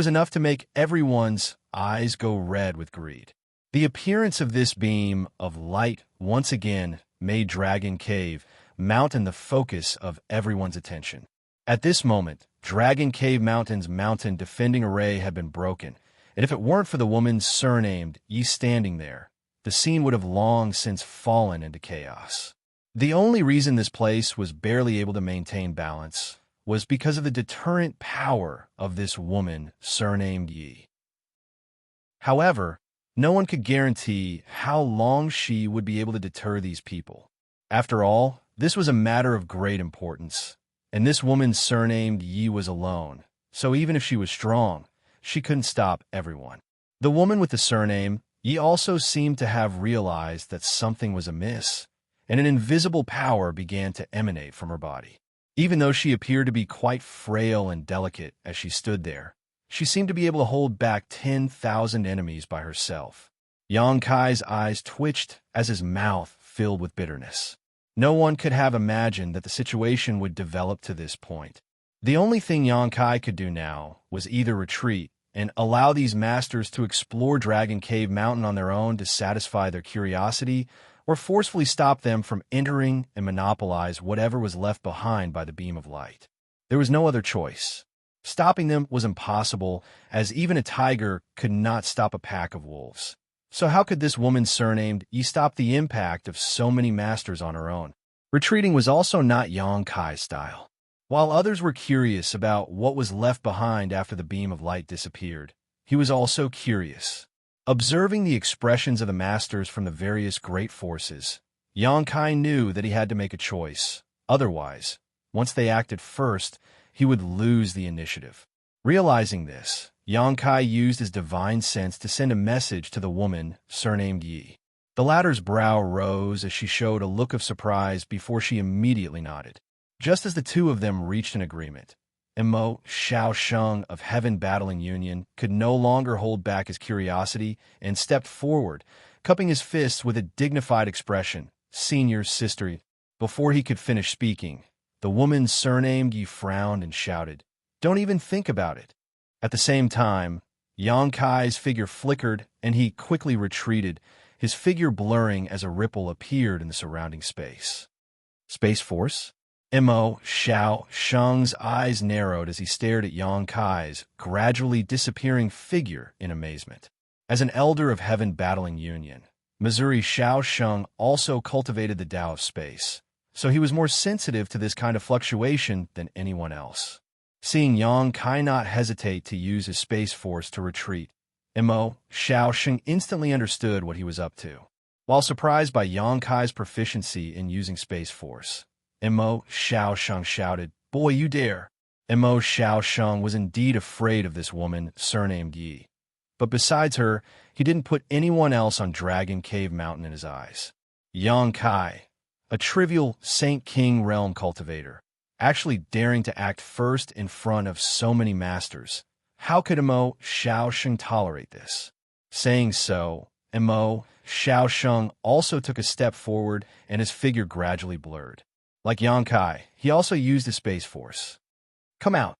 enough to make everyone's eyes go red with greed. The appearance of this beam of light once again made Dragon Cave Mountain the focus of everyone's attention. At this moment, Dragon Cave Mountain's mountain defending array had been broken, and if it weren't for the woman surnamed Yi standing there, the scene would have long since fallen into chaos. The only reason this place was barely able to maintain balance was because of the deterrent power of this woman surnamed Yi. However, no one could guarantee how long she would be able to deter these people. After all, this was a matter of great importance, and this woman surnamed Yi was alone, so even if she was strong, she couldn't stop everyone. The woman with the surname Yi also seemed to have realized that something was amiss, and an invisible power began to emanate from her body. Even though she appeared to be quite frail and delicate as she stood there, she seemed to be able to hold back 10,000 enemies by herself. Xianxia's eyes twitched as his mouth filled with bitterness. No one could have imagined that the situation would develop to this point. The only thing Xianxia could do now was either retreat and allow these masters to explore Dragon Cave Mountain on their own to satisfy their curiosity, or forcefully stop them from entering and monopolize whatever was left behind by the beam of light. There was no other choice. Stopping them was impossible, as even a tiger could not stop a pack of wolves. So how could this woman surnamed Yi stop the impact of so many masters on her own? Retreating was also not Xianxia's style. While others were curious about what was left behind after the beam of light disappeared, he was also curious. Observing the expressions of the masters from the various great forces, Xianxia knew that he had to make a choice. Otherwise, once they acted first, he would lose the initiative. Realizing this, Xianxia used his divine sense to send a message to the woman surnamed Yi. The latter's brow rose as she showed a look of surprise before she immediately nodded. Just as the two of them reached an agreement, Xiao of Heaven Battling Union could no longer hold back his curiosity and stepped forward, cupping his fists with a dignified expression, senior sister. Before he could finish speaking, the woman surnamed Yi frowned and shouted, "Don't even think about it." At the same time, Yang Kai's figure flickered and he quickly retreated, his figure blurring as a ripple appeared in the surrounding space. Space Force? Xianxia's eyes narrowed as he stared at Yang Kai's gradually disappearing figure in amazement. As an elder of Heaven Battling Union, Xianxia also cultivated the Tao of space, so he was more sensitive to this kind of fluctuation than anyone else. Seeing Yang Kai not hesitate to use his space force to retreat, Xianxia instantly understood what he was up to. While surprised by Yang Kai's proficiency in using space force, Xianxia shouted, "Boy, you dare!" Xianxia was indeed afraid of this woman surnamed Yi. But besides her, he didn't put anyone else on Dragon Cave Mountain in his eyes. Yang Kai, a trivial Saint King realm cultivator, actually daring to act first in front of so many masters. How could Xianxia tolerate this? Saying so, Xianxia also took a step forward and his figure gradually blurred. Like Yang Kai, he also used his space force. "Come out!"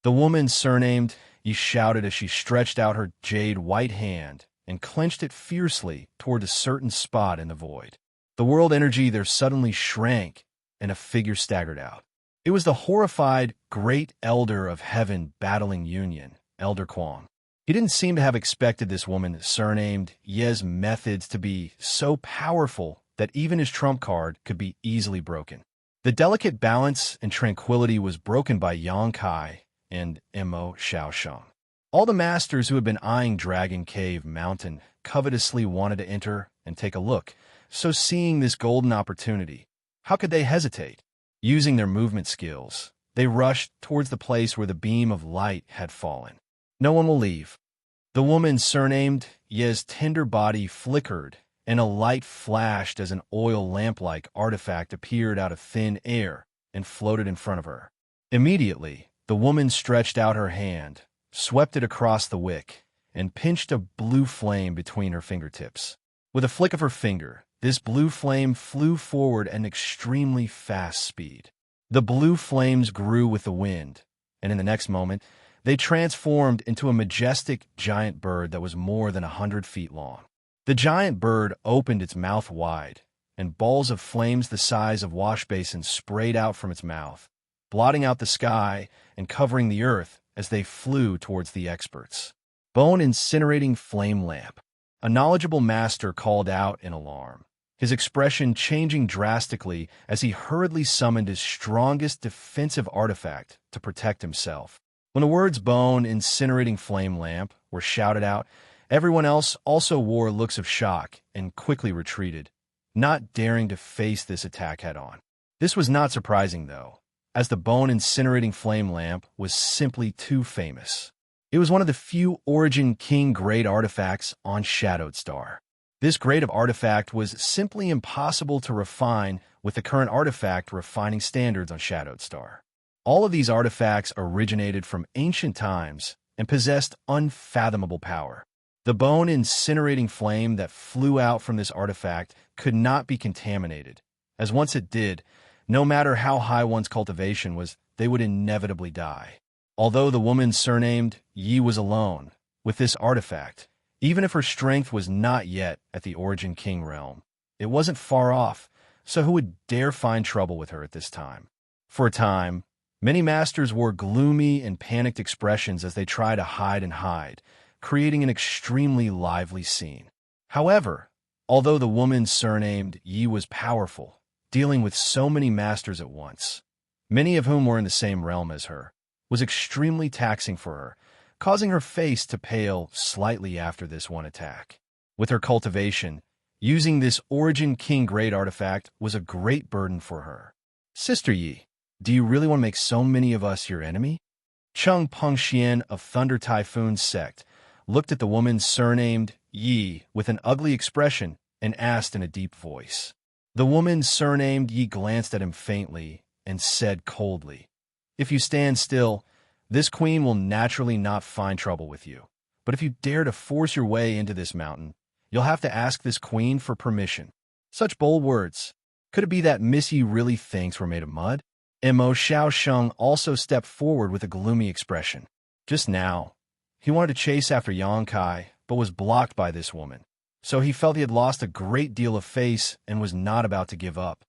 The woman surnamed Yi shouted as she stretched out her jade white hand and clenched it fiercely toward a certain spot in the void. The world energy there suddenly shrank and a figure staggered out. It was the horrified Great Elder of Heaven Battling Union, Elder Kwang. He didn't seem to have expected this woman surnamed Ye's methods to be so powerful that even his trump card could be easily broken. The delicate balance and tranquility was broken by Yang Kai and Xianxia. All the masters who had been eyeing Dragon Cave Mountain covetously wanted to enter and take a look, so seeing this golden opportunity, how could they hesitate? Using their movement skills, they rushed towards the place where the beam of light had fallen. No one will leave. The woman surnamed Ye's tender body flickered, and a light flashed as an oil lamp-like artifact appeared out of thin air and floated in front of her. Immediately, the woman stretched out her hand, swept it across the wick, and pinched a blue flame between her fingertips. With a flick of her finger, this blue flame flew forward at an extremely fast speed. The blue flames grew with the wind, and in the next moment, they transformed into a majestic giant bird that was more than 100 feet long. The giant bird opened its mouth wide, and balls of flames the size of wash basins sprayed out from its mouth, blotting out the sky and covering the earth as they flew towards the experts. "Bone incinerating flame lamp," a knowledgeable master called out in alarm, his expression changing drastically as he hurriedly summoned his strongest defensive artifact to protect himself. When the words "bone incinerating flame lamp" were shouted out, everyone else also wore looks of shock and quickly retreated, not daring to face this attack head-on. This was not surprising, though, as the bone incinerating flame lamp was simply too famous. It was one of the few Origin King grade artifacts on Shadowed Star. This grade of artifact was simply impossible to refine with the current artifact refining standards on Shadowed Star. All of these artifacts originated from ancient times and possessed unfathomable power. The bone incinerating flame that flew out from this artifact could not be contaminated, as once it did, no matter how high one's cultivation was, they would inevitably die. Although the woman surnamed Yi was alone with this artifact, even if her strength was not yet at the Origin King realm, it wasn't far off, so who would dare find trouble with her at this time? For a time, many masters wore gloomy and panicked expressions as they tried to hide, creating an extremely lively scene. However, although the woman surnamed Yi was powerful, dealing with so many masters at once, many of whom were in the same realm as her, was extremely taxing for her, causing her face to pale slightly after this one attack. With her cultivation, using this Origin King grade artifact was a great burden for her. "Sister Yi, do you really want to make so many of us your enemy?" Chung Pengxian of Thunder Typhoon sect looked at the woman surnamed Yi with an ugly expression and asked in a deep voice. The woman surnamed Yi glanced at him faintly and said coldly, "If you stand still, this queen will naturally not find trouble with you. But if you dare to force your way into this mountain, you'll have to ask this queen for permission." Such bold words. Could it be that Missy really thinks we're made of mud? Mo Xiaosheng also stepped forward with a gloomy expression. Just now, he wanted to chase after Yang Kai, but was blocked by this woman. So he felt he had lost a great deal of face and was not about to give up.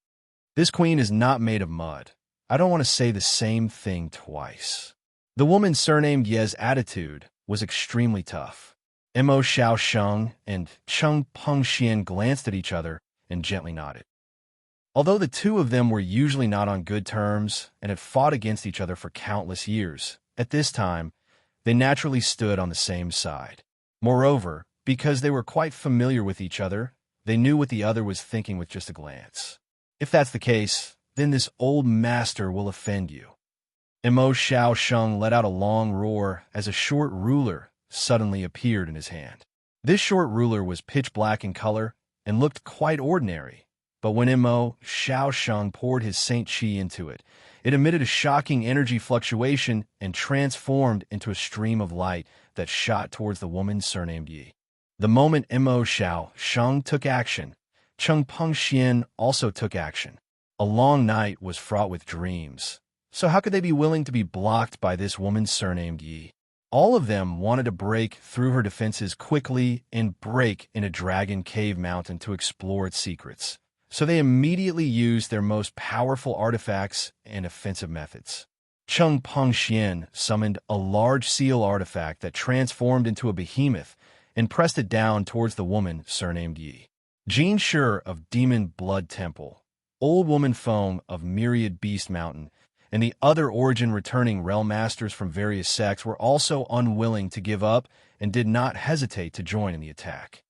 This queen is not made of mud. I don't want to say the same thing twice. The woman surnamed Ye's attitude was extremely tough. Mo Xiaosheng and Cheng Pengxian glanced at each other and gently nodded. Although the two of them were usually not on good terms and had fought against each other for countless years, at this time, they naturally stood on the same side. Moreover, because they were quite familiar with each other, they knew what the other was thinking with just a glance. If that's the case, then this old master will offend you. Mo Xiaosheng let out a long roar as a short ruler suddenly appeared in his hand. This short ruler was pitch black in color and looked quite ordinary, but when Mo Xiaosheng poured his Saint Qi into it, it emitted a shocking energy fluctuation and transformed into a stream of light that shot towards the woman surnamed Yi. The moment Mo Xiaosheng took action, Cheng Pengxian also took action. A long night was fraught with dreams, so how could they be willing to be blocked by this woman surnamed Yi? All of them wanted to break through her defenses quickly and break into Dragon Cave Mountain to explore its secrets. So they immediately used their most powerful artifacts and offensive methods. Cheng Pengxian summoned a large seal artifact that transformed into a behemoth and pressed it down towards the woman surnamed Yi. Jean Shur of Demon Blood Temple, Old Woman Foam of Myriad Beast Mountain, and the other origin-returning realm masters from various sects were also unwilling to give up and did not hesitate to join in the attack.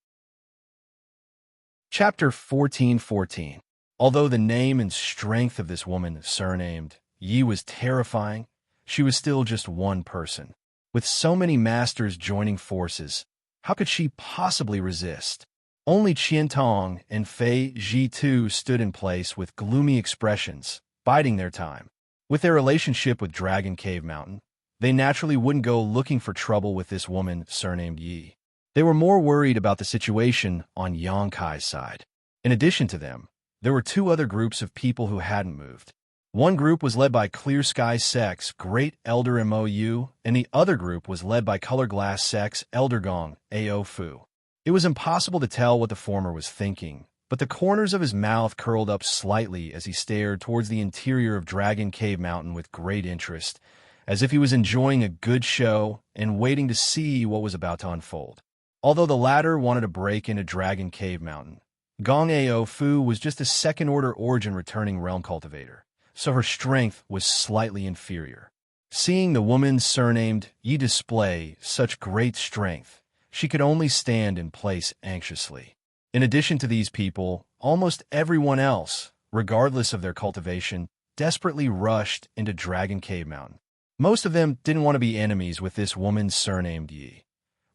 Chapter 14:14. Although the name and strength of this woman surnamed Yi was terrifying, she was still just one person. With so many masters joining forces, how could she possibly resist? Only Qiantong and Fei Zhitu stood in place with gloomy expressions, biding their time. With their relationship with Dragon Cave Mountain, they naturally wouldn't go looking for trouble with this woman surnamed Yi. They were more worried about the situation on Yang Kai's side. In addition to them, there were two other groups of people who hadn't moved. One group was led by Clear Sky Sect's Great Elder Mou, and the other group was led by Color Glass Sect's Elder Gong Ao Fu. It was impossible to tell what the former was thinking, but the corners of his mouth curled up slightly as he stared towards the interior of Dragon Cave Mountain with great interest, as if he was enjoying a good show and waiting to see what was about to unfold. Although the latter wanted to break into Dragon Cave Mountain, Gong Ao Fu was just a second-order origin-returning realm cultivator, so her strength was slightly inferior. Seeing the woman surnamed Yi display such great strength, she could only stand in place anxiously. In addition to these people, almost everyone else, regardless of their cultivation, desperately rushed into Dragon Cave Mountain. Most of them didn't want to be enemies with this woman surnamed Yi,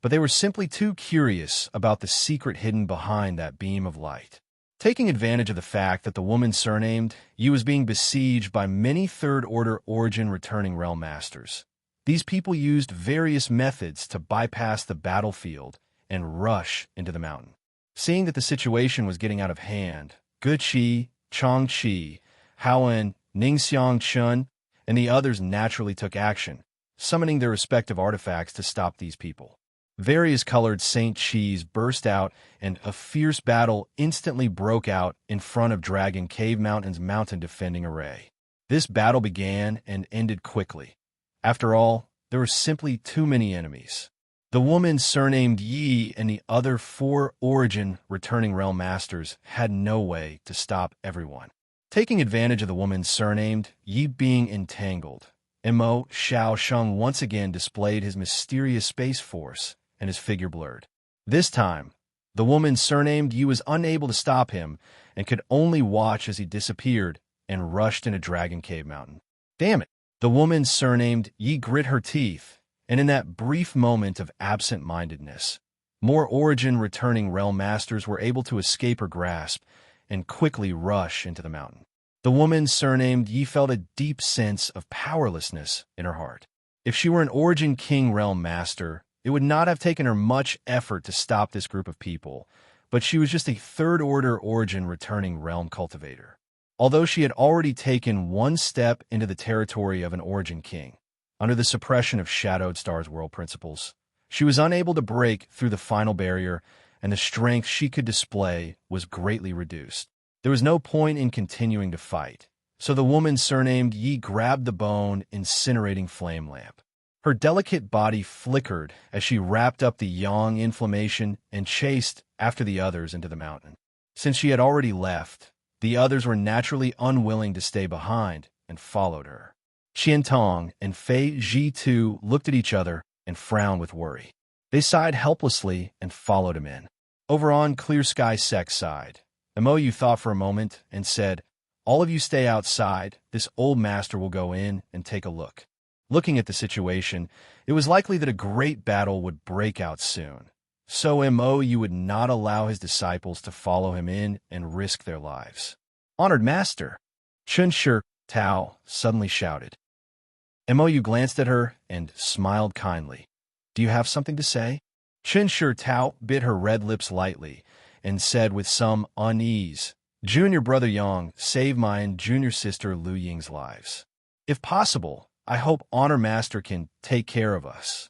but they were simply too curious about the secret hidden behind that beam of light. Taking advantage of the fact that the woman surnamed Yi was being besieged by many third-order origin-returning realm masters, these people used various methods to bypass the battlefield and rush into the mountain. Seeing that the situation was getting out of hand, Guqi, Changqi, Haoen, Ningxiang Chun, and the others naturally took action, summoning their respective artifacts to stop these people. Various colored Saint Qis burst out, and a fierce battle instantly broke out in front of Dragon Cave Mountain's mountain defending array. This battle began and ended quickly. After all, there were simply too many enemies. The woman surnamed Yi and the other 4 origin-returning realm masters had no way to stop everyone. Taking advantage of the woman surnamed Yi being entangled, Mo Xiaosheng once again displayed his mysterious space force, and his figure blurred. This time, the woman surnamed Yi was unable to stop him and could only watch as he disappeared and rushed into Dragon Cave Mountain. Damn it! The woman surnamed Yi grit her teeth, and in that brief moment of absent-mindedness, more origin-returning realm masters were able to escape her grasp and quickly rush into the mountain. The woman surnamed Yi felt a deep sense of powerlessness in her heart. If she were an Origin King realm master, it would not have taken her much effort to stop this group of people, but she was just a third-order origin returning realm cultivator. Although she had already taken one step into the territory of an origin king, under the suppression of Shadowed Star's world principles, she was unable to break through the final barrier, and the strength she could display was greatly reduced. There was no point in continuing to fight, so the woman surnamed Yi grabbed the bone incinerating flame lamp. Her delicate body flickered as she wrapped up the yang inflammation and chased after the others into the mountain. Since she had already left, the others were naturally unwilling to stay behind and followed her. Qiantong and Fei Zhi looked at each other and frowned with worry. They sighed helplessly and followed him in. Over on Clear Sky Sec's side, Imoyu thought for a moment and said, "All of you stay outside. This old master will go in and take a look." Looking at the situation, it was likely that a great battle would break out soon. So Imoyu would not allow his disciples to follow him in and risk their lives. "Honored Master!" Xianxia Tao suddenly shouted. Imoyu glanced at her and smiled kindly. "Do you have something to say?" Xianxia Tao bit her red lips lightly and said with some unease, "Junior brother Yang saved my and junior sister Lu Ying's lives. If possible, I hope Honor Master can take care of us."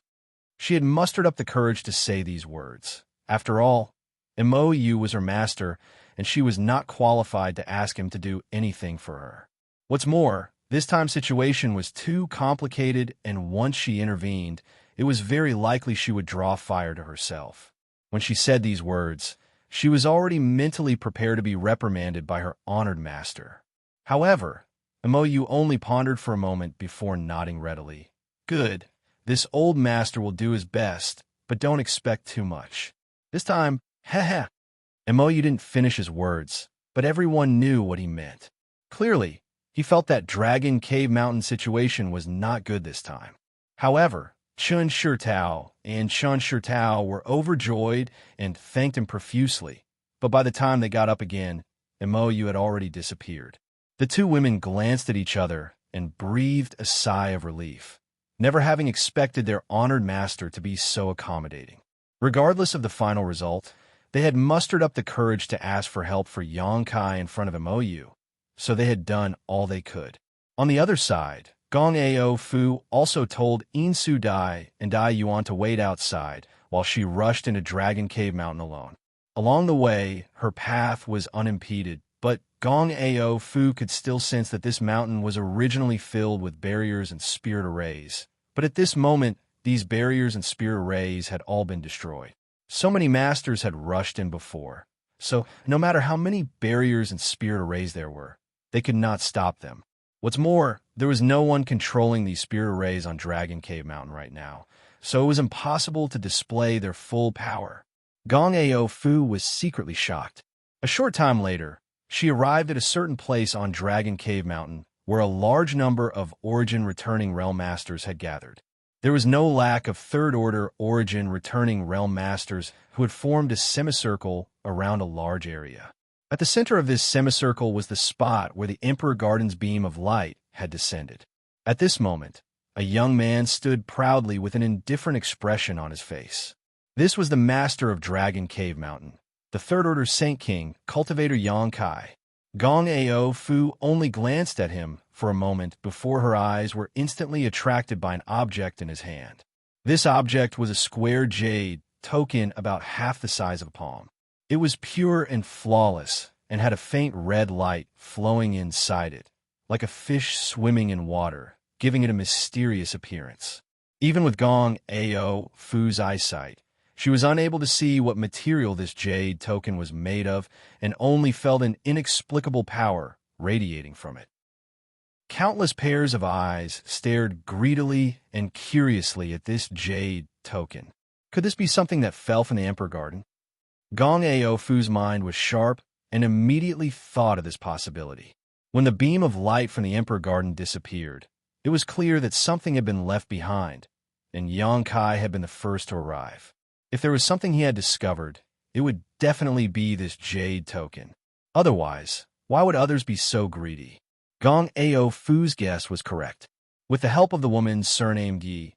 She had mustered up the courage to say these words. After all, Imoyu was her master, and she was not qualified to ask him to do anything for her. What's more, this time's situation was too complicated, and once she intervened, it was very likely she would draw fire to herself. When she said these words, she was already mentally prepared to be reprimanded by her honored master. However, Imoyu only pondered for a moment before nodding readily. "Good. This old master will do his best, but don't expect too much. This time, heh." Imoyu didn't finish his words, but everyone knew what he meant. Clearly, he felt that Dragon Cave Mountain situation was not good this time. However, Xianxia Tao and Xianxia Tao were overjoyed and thanked him profusely, but by the time they got up again, Imoyu had already disappeared. The two women glanced at each other and breathed a sigh of relief, never having expected their honored master to be so accommodating. Regardless of the final result, they had mustered up the courage to ask for help for Xianxia in front of Imoyu, so they had done all they could. On the other side, Gong Ao Fu also told Insu Dai and Dai Yuan to wait outside while she rushed into Dragon Cave Mountain alone. Along the way, her path was unimpeded, but Gong Ao Fu could still sense that this mountain was originally filled with barriers and spirit arrays. But at this moment, these barriers and spirit arrays had all been destroyed. So many masters had rushed in before, so no matter how many barriers and spirit arrays there were, they could not stop them. What's more, there was no one controlling these spirit arrays on Dragon Cave Mountain right now, so it was impossible to display their full power. Gong Ao Fu was secretly shocked. A short time later, she arrived at a certain place on Dragon Cave Mountain where a large number of Origin returning Realm Masters had gathered. There was no lack of third-order Origin returning Realm Masters who had formed a semicircle around a large area. At the center of this semicircle was the spot where the Emperor Garden's beam of light had descended. At this moment, a young man stood proudly with an indifferent expression on his face. This was the master of Dragon Cave Mountain, the third-order Saint King, Cultivator Xianxia. Gong Ao Fu only glanced at him for a moment before her eyes were instantly attracted by an object in his hand. This object was a square jade token about half the size of a palm. It was pure and flawless and had a faint red light flowing inside it, like a fish swimming in water, giving it a mysterious appearance. Even with Gong Ao Fu's eyesight, she was unable to see what material this jade token was made of and only felt an inexplicable power radiating from it. Countless pairs of eyes stared greedily and curiously at this jade token. Could this be something that fell from the Emperor Garden? Gong Ao Fu's mind was sharp and immediately thought of this possibility. When the beam of light from the Emperor Garden disappeared, it was clear that something had been left behind, and Xianxia had been the first to arrive. If there was something he had discovered, it would definitely be this jade token. Otherwise, why would others be so greedy? Gong Ao Fu's guess was correct. With the help of the woman surnamed Yi,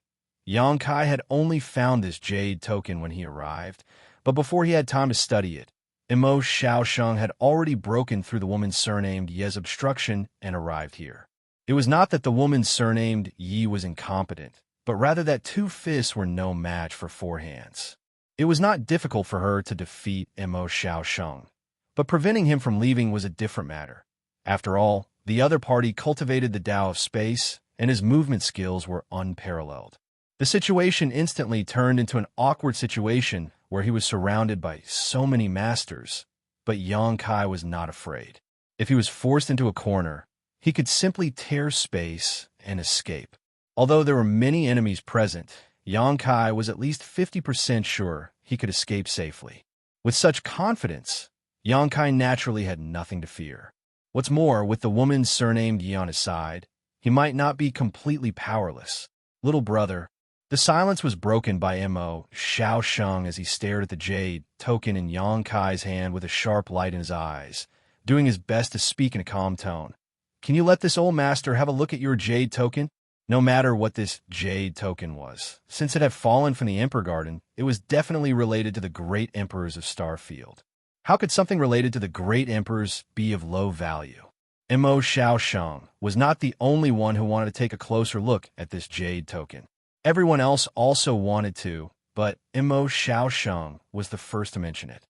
Xianxia had only found this jade token when he arrived, but before he had time to study it, Imo Xiaosheng had already broken through the woman surnamed Ye's obstruction and arrived here. It was not that the woman surnamed Yi was incompetent, but rather that 2 fists were no match for 4 hands. It was not difficult for her to defeat Imo Xiaosheng, but preventing him from leaving was a different matter. After all, the other party cultivated the Tao of space, and his movement skills were unparalleled. The situation instantly turned into an awkward situation where he was surrounded by so many masters, but Yang Kai was not afraid. If he was forced into a corner, he could simply tear space and escape. Although there were many enemies present, Yang Kai was at least 50% sure he could escape safely. With such confidence, Yang Kai naturally had nothing to fear. What's more, with the woman surnamed Yi on his side, he might not be completely powerless. Little brother. The silence was broken by Imo Xiaosheng as he stared at the jade token in Yang Kai's hand with a sharp light in his eyes, doing his best to speak in a calm tone. Can you let this old master have a look at your jade token? No matter what this jade token was, since it had fallen from the Emperor Garden, it was definitely related to the great emperors of Starfield. How could something related to the great emperors be of low value? Imo Xiaosheng was not the only one who wanted to take a closer look at this jade token. Everyone else also wanted to, but Imo Xiaosheng was the first to mention it.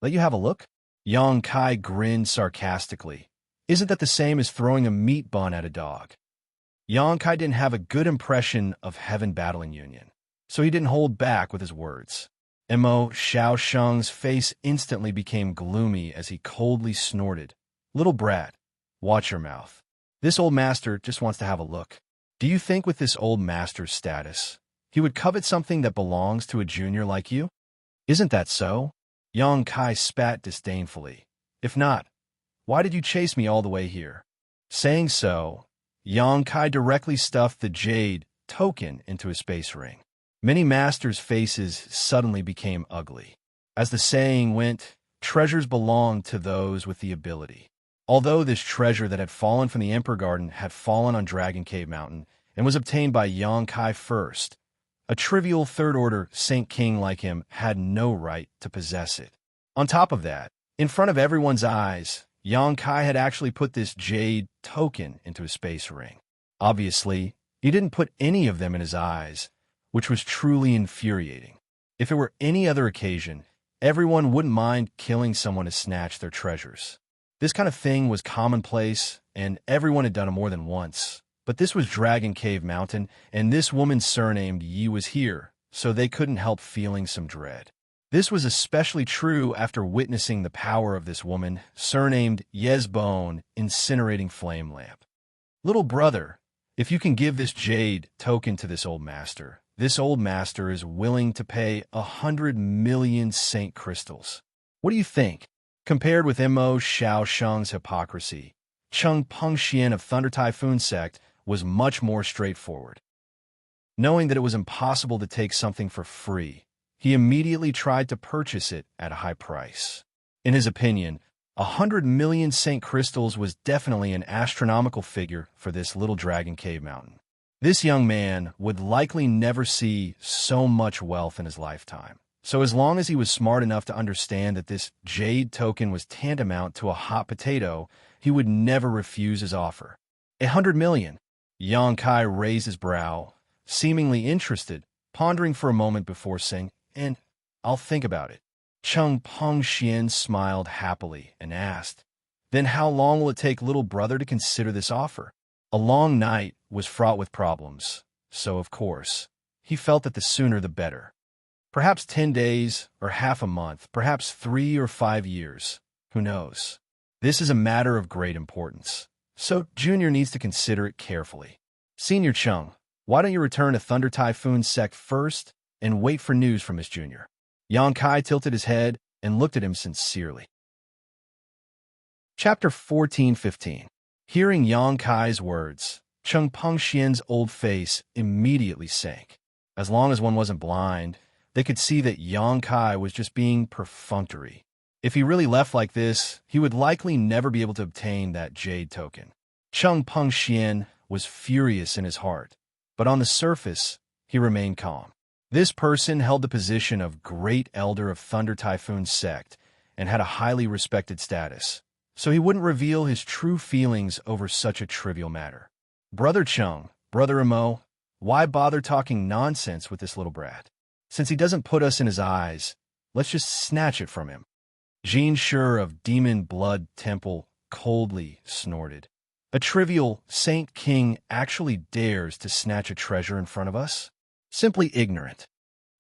Let you have a look? Yang Kai grinned sarcastically. Isn't that the same as throwing a meat bun at a dog? Yang Kai didn't have a good impression of Heaven Battling Union, so he didn't hold back with his words. Imo Xiaosheng's face instantly became gloomy as he coldly snorted. Little brat, watch your mouth. This old master just wants to have a look. Do you think with this old master's status, he would covet something that belongs to a junior like you? Isn't that so? Yang Kai spat disdainfully. If not, why did you chase me all the way here? Saying so, Yang Kai directly stuffed the jade token into his space ring. Many masters' faces suddenly became ugly. As the saying went, treasures belong to those with the ability. Although this treasure that had fallen from the Emperor Garden had fallen on Dragon Cave Mountain and was obtained by Yang Kai first, a trivial third-order Saint King like him had no right to possess it. On top of that, in front of everyone's eyes, Yang Kai had actually put this jade token into his space ring. Obviously, he didn't put any of them in his eyes, which was truly infuriating. If it were any other occasion, everyone wouldn't mind killing someone to snatch their treasures. This kind of thing was commonplace, and everyone had done it more than once. But this was Dragon Cave Mountain, and this woman surnamed Yi was here, so they couldn't help feeling some dread. This was especially true after witnessing the power of this woman, surnamed Ye's Bone, incinerating flame lamp. Little brother, if you can give this jade token to this old master is willing to pay 100 million saint crystals. What do you think? Compared with Imo Xiaosheng's hypocrisy, Cheng Pengxian of Thunder Typhoon Sect was much more straightforward. Knowing that it was impossible to take something for free, he immediately tried to purchase it at a high price. In his opinion, 100 million saint crystals was definitely an astronomical figure for this little Dragon Cave Mountain. This young man would likely never see so much wealth in his lifetime. So as long as he was smart enough to understand that this jade token was tantamount to a hot potato, he would never refuse his offer. 100 million. Yang Kai raised his brow, seemingly interested, pondering for a moment before saying, "And I'll think about it." Cheng Pengxian smiled happily and asked, "Then how long will it take little brother to consider this offer?" A long night was fraught with problems, so of course, he felt that the sooner the better. Perhaps 10 days or half a month, perhaps 3 or 5 years, who knows? This is a matter of great importance, so Junior needs to consider it carefully. Senior Cheng, why don't you return to Thunder Typhoon Sect first and wait for news from Miss Junior? Yang Kai tilted his head and looked at him sincerely. Chapter 14:15. Hearing Yang Kai's words, Cheng Pengxian's old face immediately sank. As long as one wasn't blind, they could see that Yang Kai was just being perfunctory. If he really left like this, he would likely never be able to obtain that jade token. Cheng Pengxian was furious in his heart, but on the surface, he remained calm. This person held the position of Great Elder of Thunder Typhoon Sect, and had a highly respected status, so he wouldn't reveal his true feelings over such a trivial matter. Brother Chung, Brother Imo, why bother talking nonsense with this little brat? Since he doesn't put us in his eyes, let's just snatch it from him. Xianxia of Demon Blood Temple coldly snorted. A trivial Saint King actually dares to snatch a treasure in front of us? Simply ignorant.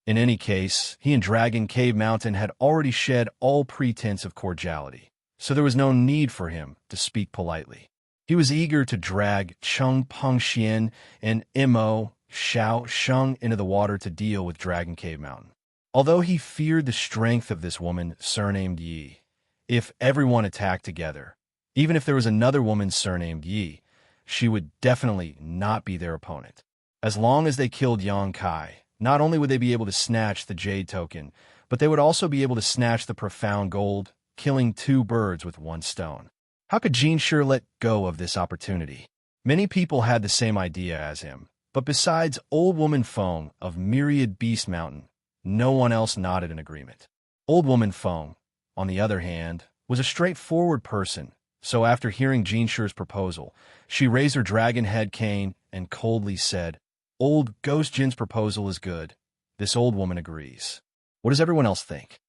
In any case, he and Dragon Cave Mountain had already shed all pretense of cordiality, so there was no need for him to speak politely. He was eager to drag Chung Pengxian and Imo Xianxia into the water to deal with Dragon Cave Mountain. Although he feared the strength of this woman surnamed Yi, if everyone attacked together, even if there was another woman surnamed Yi, she would definitely not be their opponent. As long as they killed Yang Kai, not only would they be able to snatch the Jade Token, but they would also be able to snatch the Profound Gold, killing two birds with one stone. How could Xianxia let go of this opportunity? Many people had the same idea as him, but besides Old Woman Feng of Myriad Beast Mountain, no one else nodded in agreement. Old Woman Feng, on the other hand, was a straightforward person, so after hearing Xianxia's proposal, she raised her dragon head cane and coldly said, "Old Ghost Jin's proposal is good. This old woman agrees. What does everyone else think?"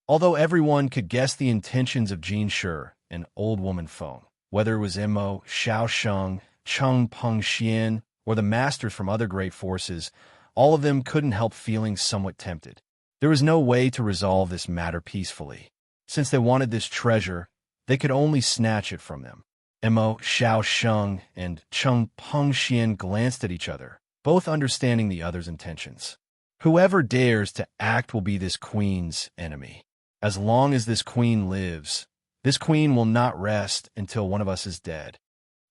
Although everyone could guess the intentions of Xianxia and Old Woman Feng, whether it was Imo, Xiaosheng, Chung Pengxian, or the masters from other great forces, all of them couldn't help feeling somewhat tempted. There was no way to resolve this matter peacefully. Since they wanted this treasure, they could only snatch it from them. Imo Xiaosheng and Chung Pengxian glanced at each other, both understanding the other's intentions. Whoever dares to act will be this queen's enemy. As long as this queen lives, this queen will not rest until one of us is dead.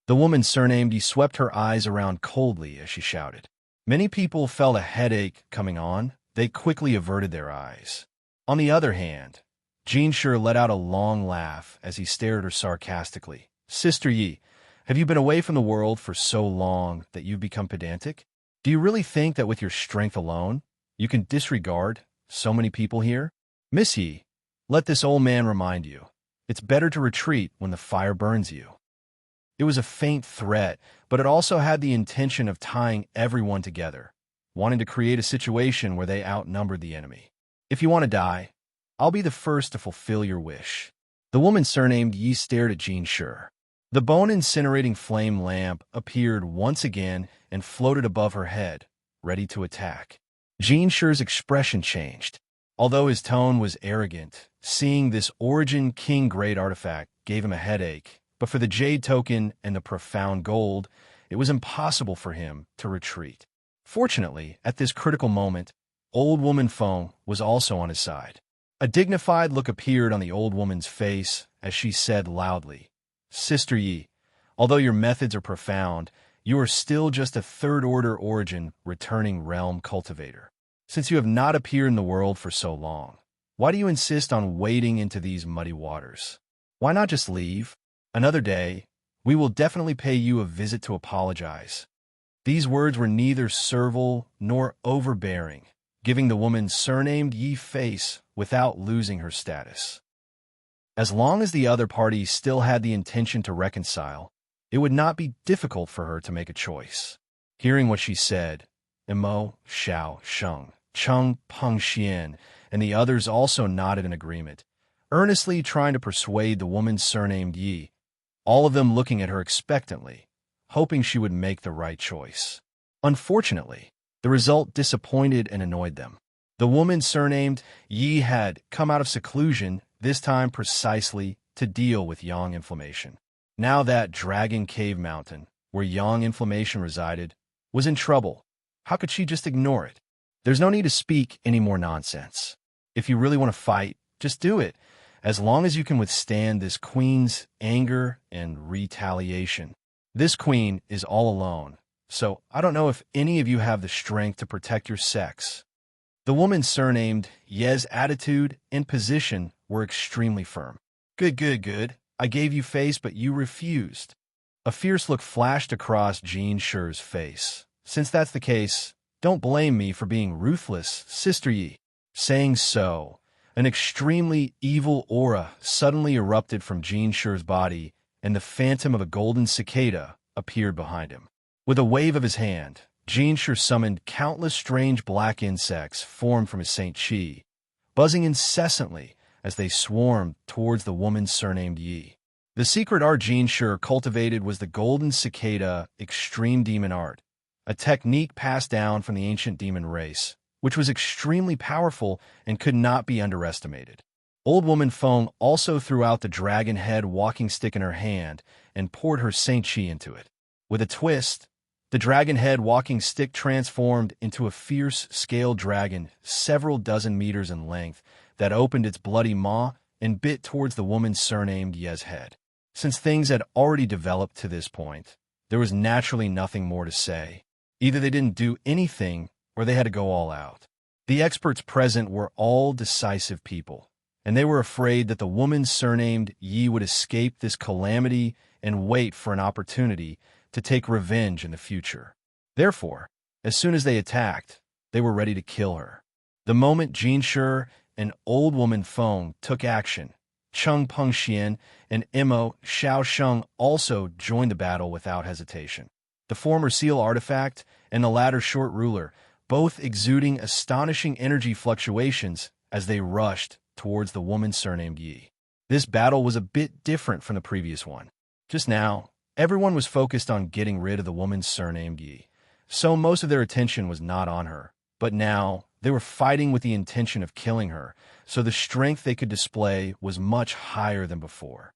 The woman surnamed Yi swept her eyes around coldly as she shouted. Many people felt a headache coming on. They quickly averted their eyes. On the other hand, Xianxia let out a long laugh as he stared at her sarcastically. "Sister Yi, have you been away from the world for so long that you've become pedantic? Do you really think that with your strength alone, you can disregard so many people here? Miss Yi, let this old man remind you, it's better to retreat when the fire burns you." It was a faint threat, but it also had the intention of tying everyone together, wanting to create a situation where they outnumbered the enemy. "If you want to die, I'll be the first to fulfill your wish." The woman surnamed Yi stared at Xianxia. The bone-incinerating flame lamp appeared once again and floated above her head, ready to attack. Xianxia's expression changed. Although his tone was arrogant, seeing this Origin King Great artifact gave him a headache, but for the Jade Token and the Profound Gold, it was impossible for him to retreat. Fortunately, at this critical moment, Old Woman Feng was also on his side. A dignified look appeared on the old woman's face as she said loudly, "Sister Yi, although your methods are profound, you are still just a third-order Origin returning realm cultivator. Since you have not appeared in the world for so long, why do you insist on wading into these muddy waters? Why not just leave? Another day, we will definitely pay you a visit to apologize." These words were neither servile nor overbearing, giving the woman surnamed Yi face without losing her status. As long as the other party still had the intention to reconcile, it would not be difficult for her to make a choice. Hearing what she said, Imo Xiaosheng, Chung Pengxian, and the others also nodded in agreement, earnestly trying to persuade the woman surnamed Yi, all of them looking at her expectantly, hoping she would make the right choice. Unfortunately, the result disappointed and annoyed them. The woman surnamed Yi had come out of seclusion, this time precisely to deal with Yang Inflammation. Now that Dragon Cave Mountain, where Yang Inflammation resided, was in trouble, how could she just ignore it? There's no need to speak any more nonsense. If you really want to fight, just do it, as long as you can withstand this queen's anger and retaliation. This queen is all alone, so I don't know if any of you have the strength to protect your sex. The woman surnamed Ye's attitude and position were extremely firm. Good. I gave you face, but you refused." A fierce look flashed across Xianxia's face. "Since that's the case, don't blame me for being ruthless, Sister Yi." Saying so, An extremely evil aura suddenly erupted from Xianxia's body, and the phantom of a golden cicada appeared behind him. With a wave of his hand, Xianxia summoned countless strange black insects formed from his Saint Qi, buzzing incessantly as they swarmed towards the woman surnamed Yi. The secret art Xianxia cultivated was the golden cicada extreme demon art, a technique passed down from the ancient demon race, which was extremely powerful and could not be underestimated. Old woman Feng also threw out the dragon head walking stick in her hand and poured her Saint Qi into it. With a twist, the dragon head walking stick transformed into a fierce scaled dragon several dozen meters in length that opened its bloody maw and bit towards the woman surnamed Ye's head. Since things had already developed to this point, there was naturally nothing more to say. Either they didn't do anything or they had to go all out. The experts present were all decisive people, and they were afraid that the woman surnamed Yi would escape this calamity and wait for an opportunity to take revenge in the future. Therefore, as soon as they attacked, they were ready to kill her. The moment Xianxia and old woman Feng took action, Cheng Pengxian and Imo Xiaosheng also joined the battle without hesitation. The former seal artifact and the latter short ruler, both exuding astonishing energy fluctuations as they rushed towards the woman surnamed Yi. This battle was a bit different from the previous one. Just now, everyone was focused on getting rid of the woman surnamed Yi, so most of their attention was not on her. But now, they were fighting with the intention of killing her, so the strength they could display was much higher than before.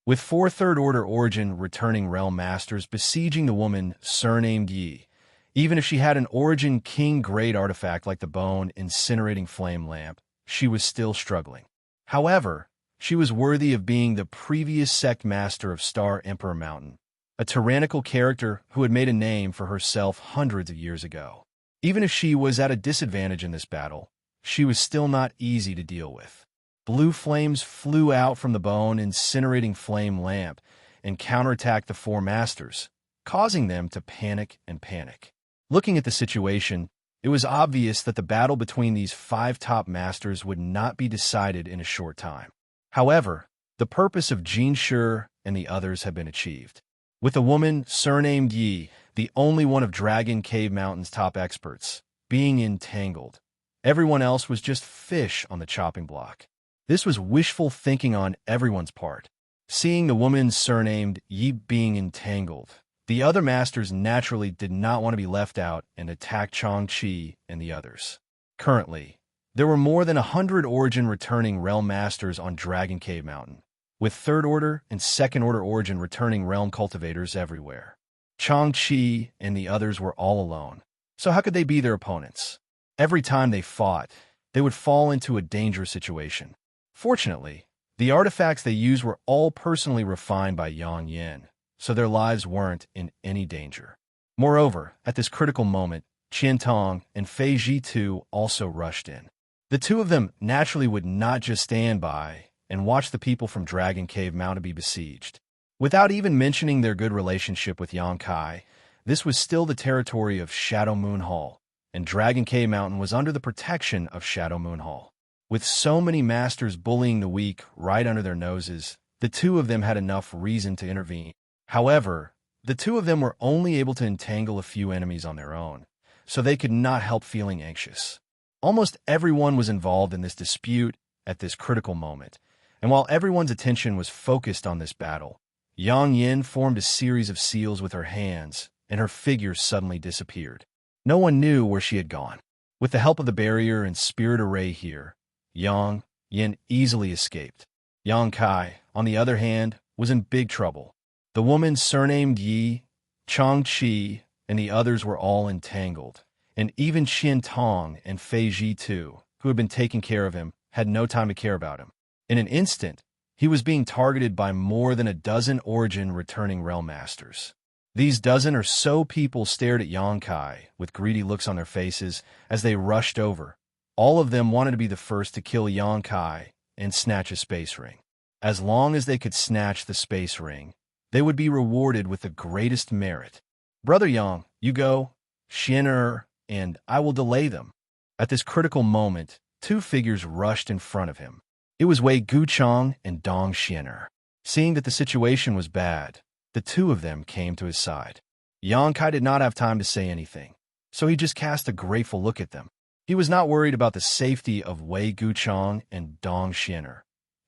With 4 third-order origin returning realm masters besieging the woman surnamed Yi, even if she had an origin king-grade artifact like the bone incinerating flame lamp, she was still struggling. However, she was worthy of being the previous sect master of Star Emperor Mountain, a tyrannical character who had made a name for herself hundreds of years ago. Even if she was at a disadvantage in this battle, she was still not easy to deal with. Blue flames flew out from the bone incinerating flame lamp and counterattacked the 4 masters, causing them to panic and panic. Looking at the situation, it was obvious that the battle between these 5 top masters would not be decided in a short time. However, the purpose of Xianxia and the others had been achieved. With the woman surnamed Yi, the only one of Dragon Cave Mountain's top experts, being entangled, everyone else was just fish on the chopping block. This was wishful thinking on everyone's part. Seeing the woman surnamed Yi being entangled, the other masters naturally did not want to be left out and attacked Changqi and the others. Currently, there were more than 100 origin returning realm masters on Dragon Cave Mountain, with 3rd order and 2nd order origin returning realm cultivators everywhere. Changqi and the others were all alone, so how could they be their opponents? Every time they fought, they would fall into a dangerous situation. Fortunately, the artifacts they used were all personally refined by Yang Yin, so their lives weren't in any danger. Moreover, at this critical moment, Qian Tong and Fei Ji too also rushed in. The two of them naturally would not just stand by and watch the people from Dragon Cave Mountain be besieged. Without even mentioning their good relationship with Yang Kai, this was still the territory of Shadow Moon Hall, and Dragon Cave Mountain was under the protection of Shadow Moon Hall. With so many masters bullying the weak right under their noses, the two of them had enough reason to intervene. However, the two of them were only able to entangle a few enemies on their own, so they could not help feeling anxious. Almost everyone was involved in this dispute at this critical moment, and while everyone's attention was focused on this battle, Yang Yin formed a series of seals with her hands, and her figure suddenly disappeared. No one knew where she had gone. With the help of the barrier and spirit array here, Yang Yin easily escaped. Yang Kai, on the other hand, was in big trouble. The woman surnamed Yi, Changqi, and the others were all entangled, and even Qian Tong and Fei Ji too, who had been taking care of him, had no time to care about him. In an instant, he was being targeted by more than a dozen origin returning realm masters. These dozen or so people stared at Yang Kai with greedy looks on their faces as they rushed over. All of them wanted to be the first to kill Yang Kai and snatch a space ring. As long as they could snatch the space ring, they would be rewarded with the greatest merit. Brother Yang, you go, Xian'er, and I will delay them. At this critical moment, two figures rushed in front of him. It was Wei Guchong and Dong Xianer. Seeing that the situation was bad, the two of them came to his side. Yang Kai did not have time to say anything, so he just cast a grateful look at them. He was not worried about the safety of Wei Guchong and Dong Xianer.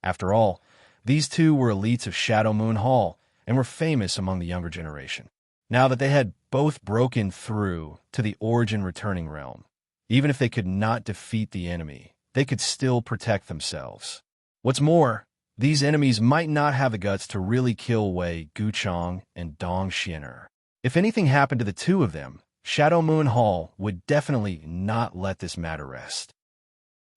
After all, these two were elites of Shadow Moon Hall and were famous among the younger generation. Now that they had both broken through to the origin returning realm, even if they could not defeat the enemy, they could still protect themselves. What's more, these enemies might not have the guts to really kill Wei Guchong and Dong Xianer. If anything happened to the two of them, Shadow Moon Hall would definitely not let this matter rest.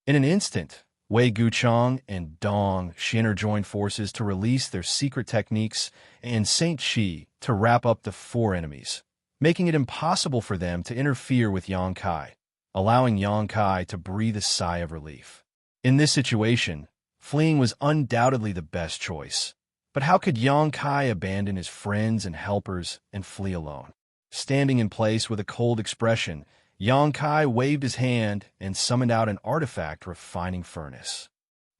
In an instant, Wei Guchong and Dong Xianer joined forces to release their secret techniques and Saint Chi to wrap up the four enemies, making it impossible for them to interfere with Yang Kai, allowing Yang Kai to breathe a sigh of relief. In this situation, fleeing was undoubtedly the best choice. But how could Yang Kai abandon his friends and helpers and flee alone? Standing in place with a cold expression, Yang Kai waved his hand and summoned out an artifact refining furnace.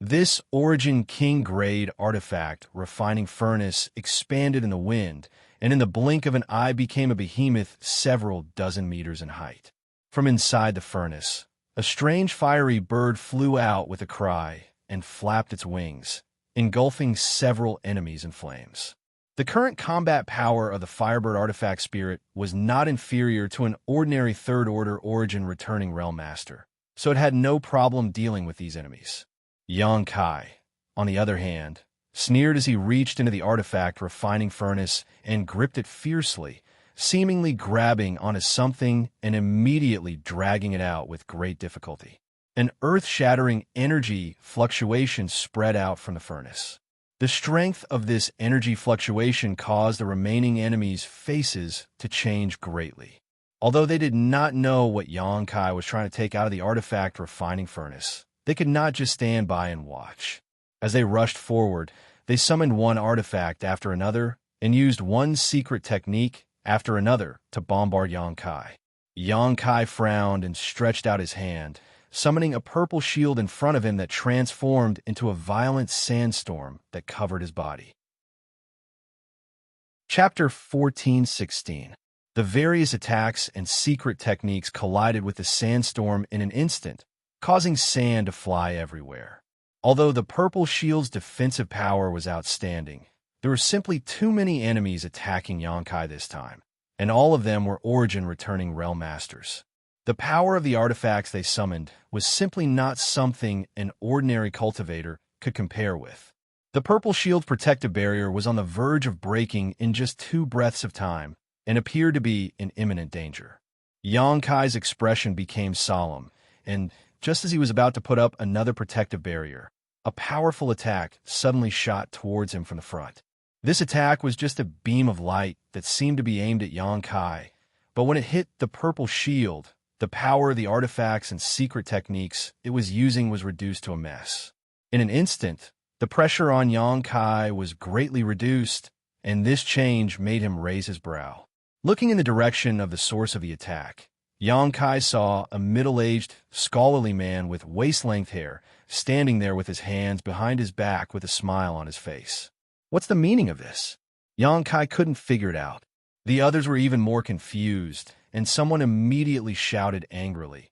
This Origin King-grade artifact refining furnace expanded in the wind, and in the blink of an eye became a behemoth several dozen meters in height. From inside the furnace, a strange fiery bird flew out with a cry and flapped its wings, engulfing several enemies in flames. The current combat power of the Firebird artifact spirit was not inferior to an ordinary third-order Origin returning Realm Master, so it had no problem dealing with these enemies. Yang Kai, on the other hand, sneered as he reached into the artifact refining furnace and gripped it fiercely, seemingly grabbing onto something and immediately dragging it out with great difficulty. An earth-shattering energy fluctuation spread out from the furnace. The strength of this energy fluctuation caused the remaining enemies' faces to change greatly. Although they did not know what Yang Kai was trying to take out of the artifact refining furnace, they could not just stand by and watch. As they rushed forward, they summoned one artifact after another and used one secret technique after another to bombard Yang Kai. Yang Kai frowned and stretched out his hand, summoning a purple shield in front of him that transformed into a violent sandstorm that covered his body. Chapter 14:16. The various attacks and secret techniques collided with the sandstorm in an instant, causing sand to fly everywhere. Although the purple shield's defensive power was outstanding, there were simply too many enemies attacking Yang Kai this time, and all of them were Origin returning Realm Masters. The power of the artifacts they summoned was simply not something an ordinary cultivator could compare with. The purple shield's protective barrier was on the verge of breaking in just 2 breaths of time and appeared to be in imminent danger. Yang Kai's expression became solemn, and just as he was about to put up another protective barrier, a powerful attack suddenly shot towards him from the front. This attack was just a beam of light that seemed to be aimed at Yang Kai, but when it hit the purple shield, the power of the artifacts and secret techniques it was using was reduced to a mess. In an instant, the pressure on Yang Kai was greatly reduced, and this change made him raise his brow. Looking in the direction of the source of the attack, Yang Kai saw a middle-aged, scholarly man with waist-length hair standing there with his hands behind his back with a smile on his face. What's the meaning of this? Yang Kai couldn't figure it out. The others were even more confused, and someone immediately shouted angrily,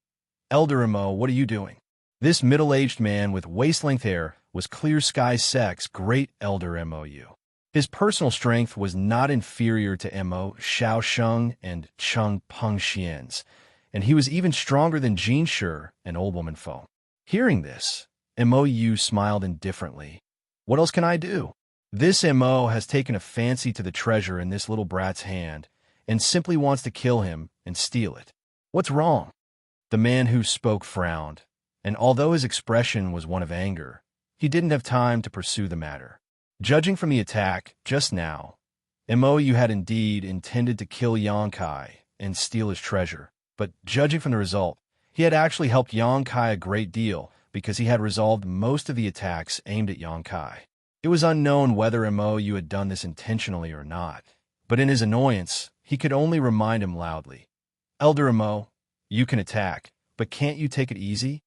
"Elder Mo, what are you doing?" This middle-aged man with waist-length hair was Clear Sky Sect's great Elder Mou. His personal strength was not inferior to Mo, Xiao Sheng, and Cheng Peng Xian's, and he was even stronger than Jin Shi and Old Woman Fo. Hearing this, Mou smiled indifferently. What else can I do? This Mo has taken a fancy to the treasure in this little brat's hand and simply wants to kill him and steal it. What's wrong? The man who spoke frowned, and although his expression was one of anger, he didn't have time to pursue the matter. Judging from the attack just now, Mou had indeed intended to kill Yang Kai and steal his treasure, but judging from the result, he had actually helped Yang Kai a great deal because he had resolved most of the attacks aimed at Yang Kai. It was unknown whether Mou had done this intentionally or not, but in his annoyance, he could only remind him loudly, "Elder Mo, you can attack, but can't you take it easy?"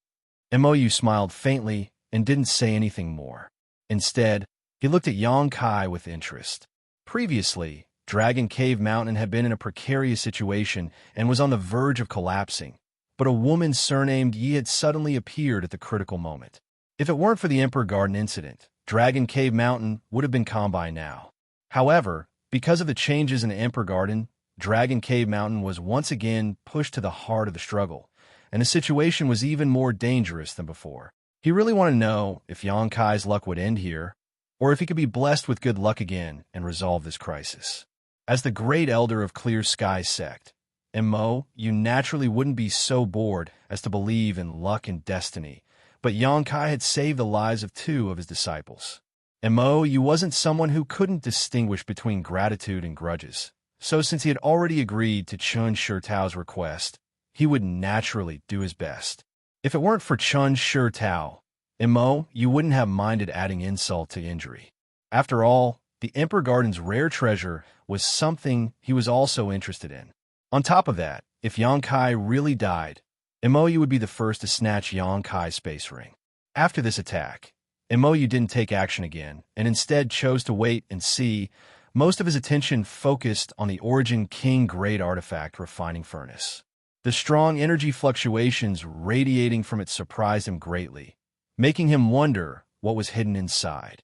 Mou smiled faintly and didn't say anything more. Instead, he looked at Yang Kai with interest. Previously, Dragon Cave Mountain had been in a precarious situation and was on the verge of collapsing, but a woman surnamed Yi had suddenly appeared at the critical moment. If it weren't for the Emperor Garden incident, Dragon Cave Mountain would have been calm by now. However, because of the changes in the Emperor Garden, Dragon Cave Mountain was once again pushed to the heart of the struggle, and the situation was even more dangerous than before. He really wanted to know if Yang Kai's luck would end here, or if he could be blessed with good luck again and resolve this crisis. As the great elder of Clear Sky Sect, Mo, you naturally wouldn't be so bored as to believe in luck and destiny, but Yang Kai had saved the lives of 2 of his disciples. Mo, you wasn't someone who couldn't distinguish between gratitude and grudges, so since he had already agreed to Chun Shitao's request, he would naturally do his best. If it weren't for Chun Shitao, Mo, you wouldn't have minded adding insult to injury. After all, the Emperor Garden's rare treasure was something he was also interested in. On top of that, if Yang Kai really died, Imoyu would be the first to snatch Yang Kai's space ring. After this attack, Imoyu didn't take action again, and instead chose to wait and see. Most of his attention focused on the Origin King Great Artifact refining furnace. The strong energy fluctuations radiating from it surprised him greatly, making him wonder what was hidden inside.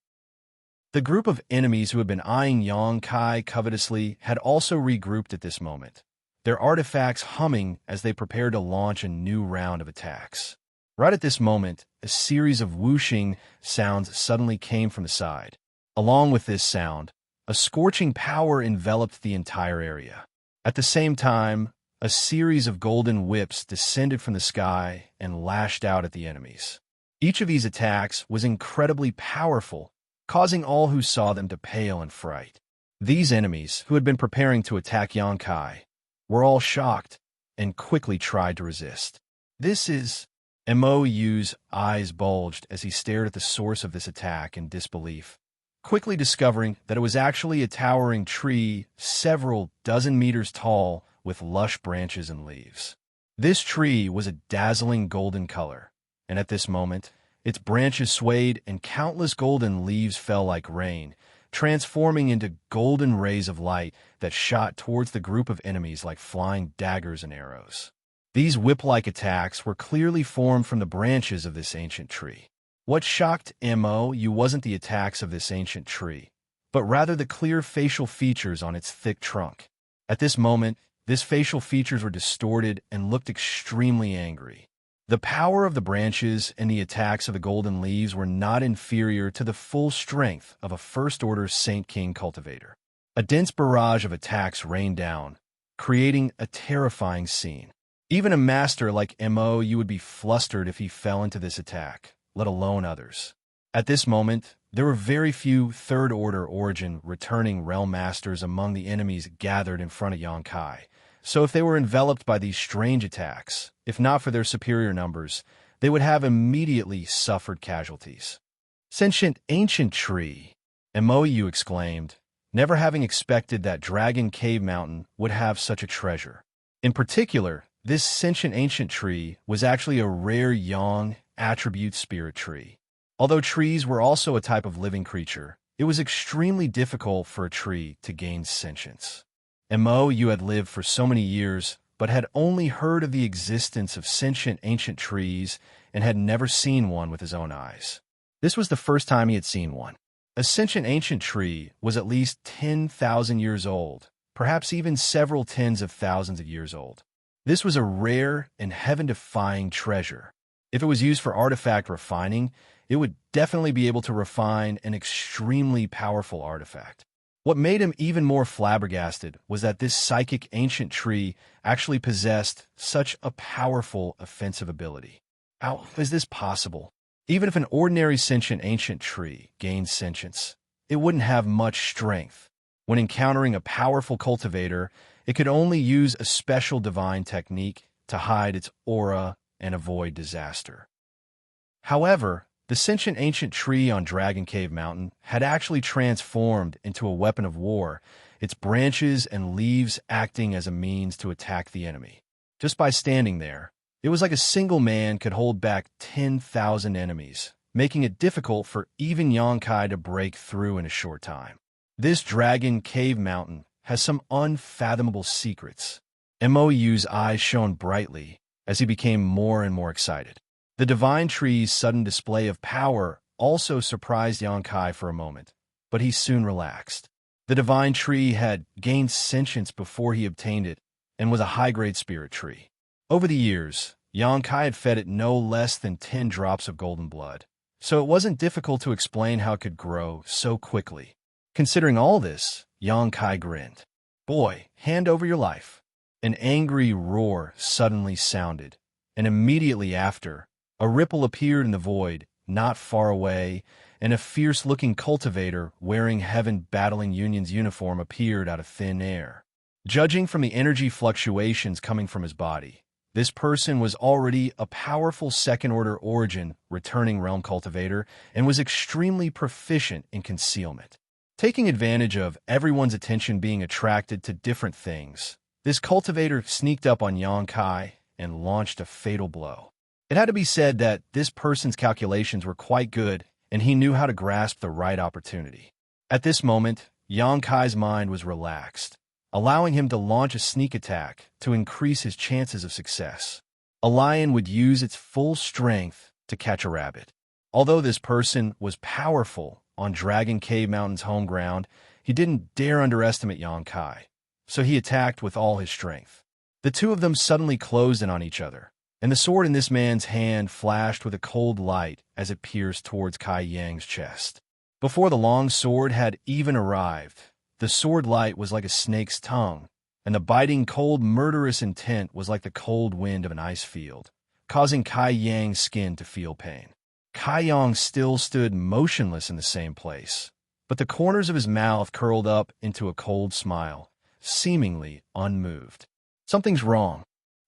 The group of enemies who had been eyeing Yang Kai covetously had also regrouped at this moment, their artifacts humming as they prepared to launch a new round of attacks. Right at this moment, a series of whooshing sounds suddenly came from the side. Along with this sound, a scorching power enveloped the entire area. At the same time, a series of golden whips descended from the sky and lashed out at the enemies. Each of these attacks was incredibly powerful, causing all who saw them to pale in fright. These enemies, who had been preparing to attack Yang Kai, were all shocked and quickly tried to resist. This is... Mo's eyes bulged as he stared at the source of this attack in disbelief, quickly discovering that it was actually a towering tree several dozen meters tall with lush branches and leaves. This tree was a dazzling golden color, and at this moment, its branches swayed and countless golden leaves fell like rain, transforming into golden rays of light that shot towards the group of enemies like flying daggers and arrows. These whip-like attacks were clearly formed from the branches of this ancient tree. What shocked Mo wasn't the attacks of this ancient tree, but rather the clear facial features on its thick trunk. At this moment, these facial features were distorted and looked extremely angry. The power of the branches and the attacks of the golden leaves were not inferior to the full strength of a first-order Saint King cultivator. A dense barrage of attacks rained down, creating a terrifying scene. Even a master like Mo would be flustered if he fell into this attack, let alone others. At this moment, there were very few third-order origin returning realm masters among the enemies gathered in front of Yang Kai, so if they were enveloped by these strange attacks, if not for their superior numbers, they would have immediately suffered casualties. Sentient ancient tree, Mo exclaimed, never having expected that Dragon Cave Mountain would have such a treasure. In particular, this sentient ancient tree was actually a rare yang attribute spirit tree. Although trees were also a type of living creature, it was extremely difficult for a tree to gain sentience. Mo had lived for so many years, but had only heard of the existence of sentient ancient trees and had never seen one with his own eyes. This was the first time he had seen one. A sentient ancient tree was at least 10,000 years old, perhaps even several tens of thousands of years old. This was a rare and heaven-defying treasure. If it was used for artifact refining, it would definitely be able to refine an extremely powerful artifact. What made him even more flabbergasted was that this psychic ancient tree actually possessed such a powerful offensive ability. How is this possible? Even if an ordinary sentient ancient tree gained sentience, it wouldn't have much strength. When encountering a powerful cultivator, it could only use a special divine technique to hide its aura and avoid disaster. However, the sentient ancient tree on Dragon Cave Mountain had actually transformed into a weapon of war, its branches and leaves acting as a means to attack the enemy. Just by standing there, It was like a single man could hold back 10,000 enemies, making it difficult for even Xianxia to break through in a short time. This dragon cave mountain has some unfathomable secrets. Mou's eyes shone brightly as he became more and more excited. The divine tree's sudden display of power also surprised Xianxia for a moment, but he soon relaxed. The divine tree had gained sentience before he obtained it and was a high-grade spirit tree. Over the years, Xianxia had fed it no less than 10 drops of golden blood, so it wasn't difficult to explain how it could grow so quickly. Considering all this, Xianxia grinned. "Boy, hand over your life." An angry roar suddenly sounded, and immediately after, a ripple appeared in the void, not far away, and a fierce-looking cultivator wearing Heaven Battling Union's uniform appeared out of thin air. Judging from the energy fluctuations coming from his body, this person was already a powerful second-order origin returning realm cultivator and was extremely proficient in concealment. Taking advantage of everyone's attention being attracted to different things, this cultivator sneaked up on Xianxia and launched a fatal blow. It had to be said that this person's calculations were quite good, and he knew how to grasp the right opportunity. At this moment, Xianxia's mind was relaxed, allowing him to launch a sneak attack to increase his chances of success. A lion would use its full strength to catch a rabbit. Although this person was powerful on Dragon Cave Mountain's home ground, he didn't dare underestimate Xianxia, so he attacked with all his strength. The two of them suddenly closed in on each other, and the sword in this man's hand flashed with a cold light as it pierced towards Kai Yang's chest. Before the long sword had even arrived, the sword light was like a snake's tongue, and the biting, cold, murderous intent was like the cold wind of an ice field, causing Kai Yang's skin to feel pain. Kai Yang still stood motionless in the same place, but the corners of his mouth curled up into a cold smile, seemingly unmoved. Something's wrong.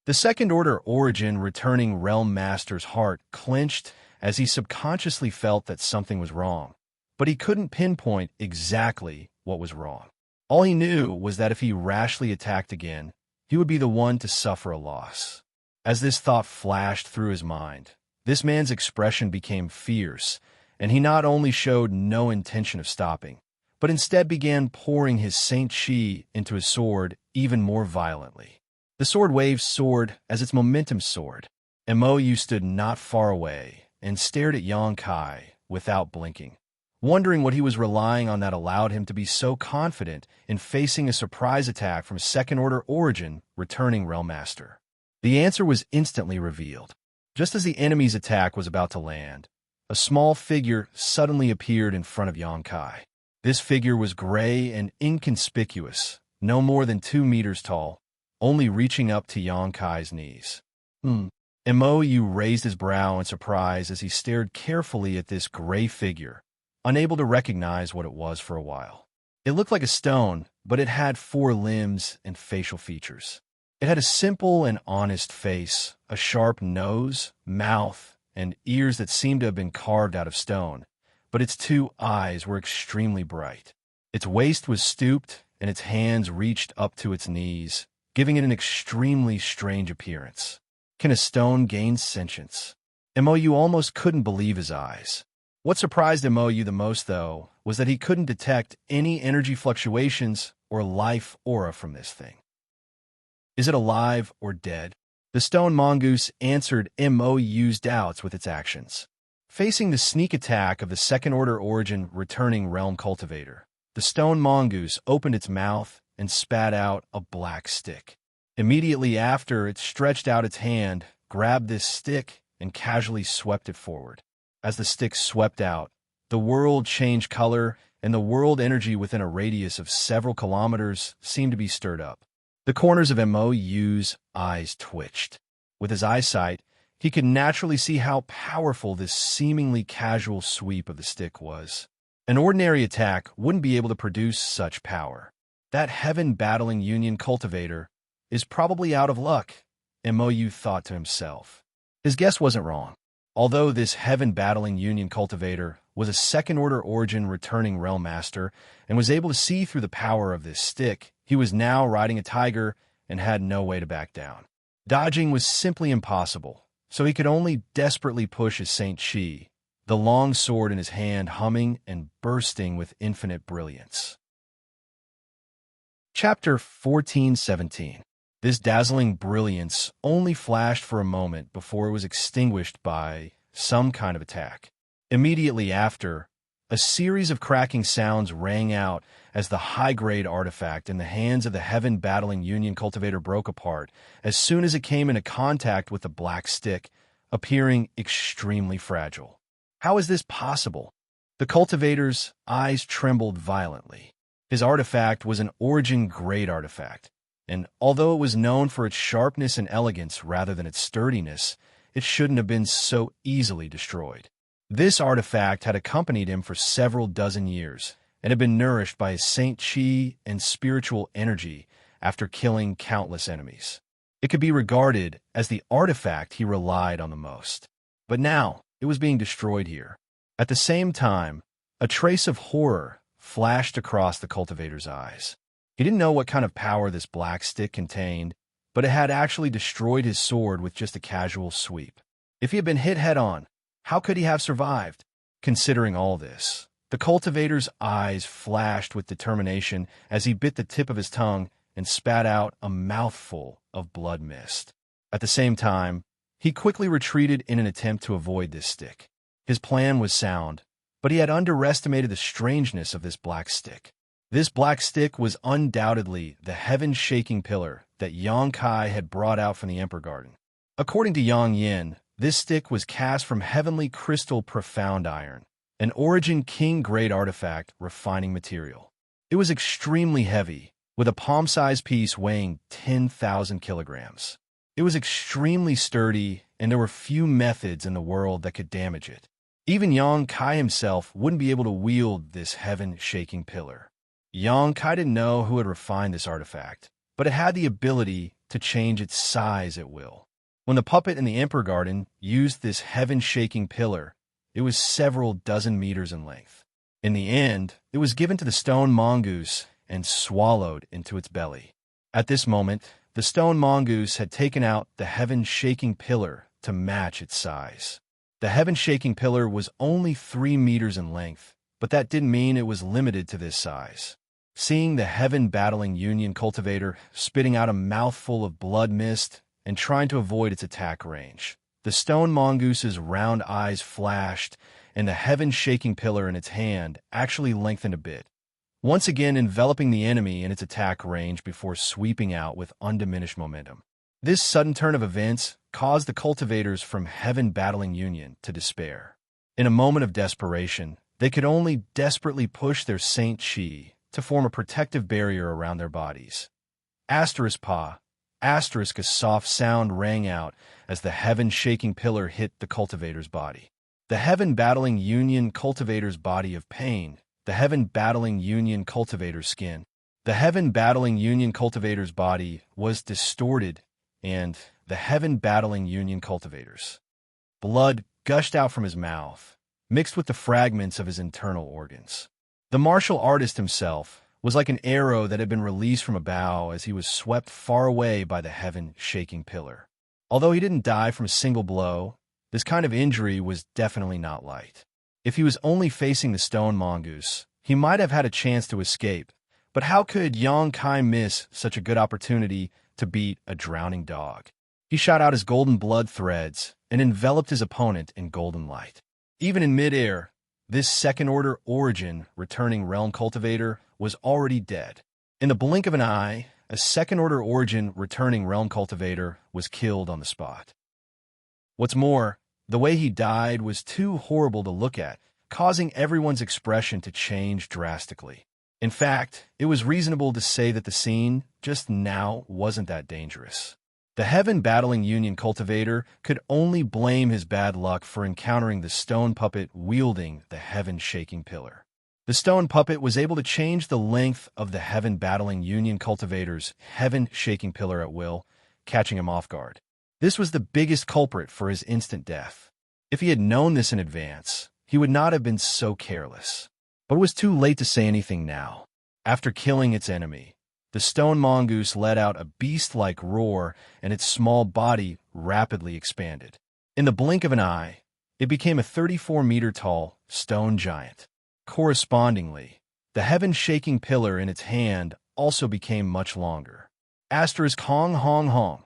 The second-order origin returning Realm Master's heart clenched as he subconsciously felt that something was wrong, but he couldn't pinpoint exactly what was wrong. All he knew was that if he rashly attacked again, he would be the one to suffer a loss. As this thought flashed through his mind, this man's expression became fierce, and he not only showed no intention of stopping, but instead began pouring his Saint Chi into his sword even more violently. The sword waved sword as its momentum soared. Mou stood not far away and stared at Xianxia without blinking, wondering what he was relying on that allowed him to be so confident in facing a surprise attack from second-order origin returning Realm Master. The answer was instantly revealed. Just as the enemy's attack was about to land, a small figure suddenly appeared in front of Xianxia. This figure was gray and inconspicuous, no more than 2 meters tall, only reaching up to Xianxia's knees. Mou raised his brow in surprise as he stared carefully at this gray figure, unable to recognize what it was for a while. It looked like a stone, but it had 4 limbs and facial features. It had a simple and honest face, a sharp nose, mouth, and ears that seemed to have been carved out of stone, but its 2 eyes were extremely bright. Its waist was stooped, and its hands reached up to its knees, giving it an extremely strange appearance. Can a stone gain sentience? Mou almost couldn't believe his eyes. What surprised Mou the most, though, was that he couldn't detect any energy fluctuations or life aura from this thing. Is it alive or dead? The stone mongoose answered Mou's doubts with its actions. Facing the sneak attack of the second-order origin returning realm cultivator, the stone mongoose opened its mouth and spat out a black stick. Immediately after, it stretched out its hand, grabbed this stick, and casually swept it forward. As the stick swept out, the world changed color, and the world energy within a radius of several kilometers seemed to be stirred up. The corners of Mou's eyes twitched. With his eyesight, he could naturally see how powerful this seemingly casual sweep of the stick was. An ordinary attack wouldn't be able to produce such power. That Heaven Battling Union cultivator is probably out of luck, Mou thought to himself. His guess wasn't wrong. Although this Heaven Battling Union cultivator was a second-order origin returning realm master and was able to see through the power of this stick, he was now riding a tiger and had no way to back down. Dodging was simply impossible, so he could only desperately push his Xianxia, the long sword in his hand humming and bursting with infinite brilliance. Chapter 14:17. This dazzling brilliance only flashed for a moment before it was extinguished by some kind of attack. Immediately after, a series of cracking sounds rang out as the high-grade artifact in the hands of the heaven-battling Union cultivator broke apart as soon as it came into contact with the black stick, appearing extremely fragile. How is this possible? The cultivator's eyes trembled violently. His artifact was an origin-grade artifact, and although it was known for its sharpness and elegance rather than its sturdiness, it shouldn't have been so easily destroyed. This artifact had accompanied him for several dozen years, and had been nourished by his Xianxia and spiritual energy after killing countless enemies. It could be regarded as the artifact he relied on the most. But now, it was being destroyed here. At the same time, a trace of horror flashed across the cultivator's eyes. He didn't know what kind of power this black stick contained, but it had actually destroyed his sword with just a casual sweep. If he had been hit head-on, how could he have survived? Considering all this, the cultivator's eyes flashed with determination as he bit the tip of his tongue and spat out a mouthful of blood mist. At the same time, he quickly retreated in an attempt to avoid this stick. His plan was sound, but he had underestimated the strangeness of this black stick. This black stick was undoubtedly the heaven-shaking pillar that Xianxia had brought out from the Emperor Garden. According to Yang Yin, this stick was cast from heavenly crystal profound iron, an origin king-grade artifact refining material. It was extremely heavy, with a palm-sized piece weighing 10,000 kilograms. It was extremely sturdy, and there were few methods in the world that could damage it. Even Xianxia himself wouldn't be able to wield this heaven-shaking pillar. Xianxia didn't know who had refined this artifact, but it had the ability to change its size at will. When the puppet in the Emperor Garden used this heaven-shaking pillar, it was several dozen meters in length. In the end, it was given to the stone mongoose and swallowed into its belly. At this moment, the stone mongoose had taken out the heaven-shaking pillar to match its size. The heaven-shaking pillar was only 3 meters in length, but that didn't mean it was limited to this size. Seeing the heaven-battling Union cultivator spitting out a mouthful of blood mist and trying to avoid its attack range, the stone mongoose's round eyes flashed, and the heaven-shaking pillar in its hand actually lengthened a bit, once again enveloping the enemy in its attack range before sweeping out with undiminished momentum. This sudden turn of events caused the cultivators from heaven-battling Union to despair. In a moment of desperation, they could only desperately push their Xianxia to form a protective barrier around their bodies. Asterisk pa, asterisk, a soft sound rang out as the heaven-shaking pillar hit the cultivator's body. The heaven-battling Union cultivator's body of pain, the heaven-battling Union cultivator's skin. The heaven-battling Union cultivator's body was distorted, and the heaven-battling Union cultivators. Blood gushed out from his mouth, mixed with the fragments of his internal organs. The martial artist himself was like an arrow that had been released from a bow as he was swept far away by the heaven-shaking pillar. Although he didn't die from a single blow, this kind of injury was definitely not light. If he was only facing the stone mongoose, he might have had a chance to escape, but how could Xianxia miss such a good opportunity to beat a drowning dog? He shot out his golden blood threads and enveloped his opponent in golden light. Even in midair, this second-order origin returning realm cultivator was already dead. In the blink of an eye, a second-order origin returning realm cultivator was killed on the spot. What's more, the way he died was too horrible to look at, causing everyone's expression to change drastically. In fact, it was reasonable to say that the scene just now wasn't that dangerous. The heaven-battling Union cultivator could only blame his bad luck for encountering the stone puppet wielding the heaven-shaking pillar. The stone puppet was able to change the length of the heaven-battling Union cultivator's heaven-shaking pillar at will, catching him off guard. This was the biggest culprit for his instant death. If he had known this in advance, he would not have been so careless. But it was too late to say anything now. After killing its enemy, The stone mongoose let out a beast-like roar, and its small body rapidly expanded. In the blink of an eye, it became a 34-meter-tall stone giant. Correspondingly, the heaven-shaking pillar in its hand also became much longer. Asterisk hong hong hong.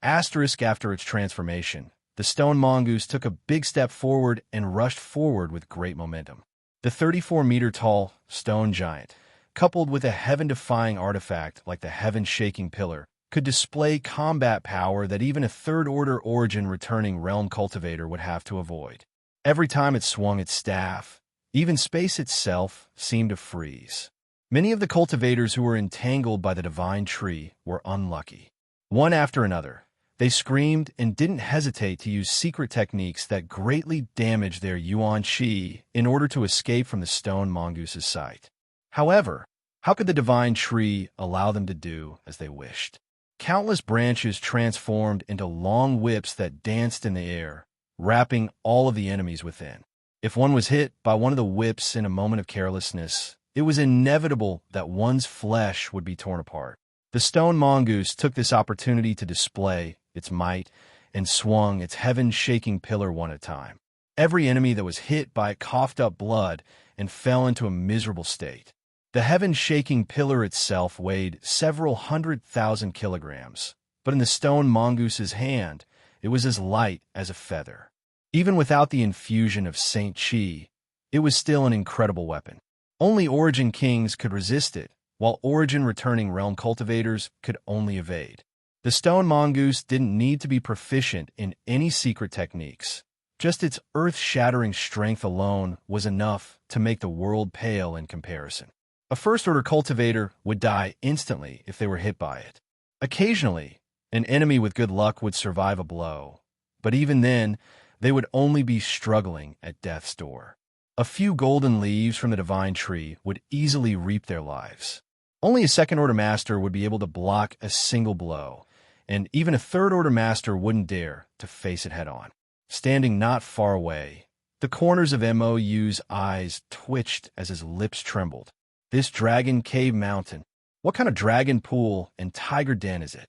Asterisk after its transformation, the stone mongoose took a big step forward and rushed forward with great momentum. The 34-meter-tall stone giant, coupled with a heaven-defying artifact like the heaven-shaking pillar, could display combat power that even a third-order origin-returning realm cultivator would have to avoid. Every time it swung its staff, even space itself seemed to freeze. Many of the cultivators who were entangled by the divine tree were unlucky. One after another, they screamed and didn't hesitate to use secret techniques that greatly damaged their yuan qi in order to escape from the stone mongoose's sight. However, how could the divine tree allow them to do as they wished? Countless branches transformed into long whips that danced in the air, wrapping all of the enemies within. If one was hit by one of the whips in a moment of carelessness, it was inevitable that one's flesh would be torn apart. The stone mongoose took this opportunity to display its might and swung its heaven-shaking pillar one at a time. Every enemy that was hit by it coughed up blood and fell into a miserable state. The heaven-shaking pillar itself weighed several 100,000 kilograms, but in the stone mongoose's hand, it was as light as a feather. Even without the infusion of Saint Qi, it was still an incredible weapon. Only Origin Kings could resist it, while Origin-returning realm cultivators could only evade. The stone mongoose didn't need to be proficient in any secret techniques. Just its earth-shattering strength alone was enough to make the world pale in comparison. A first-order cultivator would die instantly if they were hit by it. Occasionally, an enemy with good luck would survive a blow, but even then, they would only be struggling at death's door. A few golden leaves from the divine tree would easily reap their lives. Only a second-order master would be able to block a single blow, and even a third-order master wouldn't dare to face it head-on. Standing not far away, the corners of Mou's eyes twitched as his lips trembled. This dragon cave mountain, what kind of dragon pool and tiger den is it?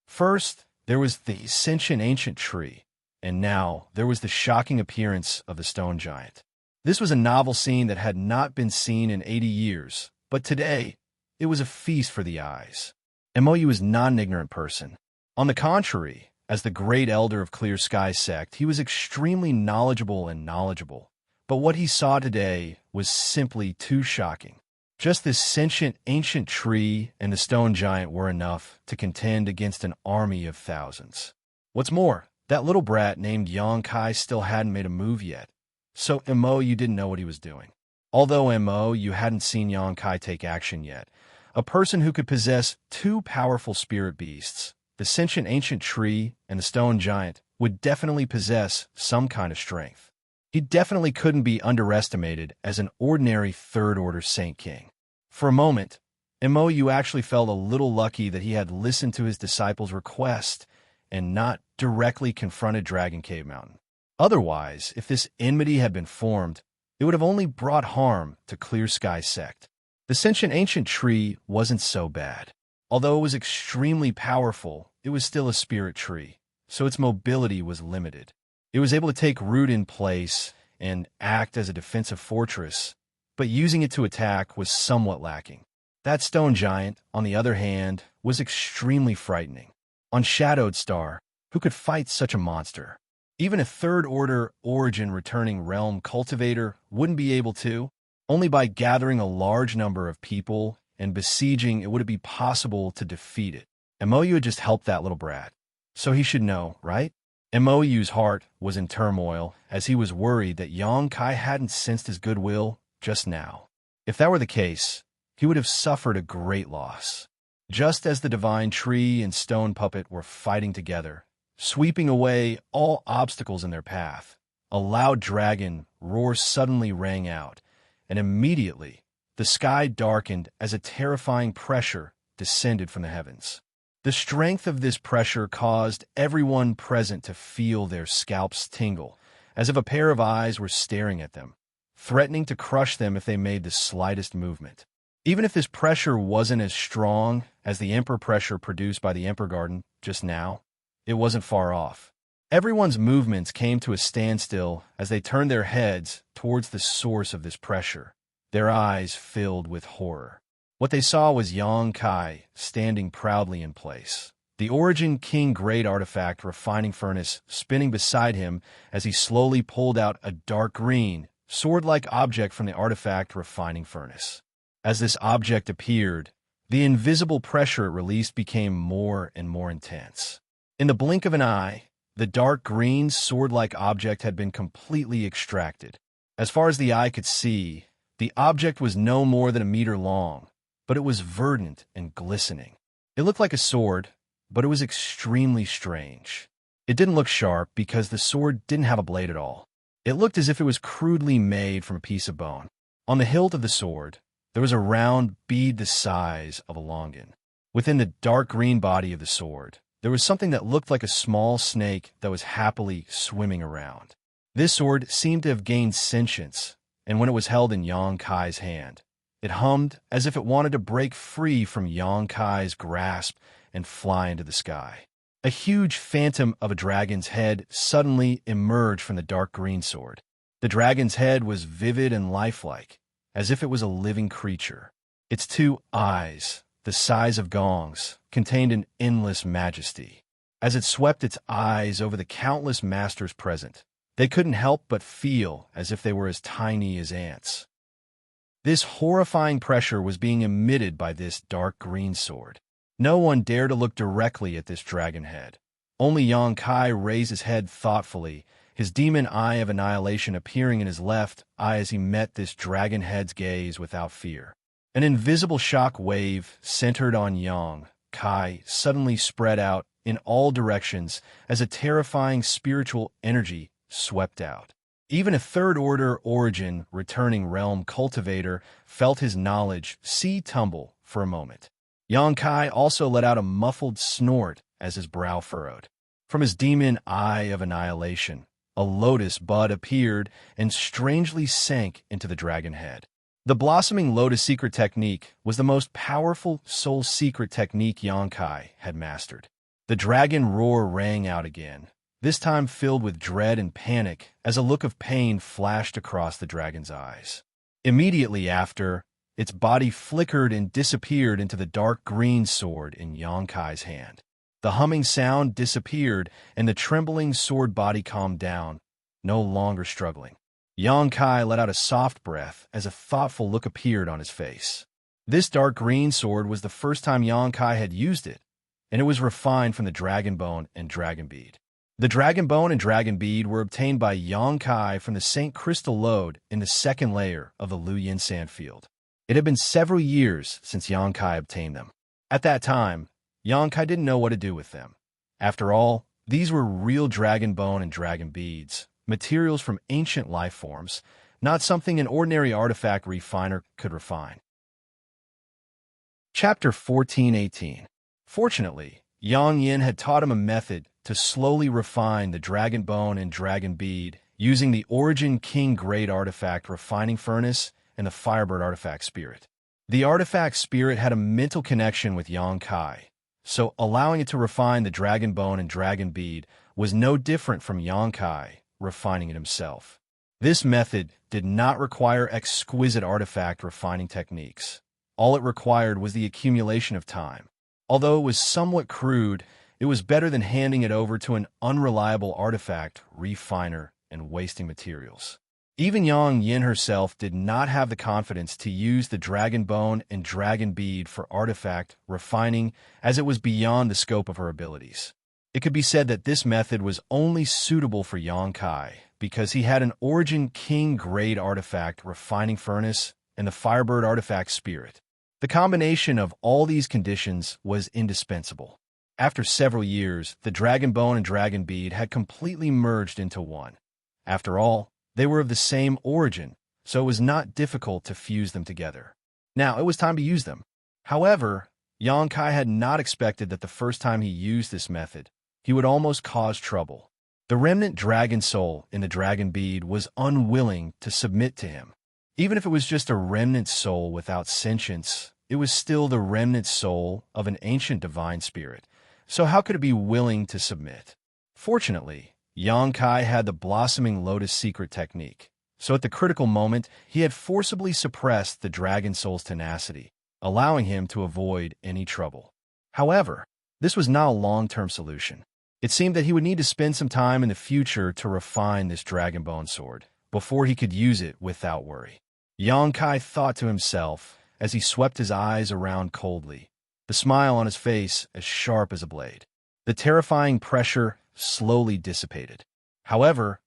First, there was the sentient ancient tree, and now there was the shocking appearance of the stone giant. This was a novel scene that had not been seen in 80 years, but today, it was a feast for the eyes. Mou was not an ignorant person. On the contrary, as the great elder of Clear Sky Sect, he was extremely knowledgeable. But what he saw today was simply too shocking. Just this sentient ancient tree and the stone giant were enough to contend against an army of thousands. What's more, that little brat named Xianxia still hadn't made a move yet, so Mou didn't know what he was doing. Although Mou hadn't seen Xianxia take action yet, a person who could possess two powerful spirit beasts, the sentient ancient tree and the stone giant, would definitely possess some kind of strength. He definitely couldn't be underestimated as an ordinary third-order Saint King. For a moment, Mou actually felt a little lucky that he had listened to his disciples' request and not directly confronted Dragon Cave Mountain. Otherwise, if this enmity had been formed, it would have only brought harm to Clear Sky Sect. The sentient ancient tree wasn't so bad. Although it was extremely powerful, it was still a spirit tree, so its mobility was limited. It was able to take root in place and act as a defensive fortress, but using it to attack was somewhat lacking. That stone giant, on the other hand, was extremely frightening. On Shadowed Star, who could fight such a monster? Even a third-order origin-returning realm cultivator wouldn't be able to. Only by gathering a large number of people and besieging it would it be possible to defeat it. Mou had just helped that little brat, so he should know, right? Mou's heart was in turmoil as he was worried that Xianxia hadn't sensed his goodwill just now. If that were the case, he would have suffered a great loss. Just as the divine tree and stone puppet were fighting together, sweeping away all obstacles in their path, a loud dragon roar suddenly rang out, and immediately the sky darkened as a terrifying pressure descended from the heavens. The strength of this pressure caused everyone present to feel their scalps tingle, as if a pair of eyes were staring at them, threatening to crush them if they made the slightest movement. Even if this pressure wasn't as strong as the Emperor pressure produced by the Emperor Garden just now, it wasn't far off. Everyone's movements came to a standstill as they turned their heads towards the source of this pressure, their eyes filled with horror. What they saw was Xianxia standing proudly in place, the Origin King Great Artifact refining furnace spinning beside him as he slowly pulled out a dark green, sword-like object from the artifact refining furnace. As this object appeared, the invisible pressure it released became more and more intense. In the blink of an eye, the dark green sword-like object had been completely extracted. As far as the eye could see, the object was no more than a meter long, but it was verdant and glistening. It looked like a sword, but it was extremely strange. It didn't look sharp because the sword didn't have a blade at all. It looked as if it was crudely made from a piece of bone. On the hilt of the sword, there was a round bead the size of a longan. Within the dark green body of the sword, there was something that looked like a small snake that was happily swimming around. This sword seemed to have gained sentience, and when it was held in Xianxia's hand, it hummed as if it wanted to break free from Xianxia's grasp and fly into the sky. A huge phantom of a dragon's head suddenly emerged from the dark green sword. The dragon's head was vivid and lifelike, as if it was a living creature. Its two eyes, the size of gongs, contained an endless majesty. As it swept its eyes over the countless masters present, they couldn't help but feel as if they were as tiny as ants. This horrifying pressure was being emitted by this dark green sword. No one dared to look directly at this dragon head. Only Xianxia raised his head thoughtfully, his demon eye of annihilation appearing in his left eye as he met this dragon head's gaze without fear. An invisible shock wave centered on Xianxia suddenly spread out in all directions as a terrifying spiritual energy swept out. Even a third-order origin returning realm cultivator felt his knowledge sea tumble for a moment. Xianxia also let out a muffled snort as his brow furrowed. From his demon eye of annihilation, a lotus bud appeared and strangely sank into the dragon head. The blossoming lotus secret technique was the most powerful soul secret technique Xianxia had mastered. The dragon roar rang out again, this time filled with dread and panic as a look of pain flashed across the dragon's eyes. Immediately after, its body flickered and disappeared into the dark green sword in Xianxia's hand. The humming sound disappeared, and the trembling sword body calmed down, no longer struggling. Xianxia let out a soft breath as a thoughtful look appeared on his face. This dark green sword was the first time Xianxia had used it, and it was refined from the dragon bone and dragon bead. The dragon bone and dragon bead were obtained by Xianxia from the Saint Crystal Lode in the second layer of the Lu Yin Sand Field. It had been several years since Xianxia obtained them. At that time, Xianxia didn't know what to do with them. After all, these were real dragon bone and dragon beads, materials from ancient life forms, not something an ordinary artifact refiner could refine. Chapter 14:18. Fortunately, Yang Yin had taught him a method to slowly refine the dragon bone and dragon bead using the Origin King Great Artifact refining furnace and the Firebird Artifact Spirit. The Artifact Spirit had a mental connection with Xianxia, so allowing it to refine the dragon bone and dragon bead was no different from Xianxia refining it himself. This method did not require exquisite artifact refining techniques. All it required was the accumulation of time. Although it was somewhat crude, it was better than handing it over to an unreliable artifact refiner and wasting materials. Even Yang Yin herself did not have the confidence to use the dragon bone and dragon bead for artifact refining, as it was beyond the scope of her abilities. It could be said that this method was only suitable for Xianxia because he had an Origin King Grade Artifact refining furnace and the Firebird Artifact Spirit. The combination of all these conditions was indispensable. After several years, the dragon bone and dragon bead had completely merged into one. After all, they were of the same origin, so it was not difficult to fuse them together. Now it was time to use them. However, Xianxia had not expected that the first time he used this method, he would almost cause trouble. The remnant dragon soul in the dragon bead was unwilling to submit to him. Even if it was just a remnant soul without sentience, it was still the remnant soul of an ancient divine spirit. So how could it be willing to submit? Fortunately, Xianxia had the blossoming lotus secret technique. So at the critical moment, he had forcibly suppressed the dragon soul's tenacity, allowing him to avoid any trouble. However, this was not a long-term solution. It seemed that he would need to spend some time in the future to refine this dragon bone sword before he could use it without worry. Xianxia thought to himself as he swept his eyes around coldly, the smile on his face as sharp as a blade. The terrifying pressure slowly dissipated. However,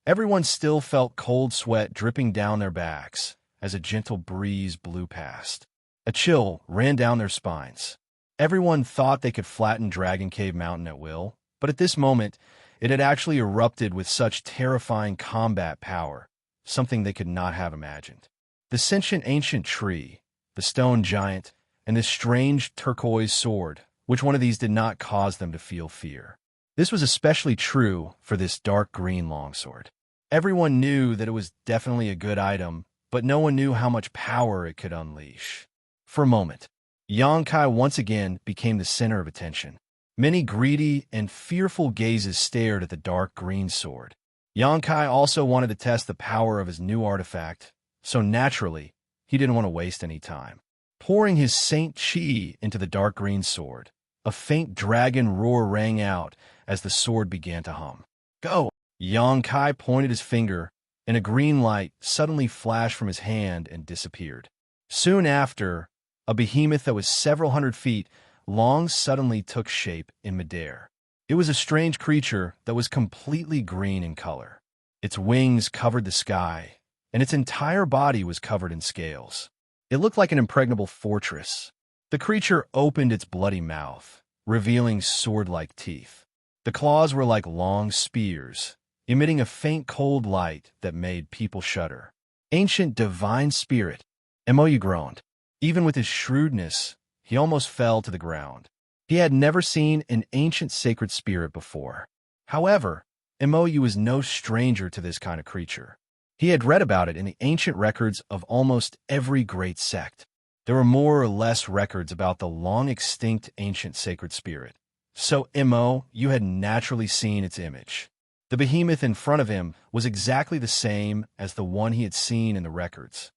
everyone still felt cold sweat dripping down their backs as a gentle breeze blew past. A chill ran down their spines. Everyone thought they could flatten Dragon Cave Mountain at will, but at this moment, it had actually erupted with such terrifying combat power, something they could not have imagined. The sentient ancient tree, the stone giant, and this strange turquoise sword, which one of these did not cause them to feel fear? This was especially true for this dark green longsword. Everyone knew that it was definitely a good item, but no one knew how much power it could unleash. For a moment, Xianxia once again became the center of attention. Many greedy and fearful gazes stared at the dark green sword. Xianxia also wanted to test the power of his new artifact, so naturally, he didn't want to waste any time. Pouring his Saint Qi into the dark green sword, a faint dragon roar rang out as the sword began to hum. Go! Xianxia pointed his finger, and a green light suddenly flashed from his hand and disappeared. Soon after, a behemoth that was several hundred feet long suddenly took shape in midair. It was a strange creature that was completely green in color. Its wings covered the sky, and its entire body was covered in scales. It looked like an impregnable fortress. The creature opened its bloody mouth, revealing sword-like teeth. The claws were like long spears, emitting a faint cold light that made people shudder. Ancient divine spirit, Mo groaned. Even with his shrewdness, he almost fell to the ground. He had never seen an ancient sacred spirit before. However, Mo was no stranger to this kind of creature. He had read about it in the ancient records of almost every great sect. There were more or less records about the long-extinct ancient sacred spirit. So Mo had naturally seen its image. The behemoth in front of him was exactly the same as the one he had seen in the records.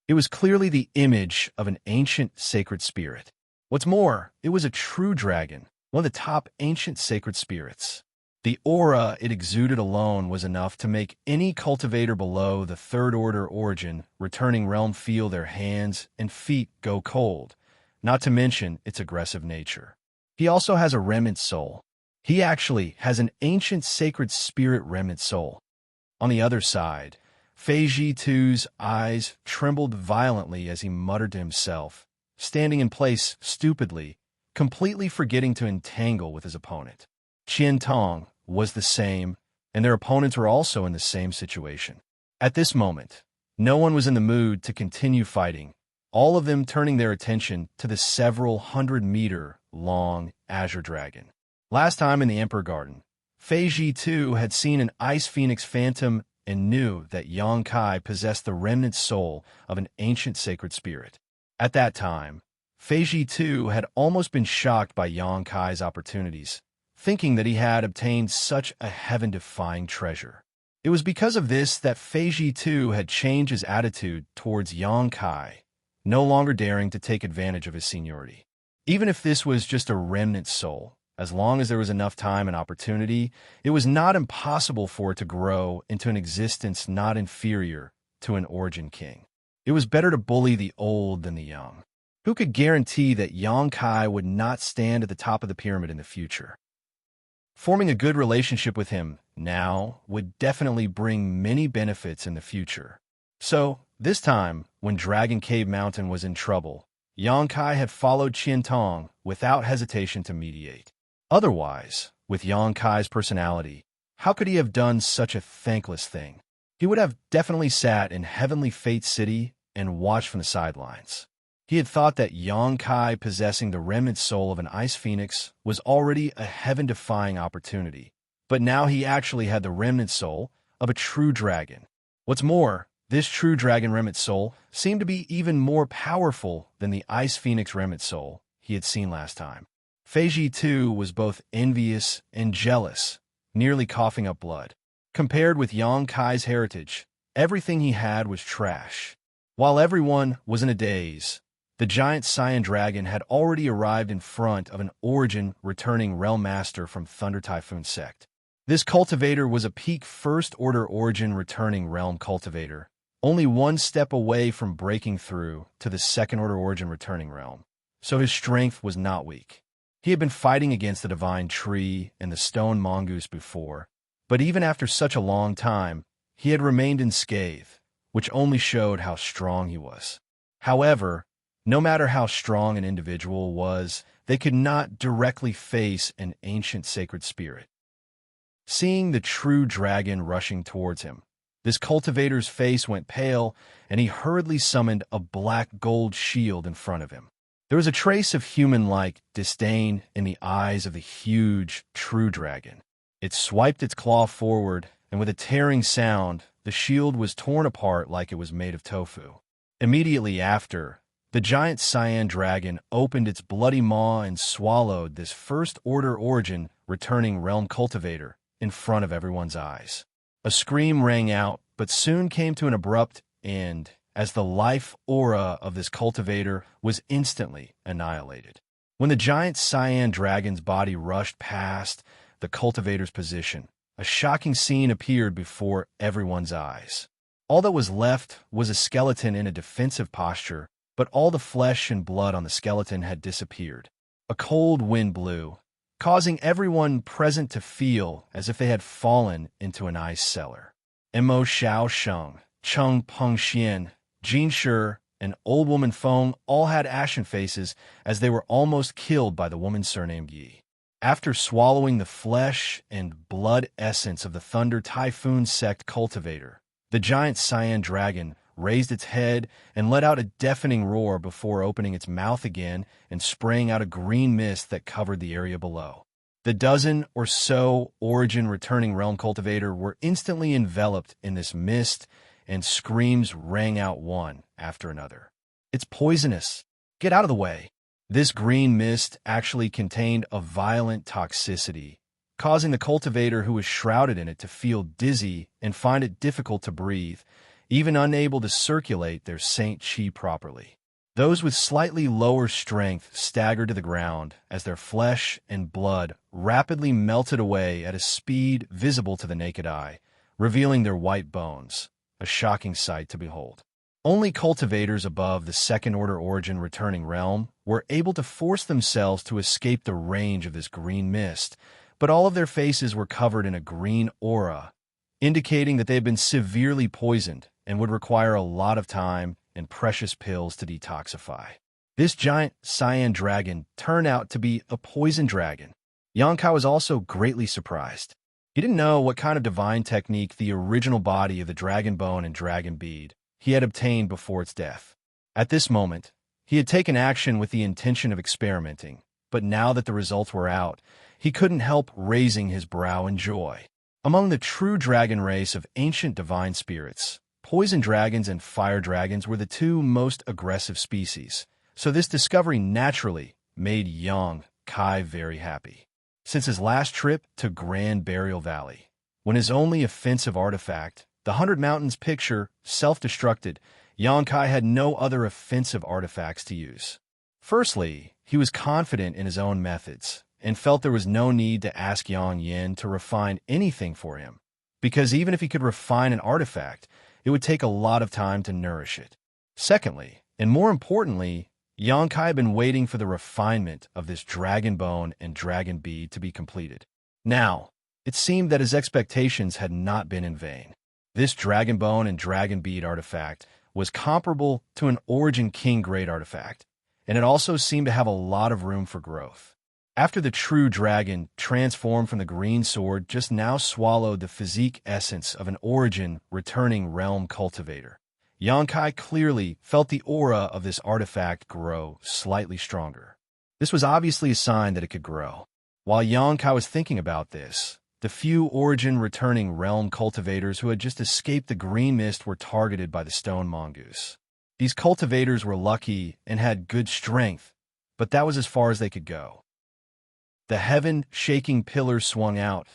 It was clearly the image of an ancient sacred spirit. What's more, it was a true dragon, one of the top ancient sacred spirits. The aura it exuded alone was enough to make any cultivator below the third-order origin returning realm feel their hands and feet go cold, not to mention its aggressive nature. He also has a remnant soul. He actually has an ancient sacred spirit remnant soul. On the other side, Feiji Tu's eyes trembled violently as he muttered to himself, standing in place stupidly, completely forgetting to entangle with his opponent. Qian Tong was the same, and their opponents were also in the same situation. At this moment, no one was in the mood to continue fighting, all of them turning their attention to the several hundred-meter-long azure dragon. Last time in the Emperor Garden, Feiji Tu had seen an ice phoenix phantom and knew that Xianxia possessed the remnant soul of an ancient sacred spirit. At that time, Feiji Tu had almost been shocked by Xianxia's opportunities, thinking that he had obtained such a heaven-defying treasure. It was because of this that Feiji Tu had changed his attitude towards Xianxia, no longer daring to take advantage of his seniority. Even if this was just a remnant soul, as long as there was enough time and opportunity, it was not impossible for it to grow into an existence not inferior to an origin king. It was better to bully the old than the young. Who could guarantee that Xianxia would not stand at the top of the pyramid in the future? Forming a good relationship with him now would definitely bring many benefits in the future. So, this time, when Dragon Cave Mountain was in trouble, Xianxia had followed Qian Tong without hesitation to mediate. Otherwise, with Xianxia's personality, how could he have done such a thankless thing? He would have definitely sat in Heavenly Fate City and watched from the sidelines. He had thought that Xianxia possessing the remnant soul of an ice phoenix was already a heaven-defying opportunity, but now he actually had the remnant soul of a true dragon. What's more, This true dragon remnant soul seemed to be even more powerful than the Ice Phoenix remnant soul he had seen last time. Feiji, too, was both envious and jealous, nearly coughing up blood. Compared with Yang Kai's heritage, everything he had was trash. While everyone was in a daze, the giant Cyan Dragon had already arrived in front of an origin-returning realm master from Thunder Typhoon sect. This cultivator was a peak first-order origin-returning realm cultivator, only one step away from breaking through to the second-order origin-returning realm, so his strength was not weak. He had been fighting against the divine tree and the stone mongoose before, but even after such a long time, he had remained unscathed, which only showed how strong he was. However, no matter how strong an individual was, they could not directly face an ancient sacred spirit. Seeing the true dragon rushing towards him, this cultivator's face went pale, and he hurriedly summoned a black gold shield in front of him. There was a trace of human-like disdain in the eyes of the huge, true dragon. It swiped its claw forward, and with a tearing sound, the shield was torn apart like it was made of tofu. Immediately after, the giant Cyan Dragon opened its bloody maw and swallowed this first-order origin returning realm cultivator in front of everyone's eyes. A scream rang out, but soon came to an abrupt end as the life aura of this cultivator was instantly annihilated. When the giant Cyan Dragon's body rushed past the cultivator's position, a shocking scene appeared before everyone's eyes. All that was left was a skeleton in a defensive posture, but all the flesh and blood on the skeleton had disappeared. A cold wind blew, causing everyone present to feel as if they had fallen into an ice cellar. Mo Xiao Sheng, Cheng Peng Xian, Jin Shi, and old woman Feng all had ashen faces as they were almost killed by the woman surnamed Yi. After swallowing the flesh and blood essence of the Thunder Typhoon sect cultivator, the giant Cyan Dragon raised its head and let out a deafening roar before opening its mouth again and spraying out a green mist that covered the area below. The dozen or so origin-returning realm cultivator were instantly enveloped in this mist, and screams rang out one after another. "It's poisonous! Get out of the way!" This green mist actually contained a violent toxicity, causing the cultivator who was shrouded in it to feel dizzy and find it difficult to breathe, even unable to circulate their Saint Chi properly. Those with slightly lower strength staggered to the ground as their flesh and blood rapidly melted away at a speed visible to the naked eye, revealing their white bones, a shocking sight to behold. Only cultivators above the second-order origin returning realm were able to force themselves to escape the range of this green mist, but all of their faces were covered in a green aura, indicating that they had been severely poisoned and would require a lot of time and precious pills to detoxify. This giant Cyan Dragon turned out to be a poison dragon. Yang Kai was also greatly surprised. He didn't know what kind of divine technique the original body of the dragon bone and dragon bead he had obtained before its death. At this moment, he had taken action with the intention of experimenting, but now that the results were out, he couldn't help raising his brow in joy. Among the true dragon race of ancient divine spirits, poison dragons and fire dragons were the two most aggressive species, so this discovery naturally made Yang Kai very happy. Since his last trip to Grand Burial Valley, when his only offensive artifact, the 100 Mountains picture, self-destructed, Yang Kai had no other offensive artifacts to use. Firstly, he was confident in his own methods and felt there was no need to ask Yang Yin to refine anything for him, because even if he could refine an artifact, it would take a lot of time to nourish it. Secondly, and more importantly, Yang Kai had been waiting for the refinement of this dragon bone and dragon bead to be completed. Now, it seemed that his expectations had not been in vain. This dragon bone and dragon bead artifact was comparable to an Origin King Grade artifact, and it also seemed to have a lot of room for growth. After the true dragon transformed from the green sword just now swallowed the physique essence of an origin returning realm cultivator, Yang Kai clearly felt the aura of this artifact grow slightly stronger. This was obviously a sign that it could grow. While Yang Kai was thinking about this, The few origin-returning realm cultivators who had just escaped the green mist were targeted by the stone mongoose. These cultivators were lucky and had good strength, but that was as far as they could go. The heaven-shaking pillars swung out,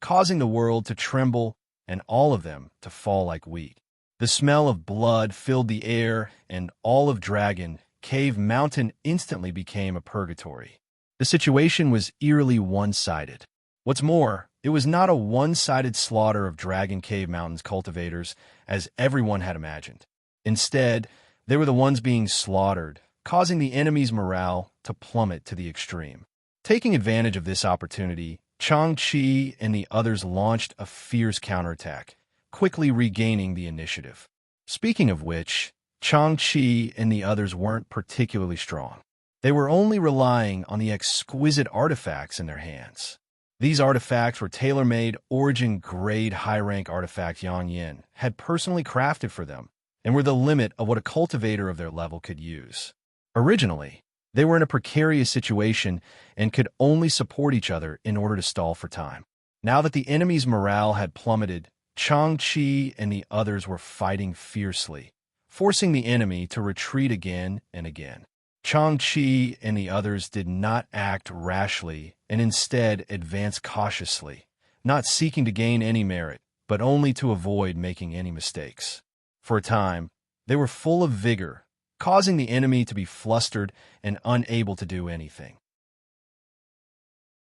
causing the world to tremble and all of them to fall like wheat. The smell of blood filled the air, and all of Dragon Cave Mountain instantly became a purgatory. The situation was eerily one-sided. What's more, it was not a one-sided slaughter of Dragon Cave Mountain's cultivators, as everyone had imagined. Instead, they were the ones being slaughtered, causing the enemy's morale to plummet to the extreme. Taking advantage of this opportunity, Xianxia and the others launched a fierce counterattack, quickly regaining the initiative. Speaking of which, Xianxia and the others weren't particularly strong. They were only relying on the exquisite artifacts in their hands. These artifacts were tailor-made, origin-grade high-rank artifacts Yang Yin had personally crafted for them, and were the limit of what a cultivator of their level could use. Originally, they were in a precarious situation and could only support each other in order to stall for time. Now that the enemy's morale had plummeted, Xianxia and the others were fighting fiercely, forcing the enemy to retreat again and again. Xianxia and the others did not act rashly and instead advanced cautiously, not seeking to gain any merit, but only to avoid making any mistakes. For a time, they were full of vigor, causing the enemy to be flustered and unable to do anything.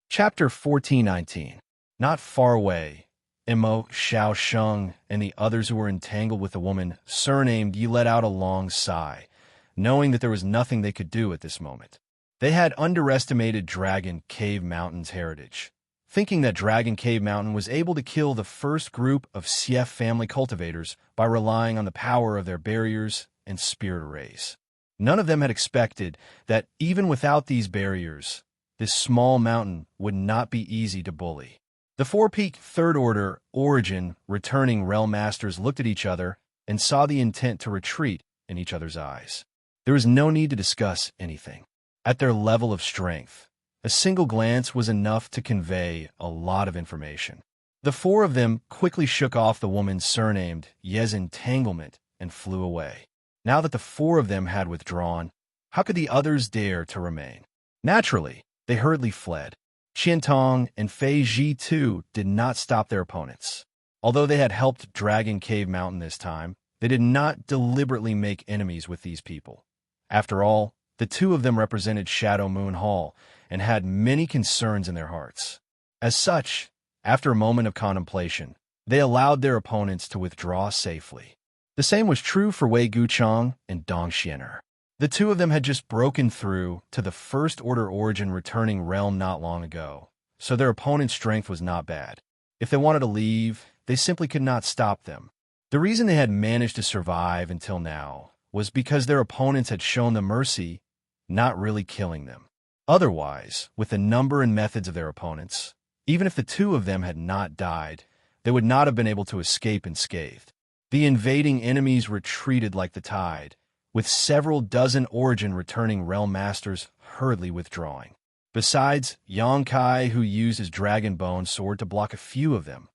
Chapter 1419. Not far away, Imo, Xiao Sheng, and the others who were entangled with the woman surnamed Yi let out a long sigh, knowing that there was nothing they could do at this moment. They had underestimated Dragon Cave Mountain's heritage, thinking that Dragon Cave Mountain was able to kill the first group of Xie family cultivators by relying on the power of their barriers and spirit arrays. None of them had expected that even without these barriers, this small mountain would not be easy to bully. The four-peak third-order origin returning realm masters looked at each other and saw the intent to retreat in each other's eyes. There was no need to discuss anything. At their level of strength, a single glance was enough to convey a lot of information. The four of them quickly shook off the woman surnamed Ye's entanglement and flew away. Now that the four of them had withdrawn, how could the others dare to remain? Naturally, they hurriedly fled. Qiantong and Fei Ji too did not stop their opponents. Although they had helped Dragon Cave Mountain this time, they did not deliberately make enemies with these people. After all, the two of them represented Shadow Moon Hall and had many concerns in their hearts. As such, after a moment of contemplation, they allowed their opponents to withdraw safely. The same was true for Wei Guchang and Dong Xiener. The two of them had just broken through to the First Order Origin returning realm not long ago, so their opponent's strength was not bad. If they wanted to leave, they simply could not stop them. The reason they had managed to survive until now was because their opponents had shown them mercy, not really killing them. Otherwise, with the number and methods of their opponents, even if the two of them had not died, they would not have been able to escape unscathed. The invading enemies retreated like the tide, with several dozen origin returning realm masters hurriedly withdrawing. Besides Yang Kai, who used his dragon bone sword to block a few of them,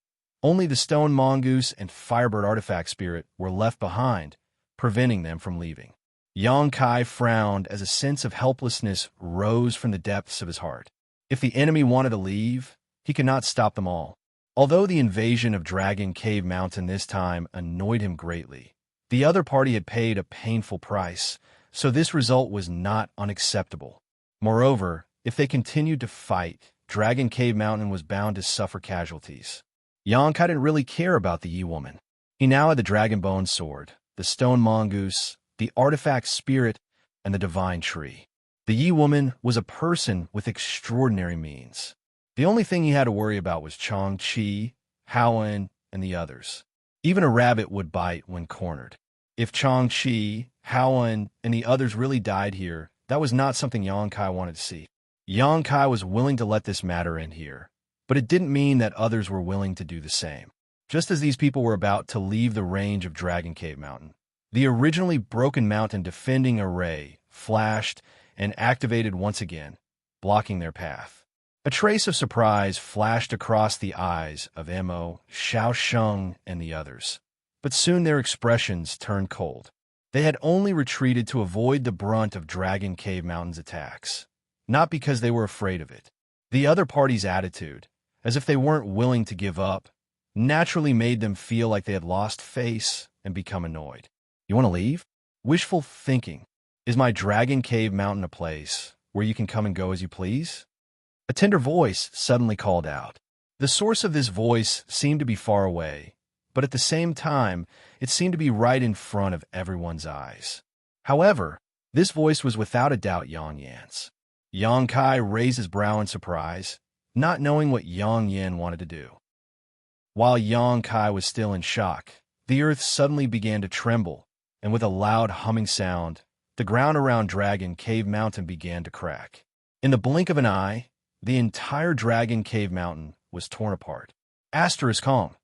only the stone mongoose and firebird artifact spirit were left behind, preventing them from leaving. Yang Kai frowned as a sense of helplessness rose from the depths of his heart. If the enemy wanted to leave, he could not stop them all. Although the invasion of Dragon Cave Mountain this time annoyed him greatly, the other party had paid a painful price, so this result was not unacceptable. Moreover, if they continued to fight, Dragon Cave Mountain was bound to suffer casualties. Yang Kai didn't really care about the Yi woman. He now had the dragon bone sword, the stone mongoose, the artifact spirit, and the divine tree. The Yi woman was a person with extraordinary means. The only thing he had to worry about was Xianxia, Haowen, and the others. Even a rabbit would bite when cornered. If Xianxia, Haowen, and the others really died here, that was not something Yang Kai wanted to see. Yang Kai was willing to let this matter end here, but it didn't mean that others were willing to do the same. Just as these people were about to leave the range of Dragon Cave Mountain, the originally broken mountain defending array flashed and activated once again, blocking their path. A trace of surprise flashed across the eyes of Mo, Xianxia, and the others. But soon their expressions turned cold. They had only retreated to avoid the brunt of Dragon Cave Mountain's attacks, not because they were afraid of it. The other party's attitude, as if they weren't willing to give up, naturally made them feel like they had lost face and become annoyed. You want to leave? Wishful thinking. Is my Dragon Cave Mountain a place where you can come and go as you please? A tender voice suddenly called out. The source of this voice seemed to be far away, but at the same time, it seemed to be right in front of everyone's eyes. However, this voice was without a doubt Yang Yan's. Yang Kai raised his brow in surprise, not knowing what Yang Yan wanted to do. While Yang Kai was still in shock, the earth suddenly began to tremble, and with a loud humming sound, the ground around Dragon Cave Mountain began to crack. In the blink of an eye, the entire Dragon Cave Mountain was torn apart. Asterisk home.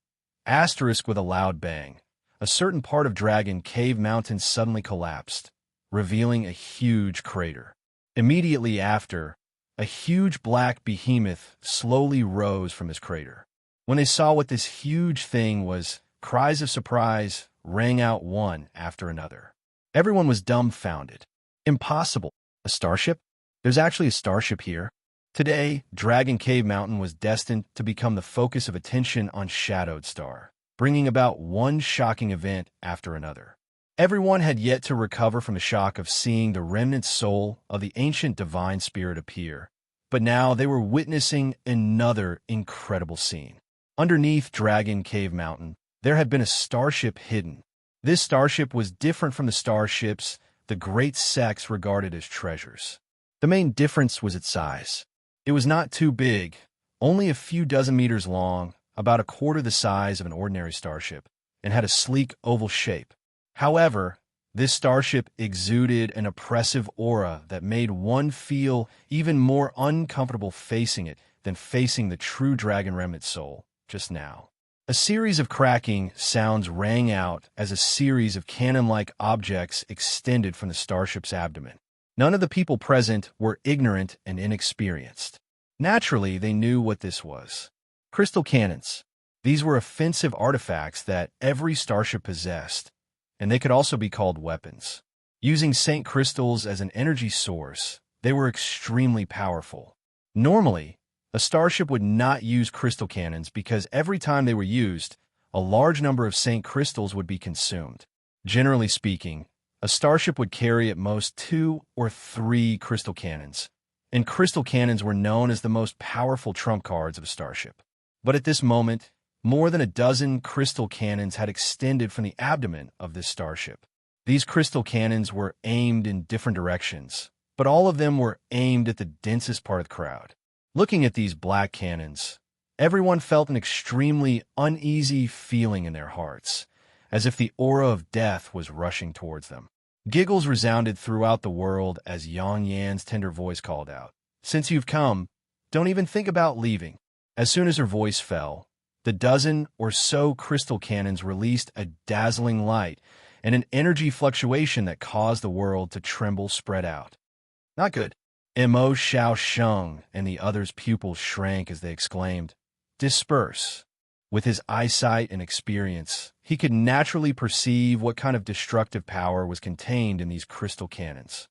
Asterisk with a loud bang. A certain part of Dragon Cave Mountain suddenly collapsed, revealing a huge crater. Immediately after, a huge black behemoth slowly rose from his crater. When they saw what this huge thing was, cries of surprise rang out one after another. Everyone was dumbfounded. Impossible. A starship? There's actually a starship here. Today, Dragon Cave Mountain was destined to become the focus of attention on Shadowed Star, bringing about one shocking event after another. Everyone had yet to recover from the shock of seeing the remnant soul of the ancient divine spirit appear, but now they were witnessing another incredible scene. Underneath Dragon Cave Mountain, there had been a starship hidden. This starship was different from the starships the great sects regarded as treasures. The main difference was its size. It was not too big, only a few dozen meters long, about a quarter the size of an ordinary starship, and had a sleek oval shape. However, this starship exuded an oppressive aura that made one feel even more uncomfortable facing it than facing the true dragon remnant soul just now. A series of cracking sounds rang out as a series of cannon-like objects extended from the starship's abdomen. None of the people present were ignorant and inexperienced. Naturally, they knew what this was. Crystal cannons. These were offensive artifacts that every starship possessed, and they could also be called weapons. Using Saint crystals as an energy source, they were extremely powerful. Normally, a starship would not use crystal cannons because every time they were used, a large number of Saint crystals would be consumed. Generally speaking, a starship would carry at most 2 or 3 crystal cannons, and crystal cannons were known as the most powerful trump cards of a starship. But at this moment, more than a dozen crystal cannons had extended from the abdomen of this starship. These crystal cannons were aimed in different directions, but all of them were aimed at the densest part of the crowd. Looking at these black cannons, everyone felt an extremely uneasy feeling in their hearts, as if the aura of death was rushing towards them. Giggles resounded throughout the world as Yang Yan's tender voice called out, "Since you've come, don't even think about leaving." As soon as her voice fell, the dozen or so crystal cannons released a dazzling light and an energy fluctuation that caused the world to tremble spread out. Not good. Mo Xiaosheng and the others' pupils shrank as they exclaimed, "Disperse." With his eyesight and experience, he could naturally perceive what kind of destructive power was contained in these crystal cannons.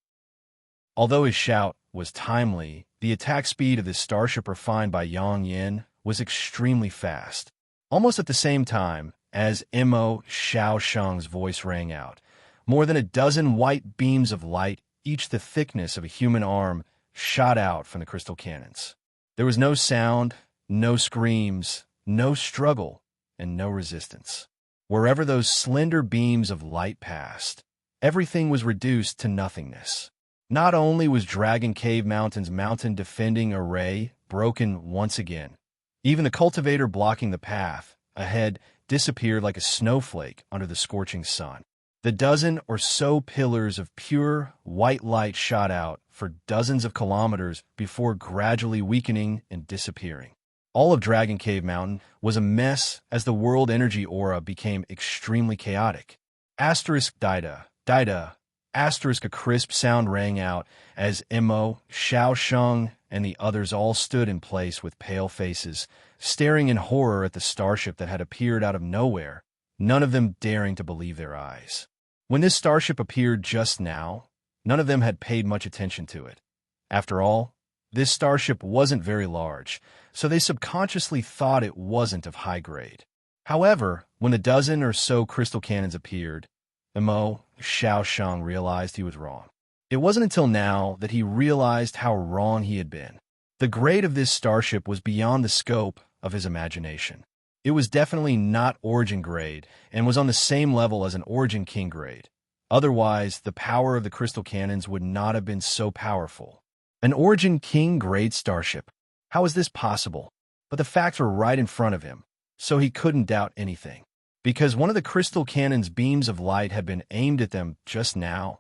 Although his shout was timely, the attack speed of this starship refined by Yang Yan was extremely fast. Almost at the same time as Mo Xiaosheng's voice rang out, more than a dozen white beams of light, each the thickness of a human arm, shot out from the crystal cannons. There was no sound, no screams, no struggle, and no resistance. Wherever those slender beams of light passed, everything was reduced to nothingness. Not only was Dragon Cave Mountain's mountain defending array broken once again, even the cultivator blocking the path ahead disappeared like a snowflake under the scorching sun. The dozen or so pillars of pure white light shot out for dozens of kilometers before gradually weakening and disappearing. All of Dragon Cave Mountain was a mess as the world energy aura became extremely chaotic. Asterisk Dida, asterisk a crisp sound rang out as Mo Xiaosheng and the others all stood in place with pale faces, staring in horror at the starship that had appeared out of nowhere, none of them daring to believe their eyes. When this starship appeared just now, none of them had paid much attention to it. After all, this starship wasn't very large, so they subconsciously thought it wasn't of high grade. However, when the dozen or so crystal cannons appeared, Xianxia realized he was wrong. It wasn't until now that he realized how wrong he had been. The grade of this starship was beyond the scope of his imagination. It was definitely not Origin grade and was on the same level as an Origin King grade. Otherwise, the power of the crystal cannons would not have been so powerful. An Origin King grade starship. How is this possible? But the facts were right in front of him, so he couldn't doubt anything. Because one of the crystal cannon's beams of light had been aimed at them just now,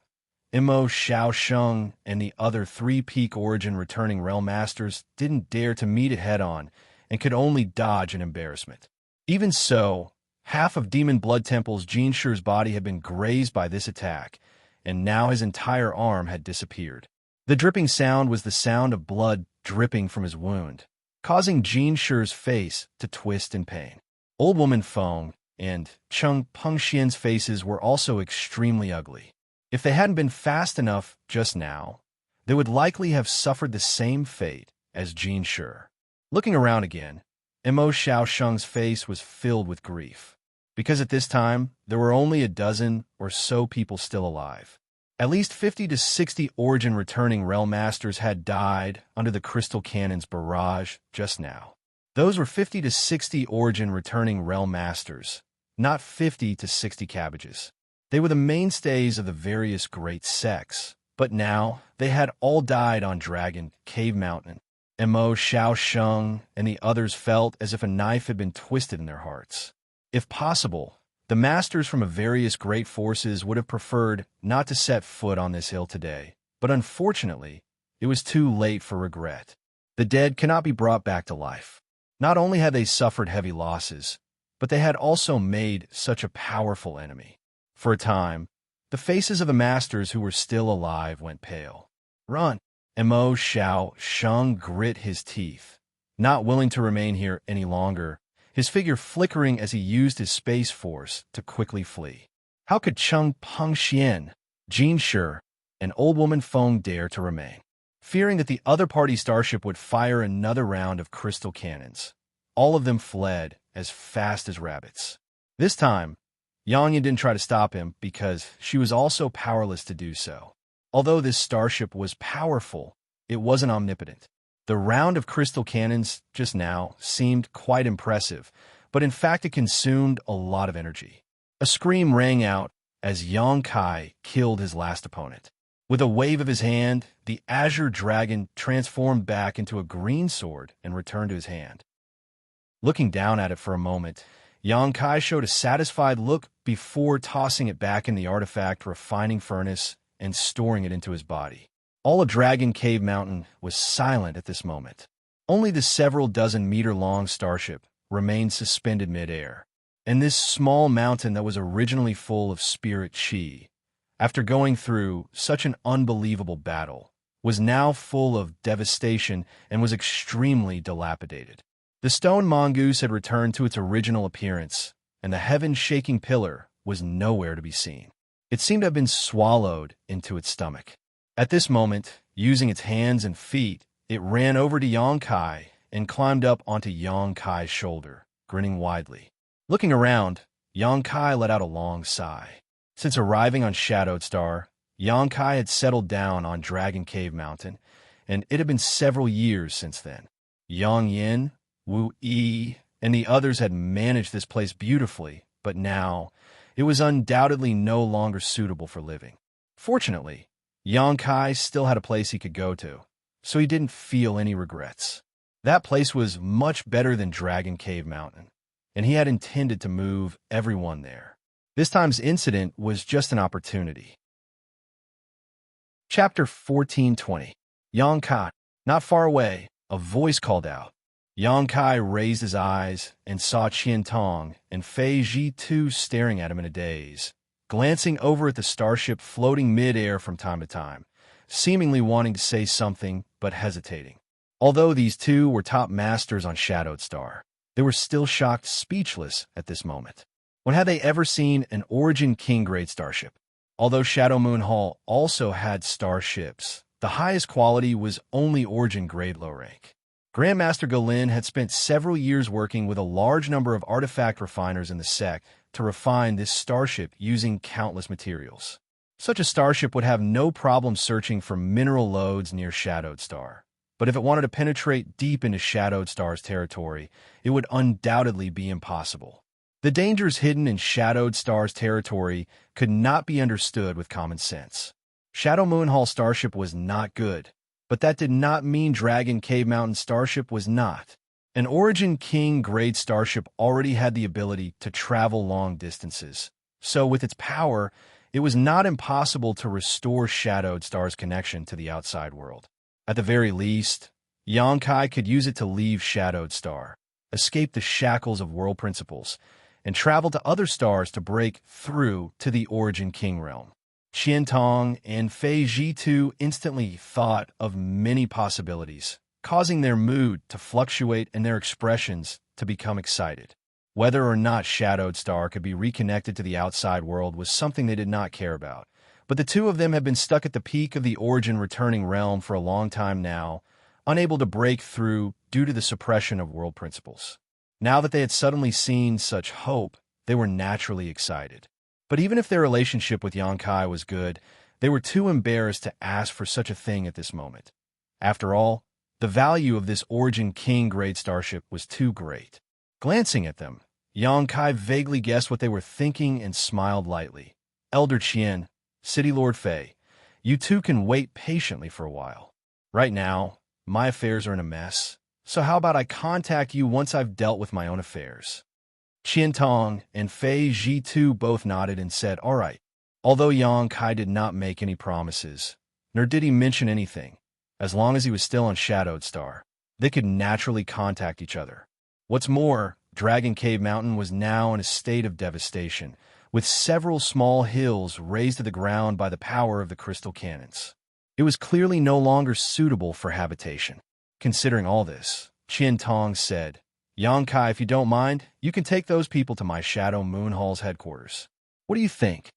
Xianxia and the other 3 peak Origin returning Realm Masters didn't dare to meet it head-on and could only dodge in embarrassment. Even so, half of Demon Blood Temple's Xianxia's body had been grazed by this attack, and now his entire arm had disappeared. The dripping sound was the sound of blood dripping from his wound, causing Xianxia's face to twist in pain. Old Woman Feng and Cheng Pengxian's faces were also extremely ugly. If they hadn't been fast enough just now, they would likely have suffered the same fate as Xianxia. Looking around again, Xiaosheng's face was filled with grief, because at this time, there were only a dozen or so people still alive. At least 50 to 60 Origin returning Realm Masters had died under the Crystal Cannon's barrage just now. Those were 50 to 60 Origin returning Realm Masters, not 50 to 60 cabbages. They were the mainstays of the various great sects, but now they had all died on Dragon Cave Mountain. Xiaosheng and the others felt as if a knife had been twisted in their hearts. If possible, the masters from various great forces would have preferred not to set foot on this hill today, but unfortunately, it was too late for regret. The dead cannot be brought back to life. Not only had they suffered heavy losses, but they had also made such a powerful enemy. For a time, the faces of the masters who were still alive went pale. Run! Xiaosheng grit his teeth, not willing to remain here any longer, his figure flickering as he used his space force to quickly flee. How could Cheng Pengxian, Xianxia, and Old Woman Feng dare to remain? Fearing that the other party starship would fire another round of crystal cannons, all of them fled as fast as rabbits. This time, Xianxia didn't try to stop him because she was also powerless to do so. Although this starship was powerful, it wasn't omnipotent. The round of crystal cannons just now seemed quite impressive, but in fact it consumed a lot of energy. A scream rang out as Xianxia killed his last opponent. With a wave of his hand, the azure dragon transformed back into a green sword and returned to his hand. Looking down at it for a moment, Xianxia showed a satisfied look before tossing it back in the artifact refining furnace and storing it into his body. All of Dragon Cave Mountain was silent at this moment. Only the several dozen meter-long starship remained suspended mid-air, and this small mountain that was originally full of spirit chi, after going through such an unbelievable battle, was now full of devastation and was extremely dilapidated. The stone mongoose had returned to its original appearance, and the heaven-shaking pillar was nowhere to be seen. It seemed to have been swallowed into its stomach. At this moment, using its hands and feet, it ran over to Xianxia and climbed up onto Xianxia's shoulder, grinning widely. Looking around, Xianxia let out a long sigh. Since arriving on Shadowed Star, Xianxia had settled down on Dragon Cave Mountain, and it had been several years since then. Yang Yin, Wu Yi, and the others had managed this place beautifully, but now it was undoubtedly no longer suitable for living. Fortunately, Xianxia still had a place he could go to, so he didn't feel any regrets. That place was much better than Dragon Cave Mountain, and he had intended to move everyone there. This time's incident was just an opportunity. Chapter 1420. Xianxia. Not far away, a voice called out. Xianxia raised his eyes and saw Qian Tong and Fei Zhi too staring at him in a daze, glancing over at the starship floating mid-air from time to time, seemingly wanting to say something but hesitating. Although these two were top masters on Shadowed Star, they were still shocked speechless at this moment. When had they ever seen an Origin King grade starship? Although Shadow Moon Hall also had starships, the highest quality was only Origin grade low rank. Grandmaster Galin had spent several years working with a large number of artifact refiners in the sect to refine this starship using countless materials. Such a starship would have no problem searching for mineral lodes near Shadowed Star. But if it wanted to penetrate deep into Shadowed Star's territory, it would undoubtedly be impossible. The dangers hidden in Shadowed Star's territory could not be understood with common sense. Shadow Moon Hall starship was not good, but that did not mean Dragon Cave Mountain starship was not. An Origin King grade starship already had the ability to travel long distances, so with its power, it was not impossible to restore Shadowed Star's connection to the outside world. At the very least, Xianxia could use it to leave Shadowed Star, escape the shackles of world principles, and travel to other stars to break through to the Origin King realm. Qiantong and Fei Zhitu instantly thought of many possibilities, causing their mood to fluctuate and their expressions to become excited. Whether or not Shadowed Star could be reconnected to the outside world was something they did not care about. But the two of them had been stuck at the peak of the Origin returning realm for a long time now, unable to break through due to the suppression of world principles. Now that they had suddenly seen such hope, they were naturally excited. But even if their relationship with Xianxia was good, they were too embarrassed to ask for such a thing at this moment. After all, the value of this Origin King grade starship was too great. Glancing at them, Xianxia vaguely guessed what they were thinking and smiled lightly. Elder Qian, City Lord Fei, you two can wait patiently for a while. Right now, my affairs are in a mess, so how about I contact you once I've dealt with my own affairs? Qiantong and Fei Zhitu both nodded and said, all right. Although Xianxia did not make any promises, nor did he mention anything, as long as he was still on Shadowed Star, they could naturally contact each other. What's more, Dragon Cave Mountain was now in a state of devastation, with several small hills razed to the ground by the power of the crystal cannons. It was clearly no longer suitable for habitation. Considering all this, Qiantong said, Xianxia, if you don't mind, you can take those people to my Shadow Moon Hall's headquarters. What do you think?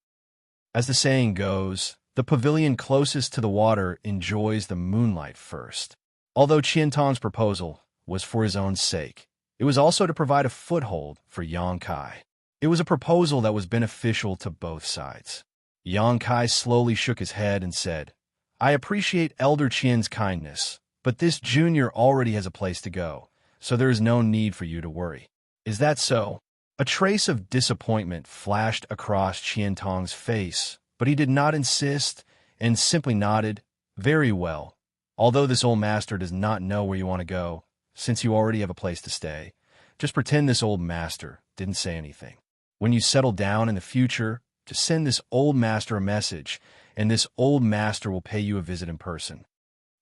As the saying goes, the pavilion closest to the water enjoys the moonlight first. Although Qiantong's proposal was for his own sake, it was also to provide a foothold for Xianxia. It was a proposal that was beneficial to both sides. Xianxia slowly shook his head and said, I appreciate Elder Qian's kindness, but this junior already has a place to go, so there is no need for you to worry. Is that so? A trace of disappointment flashed across Qiantong's face, but he did not insist and simply nodded, very well. Although this old master does not know where you want to go, since you already have a place to stay, just pretend this old master didn't say anything. When you settle down in the future, just send this old master a message, and this old master will pay you a visit in person.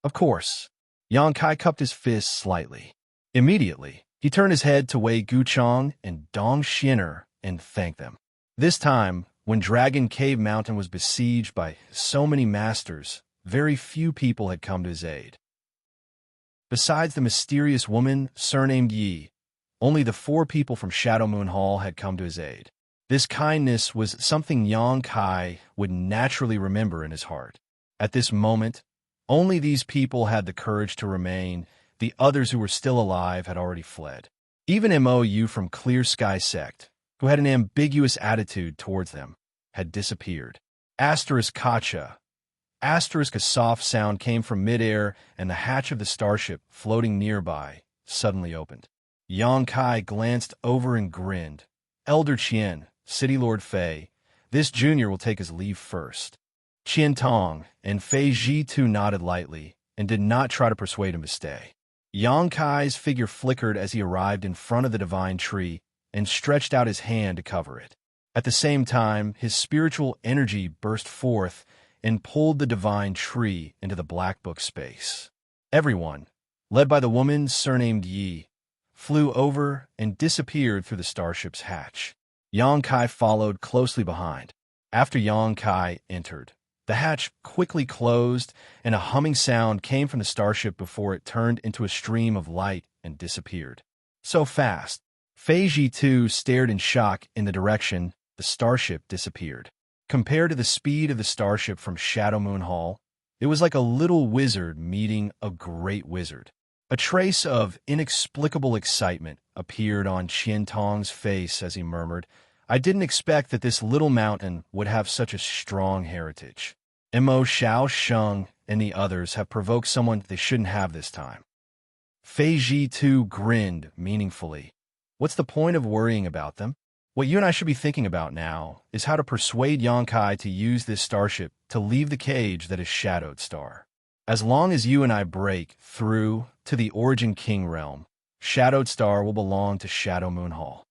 Of course. Xianxia cupped his fist slightly. Immediately, he turned his head to Wei Guchong and Dong Xiner and thanked them. This time, when Dragon Cave Mountain was besieged by so many masters, very few people had come to his aid. Besides the mysterious woman surnamed Yi, only the 4 people from Shadow Moon Hall had come to his aid. This kindness was something Xianxia would naturally remember in his heart. At this moment, only these people had the courage to remain. The others who were still alive had already fled. Even Mou from Clear Sky Sect, who had an ambiguous attitude towards them, had disappeared. Asterisk Kacha. Asterisk a soft sound came from midair, and the hatch of the starship floating nearby suddenly opened. Xianxia glanced over and grinned. Elder Qian, City Lord Fei, this junior will take his leave first. Qiantong and Fei Zhitu nodded lightly and did not try to persuade him to stay. Xianxia's figure flickered as he arrived in front of the divine tree and stretched out his hand to cover it. At the same time, his spiritual energy burst forth and pulled the divine tree into the Black Book space. Everyone, led by the woman surnamed Yi, flew over and disappeared through the starship's hatch. Xianxia followed closely behind. After Xianxia entered, The hatch quickly closed, and a humming sound came from the starship before it turned into a stream of light and disappeared. So fast, Fei Ji too stared in shock in the direction the starship disappeared. Compared to the speed of the starship from Shadow Moon Hall, it was like a little wizard meeting a great wizard. A trace of inexplicable excitement appeared on Qian Tong's face as he murmured, "I didn't expect that this little mountain would have such a strong heritage. Mo Xiao Sheng and the others have provoked someone they shouldn't have this time." Fei Ji too grinned meaningfully. "What's the point of worrying about them? What you and I should be thinking about now is how to persuade Yangkai to use this starship to leave the cage that is Shadowed Star. As long as you and I break through to the Origin King realm, Shadowed Star will belong to Shadow Moon Hall."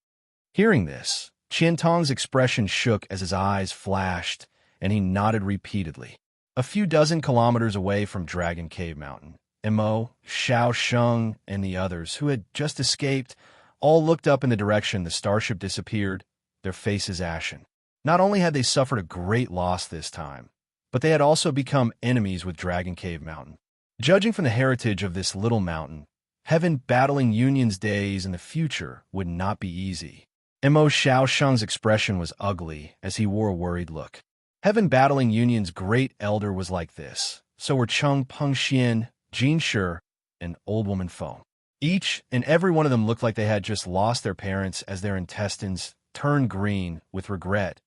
Hearing this, Qian Tong's expression shook as his eyes flashed, and he nodded repeatedly. A few dozen kilometers away from Dragon Cave Mountain, Mo, Xiao Sheng, and the others, who had just escaped, all looked up in the direction the starship disappeared, their faces ashen. Not only had they suffered a great loss this time, but they had also become enemies with Dragon Cave Mountain. Judging from the heritage of this little mountain, Heaven battling Union's days in the future would not be easy. Mo Xiao Sheng's expression was ugly as he wore a worried look. Heaven battling Union's great elder was like this. So were Cheng Pengxian, Jin Shi, and Old Woman Feng. Each and every one of them looked like they had just lost their parents as their intestines turned green with regret,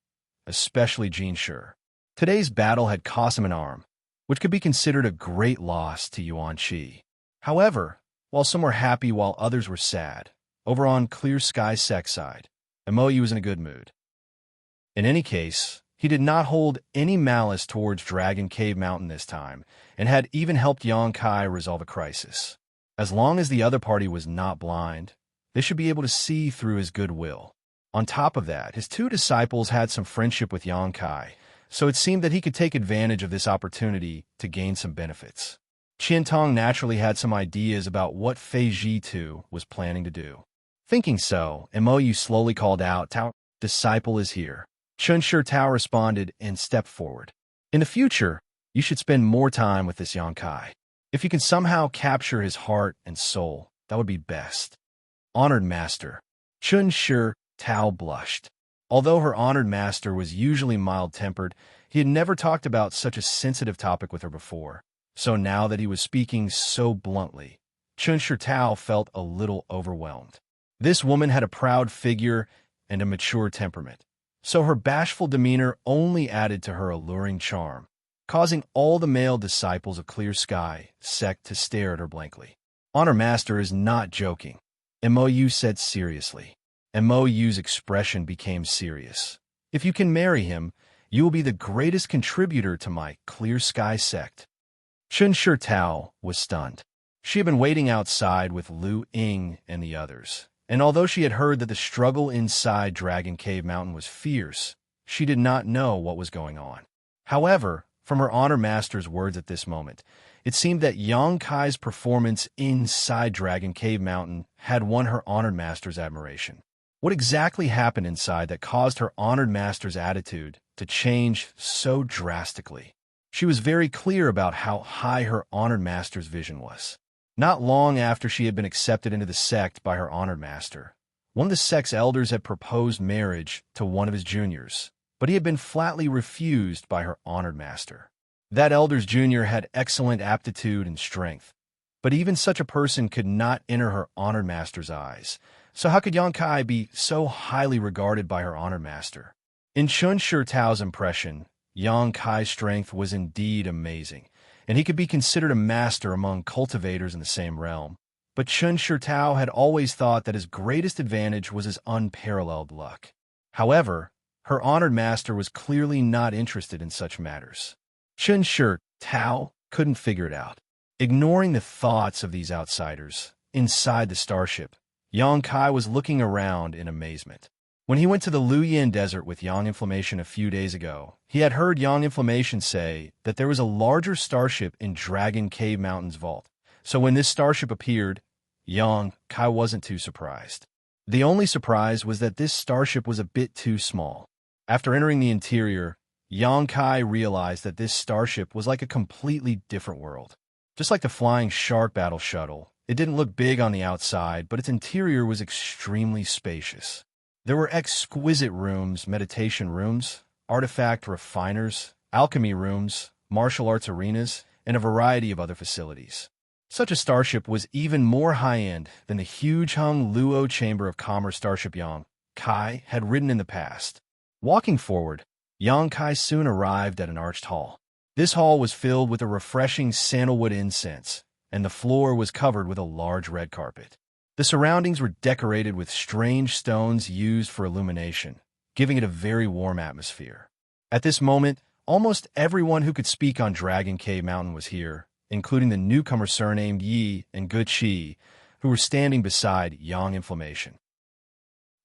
especially Jin Shi. Today's battle had cost him an arm, which could be considered a great loss to Yuan Qi. However, while some were happy while others were sad, over on Clear Sky Sec's side, Moyu was in a good mood. In any case, he did not hold any malice towards Dragon Cave Mountain this time, and had even helped Yang Kai resolve a crisis. As long as the other party was not blind, they should be able to see through his goodwill. On top of that, his two disciples had some friendship with Yang Kai, so it seemed that he could take advantage of this opportunity to gain some benefits. Qian Tong naturally had some ideas about what Fei Ji Tu was planning to do. Thinking so, Moyu slowly called out, "Tao, disciple is here." Chun Shi Tao responded and stepped forward. "In the future, you should spend more time with this Yang Kai. If you can somehow capture his heart and soul, that would be best." Honored Master. Chun Shi Tao blushed. Although her honored master was usually mild-tempered, he had never talked about such a sensitive topic with her before. So now that he was speaking so bluntly, Chun Shi Tao felt a little overwhelmed. This woman had a proud figure and a mature temperament, so her bashful demeanor only added to her alluring charm, causing all the male disciples of Clear Sky Sect to stare at her blankly. Honor Master is not joking, Moyu said seriously. Moyu's expression became serious. "If you can marry him, you will be the greatest contributor to my Clear Sky Sect." Chun Shi Tao was stunned. She had been waiting outside with Lu Ying and the others, and although she had heard that the struggle inside Dragon Cave Mountain was fierce, she did not know what was going on. However, from her honor master's words at this moment, it seemed that Yang Kai's performance inside Dragon Cave Mountain had won her honored master's admiration. What exactly happened inside that caused her honored master's attitude to change so drastically? She was very clear about how high her honored master's vision was. Not long after she had been accepted into the sect by her honored master, one of the sect's elders had proposed marriage to one of his juniors, but he had been flatly refused by her honored master. That elder's junior had excellent aptitude and strength, but even such a person could not enter her honored master's eyes. So how could Yang Kai be so highly regarded by her honored master? In Chun Shi Tao's impression, Yang Kai's strength was indeed amazing, and he could be considered a master among cultivators in the same realm. But Chun Shi Tao had always thought that his greatest advantage was his unparalleled luck. However, her honored master was clearly not interested in such matters. Chun Shi Tao couldn't figure it out. Ignoring the thoughts of these outsiders, inside the starship, Yang Kai was looking around in amazement. When he went to the Luyin Desert with Yang Inflammation a few days ago, he had heard Yang Inflammation say that there was a larger starship in Dragon Cave Mountain's vault. So when this starship appeared, Yang Kai wasn't too surprised. The only surprise was that this starship was a bit too small. After entering the interior, Xianxia realized that this starship was like a completely different world. Just like the flying shark battle shuttle, it didn't look big on the outside, but its interior was extremely spacious. There were exquisite rooms, meditation rooms, artifact refiners, alchemy rooms, martial arts arenas, and a variety of other facilities. Such a starship was even more high-end than the huge Hung Luo Chamber of Commerce starship Yang Kai had ridden in the past. Walking forward, Yang Kai soon arrived at an arched hall. This hall was filled with a refreshing sandalwood incense, and the floor was covered with a large red carpet. The surroundings were decorated with strange stones used for illumination, giving it a very warm atmosphere. At this moment, almost everyone who could speak on Dragon Cave Mountain was here, including the newcomer surnamed Yi and Guqi, who were standing beside Yang Inflammation.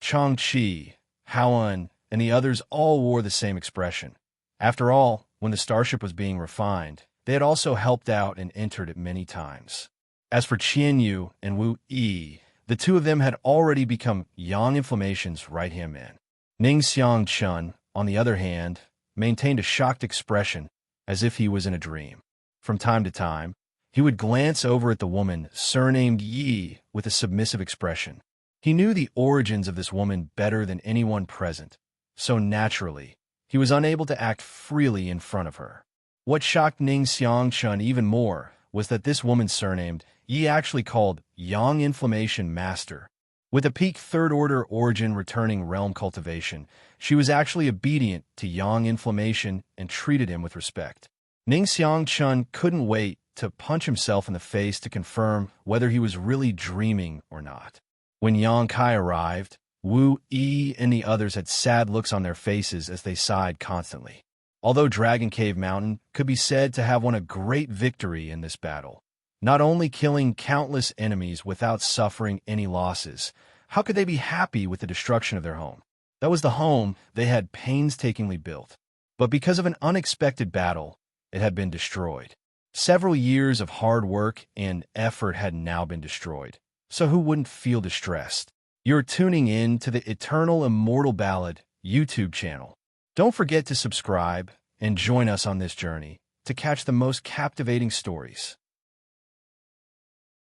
Changqi, Haoan, and the others all wore the same expression. After all, when the starship was being refined, they had also helped out and entered it many times. As for Qianyu and Wu Yi, the two of them had already become Yang Inflammation's right-hand man. Ning Xianxia, on the other hand, maintained a shocked expression, as if he was in a dream. From time to time, he would glance over at the woman surnamed Yi with a submissive expression. He knew the origins of this woman better than anyone present, so naturally, he was unable to act freely in front of her. What shocked Ning Xianxia even more was that this woman surnamed Yi actually called Yang Inflammation Master. With a peak third-order origin returning realm cultivation, she was actually obedient to Yang Inflammation and treated him with respect. Ning Xianxia couldn't wait to punch himself in the face to confirm whether he was really dreaming or not. When Yang Kai arrived, Wu Yi and the others had sad looks on their faces as they sighed constantly. Although Dragon Cave Mountain could be said to have won a great victory in this battle, not only killing countless enemies without suffering any losses, how could they be happy with the destruction of their home? That was the home they had painstakingly built. But because of an unexpected battle, it had been destroyed. Several years of hard work and effort had now been destroyed. So who wouldn't feel distressed? You're tuning in to the Eternal Immortal Ballad YouTube channel. Don't forget to subscribe and join us on this journey to catch the most captivating stories.